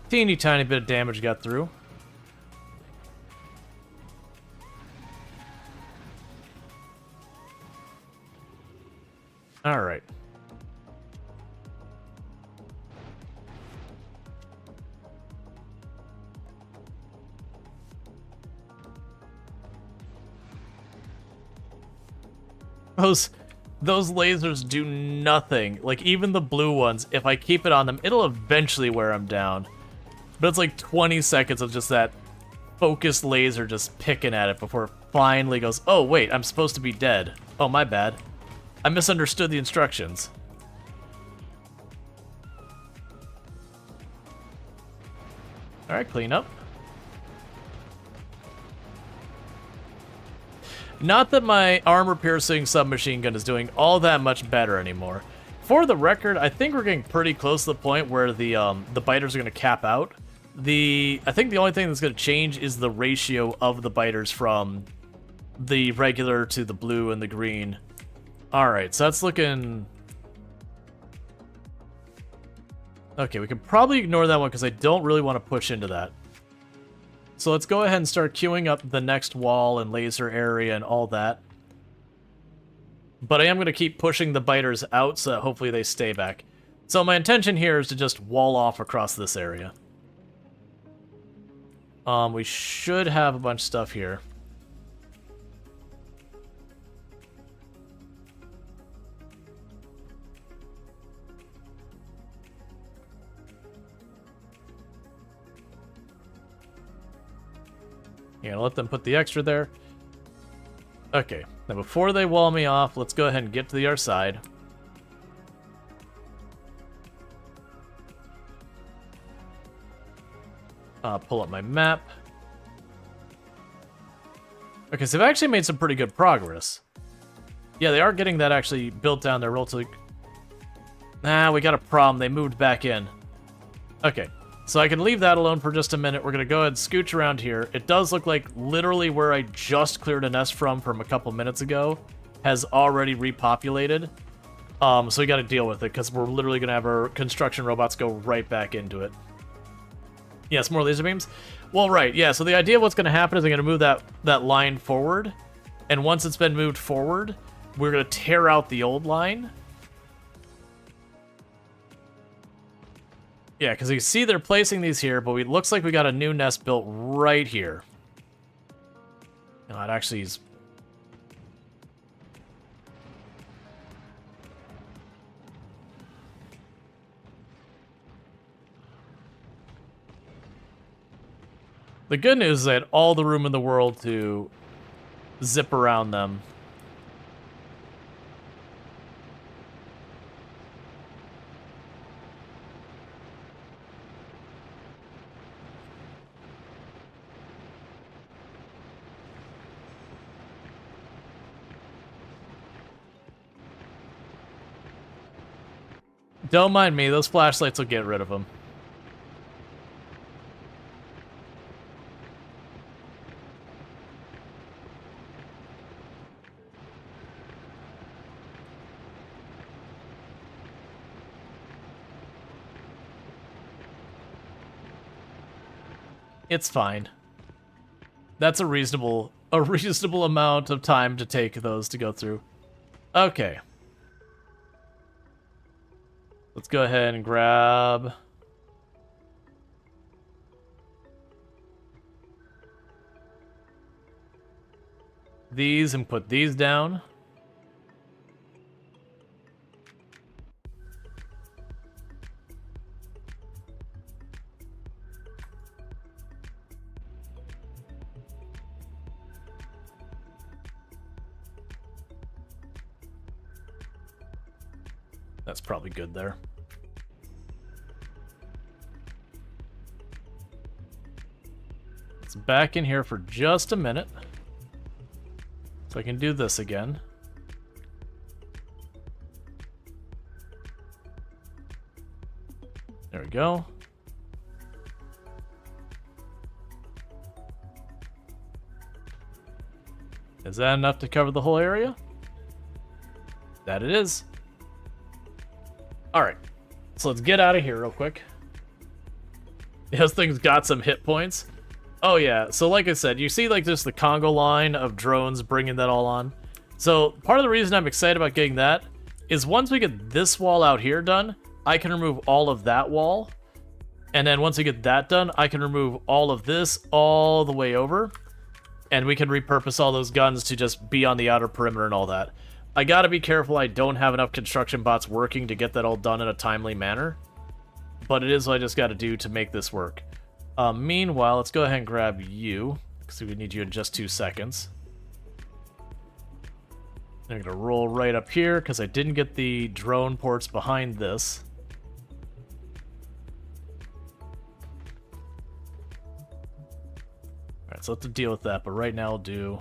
Teeny tiny bit of damage got through. All right. Those lasers do nothing. Like, even the blue ones, if I keep it on them, it'll eventually wear them down. But it's like 20 seconds of just that focused laser just picking at it before it finally goes, oh, wait, I'm supposed to be dead. Oh, my bad. I misunderstood the instructions. Alright, clean up. Not that my armor-piercing submachine gun is doing all that much better anymore. For the record, I think we're getting pretty close to the point where the biters are going to cap out. I think the only thing that's going to change is the ratio of the biters from the regular to the blue and the green. Alright, so that's looking... Okay, we can probably ignore that one because I don't really want to push into that. So let's go ahead and start queuing up the next wall and laser area and all that. But I am going to keep pushing the biters out so that hopefully they stay back. So my intention here is to just wall off across this area. We should have a bunch of stuff here. Yeah, let them put the extra there. Okay, now before they wall me off, let's go ahead and get to the other side. Pull up my map. Okay, so they've actually made some pretty good progress. Yeah, they are getting that actually built down there relatively... Nah, we got a problem. They moved back in. Okay, so I can leave that alone for just a minute. We're going to go ahead and scooch around here. It does look like literally where I just cleared a nest from a couple minutes ago has already repopulated. So we got to deal with it because we're literally going to have our construction robots go right back into it. Yes, more laser beams? Well, right, yeah, so the idea of what's going to happen is I'm going to move that line forward, and once it's been moved forward, we're going to tear out the old line. Yeah, because you see they're placing these here, but it looks like we got a new nest built right here. No, it actually is... The good news is I had all the room in the world to zip around them. Don't mind me, those flashlights will get rid of them. It's fine. That's a reasonable amount of time to take those to go through. Okay. Let's go ahead and grab... these and put these down. That's probably good there. It's back in here for just a minute. So I can do this again. There we go. Is that enough to cover the whole area? That it is. Alright, so let's get out of here real quick. This thing's got some hit points. Oh yeah, so like I said, you see like just the Congo line of drones bringing that all on. So part of the reason I'm excited about getting that is once we get this wall out here done, I can remove all of that wall. And then once we get that done, I can remove all of this all the way over. And we can repurpose all those guns to just be on the outer perimeter and all that. I gotta be careful I don't have enough construction bots working to get that all done in a timely manner. But it is what I just gotta do to make this work. Meanwhile, let's go ahead and grab you, because we need you in just 2 seconds. I'm gonna roll right up here, because I didn't get the drone ports behind this. Alright, so let's have to deal with that, but right now I'll do...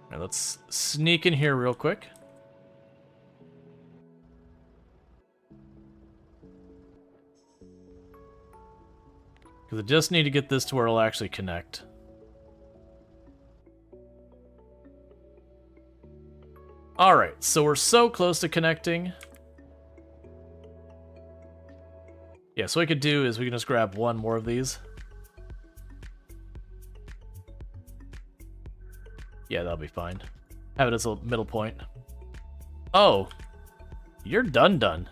Alright, let's sneak in here real quick. Because I just need to get this to where it'll actually connect. Alright, so we're so close to connecting. Yeah, so what we could do is we can just grab one more of these. Yeah, that'll be fine. Have it as a middle point. Oh, you're done.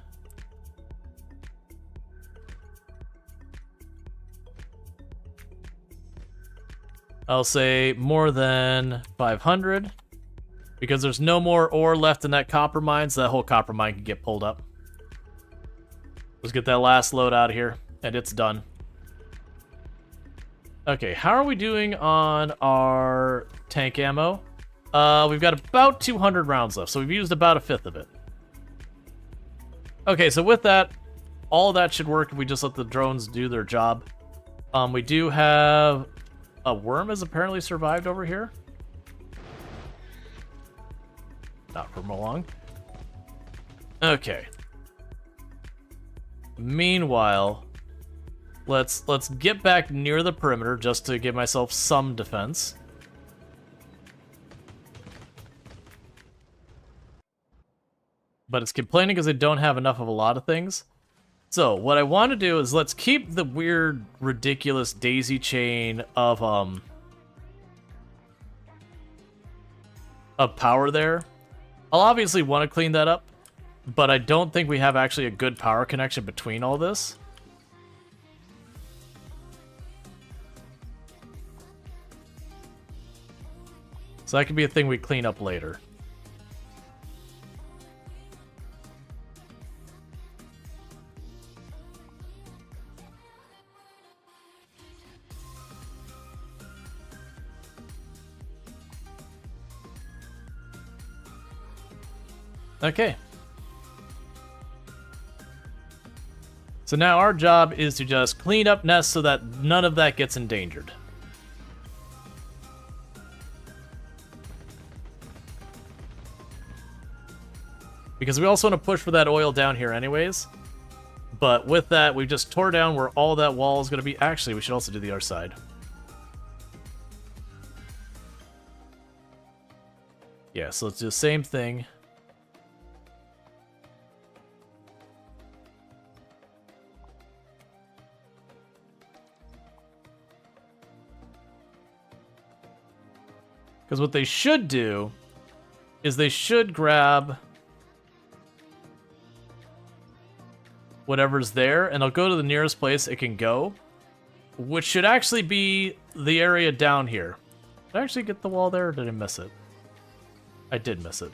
I'll say more than 500. Because there's no more ore left in that copper mine, so that whole copper mine can get pulled up. Let's get that last load out of here, and it's done. Okay, how are we doing on our tank ammo? We've got about 200 rounds left, so we've used about a fifth of it. Okay, so with that, all that should work if we just let the drones do their job. We do have... A worm has apparently survived over here. Not for long. Okay. Meanwhile, let's get back near the perimeter just to give myself some defense. But it's complaining because I don't have enough of a lot of things. So what I want to do is let's keep the weird, ridiculous daisy chain of power there. I'll obviously want to clean that up, but I don't think we have actually a good power connection between all this. So that could be a thing we clean up later. Okay. So now our job is to just clean up nests so that none of that gets endangered. Because we also want to push for that oil down here anyways. But with that, we just tore down where all that wall is going to be. Actually, we should also do the other side. Yeah, so let's do the same thing. Because what they should do is they should grab whatever's there, and they'll go to the nearest place it can go, which should actually be the area down here. Did I actually get the wall there, or did I miss it? I did miss it.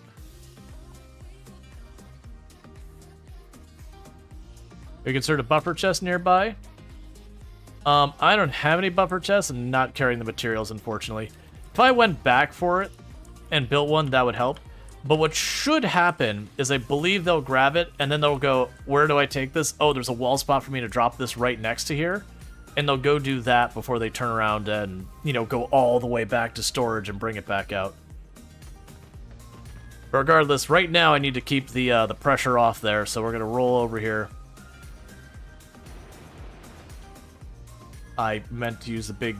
We can insert a buffer chest nearby. I don't have any buffer chests. I'm not carrying the materials, unfortunately. If I went back for it and built one, that would help. But what should happen is I believe they'll grab it, and then they'll go, where do I take this? Oh, there's a wall spot for me to drop this right next to here. And they'll go do that before they turn around and, you know, go all the way back to storage and bring it back out. Regardless, right now I need to keep the pressure off there, so we're going to roll over here. I meant to use the big...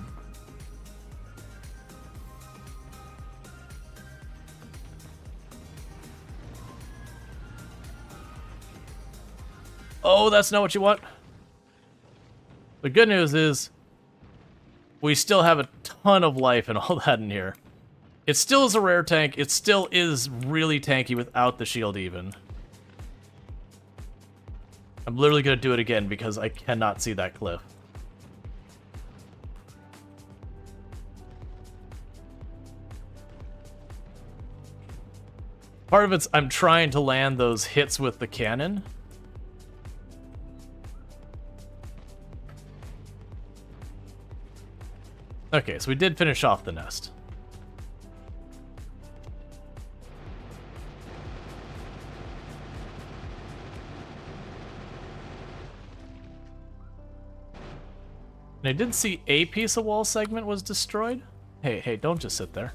Oh, that's not what you want. The good news is we still have a ton of life and all that in here. It still is a rare tank. It still is really tanky without the shield even. I'm literally going to do it again because I cannot see that cliff. Part of it's I'm trying to land those hits with the cannon. Okay, so we did finish off the nest. And I did see a piece of wall segment was destroyed. Hey, don't just sit there.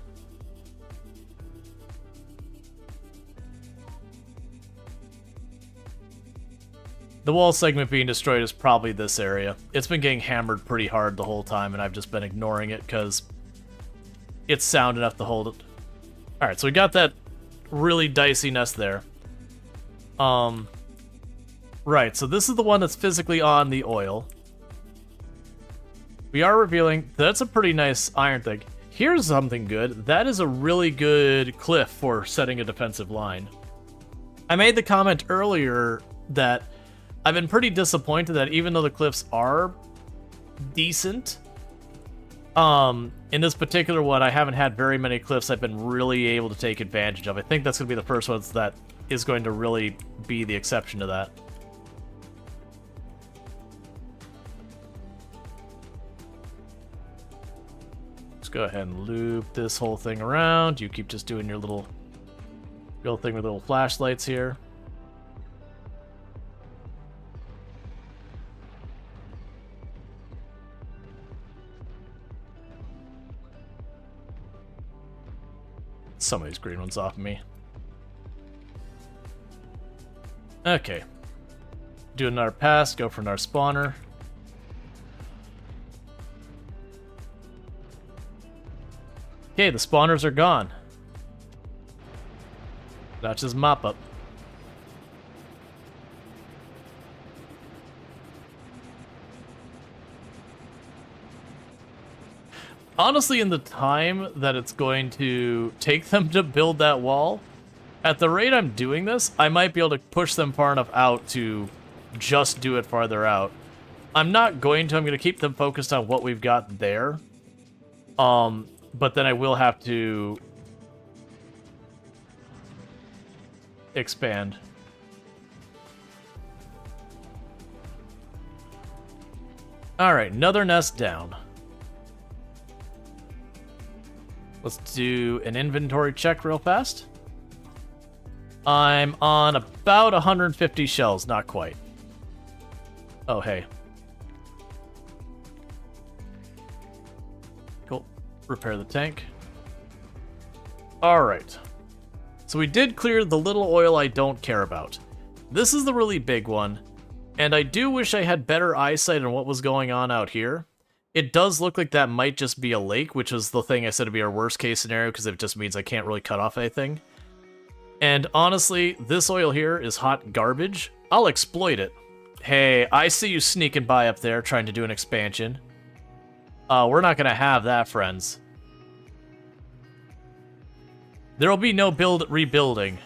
The wall segment being destroyed is probably this area. It's been getting hammered pretty hard the whole time, and I've just been ignoring it because it's sound enough to hold it. Alright, so we got that really dicey nest there. Right, so this is the one that's physically on the oil. We are revealing that's a pretty nice iron thing. Here's something good. That is a really good cliff for setting a defensive line. I made the comment earlier that I've been pretty disappointed that even though the cliffs are decent, in this particular one, I haven't had very many cliffs I've been really able to take advantage of. I think that's going to be the first one that is going to really be the exception to that. Let's go ahead and loop this whole thing around. You keep just doing your little thing with little flashlights here. Some of these green ones off of me. Okay. Do another pass, go for another spawner. Okay, the spawners are gone. That's just mop up. Honestly, in the time that it's going to take them to build that wall, at the rate I'm doing this, I might be able to push them far enough out to just do it farther out. I'm not going to. I'm going to keep them focused on what we've got there. But then I will have to expand. Alright, another nest down. Let's do an inventory check real fast. I'm on about 150 shells, not quite. Oh, hey. Cool. Repair the tank. Alright. So we did clear the little oil I don't care about. This is the really big one, and I do wish I had better eyesight on what was going on out here. It does look like that might just be a lake, which is the thing I said would be our worst case scenario, because it just means I can't really cut off anything. And honestly, this oil here is hot garbage. I'll exploit it. Hey, I see you sneaking by up there trying to do an expansion. We're not going to have that, friends. There will be no rebuilding.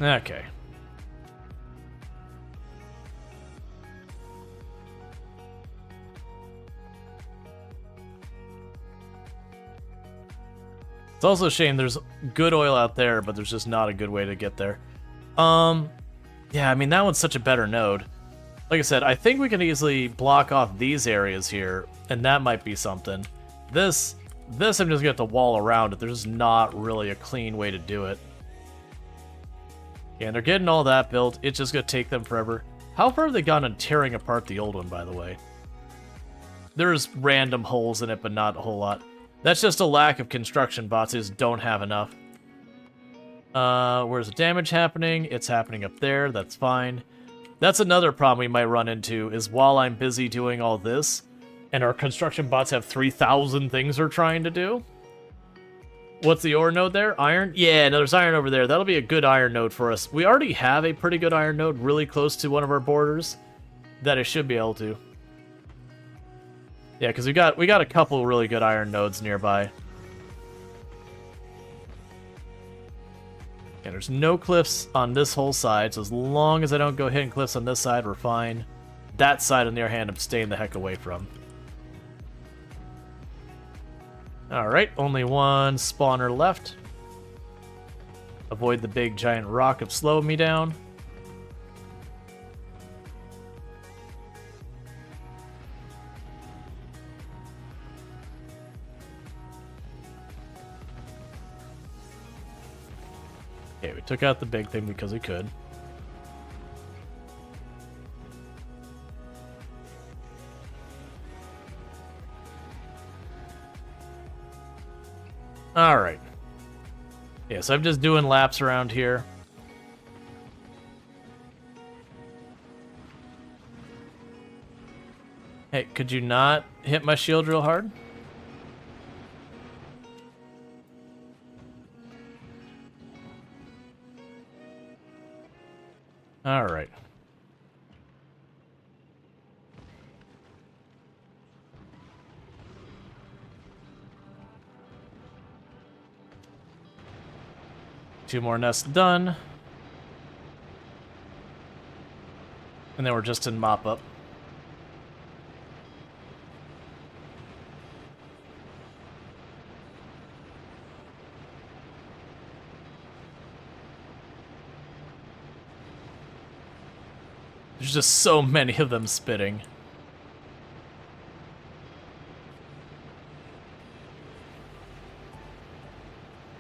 Okay. It's also a shame there's good oil out there, but there's just not a good way to get there. Yeah, I mean, that one's such a better node. Like I said, I think we can easily block off these areas here, and that might be something. This I'm just gonna have to wall around it. There's not really a clean way to do it. And they're getting all that built. It's just going to take them forever. How far have they gone on tearing apart the old one, by the way? There's random holes in it, but not a whole lot. That's just a lack of construction bots. They just don't have enough. Where's the damage happening? It's happening up there. That's fine. That's another problem we might run into, is while I'm busy doing all this, and our construction bots have 3,000 things they're trying to do. What's the ore node there? Iron? Yeah, no, there's iron over there. That'll be a good iron node for us. We already have a pretty good iron node really close to one of our borders that I should be able to. Yeah, because we got a couple really good iron nodes nearby. And there's no cliffs on this whole side, so as long as I don't go hitting cliffs on this side, we're fine. That side, on the other hand, I'm staying the heck away from. Alright, only one spawner left. Avoid the big giant rock of slowing me down. Okay, we took out the big thing because we could. Alright. Yeah, so I'm just doing laps around here. Hey, could you not hit my shield real hard? Alright. Two more nests done. And then we're just in mop-up. There's just so many of them spitting.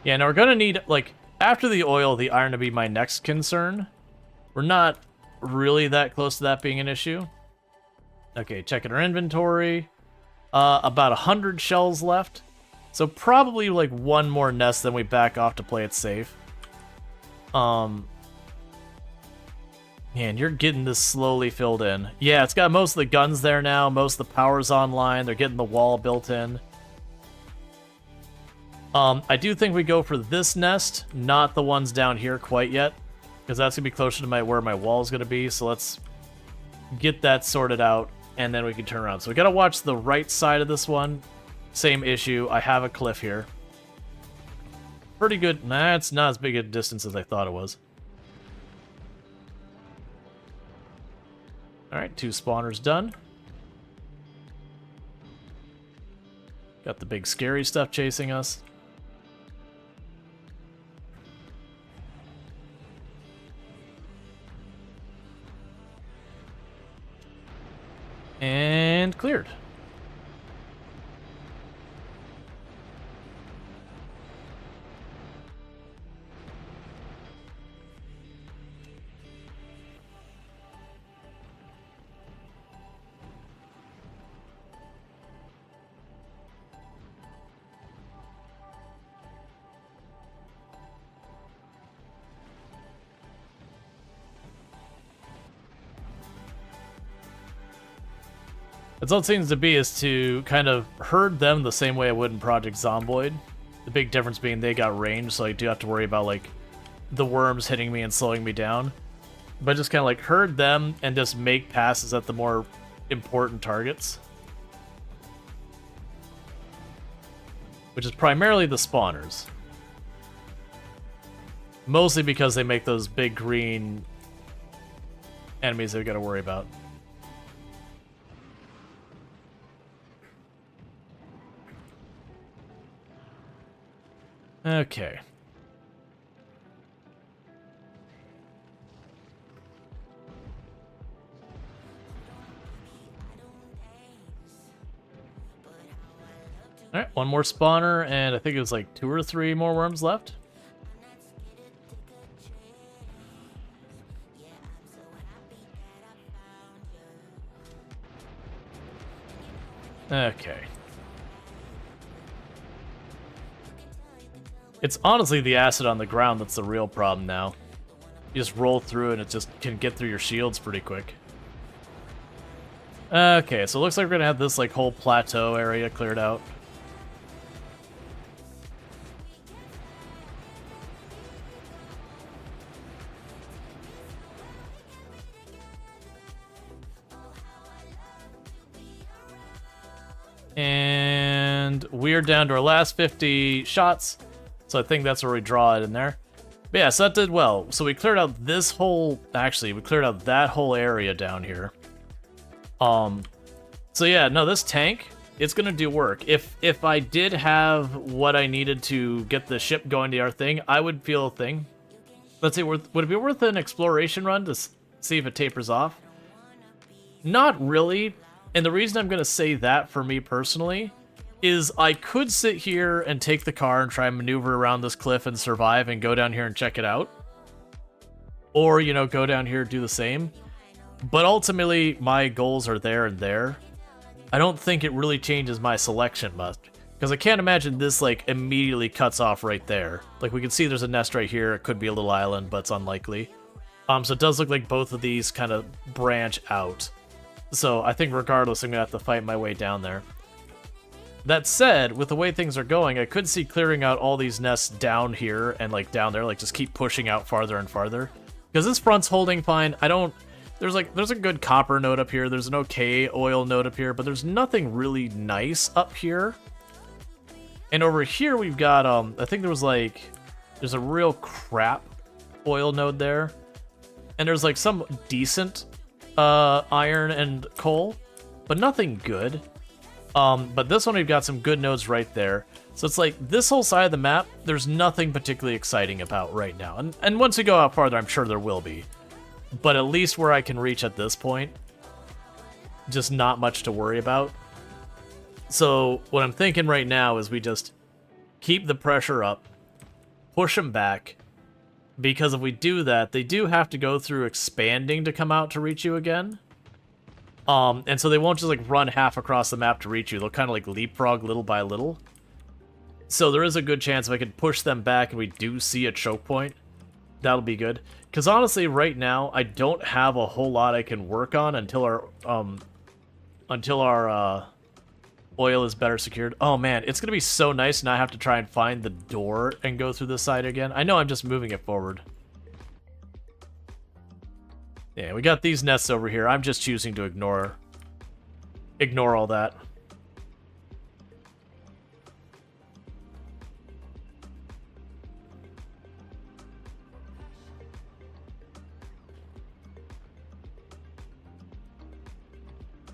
Yeah, now we're gonna need, like, after the oil, the iron to be my next concern. We're not really that close to that being an issue. Okay, checking our inventory. About 100 shells left. So probably, like, one more nest, then we back off to play it safe. Man, you're getting this slowly filled in. Yeah, it's got most of the guns there now. Most of the power's online. They're getting the wall built in. I do think we go for this nest, not the ones down here quite yet, because that's going to be closer to where my wall is going to be. So let's get that sorted out, and then we can turn around. So we got to watch the right side of this one. Same issue. I have a cliff here. Pretty good. Nah, it's not as big a distance as I thought it was. Alright, 2 spawners done. Got the big scary stuff chasing us. And cleared. That's all it seems to be, is to kind of herd them the same way I would in Project Zomboid. The big difference being they got range, so I do have to worry about, like, the worms hitting me and slowing me down. But just kind of, like, herd them and just make passes at the more important targets. Which is primarily the spawners. Mostly because they make those big green enemies that we gotta worry about. Okay. Alright, one more spawner, and I think it was like 2 or 3 more worms left. Okay. It's honestly the acid on the ground that's the real problem now. You just roll through and it just can get through your shields pretty quick. Okay, so it looks like we're gonna have this like whole plateau area cleared out. And we're down to our last 50 shots. So I think that's where we draw it in there. But yeah, so that did well. So we cleared out this whole... Actually, we cleared out that whole area down here. So yeah, no, this tank, it's gonna do work. If I did have what I needed to get the ship going to our thing, I would feel a thing. Let's see, would it be worth an exploration run to see if it tapers off? Not really. And the reason I'm gonna say that for me personally is I could sit here and take the car and try and maneuver around this cliff and survive and go down here and check it out. Or, you know, go down here and do the same. But ultimately, my goals are there and there. I don't think it really changes my selection much. Because I can't imagine this, like, immediately cuts off right there. Like, we can see there's a nest right here. It could be a little island, but it's unlikely. So it does look like both of these kind of branch out. So I think regardless, I'm going to have to fight my way down there. That said, with the way things are going, I could see clearing out all these nests down here and, like, down there. Like, just keep pushing out farther and farther. Because this front's holding fine. I don't... There's a good copper node up here. There's an okay oil node up here. But there's nothing really nice up here. And over here we've got, I think there's a real crap oil node there. And there's, like, some decent iron and coal. But nothing good. But this one we've got some good nodes right there. So it's like, this whole side of the map, there's nothing particularly exciting about right now. And once we go out farther, I'm sure there will be. But at least where I can reach at this point, just not much to worry about. So what I'm thinking right now is we just keep the pressure up, push them back, because if we do that, they do have to go through expanding to come out to reach you again. And so they won't just, like, run half across the map to reach you. They'll kind of, like, leapfrog little by little. So there is a good chance if I could push them back and we do see a choke point, that'll be good. Because honestly, right now, I don't have a whole lot I can work on until our oil is better secured. Oh man, it's gonna be so nice not have to try and find the door and go through this side again. I know I'm just moving it forward. Yeah, we got these nests over here. I'm just choosing to ignore all that.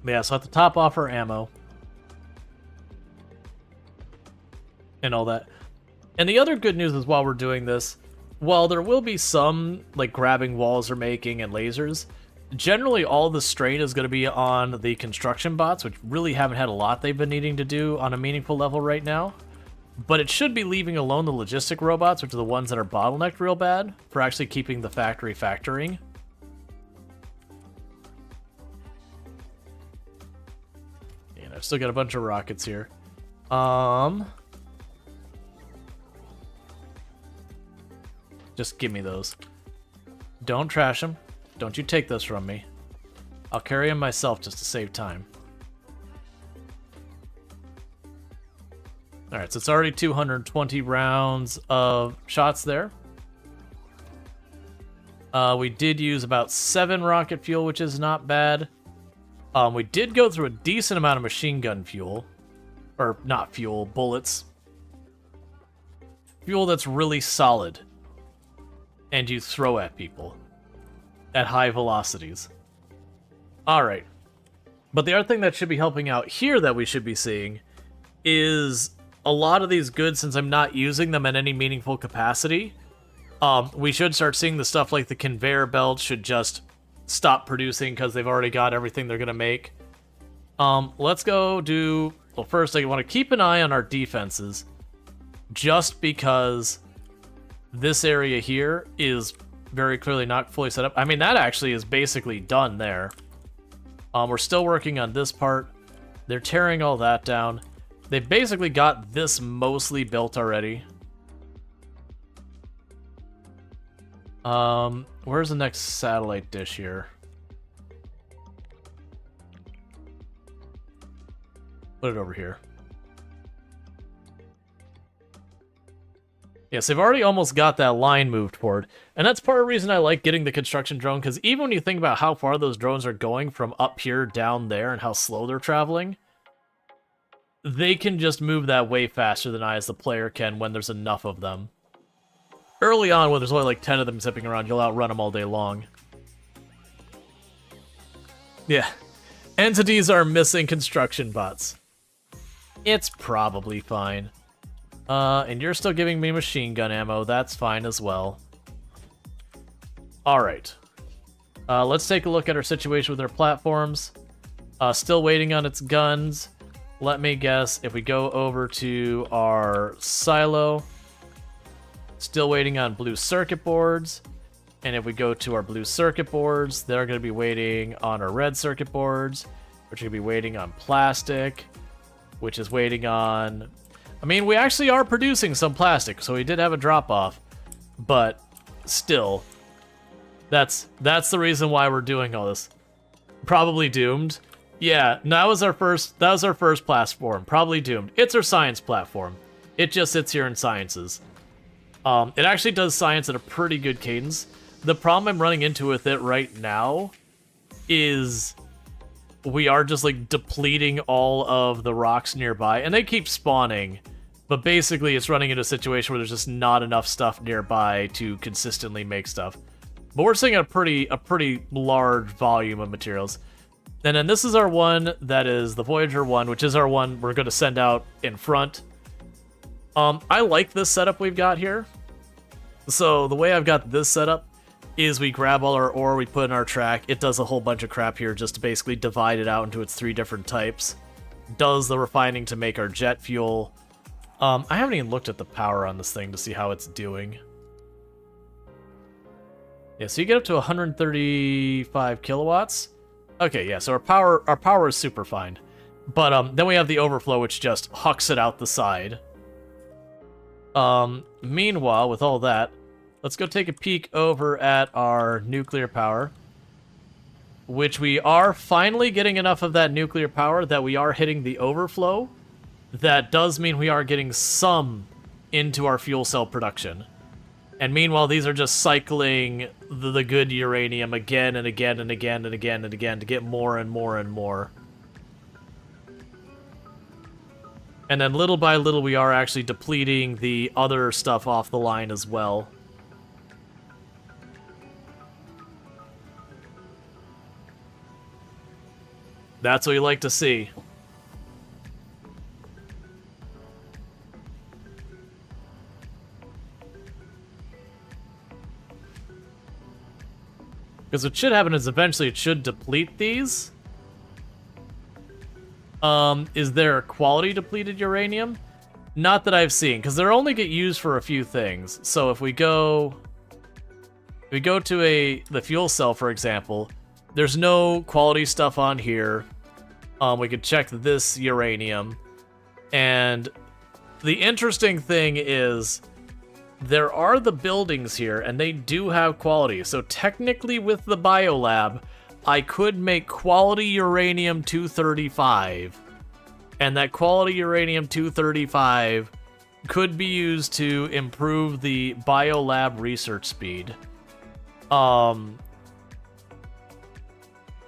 Yeah, so I have to top off our ammo. And all that. And the other good news is while we're doing this, while there will be some, like, grabbing walls they're making and lasers, generally all the strain is going to be on the construction bots, which really haven't had a lot they've been needing to do on a meaningful level right now. But it should be leaving alone the logistic robots, which are the ones that are bottlenecked real bad, for actually keeping the factory factoring. And I've still got a bunch of rockets here. Just give me those. Don't trash them. Don't you take those from me. I'll carry them myself just to save time. Alright, so it's already 220 rounds of shots there. We did use about 7 rocket fuel, which is not bad. We did go through a decent amount of machine gun fuel. Or, not fuel, bullets. Fuel that's really solid. And you throw at people at high velocities. Alright. But the other thing that should be helping out here that we should be seeing is a lot of these goods, since I'm not using them in any meaningful capacity, we should start seeing the stuff like the conveyor belt should just stop producing because they've already got everything they're going to make. Let's go do... Well, first I want to keep an eye on our defenses, just because this area here is very clearly not fully set up. I mean, that actually is basically done there. We're still working on this part. They're tearing all that down. They've basically got this mostly built already. Where's the next satellite dish here? Put it over here. Yes, they've already almost got that line moved forward. And that's part of the reason I like getting the construction drone, because even when you think about how far those drones are going from up here down there and how slow they're traveling, they can just move that way faster than I as the player can when there's enough of them. Early on, when there's only like 10 of them zipping around, you'll outrun them all day long. Yeah. Entities are missing construction bots. It's probably fine. And you're still giving me machine gun ammo. That's fine as well. Alright. Let's take a look at our situation with our platforms. Still waiting on its guns. Let me guess, if we go over to our silo, still waiting on blue circuit boards. And if we go to our blue circuit boards, they're going to be waiting on our red circuit boards, which are going to be waiting on plastic, which is waiting on... I mean, we actually are producing some plastic, so we did have a drop-off. But still, that's the reason why we're doing all this. Probably doomed. Yeah, that was our first platform. Probably doomed. It's our science platform. It just sits here in sciences. It actually does science at a pretty good cadence. The problem I'm running into with it right now is we are just like depleting all of the rocks nearby, and they keep spawning, but basically it's running into a situation where there's just not enough stuff nearby to consistently make stuff. But we're seeing a pretty large volume of materials. And then this is our one that is the Voyager one, which is our one we're going to send out in front. I like this setup we've got here. So the way I've got this setup is we grab all our ore, we put in our track. It does a whole bunch of crap here just to basically divide it out into its 3 different types. Does the refining to make our jet fuel. I haven't even looked at the power on this thing to see how it's doing. Yeah, so you get up to 135 kilowatts. Okay, yeah, so our power is super fine. But then we have the overflow, which just hucks it out the side. Meanwhile, with all that, let's go take a peek over at our nuclear power, which we are finally getting enough of that nuclear power that we are hitting the overflow. That does mean we are getting some into our fuel cell production. And meanwhile, these are just cycling the good uranium again and again and again and again and again to get more and more and more. And then little by little, we are actually depleting the other stuff off the line as well. That's what you like to see. Because what should happen is eventually it should deplete these. Is there quality depleted uranium? Not that I've seen, because they're only get used for a few things. So if we go to the fuel cell, for example, there's no quality stuff on here. We could check this uranium. And the interesting thing is there are the buildings here, and they do have quality. So technically with the biolab, I could make quality uranium-235. And that quality uranium-235 could be used to improve the biolab research speed.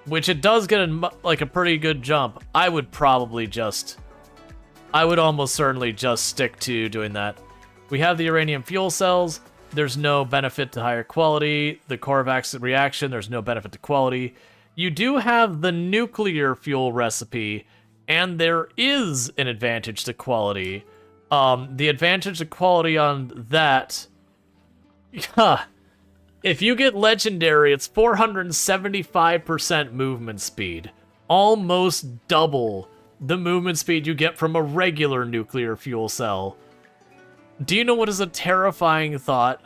Which it does get like a pretty good jump. I would almost certainly just stick to doing that. We have the uranium fuel cells. There's no benefit to higher quality. The Korvax reaction, there's no benefit to quality. You do have the nuclear fuel recipe, and there is an advantage to quality. The advantage to quality on that... If you get legendary, it's 475% movement speed. Almost double the movement speed you get from a regular nuclear fuel cell. Do you know what is a terrifying thought?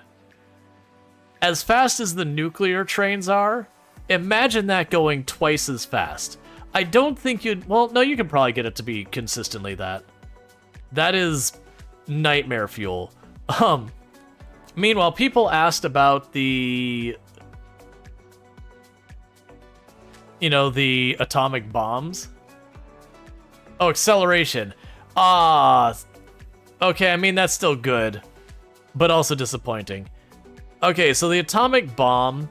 As fast as the nuclear trains are, imagine that going twice as fast. I don't think you'd... Well, no, you could probably get it to be consistently that. That is nightmare fuel. Meanwhile, people asked about the... the atomic bombs. Oh, acceleration. Okay, I mean, that's still good, but also disappointing. Okay, so the atomic bomb,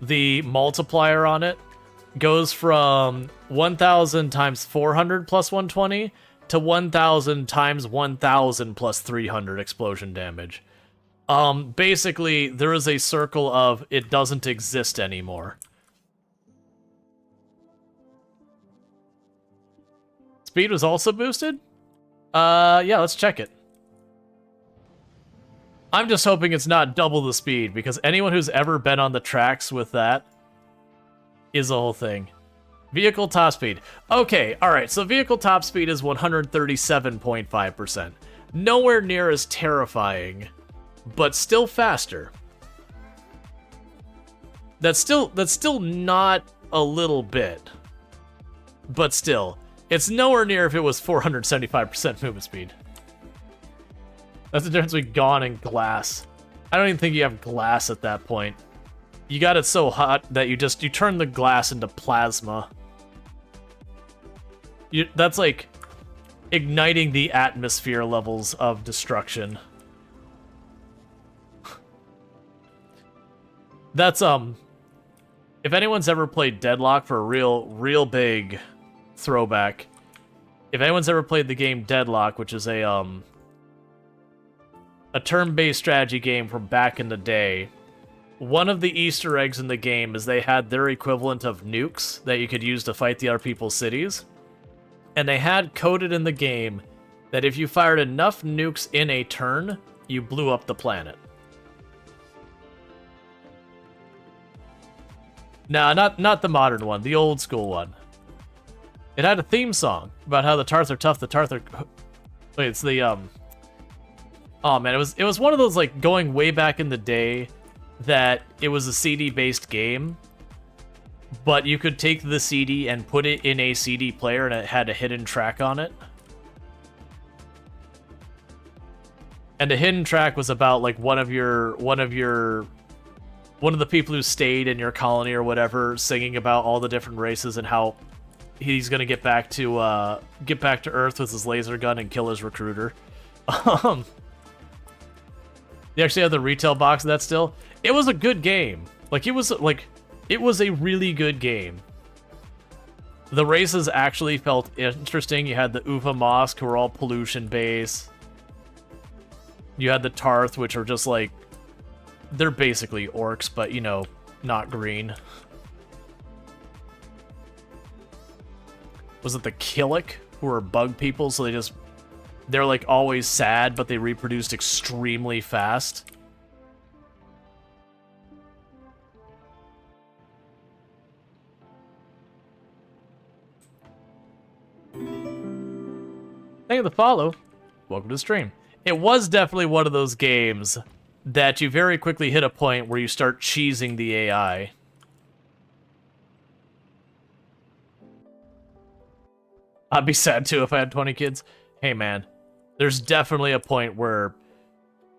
the multiplier on it, goes from 1,000 times 400 plus 120 to 1,000 times 1,000 plus 300 explosion damage. Basically, there is a circle of it doesn't exist anymore. Speed was also boosted? Yeah, let's check it. I'm just hoping it's not double the speed, because anyone who's ever been on the tracks with that is the whole thing. Vehicle top speed. Okay, alright, so vehicle top speed is 137.5%. Nowhere near as terrifying, but still faster. That's still not a little bit, but still. It's nowhere near if it was 475% movement speed. That's the difference between Gone and Glass. I don't even think you have Glass at that point. You got it so hot that you turn the glass into plasma. That's like igniting the atmosphere levels of destruction. That's if anyone's ever played Deadlock, for a real big throwback. If anyone's ever played the game Deadlock, which is a turn-based strategy game from back in the day, one of the Easter eggs in the game is they had their equivalent of nukes that you could use to fight the other people's cities. And they had coded in the game that if you fired enough nukes in a turn, you blew up the planet. Nah, not the modern one, the old school one. It had a theme song about how the Tarth are tough, the Tarth are... Wait, it's the, Oh man, it was one of those, like, going way back in the day that it was a CD-based game, but you could take the CD and put it in a CD player and it had a hidden track on it. And the hidden track was about, like, one of the people who stayed in your colony or whatever singing about all the different races and how he's gonna get back to Earth with his laser gun and kill his recruiter. You actually have the retail box of that still. It was a good game. It was a really good game. The races actually felt interesting. You had the Uva Mosque, who were all pollution based. You had the Tarth, which are just like, they're basically orcs, but, you know, not green. Was it the Killick, who were bug people, so they're like always sad, but they reproduced extremely fast? Thank you for the follow. Welcome to the stream. It was definitely one of those games that you very quickly hit a point where you start cheesing the AI. I'd be sad too if I had 20 kids. Hey man, there's definitely a point where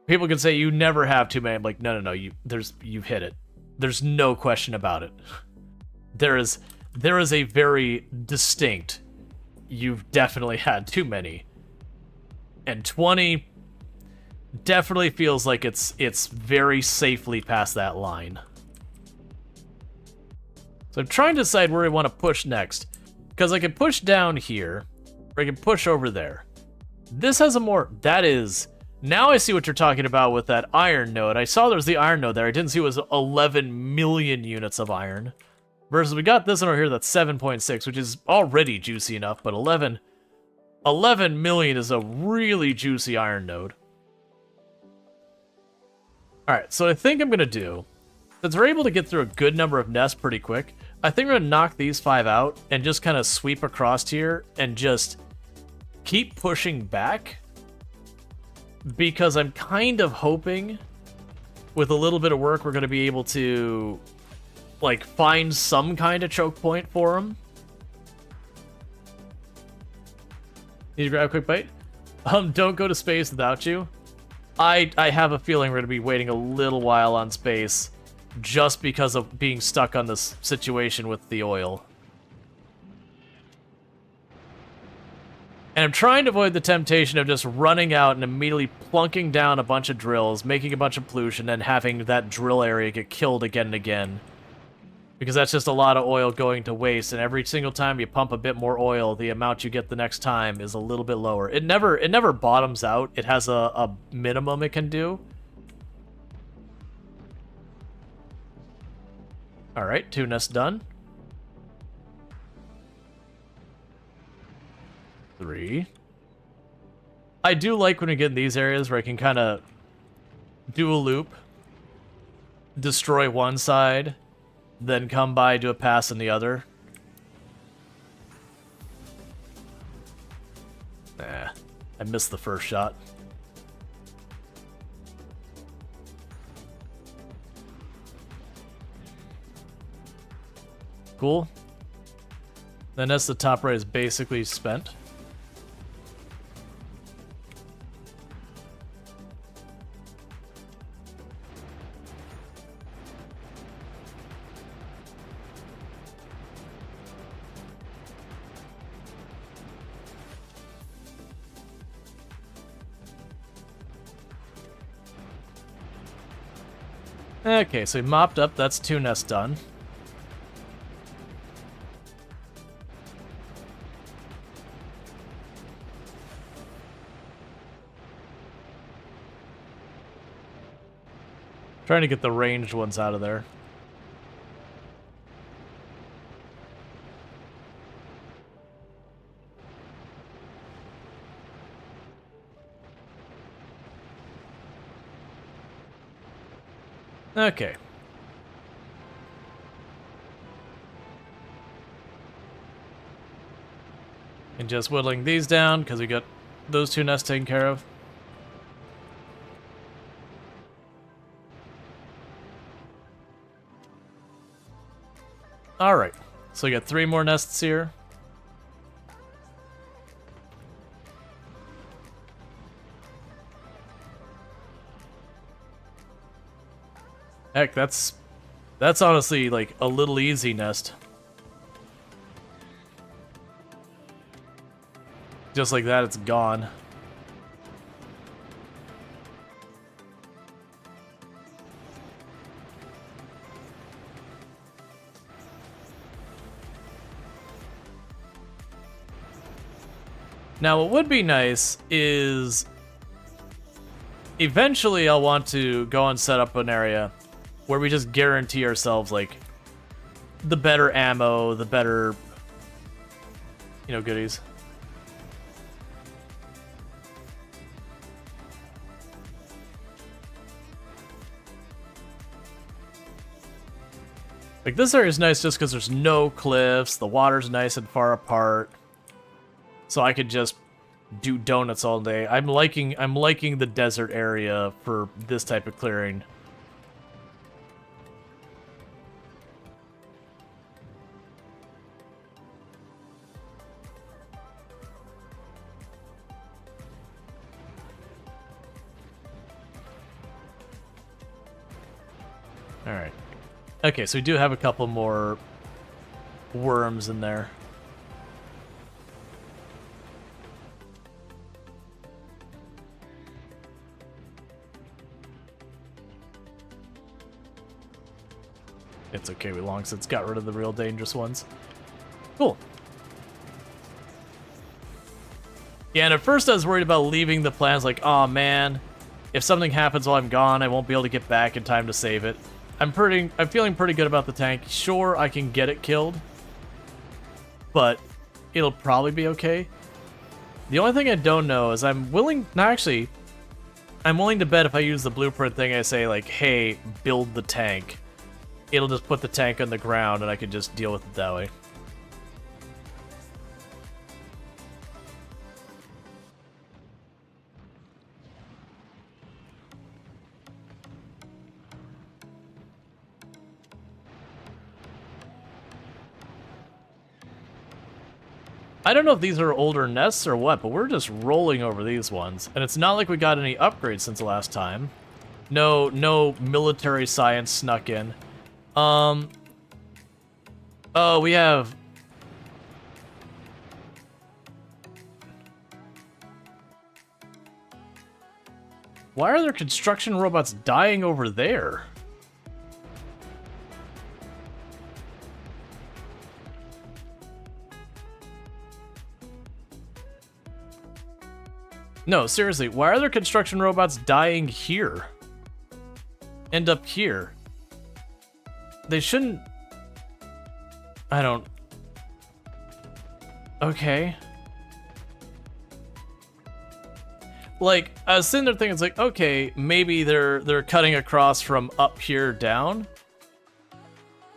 people can say you never have too many. I'm like, no, you've hit it. There's no question about it. There is a very distinct, you've definitely had too many. And 20 definitely feels like it's very safely past that line. So I'm trying to decide where I want to push next. Because I can push down here, or I can push over there. This has a more... That is... Now I see what you're talking about with that iron node. I saw there was the iron node there. I didn't see it was 11 million units of iron. Versus we got this one over here that's 7.6, which is already juicy enough, but 11 million is a really juicy iron node. Alright, so what I think I'm going to do, since we're able to get through a good number of nests pretty quick, I think we're going to knock these 5 out and just kind of sweep across here and just keep pushing back. Because I'm kind of hoping, with a little bit of work, we're going to be able to, like, find some kind of choke point for them. Need to grab a quick bite? Don't go to space without you. I have a feeling we're going to be waiting a little while on space just because of being stuck on this situation with the oil. And I'm trying to avoid the temptation of just running out and immediately plunking down a bunch of drills, making a bunch of pollution, and having that drill area get killed again and again. Because that's just a lot of oil going to waste, and every single time you pump a bit more oil, the amount you get the next time is a little bit lower. It never bottoms out. It has a minimum it can do. Alright, 2 nests done. 3. I do like when we get in these areas where I can kind of do a loop, destroy one side, then come by, do a pass on the other. Nah, I missed the first shot. Cool. Then as the top right is basically spent. Okay, so we mopped up. That's 2 nests done. Trying to get the ranged ones out of there. Okay. And just whittling these down because we got those 2 nests taken care of. Alright, so we got 3 more nests here. Heck, that's honestly like a little easy nest. Just like that, it's gone. Now, what would be nice is eventually I'll want to go and set up an area where we just guarantee ourselves, like, the better ammo, the better, you know, goodies. Like, this area is nice just because there's no cliffs, the water's nice and far apart. So I could just do donuts all day. I'm liking the desert area for this type of clearing. Alright. Okay, so we do have a couple more worms in there. It's okay, we long since got rid of the real dangerous ones. Cool. Yeah, and at first I was worried about leaving the plans like, oh man, if something happens while I'm gone, I won't be able to get back in time to save it. I'm feeling pretty good about the tank. Sure, I can get it killed, but it'll probably be okay. The only thing I don't know is I'm willing to bet if I use the blueprint thing, I say like, hey, build the tank. It'll just put the tank on the ground and I can just deal with it that way. I don't know if these are older nests or what, but we're just rolling over these ones. And it's not like we got any upgrades since the last time. No military science snuck in. Oh, we have... Why are there construction robots dying over there? No, seriously, why are there construction robots dying here? And up here? They shouldn't... I don't... Okay. Like, I was sitting there thinking, it's like, okay, maybe they're cutting across from up here down.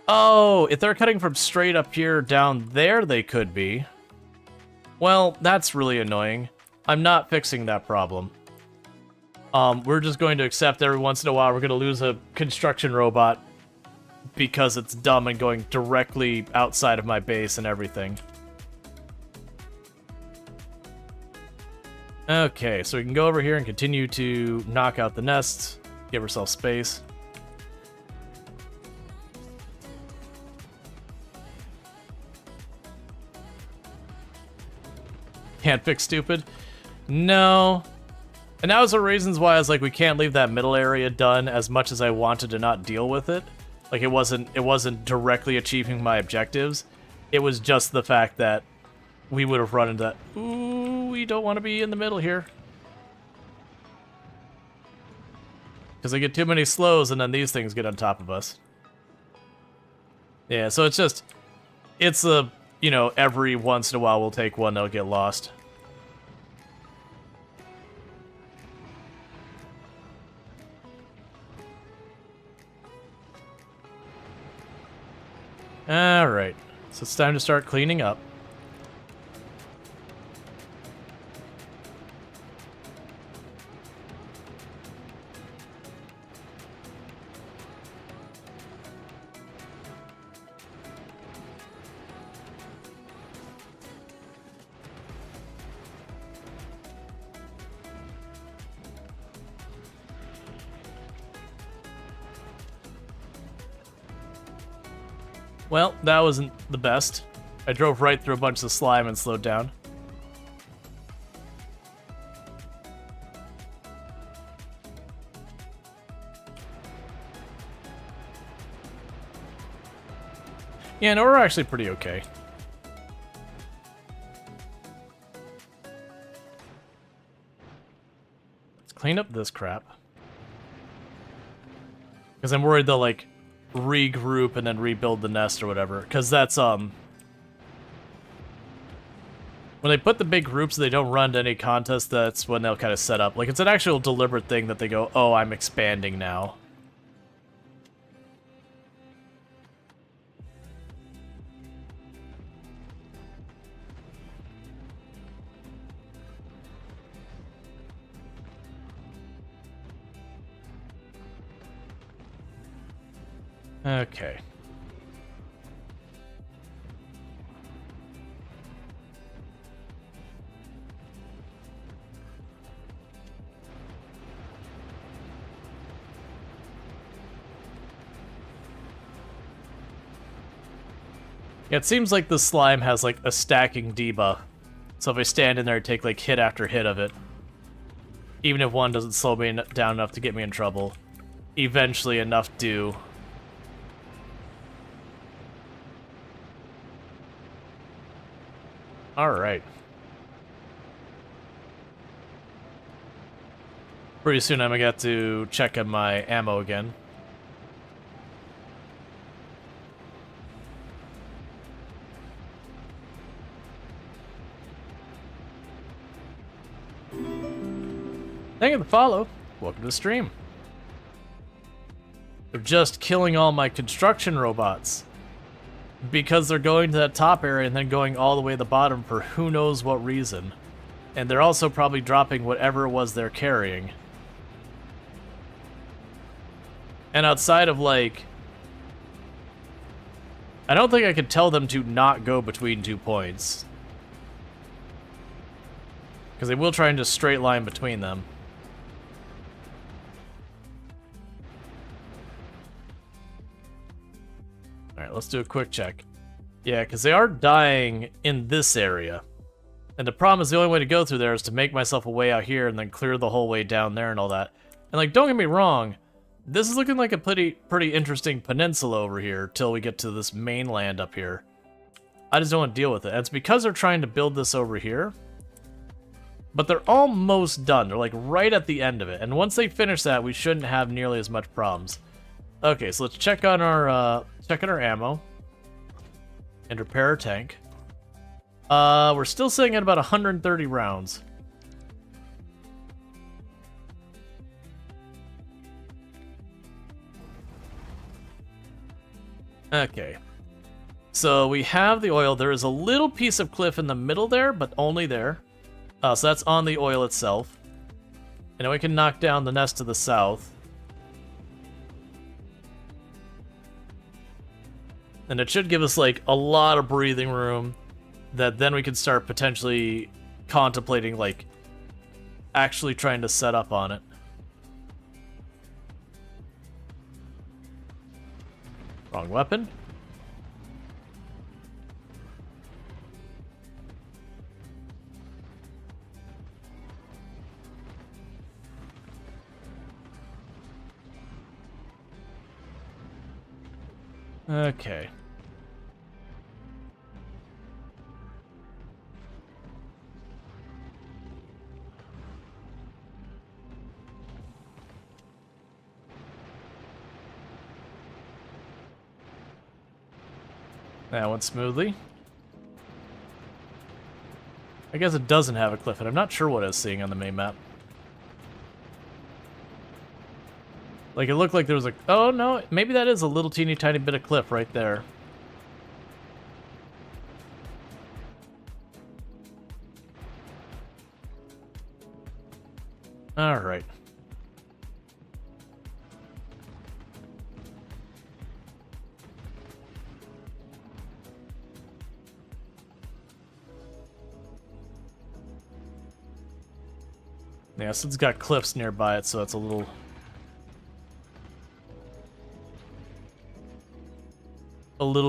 Oh, if they're cutting from straight up here down there, they could be. Well, that's really annoying. I'm not fixing that problem. We're just going to accept every once in a while we're going to lose a construction robot because it's dumb and going directly outside of my base and everything. Okay, so we can go over here and continue to knock out the nests, give ourselves space. Can't fix stupid? No. And that was the reasons why I was like, we can't leave that middle area done as much as I wanted to not deal with it. Like, it wasn't directly achieving my objectives. It was just the fact that we would have run into that. Ooh, we don't want to be in the middle here. Because I get too many slows and then these things get on top of us. Yeah, so it's a, you know, every once in a while we'll take one that'll get lost. Alright, so it's time to start cleaning up. Well, that wasn't the best. I drove right through a bunch of slime and slowed down. Yeah, no, we're actually pretty okay. Let's clean up this crap. Because I'm worried they'll, like, regroup and then rebuild the nest or whatever, because that's when they put the big groups, they don't run to any contest. That's when they'll kind of set up, like, it's an actual deliberate thing that they go, oh, I'm expanding now. Okay. Yeah, it seems like the slime has like a stacking debuff. So if I stand in there and take like hit after hit of it, even if one doesn't slow me down enough to get me in trouble, eventually enough do. Alright. Pretty soon I'm gonna get to check on my ammo again. Thank you for the follow. Welcome to the stream. They're just killing all my construction robots. Because they're going to that top area and then going all the way to the bottom for who knows what reason. And they're also probably dropping whatever it was they're carrying. And outside of, like... I don't think I could tell them to not go between 2 points. Because they will try and just straight line between them. Alright, let's do a quick check. Yeah, because they are dying in this area. And the problem is the only way to go through there is to make myself a way out here and then clear the whole way down there and all that. And, like, don't get me wrong, this is looking like a pretty interesting peninsula over here till we get to this mainland up here. I just don't want to deal with it. And it's because they're trying to build this over here. But they're almost done. They're like right at the end of it. And once they finish that, we shouldn't have nearly as much problems. Okay, so let's check on our ammo. And repair our tank. We're still sitting at about 130 rounds. Okay. So we have the oil. There is a little piece of cliff in the middle there, but only there. So that's on the oil itself. And then we can knock down the nest to the south. And it should give us, like, a lot of breathing room that then we can start potentially contemplating, like, actually trying to set up on it. Wrong weapon. Okay. That went smoothly. I guess it doesn't have a cliff, and I'm not sure what I was seeing on the main map. Like, it looked like there was a... Oh, no, maybe that is a little teeny tiny bit of cliff right there. Alright. Yeah, so it's got cliffs nearby it, so it's a little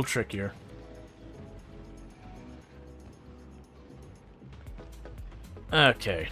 trickier. Okay.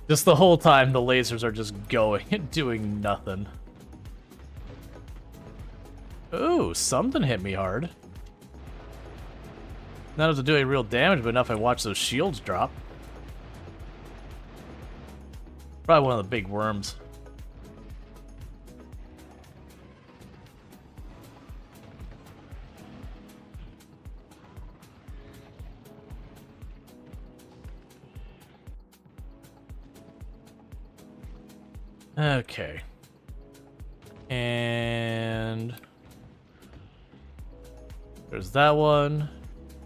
Just the whole time, the lasers are just going and doing nothing. Ooh, something hit me hard. Not enough to do any real damage, but enough I watch those shields drop. Probably one of the big worms. Okay. And there's that one.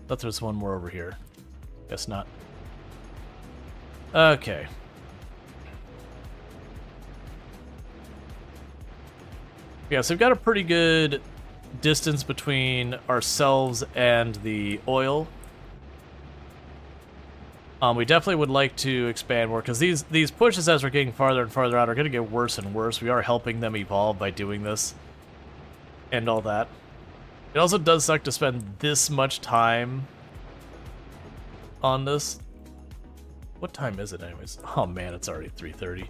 Thought there's one more over here. Guess not. Okay. Yeah, so we've got a pretty good distance between ourselves and the oil. We definitely would like to expand more, because these pushes as we're getting farther and farther out are going to get worse and worse. We are helping them evolve by doing this and all that. It also does suck to spend this much time on this. What time is it anyways? Oh man, it's already 3:30.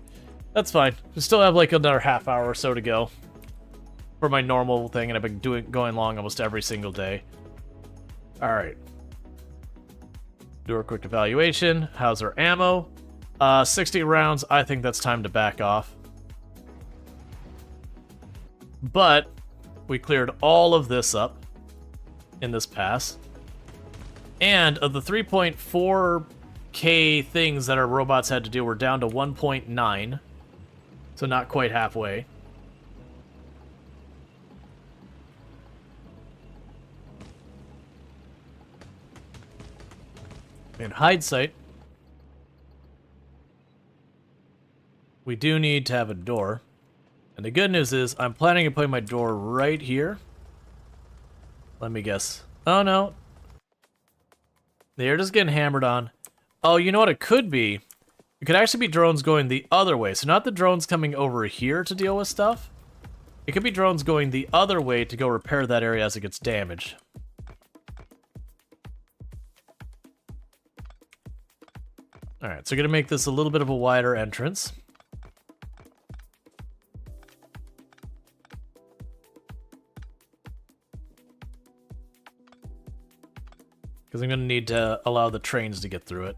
That's fine. We still have like another half hour or so to go for my normal thing, and I've been going long almost every single day. All right. Do a quick evaluation. How's our ammo? 60 rounds. I think that's time to back off. But we cleared all of this up in this pass. And of the 3.4k things that our robots had to do, we're down to 1.9. So not quite halfway. In hindsight, we do need to have a door. And the good news is, I'm planning on putting my door right here. Let me guess. Oh, no. They're just getting hammered on. Oh, you know what it could be? It could actually be drones going the other way. So not the drones coming over here to deal with stuff. It could be drones going the other way to go repair that area as it gets damaged. Alright, so we're going to make this a little bit of a wider entrance. Because I'm going to need to allow the trains to get through it.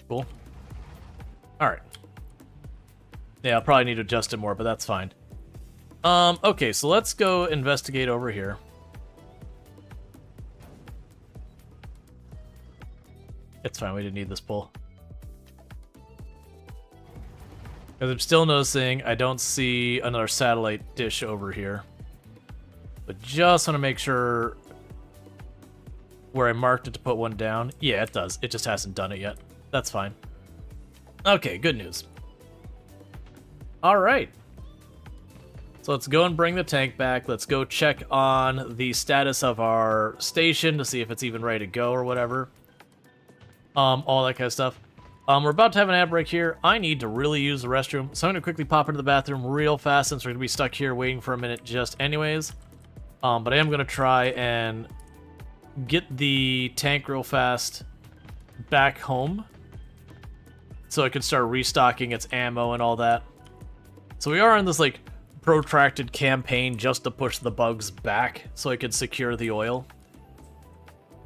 Cool. Alright. Yeah, I'll probably need to adjust it more, but that's fine. Okay, so let's go investigate over here. It's fine, we didn't need this pull. Because I'm still noticing I don't see another satellite dish over here. But just want to make sure where I marked it to put one down. Yeah, it does. It just hasn't done it yet. That's fine. Okay, good news. Alright. So let's go and bring the tank back. Let's go check on the status of our station to see if it's even ready to go or whatever. All that kind of stuff. We're about to have an ad break here. I need to really use the restroom, so I'm going to quickly pop into the bathroom real fast since we're going to be stuck here waiting for a minute just anyways. But I am going to try and get the tank real fast back home so I can start restocking its ammo and all that. So we are in this, like, protracted campaign just to push the bugs back so I can secure the oil.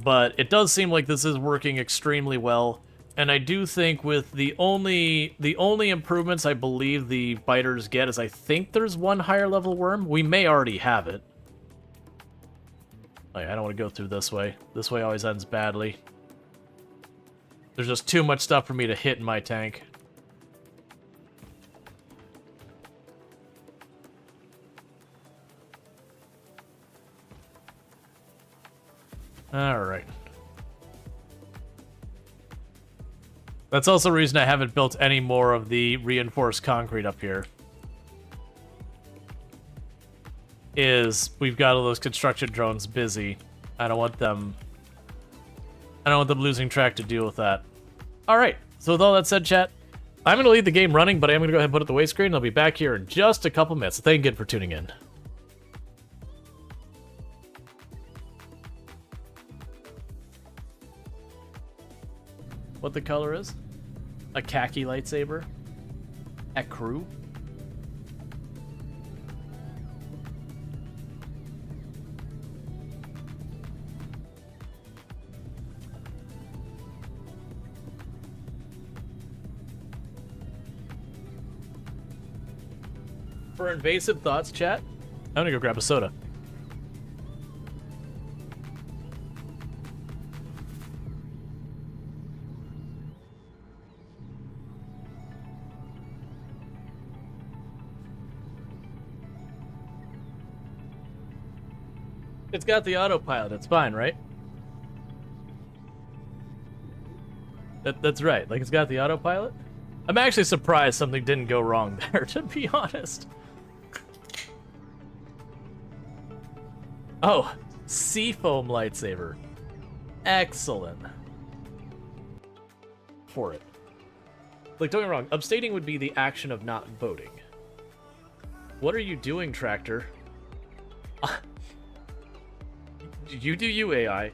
But it does seem like this is working extremely well, and I do think with the only improvements I believe the biters get is I think there's one higher level worm. We may already have it. Oh yeah, I don't want to go through this way. This way always ends badly. There's just too much stuff for me to hit in my tank. Alright. That's also the reason I haven't built any more of the reinforced concrete up here. Is we've got all those construction drones busy. I don't want them losing track to deal with that. Alright, so with all that said, chat, I'm going to leave the game running, but I am going to go ahead and put up the wait screen. I'll be back here in just a couple minutes. So thank you again for tuning in. What the color is? A khaki lightsaber? At crew? For invasive thoughts, chat, I'm gonna go grab a soda. It's got the autopilot, it's fine, right? That's right, like it's got the autopilot? I'm actually surprised something didn't go wrong there, to be honest. Oh, seafoam lightsaber. Excellent. For it. Like, don't get me wrong, abstaining would be the action of not voting. What are you doing, Tractor? You do you, AI.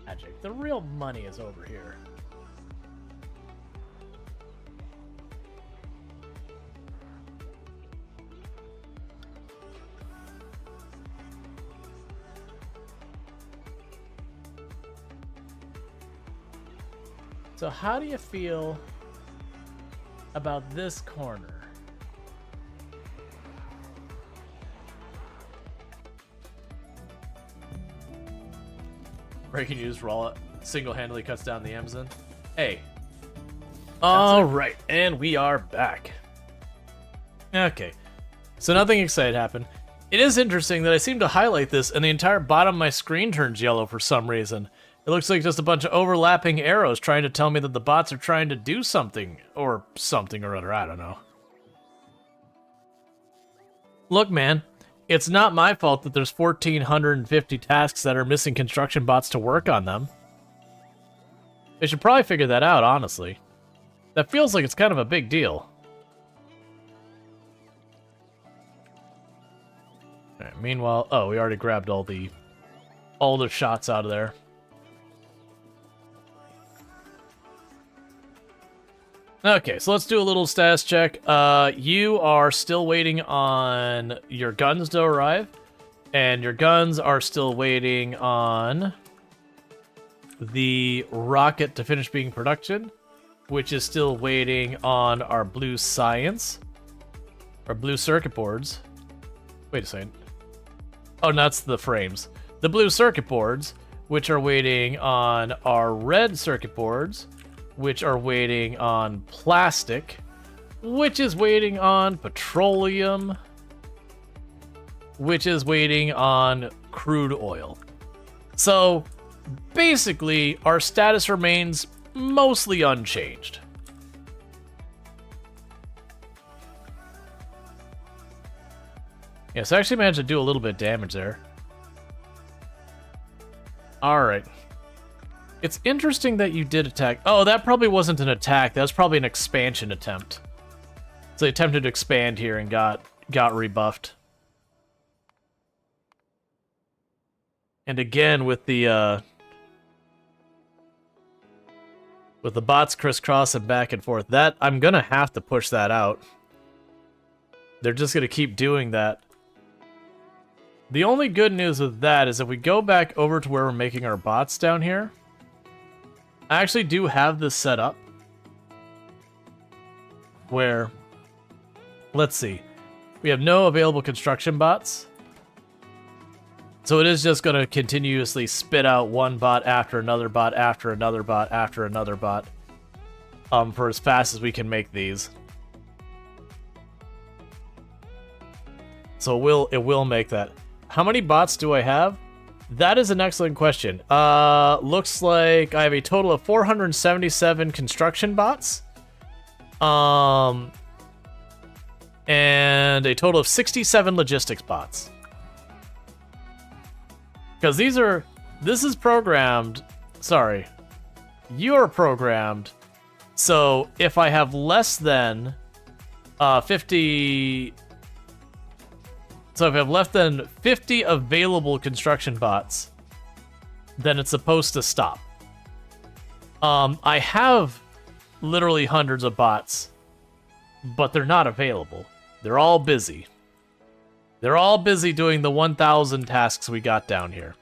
Magic. The real money is over here. So how do you feel about this corner? Breaking news, Rual single-handedly cuts down the Amazon. Hey. Alright, and we are back. Okay. So nothing exciting happened. It is interesting that I seem to highlight this and the entire bottom of my screen turns yellow for some reason. It looks like just a bunch of overlapping arrows trying to tell me that the bots are trying to do something. Or something or other, I don't know. Look, man, it's not my fault that there's 1,450 tasks that are missing construction bots to work on them. They should probably figure that out, honestly. That feels like it's kind of a big deal. Alright, meanwhile, oh, we already grabbed all the shots out of there. Okay, so let's do a little status check. You are still waiting on your guns to arrive, and your guns are still waiting on the rocket to finish being production, which is still waiting on our blue science, our blue circuit boards. Wait a second. Oh, no, that's the frames. The blue circuit boards, which are waiting on our red circuit boards, which are waiting on plastic, which is waiting on petroleum, which is waiting on crude oil. So, basically, our status remains mostly unchanged. Yeah, so I actually managed to do a little bit of damage there. Alright. It's interesting that you did attack. Oh, that probably wasn't an attack. That was probably an expansion attempt. So they attempted to expand here and got rebuffed. And again, with the bots crisscrossing back and forth, that I'm gonna have to push that out. They're just gonna keep doing that. The only good news with that is if we go back over to where we're making our bots down here, I actually do have this set up where, let's see, we have no available construction bots. So it is just going to continuously spit out one bot after another bot after another bot after another bot for as fast as we can make these. So it will make that. How many bots do I have? That is an excellent question. Looks like I have a total of 477 construction bots. And a total of 67 logistics bots. Because this is programmed, sorry, you're programmed, so if I have less than 50, so if I have less than 50 available construction bots, then it's supposed to stop. I have literally hundreds of bots, but they're not available. They're all busy. They're all busy doing the 1,000 tasks we got down here.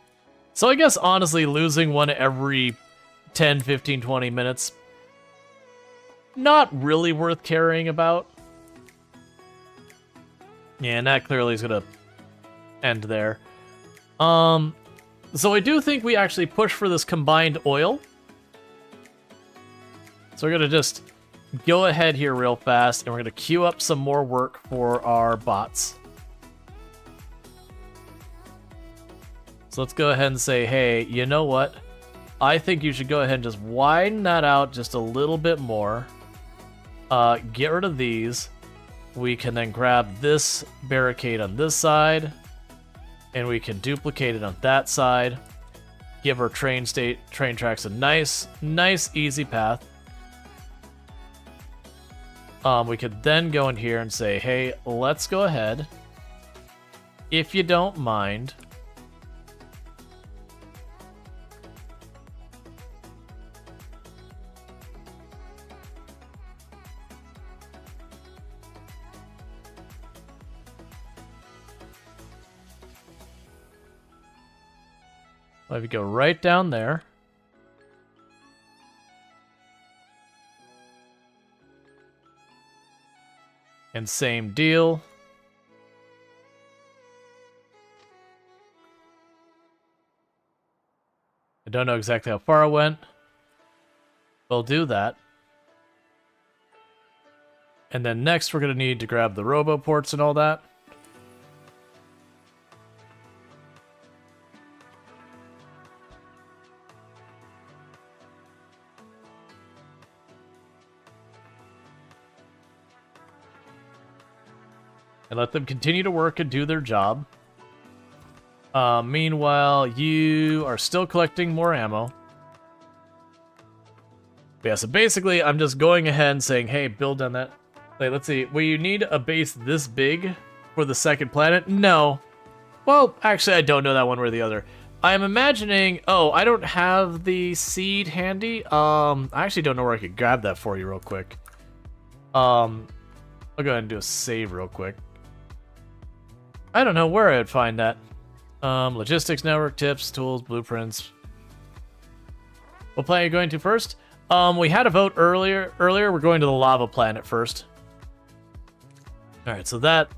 So I guess, honestly, losing one every 10, 15, 20 minutes, not really worth caring about. Yeah, and that clearly is going to end there. So I do think we actually push for this combined oil. So we're going to just go ahead here real fast, and we're going to queue up some more work for our bots. So let's go ahead and say, hey, you know what? I think you should go ahead and just widen that out just a little bit more. Get rid of these. We can then grab this barricade on this side, and we can duplicate it on that side. Give our train tracks a nice, easy path. We could then go in here and say, hey, let's go ahead, if you don't mind, let me go right down there. And same deal. I don't know exactly how far I went. We'll do that. And then next we're going to need to grab the robo ports and all that. and let them continue to work and do their job. Meanwhile, you are still collecting more ammo. But yeah, so basically, I'm just going ahead and saying, hey, build on that. Wait, let's see. Will you need a base this big for the second planet? No. Well, actually, I don't know that one way or the other. I'm imagining... Oh, I don't have the seed handy. I actually don't know where I could grab that for you real quick. I'll go ahead and do a save real quick. I don't know where I'd find that. Logistics, network, tips, tools, blueprints. What planet are you going to first? We had a vote earlier. We're going to the lava planet first. Alright, so that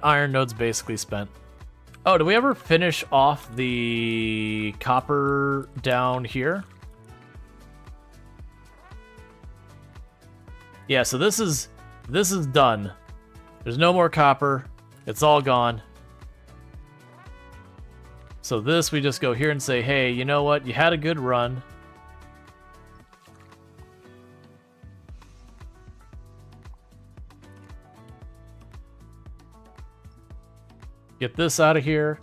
iron node's basically spent. Oh, did we ever finish off the copper down here? Yeah, so this is done. There's no more copper. It's all gone. So this, we just go here and say, hey, you know what? You had a good run. Get this out of here.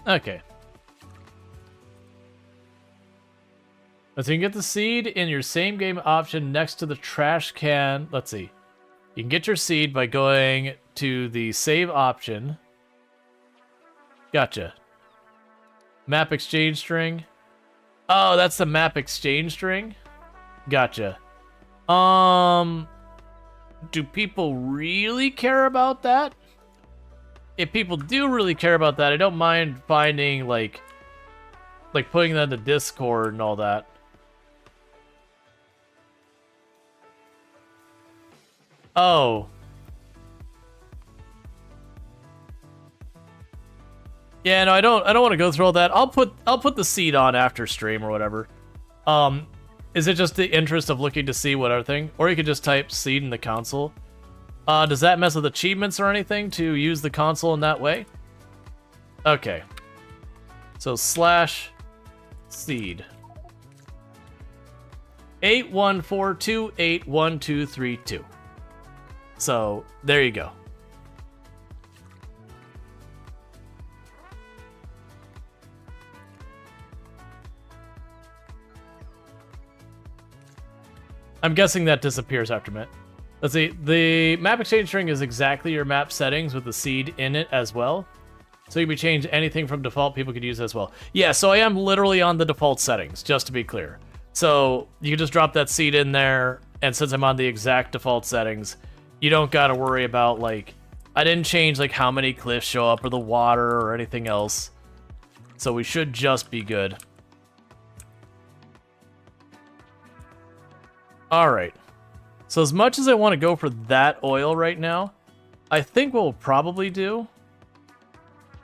Okay. So you can get the seed in your same game option next to the trash can. Let's see. You can get your seed by going to the save option. Gotcha. Map exchange string. Oh, that's the map exchange string? Gotcha. Do people really care about that? If people do really care about that, I don't mind finding, like putting that in the Discord and all that. Oh. Yeah, no, I don't want to go through all that. I'll put the seed on after stream or whatever. Is it just the interest of looking to see what other thing? Or you could just type seed in the console. Does that mess with achievements or anything to use the console in that way? Okay. So /seed. 8142812232. So there you go. I'm guessing that disappears after a minute. Let's see. The map exchange string is exactly your map settings with the seed in it as well. So you can change anything from default. People could use it as well. Yeah, so I am literally on the default settings, just to be clear. So you can just drop that seed in there, and since I'm on the exact default settings, you don't got to worry about, like, I didn't change, like, how many cliffs show up or the water or anything else. So we should just be good. Alright. So as much as I want to go for that oil right now, I think what we'll probably do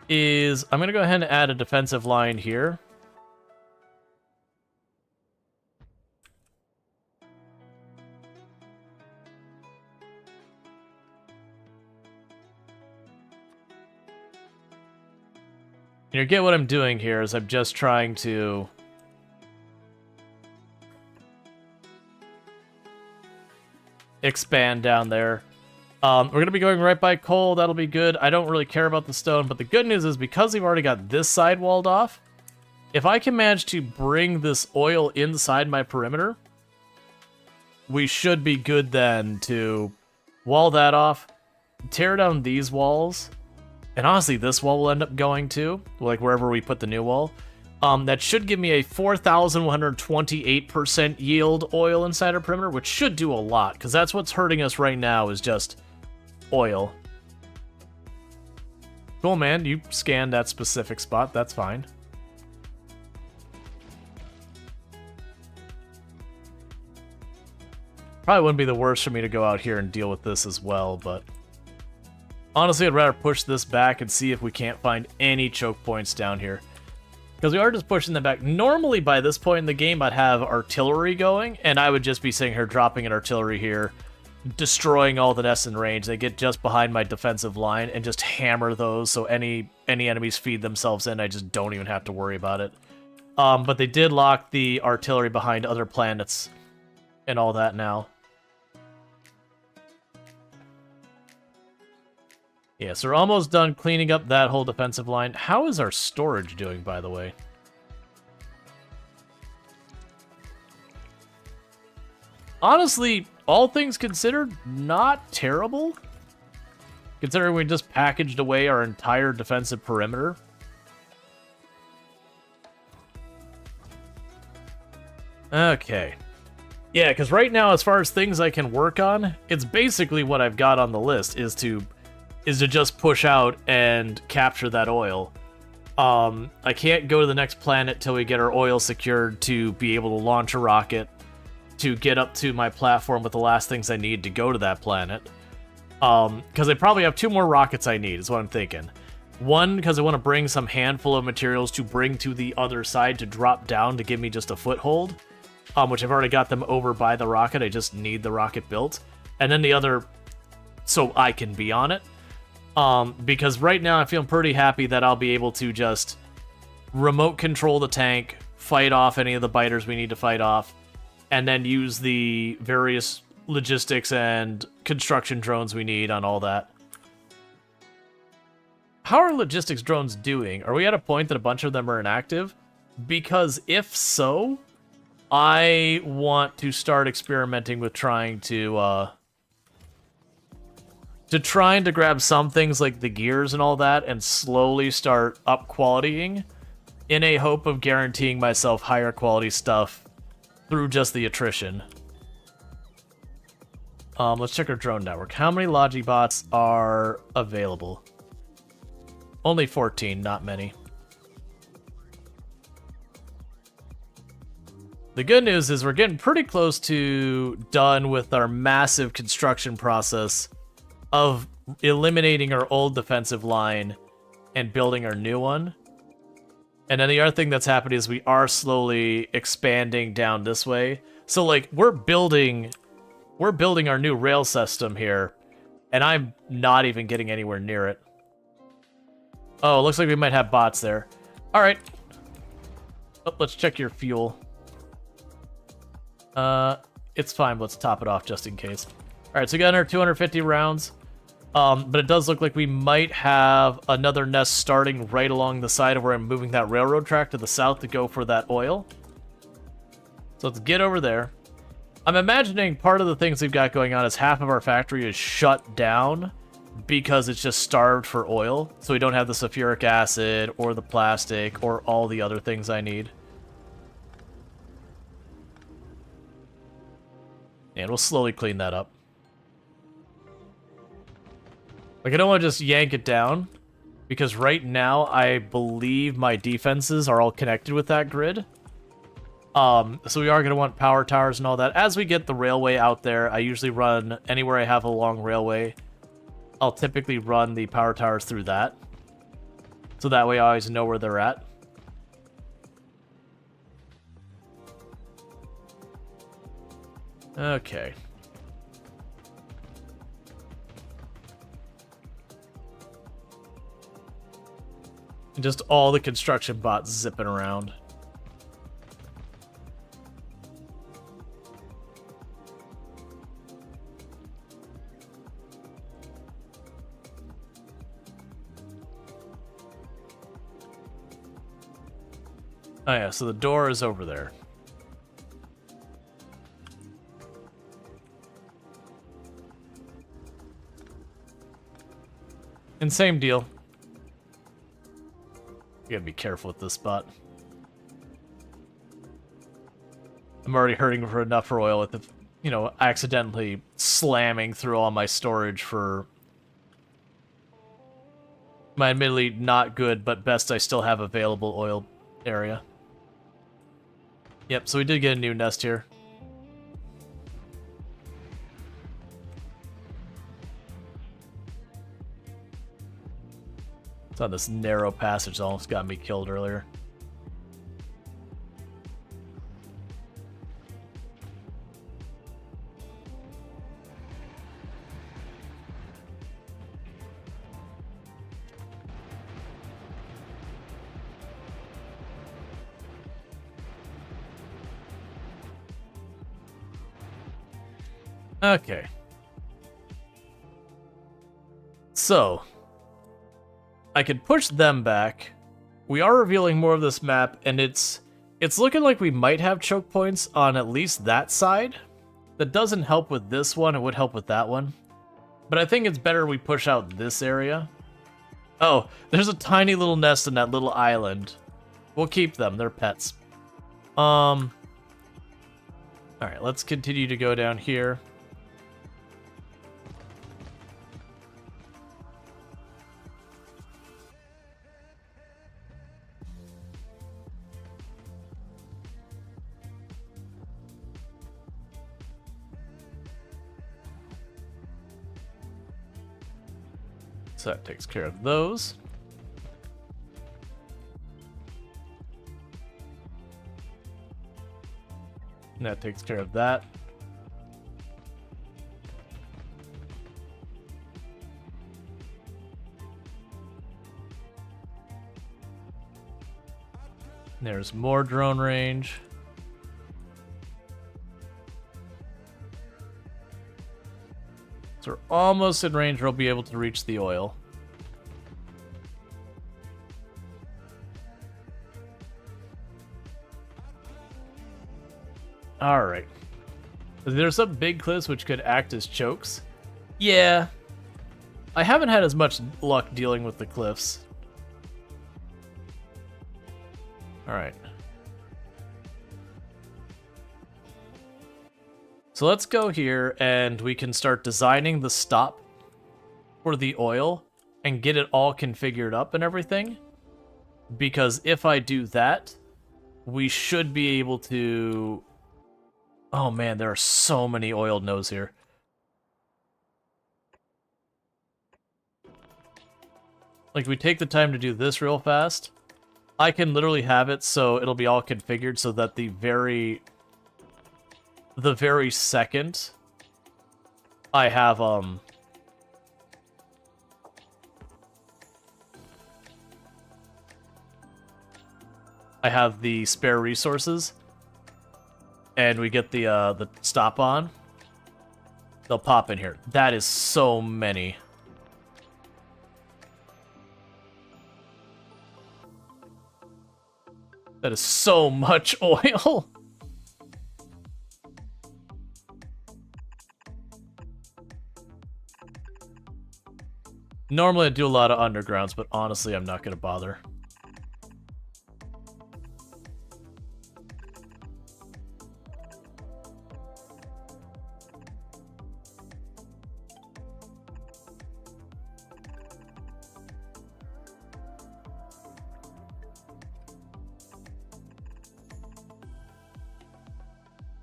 is I'm going to go ahead and add a defensive line here. You get what I'm doing here is I'm just trying to expand down there. We're going to be going right by coal. That'll be good. I don't really care about the stone, but the good news is because we've already got this side walled off, if I can manage to bring this oil inside my perimeter, we should be good then to wall that off, tear down these walls, and honestly, this wall will end up going too, like wherever we put the new wall. That should give me a 4,128% yield oil inside our perimeter, which should do a lot, because that's what's hurting us right now is just oil. Cool, man. You scanned that specific spot. That's fine. Probably wouldn't be the worst for me to go out here and deal with this as well, but honestly, I'd rather push this back and see if we can't find any choke points down here. Because we are just pushing them back. Normally, by this point in the game, I'd have artillery going, and I would just be sitting here dropping an artillery here, destroying all the nests in range. They get just behind my defensive line and just hammer those, so any enemies feed themselves in, I just don't even have to worry about it. But they did lock the artillery behind other planets and all that now. Yeah, so we're almost done cleaning up that whole defensive line. How is our storage doing, by the way? Honestly, all things considered, not terrible. Considering we just packaged away our entire defensive perimeter. Okay. Yeah, because right now, as far as things I can work on, it's basically what I've got on the list, is to just push out and capture that oil. I can't go to the next planet till we get our oil secured to be able to launch a rocket to get up to my platform with the last things I need to go to that planet. Because I probably have 2 more rockets I need, is what I'm thinking. One, because I want to bring some handful of materials to bring to the other side to drop down to give me just a foothold, which I've already got them over by the rocket. I just need the rocket built. And then the other, so I can be on it. Because right now I feel pretty happy that I'll be able to just remote control the tank, fight off any of the biters we need to fight off, and then use the various logistics and construction drones we need on all that. How are logistics drones doing? Are we at a point that a bunch of them are inactive? Because if so, I want to start experimenting with trying to grab some things like the gears and all that and slowly start up qualitying in a hope of guaranteeing myself higher quality stuff through just the attrition. Let's check our drone network. How many Logibots are available? Only 14, not many. The good news is we're getting pretty close to done with our massive construction process of eliminating our old defensive line and building our new one. And then the other thing that's happening is we are slowly expanding down this way. So like we're building our new rail system here, and I'm not even getting anywhere near it. Oh, looks like we might have bots there. All right. Oh, let's check your fuel. It's fine, but let's top it off just in case. All right, so we got our 250 rounds. But it does look like we might have another nest starting right along the side of where I'm moving that railroad track to the south to go for that oil. So let's get over there. I'm imagining part of the things we've got going on is half of our factory is shut down because it's just starved for oil. So we don't have the sulfuric acid or the plastic or all the other things I need. And we'll slowly clean that up. Like, I don't want to just yank it down, because right now I believe my defenses are all connected with that grid. So we are going to want power towers and all that. As we get the railway out there, I usually run anywhere I have a long railway. I'll typically run the power towers through that. So that way I always know where they're at. Okay. And just all the construction bots zipping around. Oh yeah, so the door is over there. And same deal. You gotta be careful with this spot. I'm already hurting for enough for oil with the, you know, accidentally slamming through all my storage for my admittedly not good, but best I still have available oil area. Yep, so we did get a new nest here. It's on this narrow passage that almost got me killed earlier. Okay. So, I could push them back. We are revealing more of this map, and it's looking like we might have choke points on at least that side. That doesn't help with this one, it would help with that one. But I think it's better we push out this area. Oh, there's a tiny little nest in that little island. We'll keep them, they're pets. Alright, let's continue to go down here. So that takes care of those. And that takes care of that. There's more drone range. So we're almost in range where we'll be able to reach the oil. Alright. There's some big cliffs which could act as chokes. Yeah. I haven't had as much luck dealing with the cliffs. Alright. So let's go here and we can start designing the stop for the oil and get it all configured up and everything. Because if I do that, we should be able to... Oh man, there are so many oiled nodes here. Like, we take the time to do this real fast. I can literally have it so it'll be all configured so that the very second I have, I have the spare resources, and we get the stop on, they'll pop in here. That is so many. That is so much oil. Normally I do a lot of undergrounds, but honestly I'm not gonna bother.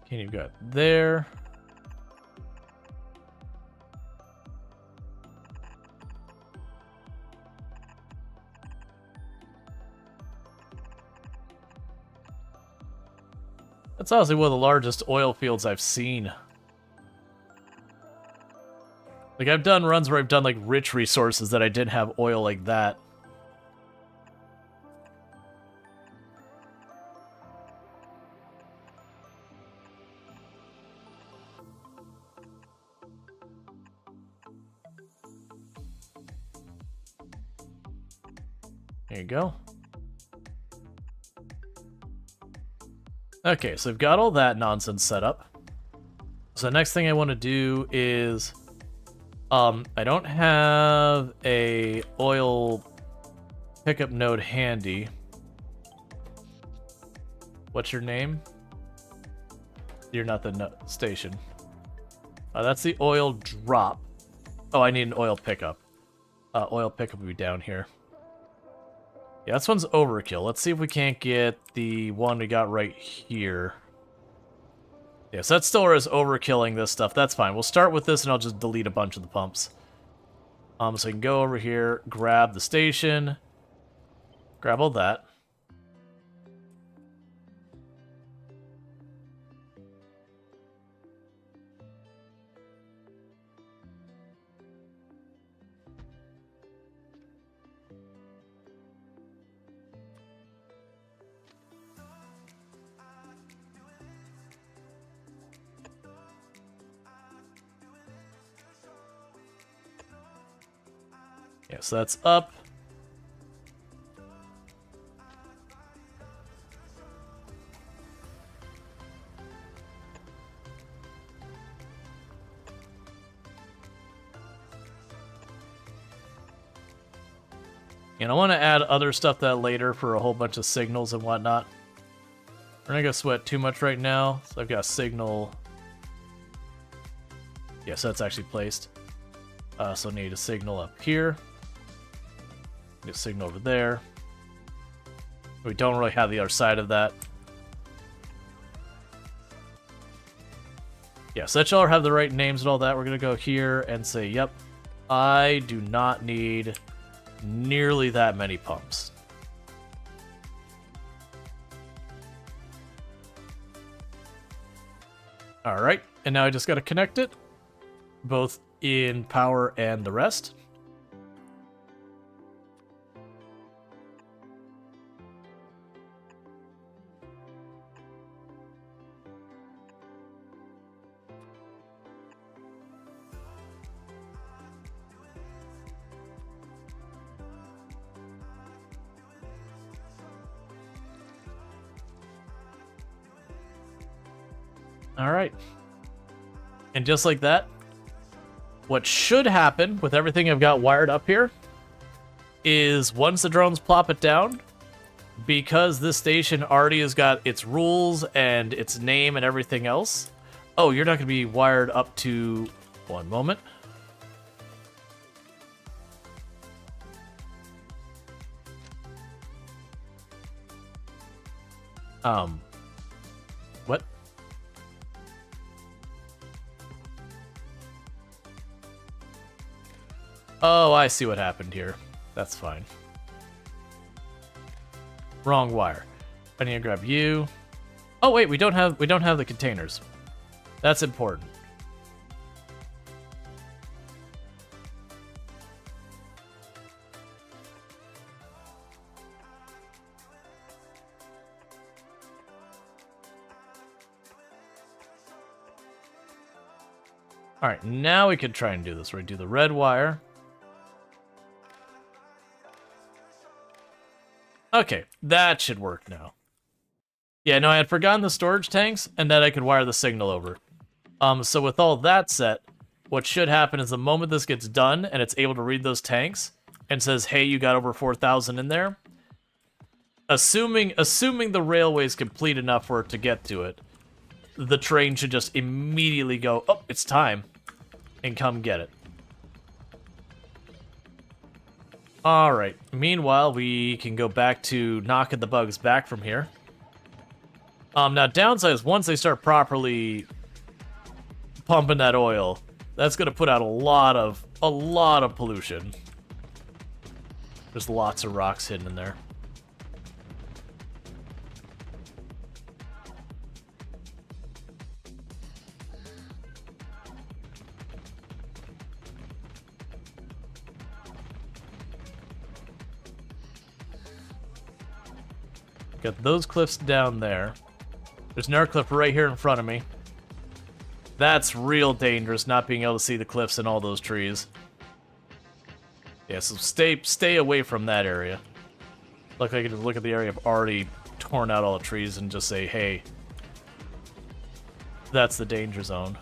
Okay, you've got there. That's honestly one of the largest oil fields I've seen. Like, I've done runs where I've done, like, rich resources that I didn't have oil like that. There you go. Okay, so I've got all that nonsense set up. So the next thing I want to do is... I don't have a oil pickup node handy. What's your name? You're not the station. That's the oil drop. Oh, I need an oil pickup. Oil pickup will be down here. Yeah, this one's overkill. Let's see if we can't get the one we got right here. Yeah, so that still is overkilling this stuff. That's fine. We'll start with this and I'll just delete a bunch of the pumps. So I can go over here, grab the station, grab all that. Yeah, so that's up. And I want to add other stuff to that later for a whole bunch of signals and whatnot. We're not going to sweat too much right now. So I've got a signal. Yeah, so that's actually placed. So I need a signal up here. Need a signal over there. We don't really have the other side of that. Yeah, so that y'all have the right names and all that. We're going to go here and say, yep, I do not need nearly that many pumps. Alright, and now I just got to connect it, both in power and the rest. Alright. And just like that, what should happen with everything I've got wired up here is once the drones plop it down, because this station already has got its rules and its name and everything else. Oh, you're not going to be wired up to... One moment. What? Oh, I see what happened here. That's fine. Wrong wire. I need to grab you. Oh wait, we don't have the containers. That's important. All right, now we can try and do this. We're gonna do the red wire. Okay, that should work now. Yeah, no, I had forgotten the storage tanks, and that I could wire the signal over. So with all that set, what should happen is the moment this gets done, and it's able to read those tanks, and says, hey, you got over 4,000 in there, assuming the railway is complete enough for it to get to it, the train should just immediately go, oh, it's time, and come get it. Alright, meanwhile, we can go back to knocking the bugs back from here. Now, downside is once they start properly pumping that oil, that's going to put out a lot of pollution. There's lots of rocks hidden in there. Got those cliffs down there. There's another cliff right here in front of me. That's real dangerous, not being able to see the cliffs and all those trees. Yeah, so stay away from that area. Look, I can just look at the area I've already torn out all the trees and just say, hey, that's the danger zone.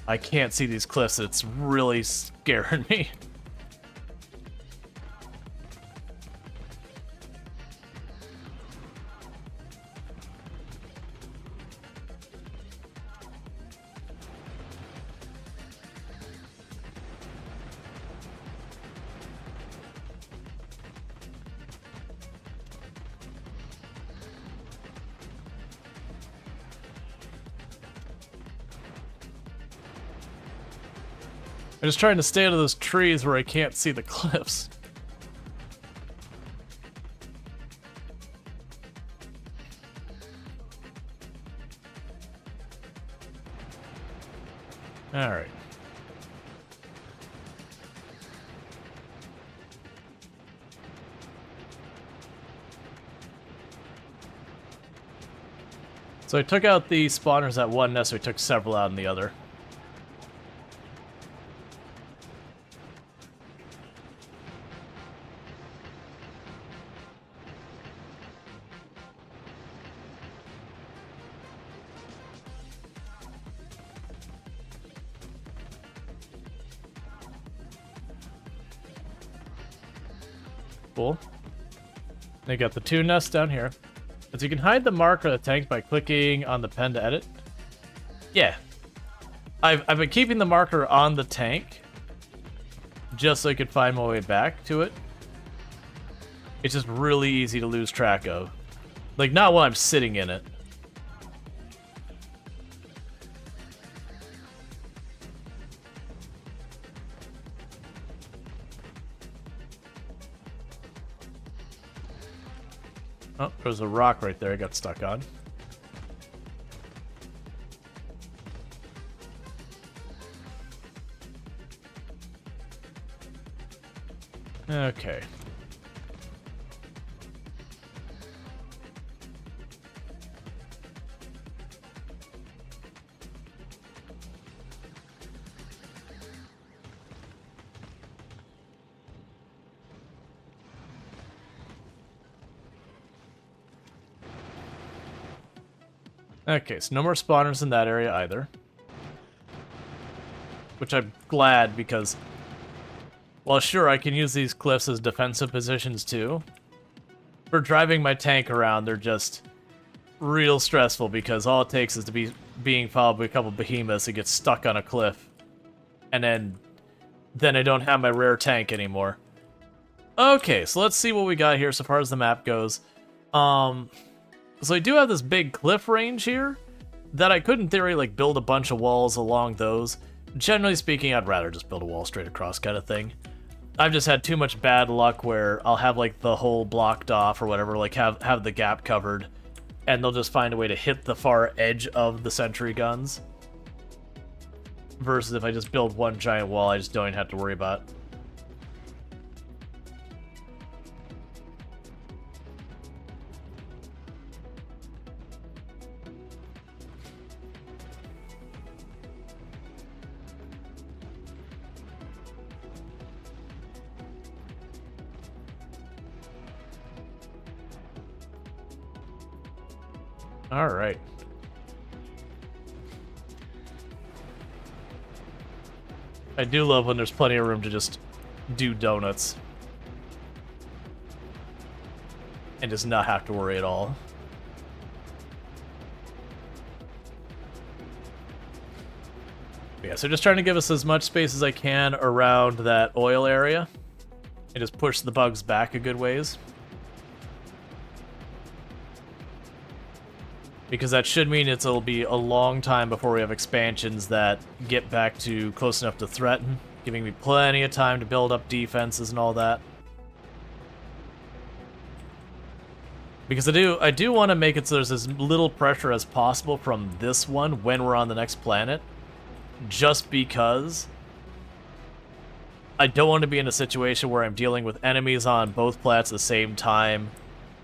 I can't see these cliffs. It's really scaring me. I'm just trying to stay out of those trees where I can't see the cliffs. Alright. So I took out the spawners at one nest, so I took several out in the other. Cool. They got the 2 nests down here. So you can hide the marker of the tank by clicking on the pen to edit. Yeah. I've been keeping the marker on the tank just so I could find my way back to it. It's just really easy to lose track of. Like, not while I'm sitting in it. Oh, there's a rock right there I got stuck on. Okay. Okay, so no more spawners in that area either. Which I'm glad, because... well, sure, I can use these cliffs as defensive positions too. For driving my tank around, they're just real stressful, because all it takes is to be being followed by a couple behemoths and get stuck on a cliff. And then I don't have my rare tank anymore. Okay, so let's see what we got here so far as the map goes. So I do have this big cliff range here that I could, in theory, like, build a bunch of walls along those. Generally speaking, I'd rather just build a wall straight across kind of thing. I've just had too much bad luck where I'll have, like, the hole blocked off or whatever, like, have the gap covered, and they'll just find a way to hit the far edge of the sentry guns. Versus if I just build one giant wall, I just don't even have to worry about it. All right. I do love when there's plenty of room to just do donuts. And just not have to worry at all. Yeah, so just trying to give us as much space as I can around that oil area. And just push the bugs back a good ways. Because that should mean it'll be a long time before we have expansions that get back to close enough to threaten, giving me plenty of time to build up defenses and all that. Because I do want to make it so there's as little pressure as possible from this one when we're on the next planet. Just because I don't want to be in a situation where I'm dealing with enemies on both planets at the same time,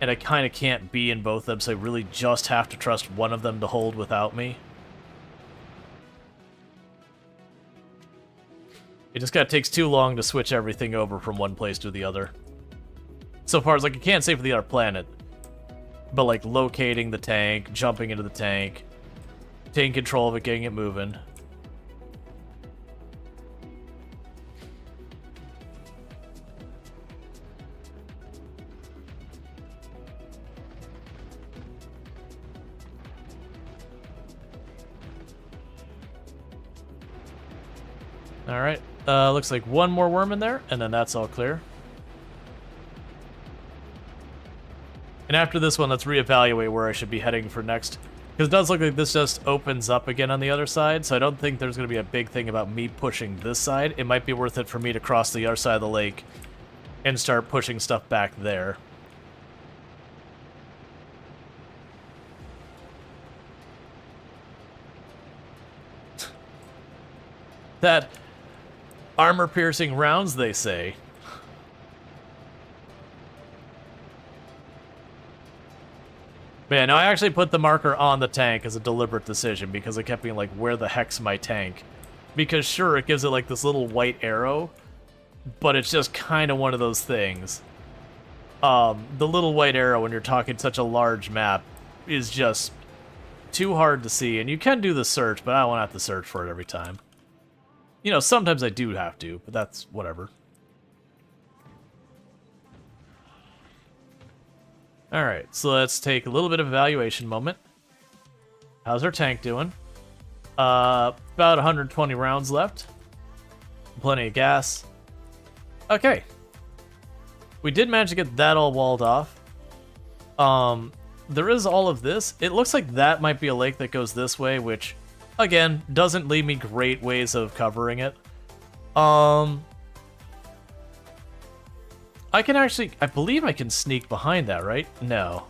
and I kind of can't be in both of them, so I really just have to trust one of them to hold without me. It just kind of takes too long to switch everything over from one place to the other. So far as, like, I can't say for the other planet, but, like, locating the tank, jumping into the tank, taking control of it, getting it moving. Alright, looks like one more worm in there, and then that's all clear. And after this one, let's reevaluate where I should be heading for next. Because it does look like this just opens up again on the other side, so I don't think there's going to be a big thing about me pushing this side. It might be worth it for me to cross the other side of the lake and start pushing stuff back there. That armor-piercing rounds, they say. But yeah, no, I actually put the marker on the tank as a deliberate decision because it kept being like, where the heck's my tank? Because sure, it gives it like this little white arrow, but it's just kind of one of those things. The little white arrow when you're talking such a large map is just too hard to see, and you can do the search, but I don't have to search for it every time. You know, sometimes I do have to, but that's whatever. Alright, so let's take a little bit of evaluation moment. How's our tank doing? About 120 rounds left. Plenty of gas. Okay. We did manage to get that all walled off. There is all of this. It looks like that might be a lake that goes this way, which, again, doesn't leave me great ways of covering it. I can actually, I believe I can sneak behind that, right? No.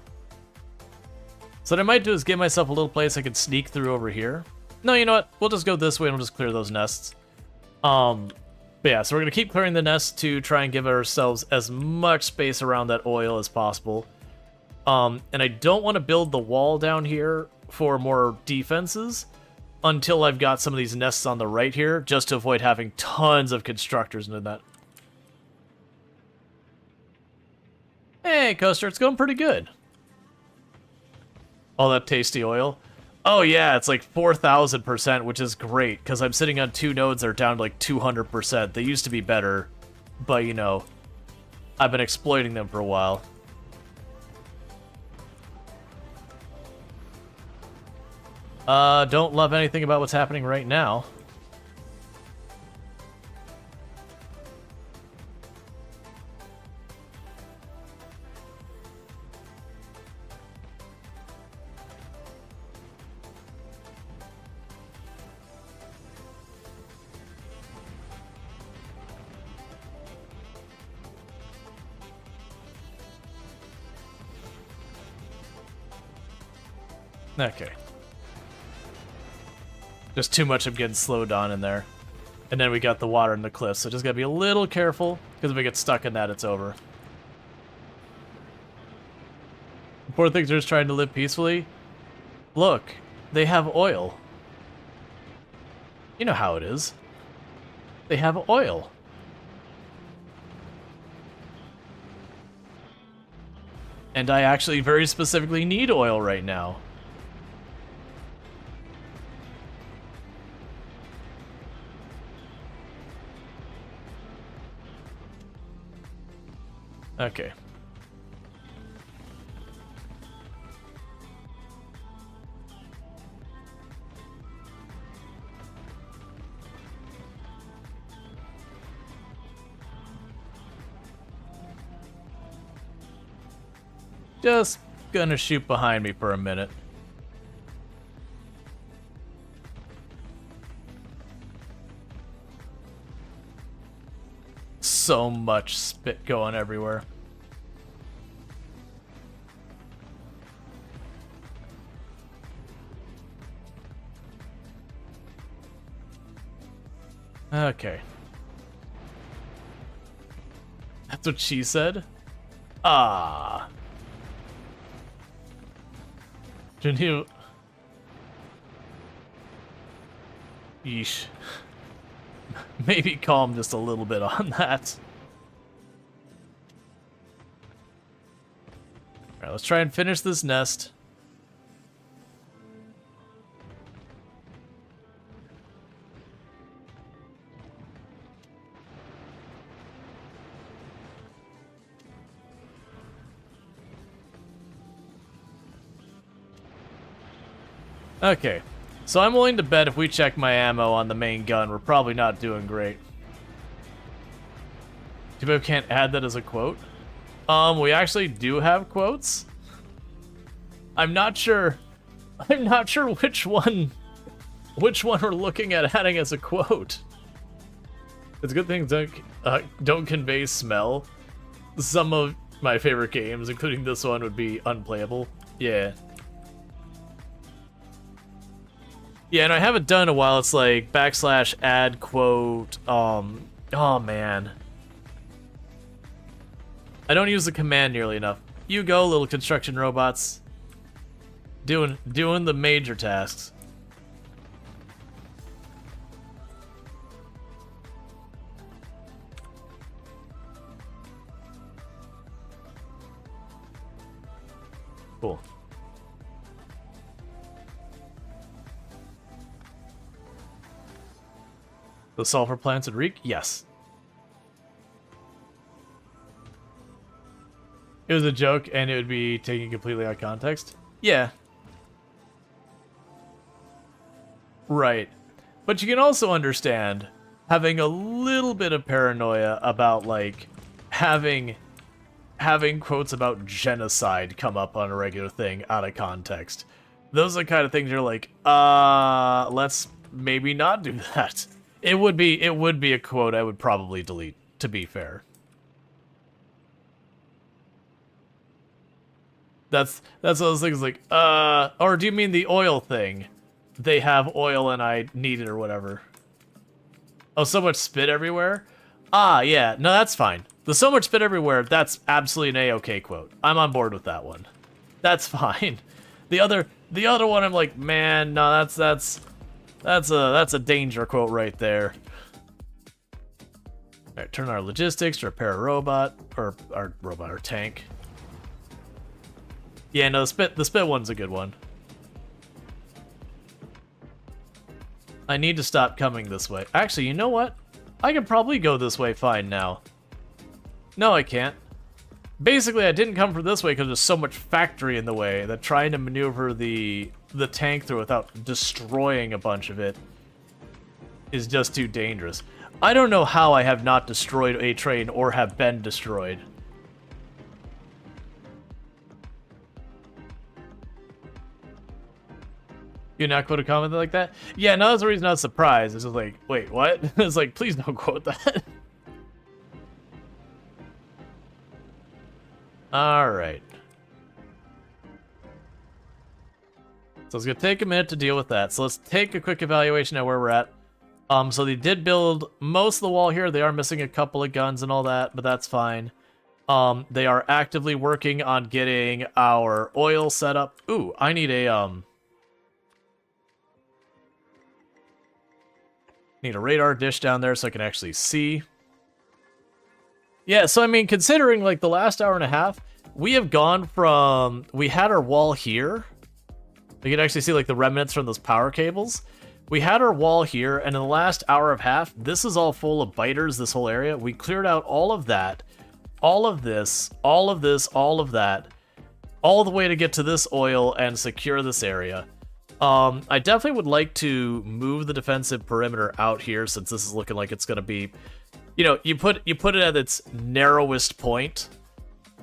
So what I might do is give myself a little place I can sneak through over here. No, you know what? We'll just go this way and we'll just clear those nests. But yeah, so we're going to keep clearing the nests to try and give ourselves as much space around that oil as possible. And I don't want to build the wall down here for more defenses until I've got some of these nests on the right here, just to avoid having tons of constructors into that. Hey, Coaster, it's going pretty good. All that tasty oil. Oh yeah, it's like 4,000%, which is great, because I'm sitting on 2 nodes that are down to like 200%. They used to be better, but you know, I've been exploiting them for a while. Don't love anything about what's happening right now. Okay. Just too much of getting slowed on in there. And then we got the water in the cliff, so just gotta be a little careful, because if we get stuck in that, it's over. Poor things are just trying to live peacefully. Look, they have oil. You know how it is. They have oil. And I actually very specifically need oil right now. Okay. Just gonna shoot behind me for a minute. So much spit going everywhere. Okay. That's what she said? Ah. Didn't you? Yeesh. Maybe calm just a little bit on that. Alright, let's try and finish this nest. Okay. So I'm willing to bet if we check my ammo on the main gun, we're probably not doing great. Too bad we can't add that as a quote. We actually do have quotes. I'm not sure which one we're looking at adding as a quote. It's a good thing don't convey smell. Some of my favorite games, including this one, would be unplayable. Yeah. Yeah, and I haven't done in a while. It's like / add quote. Oh man. I don't use the command nearly enough. You go, little construction robots. Doing the major tasks. Cool. The sulfur plants would reek? Yes. It was a joke and it would be taken completely out of context? Yeah. Right. But you can also understand having a little bit of paranoia about, like, having quotes about genocide come up on a regular thing out of context. Those are the kind of things you're like, let's maybe not do that. It would be a quote I would probably delete, to be fair. That's those things like, or do you mean the oil thing? They have oil and I need it or whatever. Oh, so much spit everywhere? Ah, yeah, no, that's fine. The so much spit everywhere, that's absolutely an A-okay quote. I'm on board with that one. That's fine. The other one, I'm like, man, no, that's a danger quote right there. All right, turn our logistics to repair a robot, or our tank. Yeah, no, the spit one's a good one. I need to stop coming this way. Actually, you know what? I can probably go this way fine now. No, I can't. Basically, I didn't come from this way because there's so much factory in the way that trying to maneuver the tank through without destroying a bunch of it is just too dangerous. I don't know how I have not destroyed a train or have been destroyed. You're not going to comment like that? Yeah, no, that's the reason I was surprised. It's just like, wait, what? It's like, please don't quote that. Alright. So it's going to take a minute to deal with that. So let's take a quick evaluation at where we're at. So they did build most of the wall here. They are missing a couple of guns and all that, but that's fine. They are actively working on getting our oil set up. Ooh, I need a, need a radar dish down there so I can actually see. Yeah, so I mean, considering like the last hour and a half, we have gone from, we had our wall here. You can actually see like the remnants from those power cables. We had our wall here, and in the last hour and a half, this is all full of biters, this whole area. We cleared out all of that, all of this, all of this, all of that, all the way to get to this oil and secure this area. I definitely would like to move the defensive perimeter out here since this is looking like it's going to be, you know, you put it at its narrowest point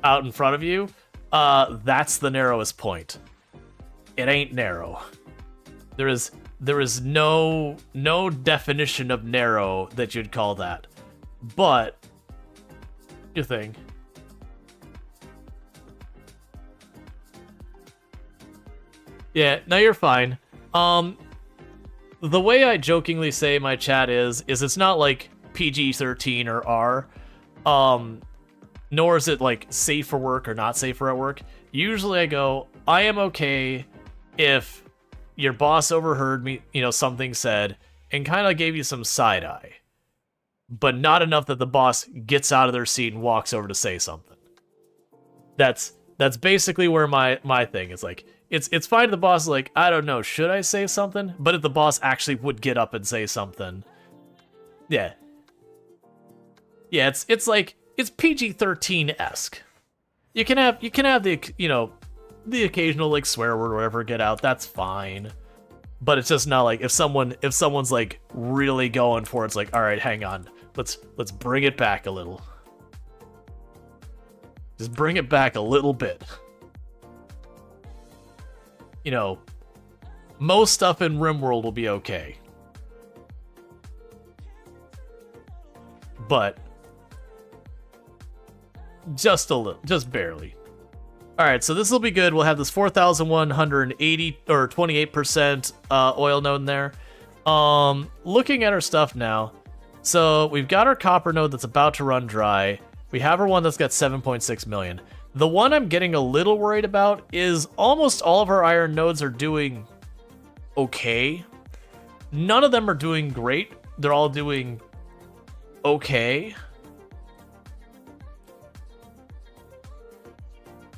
out in front of you. That's the narrowest point. It ain't narrow. There is no definition of narrow that you'd call that. But your thing. Yeah, no, you're fine. The way I jokingly say my chat is it's not like PG-13 or R, nor is it like safe for work or not safe for at work. Usually I go, I am okay if your boss overheard me, you know, something said, and kind of gave you some side-eye. But not enough that the boss gets out of their seat and walks over to say something. That's basically where my thing is like, it's fine if the boss is like, I don't know, should I say something? But if the boss actually would get up and say something, yeah. Yeah, it's like, it's PG-13-esque. You can have the, you know, the occasional like swear word or whatever get out, that's fine. But it's just not like if someone's like really going for it, it's like, all right, hang on. Let's bring it back a little. Just bring it back a little bit. You know, most stuff in RimWorld will be okay. But just a little, just barely. Alright, so this will be good. We'll have this 4,180 or 28% oil node in there. Looking at our stuff now. So we've got our copper node that's about to run dry. We have our one that's got 7.6 million. The one I'm getting a little worried about is almost all of our iron nodes are doing okay. None of them are doing great. They're all doing okay.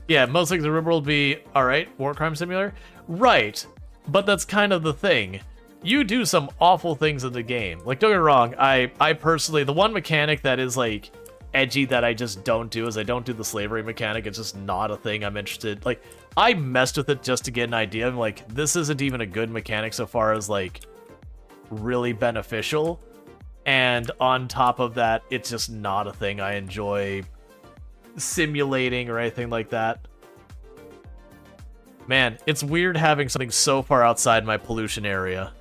Yeah, most likely the RimWorld will be, alright, War Crime Simulator? Right, but that's kind of the thing. You do some awful things in the game. Like, don't get me wrong, I personally, the one mechanic that is, like, edgy that I just don't do is I don't do the slavery mechanic. It's just not a thing I'm interested. Like, I messed with it just to get an idea. I'm like, this isn't even a good mechanic so far as, like, really beneficial. And on top of that, it's just not a thing I enjoy simulating or anything like that. Man, it's weird having something so far outside my pollution area.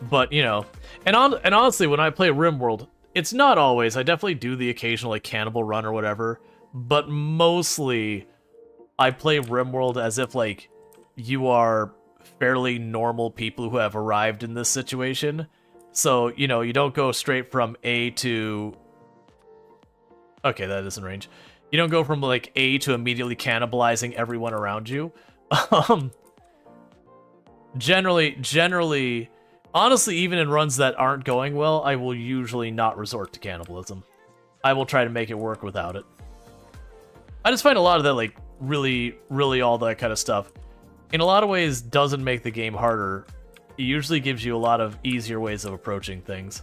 But, you know, and honestly, when I play RimWorld, it's not always. I definitely do the occasional, like, cannibal run or whatever. But mostly, I play RimWorld as if, like, you are fairly normal people who have arrived in this situation. So, you know, you don't go straight from A to... Okay, that isn't range. You don't go from, like, A to immediately cannibalizing everyone around you. Generally, honestly, even in runs that aren't going well, I will usually not resort to cannibalism. I will try to make it work without it. I just find a lot of that, like, really all that kind of stuff, in a lot of ways, doesn't make the game harder. It usually gives you a lot of easier ways of approaching things.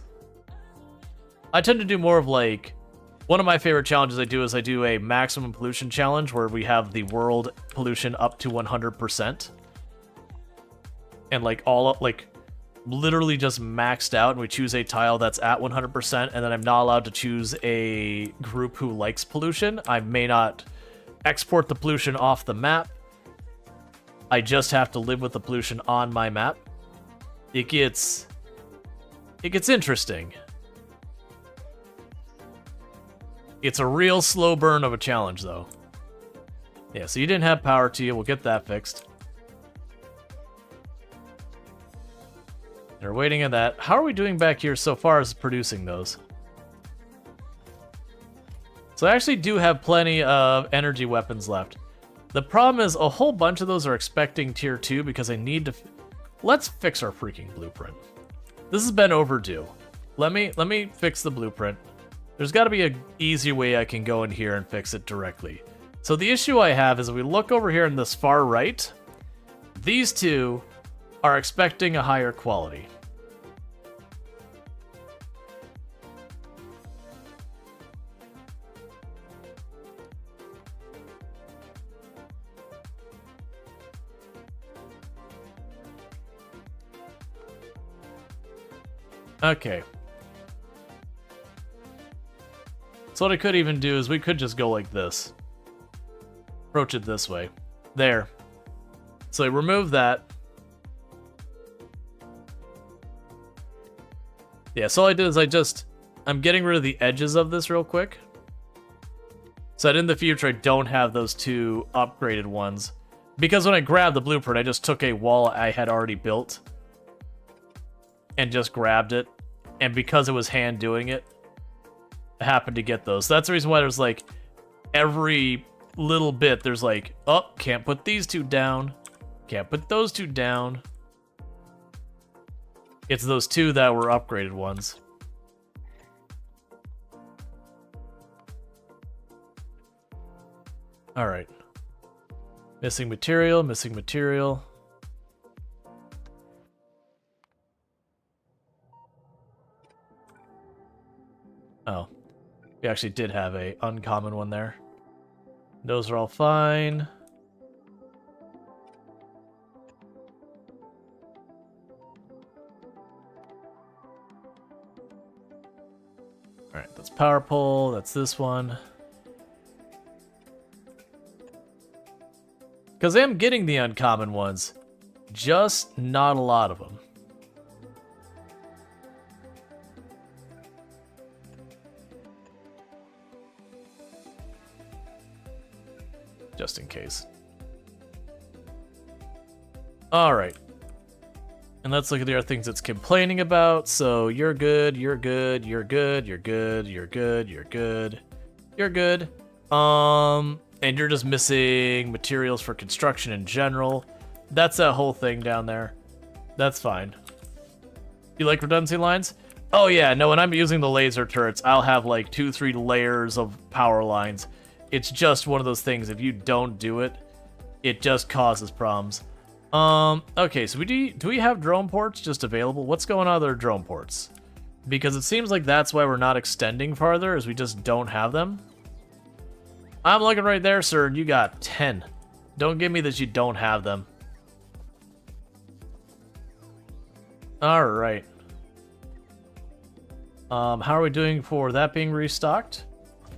I tend to do more of, like, one of my favorite challenges I do is I do a maximum pollution challenge where we have the world pollution up to 100%. And, like, all up, like, literally just maxed out, and we choose a tile that's at 100%, and then I'm not allowed to choose a group who likes pollution. I may not export the pollution off the map. I just have to live with the pollution on my map. It gets interesting. It's a real slow burn of a challenge, though. Yeah, so you didn't have power to you. We'll get that fixed. They're waiting on that. How are we doing back here so far as producing those? So I actually do have plenty of energy weapons left. The problem is a whole bunch of those are expecting tier 2 because I need to... Let's fix our freaking blueprint. This has been overdue. Let me fix the blueprint. There's got to be an easy way I can go in here and fix it directly. So the issue I have is we look over here in this far right. These two are expecting a higher quality. Okay. So what I could even do is we could just go like this. Approach it this way. There. So I remove that. Yeah, so all I did is I'm getting rid of the edges of this real quick. So that in the future I don't have those two upgraded ones. Because when I grabbed the blueprint, I just took a wall I had already built. And just grabbed it. And because it was hand doing it, I happened to get those. So that's the reason why there's like every little bit there's like, oh, can't put these two down. Can't put those two down. It's those two that were upgraded ones. Alright. Missing material, missing material. Oh, we actually did have a uncommon one there. Those are all fine. Alright, that's power pole, that's this one. Because I am getting the uncommon ones, just not a lot of them. Just in case. Alright. And let's look at the other things it's complaining about. So you're good, you're good, you're good, you're good, you're good, you're good, you're good. And you're just missing materials for construction in general. That's that whole thing down there. That's fine. You like redundancy lines? Oh yeah, no, when I'm using the laser turrets, I'll have like 2-3 layers of power lines. It's just one of those things, if you don't do it, it just causes problems. Okay, so do we have drone ports just available? What's going on with our drone ports? Because it seems like that's why we're not extending farther, is we just don't have them. I'm looking right there, sir, and you got 10. Don't give me that you don't have them. Alright. How are we doing for that being restocked?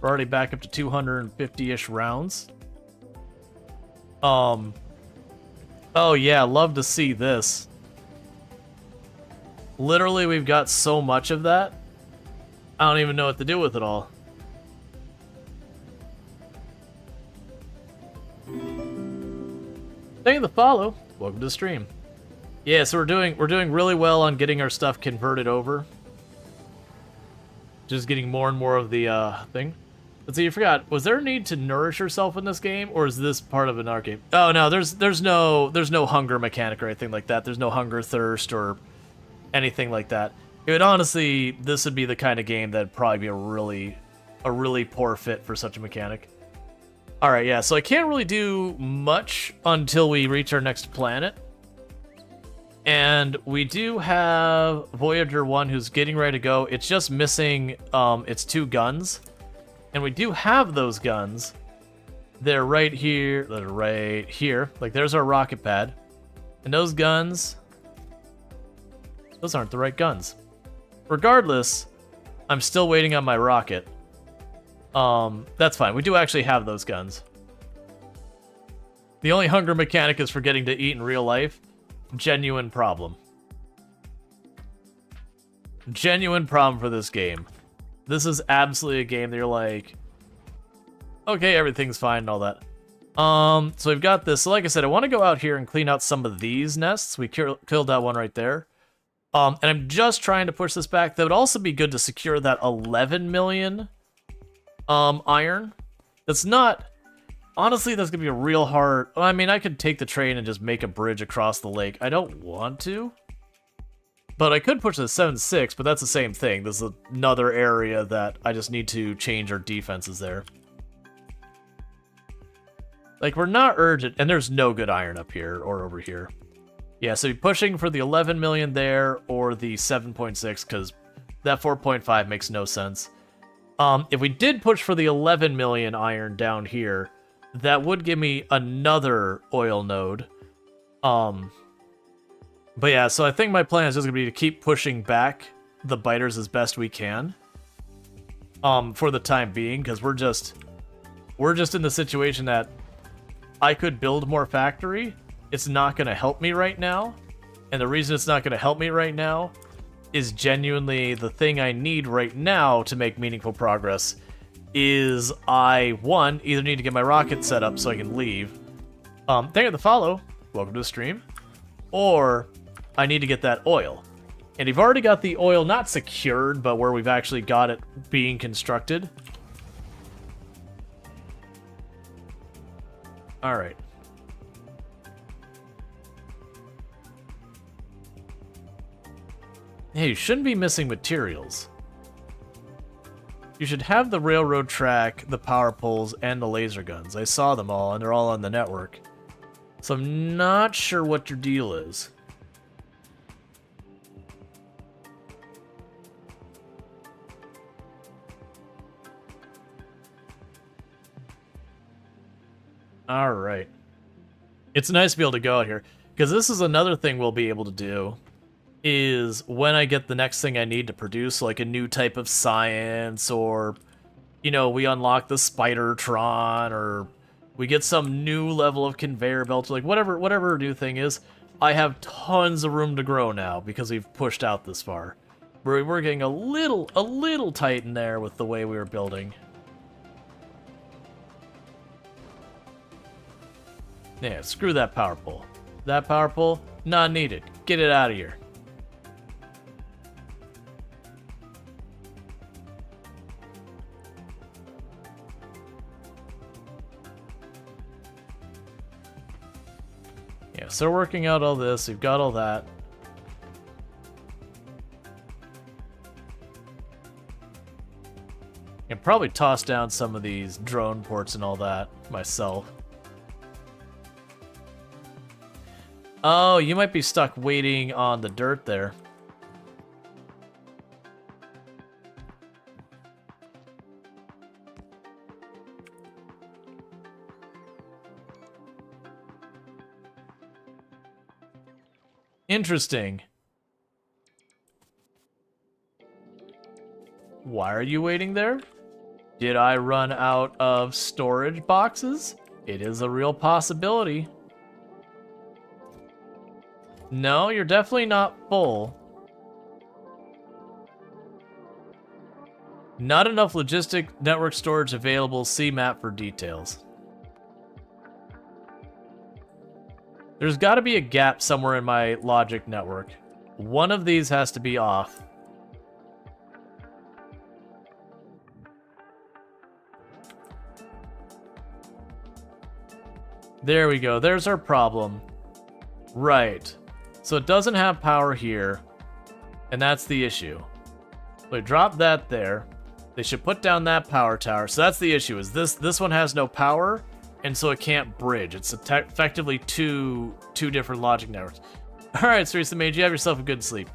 We're already back up to 250-ish rounds. Oh yeah, love to see this. Literally, we've got so much of that. I don't even know what to do with it all. Thank you for the follow. Welcome to the stream. Yeah, so we're doing really well on getting our stuff converted over. Just getting more and more of the thing. Let's see, you forgot. Was there a need to nourish yourself in this game, or is this part of an art game? Oh no, there's no hunger mechanic or anything like that. There's no hunger, thirst, or anything like that. It would honestly, this would be the kind of game that'd probably be a really poor fit for such a mechanic. All right, yeah. So I can't really do much until we reach our next planet. And we do have Voyager 1 who's getting ready to go. It's just missing its 2 guns. And we do have those guns. They're right here. They're right here. Like, there's our rocket pad. And those guns, those aren't the right guns. Regardless, I'm still waiting on my rocket. That's fine. We do actually have those guns. The only hunger mechanic is forgetting to eat in real life. Genuine problem. Genuine problem for this game. This is absolutely a game that you're like, okay, everything's fine and all that. So we've got this. So like I said, I want to go out here and clean out some of these nests. We killed that one right there. And I'm just trying to push this back. That would also be good to secure that 11 million iron. That's not... Honestly, that's going to be a real hard... I mean, I could take the train and just make a bridge across the lake. I don't want to. But I could push the 7-6, but that's the same thing. There's another area that I just need to change our defenses there. Like, we're not urgent, and there's no good iron up here or over here. Yeah, so pushing for the 11 million there or the 7.6, because that 4.5 makes no sense. If we did push for the 11 million iron down here, that would give me another oil node. But yeah, so I think my plan is just going to be to keep pushing back the biters as best we can. For the time being, because we're just in the situation that I could build more factory. It's not going to help me right now. And the reason it's not going to help me right now is genuinely the thing I need right now to make meaningful progress is one, either need to get my rocket set up so I can leave. Thank you for the follow. Welcome to the stream. Or I need to get that oil. And you've already got the oil not secured, but where we've actually got it being constructed. Alright. Hey, you shouldn't be missing materials. You should have the railroad track, the power poles, and the laser guns. I saw them all, and they're all on the network. So I'm not sure what your deal is. Alright. It's nice to be able to go out here, because this is another thing we'll be able to do, is when I get the next thing I need to produce, like a new type of science, or, you know, we unlock the Spidertron, or we get some new level of conveyor belt, like whatever a new thing is, I have tons of room to grow now, because we've pushed out this far. We're getting a little tight in there with the way we were building. Yeah, screw that power pole. That power pole, not needed. Get it out of here. Yeah, so we're working out all this. We've got all that. I can probably toss down some of these drone ports and all that myself. Oh, you might be stuck waiting on the dirt there. Interesting. Why are you waiting there? Did I run out of storage boxes? It is a real possibility. No, you're definitely not full. Not enough logistic network storage available. See map for details. There's got to be a gap somewhere in my logic network. One of these has to be off. There we go. There's our problem. Right. So it doesn't have power here, and that's the issue. So drop that there. They should put down that power tower. So that's the issue, is this one has no power, and so it can't bridge. It's effectively two different logic networks. All right, Seriously Mage, you have yourself a good sleep.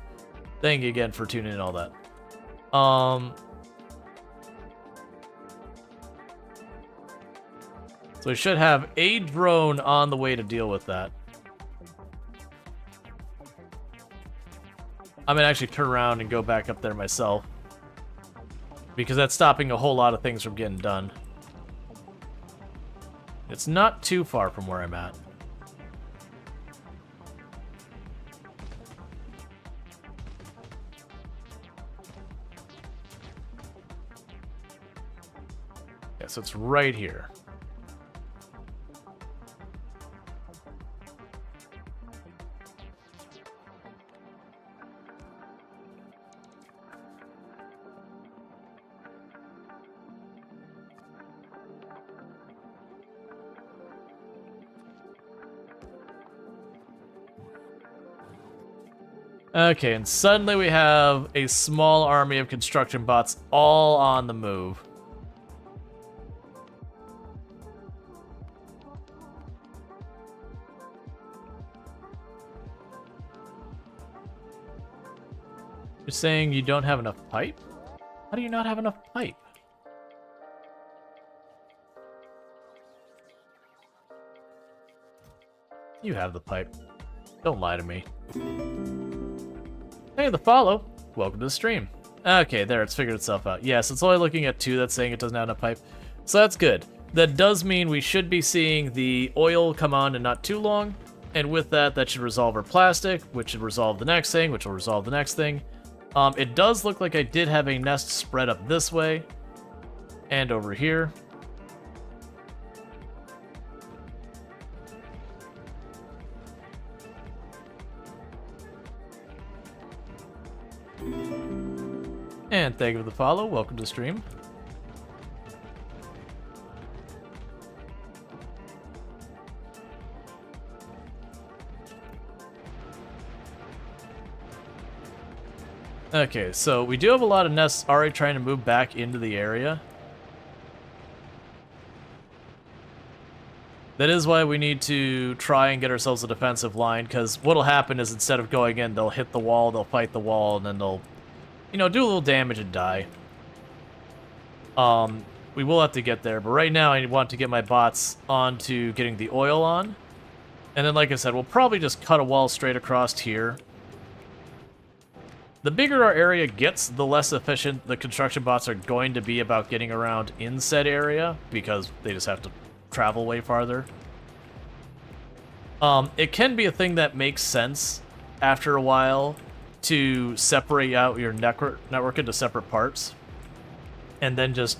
Thank you again for tuning in and all that. So we should have a drone on the way to deal with that. I'm gonna actually turn around and go back up there myself, because that's stopping a whole lot of things from getting done. It's not too far from where I'm at. Yeah, so it's right here. Okay, and suddenly we have a small army of construction bots all on the move. You're saying you don't have enough pipe? How do you not have enough pipe? You have the pipe. Don't lie to me. Hey, the follow. Welcome to the stream. Okay, there, it's figured itself out. Yes, it's only looking at 2 that's saying it doesn't have enough pipe. So that's good. That does mean we should be seeing the oil come on in not too long. And with that, that should resolve our plastic, which should resolve the next thing, which will resolve the next thing. It does look like I did have a nest spread up this way. And over here. And thank you for the follow. Welcome to the stream. Okay, so we do have a lot of nests already trying to move back into the area. That is why we need to try and get ourselves a defensive line, because what'll happen is instead of going in, they'll hit the wall, they'll fight the wall, and then they'll, you know, do a little damage and die. We will have to get there, but right now I want to get my bots onto getting the oil on. And then, like I said, we'll probably just cut a wall straight across here. The bigger our area gets, the less efficient the construction bots are going to be about getting around in said area, because they just have to travel way farther. It can be a thing that makes sense after a while to separate out your network into separate parts, and then just,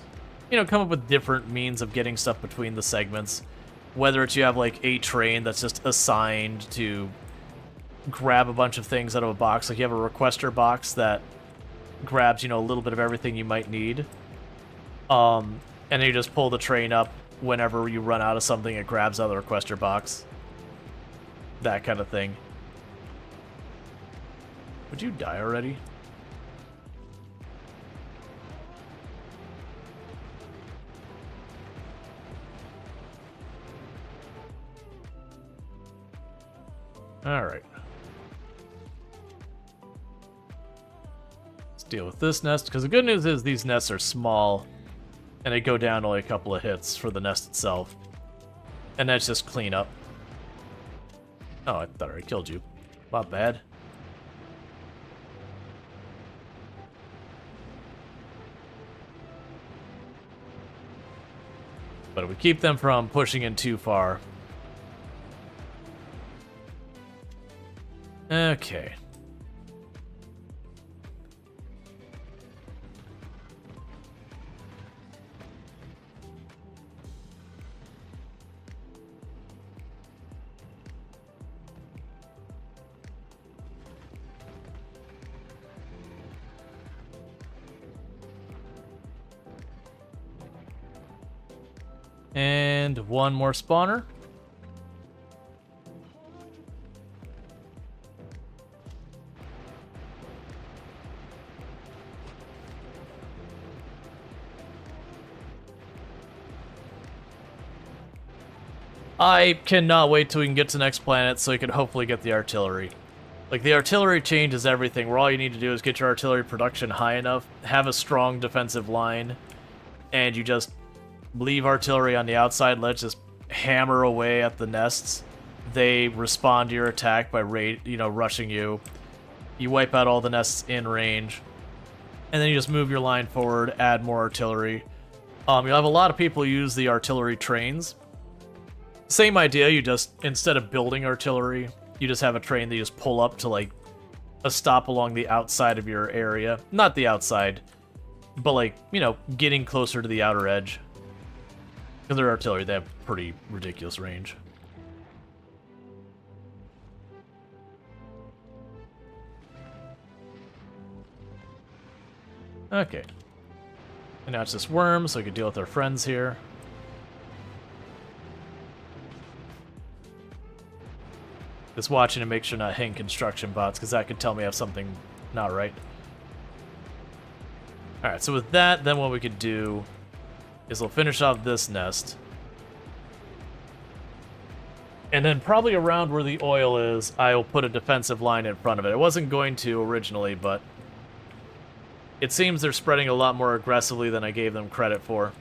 you know, come up with different means of getting stuff between the segments. Whether it's you have like a train that's just assigned to grab a bunch of things out of a box. Like you have a requester box that grabs, you know, a little bit of everything you might need. And then you just pull the train up whenever you run out of something, it grabs out of the requester box. That kind of thing. Would you die already? Alright. Let's deal with this nest, because the good news is these nests are small, and they go down only a couple of hits for the nest itself. And that's just clean up. Oh, I thought I already killed you. Not bad. But if we keep them from pushing in too far. Okay. And one more spawner. I cannot wait till we can get to the next planet so we can hopefully get the artillery. Like, the artillery changes everything, where all you need to do is get your artillery production high enough, have a strong defensive line, and you just leave artillery on the outside, let's just hammer away at the nests. They respond to your attack by rushing you. You wipe out all the nests in range, and then you just move your line forward, add more artillery. You'll have a lot of people use the artillery trains. Same idea, you just, instead of building artillery, you just have a train that you just pull up to, like, a stop along the outside of your area. Not the outside, but, like, you know, getting closer to the outer edge. Because they're artillery, they have pretty ridiculous range. Okay. And now it's just worms, so we can deal with our friends here. Just watching to make sure not hitting construction bots, because that could tell me I have something not right. Alright, so with that, then what we could do is we'll finish off this nest. And then probably around where the oil is, I'll put a defensive line in front of it. I wasn't going to originally, but it seems they're spreading a lot more aggressively than I gave them credit for.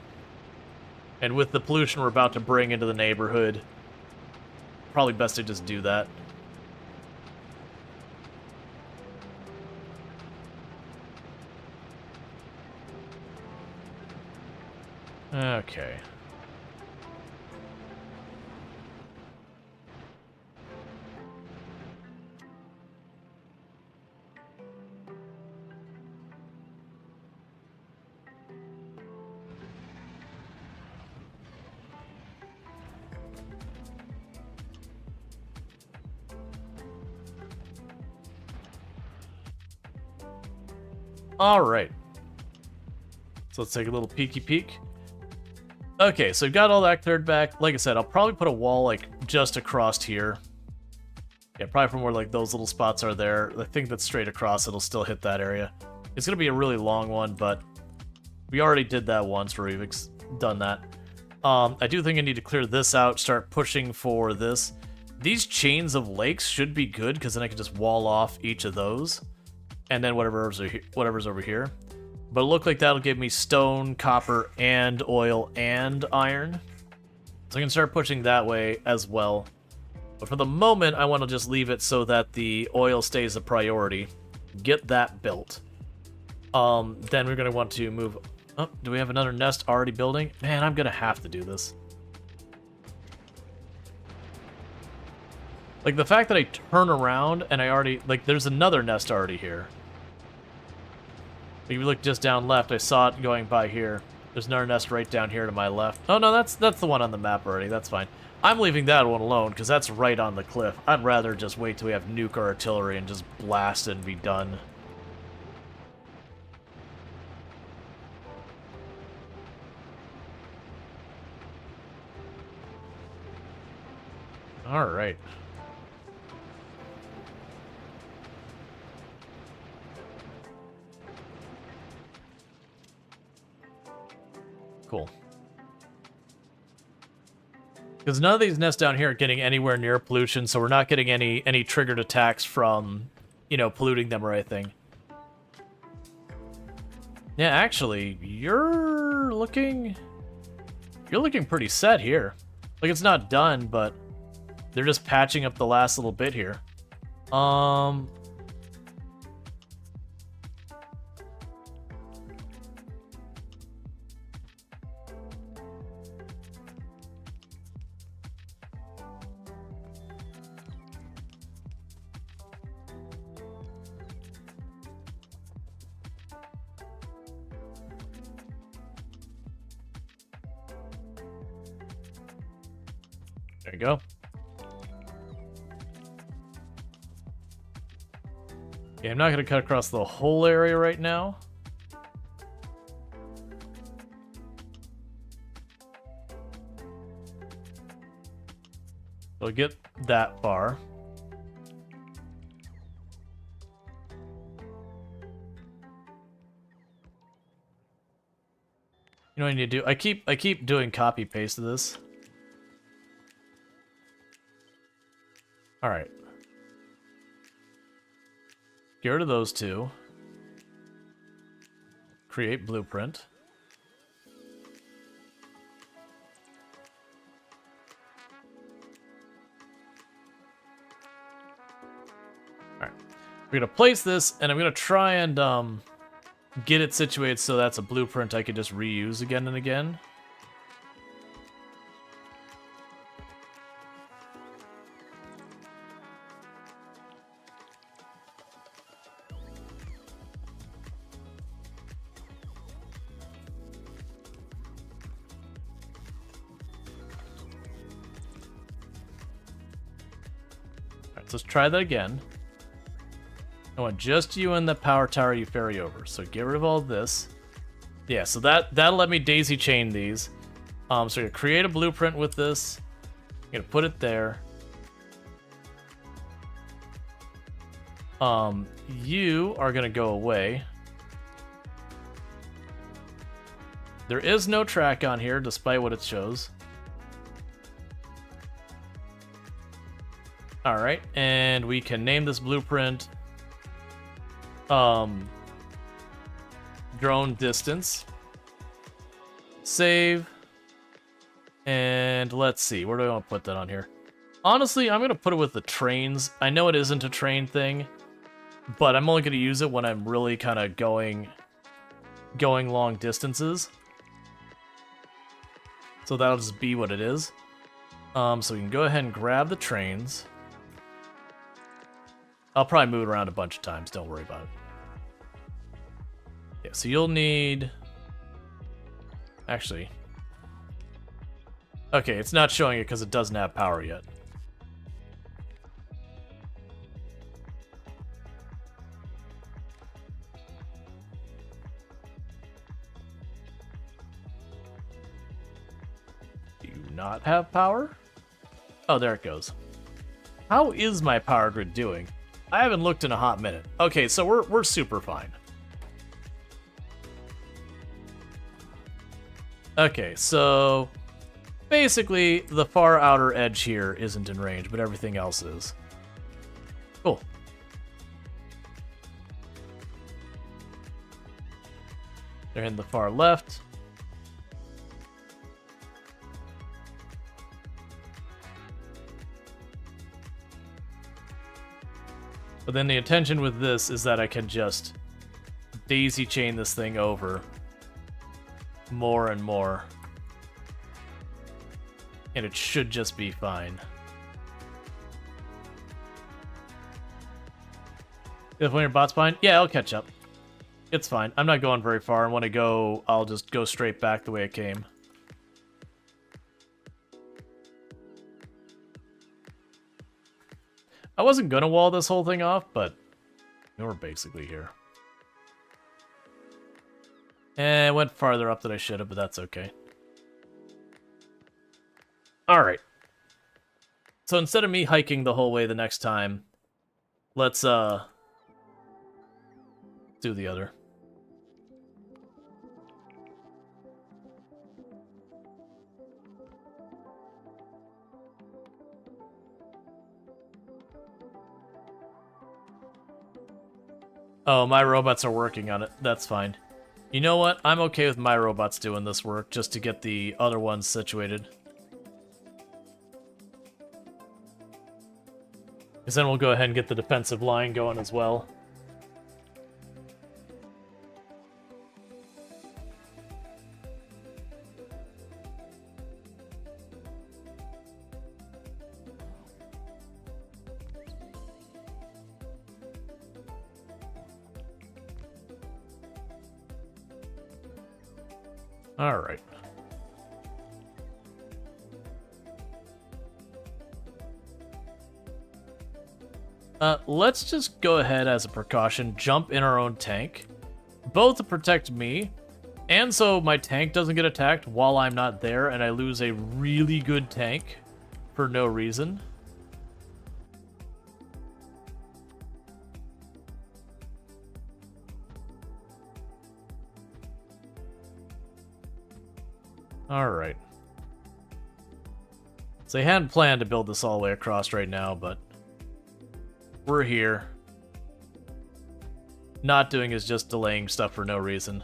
And with the pollution we're about to bring into the neighborhood, probably best to just do that. Okay. All right. So let's take a little peeky peek. Okay, so we've got all that cleared back. Like I said, I'll probably put a wall, like, just across here. Yeah, probably from where, like, those little spots are there. I think that's straight across. It'll still hit that area. It's going to be a really long one, but we already did that once where we've done that. I do think I need to clear this out, start pushing for this. These chains of lakes should be good, because then I can just wall off each of those. And then whatever's over here. But it looked like that'll give me stone, copper, and oil, and iron. So I can start pushing that way as well. But for the moment, I want to just leave it so that the oil stays a priority. Get that built. Then we're going to want to move... Oh, do we have another nest already building? Man, I'm going to have to do this. Like, the fact that I turn around and I already... Like, there's another nest already here. If you look just down left, I saw it going by here. There's another nest right down here to my left. Oh no, that's the one on the map already. That's fine. I'm leaving that one alone because that's right on the cliff. I'd rather just wait till we have nuke our artillery and just blast it and be done. All right. Cool. Because none of these nests down here are getting anywhere near pollution, so we're not getting any triggered attacks from, you know, polluting them or anything. Yeah, actually, you're looking pretty set here. Like, it's not done, but they're just patching up the last little bit here. There you go. Yeah, I'm not going to cut across the whole area right now. So get that far. You know what I need to do? I keep doing copy paste of this. All right. Get rid of those two. Create blueprint. All right. We're gonna place this, and I'm gonna try and get it situated so that's a blueprint I could just reuse again and again. Let's try that again. I want just you and the power tower you ferry over. So get rid of all this. Yeah, so that'll let me daisy chain these. So you're gonna create a blueprint with this. You're gonna put it there. You are gonna go away. There is no track on here, despite what it shows. Alright, and we can name this blueprint drone distance. Save. And let's see, where do I want to put that on here? Honestly, I'm going to put it with the trains. I know it isn't a train thing, but I'm only going to use it when I'm really kind of going long distances. So that'll just be what it is. So we can go ahead and grab the trains. I'll probably move it around a bunch of times, don't worry about it. Yeah, so you'll need... Actually... Okay, it's not showing it because it doesn't have power yet. Do you not have power? Oh, there it goes. How is my power grid doing? I haven't looked in a hot minute. Okay, so we're super fine. Okay, so basically the far outer edge here isn't in range, but everything else is. Cool. They're in the far left. But then the intention with this is that I can just daisy chain this thing over more and more. And it should just be fine. If one of your bots behind? Yeah, I'll catch up. It's fine. I'm not going very far, and when I go, I'll just go straight back the way I came. I wasn't gonna wall this whole thing off, but we're basically here. And I went farther up than I should have, but that's okay. Alright. So instead of me hiking the whole way the next time, let's do the other. Oh, my robots are working on it. That's fine. You know what? I'm okay with my robots doing this work just to get the other ones situated. Because then we'll go ahead and get the defensive line going as well. All right. Let's just go ahead as a precaution, jump in our own tank, both to protect me, and so my tank doesn't get attacked while I'm not there and I lose a really good tank for no reason. Alright. So I hadn't planned to build this all the way across right now, but we're here. Not doing is just delaying stuff for no reason.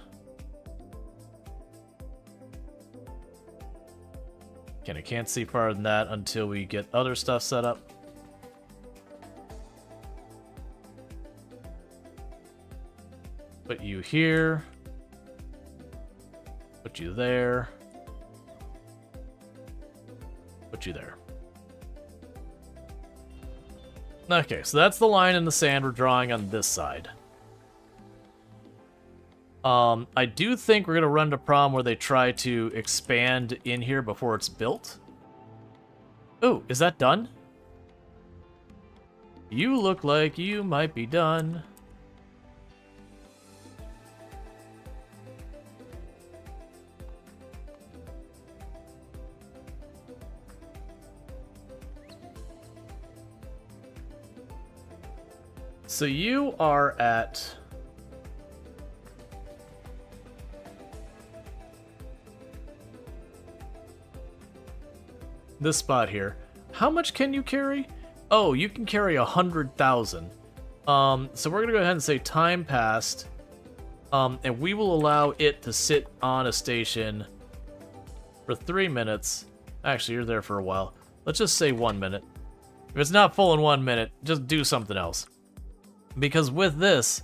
Again, I can't see farther than that until we get other stuff set up. Put you here. Put you there. Put you there. Okay, so that's the line in the sand we're drawing on this side. I do think we're going to run into a problem where they try to expand in here before it's built. Ooh, is that done? You look like you might be done. So you are at... this spot here. How much can you carry? Oh, you can carry 100,000. So we're gonna go ahead and say time passed. And we will allow it to sit on a station for 3 minutes. Actually, you're there for a while. Let's just say 1 minute. If it's not full in 1 minute, just do something else. Because with this,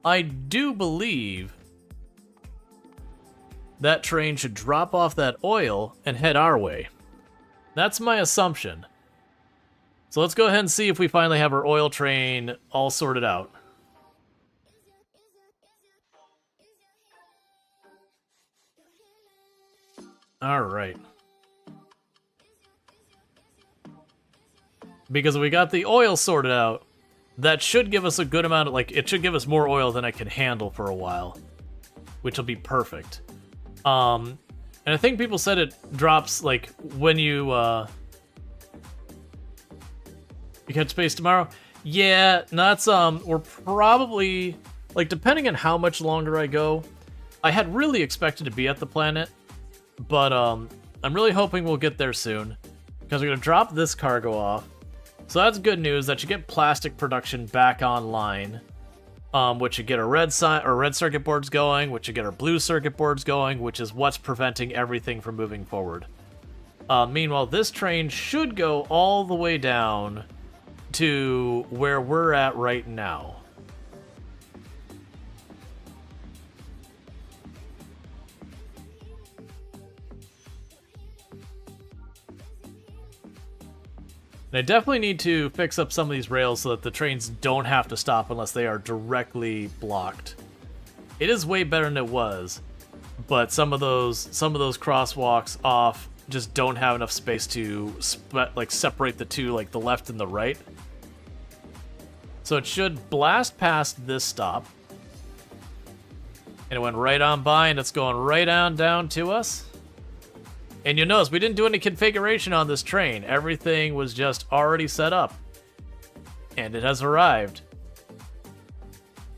I do believe that train should drop off that oil and head our way. That's my assumption. So let's go ahead and see if we finally have our oil train all sorted out. All right. Because we got the oil sorted out, that should give us a good amount of, like, it should give us more oil than I can handle for a while, which will be perfect. And I think people said it drops, like, when you catch space tomorrow. Yeah, that's, we're probably, like, depending on how much longer I go, I had really expected to be at the planet, but, I'm really hoping we'll get there soon, because we're gonna drop this cargo off. So that's good news. That should get plastic production back online, which should get our red circuit boards going, which should get our blue circuit boards going, which is what's preventing everything from moving forward. Meanwhile, this train should go all the way down to where we're at right now. And I definitely need to fix up some of these rails so that the trains don't have to stop unless they are directly blocked. It is way better than it was, but some of those crosswalks off just don't have enough space to separate the two, like the left and the right. So it should blast past this stop. And it went right on by, and it's going right on down to us. And you'll notice we didn't do any configuration on this train. Everything was just already set up. And it has arrived.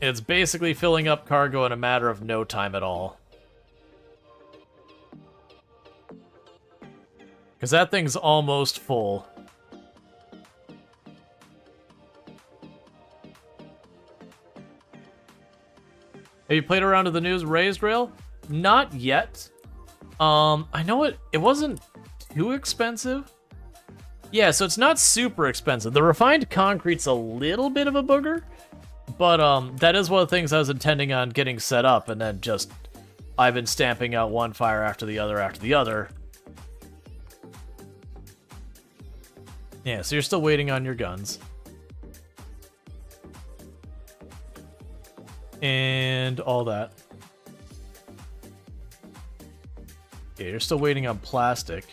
And it's basically filling up cargo in a matter of no time at all. Because that thing's almost full. Have you played around with the news raised rail? Not yet. I know it wasn't too expensive. Yeah, so it's not super expensive. The refined concrete's a little bit of a booger, but that is one of the things I was intending on getting set up, and then just I've been stamping out one fire after the other after the other. Yeah, so you're still waiting on your guns. And all that. Yeah, you're still waiting on plastic.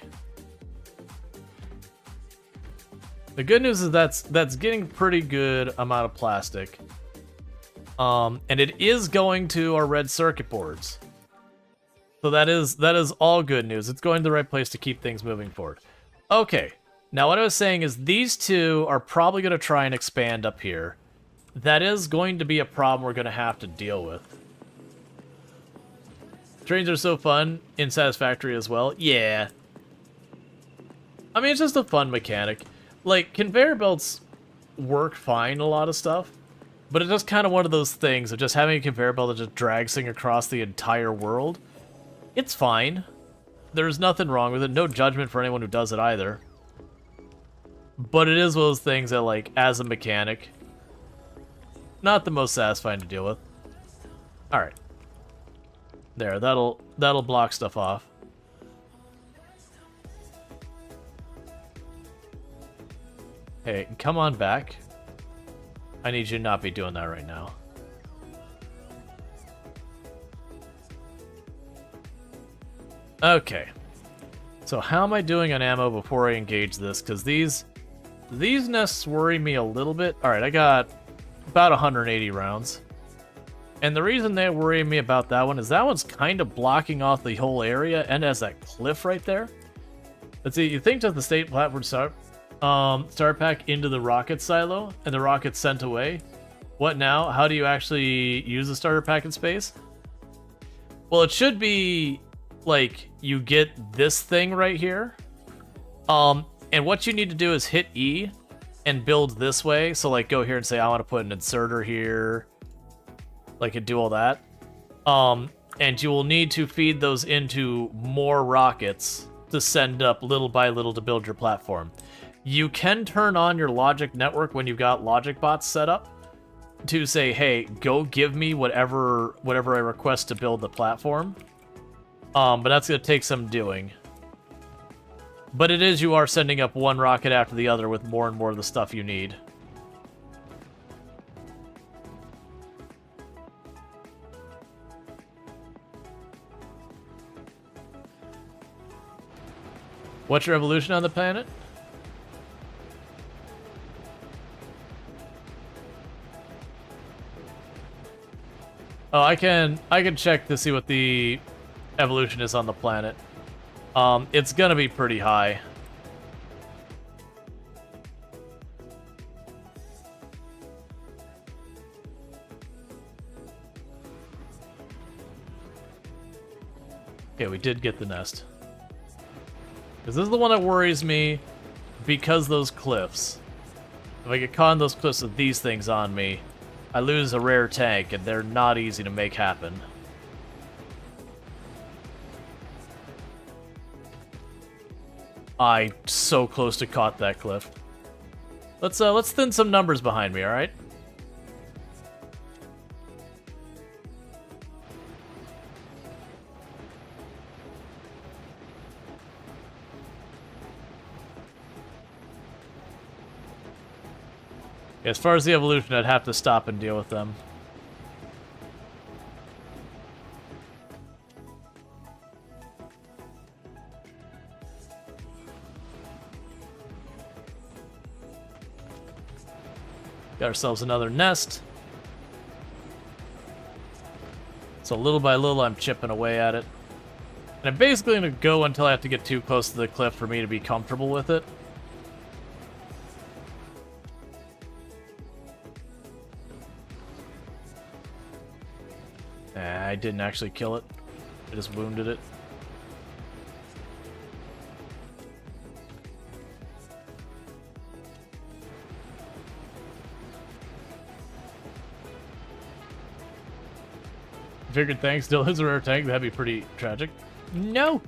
The good news is that's getting pretty good amount of plastic. And it is going to our red circuit boards. So that is all good news. It's going to the right place to keep things moving forward. Okay. Now what I was saying is these two are probably going to try and expand up here. That is going to be a problem we're going to have to deal with. Trains are so fun in Satisfactory as well. Yeah. I mean, it's just a fun mechanic. Like, conveyor belts work fine in a lot of stuff, but it's just kind of one of those things of just having a conveyor belt that just drags things across the entire world. It's fine. There's nothing wrong with it. No judgment for anyone who does it either. But it is one of those things that, like, as a mechanic, not the most satisfying to deal with. Alright. There, that'll block stuff off. Hey, come on back. I need you to not be doing that right now. Okay. So how am I doing on ammo before I engage this? Because these nests worry me a little bit. Alright, I got about 180 rounds. And the reason they worry me about that one is that one's kind of blocking off the whole area and has that cliff right there. Let's see, you think that the state platform start pack into the rocket silo and the rocket's sent away. What now? How do you actually use the starter pack in space? Well, it should be like you get this thing right here. And what you need to do is hit E and build this way. So like go here and say I want to put an inserter here. Like and do all that. And you will need to feed those into more rockets to send up little by little to build your platform. You can turn on your logic network when you've got logic bots set up to say, hey, go give me whatever I request to build the platform. But that's going to take some doing. But it is, you are sending up one rocket after the other with more and more of the stuff you need. What's your evolution on the planet? Oh, I can check to see what the evolution is on the planet. It's gonna be pretty high. Okay, we did get the nest. Because this is the one that worries me because those cliffs. If I get caught in those cliffs with these things on me, I lose a rare tank, and they're not easy to make happen. I so close to caught that cliff. Let's thin some numbers behind me, all right? As far as the evolution, I'd have to stop and deal with them. Got ourselves another nest. So little by little, I'm chipping away at it. And I'm basically going to go until I have to get too close to the cliff for me to be comfortable with it. I didn't actually kill it. I just wounded it. Figured tank still is a rare tank. That'd be pretty tragic. No!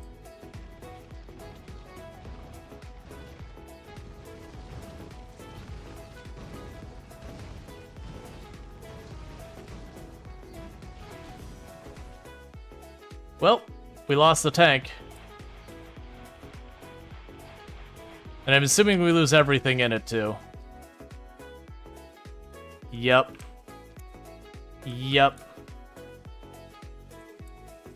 Well, we lost the tank. And I'm assuming we lose everything in it, too. Yep. Yep.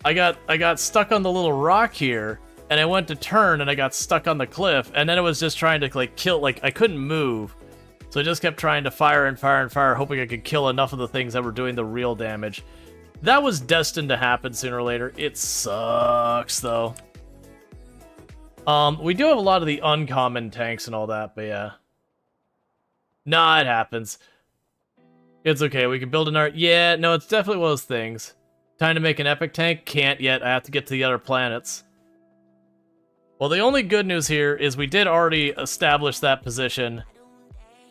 I got stuck on the little rock here, and I went to turn, and I got stuck on the cliff, and then it was just trying to, like, kill, like, I couldn't move. So I just kept trying to fire and fire and fire, hoping I could kill enough of the things that were doing the real damage. That was destined to happen sooner or later. It sucks, though. We do have a lot of the uncommon tanks and all that, but yeah. Nah, it happens. It's okay, we can build an art. Yeah, no, it's definitely one of those things. Time to make an epic tank? Can't yet. I have to get to the other planets. Well, the only good news here is we did already establish that position.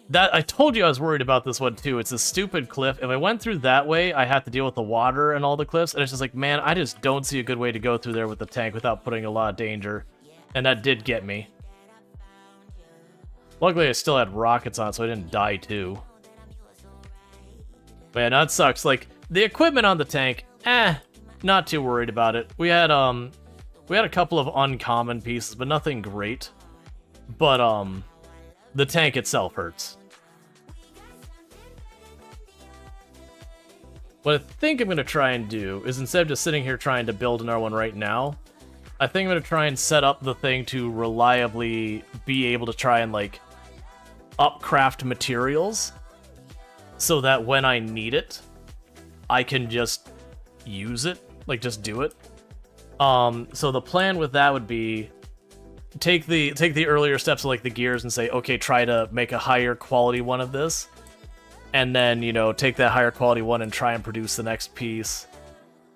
That I told you I was worried about this one too. It's a stupid cliff. If I went through that way, I have to deal with the water and all the cliffs. And it's just like, man, I just don't see a good way to go through there with the tank without putting a lot of danger. And that did get me. Luckily, I still had rockets on, so I didn't die too. But yeah, no, it sucks. Like, the equipment on the tank, not too worried about it. We had a couple of uncommon pieces, but nothing great. But the tank itself hurts. What I think I'm going to try and do is, instead of just sitting here trying to build another one right now, I think I'm going to try and set up the thing to reliably be able to try and, like, upcraft materials so that when I need it, I can just use it, like, just do it. So the plan with that would be take the earlier steps of, like, the gears and say, okay, try to make a higher quality one of this, and then, you know, take that higher quality one and try and produce the next piece.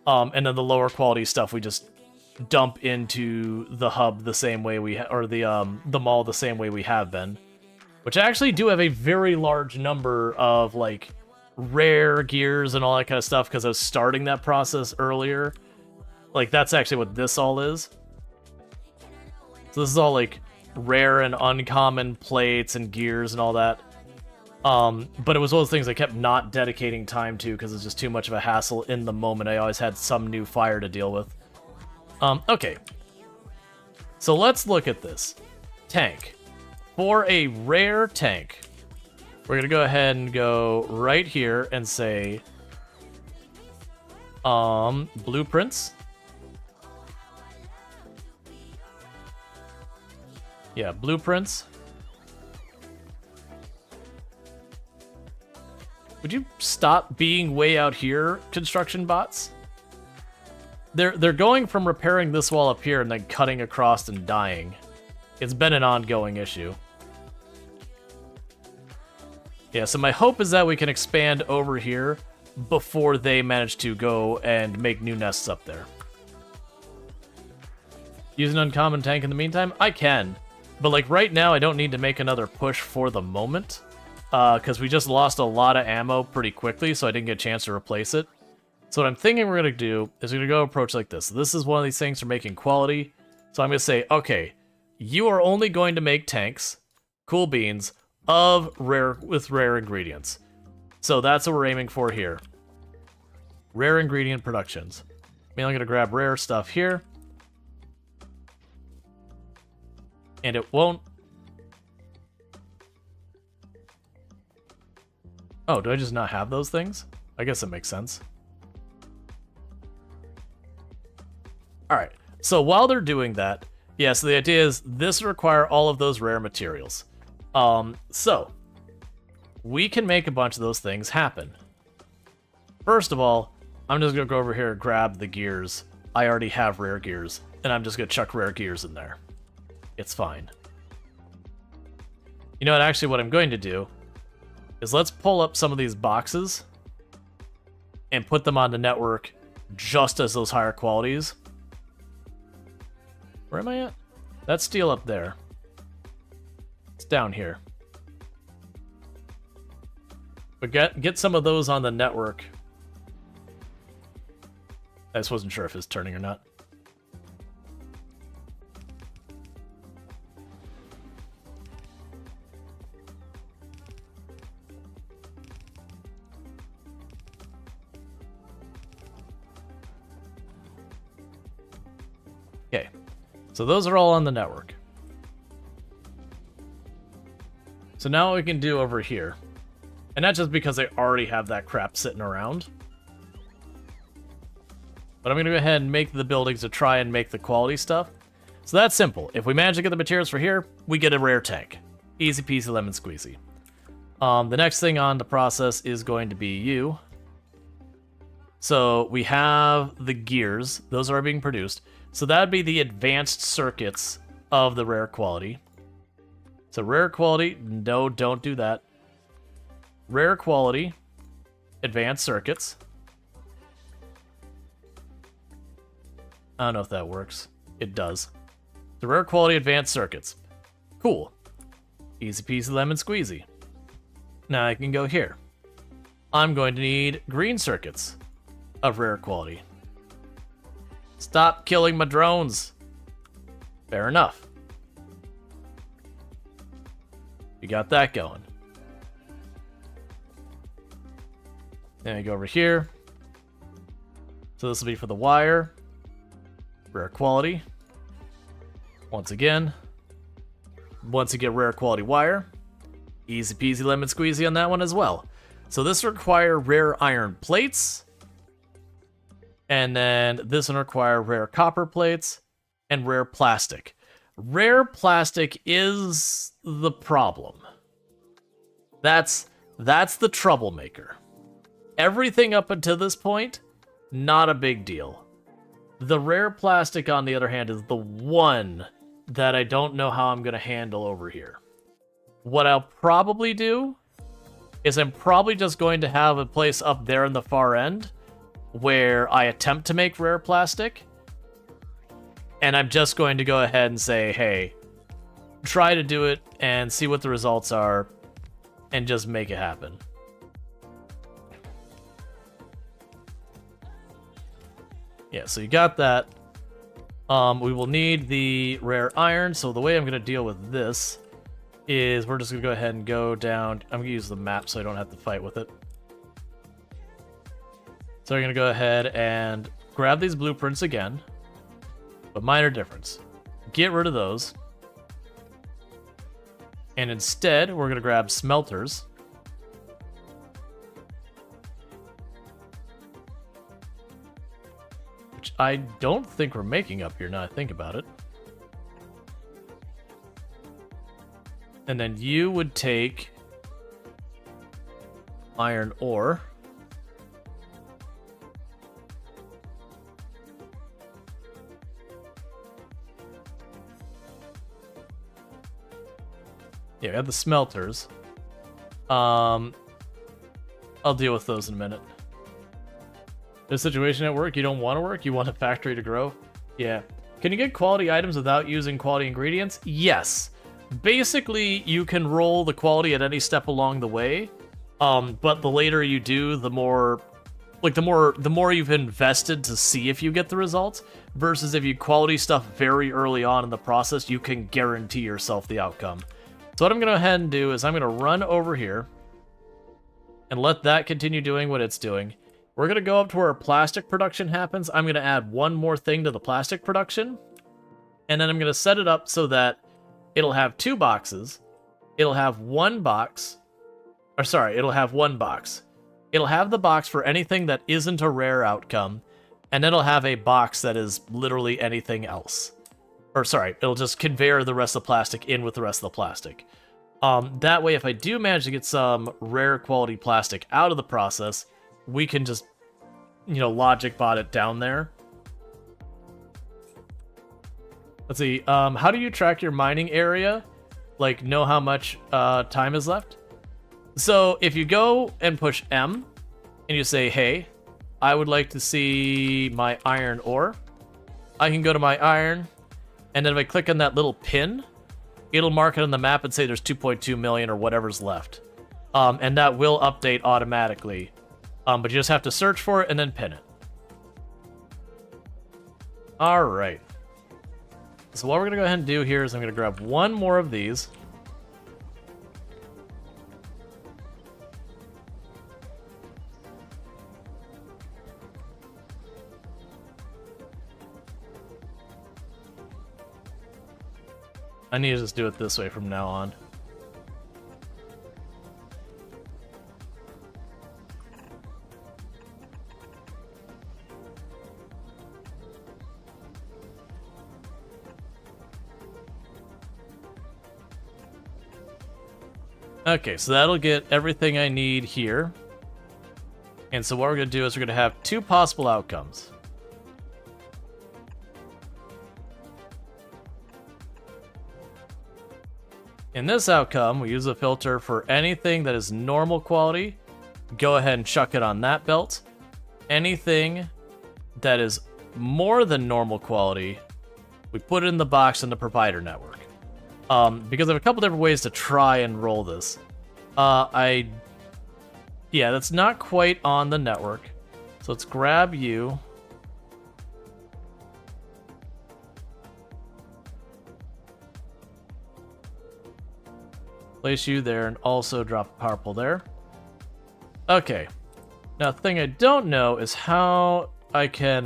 And then the lower quality stuff we just dump into the hub the same way or the mall the same way we have been. Which I actually do have a very large number of, like, rare gears and all that kind of stuff because I was starting that process earlier. Like, that's actually what this all is. So this is all, like, rare and uncommon plates and gears and all that. But it was one of those things I kept not dedicating time to because it's just too much of a hassle in the moment. I always had some new fire to deal with. Okay. So let's look at this. Tank. For a rare tank, we're going to go ahead and go right here and say, blueprints. Yeah, blueprints. Would you stop being way out here, construction bots? They're going from repairing this wall up here and then cutting across and dying. It's been an ongoing issue. Yeah, so my hope is that we can expand over here before they manage to go and make new nests up there. Use an uncommon tank in the meantime? I can. But, like, right now I don't need to make another push for the moment. Because we just lost a lot of ammo pretty quickly, so I didn't get a chance to replace it. So what I'm thinking we're going to do is we're going to go approach like this. This is one of these things for making quality. So I'm going to say, okay, you are only going to make tanks, cool beans, with rare ingredients. So that's what we're aiming for here. Rare ingredient productions. I'm going to grab rare stuff here. And it won't. Oh, do I just not have those things? I guess it makes sense. Alright, so while they're doing that, yeah, so the idea is this will require all of those rare materials. So, we can make a bunch of those things happen. First of all, I'm just going to go over here and grab the gears. I already have rare gears, and I'm just going to chuck rare gears in there. It's fine. You know what, actually what I'm going to do is let's pull up some of these boxes and put them on the network just as those higher qualities. Where am I at? That's steel up there. It's down here. But get some of those on the network. I just wasn't sure if it's turning or not. Okay, so those are all on the network. So now what we can do over here, and not just because I already have that crap sitting around, but I'm going to go ahead and make the buildings to try and make the quality stuff. So that's simple. If we manage to get the materials for here, we get a rare tank. Easy peasy lemon squeezy. The next thing on the process is going to be you. So we have the gears. Those are being produced. So that would be the advanced circuits of the rare quality. So rare quality, no, don't do that. Rare quality, advanced circuits. I don't know if that works. It does. The rare quality advanced circuits. Cool. Easy peasy lemon squeezy. Now I can go here. I'm going to need green circuits of rare quality. Stop killing my drones. Fair enough. You got that going. Then we go over here. So this will be for the wire. Rare quality. Once again. Once you get rare quality wire. Easy peasy lemon squeezy on that one as well. So this require rare iron plates. And then this one require rare copper plates and rare plastic. Rare plastic is the problem. That's the troublemaker. Everything up until this point, not a big deal. The rare plastic, on the other hand, is the one that I don't know how I'm going to handle over here. What I'll probably do is I'm probably just going to have a place up there in the far end where I attempt to make rare plastic. And I'm just going to go ahead and say, hey, try to do it and see what the results are and just make it happen. Yeah, so you got that. We will need the rare iron. So the way I'm going to deal with this is we're just going to go ahead and go down. I'm going to use the map so I don't have to fight with it. So we're going to go ahead and grab these blueprints again. But minor difference. Get rid of those. And instead, we're going to grab smelters. Which I don't think we're making up here now I think about it. And then you would take iron ore. Yeah, we have the smelters. I'll deal with those in a minute. There's a situation at work you don't want to work, you want a factory to grow? Yeah. Can you get quality items without using quality ingredients? Yes. Basically, you can roll the quality at any step along the way. But the later you do, the more you've invested to see if you get the results, versus if you quality stuff very early on in the process, you can guarantee yourself the outcome. So what I'm going to go ahead and do is I'm going to run over here and let that continue doing what it's doing. We're going to go up to where our plastic production happens. I'm going to add one more thing to the plastic production. And then I'm going to set it up so that it'll have two boxes. It'll have one box. Or sorry, it'll have one box. It'll have the box for anything that isn't a rare outcome. And then it'll have a box that is literally anything else. Or sorry, it'll just conveyor the rest of the plastic in with the rest of the plastic. That way, if I do manage to get some rare quality plastic out of the process, we can just, logic bot it down there. Let's see, how do you track your mining area? Like, know how much time is left? So, if you go and push M, and you say, hey, I would like to see my iron ore, I can go to my iron, and then if I click on that little pin, it'll mark it on the map and say there's 2.2 million or whatever's left. And that will update automatically. But you just have to search for it and then pin it. Alright. So what we're going to go ahead and do here is I'm going to grab one more of these. I need to just do it this way from now on. Okay, so that'll get everything I need here. And so what we're going to do is we're going to have two possible outcomes. In this outcome, we use a filter for anything that is normal quality. Go ahead and chuck it on that belt. Anything that is more than normal quality, we put it in the box in the provider network. Because I have a couple different ways to try and roll this. Yeah, that's not quite on the network. So let's grab you. Place you there and also drop a power pole there. Okay. Now, the thing I don't know is how I can,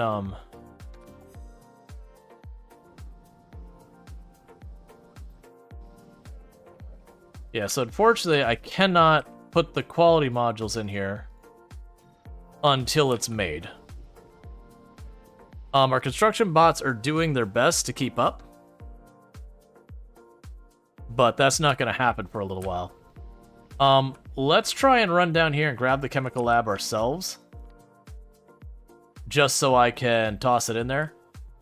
Yeah, so unfortunately, I cannot put the quality modules in here until it's made. Our construction bots are doing their best to keep up, but that's not going to happen for a little while. Let's try and run down here and grab the chemical lab ourselves, just so I can toss it in there,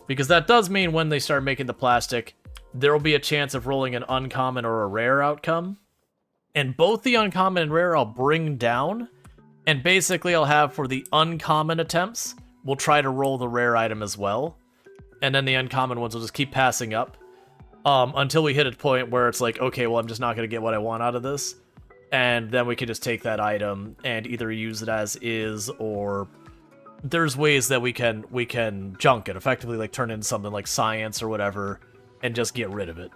because that does mean when they start making the plastic, there will be a chance of rolling an uncommon or a rare outcome. And both the uncommon and rare I'll bring down, and basically I'll have for the uncommon attempts, we'll try to roll the rare item as well, and then the uncommon ones will just keep passing up until we hit a point where it's like, okay, well, I'm just not going to get what I want out of this, and then we can just take that item and either use it as is, or there's ways that we can junk it, effectively like turn into something like science or whatever, and just get rid of it.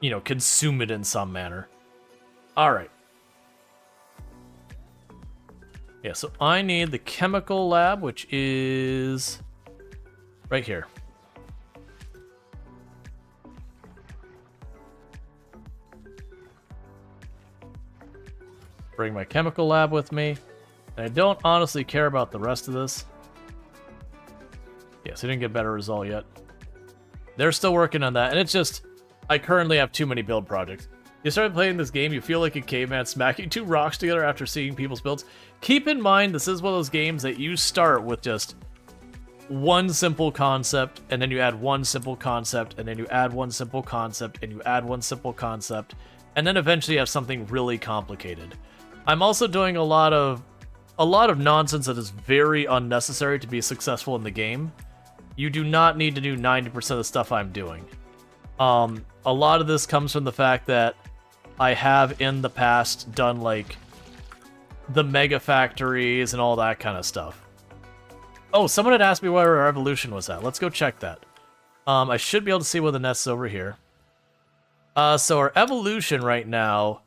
You know, consume it in some manner. Alright. Yeah, so I need the chemical lab, which is right here. Bring my chemical lab with me. And I don't honestly care about the rest of this. Yes, I didn't get a better result yet. They're still working on that, and it's just, I currently have too many build projects. You started playing this game, you feel like a caveman smacking two rocks together after seeing people's builds. Keep in mind, this is one of those games that you start with just one simple concept, and then you add one simple concept, and then you add one simple concept, and you add one simple concept, and then eventually you have something really complicated. I'm also doing a lot of nonsense that is very unnecessary to be successful in the game. You do not need to do 90% of the stuff I'm doing. A lot of this comes from the fact that I have in the past done like the mega factories and all that kind of stuff. Oh, someone had asked me where our evolution was at. Let's go check that. I should be able to see where the nest's over here. So our evolution right now,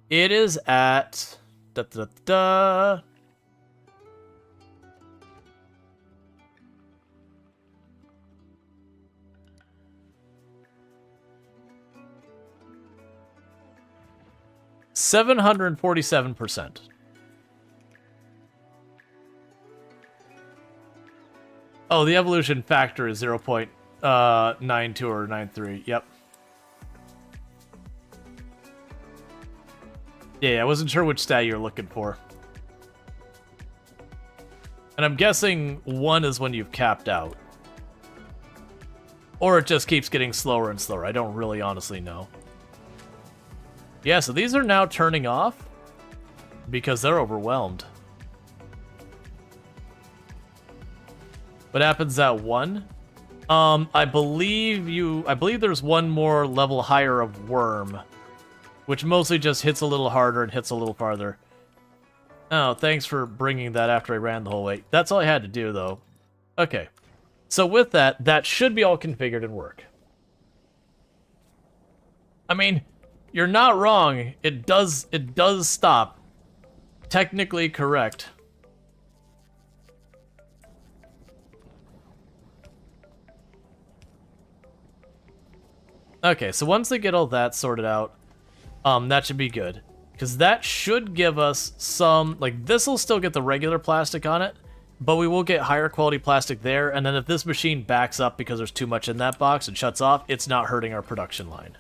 it is at 747%. Oh, the evolution factor is 0.92 or 93. Yep. Yeah, I wasn't sure which stat you were looking for. And I'm guessing 1 is when you've capped out. Or it just keeps getting slower and slower. I don't really honestly know. Yeah, so these are now turning off because they're overwhelmed. What happens at 1? I believe there's one more level higher of worm, which mostly just hits a little harder and hits a little farther. Oh, thanks for bringing that after I ran the whole way. That's all I had to do, though. Okay. So with that, that should be all configured and work. I mean, you're not wrong. It does stop. Technically correct. Okay, so once they get all that sorted out, that should be good. Because that should give us some, like, this will still get the regular plastic on it, but we will get higher quality plastic there, and then if this machine backs up because there's too much in that box and shuts off, it's not hurting our production line.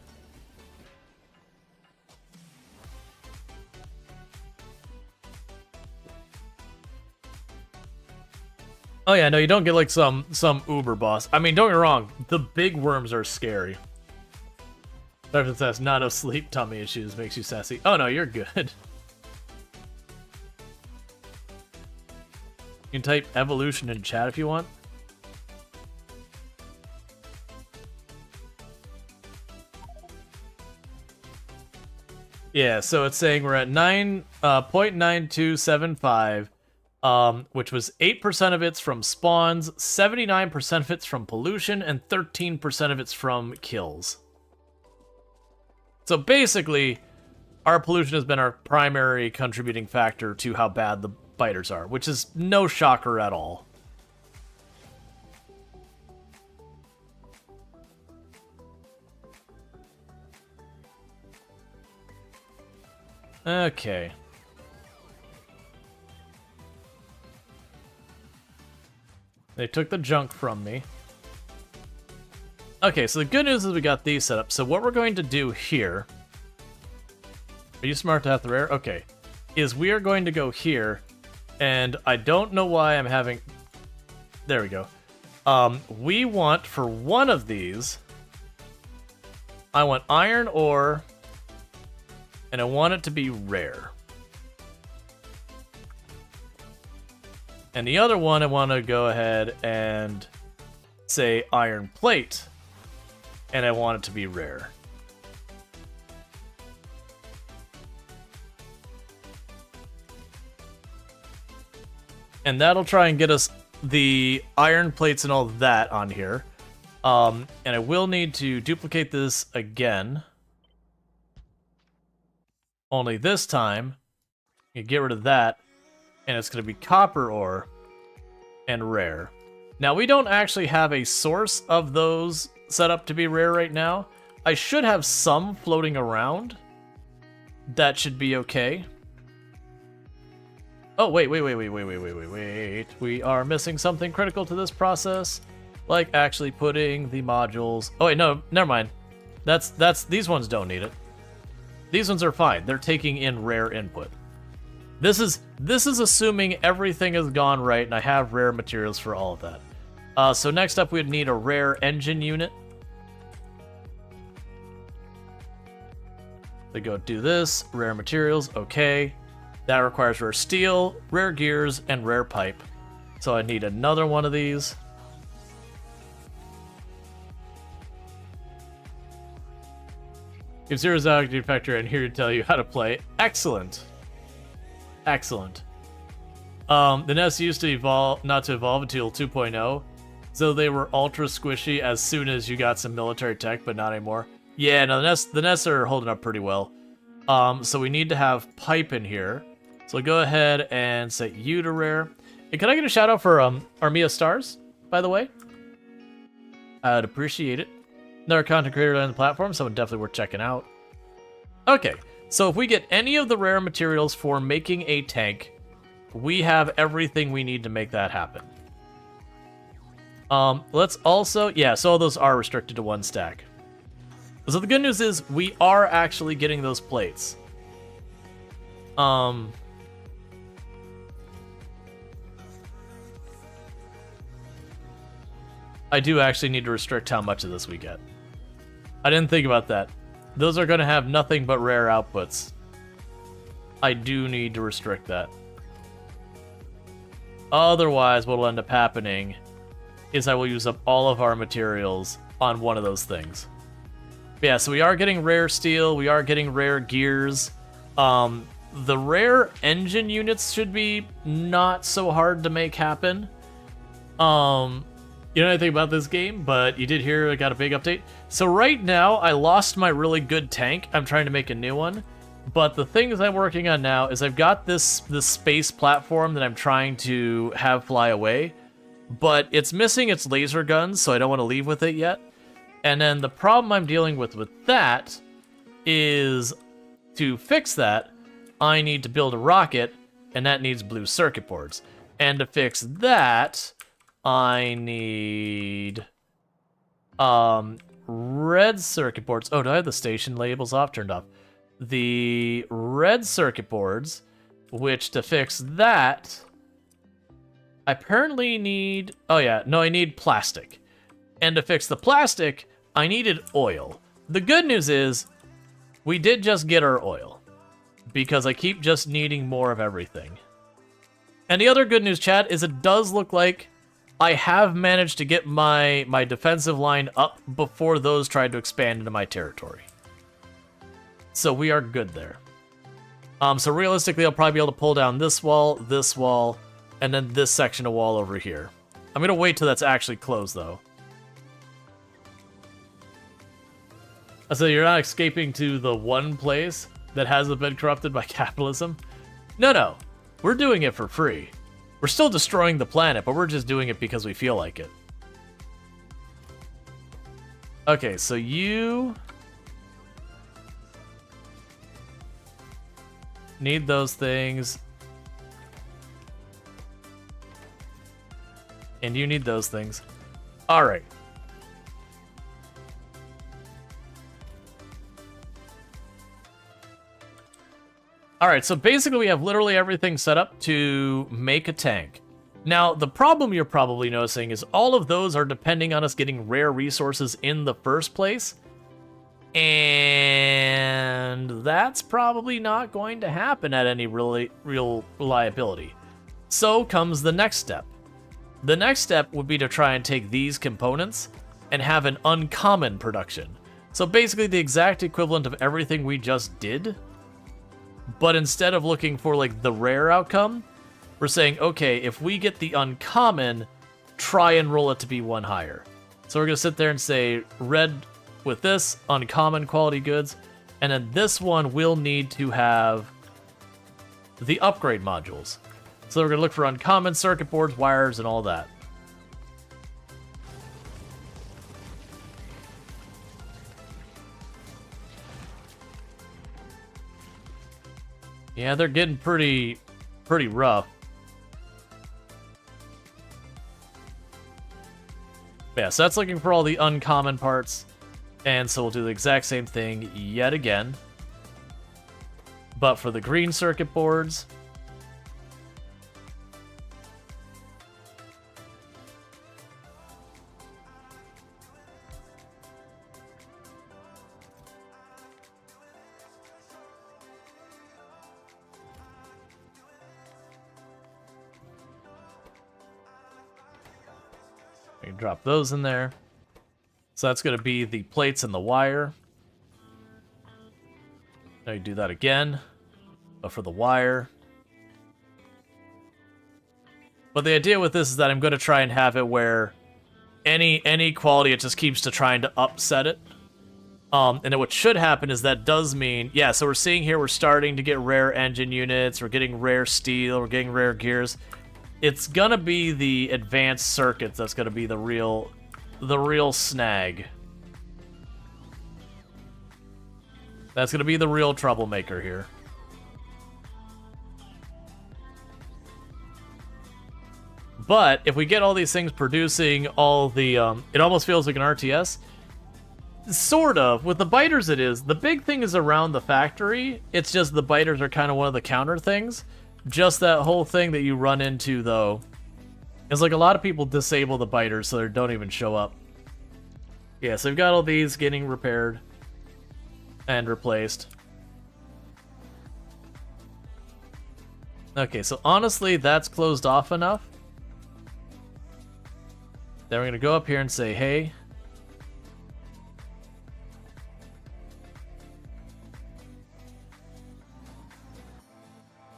Oh yeah, no, you don't get like some uber boss. I mean, don't get me wrong, the big worms are scary. Darkness says, not of sleep tummy issues makes you sassy. Oh no, you're good. You can type evolution in chat if you want. Yeah, so it's saying we're at 9.9275, which was 8% of it's from spawns, 79% of it's from pollution, and 13% of it's from kills. So basically, our pollution has been our primary contributing factor to how bad the biters are, which is no shocker at all. Okay. They took the junk from me. Okay, so the good news is we got these set up. So what we're going to do here... Are you smart to have the rare? Okay. Is we are going to go here, and I don't know why I'm having... There we go. We want, for one of these, I want iron ore, and I want it to be rare. And the other one, I want to go ahead and say iron plate, and I want it to be rare. And that'll try and get us the iron plates and all that on here. And I will need to duplicate this again. Only this time, you get rid of that, and it's going to be copper ore and rare. Now, we don't actually have a source of those set up to be rare right now. I should have some floating around. That should be okay. Oh, wait. We are missing something critical to this process. Like actually putting the modules... Oh, wait, no, never mind. These ones don't need it. These ones are fine. They're taking in rare input. This is assuming everything has gone right and I have rare materials for all of that. So next up, we'd need a rare engine unit. They go do this, rare materials, okay. That requires rare steel, rare gears, and rare pipe. So I need another one of these. If Zero's out, dude, Factorio, I'm here to tell you how to play. Excellent. Excellent. The nests used to evolve, not to evolve until 2.0, so they were ultra squishy as soon as you got some military tech, but not anymore. Yeah, no, the nests are holding up pretty well. So we need to have pipe in here. So go ahead and set you to rare. And can I get a shout out for Armia Stars, by the way? I'd appreciate it. Another content creator on the platform, someone definitely worth checking out. Okay, so if we get any of the rare materials for making a tank, we have everything we need to make that happen. Let's also, yeah, so all those are restricted to 1 stack. So the good news is we are actually getting those plates. I do actually need to restrict how much of this we get. I didn't think about that. Those are going to have nothing but rare outputs. I do need to restrict that. Otherwise, what will end up happening is I will use up all of our materials on one of those things. But yeah, so we are getting rare steel, we are getting rare gears. The rare engine units should be not so hard to make happen. You know anything about this game, but you did hear I got a big update. So right now, I lost my really good tank. I'm trying to make a new one. But the things I'm working on now is I've got this space platform that I'm trying to have fly away. But it's missing its laser guns, so I don't want to leave with it yet. And then the problem I'm dealing with that is to fix that, I need to build a rocket, and that needs blue circuit boards. And to fix that, I need red circuit boards. Oh, do I have the station labels off? Turned off. The red circuit boards, which to fix that, I apparently need... Oh yeah, no, I need plastic. And to fix the plastic, I needed oil. The good news is, we did just get our oil, because I keep just needing more of everything. And the other good news, chat, is it does look like I have managed to get my defensive line up before those tried to expand into my territory. So we are good there. So realistically, I'll probably be able to pull down this wall, and then this section of wall over here. I'm going to wait till that's actually closed, though. So you're not escaping to the one place that hasn't been corrupted by capitalism? No. We're doing it for free. We're still destroying the planet, but we're just doing it because we feel like it. Okay, so you need those things. And you need those things. All right. Alright, so basically we have literally everything set up to make a tank. Now, the problem you're probably noticing is all of those are depending on us getting rare resources in the first place. And that's probably not going to happen at any real reliability. So comes the next step. The next step would be to try and take these components and have an uncommon production. So basically the exact equivalent of everything we just did. But instead of looking for, like, the rare outcome, we're saying, okay, if we get the uncommon, try and roll it to be one higher. So we're going to sit there and say, red with this, uncommon quality goods, and then this one will need to have the upgrade modules. So we're going to look for uncommon circuit boards, wires, and all that. Yeah, they're getting pretty rough. Yeah, so that's looking for all the uncommon parts. And so we'll do the exact same thing yet again. But for the green circuit boards, we can drop those in there. So that's going to be the plates and the wire. Now you do that again, but for the wire. But the idea with this is that I'm going to try and have it where any quality, it just keeps trying to upset it. And then what should happen is that does mean, yeah, so we're seeing here we're starting to get rare engine units, we're getting rare steel, we're getting rare gears. It's gonna be the advanced circuits that's gonna be the real snag. That's gonna be the real troublemaker here. But if we get all these things producing all the, it almost feels like an RTS. Sort of. With the biters it is. The big thing is around the factory. It's just the biters are kind of one of the counter things. Just that whole thing that you run into, though, is like a lot of people disable the biters so they don't even show up. Yeah, so we've got all these getting repaired and replaced. Okay, so honestly, that's closed off enough. Then we're going to go up here and say, hey,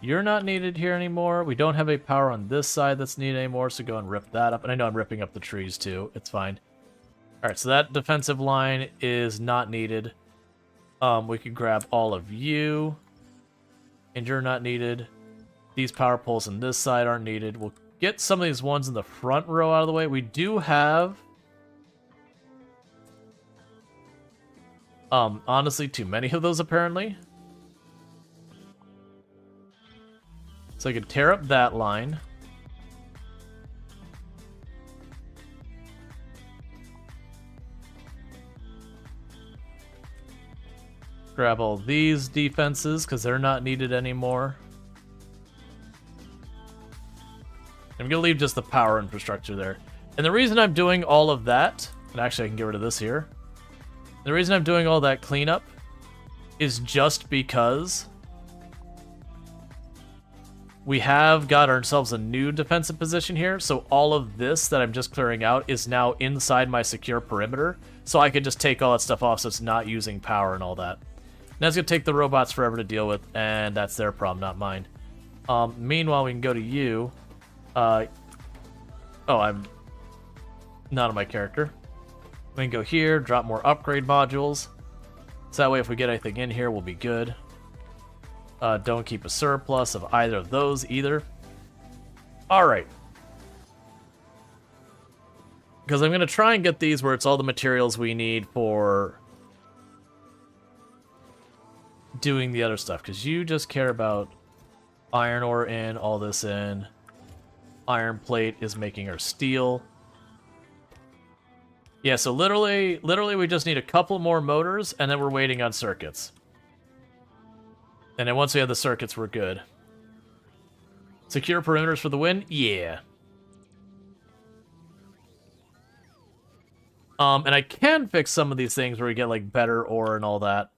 you're not needed here anymore. We don't have any power on this side that's needed anymore, so go and rip that up. And I know I'm ripping up the trees too. It's fine. Alright, so that defensive line is not needed. We could grab all of you. And you're not needed. These power poles on this side aren't needed. We'll get some of these ones in the front row out of the way. We do have... honestly, too many of those, apparently. So I can tear up that line. Grab all these defenses, because they're not needed anymore. I'm going to leave just the power infrastructure there. And the reason I'm doing all of that, and actually I can get rid of this here. The reason I'm doing all that cleanup is just because we have got ourselves a new defensive position here. So all of this that I'm just clearing out is now inside my secure perimeter. So I could just take all that stuff off so it's not using power and all that. And that's going to take the robots forever to deal with, and that's their problem, not mine. Meanwhile, we can go to you. Oh, I'm not on my character. We can go here, drop more upgrade modules. So that way if we get anything in here, we'll be good. Don't keep a surplus of either of those either. Alright. Because I'm going to try and get these where it's all the materials we need for doing the other stuff. Because you just care about iron ore in, all this in. Iron plate is making our steel. Yeah, so literally we just need a couple more motors, and then we're waiting on circuits. And then once we have the circuits, we're good. Secure perimeters for the win? Yeah. And I can fix some of these things where we get, like, better ore and all that.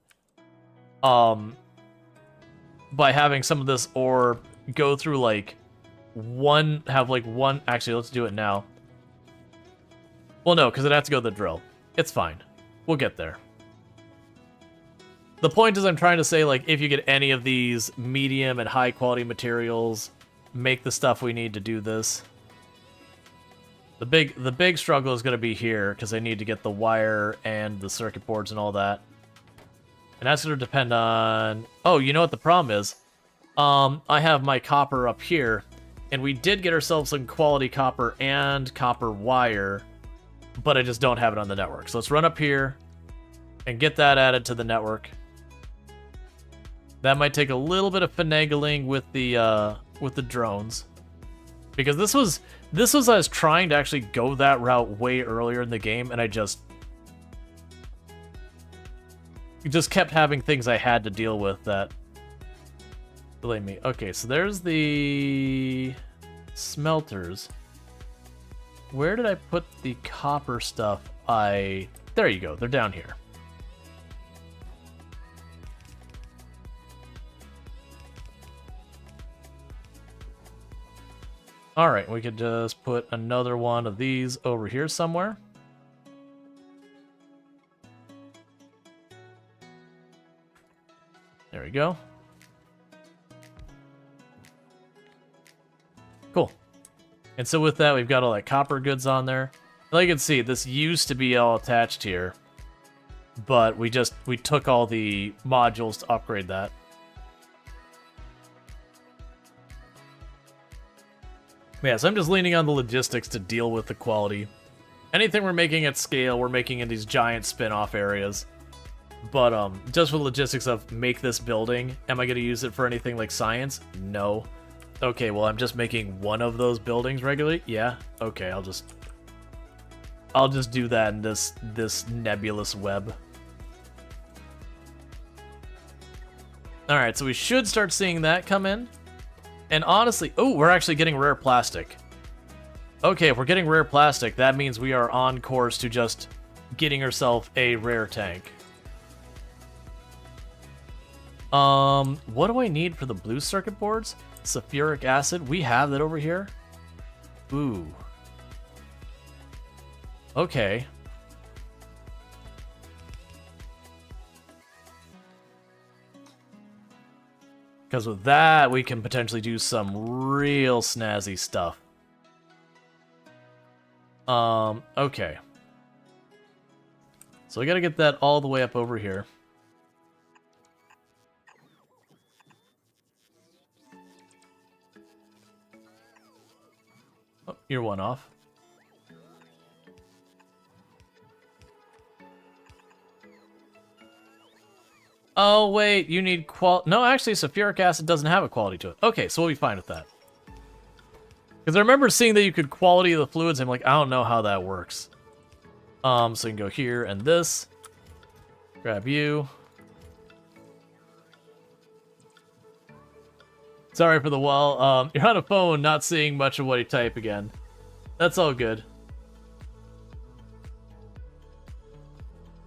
By having some of this ore go through, like, actually, let's do it now. Well, no, because it has to go to the drill. It's fine. We'll get there. The point is I'm trying to say, like, if you get any of these medium and high quality materials, make the stuff we need to do this. The big struggle is going to be here, because I need to get the wire and the circuit boards and all that. And that's going to depend on... Oh, you know what the problem is? I have my copper up here, and we did get ourselves some quality copper and copper wire, but I just don't have it on the network. So let's run up here and get that added to the network. That might take a little bit of finagling with the drones, because this was I was trying to actually go that route way earlier in the game, and I just kept having things I had to deal with that delayed me. Okay, so there's the smelters. Where did I put the copper stuff? There you go. They're down here. Alright, we could just put another one of these over here somewhere. There we go. Cool. And so with that, we've got all that copper goods on there. Like you can see, this used to be all attached here, but we took all the modules to upgrade that. Yeah, so I'm just leaning on the logistics to deal with the quality. Anything we're making at scale, we're making in these giant spin-off areas. But just with logistics of make this building, am I going to use it for anything like science? No. Okay, well, I'm just making one of those buildings regularly? Yeah, okay, I'll just I'll just do that in this nebulous web. Alright, so we should start seeing that come in. And honestly, oh, we're actually getting rare plastic. Okay, if we're getting rare plastic, that means we are on course to just getting ourselves a rare tank. What do I need for the blue circuit boards? Sulfuric acid, we have that over here. Ooh. Okay. Because with that, we can potentially do some real snazzy stuff. Okay. So we gotta get that all the way up over here. Oh, you're one off. Oh, wait, you need No, actually, sulfuric acid doesn't have a quality to it. Okay, so we'll be fine with that. Because I remember seeing that you could quality the fluids, and I'm like, I don't know how that works. So you can go here and this. Grab you. Sorry for the wall. You're on a phone, not seeing much of what you type again. That's all good.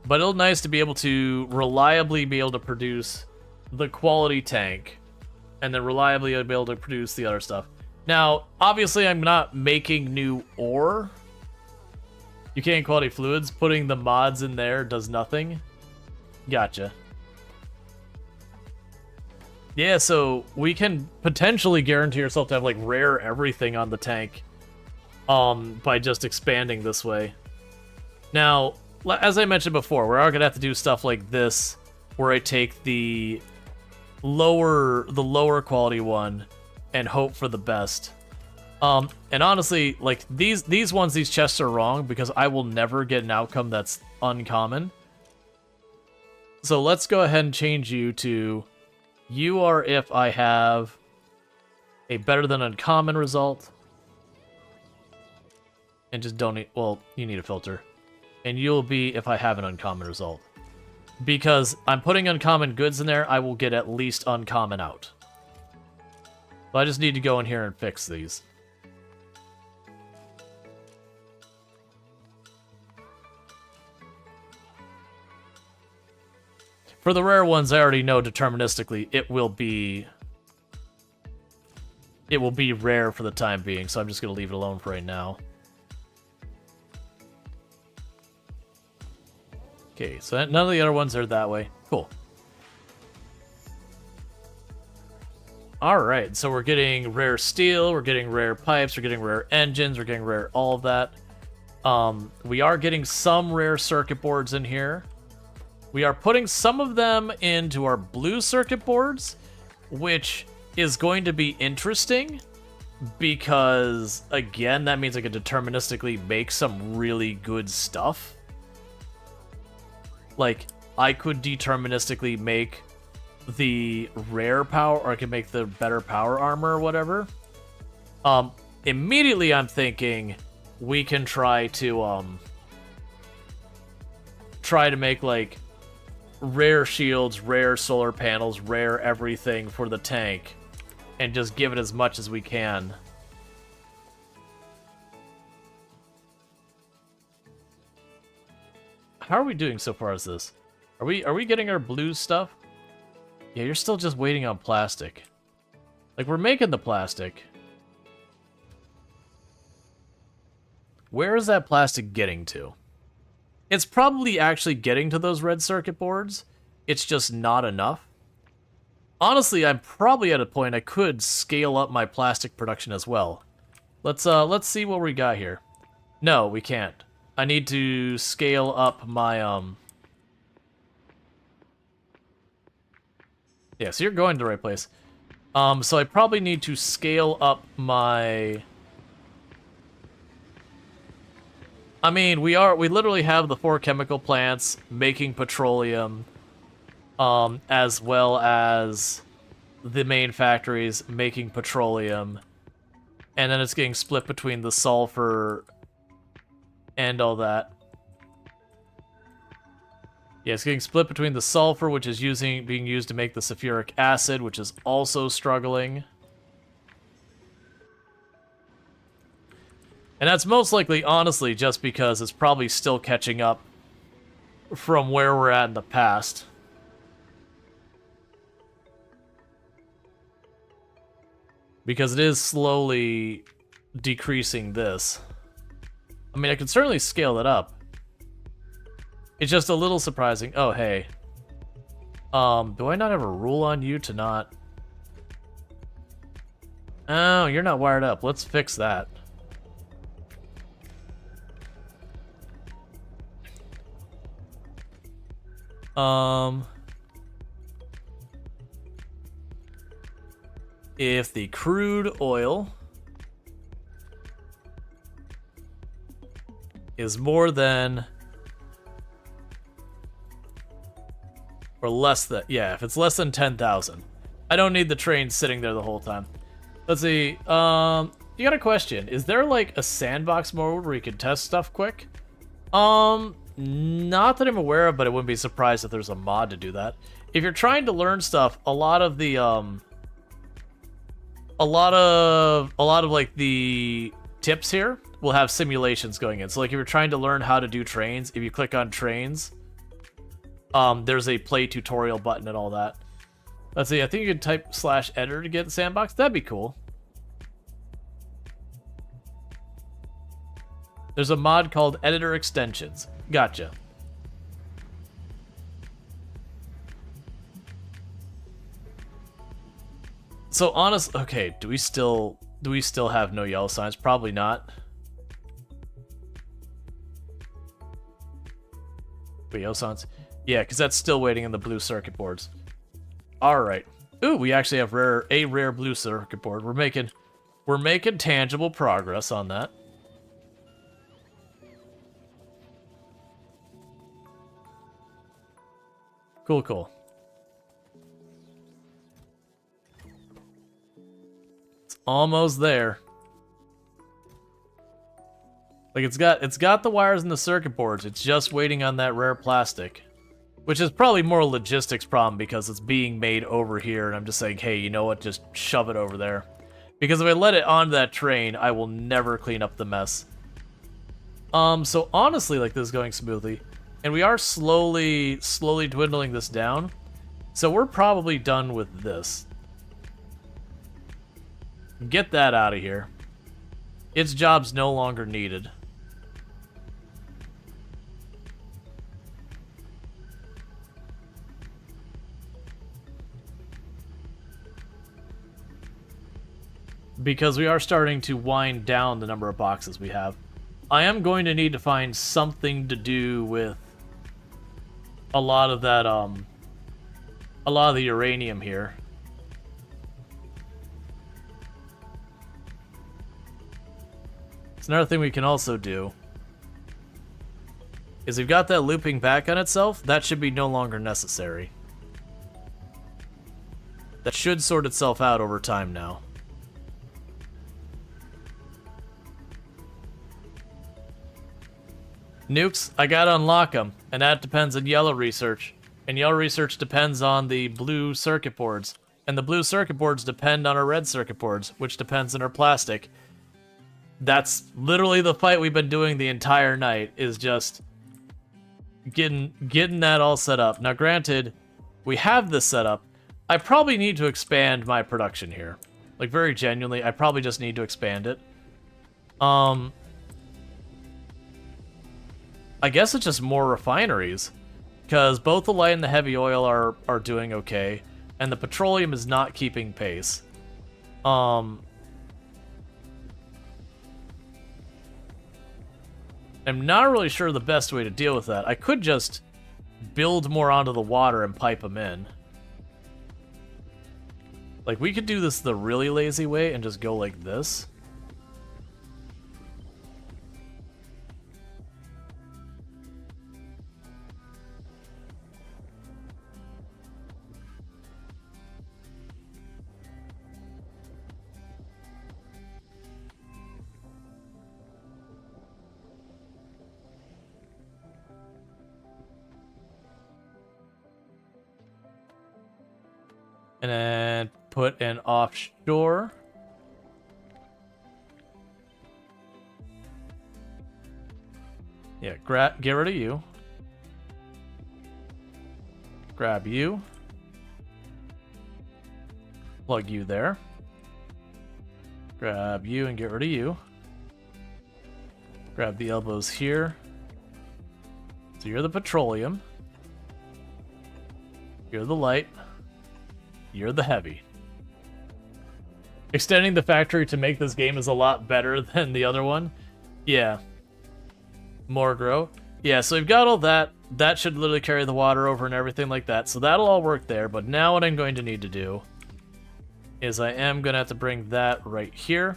But it'll be nice to be able to reliably be able to produce the quality tank, and then reliably be able to produce the other stuff. Now, obviously, I'm not making new ore. You can't quality fluids. Putting the mods in there does nothing. Gotcha. Yeah, so we can potentially guarantee yourself to have like rare everything on the tank, by just expanding this way. Now, as I mentioned before, we're gonna have to do stuff like this, where I take the lower quality one and hope for the best. And honestly, like these chests are wrong because I will never get an outcome that's uncommon. So let's go ahead and change you to, you are if I have a better than uncommon result. And just don't need, well, you need a filter. And you'll be if I have an uncommon result. Because I'm putting uncommon goods in there, I will get at least uncommon out. So I just need to go in here and fix these. For the rare ones, I already know deterministically it will be rare for the time being, so I'm just going to leave it alone for right now. Okay, so none of the other ones are that way. Cool. Alright, so we're getting rare steel, we're getting rare pipes, we're getting rare engines, we're getting rare all of that. We are getting some rare circuit boards in here. We are putting some of them into our blue circuit boards, which is going to be interesting because, again, that means I can deterministically make some really good stuff. Like, I could deterministically make the rare power, or I could make the better power armor or whatever. Immediately I'm thinking we can try to make, like, rare shields, rare solar panels, rare everything for the tank, and just give it as much as we can. How are we doing so far as this? Are we getting our blue stuff? Yeah, you're still just waiting on plastic. Like, we're making the plastic. Where is that plastic getting to? It's probably actually getting to those red circuit boards. It's just not enough. Honestly, I'm probably at a point I could scale up my plastic production as well. Let's see what we got here. No, we can't. I need to scale up my Yeah, so you're going to the right place. So I probably need to scale up my... I mean, we literally have the 4 chemical plants making petroleum, as well as the main factories making petroleum, and then it's getting split between the sulfur and all that. Yeah, it's getting split between the sulfur, which is being used to make the sulfuric acid, which is also struggling. And that's most likely, honestly, just because it's probably still catching up from where we're at in the past. Because it is slowly decreasing this. I mean, I can certainly scale it up. It's just a little surprising. Oh, hey. Do I not have a rule on you to not... Oh, you're not wired up. Let's fix that. If the crude oil is more than or less than, yeah, if it's less than 10,000, I don't need the train sitting there the whole time. Let's see. You got a question? Is there like a sandbox mode where you can test stuff quick? Not that I'm aware of, but I wouldn't be surprised if there's a mod to do that. If you're trying to learn stuff, a lot of like the tips here will have simulations going in. So like if you're trying to learn how to do trains, if you click on trains, there's a play tutorial button and all that. Let's see, I think you can type /editor to get the sandbox. That'd be cool. There's a mod called Editor Extensions. Gotcha. So honest, okay, do we still have no yellow signs? Probably not. Wait, yellow signs? Yeah, because that's still waiting in the blue circuit boards. Alright. Ooh, we actually have a rare blue circuit board. We're making tangible progress on that. Cool, cool. It's almost there. Like it's got the wires and the circuit boards. It's just waiting on that rare plastic. Which is probably more a logistics problem because it's being made over here and I'm just saying, hey, you know what, just shove it over there. Because if I let it onto that train, I will never clean up the mess. So honestly, like this is going smoothly. And we are slowly dwindling this down. So we're probably done with this. Get that out of here. Its job's no longer needed. Because we are starting to wind down the number of boxes we have. I am going to need to find something to do with a lot of that, a lot of the uranium here. It's another thing we can also do is we've got that looping back on itself. That should be no longer necessary. That should sort itself out over time now. Nukes, I gotta unlock them, and that depends on yellow research. And yellow research depends on the blue circuit boards. And the blue circuit boards depend on our red circuit boards, which depends on our plastic. That's literally the fight we've been doing the entire night, is just getting that all set up. Now granted, we have this set up. I probably need to expand my production here. Like very genuinely, I probably just need to expand it. I guess it's just more refineries, because both the light and the heavy oil are doing okay, and the petroleum is not keeping pace. I'm not really sure the best way to deal with that. I could just build more onto the water and pipe them in. Like, we could do this the really lazy way and just go like this. And then put an offshore. Yeah, get rid of you. Grab you. Plug you there. Grab you and get rid of you. Grab the elbows here. So you're the petroleum. You're the light. You're the heavy. Extending the factory to make this game is a lot better than the other one. Yeah. More grow. Yeah, so we've got all that. That should literally carry the water over and everything like that. So that'll all work there. But now what I'm going to need to do is I am going to have to bring that right here.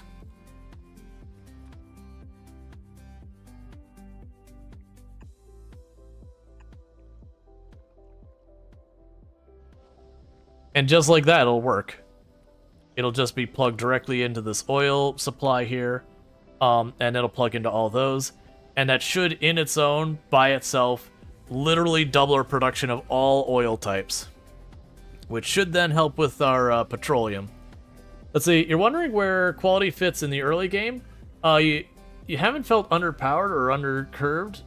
And just like that, it'll work. It'll just be plugged directly into this oil supply here. And it'll plug into all those. And that should, in its own, by itself, literally double our production of all oil types. Which should then help with our petroleum. Let's see, you're wondering where quality fits in the early game? You haven't felt underpowered or undercurved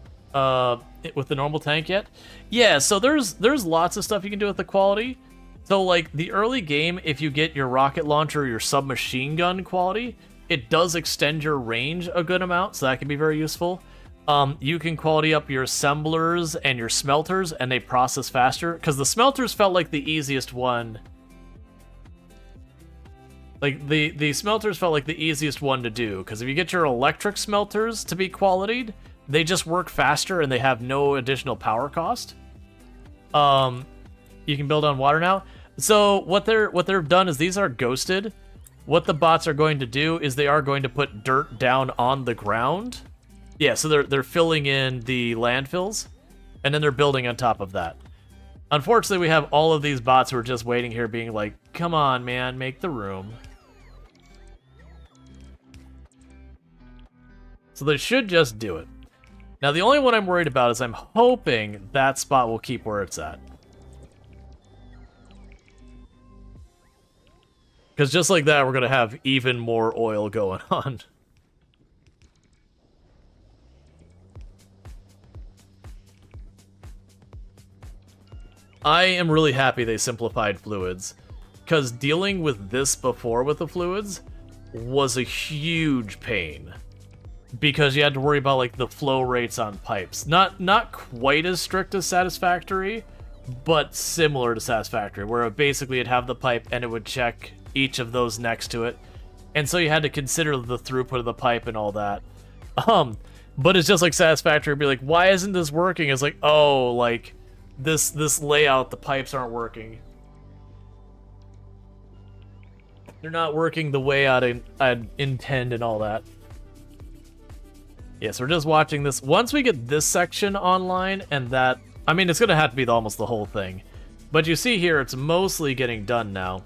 with the normal tank yet? Yeah, so there's lots of stuff you can do with the quality. So, like, the early game, if you get your rocket launcher or your submachine gun quality, it does extend your range a good amount, so that can be very useful. You can quality up your assemblers and your smelters, and they process faster, because the smelters felt like the easiest one. Like, the smelters felt like the easiest one to do, because if you get your electric smelters to be qualitied, they just work faster and they have no additional power cost. You can build on water now. So what they've done is these are ghosted. What the bots are going to do is they are going to put dirt down on the ground. Yeah, so they're filling in the landfills, and then they're building on top of that. Unfortunately, we have all of these bots who are just waiting here being like, come on, man, make the room. So they should just do it. Now, the only one I'm worried about is I'm hoping that spot will keep where it's at. Because just like that, we're going to have even more oil going on. I am really happy they simplified fluids. Because dealing with this before with the fluids was a huge pain. Because you had to worry about like the flow rates on pipes. Not quite as strict as Satisfactory, but similar to Satisfactory, where basically it'd have the pipe and it would check each of those next to it, and so you had to consider the throughput of the pipe and all that. But it's just like Satisfactory would be like, why isn't this working? It's like, oh, like this layout, the pipes aren't working. They're not working the way I'd intend and all that. Yeah, so we're just watching this. Once we get this section online, and that, I mean, it's gonna have to be almost the whole thing. But you see here, it's mostly getting done now.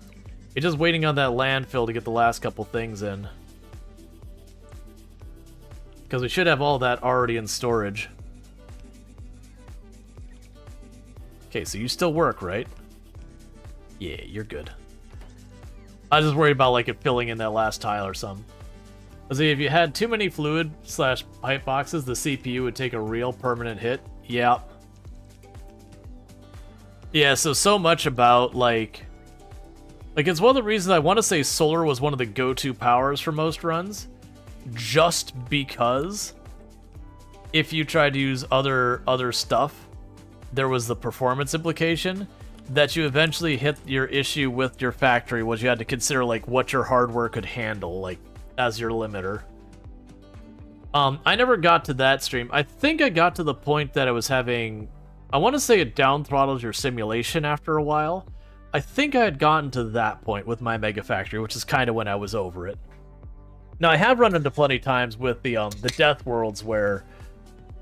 It's just waiting on that landfill to get the last couple things in. Because we should have all that already in storage. Okay, so you still work, right? Yeah, you're good. I was just worried about like it filling in that last tile or something. See, if you had too many fluid/pipe boxes, the CPU would take a real permanent hit. Yeah. Yeah, so much about like it's one of the reasons I want to say solar was one of the go-to powers for most runs, just because if you tried to use other stuff, there was the performance implication that you eventually hit your issue with your factory was you had to consider like what your hardware could handle, like as your limiter. I never got to that stream. I think I got to the point that I was having, I want to say it down throttles your simulation after a while. I think I had gotten to that point with my Mega Factory, which is kind of when I was over it. Now, I have run into plenty times with the Death Worlds where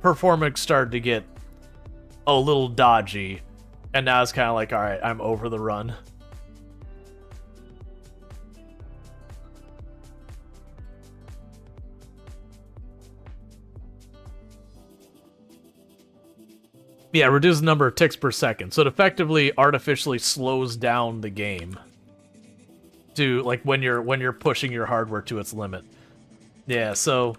performance started to get a little dodgy, and now it's kind of like, all right, I'm over the run. Yeah, reduce the number of ticks per second, so it effectively artificially slows down the game. to like when you're pushing your hardware to its limit. Yeah, so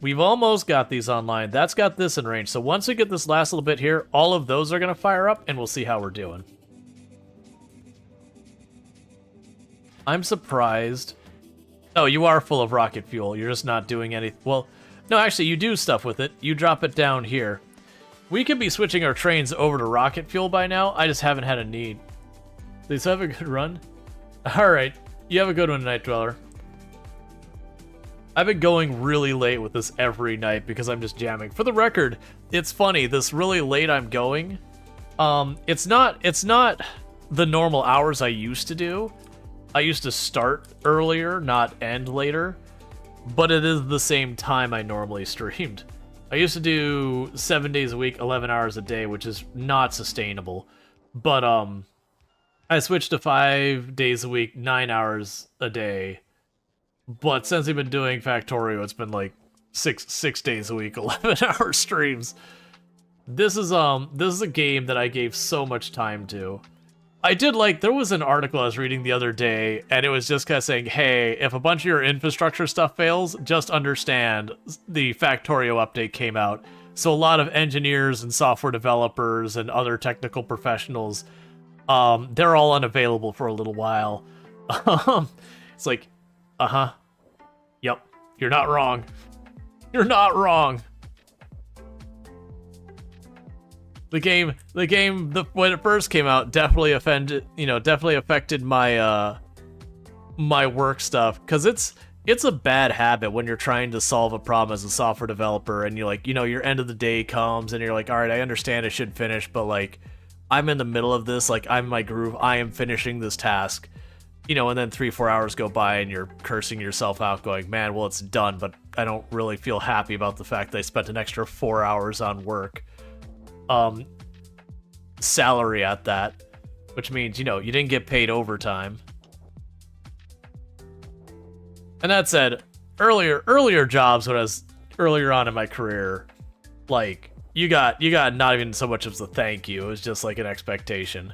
we've almost got these online. That's got this in range. So once we get this last little bit here, all of those are going to fire up, and we'll see how we're doing. I'm surprised. Oh, you are full of rocket fuel. You're just not doing anything. Well, no, actually, you do stuff with it. You drop it down here. We could be switching our trains over to rocket fuel by now. I just haven't had a need. Please have a good run. All right. You have a good one, Night Dweller. I've been going really late with this every night because I'm just jamming. For the record, it's funny, this really late I'm going, it's not the normal hours I used to do. I used to start earlier, not end later, but it is the same time I normally streamed. I used to do 7 days a week, 11 hours a day, which is not sustainable. But I switched to 5 days a week, 9 hours a day. But since I've been doing Factorio, it's been like six days a week, 11-hour streams. This is a game that I gave so much time to. I did like, there was an article I was reading the other day, and it was just kind of saying, hey, if a bunch of your infrastructure stuff fails, just understand the Factorio update came out. So a lot of engineers and software developers and other technical professionals, they're all unavailable for a little while. It's like, uh-huh. Yep. You're not wrong. You're not wrong. The game, when it first came out, definitely affected my my work stuff, because it's a bad habit when you're trying to solve a problem as a software developer, and you're like, your end of the day comes, and you're like, all right, I understand I should finish, but like, I'm in the middle of this, like, I'm in my groove, I am finishing this task. And then 3-4 hours go by and you're cursing yourself out going, man, well, it's done, but I don't really feel happy about the fact that I spent an extra 4 hours on work. Salary at that, which means, you didn't get paid overtime. And that said, earlier jobs when I was earlier on in my career, like, you got not even so much as a thank you, it was just like an expectation.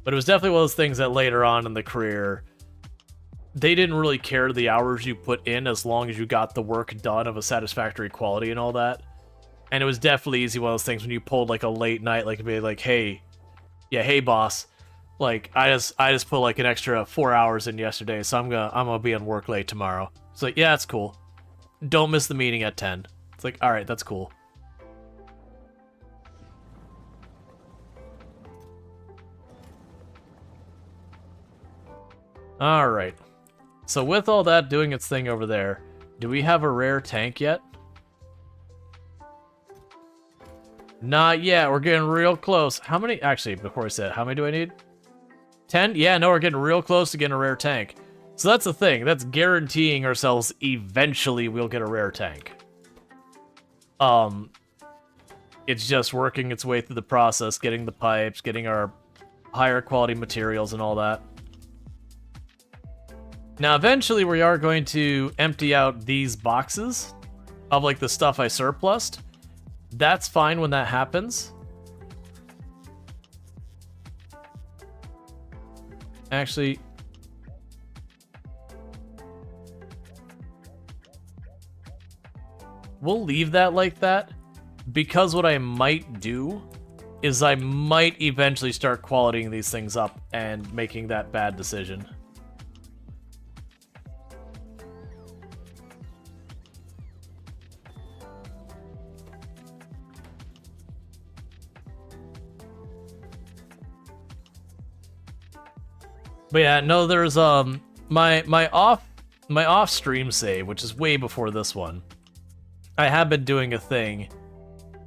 But it was definitely one of those things that later on in the career, they didn't really care the hours you put in as long as you got the work done of a satisfactory quality and all that. And it was definitely easy, one of those things when you pulled like a late night, like be like, hey boss, like I just put like an extra 4 hours in yesterday, so I'm gonna be on work late tomorrow. It's like, yeah, that's cool. Don't miss the meeting at 10. It's like, all right, that's cool. Alright, so with all that doing its thing over there, do we have a rare tank yet? Not yet, we're getting real close. How many, actually, before I said, how many do I need? 10? Yeah, no, we're getting real close to getting a rare tank. So that's the thing, that's guaranteeing ourselves eventually we'll get a rare tank. It's just working its way through the process, getting the pipes, getting our higher quality materials and all that. Now, eventually, we are going to empty out these boxes of, like, the stuff I surplused. That's fine when that happens. Actually, we'll leave that like that, because what I might do is I might eventually start qualitying these things up and making that bad decision. But yeah, no, there's my off stream save, which is way before this one. I have been doing a thing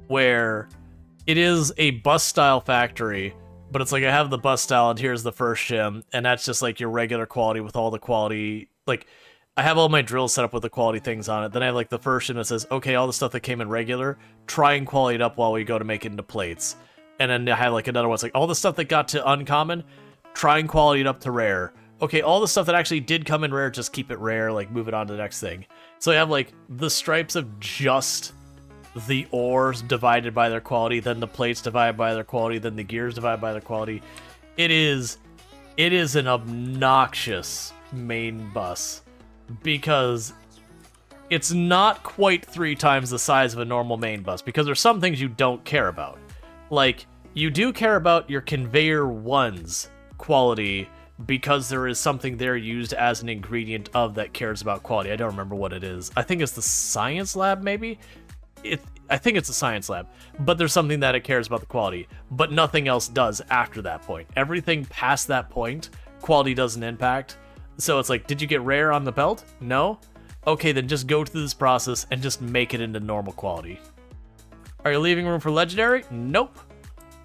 where it is a bus style factory, but it's like I have the bus style and here's the first shim, and that's just like your regular quality with all the quality, like I have all my drills set up with the quality things on it. Then I have like the first shim that says, okay, all the stuff that came in regular, try and quality it up while we go to make it into plates. And then I have like another one, it's like all the stuff that got to uncommon, try and quality it up to rare. Okay, all the stuff that actually did come in rare, just keep it rare, like move it on to the next thing. So I have like the stripes of just the ores divided by their quality, then the plates divided by their quality, then the gears divided by their quality. It is an obnoxious main bus because it's not quite 3 times the size of a normal main bus because there's some things you don't care about. Like, you do care about your conveyor 1's quality because there is something there used as an ingredient of that cares about quality. I don't remember what it is. I think it's the science lab, maybe? I think it's a science lab, but there's something that it cares about the quality, but nothing else does after that point. Everything past that point, quality doesn't impact. So it's like, did you get rare on the belt? No? Okay, then just go through this process and just make it into normal quality. Are you leaving room for legendary? Nope.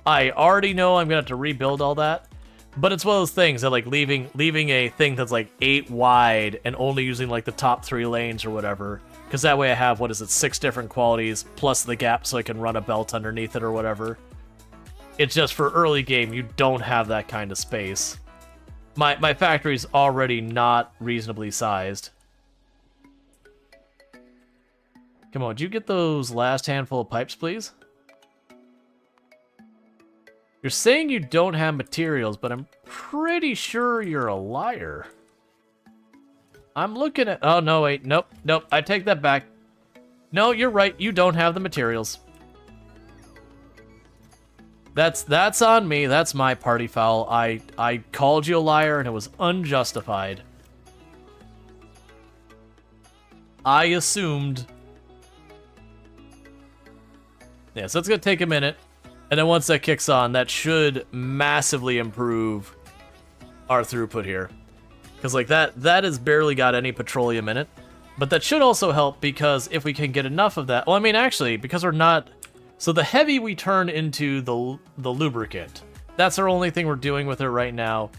I already know I'm gonna have to rebuild all that, but it's one of those things that like leaving a thing that's like 8 wide and only using like the top 3 lanes or whatever, because that way I have, 6 different qualities plus the gap so I can run a belt underneath it or whatever. It's just for early game, you don't have that kind of space. My factory's already not reasonably sized. Come on, would you get those last handful of pipes, please? You're saying you don't have materials, but I'm pretty sure you're a liar. I'm looking at... Oh, no, wait. Nope. I take that back. No, you're right. You don't have the materials. That's on me. That's my party foul. I called you a liar, and it was unjustified. I assumed... Yeah, so it's going to take a minute. And then once that kicks on, that should massively improve our throughput here. Because like that has barely got any petroleum in it. But that should also help because if we can get enough of that... Well, I mean, actually, because we're not... So the heavy we turn into the lubricant. That's our only thing we're doing with it right now.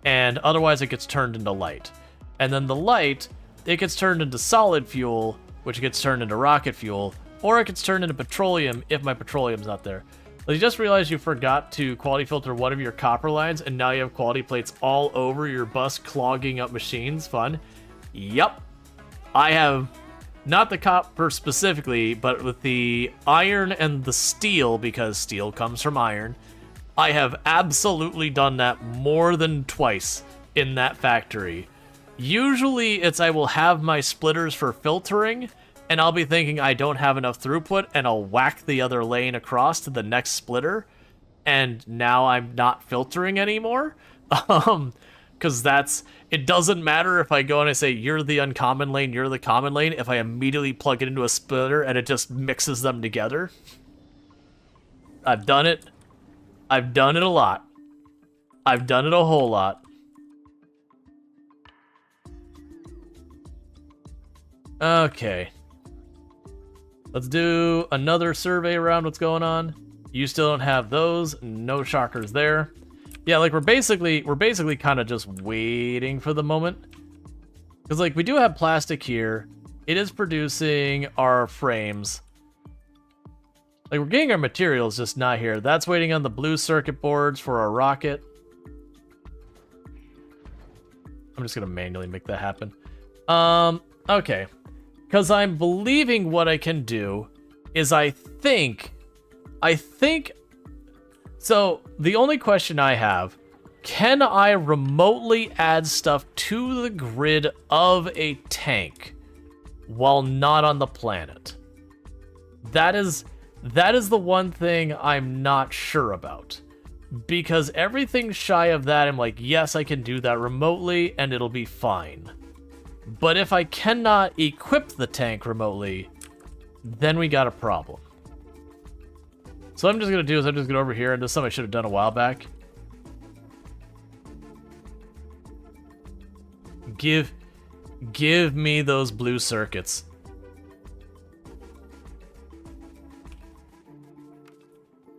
And otherwise it gets turned into light. And then the light, it gets turned into solid fuel, which gets turned into rocket fuel. Or it gets turned into petroleum if my petroleum's not there. You just realized you forgot to quality filter one of your copper lines, and now you have quality plates all over your bus clogging up machines. Fun. Yup. I have, not the copper specifically, but with the iron and the steel, because steel comes from iron, I have absolutely done that more than twice in that factory. Usually it's I will have my splitters for filtering, and I'll be thinking I don't have enough throughput, and I'll whack the other lane across to the next splitter, and now I'm not filtering anymore. Because it doesn't matter if I go and I say, you're the uncommon lane, you're the common lane, if I immediately plug it into a splitter and it just mixes them together. I've done it. I've done it a lot. I've done it a whole lot. Okay. Let's do another survey around what's going on. You still don't have those. No shockers there. Yeah, like we're basically kind of just waiting for the moment. Because like we do have plastic here. It is producing our frames. Like we're getting our materials, just not here. That's waiting on the blue circuit boards for our rocket. I'm just gonna manually make that happen. Okay. Because I'm believing what I can do is I think... So, the only question I have, can I remotely add stuff to the grid of a tank while not on the planet? That is the one thing I'm not sure about. Because everything shy of that, I'm like, yes, I can do that remotely and it'll be fine. But if I cannot equip the tank remotely, then we got a problem. So what I'm just going to do is I'm just going to go over here, and this is something I should have done a while back. Give me those blue circuits.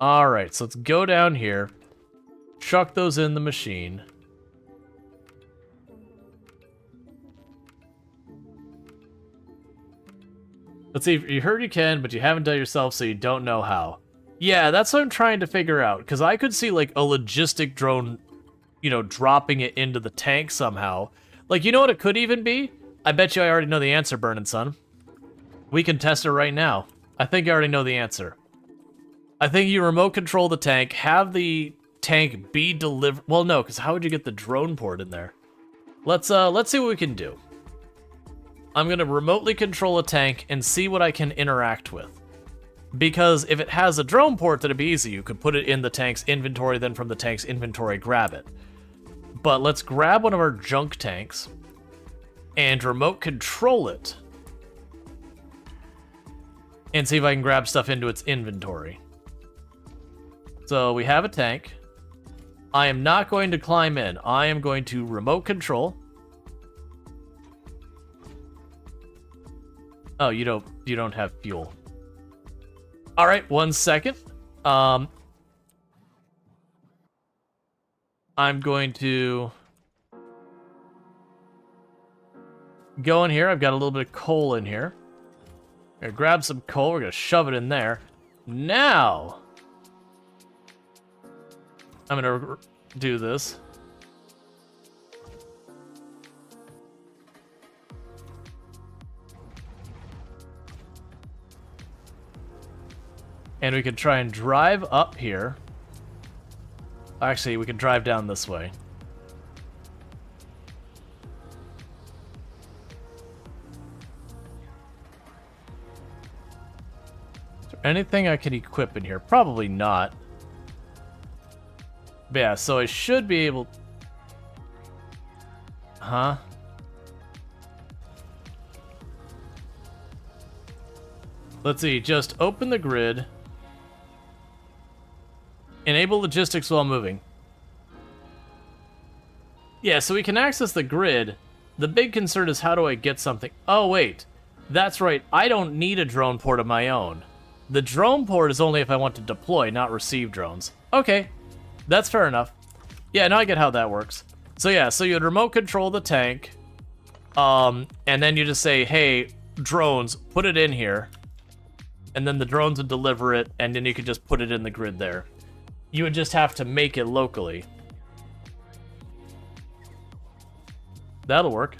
Alright, so let's go down here, chuck those in the machine. Let's see, you heard you can, but you haven't done it yourself, so you don't know how. Yeah, that's what I'm trying to figure out, because I could see, like, a logistic drone, you know, dropping it into the tank somehow. Like, you know what it could even be? I bet you I already know the answer, Burnin' Sun. We can test it right now. I think I already know the answer. I think you remote control the tank, have the tank be delivered... Well, no, because how would you get the drone port in there? Let's see what we can do. I'm gonna remotely control a tank and see what I can interact with. Because if it has a drone port, that'd be easy. You could put it in the tank's inventory, then from the tank's inventory, grab it. But let's grab one of our junk tanks and remote control it. And see if I can grab stuff into its inventory. So we have a tank. I am not going to climb in. I am going to remote control. Oh, you don't have fuel. All right, 1 second. I'm going to go in here. I've got a little bit of coal in here. I'm gonna grab some coal. We're gonna shove it in there. Now, I'm gonna do this. And we can try and drive up here. Actually, we can drive down this way. Is there anything I can equip in here? Probably not. But yeah, so I should be able... Huh? Let's see, just open the grid. Enable logistics while moving. Yeah, so we can access the grid. The big concern is how do I get something... Oh, wait. That's right, I don't need a drone port of my own. The drone port is only if I want to deploy, not receive drones. Okay, that's fair enough. Yeah, now I get how that works. So yeah, so you'd remote control the tank. And then you just say, hey, drones, put it in here. And then the drones would deliver it, and then you could just put it in the grid there. You would just have to make it locally. That'll work.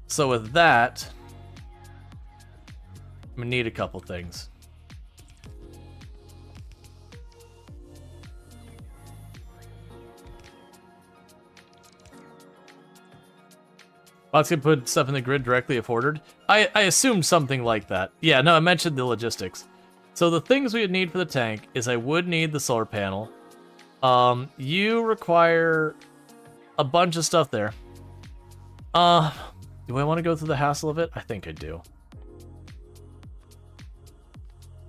So with that, I'm gonna need a couple things. Bots can put stuff in the grid directly if ordered. I assumed something like that. Yeah, no, I mentioned the logistics. So the things we would need for the tank is I would need the solar panel. You require a bunch of stuff there. Do I want to go through the hassle of it? I think I do.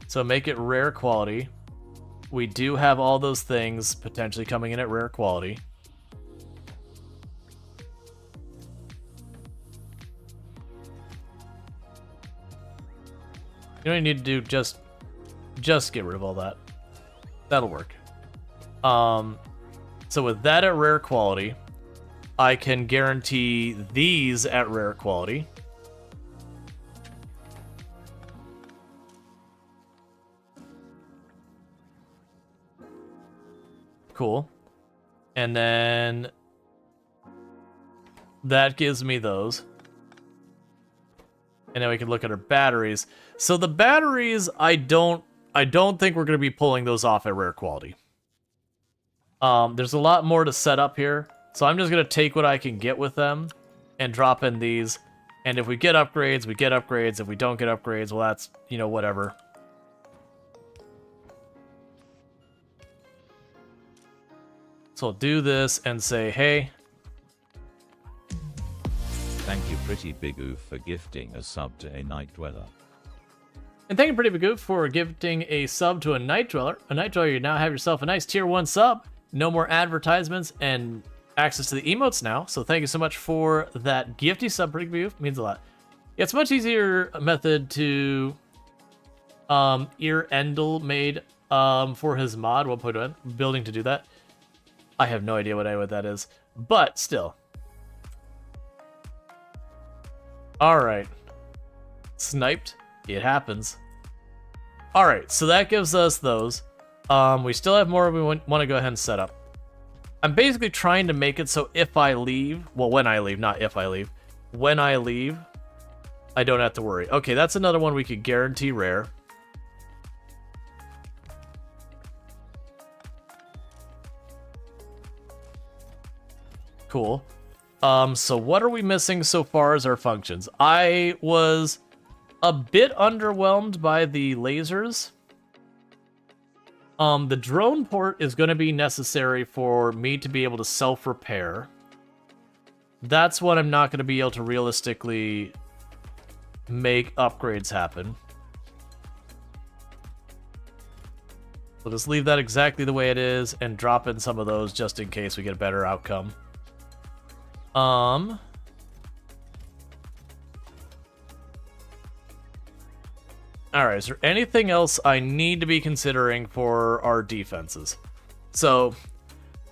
So make it rare quality. We do have all those things potentially coming in at rare quality. You don't need to do just get rid of all that. That'll work. So with that at rare quality, I can guarantee these at rare quality. Cool. And then that gives me those. And then we can look at our batteries. So the batteries, I don't think we're going to be pulling those off at rare quality. There's a lot more to set up here. So I'm just going to take what I can get with them and drop in these. And if we get upgrades, we get upgrades. If we don't get upgrades, well, that's, you know, whatever. So I'll do this and say, hey. Thank you, Pretty Big Oof, for gifting a sub to a Night Dweller. And thank you, Pretty Big Oof, for gifting a sub to a Night Dweller. A Night Dweller, you now have yourself a nice tier 1 sub. No more advertisements and access to the emotes now. So thank you so much for that gifty sub, Pretty Big Oof. Means a lot. Yeah, it's a much easier method to Endel made for his mod 1.1, building to do that. I have no idea what that is, but still. Alright. Sniped. It happens. Alright, so that gives us those. We still have more we want to go ahead and set up. I'm basically trying to make it so if I leave, well, when I leave, not if I leave. When I leave, I don't have to worry. Okay, that's another one we could guarantee rare. cool. So what are we missing so far as our functions? I was a bit underwhelmed by the lasers. The drone port is going to be necessary for me to be able to self-repair. That's what I'm not going to be able to realistically make upgrades happen. We'll just leave that exactly the way it is and drop in some of those just in case we get a better outcome. Alright, is there anything else I need to be considering for our defenses? So,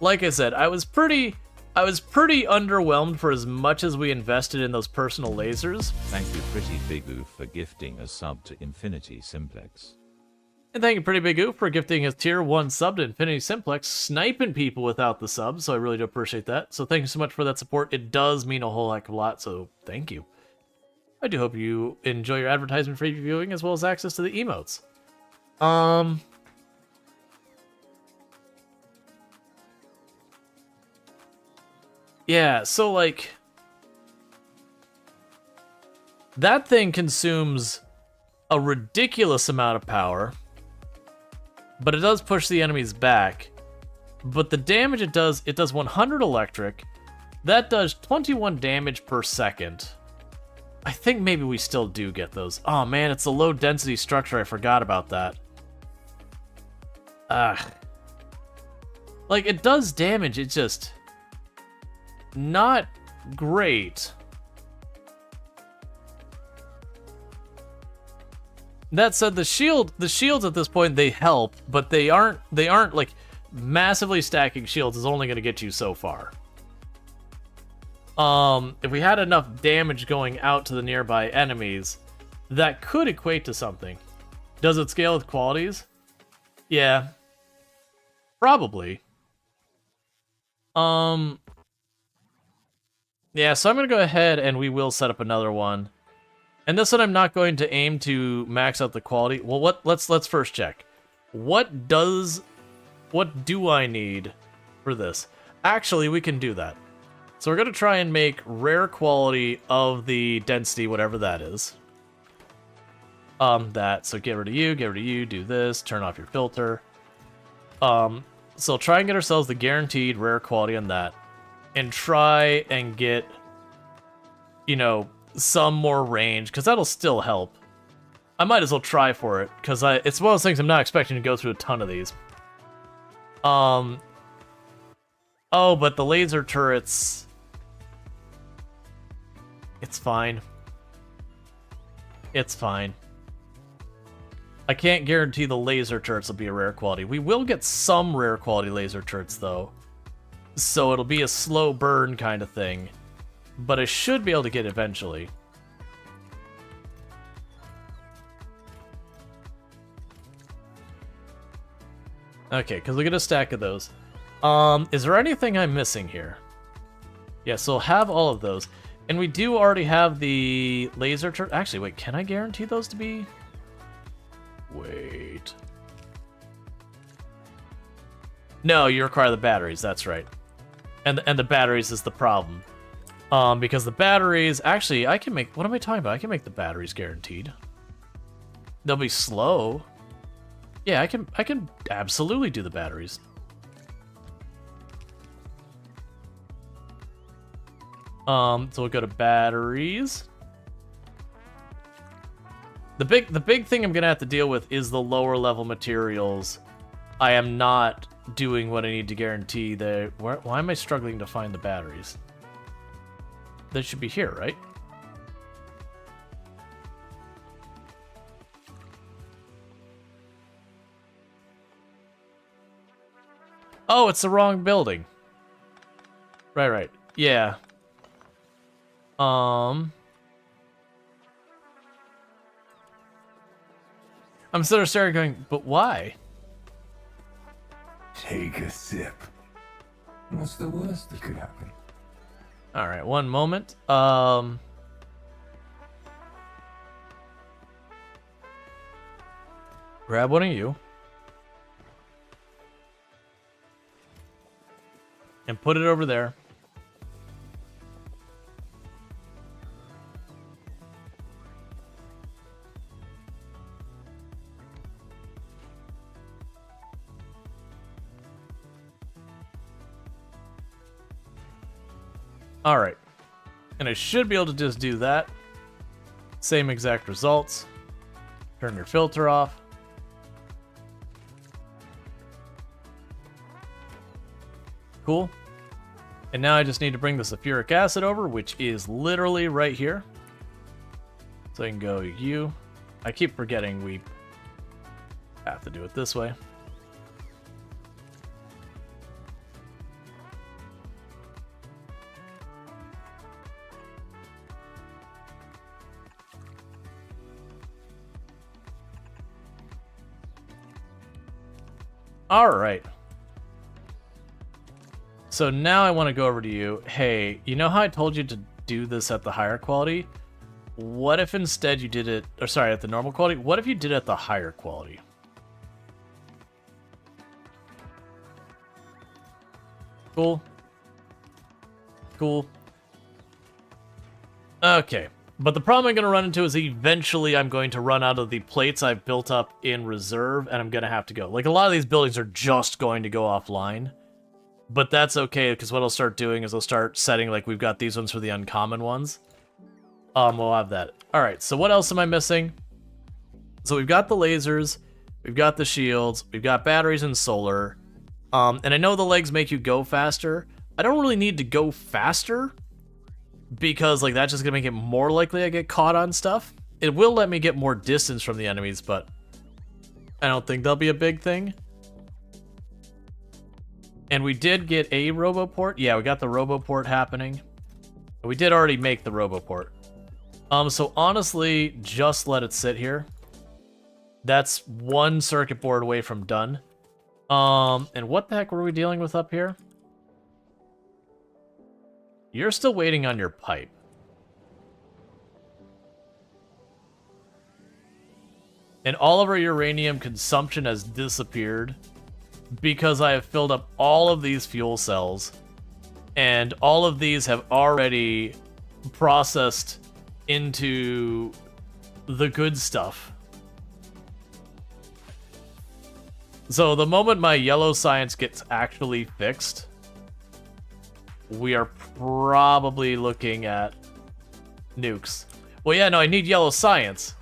like I said, I was pretty underwhelmed for as much as we invested in those personal lasers. Thank you, Pretty Big Oof, for gifting a sub to Infinity Simplex. And thank you, Pretty Big Oof, for gifting his tier 1 sub to Infinity Simplex, sniping people without the sub, so I really do appreciate that. So thank you so much for that support. It does mean a whole heck of a lot, so thank you. I do hope you enjoy your advertisement-free viewing as well as access to the emotes. Yeah, so like... that thing consumes a ridiculous amount of power, but it does push the enemies back. But the damage it does 100 electric. That does 21 damage per second. I think maybe we still do get those. Oh man, it's a low density structure. I forgot about that. Like, it does damage, it's just not great. That said, the shields at this point, they help, but they aren't like massively stacking shields is only going to get you so far. If we had enough damage going out to the nearby enemies, that could equate to something. Does it scale with qualities? Yeah. Probably. Yeah, so I'm going to go ahead and we will set up another one. And this one I'm not going to aim to max out the quality. Well, let's first check. What do I need for this? Actually, we can do that. So we're going to try and make rare quality of the density, whatever that is. So get rid of you, do this, turn off your filter. So try and get ourselves the guaranteed rare quality on that. And try and get, you know, some more range, because that'll still help. I might as well try for it, because it's one of those things I'm not expecting to go through a ton of these. Oh, but the laser turrets... It's fine. It's fine. I can't guarantee the laser turrets will be a rare quality. We will get some rare quality laser turrets, though. So it'll be a slow burn kind of thing. But I should be able to get it eventually. Okay, because we get a stack of those. Is there anything I'm missing here? Yeah, so we'll have all of those. And we do already have the laser turret. Actually, wait, can I guarantee those to be... Wait. No, you require the batteries, that's right. And the batteries is the problem. Because the batteries... Actually, I can make... What am I talking about? I can make the batteries guaranteed. They'll be slow. Yeah, I can absolutely do the batteries. So we'll go to batteries. The big thing I'm gonna have to deal with is the lower level materials. I am not doing what I need to guarantee that. Why am I struggling to find the batteries? They should be here, right? Oh, it's the wrong building. Right. Yeah. I'm sort of starting going, but why? Take a sip. What's the worst that could happen? All right, one moment. Grab one of you. And put it over there. All right. And I should be able to just do that. Same exact results. Turn your filter off. Cool. And now I just need to bring the sulfuric acid over, which is literally right here. So I can go U. I keep forgetting we have to do it this way. All right. So now I want to go over to you. Hey, you know how I told you to do this at the higher quality? What if instead you did it, or sorry, at the normal quality? What if you did it at the higher quality? Cool. Cool. Okay. But the problem I'm going to run into is eventually I'm going to run out of the plates I've built up in reserve, and I'm going to have to go. Like, a lot of these buildings are just going to go offline. But that's okay, because what I'll start doing is I'll start setting, like, we've got these ones for the uncommon ones. We'll have that. Alright, so what else am I missing? So we've got the lasers, we've got the shields, we've got batteries and solar. And I know the legs make you go faster. I don't really need to go faster, because, like, that's just gonna make it more likely I get caught on stuff. It will let me get more distance from the enemies, but I don't think that'll be a big thing. And we did get a RoboPort. Yeah, we got the RoboPort happening. We did already make the RoboPort. So honestly, just let it sit here. That's one circuit board away from done. And what the heck were we dealing with up here? You're still waiting on your pipe. And all of our uranium consumption has disappeared because I have filled up all of these fuel cells, and all of these have already processed into the good stuff. So the moment my yellow science gets actually fixed, we are probably looking at nukes. Well, yeah, no, I need yellow science.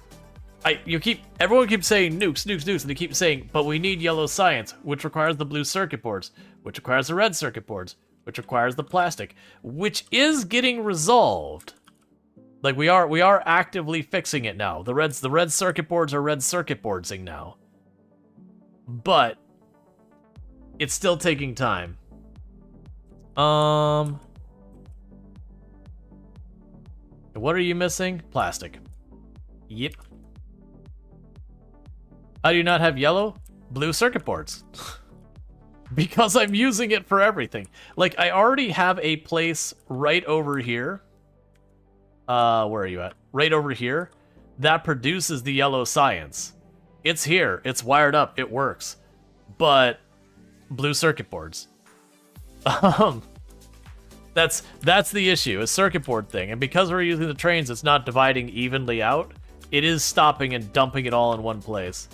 Everyone keeps saying nukes, nukes, nukes, and they keep saying, but we need yellow science, which requires the blue circuit boards, which requires the red circuit boards, which requires the plastic, which is getting resolved. Like, we are actively fixing it now. The red circuit boards are red circuit boardsing now. But it's still taking time. What are you missing? Plastic. Yep. How do you not have yellow? Blue circuit boards. Because I'm using it for everything. Like, I already have a place right over here. Where are you at? Right over here. That produces the yellow science. It's here. It's wired up. It works. But blue circuit boards. That's the issue. A circuit board thing. And because we're using the trains, it's not dividing evenly out. It is stopping and dumping it all in one place.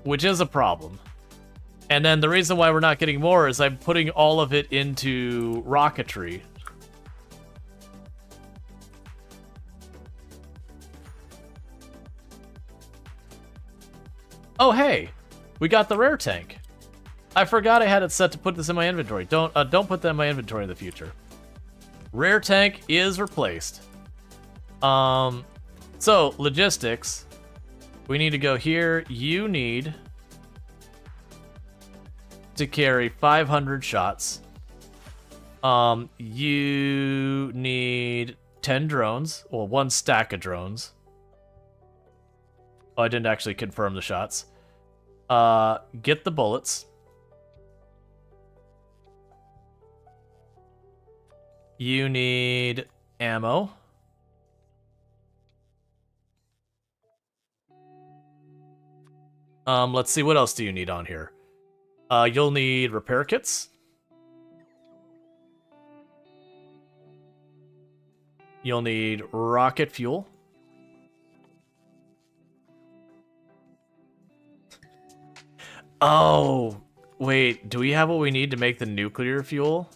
Which is a problem. And then the reason why we're not getting more is I'm putting all of it into rocketry. Oh, hey, we got the rare tank. I forgot I had it set to put this in my inventory. Don't put that in my inventory in the future. Rare tank is replaced. So logistics. We need to go here. You need to carry 500 shots. You need 10 drones. Well, one stack of drones. Oh, I didn't actually confirm the shots. Get the bullets. You need ammo. Let's see, what else do you need on here? You'll need repair kits. You'll need rocket fuel. Oh, wait, do we have what we need to make the nuclear fuel?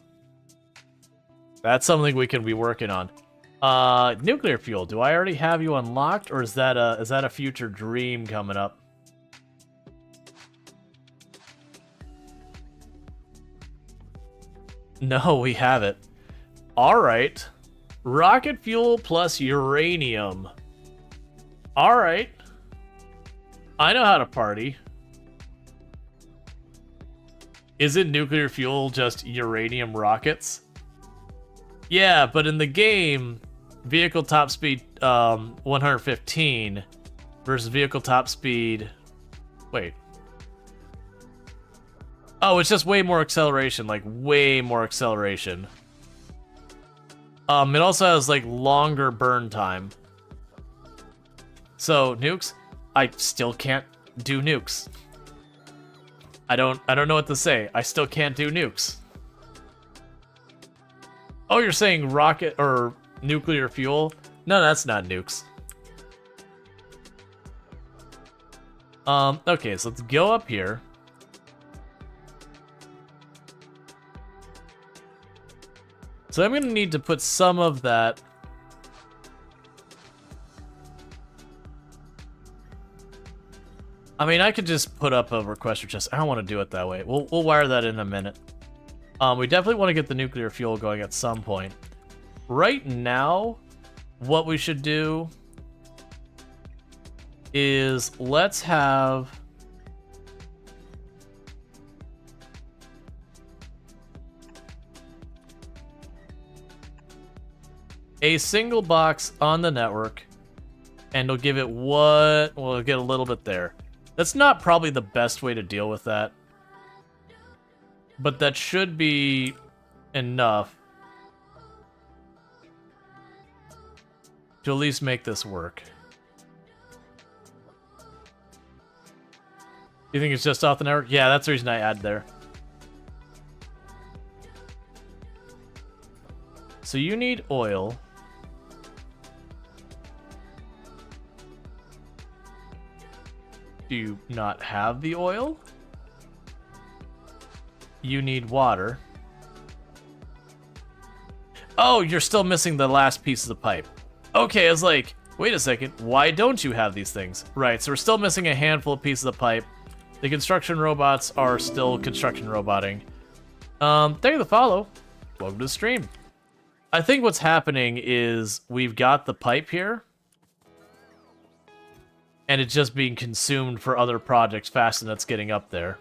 That's something we can be working on. Nuclear fuel. Do I already have you unlocked, or is that a future dream coming up? No, we have it. All right. Rocket fuel plus uranium. All right. I know how to party. Isn't nuclear fuel just uranium rockets? Yeah, but in the game, vehicle top speed 115 versus vehicle top speed... Wait. Oh, it's just way more acceleration, like way more acceleration. It also has like longer burn time. So, nukes, I still can't do nukes. I don't know what to say. I still can't do nukes. Oh, you're saying rocket or nuclear fuel? No, that's not nukes. Okay, so let's go up here. So I'm gonna need to put some of that. I mean, I could just put up a requester chest. I don't want to do it that way. We'll wire that in a minute. We definitely want to get the nuclear fuel going at some point. Right now, what we should do is let's have a single box on the network, and we'll give it what? We'll get a little bit there. That's not probably the best way to deal with that, but that should be enough to at least make this work. You think it's just off the network? Yeah, that's the reason I add there. So you need oil. Do you not have the oil? You need water. Oh, you're still missing the last piece of the pipe. Okay, I was like, wait a second, why don't you have these things? Right, so we're still missing a handful of pieces of pipe. The construction robots are still construction roboting. Thank you for the follow. Welcome to the stream. I think what's happening is we've got the pipe here, and it's just being consumed for other projects faster than it's getting up there.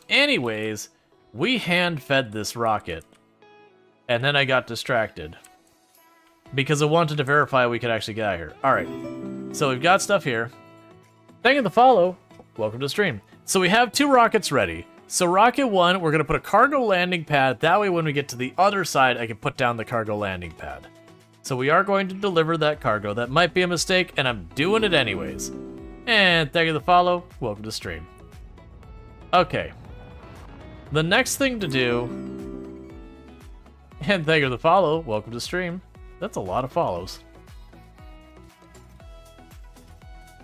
Anyways, we hand-fed this rocket, and then I got distracted because I wanted to verify we could actually get out of here. All right, so we've got stuff here. Thank you for the follow. Welcome to the stream. So we have 2 rockets ready. So rocket 1, we're gonna put a cargo landing pad. That way when we get to the other side, I can put down the cargo landing pad. So we are going to deliver that cargo. That might be a mistake, and I'm doing it anyways. And thank you for the follow. Welcome to stream. Okay. The next thing to do... And thank you for the follow. Welcome to stream. That's a lot of follows.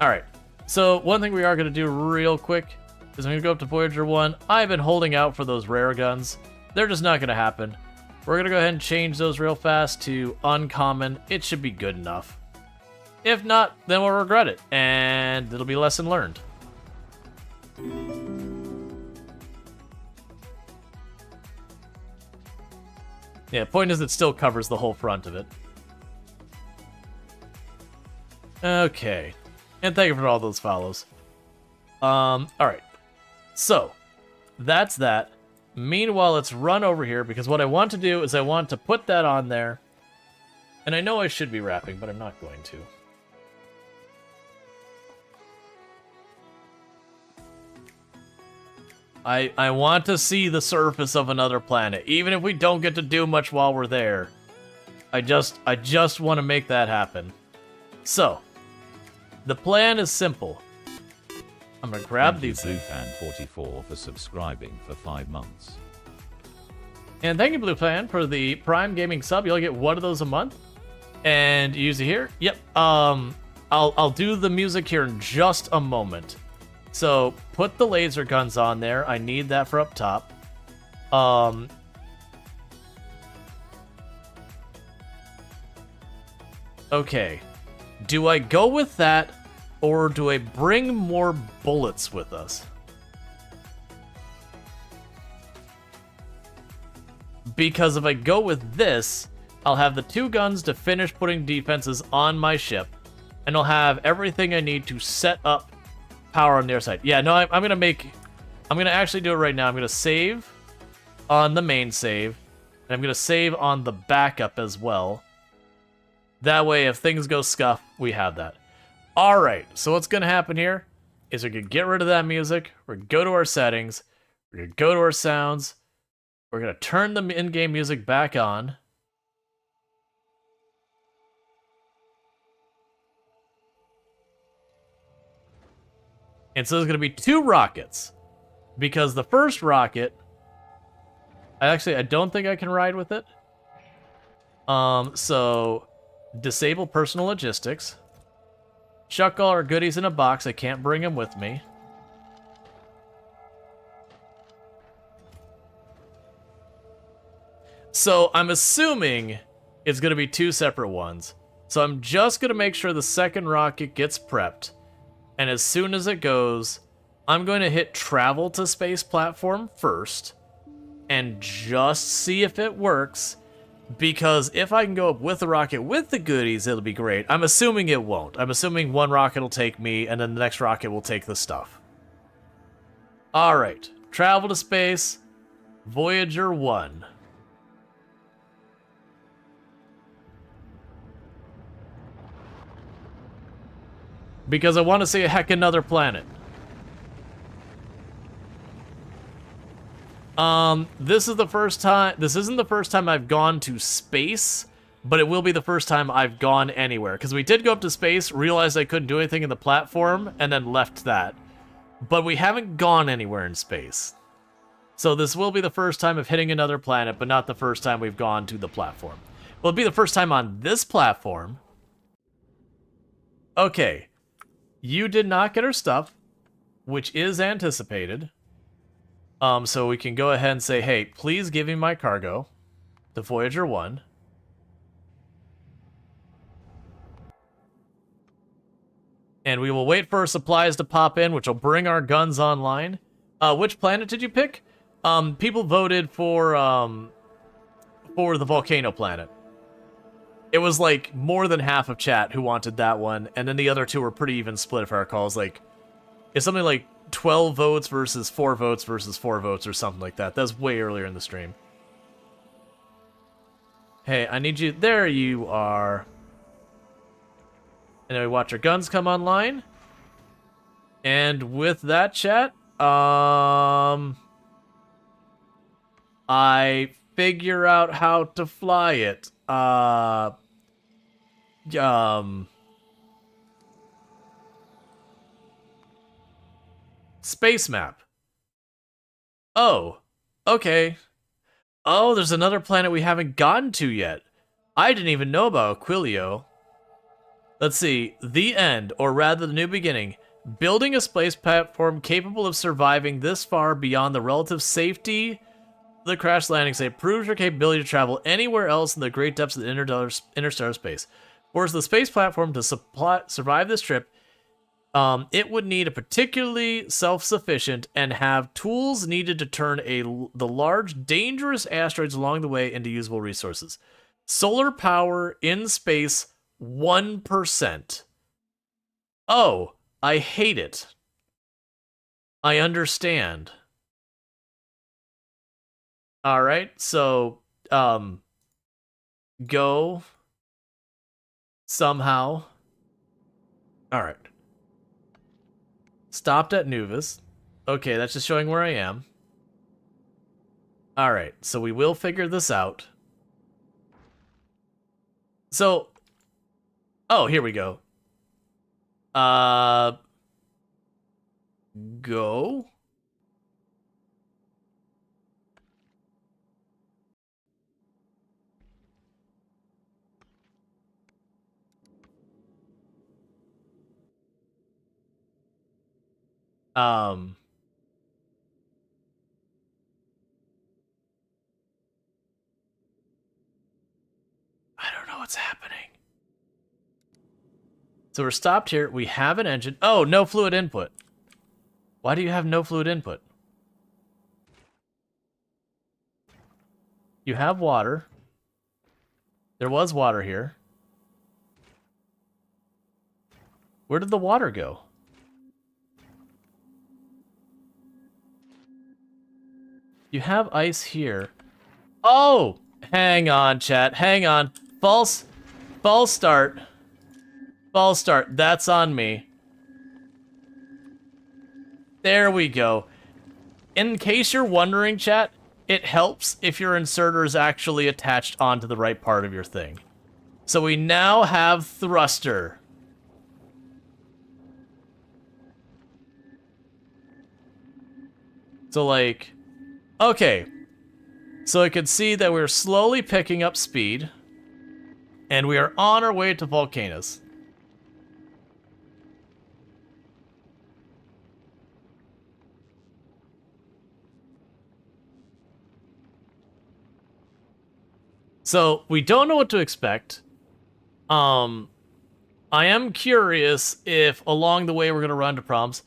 Alright. So one thing we are going to do real quick is I'm going to go up to Voyager 1. I've been holding out for those rare guns. They're just not going to happen. We're going to go ahead and change those real fast to uncommon. It should be good enough. If not, then we'll regret it, and it'll be lesson learned. Yeah, point is it still covers the whole front of it. Okay. And thank you for all those follows. Alright. So, that's that. Meanwhile, let's run over here, because what I want to do is I want to put that on there. And I know I should be wrapping, but I'm not going to. I want to see the surface of another planet, even if we don't get to do much while we're there. I just want to make that happen. So, the plan is simple. I'm gonna grab these. Thank you, BlueFan44 for subscribing for 5 months. And thank you, BlueFan, for the Prime Gaming sub. You'll get 1 of those a month. And use it here. Yep. I'll do the music here in just a moment. So put the laser guns on there. I need that for up top. Okay. Do I go with that, or do I bring more bullets with us? Because if I go with this, I'll have the 2 guns to finish putting defenses on my ship, and I'll have everything I need to set up power on their side. Yeah, no, I'm gonna actually do it right now. I'm gonna save on the main save, and I'm gonna save on the backup as well. That way, if things go scuff, we have that. Alright, so what's gonna happen here is we're gonna get rid of that music, we're gonna go to our settings, we're gonna go to our sounds, we're gonna turn the in-game music back on. And so there's gonna be 2 rockets. Because the first rocket, I don't think I can ride with it. So disable personal logistics. Chuck all our goodies in a box. I can't bring them with me. So I'm assuming it's going to be 2 separate ones. So I'm just going to make sure the second rocket gets prepped. And as soon as it goes, I'm going to hit travel to space platform first. And just see if it works. Because if I can go up with the rocket with the goodies, it'll be great. I'm assuming it won't. I'm assuming one rocket will take me, and then the next rocket will take the stuff. Alright. Travel to space. Voyager 1. Because I want to see a heck another planet. This isn't the first time I've gone to space, but it will be the first time I've gone anywhere. Because we did go up to space, realized I couldn't do anything in the platform, and then left that. But we haven't gone anywhere in space. So this will be the first time of hitting another planet, but not the first time we've gone to the platform. Well, it'll be the first time on this platform. Okay. You did not get our stuff, which is anticipated. So we can go ahead and say, hey, please give me my cargo to Voyager 1. And we will wait for our supplies to pop in, which will bring our guns online. Which planet did you pick? People voted for the volcano planet. It was like more than half of chat who wanted that one, and then the other 2 were pretty even split if I recall. It's something like 12 votes versus 4 votes versus 4 votes or something like that. That was way earlier in the stream. Hey, I need you. There you are. And then we watch our guns come online. And with that, chat, I figure out how to fly it. Space map. Oh, okay. Oh, there's another planet we haven't gotten to yet. I didn't even know about Aquilio. Let's see. The end, or rather the new beginning. Building a space platform capable of surviving this far beyond the relative safety of the crash landing site proves your capability to travel anywhere else in the great depths of the interstellar space. For the space platform to survive this trip, it would need a particularly self-sufficient and have tools needed to turn the large, dangerous asteroids along the way into usable resources. Solar power in space, 1%. Oh, I hate it. I understand. Alright, so, go somehow. Alright. Stopped at Nuvis. Okay, that's just showing where I am. Alright, so we will figure this out. So, oh, here we go. Go. So we're stopped here. We have an engine. Oh, no fluid input. Why do you have no fluid input? You have water. There was water here. Where did the water go? You have ice here. Oh! Hang on, chat. Hang on. False start. False start. That's on me. There we go. In case you're wondering, chat, it helps if your inserter is actually attached onto the right part of your thing. So we now have thruster. So like, okay. So I can see that we're slowly picking up speed. And we are on our way to Volcanoes. So we don't know what to expect. I am curious if along the way we're gonna run into problems.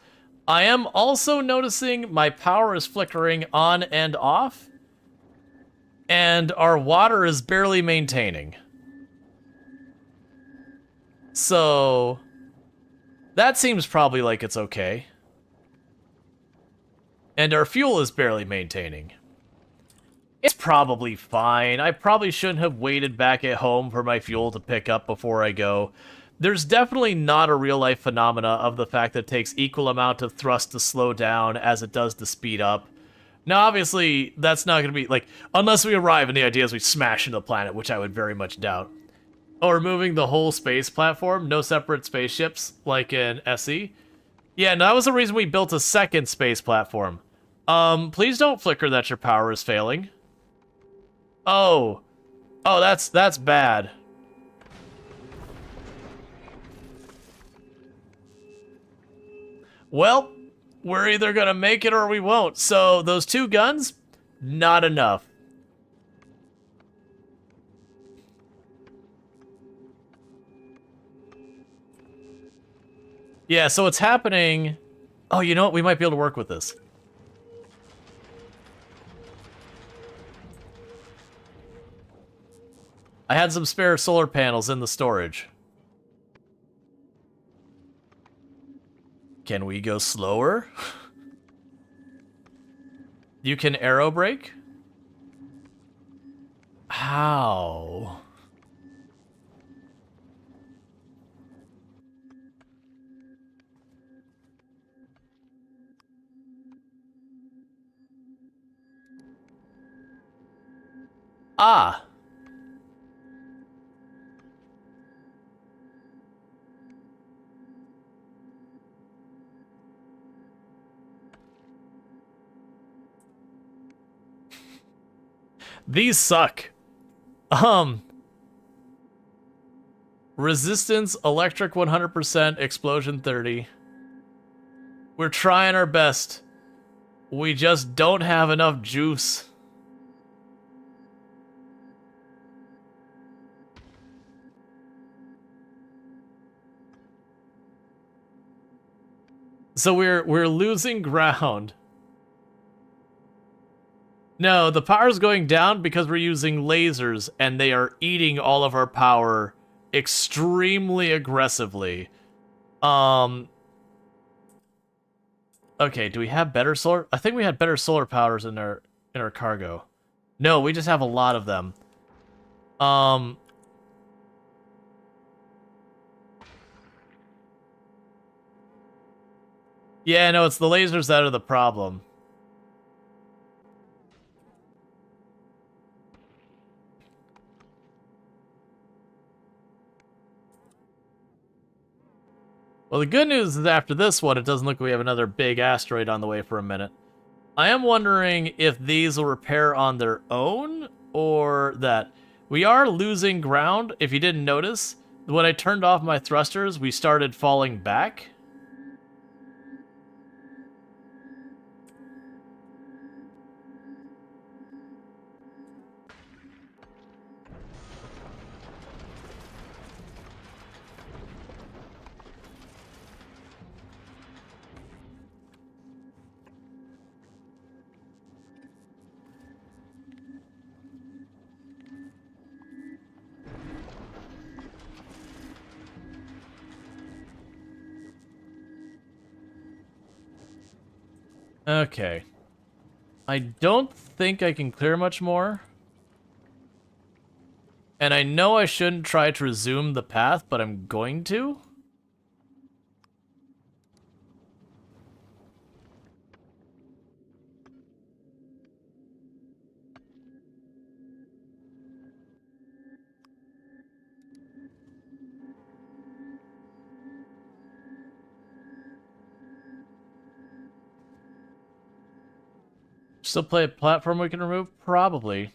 I am also noticing my power is flickering on and off, and our water is barely maintaining. So that seems probably like it's okay. And our fuel is barely maintaining. It's probably fine. I probably shouldn't have waited back at home for my fuel to pick up before I go. There's definitely not a real-life phenomena of the fact that it takes equal amount of thrust to slow down as it does to speed up. Now, obviously, that's not going to be, like, unless we arrive and the idea is we smash into the planet, which I would very much doubt. Oh, removing the whole space platform? No separate spaceships, like in SE? Yeah, no, that was the reason we built a second space platform. Please don't flicker that your power is failing. Oh. Oh, that's bad. Well, we're either gonna make it or we won't. So, those two guns, not enough. Yeah, so what's happening... Oh, you know what? We might be able to work with this. I had some spare solar panels in the storage. Can we go slower? You can aero brake? How? Ah. These suck. Resistance, electric 100%, explosion 30. We're trying our best. We just don't have enough juice. So we're losing ground. No, the power's going down because we're using lasers and they are eating all of our power extremely aggressively. Okay, do we have better solar? I think we had better solar powers in our cargo. No, we just have a lot of them. Yeah, no, it's the lasers that are the problem. Well, the good news is after this one, it doesn't look like we have another big asteroid on the way for a minute. I am wondering if these will repair on their own, or that. We are losing ground, if you didn't notice. When I turned off my thrusters, we started falling back. Okay. I don't think I can clear much more. And I know I shouldn't try to resume the path, but I'm going to. Still play a platform we can remove? Probably.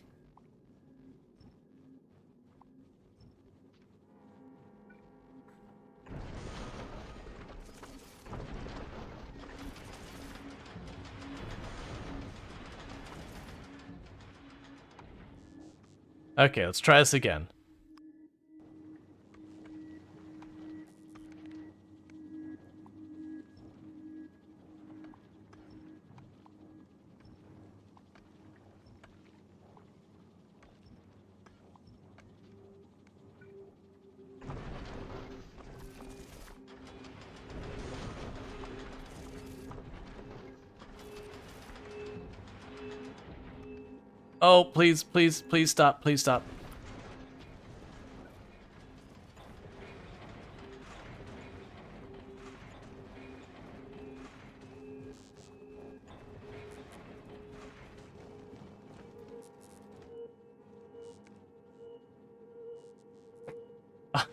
Okay, let's try this again. Oh, please, please, please stop, please stop.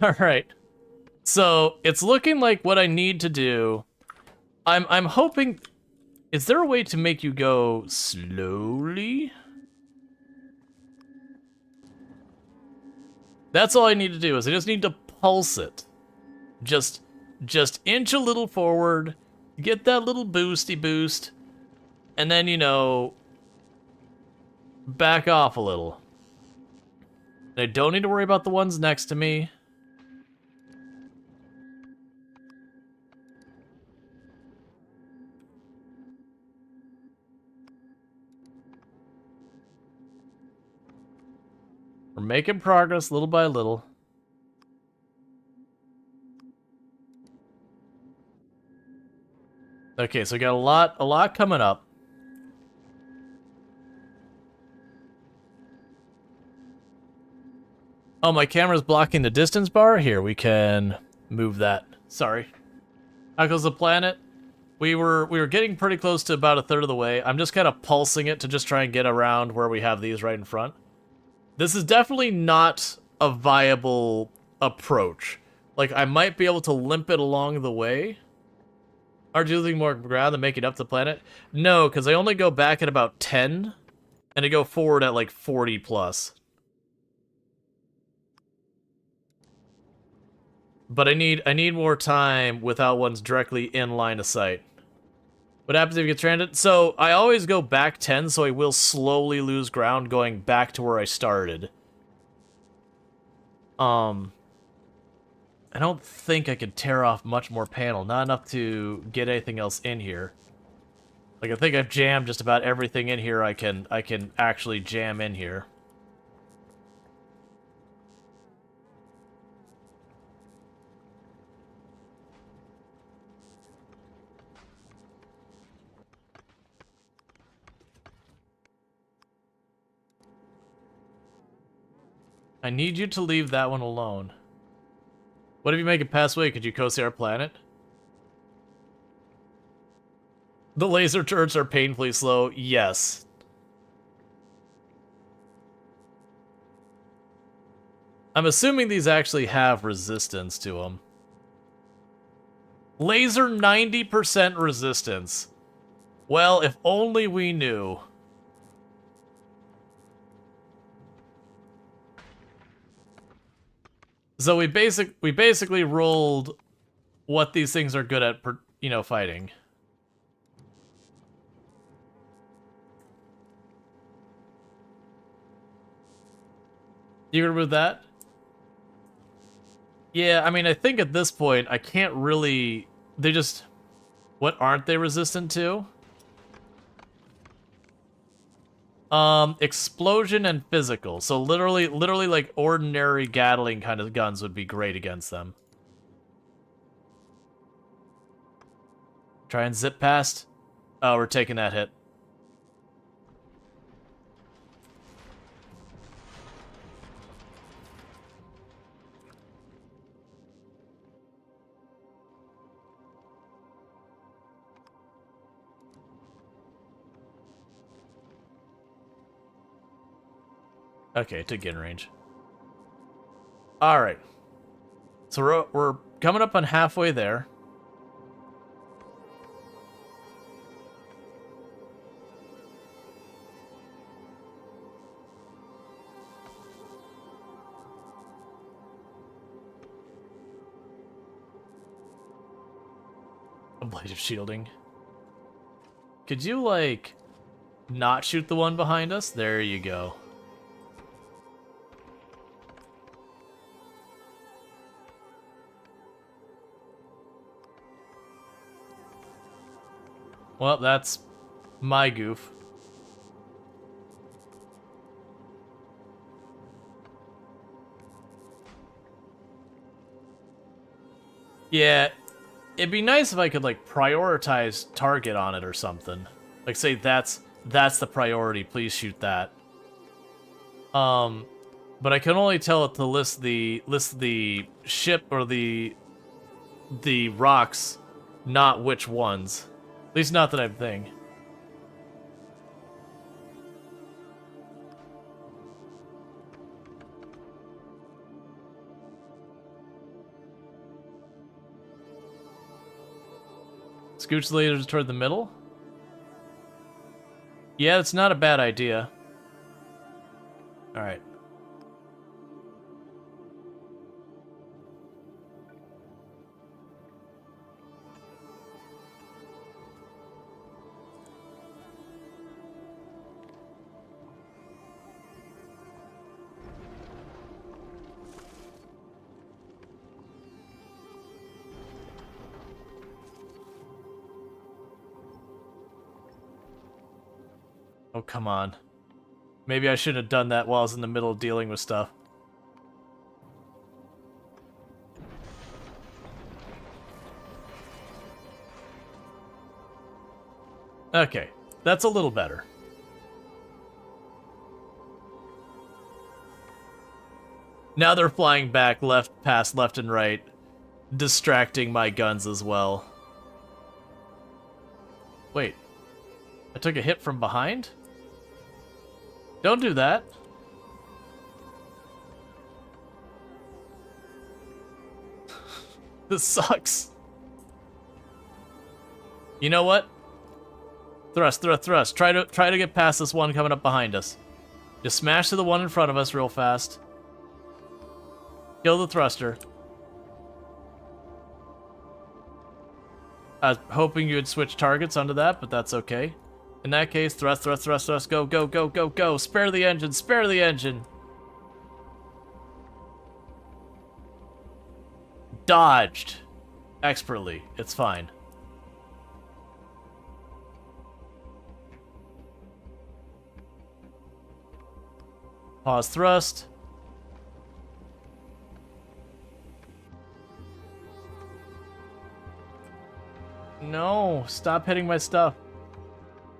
All right. So, it's looking like what I need to do. I'm hoping, is there a way to make you go slowly? That's all I need to do, is I just need to pulse it. Just inch a little forward, get that little boosty boost, and then, you know, back off a little. And I don't need to worry about the ones next to me. We're making progress little by little. Okay, so we got a lot coming up. Oh, my camera's blocking the distance bar? Here, we can move that. Sorry. How goes the planet? We were getting pretty close to about a third of the way. I'm just kind of pulsing it to just try and get around where we have these right in front. This is definitely not a viable approach. Like, I might be able to limp it along the way. Are you losing more ground than making up the planet? No, because I only go back at about 10, and I go forward at like 40 plus. But I need more time without ones directly in line of sight. What happens if you get stranded? So, I always go back 10, so I will slowly lose ground going back to where I started. I don't think I could tear off much more panel. Not enough to get anything else in here. Like, I think I've jammed just about everything in here I can actually jam in here. I need you to leave that one alone. What if you make it pass away? Could you co-see our planet? The laser turrets are painfully slow. Yes. I'm assuming these actually have resistance to them. Laser 90% resistance. Well, if only we knew. So we basically rolled what these things are good at, you know, fighting. You gonna remove that? Yeah, I mean, I think at this point, I can't really... They just... What aren't they resistant to? Explosion and physical. So literally like ordinary Gatling kind of guns would be great against them. Try and zip past. Oh, we're taking that hit. Okay, to get in range. All right. So we're coming up on halfway there. Ablative shielding. Could you, like, not shoot the one behind us? There you go. Well, that's my goof. Yeah, it'd be nice if I could, like, prioritize target on it or something. Like, say that's the priority, please shoot that. But I can only tell it to list the ship or the rocks, not which ones. At least not that I'm thinking. Scooch the lasers toward the middle? Yeah, it's not a bad idea. Alright. Oh, come on. Maybe I shouldn't have done that while I was in the middle of dealing with stuff. Okay, that's a little better. Now they're flying back past left and right, distracting my guns as well. Wait. I took a hit from behind? Don't do that. This sucks. You know what? Thrust, thrust, thrust. Try to get past this one coming up behind us. Just smash to the one in front of us real fast. Kill the thruster. I was hoping you would switch targets onto that, but that's okay. In that case, thrust, thrust, thrust, thrust, go, go, go, go, go. Spare the engine, spare the engine. Dodged. Expertly. It's fine. Pause thrust. No, stop hitting my stuff.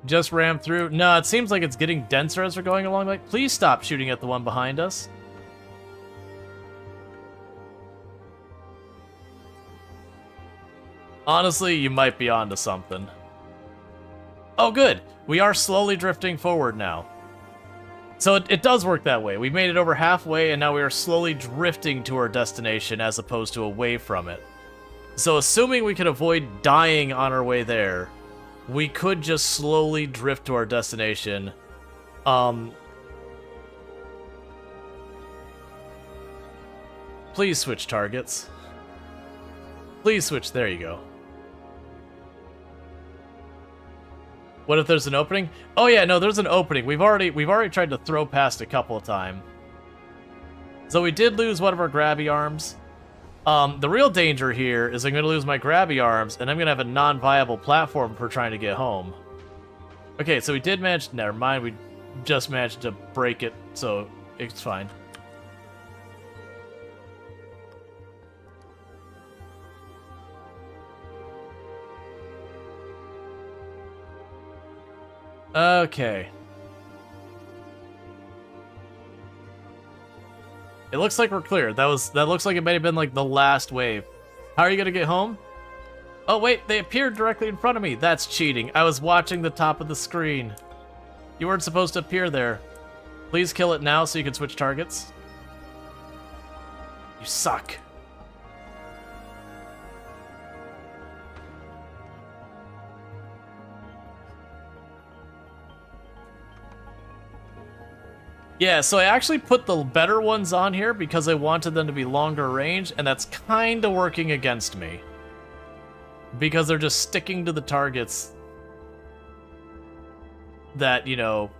Just ram through. No, it seems like it's getting denser as we're going along. Like, please stop shooting at the one behind us. Honestly, you might be onto something. Oh, good. We are slowly drifting forward now. So it does work that way. We made it over halfway, and now we are slowly drifting to our destination as opposed to away from it. So assuming we can avoid dying on our way there, we could just slowly drift to our destination. Please switch targets. Please switch. There you go. What if there's an opening? Oh yeah, no, there's an opening. We've already tried to throw past a couple of times. So we did lose one of our grabby arms. The real danger here is I'm going to lose my grabby arms, and I'm going to have a non-viable platform for trying to get home. Okay, so we did manage... Never mind, we just managed to break it, so it's fine. Okay. It looks like we're clear. That looks like it might have been like the last wave. How are you gonna get home? Oh wait, they appeared directly in front of me. That's cheating. I was watching the top of the screen. You weren't supposed to appear there. Please kill it now so you can switch targets. You suck. Yeah, so I actually put the better ones on here because I wanted them to be longer range, and that's kind of working against me. Because they're just sticking to the targets that, you know,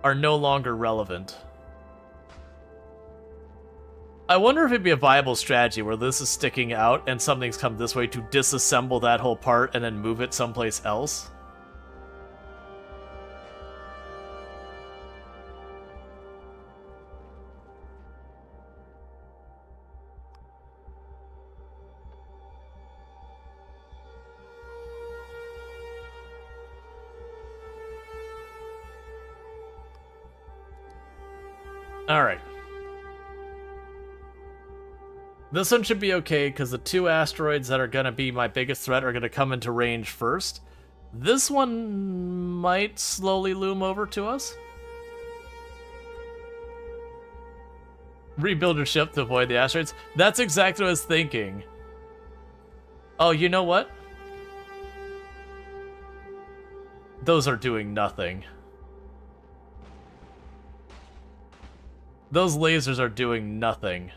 are no longer relevant. I wonder if it'd be a viable strategy where this is sticking out and something's come this way to disassemble that whole part and then move it someplace else. Alright. This one should be okay, because the two asteroids that are going to be my biggest threat are going to come into range first. This one might slowly loom over to us. Rebuild your ship to avoid the asteroids. That's exactly what I was thinking. Oh, you know what? Those are doing nothing. Those lasers are doing nothing.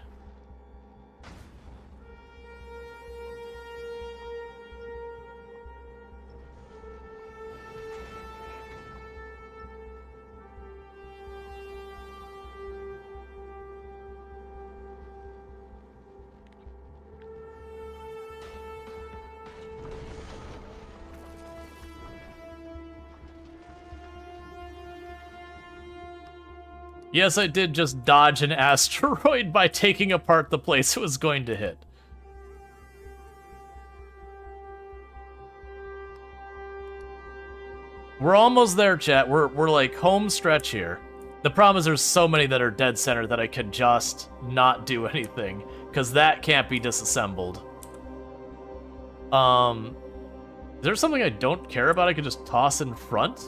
Yes, I did just dodge an asteroid by taking apart the place it was going to hit. We're almost there, chat. We're like home stretch here. The problem is there's so many that are dead center that I can just not do anything, because that can't be disassembled. Is there something I don't care about I could just toss in front?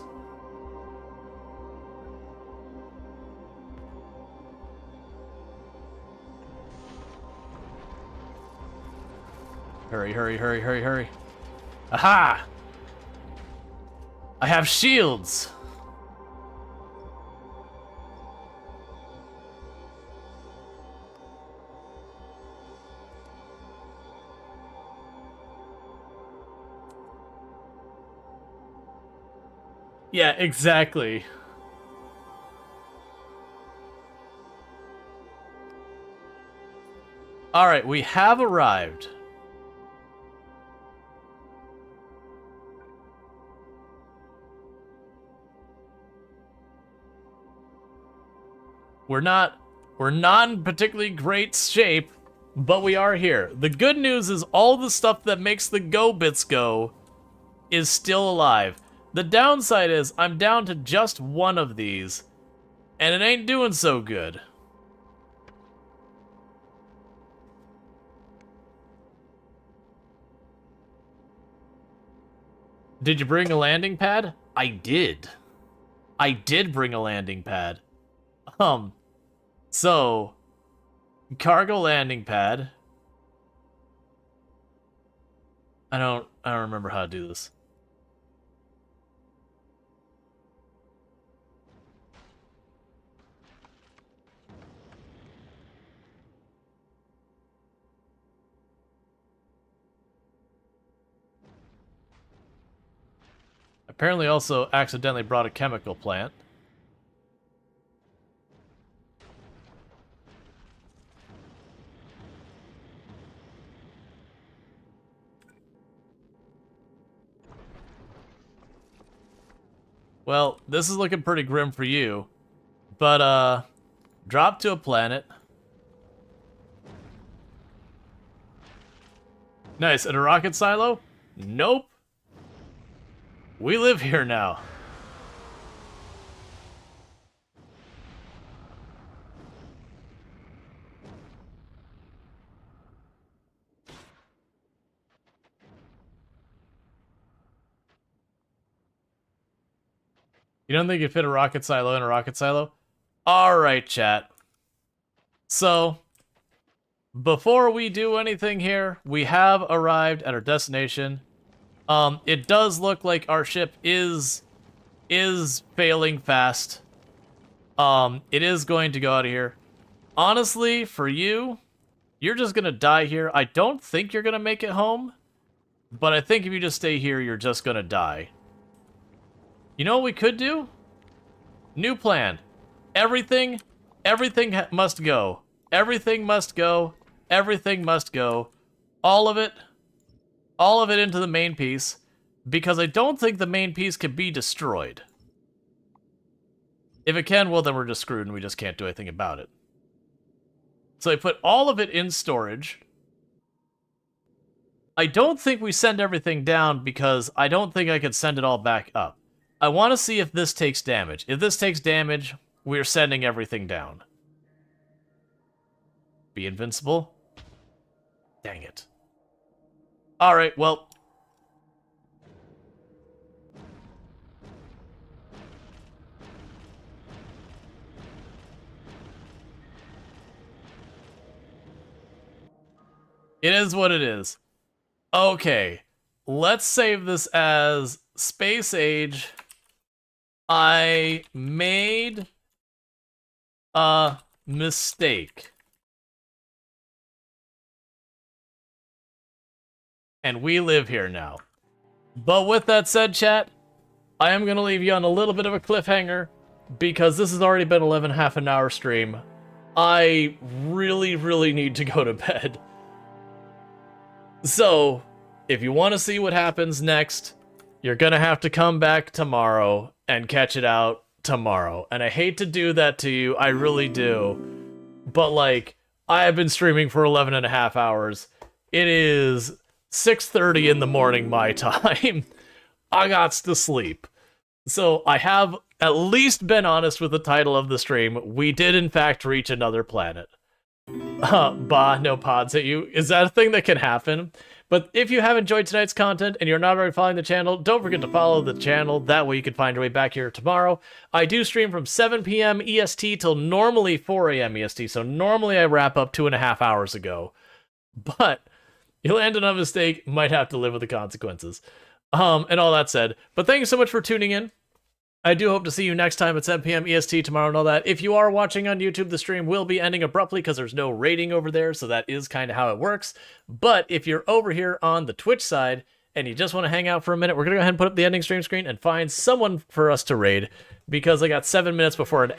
Hurry, hurry, hurry, hurry, hurry. Aha! I have shields! Yeah, exactly. Alright, we have arrived. We're not in particularly great shape, but we are here. The good news is all the stuff that makes the go bits go is still alive. The downside is I'm down to just one of these, and it ain't doing so good. Did you bring a landing pad? I did. I did bring a landing pad. So, cargo landing pad. I don't remember how to do this. Apparently also accidentally brought a chemical plant. Well, this is looking pretty grim for you. But, drop to a planet. Nice, and a rocket silo? Nope. We live here now. You don't think you fit a rocket silo in a rocket silo? Alright, chat. So, before we do anything here, we have arrived at our destination. It does look like our ship is failing fast. It is going to go out of here. Honestly, for you, you're just gonna die here. I don't think you're gonna make it home, but I think if you just stay here, you're just gonna die. You know what we could do? New plan. Everything must go. Everything must go. Everything must go. All of it into the main piece, because I don't think the main piece can be destroyed. If it can, well, then we're just screwed and we just can't do anything about it. So I put all of it in storage. I don't think we send everything down because I don't think I could send it all back up. I want to see if this takes damage. If this takes damage, we're sending everything down. Be invincible? Dang it. Alright, well. It is what it is. Okay, let's save this as Space Age. I made a mistake. And we live here now. But with that said, chat, I am going to leave you on a little bit of a cliffhanger because this has already been 11 half an hour stream. I really need to go to bed. So, if you want to see what happens next, you're going to have to come back tomorrow and catch it out tomorrow. And I hate to do that to you, I really do. But, like, I have been streaming for 11 and a half hours. It is 6:30 in the morning my time. I got to sleep. So I have at least been honest with the title of the stream. We did in fact reach another planet. Bah, no pods at you. Is that a thing that can happen? But if you have enjoyed tonight's content and you're not already following the channel, don't forget to follow the channel. That way you can find your way back here tomorrow. I do stream from 7 p.m. EST till normally 4 a.m. EST. So normally I wrap up 2.5 hours ago. But you landed on a mistake, might have to live with the consequences. And all that said. But thank you so much for tuning in. I do hope to see you next time at 7 p.m. EST tomorrow and all that. If you are watching on YouTube, the stream will be ending abruptly because there's no rating over there, so that is kind of how it works. But if you're over here on the Twitch side and you just want to hang out for a minute, we're going to go ahead and put up the ending stream screen and find someone for us to raid because I got 7 minutes before an